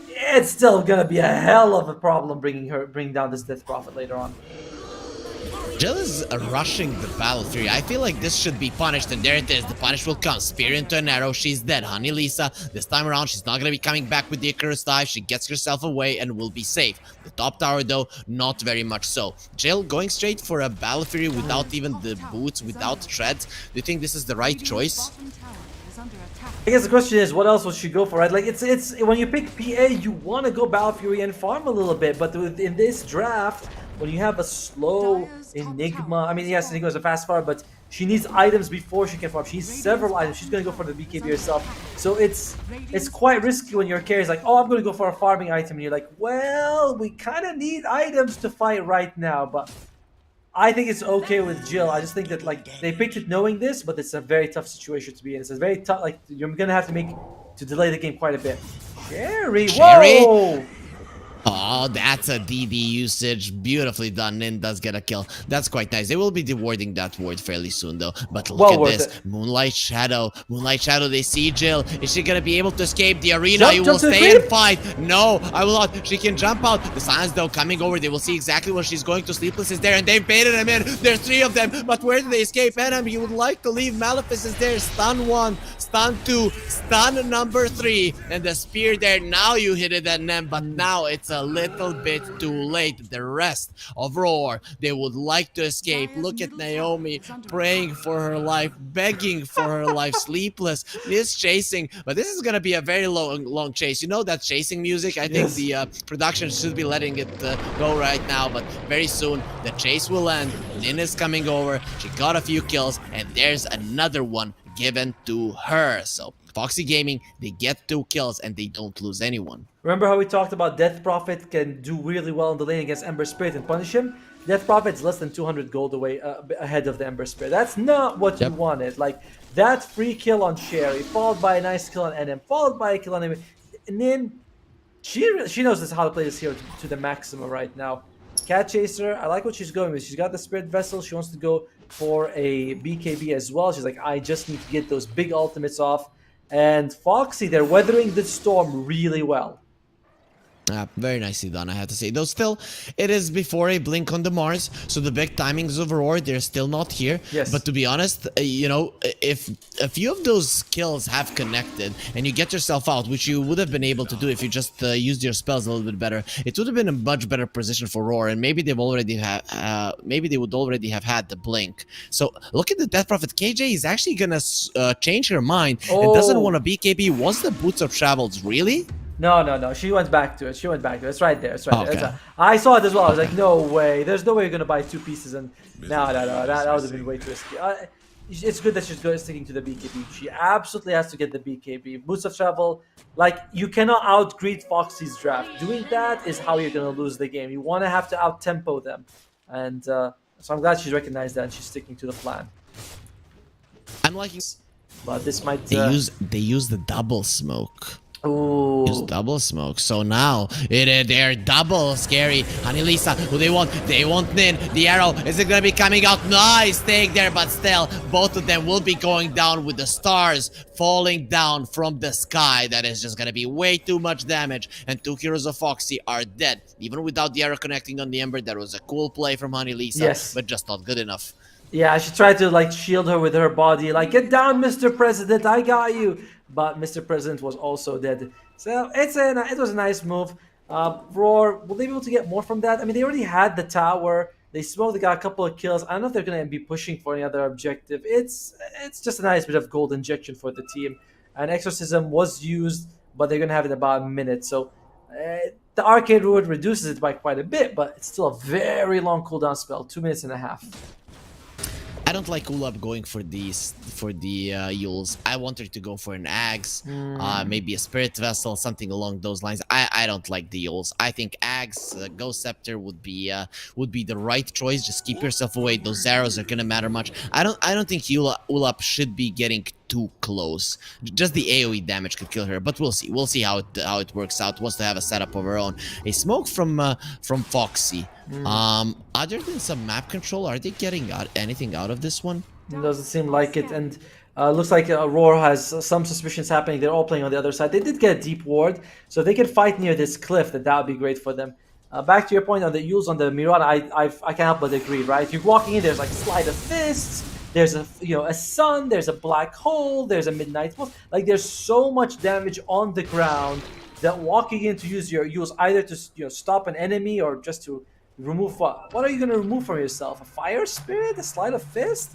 it's still gonna be a hell of a problem bringing down this Death Prophet later on. Jill is rushing the battle theory. I feel like this should be punished, and there it is. The punish will come. Spear into an arrow. She's dead. Honey Lisa, this time around, she's not going to be coming back with the Icarus dive. She gets herself away and will be safe. The top tower, though, not very much so. Jill going straight for a battle fury without even the boots, without treads. Do you think this is the right choice? Bottom tower is under attack. I guess the question is, what else would she go for, right? Like, it's when you pick PA, you want to go Battle Fury and farm a little bit, but in this draft, when you have a slow Enigma, I mean, yes, Enigma is a fast farm, but she needs items before she can farm. She needs several items. She's going to go for the BKB herself. So it's quite risky when your carry's like, oh, I'm going to go for a farming item. And you're like, well, we kind of need items to fight right now. But I think it's okay with Jill. I just think that, like, they picked it knowing this, but it's a very tough situation to be in. It's a very tough, like, you're going to have to delay the game quite a bit. Sherry, whoa! Oh, that's a DD usage. Beautifully done. Nin does get a kill. That's quite nice. They will be dewarding that ward fairly soon, though. But look at this. Moonlight Shadow. Moonlight Shadow, they see Jill. Is she going to be able to escape the arena? You will stay and fight. No, I will not. She can jump out. The Silence, though, coming over. They will see exactly where she's going to. Sleepless is there, and they've baited him in. There's 3 of them. But where do they escape? Venom, you would like to leave. Malefice is there. Stun 1, stun 2, stun number 3. And the spear there. Now you hit it at them, but now it's a little bit too late. The rest of RAWR, they would like to escape. Look at Naomi praying for her life, begging for her life. Sleepless is chasing, but this is gonna be a very long chase. You know that chasing music? I think the production should be letting it go right now, but very soon the chase will end. Nin is coming over. She got a few kills, and there's another one given to her. So Foxy Gaming, they get 2 kills and they don't lose anyone. Remember how we talked about Death Prophet can do really well in the lane against Ember Spirit and punish him? Death Prophet's less than 200 gold away ahead of the Ember Spirit. That's not what you wanted. Like, that free kill on Sherry, followed by a nice kill on NM, followed by a kill on NM. And then she knows this how to play this hero to the maximum right now. Cat Chaser, I like what she's going with. She's got the Spirit Vessel. She wants to go for a BKB as well. She's like, I just need to get those big ultimates off. And Foxy, they're weathering the storm really well. Very nicely done, I have to say. Though still, it is before a blink on the Mars, so the big timings of RAWR, they're still not here. Yes. But to be honest, you know, if a few of those kills have connected and you get yourself out, which you would have been able to do if you just used your spells a little bit better, it would have been a much better position for RAWR, and maybe they've already maybe they would already have had the blink. So look at the Death Prophet. KJ is actually gonna change her mind and doesn't want a BKB once the boots are traveled. Really? No. She went back to it. It's right there. It's right there. I saw it as well. I was like, no way. There's no way you're going to buy 2 pieces. And no. That would have been way too risky. It's good that she's sticking to the BKB. She absolutely has to get the BKB. Boots of travel. Like, you cannot out-greet Foxy's draft. Doing that is how you're going to lose the game. You want to have to out-tempo them. And so I'm glad she's recognized that and she's sticking to the plan. I'm liking... But this might... They use the double smoke. Ooh. Use double smoke. So now they're double scary. Honey Lisa, who they want? They want Nin. The arrow, is it gonna be coming out? Nice take there, but still, both of them will be going down with the stars falling down from the sky. That is just gonna be way too much damage. And 2 heroes of Foxy are dead. Even without the arrow connecting on the Ember, that was a cool play from Honey Lisa, but just not good enough. Yeah, she tried to, like, shield her with her body. Like, get down, Mr. President, I got you. but Mr. President was also dead. So it was a nice move. RAWR, will they be able to get more from that? I mean, they already had the tower. They smoked, they got a couple of kills. I don't know if they're going to be pushing for any other objective. It's just a nice bit of gold injection for the team. And Exorcism was used, but they're going to have it in about a minute. So the Arcade Root reduces it by quite a bit, but it's still a very long cooldown spell, 2 minutes and a half. I don't like Ulap going for the Yules. I want her to go for an Axe, maybe a Spirit Vessel, something along those lines. I don't like the Yules. I think Axe, Ghost Scepter would be the right choice. Just keep yourself away. Those arrows are gonna matter much. I don't think Ulap should be getting too close. Just the AoE damage could kill her, but we'll see. We'll see how it works out. Wants to have a setup of her own. A smoke from Foxy. Other than some map control, are they getting anything out of this one? It doesn't seem like it, and looks like RAWR has some suspicions happening. They're all playing on the other side. They did get a deep ward, so if they can fight near this cliff, that would be great for them. Back to your point on the use on the Mirana, I can't help but agree, right? You're walking in, there's like Slide of Fists, there's a sun, there's a black hole, there's a midnight wolf. Like there's so much damage on the ground that walking in to use your use either to stop an enemy or just to remove what are you going to remove from yourself? A fire spirit? A Slide of Fist?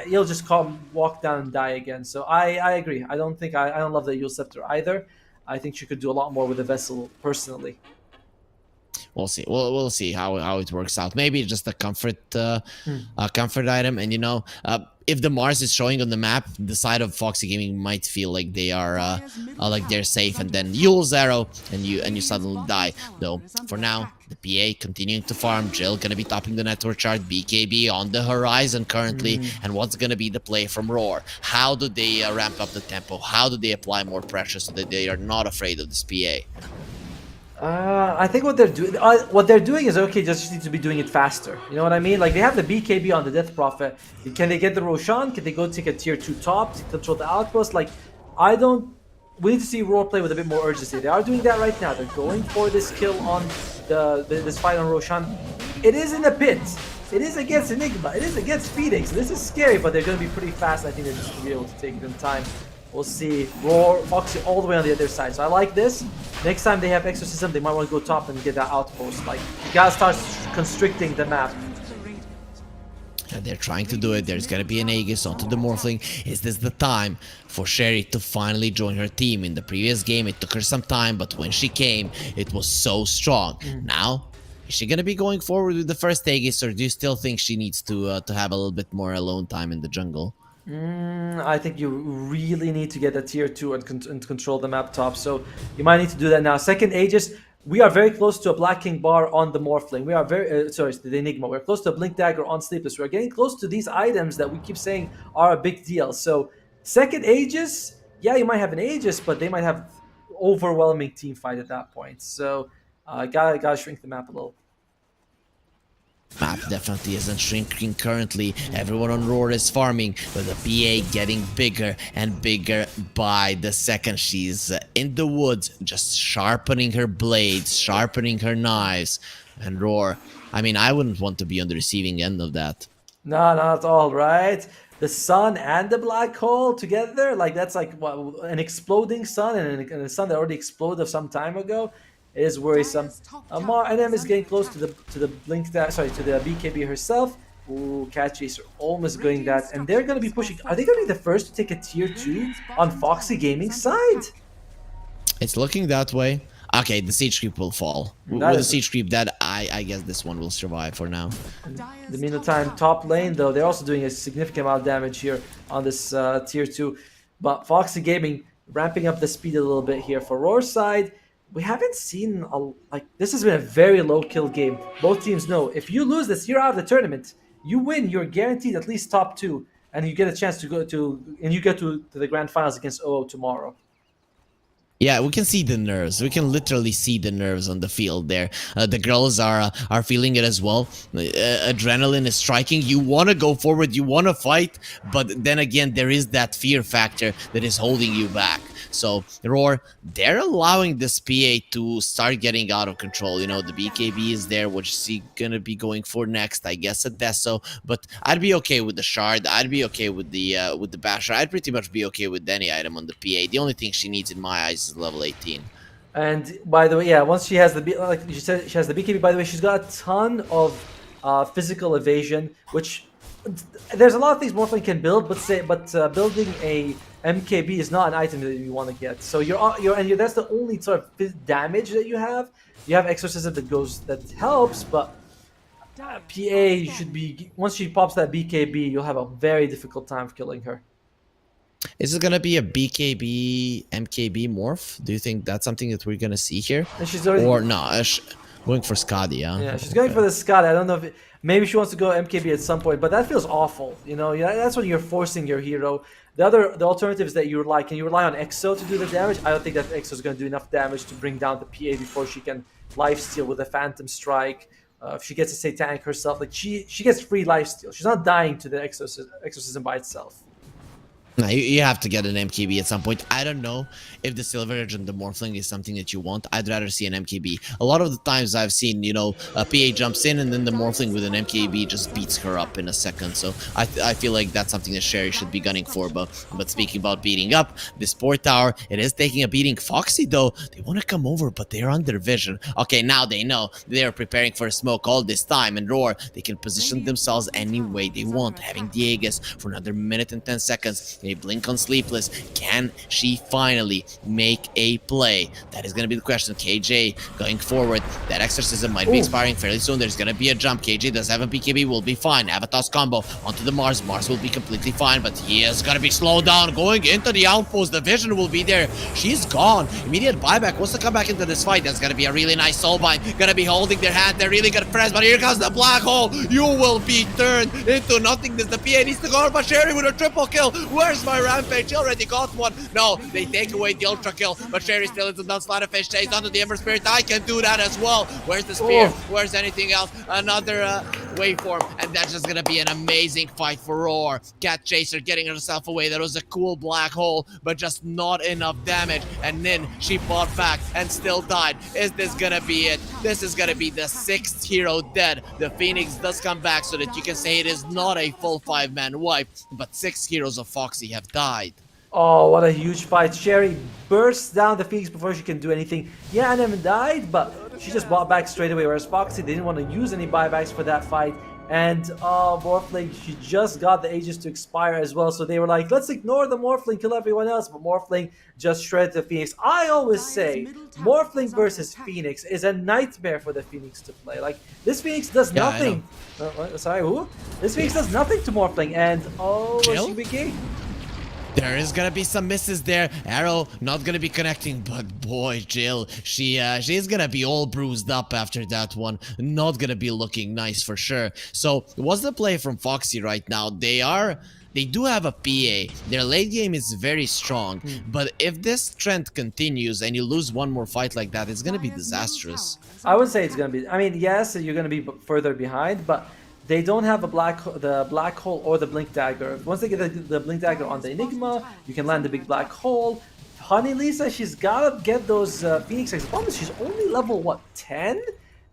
You'll just walk down and die again. So I agree. I don't love the Yule Scepter either. I think she could do a lot more with the vessel personally. We'll see. We'll see how it works out. Maybe just a comfort comfort item, and if the Mars is showing on the map, the side of Foxy Gaming might feel like they are like they're safe, and then Yule's arrow, and you suddenly die. Though for now, the PA continuing to farm. Jill gonna be topping the network chart. BKB on the horizon currently, and what's gonna be the play from RAWR? How do they ramp up the tempo? How do they apply more pressure so that they are not afraid of this PA? I think what they're doing is okay. Just need to be doing it faster. You know what I mean? Like they have the BKB on the Death Prophet. Can they get the Roshan? Can they go take a tier 2 top to control the outpost? Like we need to see RAWR play with a bit more urgency. They are doing that right now. They're going for this kill on this fight on Roshan. It is in a pit. It is against Enigma. It is against Phoenix. This is scary, but they're going to be pretty fast. I think they're just going to be able to take it in time. We'll see. RAWR, Foxy all the way on the other side. So I like this. Next time they have Exorcism, they might want to go top and get that outpost. Like, you gotta start constricting the map. And they're trying to do it. There's gonna be an Aegis onto the Morphling. Is this the time for Sherry to finally join her team? In the previous game, it took her some time, but when she came, it was so strong. Now, is she gonna be going forward with the first Aegis, or do you still think she needs to have a little bit more alone time in the jungle? I think you really need to get a tier 2 and control the map top, so you might need to do that now. Second Aegis, we are very close to a Black King bar on the Morphling. We are sorry, the Enigma. We're close to a Blink Dagger on Sleepless. We're getting close to these items that we keep saying are a big deal. So second Aegis, yeah, you might have an Aegis, but they might have overwhelming team fight at that point. So gotta shrink the map a little. Map definitely isn't shrinking currently. Everyone on RAWR is farming, but the PA getting bigger and bigger by the second. She's in the woods, just sharpening her blades, sharpening her knives. And RAWR, I mean, I wouldn't want to be on the receiving end of that. No, not at all, right? The sun and the black hole together, like that's like what, an exploding sun and a sun that already exploded some time ago. It is worrisome. NM is getting close to the blink that to the BKB herself. Ooh, Cat Chaser almost going that, and they're gonna be pushing. Are they gonna be the first to take a tier 2 on Foxy Gaming's side? It's looking that way. Okay, the siege creep will fall. With the siege creep, that I guess this one will survive for now. In the meantime, top lane though, they're also doing a significant amount of damage here on this tier 2. But Foxy Gaming ramping up the speed a little bit here. For RAWR's side, we haven't seen this has been a very low kill game. Both teams know if you lose this, you're out of the tournament. You win, you're guaranteed at least top 2, and you get a chance to go to the grand finals against OO tomorrow. Yeah, we can see the nerves. We can literally see the nerves on the field there. The girls are feeling it as well. Adrenaline is striking. You want to go forward, you want to fight, but then again, there is that fear factor that is holding you back. So RAWR, they're allowing this PA to start getting out of control. You know, the BKB is there. What is he gonna be going for next? I guess a Deso, but I'd be okay with the Shard. I'd be okay with the Basher. I'd pretty much be okay with any item on the PA. The only thing she needs in my eyes is level 18. And by the way, yeah, once she has like you said, she has the BKB. By the way, she's got a ton of physical evasion, which there's a lot of things Morphling can build, but building a MKB is not an item that you want to get. So that's the only sort of damage that you have. You have Exorcism that helps, but PA should be, once she pops that BKB, you'll have a very difficult time killing her. Is it gonna be a BKB MKB morph? Do you think that's something that we're gonna see here? And she's already, or no? Going for Skadi, yeah. Yeah, she's going for the Scott. I don't know if maybe she wants to go MKB at some point, but that feels awful. You know, that's when you're forcing your hero. The alternatives that you rely, can you rely on Exo to do the damage? I don't think that Exo is going to do enough damage to bring down the PA before she can lifesteal with a Phantom Strike. If she gets a Satanic herself, like she gets free lifesteal. She's not dying to the exorcism by itself. No, you have to get an MKB at some point. I don't know if the Silver Edge and the Morphling is something that you want. I'd rather see an MKB. A lot of the times I've seen, you know, a PA jumps in and then the Morphling with an MKB just beats her up in a second. So I feel like that's something that Sherry should be gunning for. But speaking about beating up, this port tower, it is taking a beating. Foxy, though, they want to come over, but they're under vision. Okay, now they know they're preparing for a smoke all this time. And RAWR, they can position themselves any way they want, having the Aegis for another minute and 10 seconds. They blink on Sleepless. Can she finally make a play? That is going to be the question. KJ going forward. That Exorcism might be expiring fairly soon. There's going to be a jump. KJ does have a BKB. Will be fine. Avatar's combo onto the Mars. Mars will be completely fine, but he is going to be slowed down. Going into the outpost. The vision will be there. She's gone. Immediate buyback. Wants to come back into this fight. That's going to be a really nice soulbind. Going to be holding their hand. They're really good friends, but here comes the black hole. You will be turned into nothingness. The PA needs to go over Sherry with a triple kill. Where's my Rampage? She already got one. No, they take away the ultra kill, but Sherry still is a non-slider fish. Chase onto the Ember Spirit. I can do that as well. Where's the spear? Where's anything else? Another waveform, and that's just gonna be an amazing fight for RAWR. Cat Chaser getting herself away. That was a cool black hole, but just not enough damage. And then she fought back and still died. Is this gonna be it? This is gonna be the 6th hero dead. The Phoenix does come back so that you can say it is not a full 5-man wipe, but 6 heroes of Foxy have died. Oh, what a huge fight. Sherry bursts down the Phoenix before she can do anything. Yeah, Anem died, but she just bought back straight away, whereas Foxy, they didn't want to use any buybacks for that fight. And Morphling, she just got the Aegis to expire as well, so they were like, let's ignore the Morphling, kill everyone else, but Morphling just shredded the Phoenix. I always say, Morphling versus Phoenix is a nightmare for the Phoenix to play. Like, this Phoenix does nothing. Sorry, who? This Phoenix does nothing to Morphling, and she became. There is gonna be some misses there. Arrow not gonna be connecting, but boy, Jill, she's gonna be all bruised up after that one. Not gonna be looking nice for sure. So what's the play from Foxy right now? They do have a PA. Their late game is very strong, but if this trend continues and you lose one more fight like that, it's gonna be disastrous. I would say it's gonna be. I mean, yes, you're gonna be further behind, but they don't have the black hole or the blink dagger. Once they get the blink dagger on the Enigma, you can land the big black hole. Honey Lisa, she's gotta get those Phoenix eggs. The problem is she's only level what, 10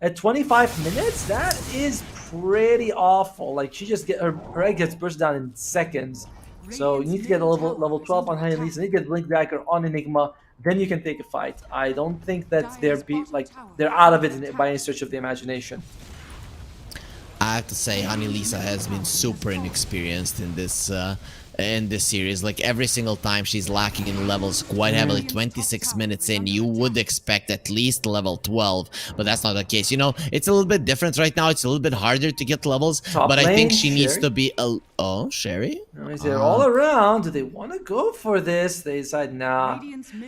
at 25 minutes? That is pretty awful. Like, she just her egg gets burst down in seconds. So you need to get a level 12 on Honey Lisa. You need to get blink dagger on Enigma. Then you can take a fight. I don't think that they're out of it by any stretch of the imagination. I have to say, Honey Lisa has been super inexperienced in this series. Like, every single time she's lacking in levels quite heavily. 26 minutes in, you would expect at least level 12, but that's not the case. You know, it's a little bit different right now. It's a little bit harder to get levels, but I think she needs to be a... Oh, Sherry? No, they're all around. Do they want to go for this? They decide, nah.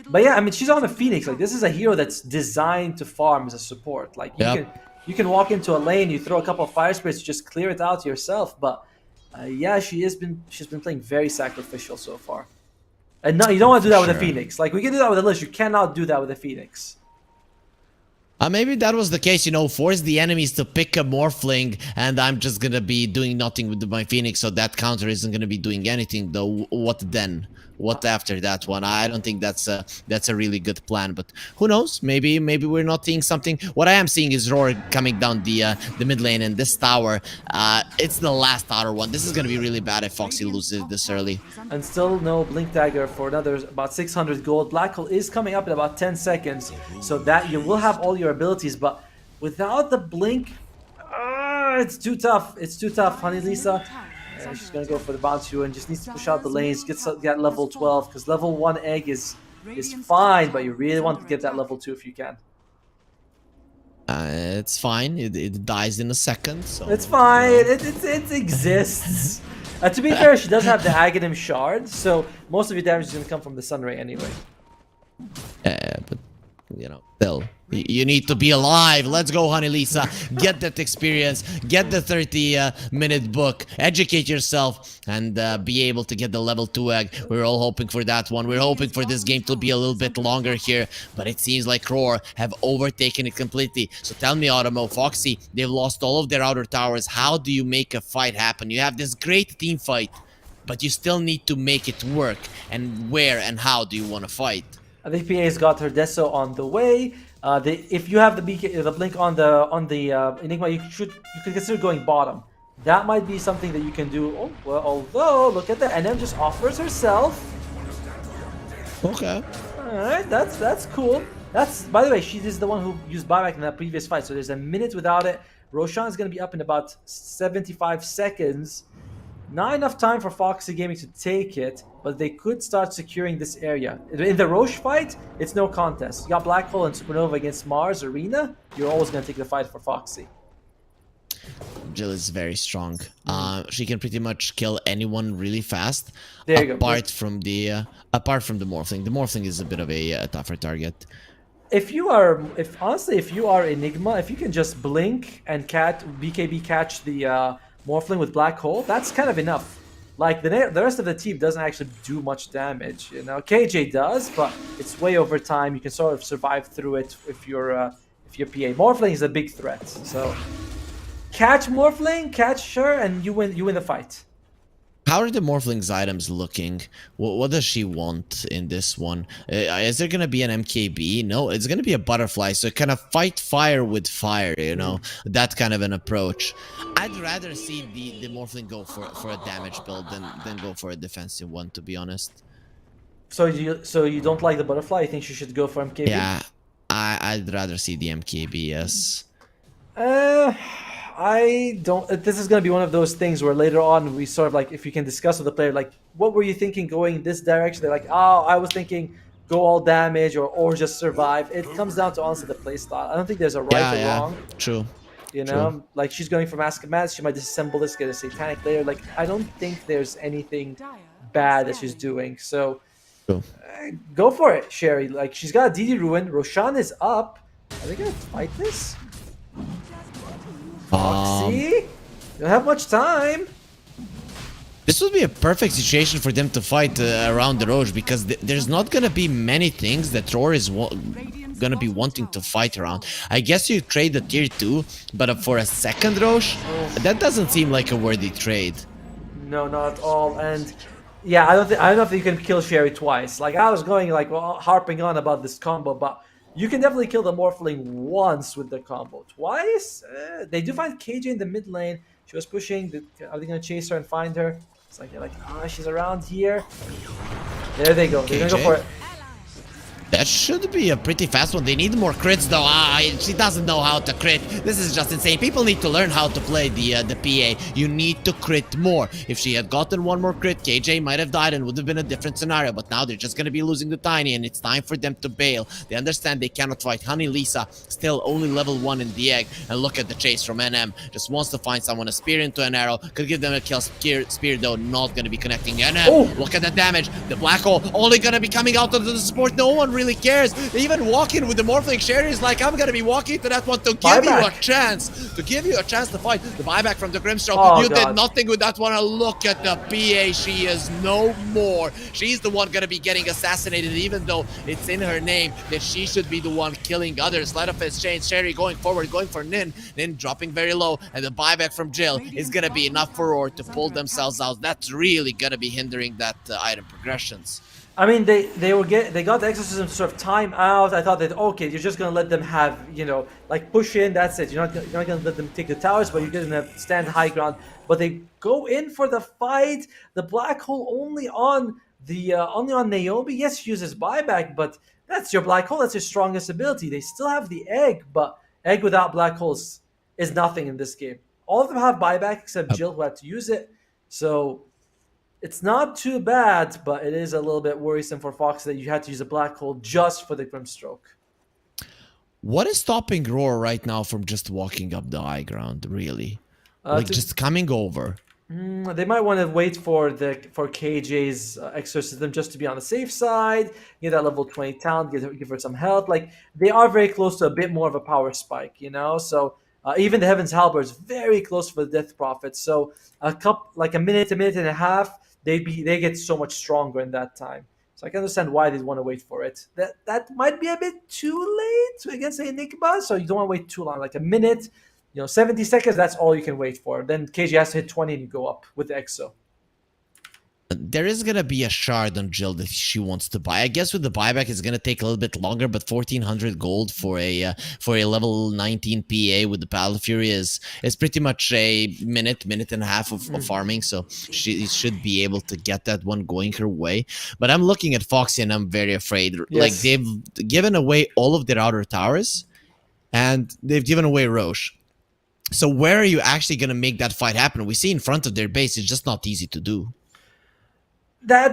But yeah, I mean, she's on a Phoenix. Like, this is a hero that's designed to farm as a support. Like, you can walk into a lane, you throw a couple of fire spirits, just clear it out yourself. But yeah, she's been playing very sacrificial so far. And no, you don't want to do that with a Phoenix. Like, we can do that with a Lish. You cannot do that with a Phoenix. Maybe that was the case, you know, force the enemies to pick a Morphling, and I'm just gonna be doing nothing with my Phoenix, so that counter isn't gonna be doing anything, though. What then? what after that one. I don't think that's a really good plan, but who knows? Maybe we're not seeing something. What I am seeing is RAWR coming down the mid lane, and this tower, it's the last tower one. This is gonna be really bad if Foxy loses it this early. And still no Blink Dagger for another about 600 gold. Black Hole is coming up in about 10 seconds, so that you will have all your abilities, but without the Blink, it's too tough. It's too tough. Honey Lisa, she's gonna go for the bounce and just needs to push out the lanes, get level 12, because level 1 egg is fine, but you really want to get that level 2 if you can. It's fine. It dies in a second, so It's fine. It exists. To be fair, she does have the Aghanim Shard, so most of your damage is gonna come from the Sun Ray anyway. but you know, still, you need to be alive. Let's go, Honey Lisa. Get that experience. Get the 30-minute book. Educate yourself and be able to get the level 2 egg. We're all hoping for that one. We're hoping for this game to be a little bit longer here, but it seems like RAWR have overtaken it completely. So tell me, Otomo, Foxy, they've lost all of their outer towers. How do you make a fight happen? You have this great team fight, but you still need to make it work. And where and how do you want to fight? I think PA's got her Deso on the way. If you have the Blink on the Enigma, you could consider going bottom. That might be something that you can do. Oh, well, although look at that, NM just offers herself. Okay. All right, that's cool. That's, by the way, she is the one who used buyback in that previous fight. So there's a minute without it. Roshan is going to be up in about 75 seconds. Not enough time for Foxy Gaming to take it, but they could start securing this area. In the Roche fight, it's no contest. You got Black Hole and Supernova against Mars Arena. You're always going to take the fight for Foxy. Jill is very strong. She can pretty much kill anyone really fast. There you apart from the Morphling. The Morphling is a bit of a tougher target. If you are Enigma, if you can just blink and BKB catch the Morphling with Black Hole, that's kind of enough. Like the rest of the team doesn't actually do much damage. You know, KJ does, but it's way over time. You can sort of survive through it if you're PA. Morphling is a big threat, so catch Morphling, catch her, and you win the fight. How are the Morphling's items looking? What does she want in this one? Is there gonna be an MKB? No, it's gonna be a butterfly. So kind of fight fire with fire, you know, that kind of an approach. I'd rather see the Morphling go for a damage build than go for a defensive one, to be honest. So you don't like the butterfly? You think she should go for MKB? Yeah, I'd rather see the MKB. Yes. I don't. This is going to be one of those things where later on we sort of like, if you can discuss with the player, like, what were you thinking going this direction? They're like, oh, I was thinking go all damage or just survive. It comes down to honestly the play style. I don't think there's a right or wrong. True. You know, like she's going for Mask of Madness. She might disassemble this, get a Satanic Layer. Like, I don't think there's anything bad that she's doing. So go for it, Sherry. Like, she's got a DD Ruin. Roshan is up. Are they going to fight this? Foxy? You don't have much time. This would be a perfect situation for them to fight around the Roche, because there's not gonna be many things that RAWR is gonna be wanting to fight around. I guess you trade the tier 2, but for a second Roche, that doesn't seem like a worthy trade. No, not at all. And yeah, I don't know if you can kill Sherry twice. Like, I was going like harping on about this combo, but you can definitely kill the Morphling once with the combo. Twice? They do find KJ in the mid lane. She was pushing. Are they going to chase her and find her? It's like, they're like, she's around here. There they go. They're going to go for it. That should be a pretty fast one. They need more crits though. She doesn't know how to crit. This is just insane. People need to learn how to play the PA. You need to crit more. If she had gotten one more crit, KJ might have died and would have been a different scenario. But now they're just going to be losing the Tiny, and it's time for them to bail. They understand they cannot fight. Honey Lisa, still only level 1 in the egg. And look at the chase from NM. Just wants to find someone, a spear into an arrow. Could give them a kill. Spear though, not going to be connecting NM. Look at the damage. The Black Hole only going to be coming out of the support. No one really really cares. They even walk in with the Morphling. Sherry's like, I'm gonna be walking to that one to give you a Buyback. chance. To give you a chance to fight. The buyback from the Grimstroke. Oh, You God. did nothing with that one. Look at the PA. She is no more. She's the one gonna be getting assassinated, even though it's in her name that she should be the one killing others. Let off his chains. Sherry going forward, going for Nin. Nin dropping very low, and the buyback from Jill is gonna be enough for RAWR to pull themselves out. That's really gonna be hindering that item progressions. I mean, they got the exorcism to sort of time out. I thought that, okay, you're just gonna let them have, you know, like push in. That's it. You're not gonna let them take the towers, but you're gonna stand high ground. But they go in for the fight. The black hole only on Naomi. Yes, she uses buyback, but that's your black hole. That's your strongest ability. They still have the egg, but egg without black holes is nothing in this game. All of them have buyback except Jill, who had to use it. So it's not too bad, but it is a little bit worrisome for Fox that you had to use a black hole just for the Grimstroke. What is stopping RAWR right now from just walking up the high ground, really? Like just coming over? They might want to wait for KJ's exorcism just to be on the safe side, get that level 20 talent, give her some health. Like, they are very close to a bit more of a power spike, you know? So even the Heaven's Halberd is very close for the Death Prophet. So a minute and a half, they get so much stronger in that time. So I can understand why they want to wait for it. That might be a bit too late against the Enigma, so you don't want to wait too long. Like a minute, 70 seconds, that's all you can wait for. Then KG has to hit 20 and you go up with the EXO. There is gonna be a shard on Jill that she wants to buy. I guess with the buyback, it's gonna take a little bit longer, but 1,400 gold for a level 19 PA with the Battle Fury is pretty much a minute and a half of farming. So she should be able to get that one going her way. But I'm looking at Foxy and I'm very afraid. Yes. Like, they've given away all of their outer towers, and they've given away Roche. So where are you actually gonna make that fight happen? We see in front of their base, it's just not easy to do. That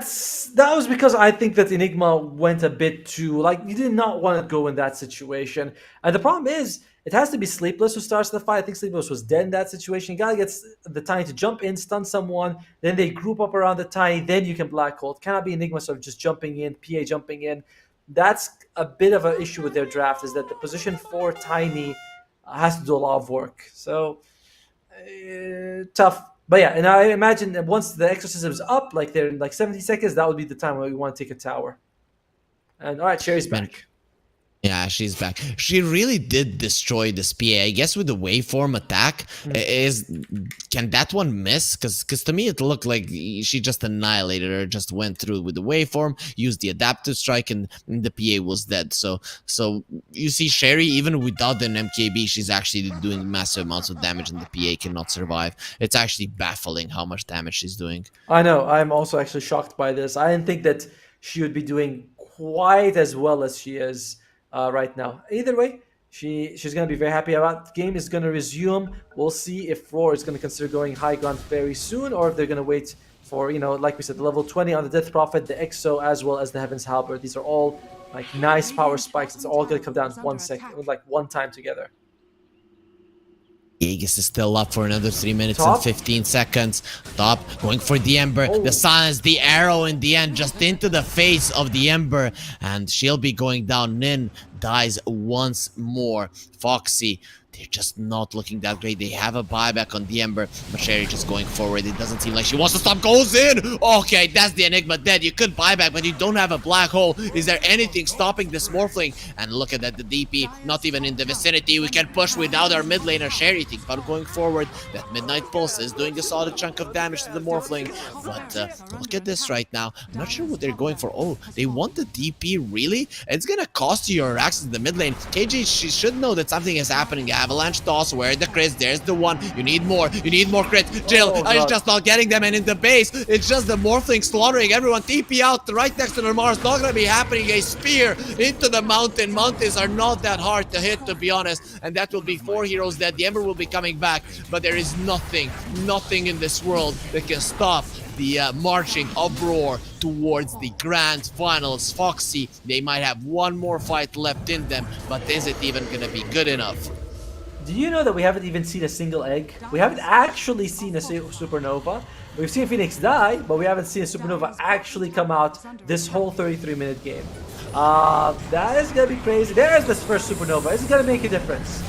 was because I think that Enigma went a bit too, like, you did not want to go in that situation. And the problem is, it has to be Sleepless who starts the fight. I think Sleepless was dead in that situation. You gotta get the Tiny to jump in, stun someone, then they group up around the Tiny, then you can Black Hole. It cannot be Enigma sort of just jumping in, PA jumping in. That's a bit of an issue with their draft, is that the position 4 Tiny has to do a lot of work. So, tough. But yeah, and I imagine that once the exorcism is up, like they're in like 70 seconds, that would be the time where we want to take a tower. And all right, Sherry's back. Yeah, she's back. She really did destroy this PA. I guess with the waveform attack, can that one miss? Because to me it looked like she just annihilated her, just went through with the waveform, used the adaptive strike, and the PA was dead. So you see Sherry, even without an MKB, she's actually doing massive amounts of damage, and the PA cannot survive. It's actually baffling how much damage she's doing. I know. I'm also actually shocked by this. I didn't think that she would be doing quite as well as she is right now. Either way, she's going to be very happy about it. The game is going to resume. We'll see if RAWR is going to consider going high ground very soon, or if they're going to wait for, like we said, the level 20 on the Death Prophet, the EXO, as well as the Heaven's Halberd. These are all like nice power spikes. It's all going to come down in 1 second, like one time together. Aegis is still up for another 3 minutes Top. and 15 seconds. Top, going for the Ember. Oh. The silence, the arrow in the end, just into the face of the Ember. And she'll be going down. Nin dies once more. Foxy, they're just not looking that great. They have a buyback on the Ember, but Sherry just going forward. It doesn't seem like she wants to stop. Goes in! Okay, that's the Enigma dead. You could buyback, but you don't have a black hole. Is there anything stopping this Morphling? And look at that, the DP, not even in the vicinity. We can push without our mid laner. Sherry thinks about going forward. That Midnight Pulse is doing a solid chunk of damage to the Morphling. But look at this right now. I'm not sure what they're going for. Oh, they want the DP, really? It's gonna cost you your access to the mid lane. KG, she should know that something is happening. Avalanche toss, where are the crits? There's the one. You need more crit. Jill is just not getting them, and in the base, it's just the Morphling slaughtering everyone. TP out right next to the Mars, not gonna be happening. A spear into the mountain. Mountains are not that hard to hit, to be honest, and that will be 4 heroes dead. The Ember will be coming back, but there is nothing in this world that can stop the marching of RAWR towards the grand finals. Foxy, they might have one more fight left in them, but is it even gonna be good enough? Do you know that we haven't even seen a single egg? We haven't actually seen a supernova. We've seen Phoenix die, but we haven't seen a Supernova actually come out this whole 33-minute game. That is gonna be crazy. There's this first Supernova. Is it gonna make a difference?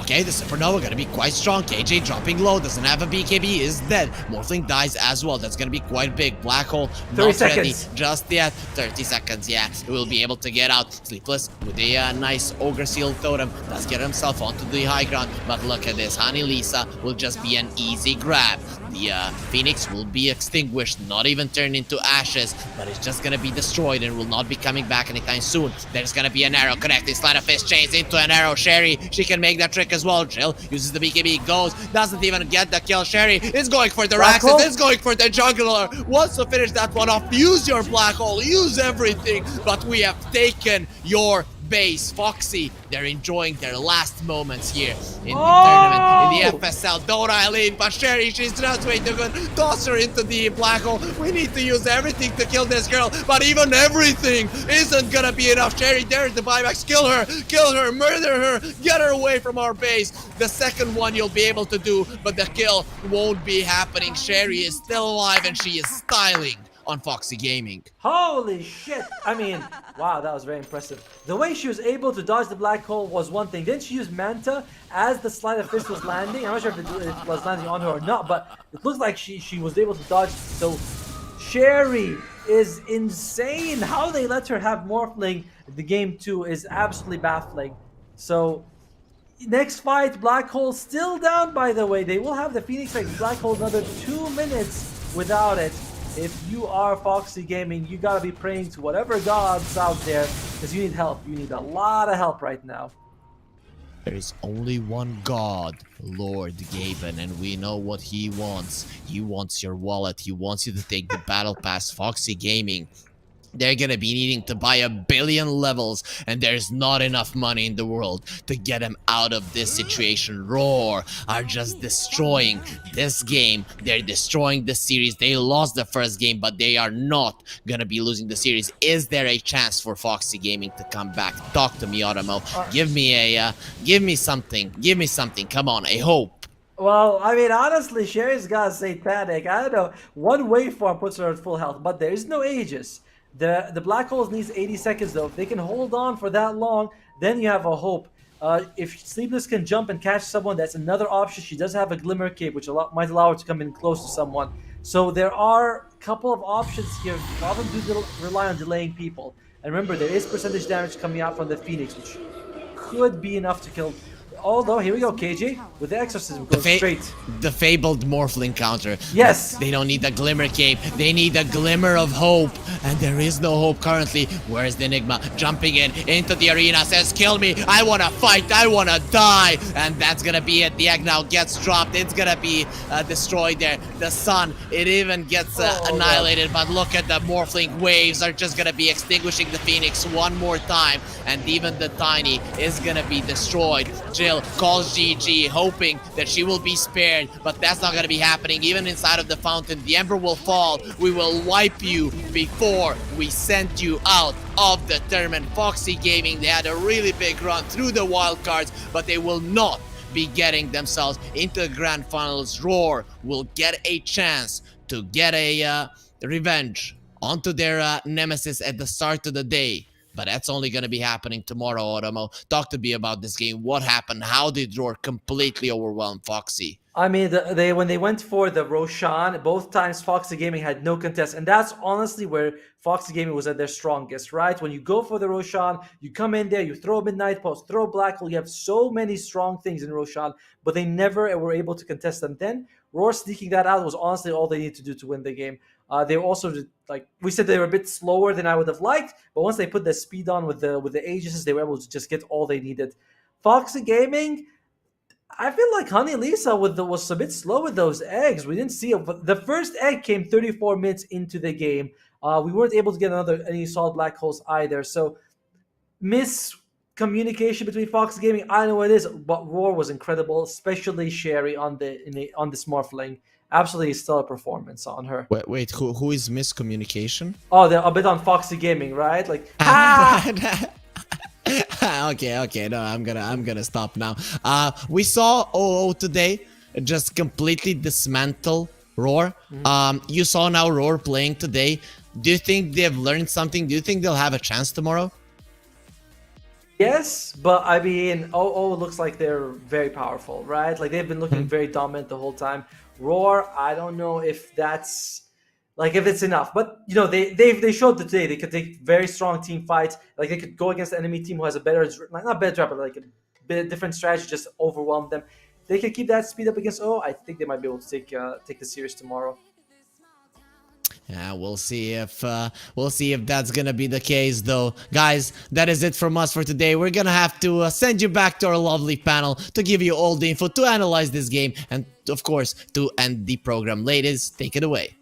Okay, the Supernova gonna be quite strong. KJ dropping low, doesn't have a BKB, is dead. Morphling dies as well. That's gonna be quite big. Black Hole 30 not seconds. ready just yet. 30 seconds, yeah. He will be able to get out. Sleepless with a nice Ogre Seal Totem. Does get himself onto the high ground. But look at this. Honey Lisa will just be an easy grab. The Phoenix will be extinguished, not even turned into ashes, but it's just gonna be destroyed and will not be coming back anytime soon. There's gonna be an arrow connecting Sleight of Fist chains into an arrow. Sherry, she can make that trick as well. Jill uses the BKB, goes, doesn't even get the kill. Sherry is going for the Black Raxus, hole? is going for the juggler. Wants to finish that one off. Use your black hole, use everything, but we have taken your base. Foxy, they're enjoying their last moments here in the tournament, in the FSL Dota elite. But Sherry, she's just way too good. Toss her into the black hole. We need to use everything to kill this girl, but even everything isn't gonna be enough. Sherry, there's the buybacks. Kill her, murder her, get her away from our base. The second one you'll be able to do, but the kill won't be happening. Sherry is still alive and she is styling on Foxy Gaming. Holy shit! I mean, wow, that was very impressive. The way she was able to dodge the black hole was one thing. Then she used Manta as the Sleight of Fist was landing. I'm not sure if it was landing on her or not, but it looks like she was able to dodge. So Sherry is insane. How they let her have Morphling the game 2 is absolutely baffling. So next fight, Black Hole still down, by the way. They will have the Phoenix like Black Hole another 2 minutes without it. If you are Foxy Gaming, you gotta be praying to whatever gods out there, because you need help. You need a lot of help right now. There is only one God, Lord Gaben, and we know what he wants. He wants your wallet. He wants you to take the battle pass. Foxy Gaming, they're gonna be needing to buy 1 billion levels, and there's not enough money in the world to get them out of this situation. RAWR are just destroying this game. They're destroying the series. They lost the first game, but they are not gonna be losing the series. Is there a chance for Foxy Gaming to come back? Talk to me, Otomo. Give me something. Give me something. Come on, a hope. Well, I mean, honestly, Sherry's got satanic. I don't know. One waveform puts her at full health, but there is no Aegis. The Black Holes needs 80 seconds though. If they can hold on for that long, then you have a hope. If Sleepless can jump and catch someone, that's another option. She does have a Glimmer Cape, which might allow her to come in close to someone. So there are a couple of options here. A lot of them do rely on delaying people. And remember, there is percentage damage coming out from the Phoenix, which could be enough to kill. Although, here we go, KJ, with the Exorcism, goes straight. The fabled Morphling counter. Yes! They don't need a Glimmer Cape. They need a glimmer of hope. And there is no hope currently. Where's the Enigma? Jumping into the arena, says, kill me. I want to fight. I want to die. And that's going to be it. The egg now gets dropped. It's going to be destroyed there. The sun, it even gets annihilated. But look at the Morphling waves are just going to be extinguishing the Phoenix one more time. And even the Tiny is going to be destroyed. Jill calls GG, hoping that she will be spared, but that's not going to be happening. Even inside of the fountain, the Ember will fall. We will wipe you before we send you out of the tournament. Foxy Gaming, they had a really big run through the wild cards, but they will not be getting themselves into the grand finals. RAWR will get a chance to get a revenge onto their nemesis at the start of the day. But that's only going to be happening tomorrow, Otomo. Talk to me about this game. What happened? How did RAWR completely overwhelm Foxy? I mean, when they went for the Roshan, both times Foxy Gaming had no contest. And that's honestly where Foxy Gaming was at their strongest, right? When you go for the Roshan, you come in there, you throw a Midnight Post, throw Black Hole. You have so many strong things in Roshan, but they never were able to contest them. Then RAWR sneaking that out was honestly all they needed to do to win the game. They were also, like we said, they were a bit slower than I would have liked, but once they put the speed on with the Aegis, they were able to just get all they needed. Foxy Gaming, I feel like Honey Lisa was a bit slow with those eggs. We didn't see it, but the first egg came 34 minutes into the game. We weren't able to get any solid Black Holes either. So miscommunication between Foxy Gaming, I know it is, but RAWR was incredible, especially Sherry on this Morphling. Absolutely stellar performance on her. Wait, who is miscommunication? Oh, they're a bit on Foxy Gaming, right? Like, Okay, no, I'm gonna stop now. We saw OO today just completely dismantle RAWR. You saw now RAWR playing today. Do you think they've learned something? Do you think they'll have a chance tomorrow? Yes, but I mean, OO looks like they're very powerful, right? Like they've been looking very dominant the whole time. Roar, I don't know if that's like if it's enough, but you know they showed today they could take very strong team fights. Like they could go against the enemy team who has a better, like not better, but like a bit different strategy, just overwhelm them. They could keep that speed up against OO. I think they might be able to take the series tomorrow. Yeah, we'll see if that's gonna be the case, though. Guys, that is it from us for today. We're gonna have to send you back to our lovely panel to give you all the info to analyze this game and, of course, to end the program. Ladies, take it away.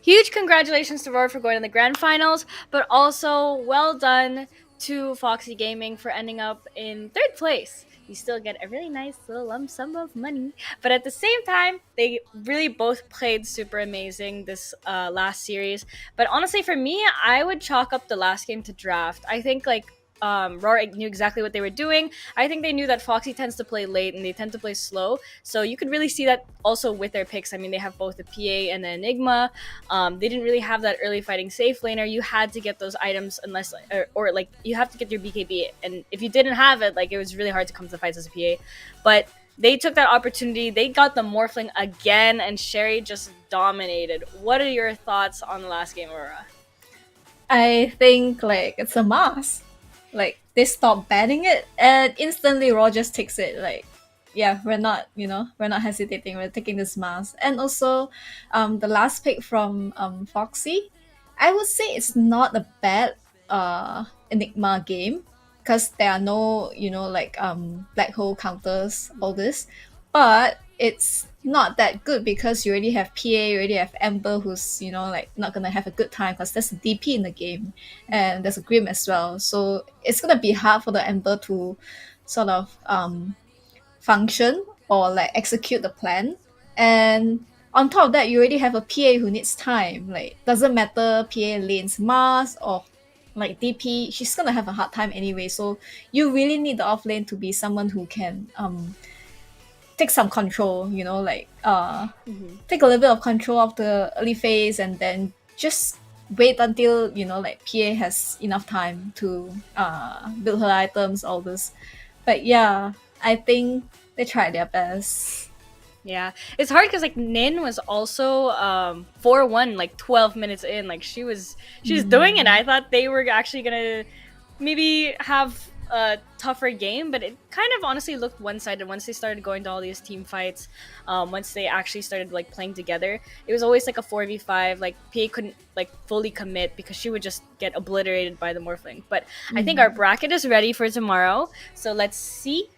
Huge congratulations to RAWR for going to the grand finals, but also well done to Foxy Gaming for ending up in third place. You still get a really nice little lump sum of money, but at the same time, they really both played super amazing this last series. But honestly, for me, I would chalk up the last game to draft. I think like RAWR knew exactly what they were doing. I think they knew that Foxy tends to play late and they tend to play slow. So you could really see that also with their picks. I mean, they have both the PA and the Enigma. They didn't really have that early fighting safe laner. You had to get those items unless, or like you have to get your BKB. And if you didn't have it, like it was really hard to come to the fights as a PA. But they took that opportunity. They got the Morphling again, and Sherry just dominated. What are your thoughts on the last game, Auroraa? I think like it's a must. Like they stop banning it and instantly RAW just takes it. Like, yeah, we're not hesitating. We're taking this mask. And also, the last pick from Foxy, I would say it's not a bad Enigma game because there are no like black hole counters, all this, but it's not that good because you already have PA, you already have Ember, who's like not gonna have a good time because there's a DP in the game and there's a Grim as well, so it's gonna be hard for the Ember to sort of function or like execute the plan. And on top of that, you already have a PA who needs time. Like doesn't matter PA lanes Mars or like DP, she's gonna have a hard time anyway. So you really need the off lane to be someone who can take some control, like take a little bit of control of the early phase and then just wait until like PA has enough time to build her items, all this. But yeah, I think they tried their best. Yeah, it's hard because like Nin was also 4-1 like 12 minutes in. Like she was doing it. I thought they were actually gonna maybe have a tougher game, but it kind of honestly looked one-sided once they started going to all these team fights. Once they actually started like playing together, it was always like a 4v5. Like PA couldn't like fully commit because she would just get obliterated by the Morphling. But I think our bracket is ready for tomorrow, so let's see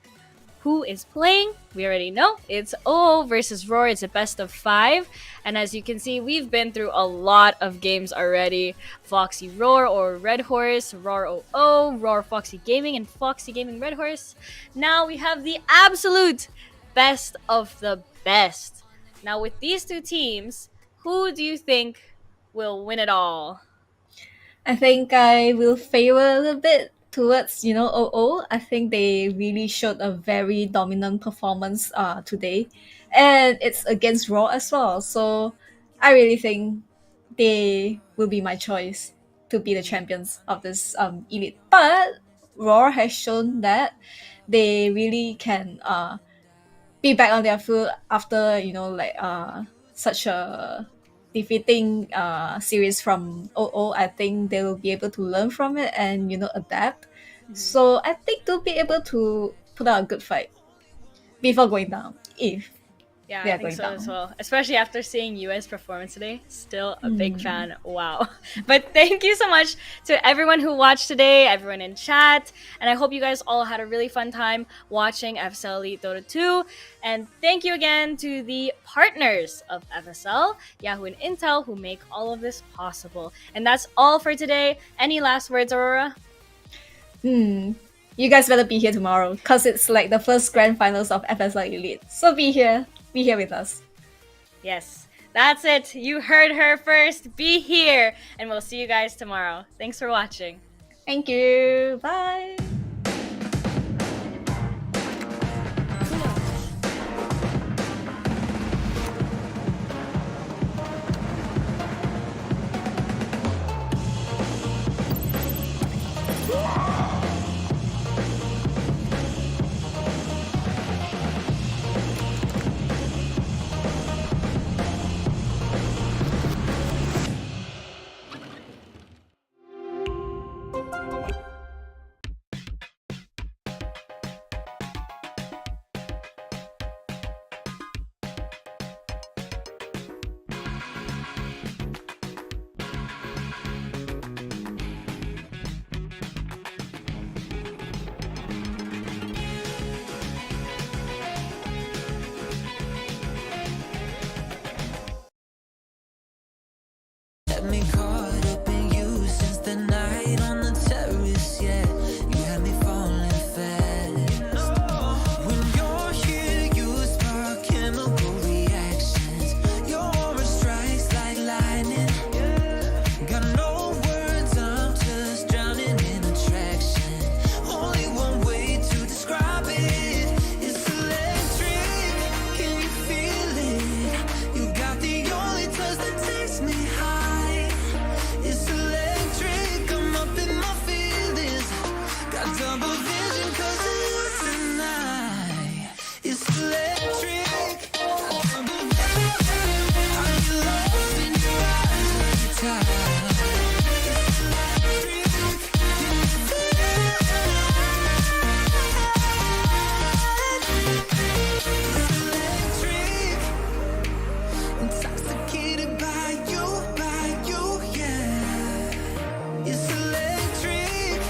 who is playing. We already know it's OO versus RAWR. It's a best of 5, and as you can see, we've been through a lot of games already. Foxy RAWR or Red Horse, RAWR OO, RAWR Foxy Gaming, and Foxy Gaming Red Horse. Now we have the absolute best of the best. Now with these two teams, who do you think will win it all? I think I will favor a little bit towards OO. I think they really showed a very dominant performance today, and it's against RAW as well. So I really think they will be my choice to be the champions of this elite. But RAW has shown that they really can be back on their foot after like such a defeating series from OO. I think they will be able to learn from it and adapt. So I think they'll be able to put out a good fight before going down. If Yeah, they I are think going so down. as well. Especially after seeing US performance today. Still a big fan. Wow. But thank you so much to everyone who watched today, everyone in chat. And I hope you guys all had a really fun time watching FSL Elite Dota 2. And thank you again to the partners of FSL, Yahoo and Intel, who make all of this possible. And that's all for today. Any last words, Auroraa? You guys better be here tomorrow because it's like the first grand finals of FSL Elite. So be here with us. Yes, that's it. You heard her first. Be here. And we'll see you guys tomorrow. Thanks for watching. Thank you. Bye. Had me caught up in you since the night on the terrace, yeah. You had me falling fast. When you're here, you spark chemical reactions. Your aura strikes like lightning. Got no words, I'm just drowning in attraction. Only one way to describe it. It's electric. Can you feel it? You got the only touch that takes me high. It's electric, I'm up in my feelings. Got double vision 'cause of you tonight. It's electric, got double vision. I get lost in your eyes every time. It's electric, can you feel it? It's electric, intoxicated by you, yeah. It's electric,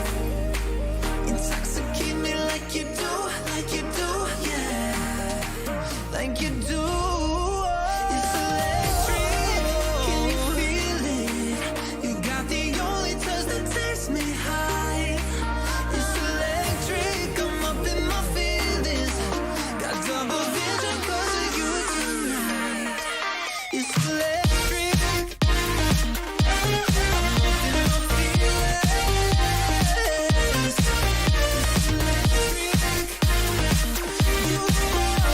intoxicate me like you do, yeah. Like you do. It's electric, can you feel it? You got the only touch that takes me high. It's electric, I'm up in my feelings. Got double vision 'cause of you tonight. It's electric, I'm up in my feelings. It's electric, you are